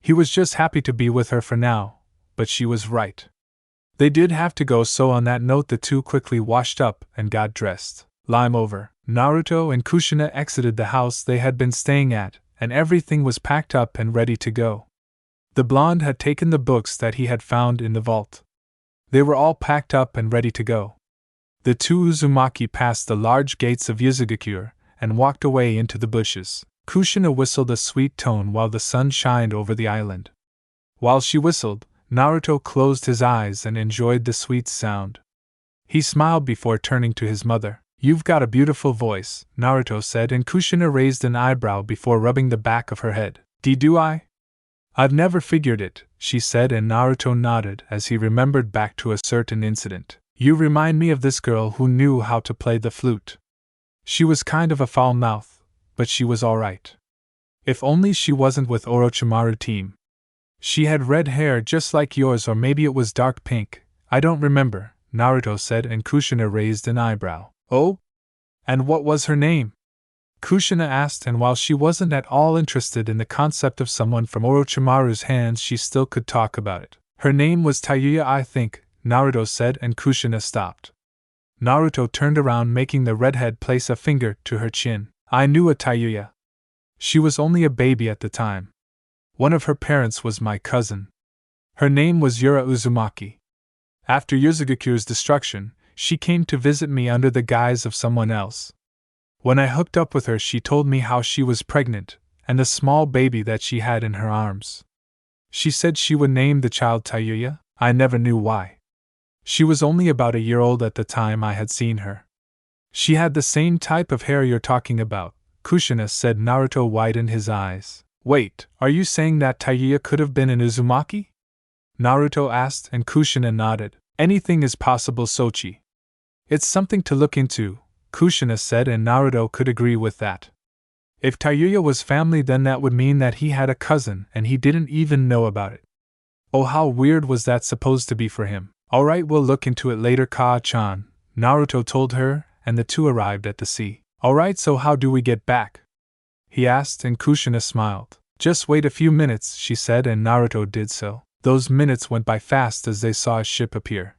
He was just happy to be with her for now, but she was right. They did have to go, so on that note the two quickly washed up and got dressed. Lime over. Naruto and Kushina exited the house they had been staying at, and everything was packed up and ready to go. The blonde had taken the books that he had found in the vault. They were all packed up and ready to go. The two Uzumaki passed the large gates of Yuzugakure and walked away into the bushes. Kushina whistled a sweet tone while the sun shined over the island. While she whistled, Naruto closed his eyes and enjoyed the sweet sound. He smiled before turning to his mother. "You've got a beautiful voice," Naruto said, and Kushina raised an eyebrow before rubbing the back of her head. Do I? "I've never figured it," she said, and Naruto nodded as he remembered back to a certain incident. "You remind me of this girl who knew how to play the flute. She was kind of a foul mouth, but she was alright. If only she wasn't with Orochimaru team. She had red hair just like yours, or maybe it was dark pink, I don't remember," Naruto said, and Kushina raised an eyebrow. "Oh? And what was her name?" Kushina asked, and while she wasn't at all interested in the concept of someone from Orochimaru's hands, she still could talk about it. "Her name was Tayuya, I think," Naruto said, and Kushina stopped. Naruto turned around, making the redhead place a finger to her chin. "I knew a Tayuya. She was only a baby at the time. One of her parents was my cousin. Her name was Yura Uzumaki. After Yuzugakure's destruction, she came to visit me under the guise of someone else. When I hooked up with her, she told me how she was pregnant, and the small baby that she had in her arms. She said she would name the child Tayuya. I never knew why. She was only about a year old at the time I had seen her. She had the same type of hair you're talking about," Kushina said. Naruto widened his eyes. "Wait, are you saying that Tayuya could have been an Uzumaki?" Naruto asked, and Kushina nodded. "Anything is possible, Sochi. It's something to look into," Kushina said, and Naruto could agree with that. If Tayuya was family, then that would mean that he had a cousin and he didn't even know about it. Oh, how weird was that supposed to be for him? "Alright, we'll look into it later, Kaa-chan," Naruto told her, and the two arrived at the sea. "Alright, so how do we get back?" he asked, and Kushina smiled. "Just wait a few minutes," she said, and Naruto did so. Those minutes went by fast as they saw a ship appear.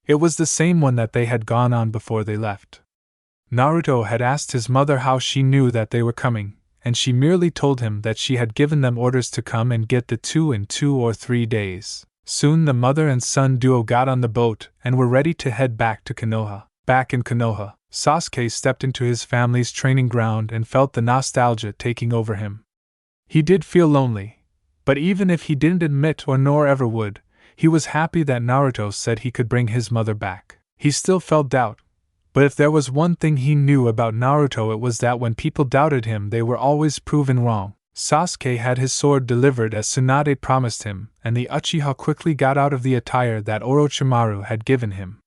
It was the same one that they had gone on before they left. Naruto had asked his mother how she knew that they were coming, and she merely told him that she had given them orders to come and get the two in 2 or 3 days. Soon the mother and son duo got on the boat and were ready to head back to Konoha. Back in Konoha, Sasuke stepped into his family's training ground and felt the nostalgia taking over him. He did feel lonely, but even if he didn't admit or nor ever would, he was happy that Naruto said he could bring his mother back. He still felt doubt, but if there was one thing he knew about Naruto, it was that when people doubted him, they were always proven wrong. Sasuke had his sword delivered as Tsunade promised him, and the Uchiha quickly got out of the attire that Orochimaru had given him.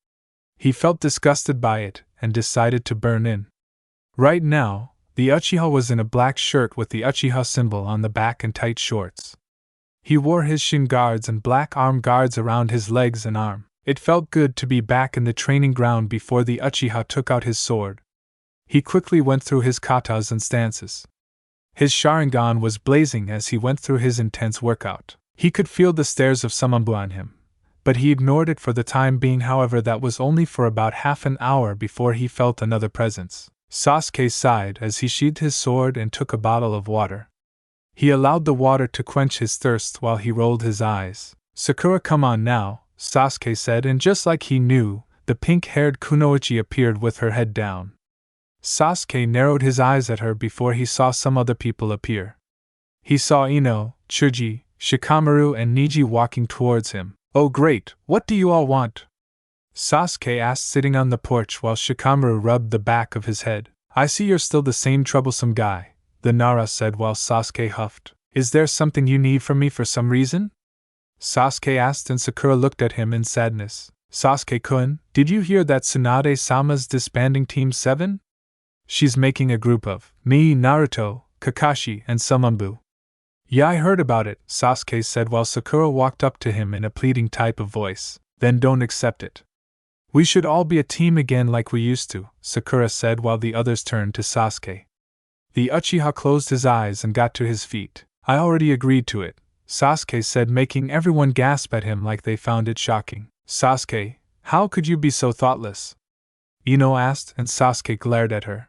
He felt disgusted by it, and decided to burn in. Right now, the Uchiha was in a black shirt with the Uchiha symbol on the back and tight shorts. He wore his shin guards and black arm guards around his legs and arm. It felt good to be back in the training ground before the Uchiha took out his sword. He quickly went through his katas and stances. His Sharingan was blazing as he went through his intense workout. He could feel the stares of Sumambu on him, but he ignored it for the time being. However, that was only for about half an hour before he felt another presence. Sasuke sighed as he sheathed his sword and took a bottle of water. He allowed the water to quench his thirst while he rolled his eyes. "Sakura, come on now," Sasuke said, and just like he knew, the pink-haired Kunoichi appeared with her head down. Sasuke narrowed his eyes at her before he saw some other people appear. He saw Ino, Chuji, Shikamaru, and Niji walking towards him. "Oh great, what do you all want?" Sasuke asked, sitting on the porch while Shikamaru rubbed the back of his head. "I see you're still the same troublesome guy," the Nara said while Sasuke huffed. "Is there something you need from me for some reason?" Sasuke asked, and Sakura looked at him in sadness. "Sasuke-kun, did you hear that Tsunade-sama's disbanding Team 7? She's making a group of me, Naruto, Kakashi, and Sumambu." "Yeah, I heard about it," Sasuke said while Sakura walked up to him in a pleading type of voice. "Then don't accept it. We should all be a team again like we used to," Sakura said while the others turned to Sasuke. The Uchiha closed his eyes and got to his feet. "I already agreed to it," Sasuke said, making everyone gasp at him like they found it shocking. "Sasuke, how could you be so thoughtless? Ino asked, and Sasuke glared at her.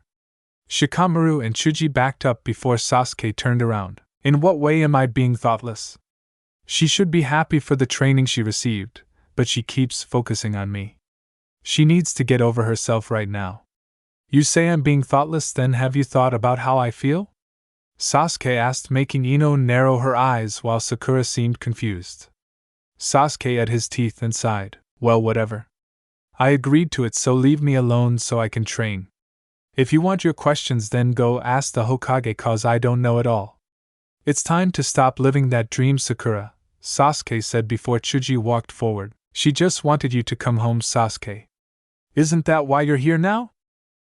Shikamaru and Chuji backed up before Sasuke turned around. In what way am I being thoughtless? She should be happy for the training she received, but she keeps focusing on me. She needs to get over herself right now. You say I'm being thoughtless, then have you thought about how I feel? Sasuke asked, making Ino narrow her eyes while Sakura seemed confused. Sasuke ate his teeth and sighed. Well, whatever. I agreed to it, so leave me alone so I can train. If you want your questions, then go ask the Hokage, cause I don't know it all. It's time to stop living that dream, Sakura, Sasuke said before Chuji walked forward. She just wanted you to come home, Sasuke. Isn't that why you're here now?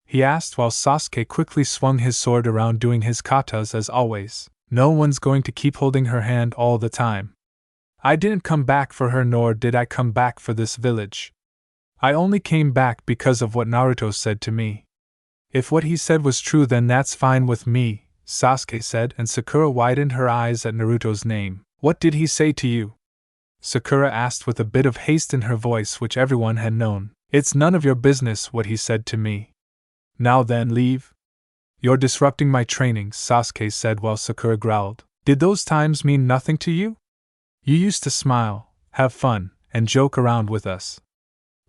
He asked while Sasuke quickly swung his sword around, doing his katas as always. No one's going to keep holding her hand all the time. I didn't come back for her, nor did I come back for this village. I only came back because of what Naruto said to me. If what he said was true, then that's fine with me, Sasuke said, and Sakura widened her eyes at Naruto's name. What did he say to you? Sakura asked with a bit of haste in her voice, which everyone had known. It's none of your business what he said to me. Now then, leave. You're disrupting my training, Sasuke said while Sakura growled. Did those times mean nothing to you? You used to smile, have fun, and joke around with us.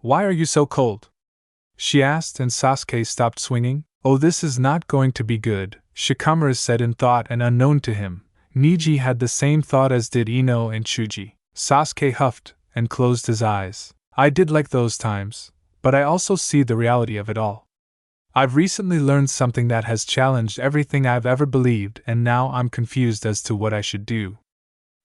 Why are you so cold? She asked, and Sasuke stopped swinging. Oh, this is not going to be good, Shikamaru said in thought, and unknown to him, Niji had the same thought as did Ino and Chuji. Sasuke huffed and closed his eyes. I did like those times, but I also see the reality of it all. I've recently learned something that has challenged everything I've ever believed, and now I'm confused as to what I should do.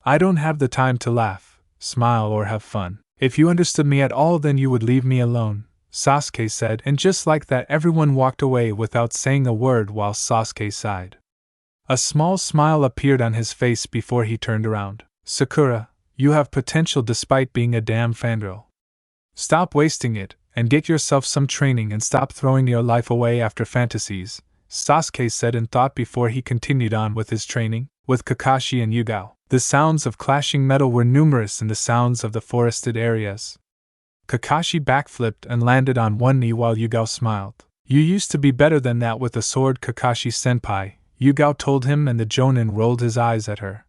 I don't have the time to laugh, smile, or have fun. If you understood me at all, then you would leave me alone, Sasuke said, and just like that everyone walked away without saying a word while Sasuke sighed. A small smile appeared on his face before he turned around. Sakura, you have potential despite being a damn fangirl. Stop wasting it, and get yourself some training and stop throwing your life away after fantasies, Sasuke said in thought before he continued on with his training. With Kakashi and Yugao, the sounds of clashing metal were numerous in the sounds of the forested areas. Kakashi backflipped and landed on one knee while Yugao smiled. You used to be better than that with a sword, Kakashi-senpai, Yugao told him, and the Jonin rolled his eyes at her.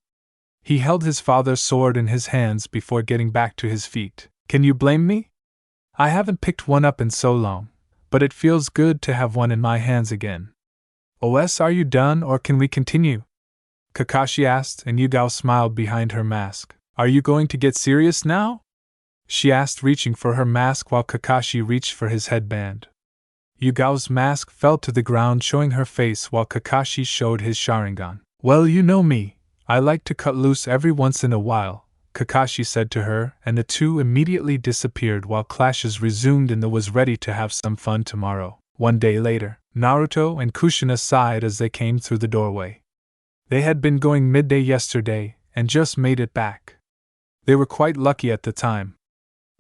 He held his father's sword in his hands before getting back to his feet. Can you blame me? I haven't picked one up in so long, but it feels good to have one in my hands again. OS, are you done or can we continue? Kakashi asked, and Yugao smiled behind her mask. Are you going to get serious now? She asked, reaching for her mask while Kakashi reached for his headband. Yugao's mask fell to the ground, showing her face while Kakashi showed his Sharingan. Well, you know me, I like to cut loose every once in a while, Kakashi said to her, and the two immediately disappeared while clashes resumed and was ready to have some fun tomorrow. One day later, Naruto and Kushina sighed as they came through the doorway. They had been going midday yesterday, and just made it back. They were quite lucky at the time.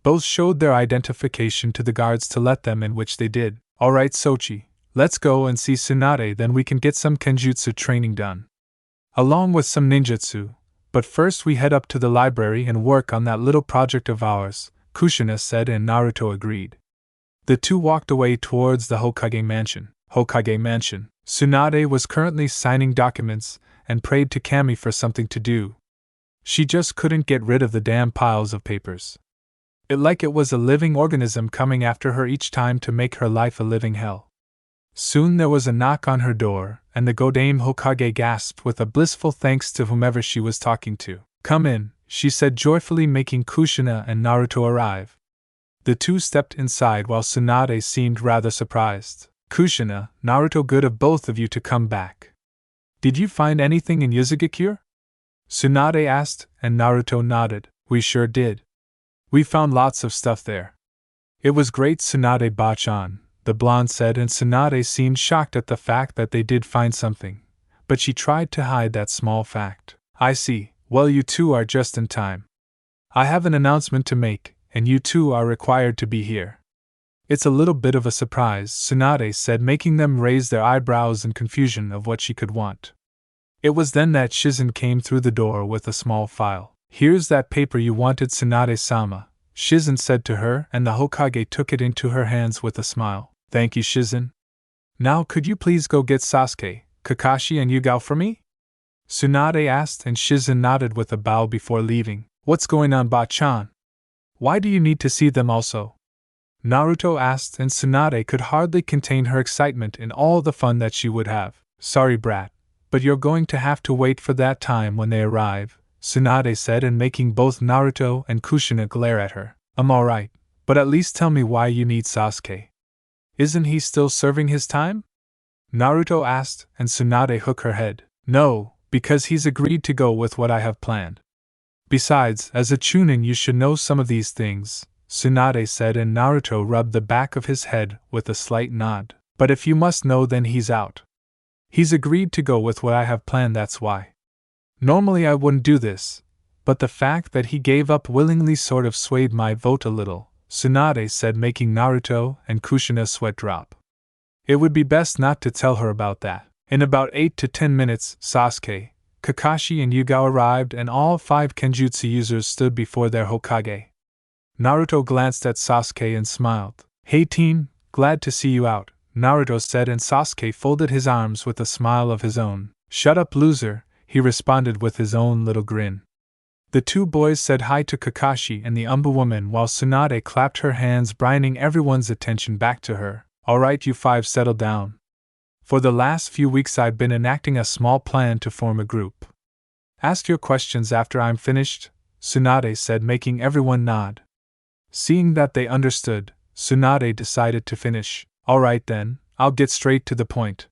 Both showed their identification to the guards to let them in, which they did. Alright, Sochi, let's go and see Tsunade, then we can get some kenjutsu training done. Along with some ninjutsu, but first we head up to the library and work on that little project of ours, Kushina said, and Naruto agreed. The two walked away towards the Hokage mansion. Tsunade was currently signing documents, and prayed to Kami for something to do. She just couldn't get rid of the damn piles of papers. It was a living organism coming after her each time to make her life a living hell. Soon there was a knock on her door, and the Godame Hokage gasped with a blissful thanks to whomever she was talking to. Come in, she said joyfully, making Kushina and Naruto arrive. The two stepped inside while Tsunade seemed rather surprised. Kushina, Naruto, good of both of you to come back. Did you find anything in Yuzugakure? Tsunade asked, and Naruto nodded. We sure did. We found lots of stuff there. It was great, Tsunade Bachan, the blonde said, and Tsunade seemed shocked at the fact that they did find something, but she tried to hide that small fact. I see, well, you two are just in time. I have an announcement to make, and you two are required to be here. It's a little bit of a surprise, Tsunade said, making them raise their eyebrows in confusion of what she could want. It was then that Shizen came through the door with a small file. Here's that paper you wanted, Tsunade-sama, Shizen said to her, and the Hokage took it into her hands with a smile. Thank you, Shizen. Now could you please go get Sasuke, Kakashi and Yugao for me? Tsunade asked, and Shizen nodded with a bow before leaving. What's going on, Ba-chan? Why do you need to see them also? Naruto asked, and Tsunade could hardly contain her excitement in all the fun that she would have. Sorry, brat, but you're going to have to wait for that time when they arrive, Tsunade said, and making both Naruto and Kushina glare at her. I'm alright, but at least tell me why you need Sasuke. Isn't he still serving his time? Naruto asked, and Tsunade shook her head. No, because he's agreed to go with what I have planned. Besides, as a Chunin you should know some of these things, Tsunade said, and Naruto rubbed the back of his head with a slight nod. But if you must know, then he's out. He's agreed to go with what I have planned, that's why. Normally I wouldn't do this, but the fact that he gave up willingly sort of swayed my vote a little, Tsunade said, making Naruto and Kushina sweat drop. It would be best not to tell her about that. In about 8 to 10 minutes, Sasuke, Kakashi and Yugao arrived, and all 5 Kenjutsu users stood before their Hokage. Naruto glanced at Sasuke and smiled. Hey team, glad to see you out, Naruto said, and Sasuke folded his arms with a smile of his own. Shut up, loser, he responded with his own little grin. The two boys said hi to Kakashi and the Umbu woman while Tsunade clapped her hands, bringing everyone's attention back to her. Alright, you 5, settle down. For the last few weeks I've been enacting a small plan to form a group. Ask your questions after I'm finished, Tsunade said, making everyone nod. Seeing that they understood, Tsunade decided to finish. Alright then, I'll get straight to the point.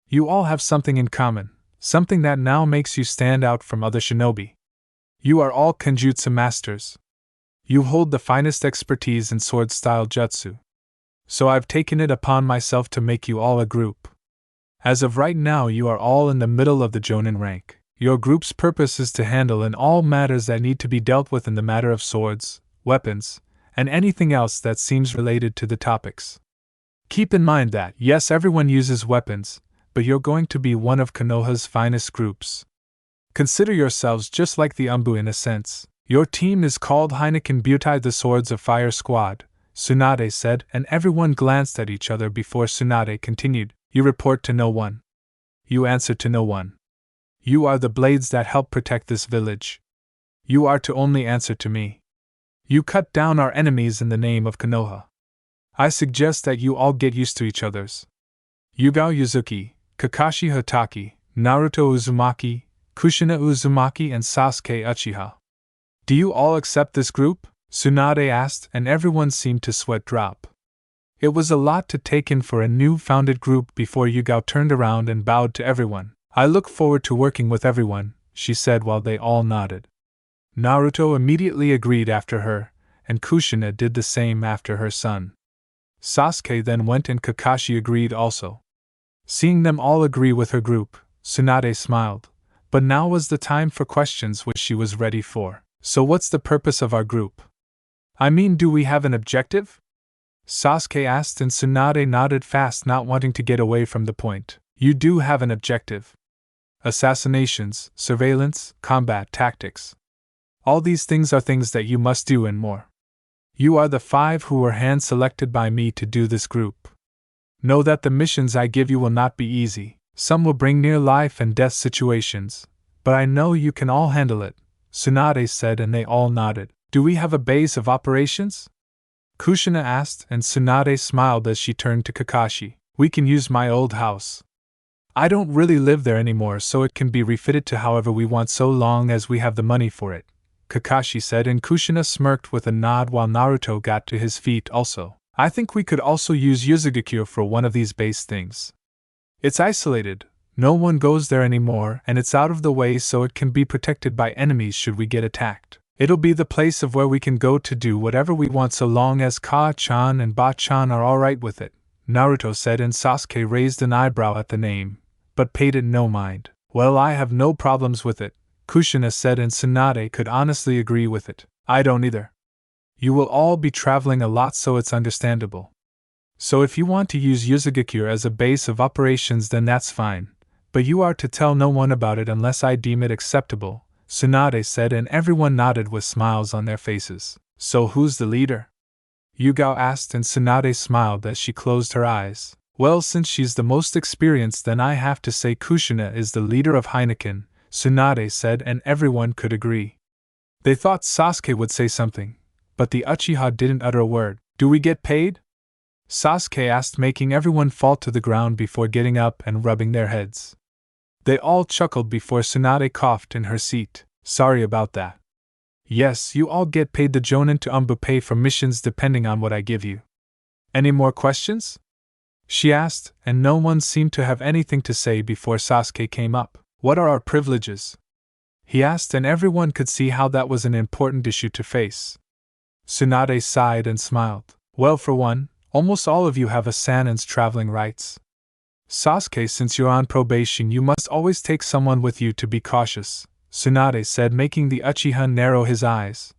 You all have something in common, something that now makes you stand out from other shinobi. You are all Kenjutsu masters. You hold the finest expertise in sword-style jutsu. So I've taken it upon myself to make you all a group. As of right now you are all in the middle of the Jonin rank. Your group's purpose is to handle in all matters that need to be dealt with in the matter of swords, weapons, and anything else that seems related to the topics. Keep in mind that, yes, everyone uses weapons, but you're going to be one of Konoha's finest groups. Consider yourselves just like the Umbu in a sense. Your team is called Heineken Butai, the Swords of Fire Squad, Tsunade said, and everyone glanced at each other before Tsunade continued. You report to no one. You answer to no one. You are the blades that help protect this village. You are to only answer to me. You cut down our enemies in the name of Konoha. I suggest that you all get used to each other's. Yugao Yuzuki, Kakashi Hatake, Naruto Uzumaki, Kushina Uzumaki, and Sasuke Uchiha. Do you all accept this group? Tsunade asked, and everyone seemed to sweat drop. It was a lot to take in for a new-founded group before Yugao turned around and bowed to everyone. I look forward to working with everyone, she said while they all nodded. Naruto immediately agreed after her, and Kushina did the same after her son. Sasuke then went and Kakashi agreed also. Seeing them all agree with her group, Tsunade smiled, but now was the time for questions which she was ready for. So what's the purpose of our group? I mean, do we have an objective? Sasuke asked, and Tsunade nodded fast, not wanting to get away from the point. You do have an objective. Assassinations, surveillance, combat tactics. All these things are things that you must do and more. You are the 5 who were hand-selected by me to do this group. Know that the missions I give you will not be easy. Some will bring near life and death situations, but I know you can all handle it, Tsunade said, and they all nodded. Do we have a base of operations? Kushina asked, and Tsunade smiled as she turned to Kakashi. We can use my old house. I don't really live there anymore, so it can be refitted to however we want so long as we have the money for it, Kakashi said, and Kushina smirked with a nod while Naruto got to his feet also. I think we could also use Yuzugakure for one of these base things. It's isolated, no one goes there anymore, and it's out of the way so it can be protected by enemies should we get attacked. It'll be the place of where we can go to do whatever we want so long as Ka-chan and Ba-chan are alright with it, Naruto said, and Sasuke raised an eyebrow at the name, but paid it no mind. Well, I have no problems with it, Kushina said, and Tsunade could honestly agree with it. I don't either. You will all be traveling a lot, so it's understandable. So if you want to use Yuzugakure as a base of operations, then that's fine, but you are to tell no one about it unless I deem it acceptable, Tsunade said, and everyone nodded with smiles on their faces. So who's the leader? Yugao asked, and Tsunade smiled as she closed her eyes. Well, since she's the most experienced, then I have to say Kushina is the leader of Heineken, Tsunade said, and everyone could agree. They thought Sasuke would say something, but the Uchiha didn't utter a word. Do we get paid? Sasuke asked, making everyone fall to the ground before getting up and rubbing their heads. They all chuckled before Tsunade coughed in her seat. Sorry about that. Yes, you all get paid. The Jonin to Umbu pay for missions depending on what I give you. Any more questions? She asked, and no one seemed to have anything to say before Sasuke came up. What are our privileges? He asked, and everyone could see how that was an important issue to face. Tsunade sighed and smiled. Well, for one, almost all of you have a Sanin's traveling rights. Sasuke, since you're on probation, you must always take someone with you to be cautious, Tsunade said, making the Uchiha narrow his eyes.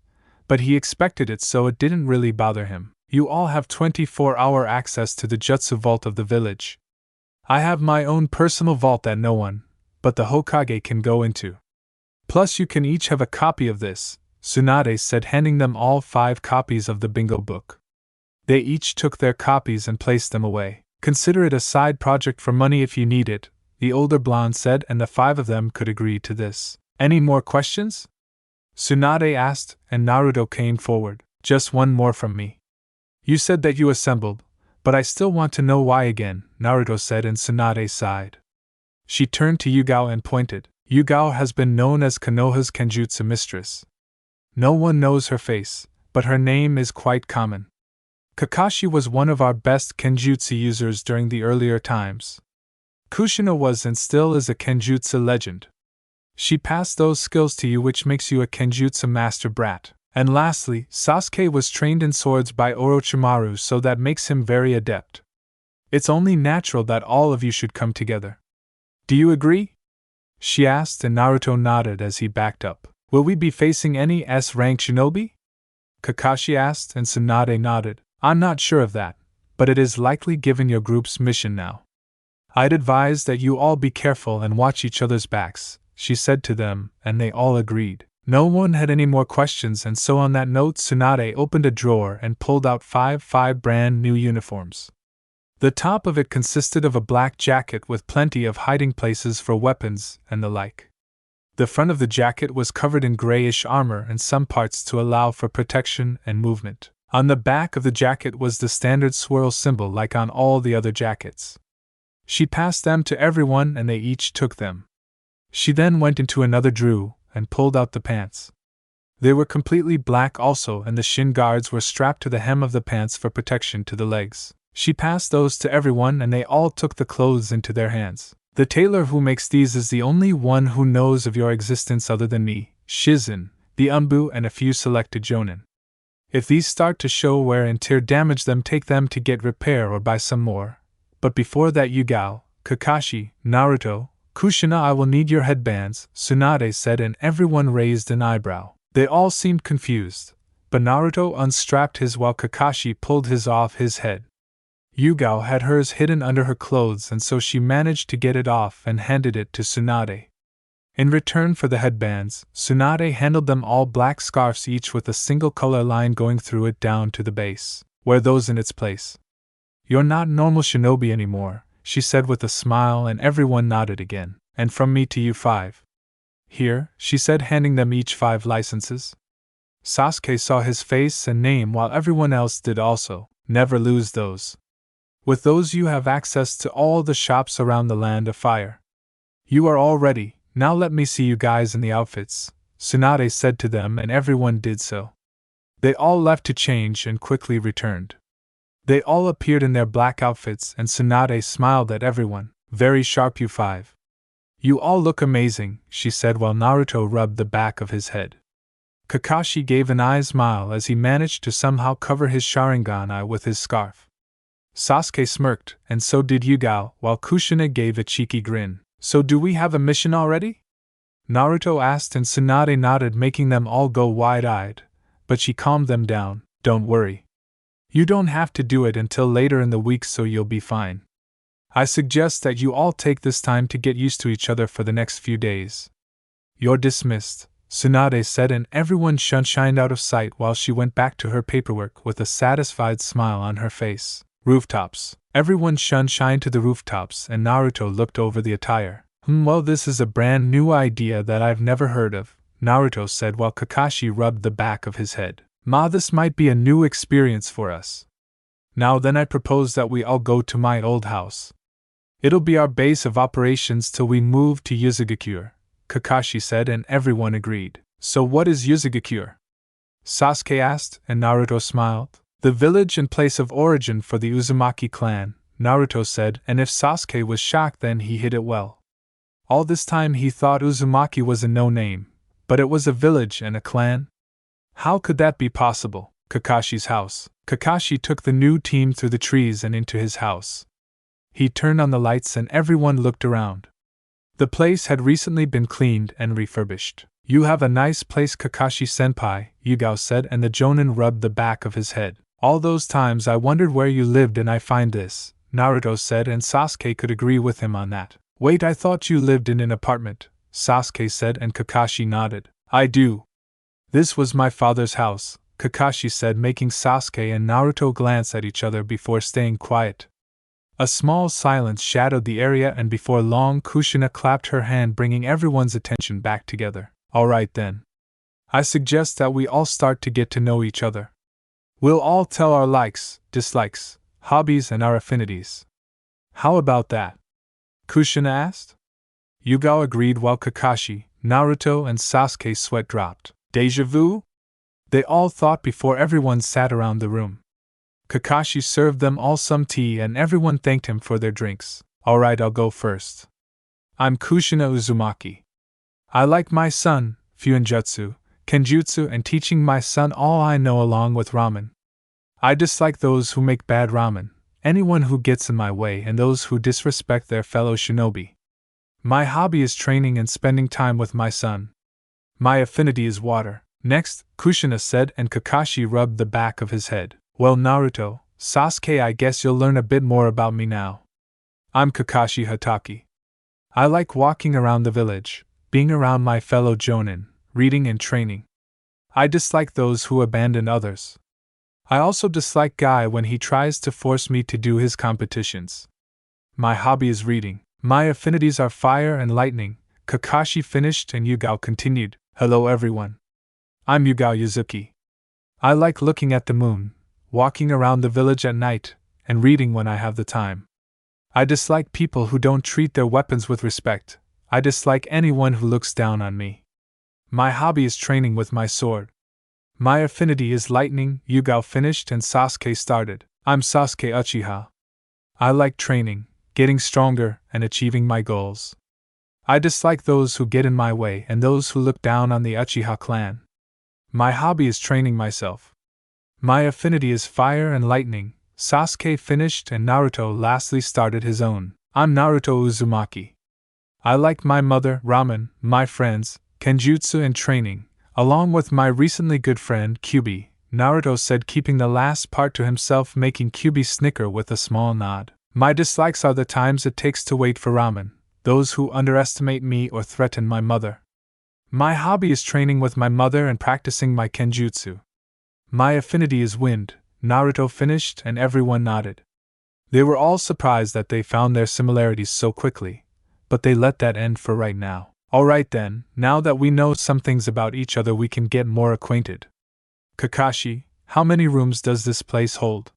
But he expected it, so it didn't really bother him. You all have 24-hour access to the Jutsu vault of the village. I have my own personal vault that no one, but the Hokage, can go into. Plus you can each have a copy of this, Tsunade said, handing them all 5 copies of the bingo book. They each took their copies and placed them away. Consider it a side project for money if you need it, the older blonde said, and the 5 of them could agree to this. Any more questions? Tsunade asked, and Naruto came forward. Just one more from me. You said that you assembled, but I still want to know why again, Naruto said, and Tsunade sighed. She turned to Yugao and pointed. Yugao has been known as Konoha's Kenjutsu mistress. No one knows her face, but her name is quite common. Kakashi was one of our best Kenjutsu users during the earlier times. Kushina was and still is a Kenjutsu legend. She passed those skills to you, which makes you a Kenjutsu master brat. And lastly, Sasuke was trained in swords by Orochimaru, so that makes him very adept. It's only natural that all of you should come together. Do you agree? She asked, and Naruto nodded as he backed up. Will we be facing any S-rank shinobi? Kakashi asked, and Tsunade nodded. I'm not sure of that, but it is likely given your group's mission now. I'd advise that you all be careful and watch each other's backs, she said to them, and they all agreed. No one had any more questions, and so on that note Tsunade opened a drawer and pulled out 5 brand new uniforms. The top of it consisted of a black jacket with plenty of hiding places for weapons and the like. The front of the jacket was covered in grayish armor and some parts to allow for protection and movement. On the back of the jacket was the standard swirl symbol like on all the other jackets. She passed them to everyone and they each took them. She then went into another drawer and pulled out the pants. They were completely black also, and the shin guards were strapped to the hem of the pants for protection to the legs. She passed those to everyone and they all took the clothes into their hands. The tailor who makes these is the only one who knows of your existence other than me, Shizen, the Umbu, and a few selected jonin. If these start to show wear and tear, damage them, take them to get repair or buy some more. But before that, Yugao, Kakashi, Naruto, Kushina, I will need your headbands, Tsunade said, and everyone raised an eyebrow. They all seemed confused, but Naruto unstrapped his while Kakashi pulled his off his head. Yugao had hers hidden under her clothes, and so she managed to get it off and handed it to Tsunade. In return for the headbands, Tsunade handled them all black scarves, each with a single color line going through it down to the base. Wear those in its place. You're not normal shinobi anymore, she said with a smile, and everyone nodded again. And from me to you 5. Here, she said, handing them each 5 licenses. Sasuke saw his face and name while everyone else did also. Never lose those. With those you have access to all the shops around the Land of Fire. You are all ready, now let me see you guys in the outfits, Tsunade said to them, and everyone did so. They all left to change and quickly returned. They all appeared in their black outfits, and Tsunade smiled at everyone. Very sharp, you 5. You all look amazing, she said while Naruto rubbed the back of his head. Kakashi gave an eye smile as he managed to somehow cover his Sharingan eye with his scarf. Sasuke smirked, and so did Yugao, while Kushina gave a cheeky grin. So do we have a mission already? Naruto asked, and Tsunade nodded, making them all go wide-eyed, but she calmed them down. Don't worry. You don't have to do it until later in the week, so you'll be fine. I suggest that you all take this time to get used to each other for the next few days. You're dismissed, Tsunade said, and everyone shined out of sight while she went back to her paperwork with a satisfied smile on her face. Rooftops. Everyone shined to the rooftops, and Naruto looked over the attire. Well, this is a brand new idea that I've never heard of, Naruto said while Kakashi rubbed the back of his head. This might be a new experience for us. Now then, I propose that we all go to my old house. It'll be our base of operations till we move to Yuzugakure, Kakashi said, and everyone agreed. So what is Yuzugakure? Sasuke asked, and Naruto smiled. The village and place of origin for the Uzumaki clan, Naruto said, and if Sasuke was shocked, then he hit it well. All this time he thought Uzumaki was a no-name, but it was a village and a clan? How could that be possible? Kakashi's house. Kakashi took the new team through the trees and into his house. He turned on the lights and everyone looked around. The place had recently been cleaned and refurbished. You have a nice place, Kakashi-senpai, Yugao said, and the Jonin rubbed the back of his head. All those times I wondered where you lived and I find this, Naruto said, and Sasuke could agree with him on that. Wait, I thought you lived in an apartment, Sasuke said, and Kakashi nodded. I do. This was my father's house, Kakashi said, making Sasuke and Naruto glance at each other before staying quiet. A small silence shadowed the area, and before long Kushina clapped her hand, bringing everyone's attention back together. All right then. I suggest that we all start to get to know each other. We'll all tell our likes, dislikes, hobbies, and our affinities. How about that? Kushina asked. Yugao agreed while Kakashi, Naruto, and Sasuke's sweat dropped. Deja vu? They all thought before everyone sat around the room. Kakashi served them all some tea and everyone thanked him for their drinks. Alright, I'll go first. I'm Kushina Uzumaki. I like my son, Fuinjutsu, Kenjutsu, and teaching my son all I know along with ramen. I dislike those who make bad ramen, anyone who gets in my way, and those who disrespect their fellow shinobi. My hobby is training and spending time with my son. My affinity is water. Next, Kushina said, and Kakashi rubbed the back of his head. Well, Naruto, Sasuke, I guess you'll learn a bit more about me now. I'm Kakashi Hatake. I like walking around the village, being around my fellow Jonin, reading and training. I dislike those who abandon others. I also dislike Guy when he tries to force me to do his competitions. My hobby is reading. My affinities are fire and lightning, Kakashi finished, and Yugao continued. Hello everyone. I'm Yugao Yuzuki. I like looking at the moon, walking around the village at night, and reading when I have the time. I dislike people who don't treat their weapons with respect. I dislike anyone who looks down on me. My hobby is training with my sword. My affinity is lightning, Yugao finished, and Sasuke started. I'm Sasuke Uchiha. I like training, getting stronger, and achieving my goals. I dislike those who get in my way and those who look down on the Uchiha clan. My hobby is training myself. My affinity is fire and lightning, Sasuke finished, and Naruto lastly started his own. I'm Naruto Uzumaki. I like my mother, ramen, my friends, Kenjutsu, and training, along with my recently good friend Kyubi, Naruto said, keeping the last part to himself, making Kyubi snicker with a small nod. My dislikes are the times it takes to wait for ramen, those who underestimate me or threaten my mother. My hobby is training with my mother and practicing my Kenjutsu. My affinity is wind, Naruto finished, and everyone nodded. They were all surprised that they found their similarities so quickly, but they let that end for right now. Alright then, now that we know some things about each other, we can get more acquainted. Kakashi, how many rooms does this place hold?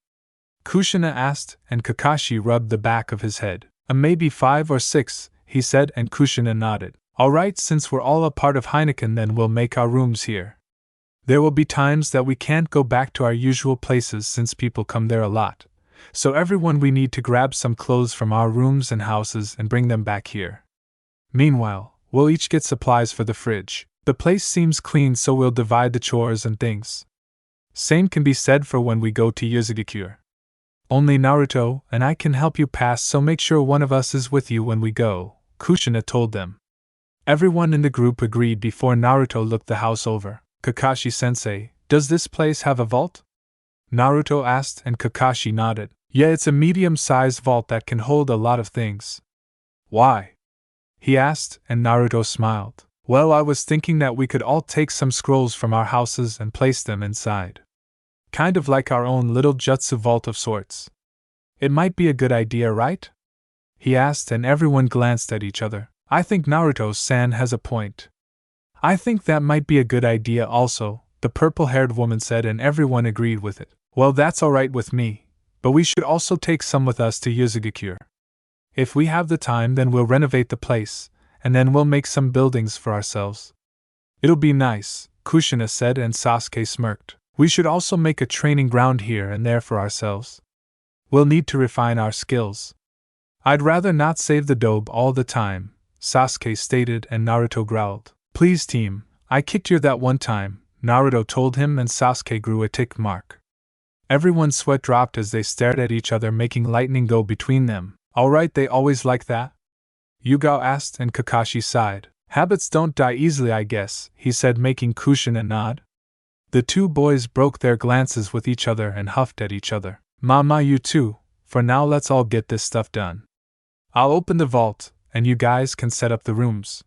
Kushina asked, and Kakashi rubbed the back of his head. Maybe 5 or 6, he said, and Kushina nodded. Alright, since we're all a part of Heineken, then we'll make our rooms here. There will be times that we can't go back to our usual places since people come there a lot, so everyone we need to grab some clothes from our rooms and houses and bring them back here. Meanwhile, we'll each get supplies for the fridge. The place seems clean, so we'll divide the chores and things. Same can be said for when we go to Yuzugakure. Only Naruto and I can help you pass, so make sure one of us is with you when we go, Kushina told them. Everyone in the group agreed before Naruto looked the house over. Kakashi-sensei, does this place have a vault? Naruto asked, and Kakashi nodded. Yeah, it's a medium-sized vault that can hold a lot of things. Why? He asked, and Naruto smiled. Well, I was thinking that we could all take some scrolls from our houses and place them inside. Kind of like our own little jutsu vault of sorts. It might be a good idea, right? He asked, and everyone glanced at each other. I think Naruto-san has a point. I think that might be a good idea also, the purple-haired woman said, and everyone agreed with it. Well, that's alright with me, but we should also take some with us to Yuzugakure. If we have the time, then we'll renovate the place, and then we'll make some buildings for ourselves. It'll be nice, Kushina said, and Sasuke smirked. We should also make a training ground here and there for ourselves. We'll need to refine our skills. I'd rather not save the dobe all the time, Sasuke stated, and Naruto growled. Please team, I kicked you that one time, Naruto told him, and Sasuke grew a tick mark. Everyone's sweat dropped as they stared at each other, making lightning go between them. Alright, they always like that? Yugao asked, and Kakashi sighed. Habits don't die easily, I guess, he said, making Kushina nod. The two boys broke their glances with each other and huffed at each other. Mama, you too, for now let's all get this stuff done. I'll open the vault, and you guys can set up the rooms.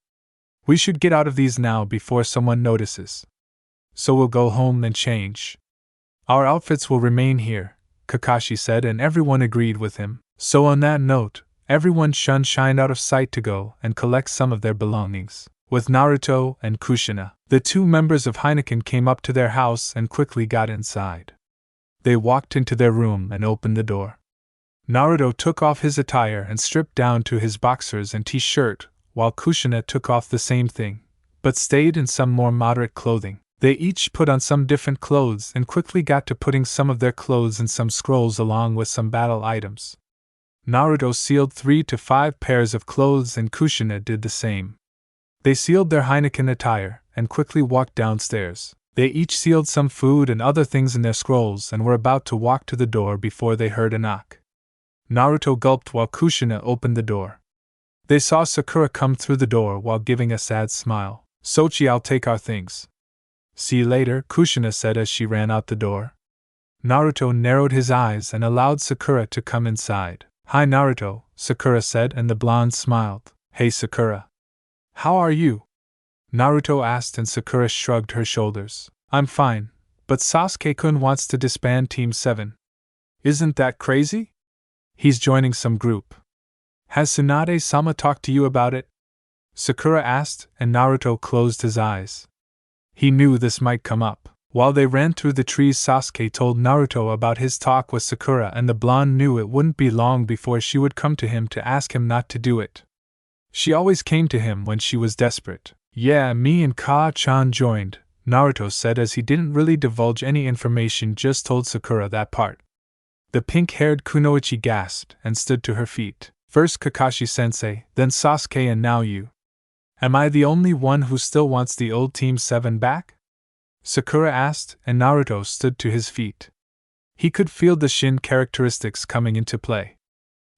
We should get out of these now before someone notices. So we'll go home and change. Our outfits will remain here, Kakashi said, and everyone agreed with him. So on that note, everyone shined out of sight to go and collect some of their belongings. With Naruto and Kushina, the two members of Heineken came up to their house and quickly got inside. They walked into their room and opened the door. Naruto took off his attire and stripped down to his boxers and t-shirt, while Kushina took off the same thing, but stayed in some more moderate clothing. They each put on some different clothes and quickly got to putting some of their clothes in some scrolls along with some battle items. Naruto sealed 3 to 5 pairs of clothes and Kushina did the same. They sealed their Heineken attire and quickly walked downstairs. They each sealed some food and other things in their scrolls and were about to walk to the door before they heard a knock. Naruto gulped while Kushina opened the door. They saw Sakura come through the door while giving a sad smile. Sochi, I'll take our things. See you later, Kushina said as she ran out the door. Naruto narrowed his eyes and allowed Sakura to come inside. Hi Naruto, Sakura said, and the blonde smiled. Hey Sakura. How are you? Naruto asked, and Sakura shrugged her shoulders. I'm fine, but Sasuke-kun wants to disband Team 7. Isn't that crazy? He's joining some group. Has Tsunade-sama talked to you about it? Sakura asked, and Naruto closed his eyes. He knew this might come up. While they ran through the trees, Sasuke told Naruto about his talk with Sakura, and the blonde knew it wouldn't be long before she would come to him to ask him not to do it. She always came to him when she was desperate. Yeah, me and Ka-chan joined, Naruto said as he didn't really divulge any information, just told Sakura that part. The pink-haired Kunoichi gasped and stood to her feet. First Kakashi-sensei, then Sasuke, and now you. Am I the only one who still wants the old Team 7 back? Sakura asked, and Naruto stood to his feet. He could feel the Shin characteristics coming into play.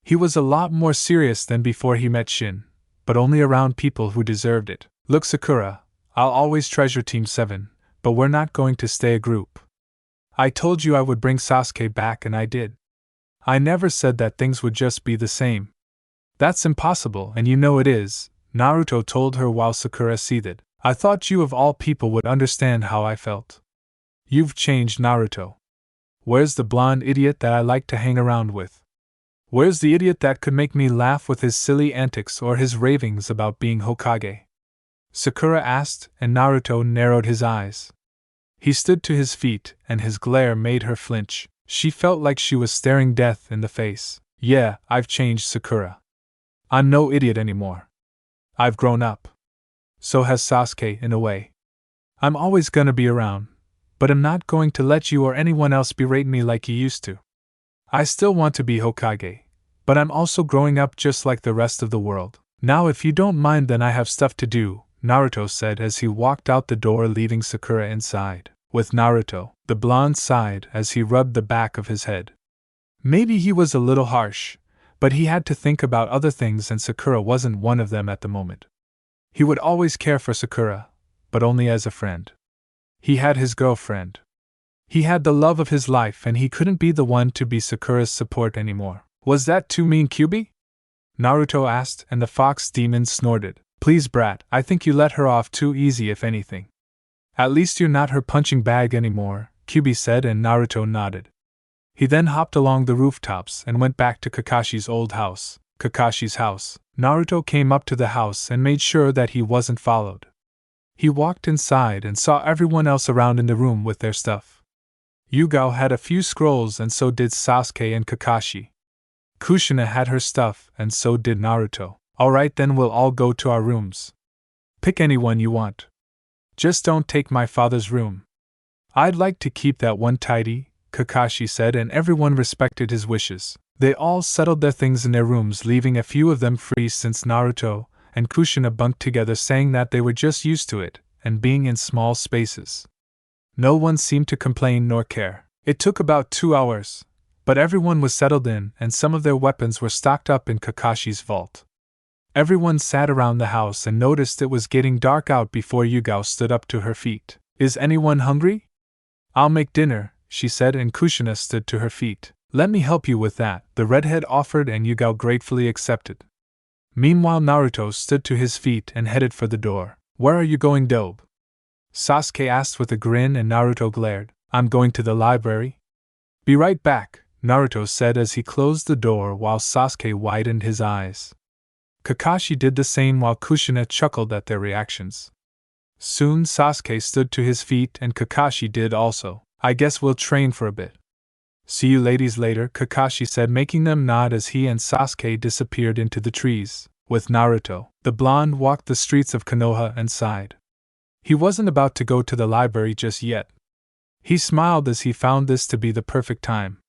He was a lot more serious than before he met Shin, but only around people who deserved it. Look Sakura, I'll always treasure Team 7, but we're not going to stay a group. I told you I would bring Sasuke back, and I did. I never said that things would just be the same. That's impossible, and you know it is, Naruto told her while Sakura seethed. I thought you of all people would understand how I felt. You've changed, Naruto. Where's the blonde idiot that I like to hang around with? Where's the idiot that could make me laugh with his silly antics or his ravings about being Hokage? Sakura asked, and Naruto narrowed his eyes. He stood to his feet, and his glare made her flinch. She felt like she was staring death in the face. Yeah, I've changed, Sakura. I'm no idiot anymore. I've grown up. So has Sasuke, in a way. I'm always gonna be around, but I'm not going to let you or anyone else berate me like you used to. I still want to be Hokage, but I'm also growing up just like the rest of the world. Now if you don't mind, then I have stuff to do, Naruto said as he walked out the door, leaving Sakura inside. With Naruto, the blonde sighed as he rubbed the back of his head. Maybe he was a little harsh, but he had to think about other things, and Sakura wasn't one of them at the moment. He would always care for Sakura, but only as a friend. He had his girlfriend. He had the love of his life, and he couldn't be the one to be Sakura's support anymore. Was that too mean, Kyubi? Naruto asked, and the fox demon snorted. Please, brat, I think you let her off too easy if anything. At least you're not her punching bag anymore, Kyubi said, and Naruto nodded. He then hopped along the rooftops and went back to Kakashi's old house. Kakashi's house. Naruto came up to the house and made sure that he wasn't followed. He walked inside and saw everyone else around in the room with their stuff. Yugao had a few scrolls and so did Sasuke and Kakashi. Kushina had her stuff and so did Naruto. Alright, then we'll all go to our rooms. Pick anyone you want. Just don't take my father's room. I'd like to keep that one tidy, Kakashi said, and everyone respected his wishes. They all settled their things in their rooms, leaving a few of them free since Naruto and Kushina bunked together, saying that they were just used to it, and being in small spaces. No one seemed to complain nor care. It took about 2 hours, but everyone was settled in, and some of their weapons were stocked up in Kakashi's vault. Everyone sat around the house and noticed it was getting dark out before Yugao stood up to her feet. Is anyone hungry? I'll make dinner, she said, and Kushina stood to her feet. Let me help you with that, the redhead offered, and Yugao gratefully accepted. Meanwhile, Naruto stood to his feet and headed for the door. Where are you going, Dobe? Sasuke asked with a grin, and Naruto glared. I'm going to the library. Be right back, Naruto said as he closed the door while Sasuke widened his eyes. Kakashi did the same while Kushina chuckled at their reactions. Soon Sasuke stood to his feet and Kakashi did also. I guess we'll train for a bit. See you ladies later, Kakashi said, making them nod as he and Sasuke disappeared into the trees. With Naruto, the blonde walked the streets of Konoha and sighed. He wasn't about to go to the library just yet. He smiled as he found this to be the perfect time.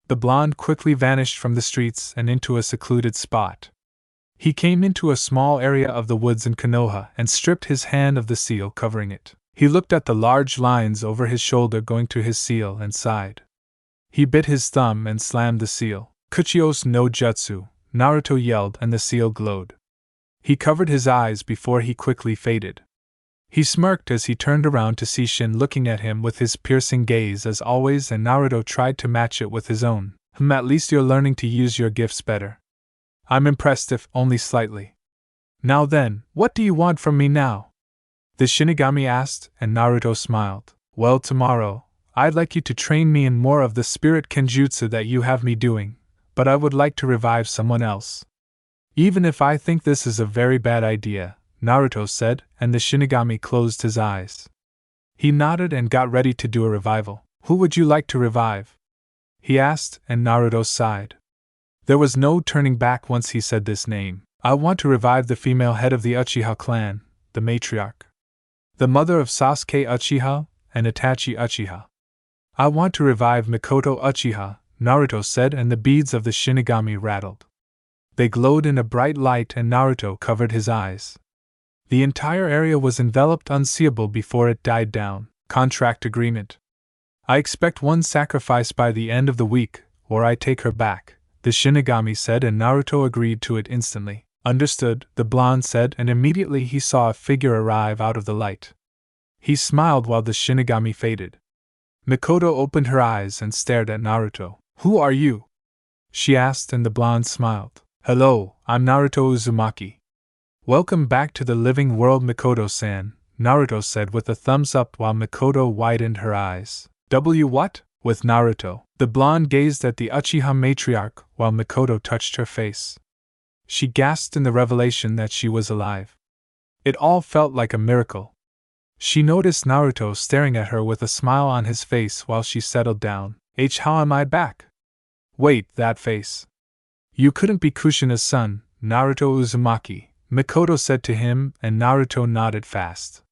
The blonde quickly vanished from the streets and into a secluded spot. He came into a small area of the woods in Konoha and stripped his hand of the seal covering it. He looked at the large lines over his shoulder going to his seal and sighed. He bit his thumb and slammed the seal. Kuchios no Jutsu, Naruto yelled, and the seal glowed. He covered his eyes before he quickly faded. He smirked as he turned around to see Shin looking at him with his piercing gaze as always, and Naruto tried to match it with his own. At least you're learning to use your gifts better. I'm impressed if only slightly. Now then, what do you want from me now? The Shinigami asked, and Naruto smiled. Well, tomorrow, I'd like you to train me in more of the spirit kenjutsu that you have me doing, but I would like to revive someone else. Even if I think this is a very bad idea, Naruto said, and the Shinigami closed his eyes. He nodded and got ready to do a revival. Who would you like to revive? He asked, and Naruto sighed. There was no turning back once he said this name. I want to revive the female head of the Uchiha clan, the matriarch. The mother of Sasuke Uchiha and Itachi Uchiha. I want to revive Mikoto Uchiha, Naruto said, and the beads of the Shinigami rattled. They glowed in a bright light and Naruto covered his eyes. The entire area was enveloped unseeable before it died down. Contract agreement. I expect one sacrifice by the end of the week, or I take her back, the Shinigami said, and Naruto agreed to it instantly. Understood, the blonde said, and immediately he saw a figure arrive out of the light. He smiled while the Shinigami faded. Mikoto opened her eyes and stared at Naruto. Who are you? She asked, and the blonde smiled. Hello, I'm Naruto Uzumaki. Welcome back to the living world, Mikoto-san, Naruto said with a thumbs up while Mikoto widened her eyes. What? With Naruto. The blonde gazed at the Uchiha matriarch while Mikoto touched her face. She gasped in the revelation that she was alive. It all felt like a miracle. She noticed Naruto staring at her with a smile on his face while she settled down. How am I back? Wait, that face. You couldn't be Kushina's son, Naruto Uzumaki, Mikoto said to him, and Naruto nodded fast.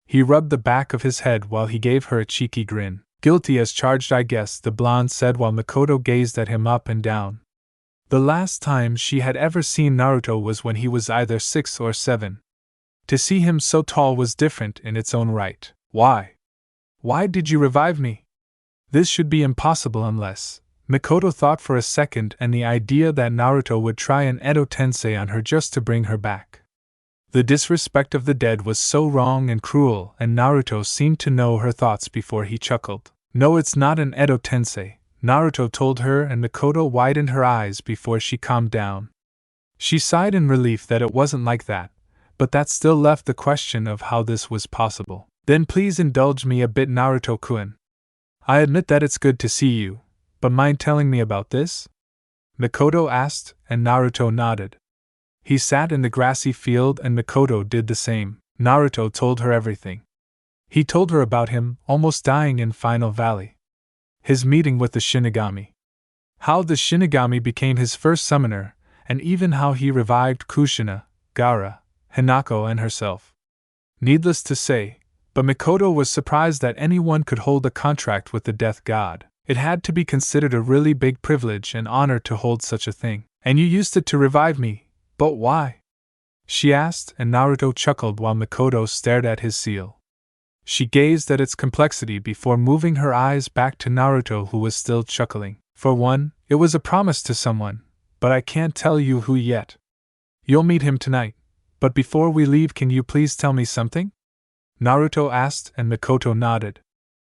He rubbed the back of his head while he gave her a cheeky grin. Guilty as charged, I guess, the blonde said while Mikoto gazed at him up and down. The last time she had ever seen Naruto was when he was either 6 or 7. To see him so tall was different in its own right. Why? Why did you revive me? This should be impossible unless... Mikoto thought for a second, and the idea that Naruto would try an Edo Tensei on her just to bring her back. The disrespect of the dead was so wrong and cruel, and Naruto seemed to know her thoughts before he chuckled. No, it's not an Edo Tensei, Naruto told her, and Mikoto widened her eyes before she calmed down. She sighed in relief that it wasn't like that, but that still left the question of how this was possible. Then please indulge me a bit, Naruto-kun. I admit that it's good to see you, but mind telling me about this? Mikoto asked, and Naruto nodded. He sat in the grassy field and Mikoto did the same. Naruto told her everything. He told her about him almost dying in Final Valley. His meeting with the shinigami. How the shinigami became his first summoner, and even how he revived Kushina, Gaara, Hinako and herself. Needless to say, but Mikoto was surprised that anyone could hold a contract with the death god. It had to be considered a really big privilege and honor to hold such a thing. And you used it to revive me, but why? She asked, and Naruto chuckled while Mikoto stared at his seal. She gazed at its complexity before moving her eyes back to Naruto, who was still chuckling. For one, it was a promise to someone, but I can't tell you who yet. You'll meet him tonight, but before we leave, can you please tell me something? Naruto asked, and Mikoto nodded.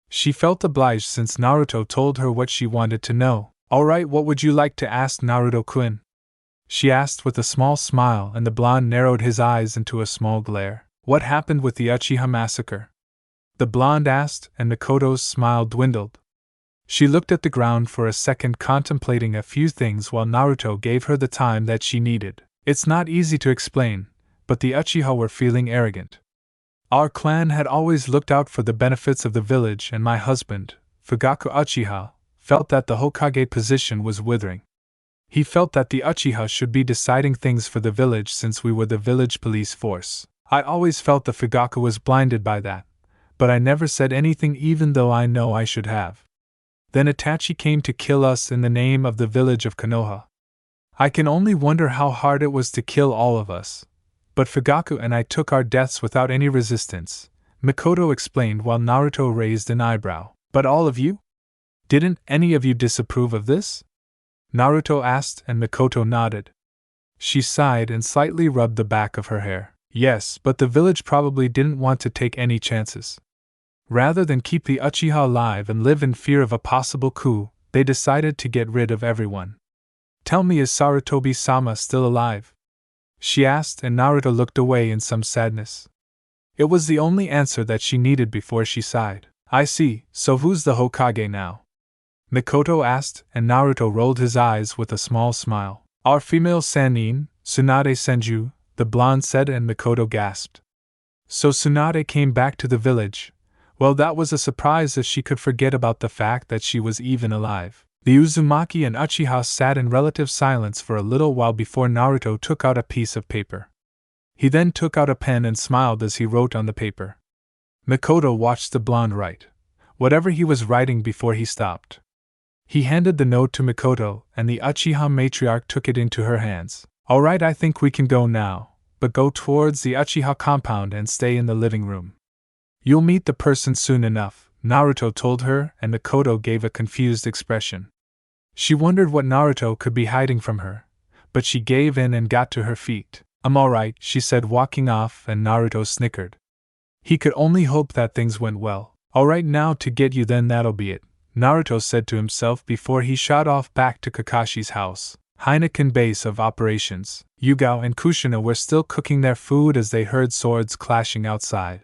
She felt obliged since Naruto told her what she wanted to know. Alright, what would you like to ask, Naruto-kun? She asked with a small smile, and the blonde narrowed his eyes into a small glare. What happened with the Uchiha massacre? The blonde asked, and Mikoto's smile dwindled. She looked at the ground for a second, contemplating a few things while Naruto gave her the time that she needed. It's not easy to explain, but the Uchiha were feeling arrogant. Our clan had always looked out for the benefits of the village, and my husband, Fugaku Uchiha, felt that the Hokage position was withering. He felt that the Uchiha should be deciding things for the village since we were the village police force. I always felt the Fugaku was blinded by that, but I never said anything even though I know I should have. Then Itachi came to kill us in the name of the village of Konoha. I can only wonder how hard it was to kill all of us. But Fugaku and I took our deaths without any resistance, Mikoto explained while Naruto raised an eyebrow. But all of you? Didn't any of you disapprove of this? Naruto asked, and Mikoto nodded. She sighed and slightly rubbed the back of her hair. Yes, but the village probably didn't want to take any chances. Rather than keep the Uchiha alive and live in fear of a possible coup, they decided to get rid of everyone. Tell me, is Sarutobi-sama still alive? She asked, and Naruto looked away in some sadness. It was the only answer that she needed before she sighed. I see, so who's the Hokage now? Mikoto asked, and Naruto rolled his eyes with a small smile. Our female Sannin, Tsunade Senju, the blonde said, and Mikoto gasped. So Tsunade came back to the village. Well, that was a surprise as she could forget about the fact that she was even alive. The Uzumaki and Uchiha sat in relative silence for a little while before Naruto took out a piece of paper. He then took out a pen and smiled as he wrote on the paper. Mikoto watched the blonde write whatever he was writing before he stopped. He handed the note to Mikoto, and the Uchiha matriarch took it into her hands. Alright, I think we can go now, but go towards the Uchiha compound and stay in the living room. You'll meet the person soon enough, Naruto told her, and Mikoto gave a confused expression. She wondered what Naruto could be hiding from her, but she gave in and got to her feet. I'm alright, she said, walking off, and Naruto snickered. He could only hope that things went well. Alright, now to get you, then that'll be it, Naruto said to himself before he shot off back to Kakashi's house. Heineken base of operations. Yugao and Kushina were still cooking their food as they heard swords clashing outside.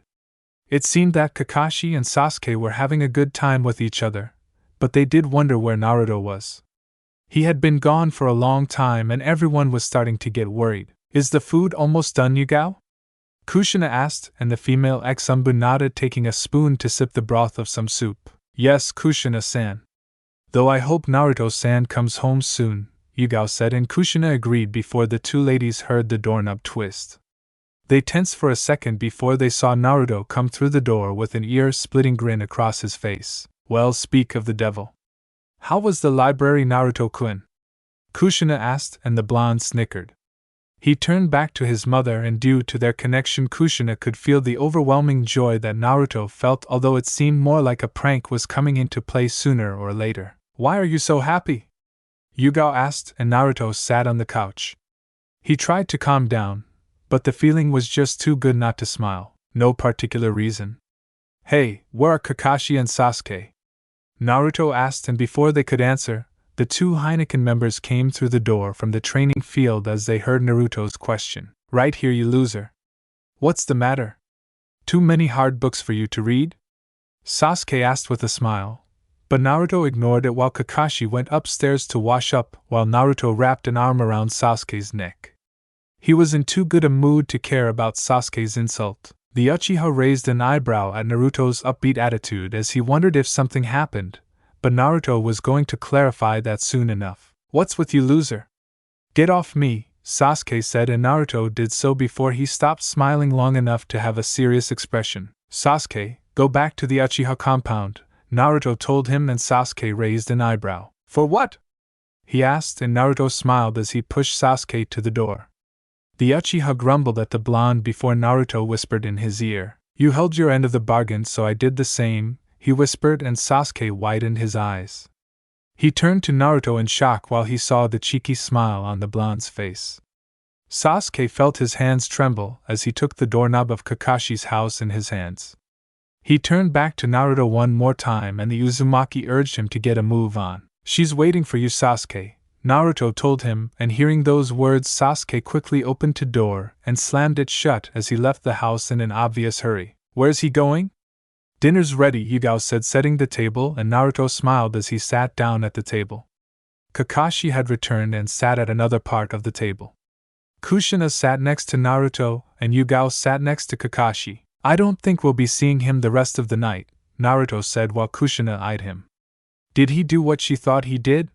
It seemed that Kakashi and Sasuke were having a good time with each other, but they did wonder where Naruto was. He had been gone for a long time and everyone was starting to get worried. Is the food almost done, Yugao? Kushina asked, and the female ex-umbu nodded, taking a spoon to sip the broth of some soup. Yes, Kushina-san. Though I hope Naruto-san comes home soon, Yugao said, and Kushina agreed before the two ladies heard the doorknob twist. They tensed for a second before they saw Naruto come through the door with an ear-splitting grin across his face. Well, speak of the devil. How was the library, Naruto-kun? Kushina asked, and the blonde snickered. He turned back to his mother, and due to their connection, Kushina could feel the overwhelming joy that Naruto felt, although it seemed more like a prank was coming into play sooner or later. Why are you so happy? Yugao asked, and Naruto sat on the couch. He tried to calm down, but the feeling was just too good not to smile. No particular reason. Hey, where are Kakashi and Sasuke? Naruto asked, and before they could answer, the two Heineken members came through the door from the training field as they heard Naruto's question. Right here, you loser. What's the matter? Too many hard books for you to read? Sasuke asked with a smile, but Naruto ignored it while Kakashi went upstairs to wash up while Naruto wrapped an arm around Sasuke's neck. He was in too good a mood to care about Sasuke's insult. The Uchiha raised an eyebrow at Naruto's upbeat attitude as he wondered if something happened, but Naruto was going to clarify that soon enough. What's with you, loser? Get off me, Sasuke said, and Naruto did so before he stopped smiling long enough to have a serious expression. Sasuke, go back to the Uchiha compound, Naruto told him, and Sasuke raised an eyebrow. For what? He asked, and Naruto smiled as he pushed Sasuke to the door. The Uchiha grumbled at the blonde before Naruto whispered in his ear. You held your end of the bargain, so I did the same, he whispered, and Sasuke widened his eyes. He turned to Naruto in shock while he saw the cheeky smile on the blonde's face. Sasuke felt his hands tremble as he took the doorknob of Kakashi's house in his hands. He turned back to Naruto one more time, and the Uzumaki urged him to get a move on. She's waiting for you, Sasuke, Naruto told him, and hearing those words Sasuke quickly opened the door and slammed it shut as he left the house in an obvious hurry. Where's he going? Dinner's ready, Yugao said, setting the table, and Naruto smiled as he sat down at the table. Kakashi had returned and sat at another part of the table. Kushina sat next to Naruto, and Yugao sat next to Kakashi. I don't think we'll be seeing him the rest of the night, Naruto said while Kushina eyed him. Did he do what she thought he did?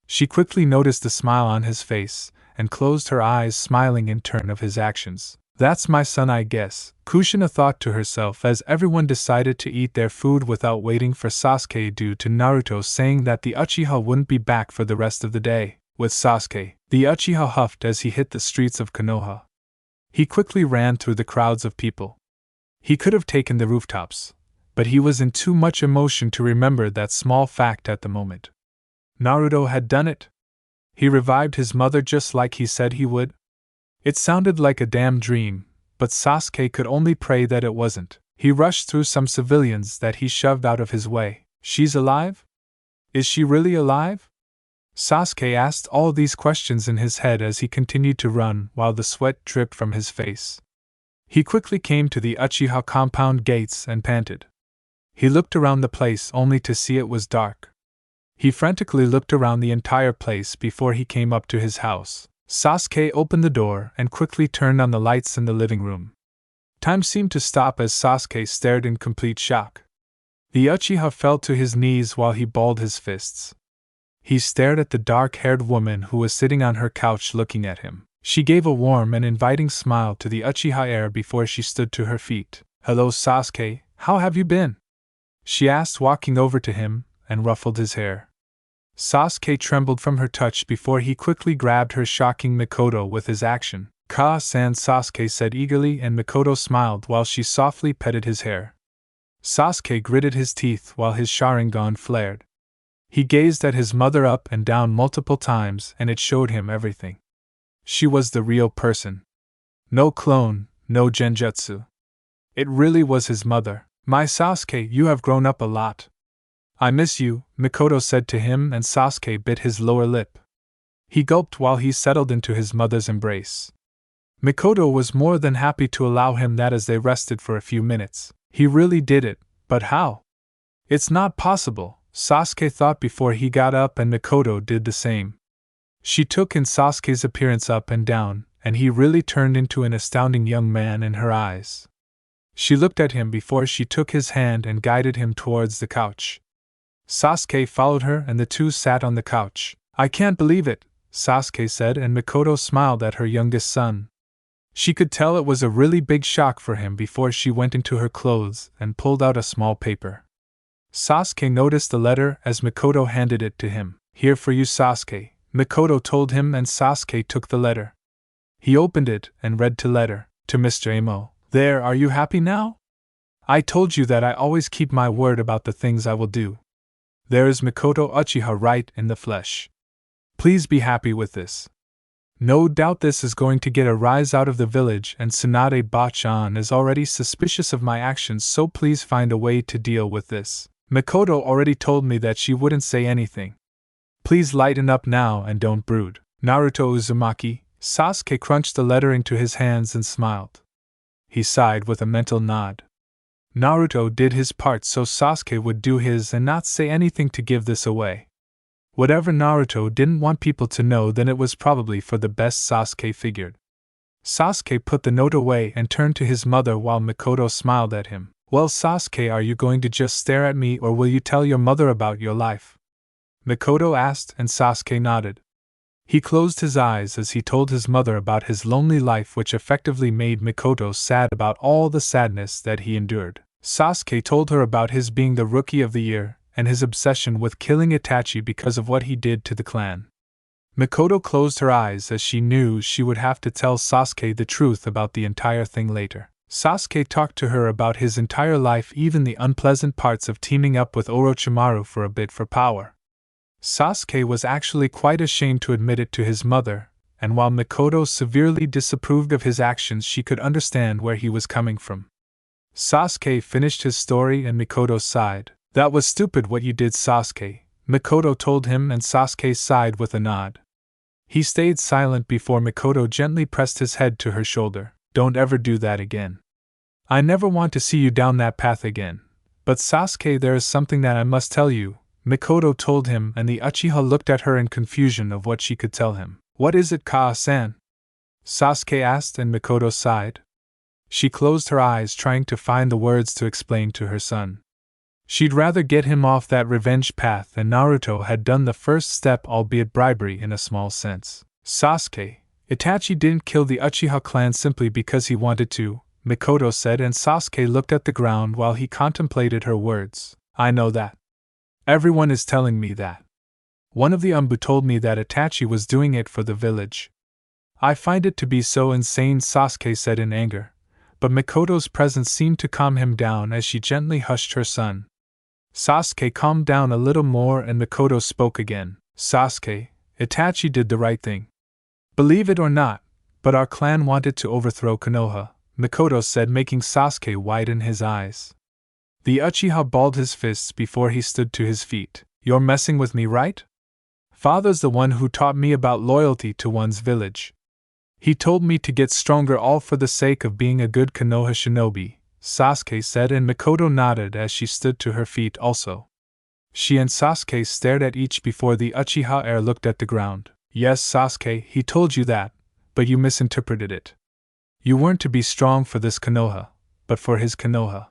She quickly noticed the smile on his face, and closed her eyes, smiling in turn of his actions. That's my son, I guess, Kushina thought to herself as everyone decided to eat their food without waiting for Sasuke due to Naruto saying that the Uchiha wouldn't be back for the rest of the day. With Sasuke, the Uchiha huffed as he hit the streets of Konoha. He quickly ran through the crowds of people. He could have taken the rooftops, but he was in too much emotion to remember that small fact at the moment. Naruto had done it. He revived his mother just like he said he would. It sounded like a damn dream, but Sasuke could only pray that it wasn't. He rushed through some civilians that he shoved out of his way. She's alive? Is she really alive? Sasuke asked all these questions in his head as he continued to run while the sweat dripped from his face. He quickly came to the Uchiha compound gates and panted. He looked around the place only to see it was dark. He frantically looked around the entire place before he came up to his house. Sasuke opened the door and quickly turned on the lights in the living room. Time seemed to stop as Sasuke stared in complete shock. The Uchiha fell to his knees while he balled his fists. He stared at the dark-haired woman who was sitting on her couch looking at him. She gave a warm and inviting smile to the Uchiha heir before she stood to her feet. Hello, Sasuke, how have you been? She asked, walking over to him, and ruffled his hair. Sasuke trembled from her touch before he quickly grabbed her, shocking Mikoto with his action. Ka-san, Sasuke said eagerly, and Mikoto smiled while she softly petted his hair. Sasuke gritted his teeth while his Sharingan flared. He gazed at his mother up and down multiple times, and it showed him everything. She was the real person. No clone, no genjutsu. It really was his mother. My Sasuke, you have grown up a lot. I miss you, Mikoto said to him, and Sasuke bit his lower lip. He gulped while he settled into his mother's embrace. Mikoto was more than happy to allow him that as they rested for a few minutes. He really did it, but how? It's not possible, Sasuke thought before he got up, and Mikoto did the same. She took in Sasuke's appearance up and down, and he really turned into an astounding young man in her eyes. She looked at him before she took his hand and guided him towards the couch. Sasuke followed her and the two sat on the couch. I can't believe it, Sasuke said, and Mikoto smiled at her youngest son. She could tell it was a really big shock for him before she went into her clothes and pulled out a small paper. Sasuke noticed the letter as Mikoto handed it to him. Here for you, Sasuke, Mikoto told him, and Sasuke took the letter. He opened it and read the letter. To Mr. Amo. There, are you happy now? I told you that I always keep my word about the things I will do. There is Mikoto Uchiha right in the flesh. Please be happy with this. No doubt this is going to get a rise out of the village, and Tsunade Bachan is already suspicious of my actions, so please find a way to deal with this. Mikoto already told me that she wouldn't say anything. Please lighten up now and don't brood. Naruto Uzumaki. Sasuke crunched the letter into his hands and smiled. he sighed with a mental nod. Naruto did his part so Sasuke would do his and not say anything to give this away. Whatever Naruto didn't want people to know, then it was probably for the best, Sasuke figured. Sasuke put the note away and turned to his mother while Mikoto smiled at him. Well, Sasuke, are you going to just stare at me or will you tell your mother about your life? Mikoto asked and Sasuke nodded. He closed his eyes as he told his mother about his lonely life, which effectively made Mikoto sad about all the sadness that he endured. Sasuke told her about his being the Rookie of the Year and his obsession with killing Itachi because of what he did to the clan. Mikoto closed her eyes as she knew she would have to tell Sasuke the truth about the entire thing later. Sasuke talked to her about his entire life, even the unpleasant parts of teaming up with Orochimaru for a bit for power. Sasuke was actually quite ashamed to admit it to his mother, and while Mikoto severely disapproved of his actions, she could understand where he was coming from. Sasuke finished his story and Mikoto sighed. That was stupid what you did, Sasuke, Mikoto told him, and Sasuke sighed with a nod. He stayed silent before Mikoto gently pressed his head to her shoulder. Don't ever do that again. I never want to see you down that path again. But Sasuke, there is something that I must tell you, Mikoto told him, and the Uchiha looked at her in confusion of what she could tell him. What is it, Kaa-san? Sasuke asked, and Mikoto sighed. She closed her eyes, trying to find the words to explain to her son. She'd rather get him off that revenge path, and Naruto had done the first step, albeit bribery in a small sense. Sasuke, Itachi didn't kill the Uchiha clan simply because he wanted to, Mikoto said, and Sasuke looked at the ground while he contemplated her words. I know that. Everyone is telling me that. One of the Umbu told me that Itachi was doing it for the village. I find it to be so insane, Sasuke said in anger, but Mikoto's presence seemed to calm him down as she gently hushed her son. Sasuke calmed down a little more and Mikoto spoke again. Sasuke, Itachi did the right thing. Believe it or not, but our clan wanted to overthrow Konoha, Mikoto said, making Sasuke widen his eyes. The Uchiha balled his fists before he stood to his feet. You're messing with me, right? Father's the one who taught me about loyalty to one's village. He told me to get stronger, all for the sake of being a good Konoha shinobi, Sasuke said, and Mikoto nodded as she stood to her feet also. She and Sasuke stared at each before the Uchiha heir looked at the ground. Yes, Sasuke, he told you that, but you misinterpreted it. You weren't to be strong for this Konoha, but for his Konoha.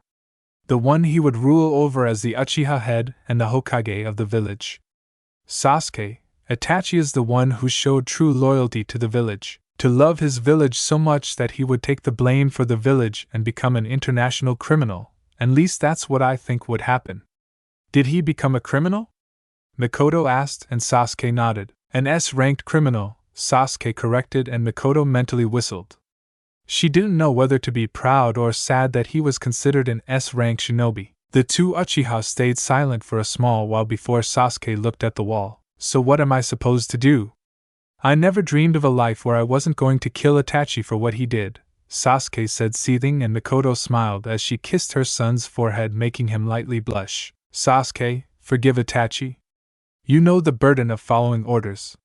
The one he would rule over as the Uchiha head and the Hokage of the village. Sasuke, Itachi is the one who showed true loyalty to the village. To love his village so much that he would take the blame for the village and become an international criminal, at least that's what I think would happen. Did he become a criminal? Mikoto asked and Sasuke nodded. An S-ranked criminal, Sasuke corrected, and Mikoto mentally whistled. She didn't know whether to be proud or sad that he was considered an S-rank shinobi. The two Uchiha stayed silent for a small while before Sasuke looked at the wall. So what am I supposed to do? I never dreamed of a life where I wasn't going to kill Itachi for what he did, Sasuke said, seething, and Mikoto smiled as she kissed her son's forehead, making him lightly blush. Sasuke, forgive Itachi. You know the burden of following orders.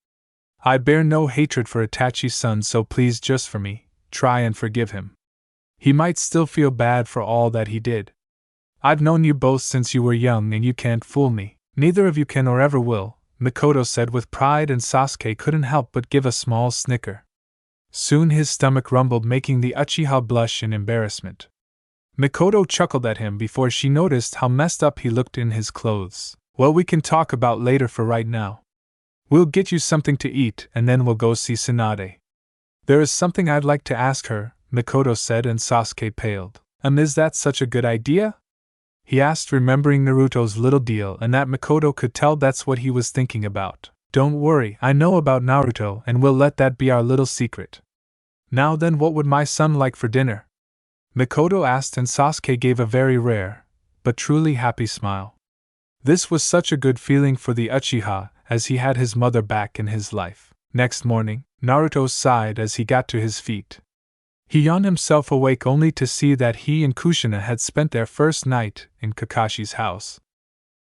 I bear no hatred for Itachi's son, so please, just for me, try and forgive him. He might still feel bad for all that he did. I've known you both since you were young and you can't fool me. Neither of you can or ever will, Mikoto said with pride, and Sasuke couldn't help but give a small snicker. Soon his stomach rumbled, making the Uchiha blush in embarrassment. Mikoto chuckled at him before she noticed how messed up he looked in his clothes. Well, we can talk about later for right now. We'll get you something to eat and then we'll go see Tsunade. There is something I'd like to ask her, Mikoto said, and Sasuke paled. Is that such a good idea? He asked, remembering Naruto's little deal and that Mikoto could tell that's what he was thinking about. Don't worry, I know about Naruto and we'll let that be our little secret. Now then, what would my son like for dinner? Mikoto asked, and Sasuke gave a very rare, but truly happy smile. This was such a good feeling for the Uchiha, as he had his mother back in his life. Next morning, Naruto sighed as he got to his feet. He yawned himself awake only to see that he and Kushina had spent their first night in Kakashi's house.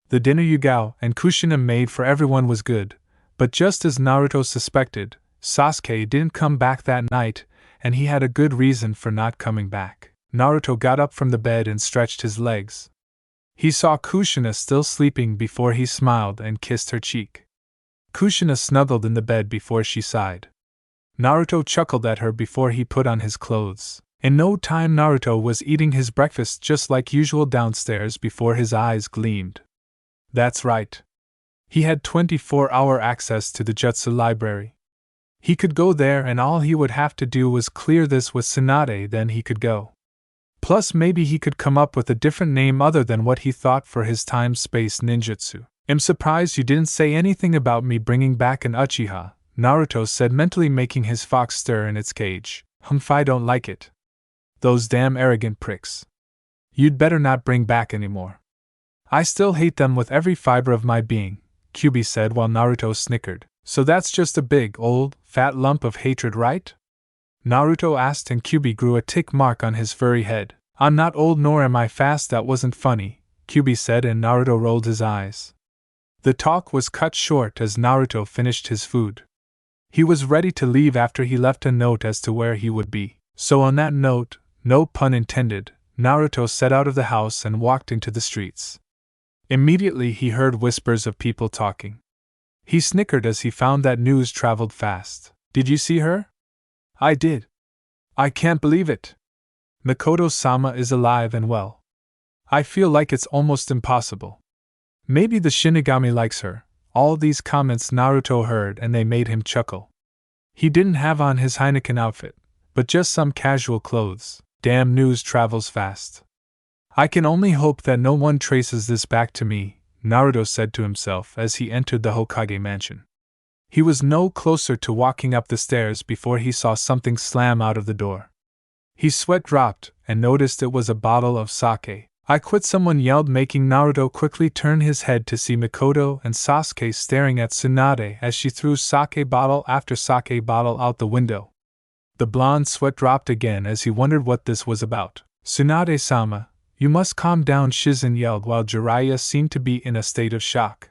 The dinner Yugao and Kushina made for everyone was good, but just as Naruto suspected, Sasuke didn't come back that night, and he had a good reason for not coming back. Naruto got up from the bed and stretched his legs. He saw Kushina still sleeping before he smiled and kissed her cheek. Kushina snuggled in the bed before she sighed. Naruto chuckled at her before he put on his clothes. In no time Naruto was eating his breakfast just like usual downstairs before his eyes gleamed. That's right. He had 24-hour access to the Jutsu library. He could go there and all he would have to do was clear this with Tsunade, then he could go. Plus maybe he could come up with a different name other than what he thought for his time-space ninjutsu. I'm surprised you didn't say anything about me bringing back an Uchiha, Naruto said, mentally making his fox stir in its cage. I don't like it. Those damn arrogant pricks. You'd better not bring back anymore. I still hate them with every fiber of my being, Kyuubi said while Naruto snickered. So that's just a big, old, fat lump of hatred, right? Naruto asked, and Kyuubi grew a tick mark on his furry head. I'm not old nor am I fast, that wasn't funny, Kyuubi said, and Naruto rolled his eyes. The talk was cut short as Naruto finished his food. He was ready to leave after he left a note as to where he would be. So on that note, no pun intended, Naruto set out of the house and walked into the streets. Immediately he heard whispers of people talking. He snickered as he found that news traveled fast. Did you see her? I did. I can't believe it. Mikoto-sama is alive and well. I feel like it's almost impossible. Maybe the Shinigami likes her. All these comments Naruto heard and they made him chuckle. He didn't have on his Heineken outfit, but just some casual clothes. Damn, news travels fast. I can only hope that no one traces this back to me, Naruto said to himself as he entered the Hokage mansion. He was no closer to walking up the stairs before he saw something slam out of the door. His sweat dropped and noticed it was a bottle of sake. I quit, someone yelled, making Naruto quickly turn his head to see Mikoto and Sasuke staring at Tsunade as she threw sake bottle after sake bottle out the window. The blonde's sweat dropped again as he wondered what this was about. Tsunade-sama, you must calm down, Shizen yelled while Jiraiya seemed to be in a state of shock.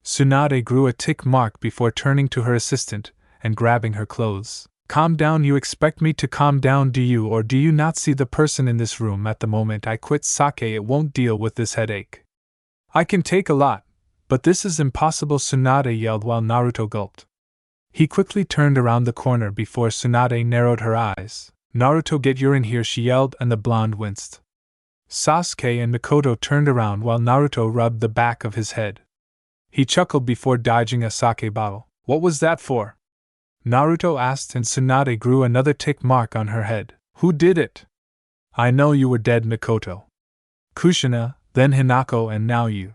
Tsunade grew a tick mark before turning to her assistant and grabbing her clothes. Calm down, you expect me to calm down, do you, or do you not see the person in this room? At the moment I quit sake, it won't deal with this headache. I can take a lot, but this is impossible, Tsunade yelled while Naruto gulped. He quickly turned around the corner before Tsunade narrowed her eyes. Naruto, get urine here, she yelled, and the blonde winced. Sasuke and Mikoto turned around while Naruto rubbed the back of his head. He chuckled before dodging a sake bottle. What was that for? Naruto asked, and Tsunade grew another tick mark on her head. Who did it? I know you were dead, Mikoto. Kushina, then Hinako, and now you.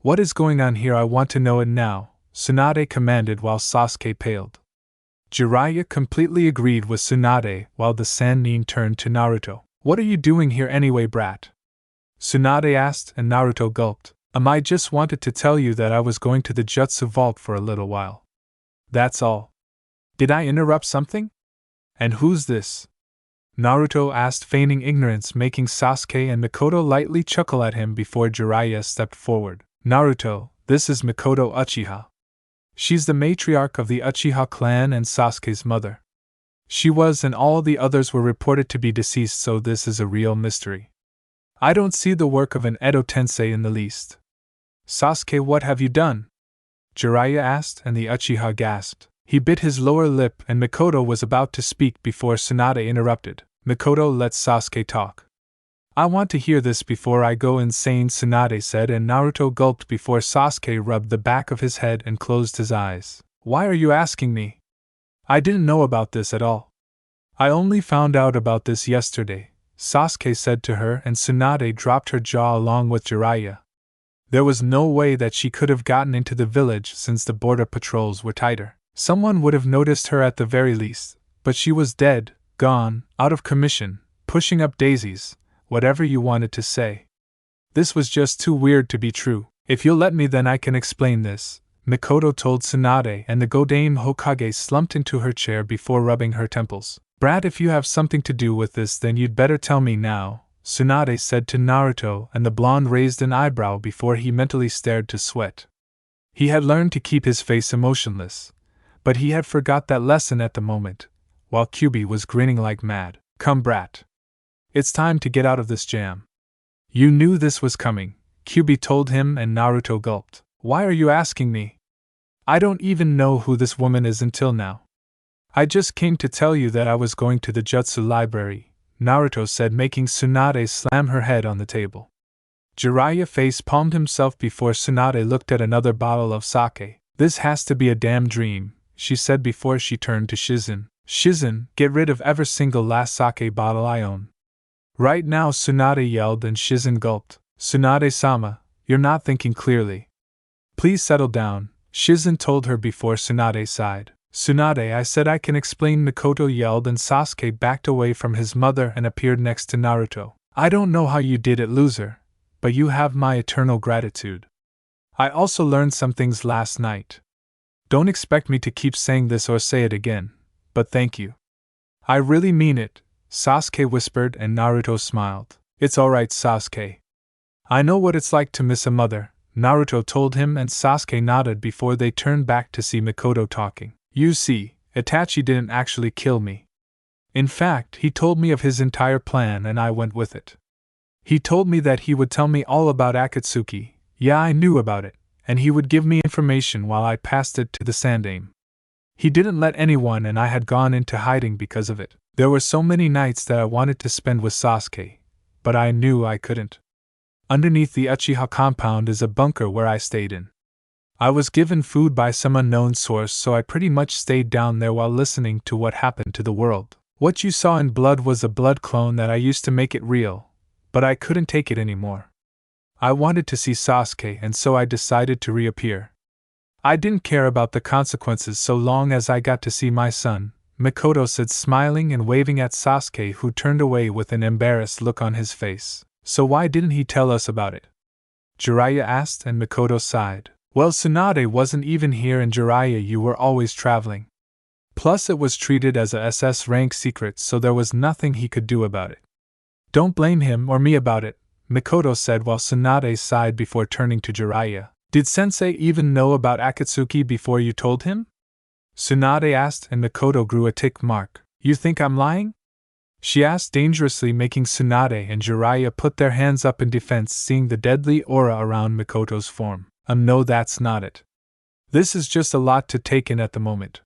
What is going on here? I want to know it now, Tsunade commanded while Sasuke paled. Jiraiya completely agreed with Tsunade while the Sannin turned to Naruto. What are you doing here anyway, brat? Tsunade asked, and Naruto gulped. I just wanted to tell you that I was going to the Jutsu Vault for a little while. That's all. Did I interrupt something? And who's this? Naruto asked, feigning ignorance, making Sasuke and Mikoto lightly chuckle at him before Jiraiya stepped forward. Naruto, this is Mikoto Uchiha. She's the matriarch of the Uchiha clan and Sasuke's mother. She was, and all the others were reported to be deceased, so this is a real mystery. I don't see the work of an Edo Tensei in the least. Sasuke, what have you done? Jiraiya asked, and the Uchiha gasped. He bit his lower lip, and Mikoto was about to speak before Tsunade interrupted. Mikoto, let Sasuke talk. I want to hear this before I go insane, Tsunade said, and Naruto gulped before Sasuke rubbed the back of his head and closed his eyes. Why are you asking me? I didn't know about this at all. I only found out about this yesterday, Sasuke said to her, and Tsunade dropped her jaw along with Jiraiya. There was no way that she could have gotten into the village since the border patrols were tighter. Someone would have noticed her at the very least, but she was dead, gone, out of commission, pushing up daisies, whatever you wanted to say. This was just too weird to be true. If you'll let me, then I can explain this, Mikoto told Tsunade, and the Godame Hokage slumped into her chair before rubbing her temples. Brat, if you have something to do with this, then you'd better tell me now, Tsunade said to Naruto, and the blonde raised an eyebrow before he mentally stared to sweat. He had learned to keep his face emotionless, but he had forgot that lesson at the moment, while Kyuubi was grinning like mad. Come, brat. It's time to get out of this jam. You knew this was coming, Kyubi told him, and Naruto gulped. Why are you asking me? I don't even know who this woman is until now. I just came to tell you that I was going to the Jutsu library, Naruto said, making Tsunade slam her head on the table. Jiraiya face-palmed himself before Tsunade looked at another bottle of sake. This has to be a damn dream, she said before she turned to Shizen. Shizen, get rid of every single last sake bottle I own. Right now, Tsunade yelled, and Shizen gulped. Tsunade-sama, you're not thinking clearly. Please settle down, Shizen told her before Tsunade sighed. Tsunade, I said I can explain, Mikoto yelled, and Sasuke backed away from his mother and appeared next to Naruto. I don't know how you did it, loser, but you have my eternal gratitude. I also learned some things last night. Don't expect me to keep saying this or say it again, but thank you. I really mean it, Sasuke whispered, and Naruto smiled. It's alright, Sasuke. I know what it's like to miss a mother, Naruto told him, and Sasuke nodded before they turned back to see Mikoto talking. You see, Itachi didn't actually kill me. In fact, he told me of his entire plan and I went with it. He told me that he would tell me all about Akatsuki. Yeah, I knew about it, and he would give me information while I passed it to the Sandaime. He didn't let anyone, and I had gone into hiding because of it. There were so many nights that I wanted to spend with Sasuke, but I knew I couldn't. Underneath the Uchiha compound is a bunker where I stayed in. I was given food by some unknown source, so I pretty much stayed down there while listening to what happened to the world. What you saw in Blood was a blood clone that I used to make it real, but I couldn't take it anymore. I wanted to see Sasuke, and so I decided to reappear. I didn't care about the consequences so long as I got to see my son, Mikoto said, smiling and waving at Sasuke, who turned away with an embarrassed look on his face. So why didn't he tell us about it? Jiraiya asked, and Mikoto sighed. Well, Tsunade wasn't even here, and Jiraiya, you were always traveling. Plus it was treated as a SS rank secret, so there was nothing he could do about it. Don't blame him or me about it, Mikoto said while Tsunade sighed before turning to Jiraiya. Did Sensei even know about Akatsuki before you told him? Tsunade asked, and Mikoto grew a tick mark. You think I'm lying? She asked dangerously, making Tsunade and Jiraiya put their hands up in defense, seeing the deadly aura around Mikoto's form. No, that's not it. This is just a lot to take in at the moment.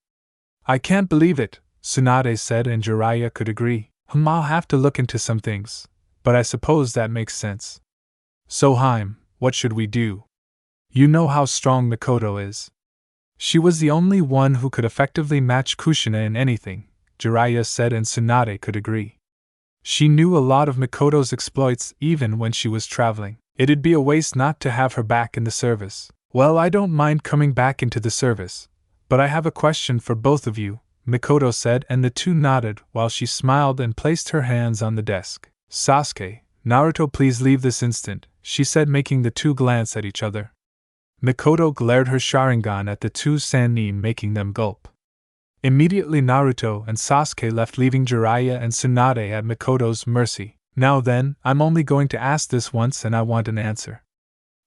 I can't believe it, Tsunade said, and Jiraiya could agree. I'll have to look into some things, but I suppose that makes sense. So Haim, what should we do? You know how strong Mikoto is. She was the only one who could effectively match Kushina in anything, Jiraiya said, and Tsunade could agree. She knew a lot of Mikoto's exploits even when she was traveling. It'd be a waste not to have her back in the service. Well, I don't mind coming back into the service, but I have a question for both of you, Mikoto said, and the two nodded while she smiled and placed her hands on the desk. Sasuke, Naruto, please leave this instant, she said, making the two glance at each other. Mikoto glared her Sharingan at the two Sannin, making them gulp. Immediately Naruto and Sasuke left, leaving Jiraiya and Tsunade at Mikoto's mercy. Now then, I'm only going to ask this once and I want an answer.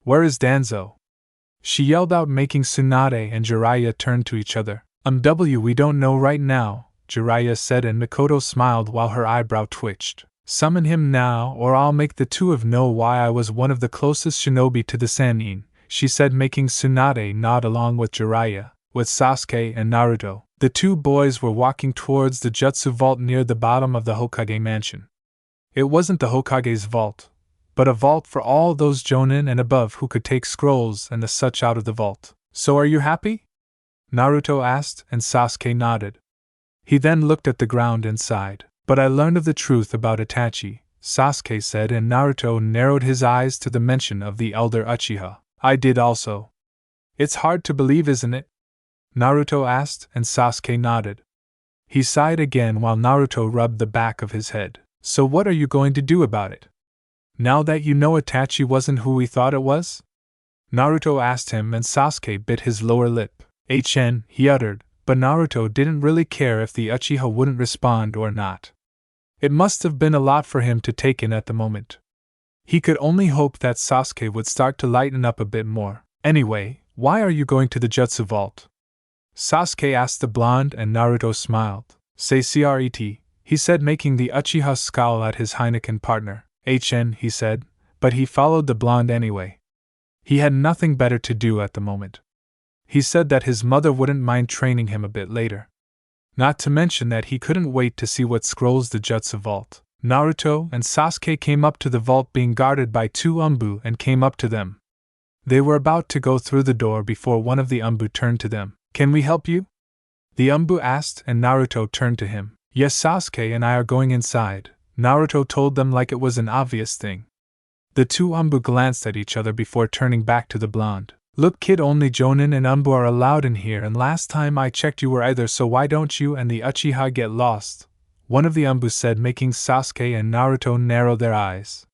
Where is Danzo? She yelled out, making Tsunade and Jiraiya turn to each other. We don't know right now, Jiraiya said, and Mikoto smiled while her eyebrow twitched. Summon him now, or I'll make the two of know why I was one of the closest shinobi to the Sannin, she said, making Tsunade nod along with Jiraiya. With Sasuke and Naruto, the two boys were walking towards the Jutsu vault near the bottom of the Hokage mansion. It wasn't the Hokage's vault, but a vault for all those Jonin and above who could take scrolls and the such out of the vault. So are you happy? Naruto asked, and Sasuke nodded. He then looked at the ground and sighed. But I learned of the truth about Itachi, Sasuke said, and Naruto narrowed his eyes to the mention of the elder Uchiha. I did also. It's hard to believe, isn't it? Naruto asked, and Sasuke nodded. He sighed again while Naruto rubbed the back of his head. So what are you going to do about it? Now that you know Itachi wasn't who we thought it was? Naruto asked him, and Sasuke bit his lower lip. He uttered, but Naruto didn't really care if the Uchiha wouldn't respond or not. It must have been a lot for him to take in at the moment. He could only hope that Sasuke would start to lighten up a bit more. Anyway, why are you going to the Jutsu vault? Sasuke asked the blonde, and Naruto smiled. Say Cret, he said, making the Uchiha scowl at his Heineken partner. HN, he said, but he followed the blonde anyway. He had nothing better to do at the moment. He said that his mother wouldn't mind training him a bit later. Not to mention that he couldn't wait to see what scrolls the jutsu vault. Naruto and Sasuke came up to the vault being guarded by 2 Umbu and came up to them. They were about to go through the door before one of the Umbu turned to them. Can we help you? The Umbu asked, and Naruto turned to him. Yes, Sasuke and I are going inside, Naruto told them like it was an obvious thing. The 2 Umbu glanced at each other before turning back to the blonde. Look kid, only Jonin and Umbu are allowed in here, and last time I checked you were either, so why don't you and the Uchiha get lost? One of the Umbu said, making Sasuke and Naruto narrow their eyes.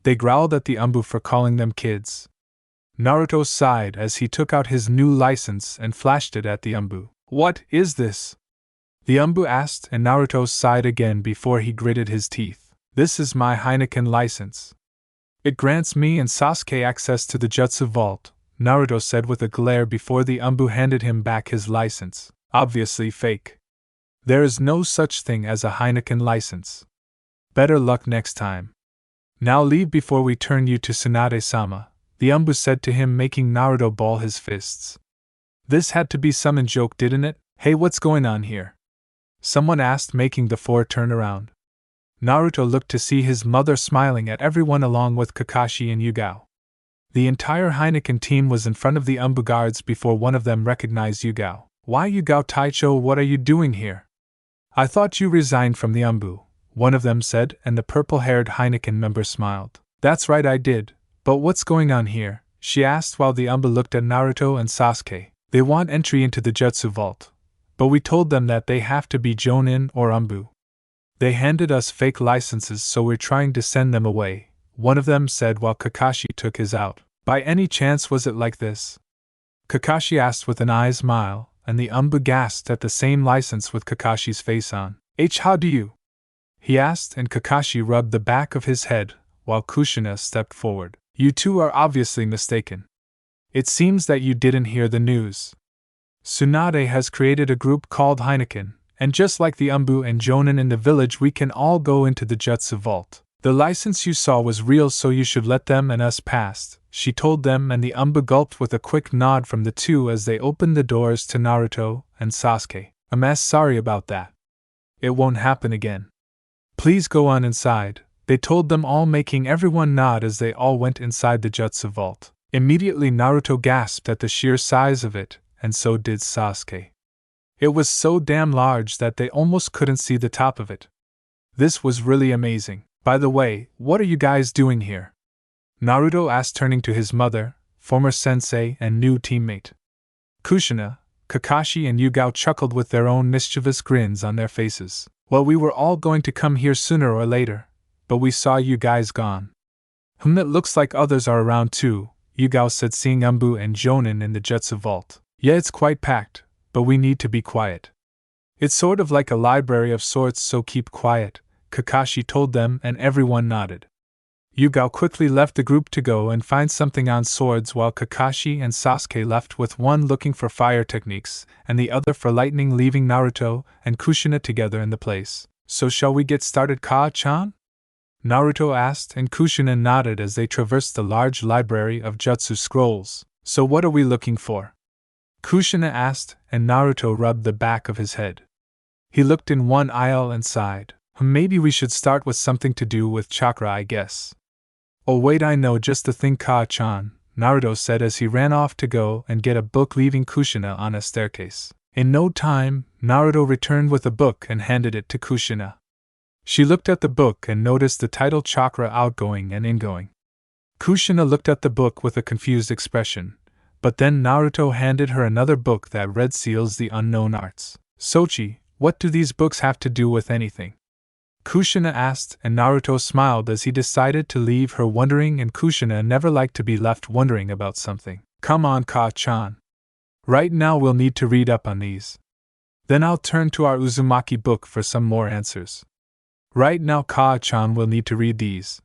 They growled at the Umbu for calling them kids. Naruto sighed as he took out his new license and flashed it at the Umbu. What is this? The Umbu asked, and Naruto sighed again before he gritted his teeth. This is my Heineken license. It grants me and Sasuke access to the jutsu vault, Naruto said with a glare before the Umbu handed him back his license. Obviously fake. There is no such thing as a Heineken license. Better luck next time. Now leave before we turn you to Tsunade-sama, the Umbu said to him, making Naruto ball his fists. This had to be some joke, didn't it? Hey, what's going on here? Someone asked, making the 4 turn around. Naruto looked to see his mother smiling at everyone along with Kakashi and Yugao. The entire Heineken team was in front of the Umbu guards before one of them recognized Yugao. Why, Yugao Taicho, what are you doing here? I thought you resigned from the Umbu, one of them said, and the purple-haired Heineken member smiled. That's right, I did, but what's going on here? She asked while the Umbu looked at Naruto and Sasuke. They want entry into the jutsu vault, but we told them that they have to be Jonin or Umbu. They handed us fake licenses, so we're trying to send them away, one of them said while Kakashi took his out. By any chance was it like this? Kakashi asked with an eye smile, and the Umbu gasped at the same license with Kakashi's face on. How do you? He asked, and Kakashi rubbed the back of his head, while Kushina stepped forward. You two are obviously mistaken. It seems that you didn't hear the news. Tsunade has created a group called Heineken, and just like the Umbu and Jonin in the village, we can all go into the jutsu vault. The license you saw was real, so you should let them and us pass, she told them, and the Umbu gulped with a quick nod from the 2 as they opened the doors to Naruto and Sasuke. I'm sorry about that. It won't happen again. Please go on inside, they told them all, making everyone nod as they all went inside the jutsu vault. Immediately Naruto gasped at the sheer size of it, and so did Sasuke. It was so damn large that they almost couldn't see the top of it. This was really amazing. By the way, what are you guys doing here? Naruto asked, turning to his mother, former sensei and new teammate. Kushina, Kakashi and Yugao chuckled with their own mischievous grins on their faces. Well, we were all going to come here sooner or later, but we saw you guys gone. It looks like others are around too, Yugao said, seeing Umbu and Jonin in the jutsu vault. Yeah, it's quite packed, but we need to be quiet. It's sort of like a library of sorts, so keep quiet, Kakashi told them, and everyone nodded. Yugao quickly left the group to go and find something on swords, while Kakashi and Sasuke left, with one looking for fire techniques and the other for lightning, leaving Naruto and Kushina together in the place. So shall we get started, Ka-chan? Naruto asked, and Kushina nodded as they traversed the large library of jutsu scrolls. So what are we looking for? Kushina asked, and Naruto rubbed the back of his head. He looked in one aisle and sighed. Maybe we should start with something to do with chakra, I guess. Oh wait, I know just the thing, Ka-chan, Naruto said as he ran off to go and get a book, leaving Kushina on a staircase. In no time, Naruto returned with a book and handed it to Kushina. She looked at the book and noticed the title Chakra Outgoing and Ingoing. Kushina looked at the book with a confused expression, but then Naruto handed her another book that read Seals the Unknown Arts. Sochi, what do these books have to do with anything? Kushina asked, and Naruto smiled as he decided to leave her wondering, and Kushina never liked to be left wondering about something. Come on, Ka-chan. Right now we'll need to read up on these. Then I'll turn to our Uzumaki book for some more answers. Right now, Ka-chan will need to read these.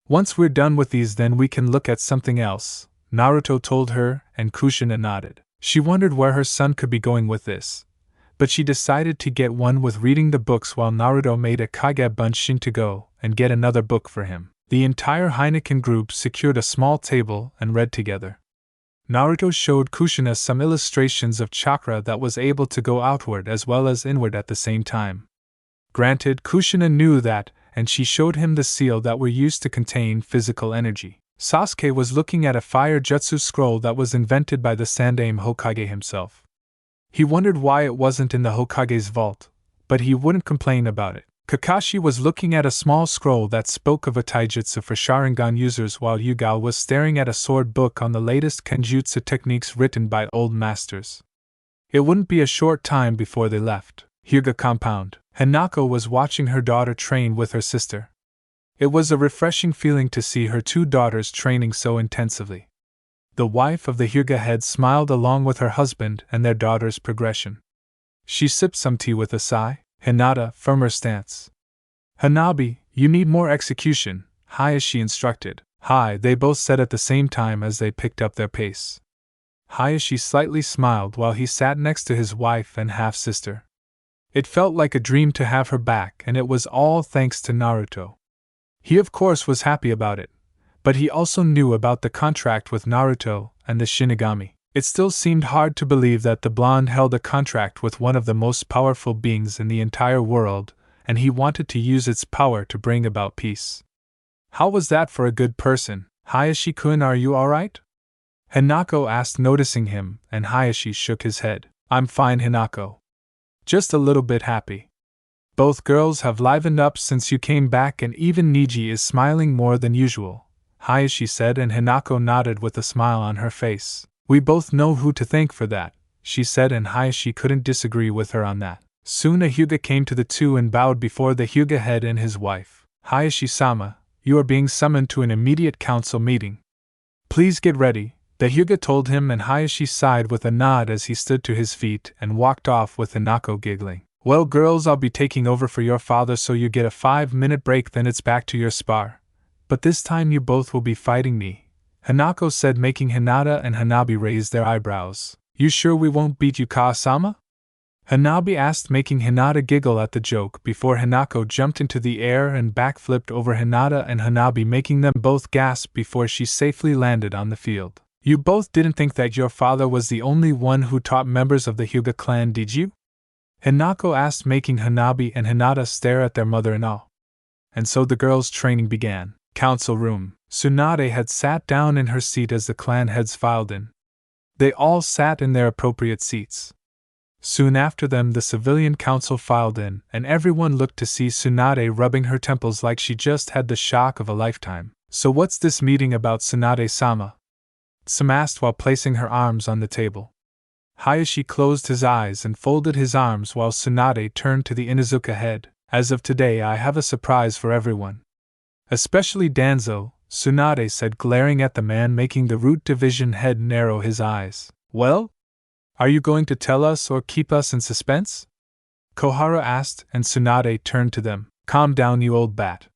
Once we're done with these, then we can look at something else, Naruto told her, and Kushina nodded. She wondered where her son could be going with this. but she decided to get one with reading the books while Naruto made a Kage Bunshin to go and get another book for him. The entire Heineken group secured a small table and read together. Naruto showed Kushina some illustrations of chakra that was able to go outward as well as inward at the same time. Granted, Kushina knew that, and she showed him the seal that were used to contain physical energy. Sasuke was looking at a fire jutsu scroll that was invented by the Sandaime Hokage himself. He wondered why it wasn't in the Hokage's vault, but he wouldn't complain about it. Kakashi was looking at a small scroll that spoke of a taijutsu for Sharingan users while Yugao was staring at a sword book on the latest kenjutsu techniques written by old masters. It wouldn't be a short time before they left Hyuga compound. Hanako was watching her daughter train with her sister. It was a refreshing feeling to see her two daughters training so intensively. The wife of the Hyuga head smiled along with her husband and their daughter's progression. She sipped some tea with a sigh. Hinata, firmer stance. Hanabi, you need more execution, Hayashi instructed. Hi, they both said at the same time as they picked up their pace. Hayashi slightly smiled while he sat next to his wife and half-sister. It felt like a dream to have her back, and it was all thanks to Naruto. He of course was happy about it, but he also knew about the contract with Naruto and the Shinigami. It still seemed hard to believe that the blonde held a contract with one of the most powerful beings in the entire world, and he wanted to use its power to bring about peace. How was that for a good person? Hayashi-kun, are you alright? Hanako asked, noticing him, and Hayashi shook his head. I'm fine, Hanako. Just a little bit happy. Both girls have livened up since you came back, and even Niji is smiling more than usual, Hayashi said, and Hanako nodded with a smile on her face. We both know who to thank for that, she said, and Hayashi couldn't disagree with her on that. Soon a Hyuga came to the two and bowed before the Hyuga head and his wife. Hayashi-sama, you are being summoned to an immediate council meeting. Please get ready, the Hyuga told him, and Hayashi sighed with a nod as he stood to his feet and walked off with Hanako giggling. Well girls, I'll be taking over for your father, so you get a 5-minute break, then it's back to your spar. But this time you both will be fighting me, Hanako said, making Hinata and Hanabi raise their eyebrows. You sure we won't beat you, Ka-sama? Hanabi asked, making Hinata giggle at the joke before Hanako jumped into the air and backflipped over Hinata and Hanabi, making them both gasp before she safely landed on the field. You both didn't think that your father was the only one who taught members of the Hyuga clan, did you? Hanako asked, making Hanabi and Hinata stare at their mother in awe. And so the girls' training began. Council room. Tsunade had sat down in her seat as the clan heads filed in. They all sat in their appropriate seats. Soon after them, the civilian council filed in, and everyone looked to see Tsunade rubbing her temples like she just had the shock of a lifetime. So what's this meeting about, Tsunade-sama? Some asked while placing her arms on the table. Hayashi closed his eyes and folded his arms while Tsunade turned to the Inuzuka head. As of today, I have a surprise for everyone. Especially Danzo, Tsunade said, glaring at the man, making the Root Division head narrow his eyes. Well? Are you going to tell us or keep us in suspense? Kohara asked, and Tsunade turned to them. Calm down, you old bat.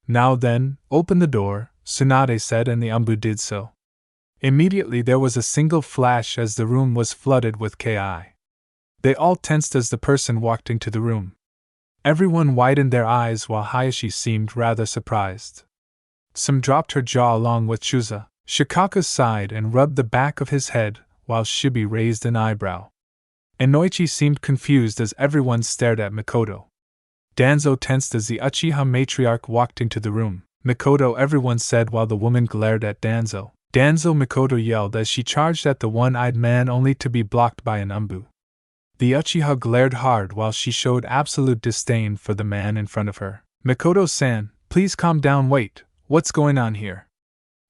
Now then, open the door, Tsunade said, and the Umbu did so. Immediately there was a single flash as the room was flooded with Ki. They all tensed as the person walked into the room. Everyone widened their eyes while Hayashi seemed rather surprised. Some dropped her jaw along with Chusa. Shikaka sighed and rubbed the back of his head, while Shibi raised an eyebrow. Inoichi seemed confused as everyone stared at Mikoto. Danzo tensed as the Uchiha matriarch walked into the room. Mikoto, everyone said while the woman glared at Danzo. Danzo, Mikoto yelled as she charged at the one-eyed man, only to be blocked by an Umbu. The Uchiha glared hard while she showed absolute disdain for the man in front of her. Mikoto-san, please calm down. Wait, what's going on here?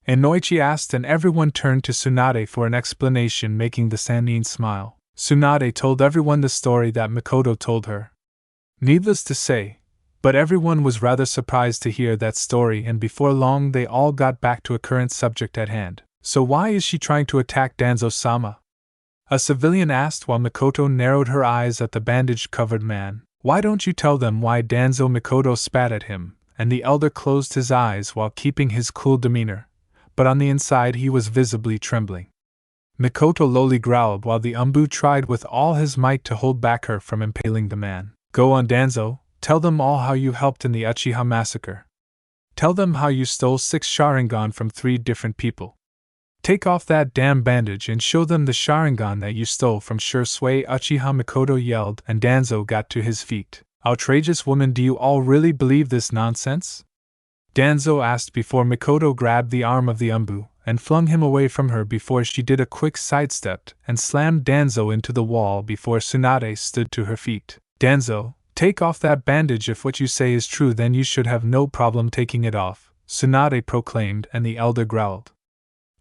Inoichi asked, and everyone turned to Tsunade for an explanation, making the Sannin smile. Tsunade told everyone the story that Mikoto told her. Needless to say, but everyone was rather surprised to hear that story, and before long they all got back to a current subject at hand. So why is she trying to attack Danzo-sama? A civilian asked while Mikoto narrowed her eyes at the bandage-covered man. Why don't you tell them why? Danzo. Mikoto spat at him, and the elder closed his eyes while keeping his cool demeanor, but on the inside he was visibly trembling. Mikoto lowly growled while the Umbu tried with all his might to hold back her from impaling the man. Go on, Danzo, tell them all how you helped in the Uchiha massacre. Tell them how you stole 6 Sharingan from 3 different people. Take off that damn bandage and show them the Sharingan that you stole from Shursui Uchiha, Mikoto yelled, and Danzo got to his feet. Outrageous woman, do you all really believe this nonsense? Danzo asked before Mikoto grabbed the arm of the Umbu and flung him away from her before she did a quick sidestep and slammed Danzo into the wall before Tsunade stood to her feet. Danzo, take off that bandage. If what you say is true, then you should have no problem taking it off, Tsunade proclaimed, and the elder growled.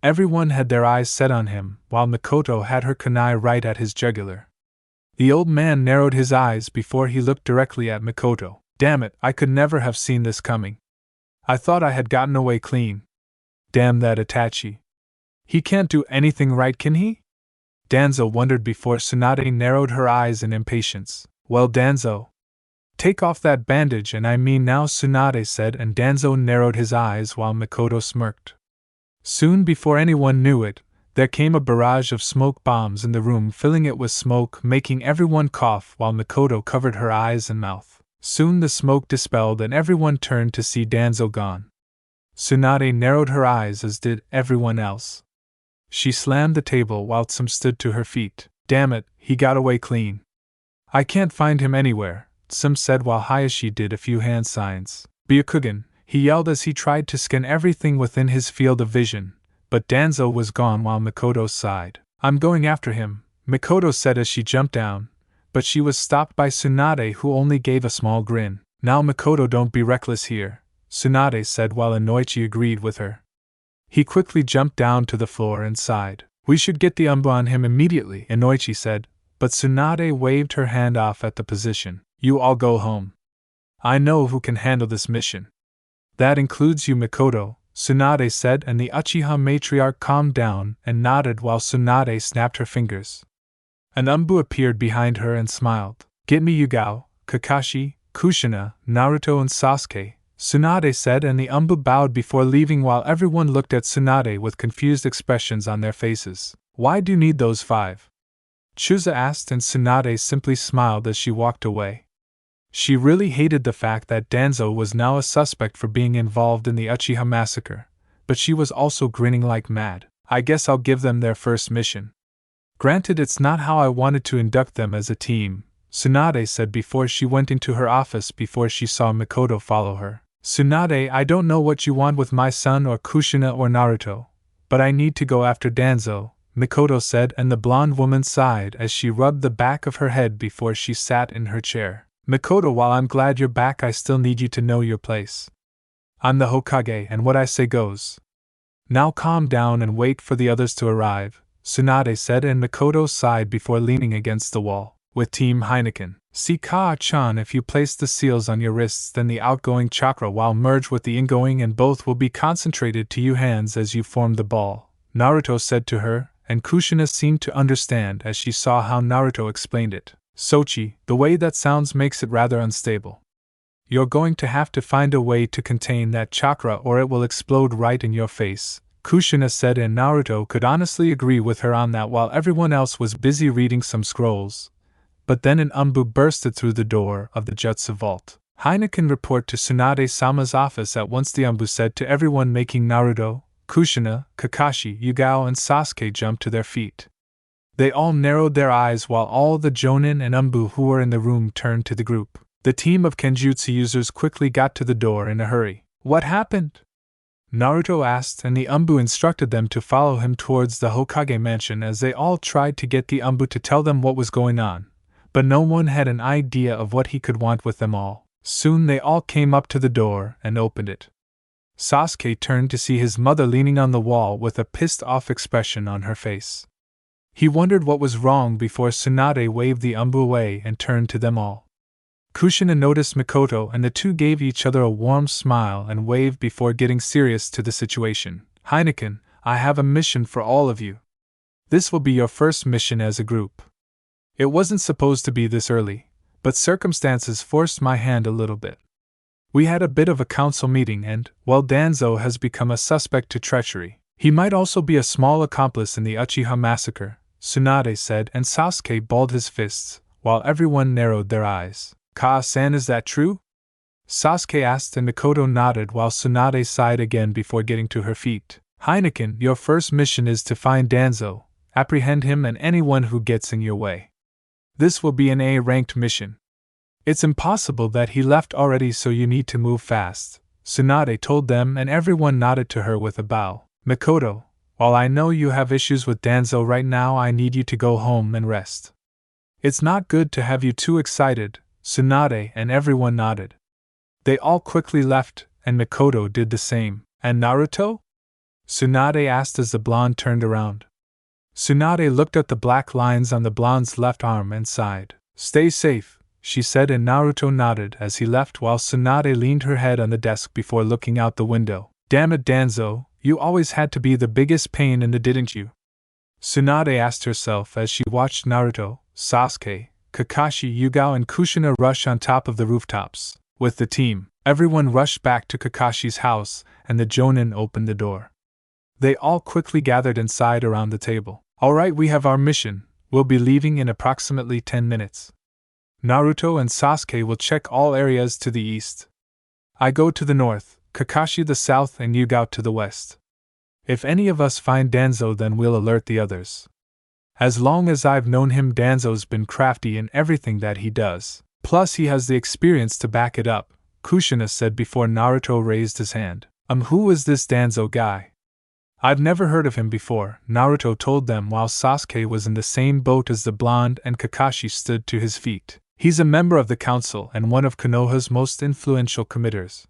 Everyone had their eyes set on him, while Mikoto had her kunai right at his jugular. The old man narrowed his eyes before he looked directly at Mikoto. Damn it, I could never have seen this coming. I thought I had gotten away clean. Damn that Itachi. He can't do anything right, can he? Danzo wondered before Tsunade narrowed her eyes in impatience. Well, Danzo, take off that bandage, and I mean now, Tsunade said, and Danzo narrowed his eyes while Mikoto smirked. Soon before anyone knew it, there came a barrage of smoke bombs in the room, filling it with smoke, making everyone cough while Mikoto covered her eyes and mouth. Soon the smoke dispelled and everyone turned to see Danzo gone. Tsunade narrowed her eyes, as did everyone else. She slammed the table while Tsum stood to her feet. Damn it, he got away clean. I can't find him anywhere, Tsum said while Hayashi did a few hand signs. Byakugan, he yelled as he tried to scan everything within his field of vision, but Danzo was gone while Mikoto sighed. I'm going after him, Mikoto said as she jumped down, but she was stopped by Tsunade, who only gave a small grin. Now Mikoto, don't be reckless here, Tsunade said while Inoichi agreed with her. He quickly jumped down to the floor and sighed. We should get the Umbu on him immediately, Inoichi said, but Tsunade waved her hand off at the position. You all go home. I know who can handle this mission. That includes you, Mikoto, Tsunade said, and the Uchiha matriarch calmed down and nodded while Tsunade snapped her fingers. An Umbu appeared behind her and smiled. Get me Yugao, Kakashi, Kushina, Naruto and Sasuke, Tsunade said, and the Umbu bowed before leaving while everyone looked at Tsunade with confused expressions on their faces. Why do you need those 5? Chusa asked, and Tsunade simply smiled as she walked away. She really hated the fact that Danzo was now a suspect for being involved in the Uchiha massacre, but she was also grinning like mad. I guess I'll give them their first mission. Granted, it's not how I wanted to induct them as a team, Tsunade said before she went into her office before she saw Mikoto follow her. Tsunade, I don't know what you want with my son or Kushina or Naruto, but I need to go after Danzo, Mikoto said, and the blonde woman sighed as she rubbed the back of her head before she sat in her chair. Mikoto, while I'm glad you're back, I still need you to know your place. I'm the Hokage, and what I say goes. Now calm down and wait for the others to arrive, Tsunade said, and Mikoto sighed before leaning against the wall. With Team Heineken, see Kaa-chan, if you place the seals on your wrists, then the outgoing chakra will merge with the ingoing and both will be concentrated to your hands as you form the ball, Naruto said to her, and Kushina seemed to understand as she saw how Naruto explained it. Sochi, the way that sounds makes it rather unstable. You're going to have to find a way to contain that chakra or it will explode right in your face, Kushina said, and Naruto could honestly agree with her on that while everyone else was busy reading some scrolls. But then an Umbu bursted through the door of the Jutsu vault. Heineken, report to Tsunade-sama's office at once, the Umbu said to everyone, making Naruto, Kushina, Kakashi, Yugao and Sasuke jump to their feet. They all narrowed their eyes while all the Jonin and Umbu who were in the room turned to the group. The team of Kenjutsu users quickly got to the door in a hurry. What happened? Naruto asked, and the Umbu instructed them to follow him towards the Hokage mansion as they all tried to get the Umbu to tell them what was going on. But no one had an idea of what he could want with them all. Soon they all came up to the door and opened it. Sasuke turned to see his mother leaning on the wall with a pissed-off expression on her face. He wondered what was wrong before Tsunade waved the Umbu away and turned to them all. Kushina noticed Mikoto and the two gave each other a warm smile and waved before getting serious to the situation. Heineken, I have a mission for all of you. This will be your first mission as a group. It wasn't supposed to be this early, but circumstances forced my hand a little bit. We had a bit of a council meeting and, well, Danzo has become a suspect to treachery. He might also be a small accomplice in the Uchiha massacre, Tsunade said, and Sasuke balled his fists, while everyone narrowed their eyes. Ka-san, is that true? Sasuke asked, and Mikoto nodded while Tsunade sighed again before getting to her feet. Heineken, your first mission is to find Danzo, apprehend him and anyone who gets in your way. This will be an A-ranked mission. It's impossible that he left already, so you need to move fast, Tsunade told them, and everyone nodded to her with a bow. Mikoto, while I know you have issues with Danzo right now, I need you to go home and rest. It's not good to have you too excited, Tsunade and everyone nodded. They all quickly left, and Mikoto did the same. And Naruto? Tsunade asked as the blonde turned around. Tsunade looked at the black lines on the blonde's left arm and sighed. Stay safe, she said, and Naruto nodded as he left while Tsunade leaned her head on the desk before looking out the window. Damn it, Danzo, you always had to be the biggest pain in the, didn't you? Tsunade asked herself as she watched Naruto, Sasuke, Kakashi, Yugao and Kushina rush on top of the rooftops. With the team, everyone rushed back to Kakashi's house, and the Jonin opened the door. They all quickly gathered inside around the table. Alright, we have our mission. We'll be leaving in approximately 10 minutes. Naruto and Sasuke will check all areas to the east. I go to the north, Kakashi the south and Yugao to the west. If any of us find Danzo, then we'll alert the others. As long as I've known him, Danzo's been crafty in everything that he does. Plus he has the experience to back it up, Kushina said before Naruto raised his hand. Who is this Danzo guy? I've never heard of him before, Naruto told them while Sasuke was in the same boat as the blonde and Kakashi stood to his feet. He's a member of the council and one of Konoha's most influential committers.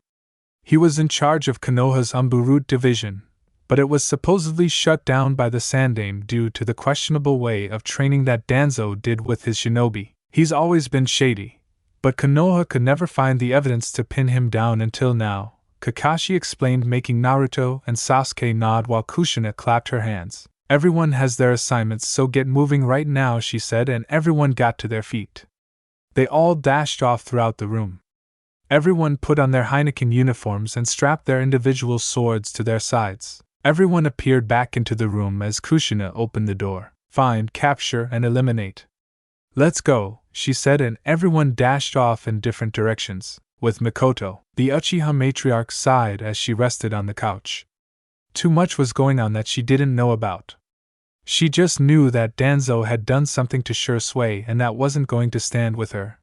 He was in charge of Konoha's Umbu division, but it was supposedly shut down by the Sandaime due to the questionable way of training that Danzo did with his shinobi. He's always been shady, but Konoha could never find the evidence to pin him down until now, Kakashi explained, making Naruto and Sasuke nod while Kushina clapped her hands. Everyone has their assignments, so get moving right now, she said, and everyone got to their feet. They all dashed off throughout the room. Everyone put on their Heineken uniforms and strapped their individual swords to their sides. Everyone appeared back into the room as Kushina opened the door. Find, capture, and eliminate. Let's go, she said, and everyone dashed off in different directions. With Mikoto, the Uchiha matriarch sighed as she rested on the couch. Too much was going on that she didn't know about. She just knew that Danzo had done something to Shisui and that wasn't going to stand with her.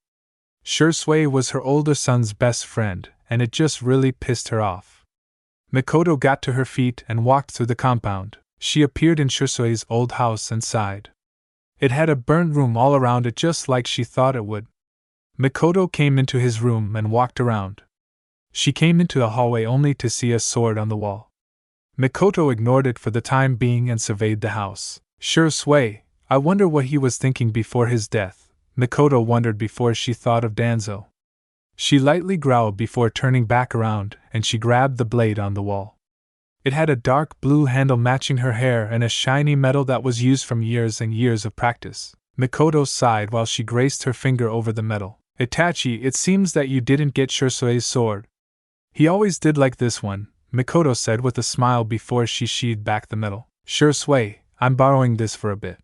Shisui was her older son's best friend, and it just really pissed her off. Mikoto got to her feet and walked through the compound. She appeared in Shisui's old house and sighed. It had a burnt room all around it, just like she thought it would. Mikoto came into his room and walked around. She came into the hallway only to see a sword on the wall. Mikoto ignored it for the time being and surveyed the house. Shisui, I wonder what he was thinking before his death, Mikoto wondered before she thought of Danzo. She lightly growled before turning back around, and she grabbed the blade on the wall. It had a dark blue handle matching her hair and a shiny metal that was used from years and years of practice. Mikoto sighed while she graced her finger over the metal. Itachi, it seems that you didn't get Shisui's sword. He always did like this one, Mikoto said with a smile before she sheathed back the metal. Shisui, I'm borrowing this for a bit.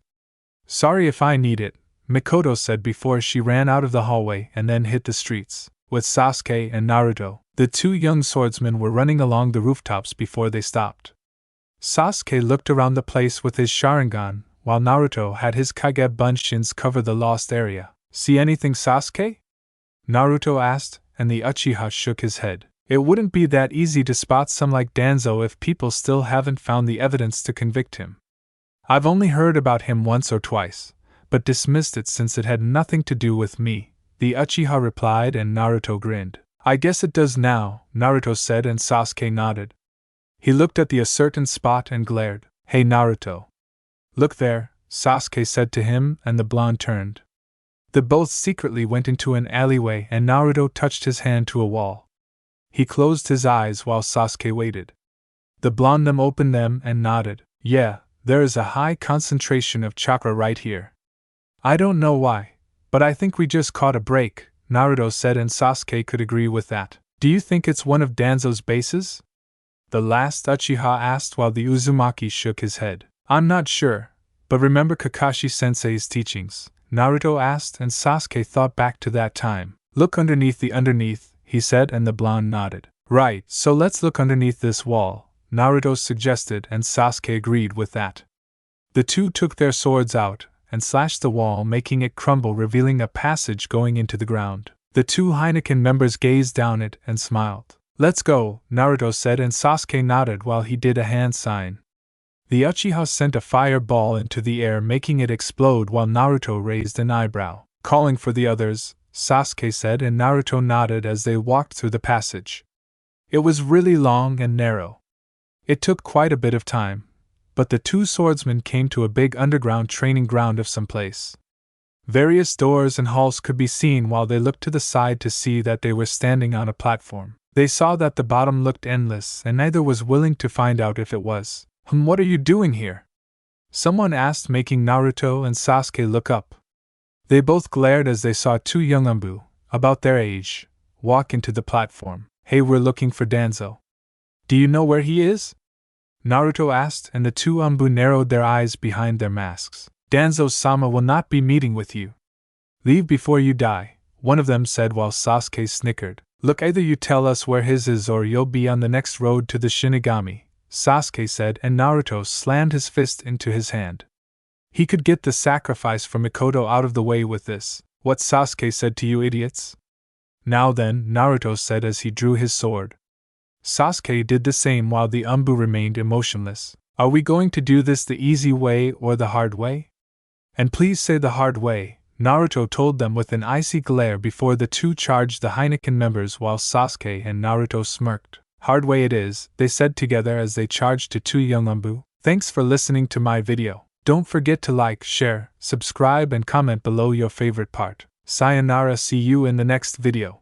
Sorry if I need it, Mikoto said before she ran out of the hallway and then hit the streets. With Sasuke and Naruto, the two young swordsmen were running along the rooftops before they stopped. Sasuke looked around the place with his Sharingan, while Naruto had his Kage Bunshins cover the lost area. See anything, Sasuke? Naruto asked, and the Uchiha shook his head. It wouldn't be that easy to spot some like Danzo if people still haven't found the evidence to convict him. I've only heard about him once or twice, but dismissed it since it had nothing to do with me, the Uchiha replied, and Naruto grinned. I guess it does now, Naruto said, and Sasuke nodded. He looked at the certain spot and glared. Hey Naruto. Look there, Sasuke said to him, and the blonde turned. They both secretly went into an alleyway and Naruto touched his hand to a wall. He closed his eyes while Sasuke waited. The blonde opened them and nodded. Yeah, there is a high concentration of chakra right here. I don't know why, but I think we just caught a break, Naruto said, and Sasuke could agree with that. Do you think it's one of Danzo's bases? the last Uchiha asked while the Uzumaki shook his head. I'm not sure, but remember Kakashi-sensei's teachings? Naruto asked, and Sasuke thought back to that time. Look underneath, he said, and the blonde nodded. Right, so let's look underneath this wall, Naruto suggested, and Sasuke agreed with that. The two took their swords out and slashed the wall, making it crumble, revealing a passage going into the ground. The two Heineken members gazed down it and smiled. Let's go, Naruto said, and Sasuke nodded while he did a hand sign. The Uchiha sent a fireball into the air, making it explode while Naruto raised an eyebrow. Calling for the others, Sasuke said, and Naruto nodded as they walked through the passage. It was really long and narrow. It took quite a bit of time, but the two swordsmen came to a big underground training ground of some place. Various doors and halls could be seen while they looked to the side to see that they were standing on a platform. They saw that the bottom looked endless, and neither was willing to find out if it was. What are you doing here? Someone asked, making Naruto and Sasuke look up. They both glared as they saw two young Anbu, about their age, walk into the platform. Hey, we're looking for Danzo. Do you know where he is? Naruto asked, and the two Anbu narrowed their eyes behind their masks. Danzo-sama will not be meeting with you. Leave before you die, one of them said while Sasuke snickered. Look, either you tell us where his is or you'll be on the next road to the Shinigami, Sasuke said, and Naruto slammed his fist into his hand. He could get the sacrifice for Mikoto out of the way with this. What Sasuke said to you idiots? Now then, Naruto said as he drew his sword. Sasuke did the same while the Anbu remained emotionless. Are we going to do this the easy way or the hard way? And please say the hard way, Naruto told them with an icy glare before the two charged the Heineken members while Sasuke and Naruto smirked. Hard way it is, they said together as they charged to two young Anbu. Thanks for listening to my video. Don't forget to like, share, subscribe and comment below your favorite part. Sayonara, see you in the next video.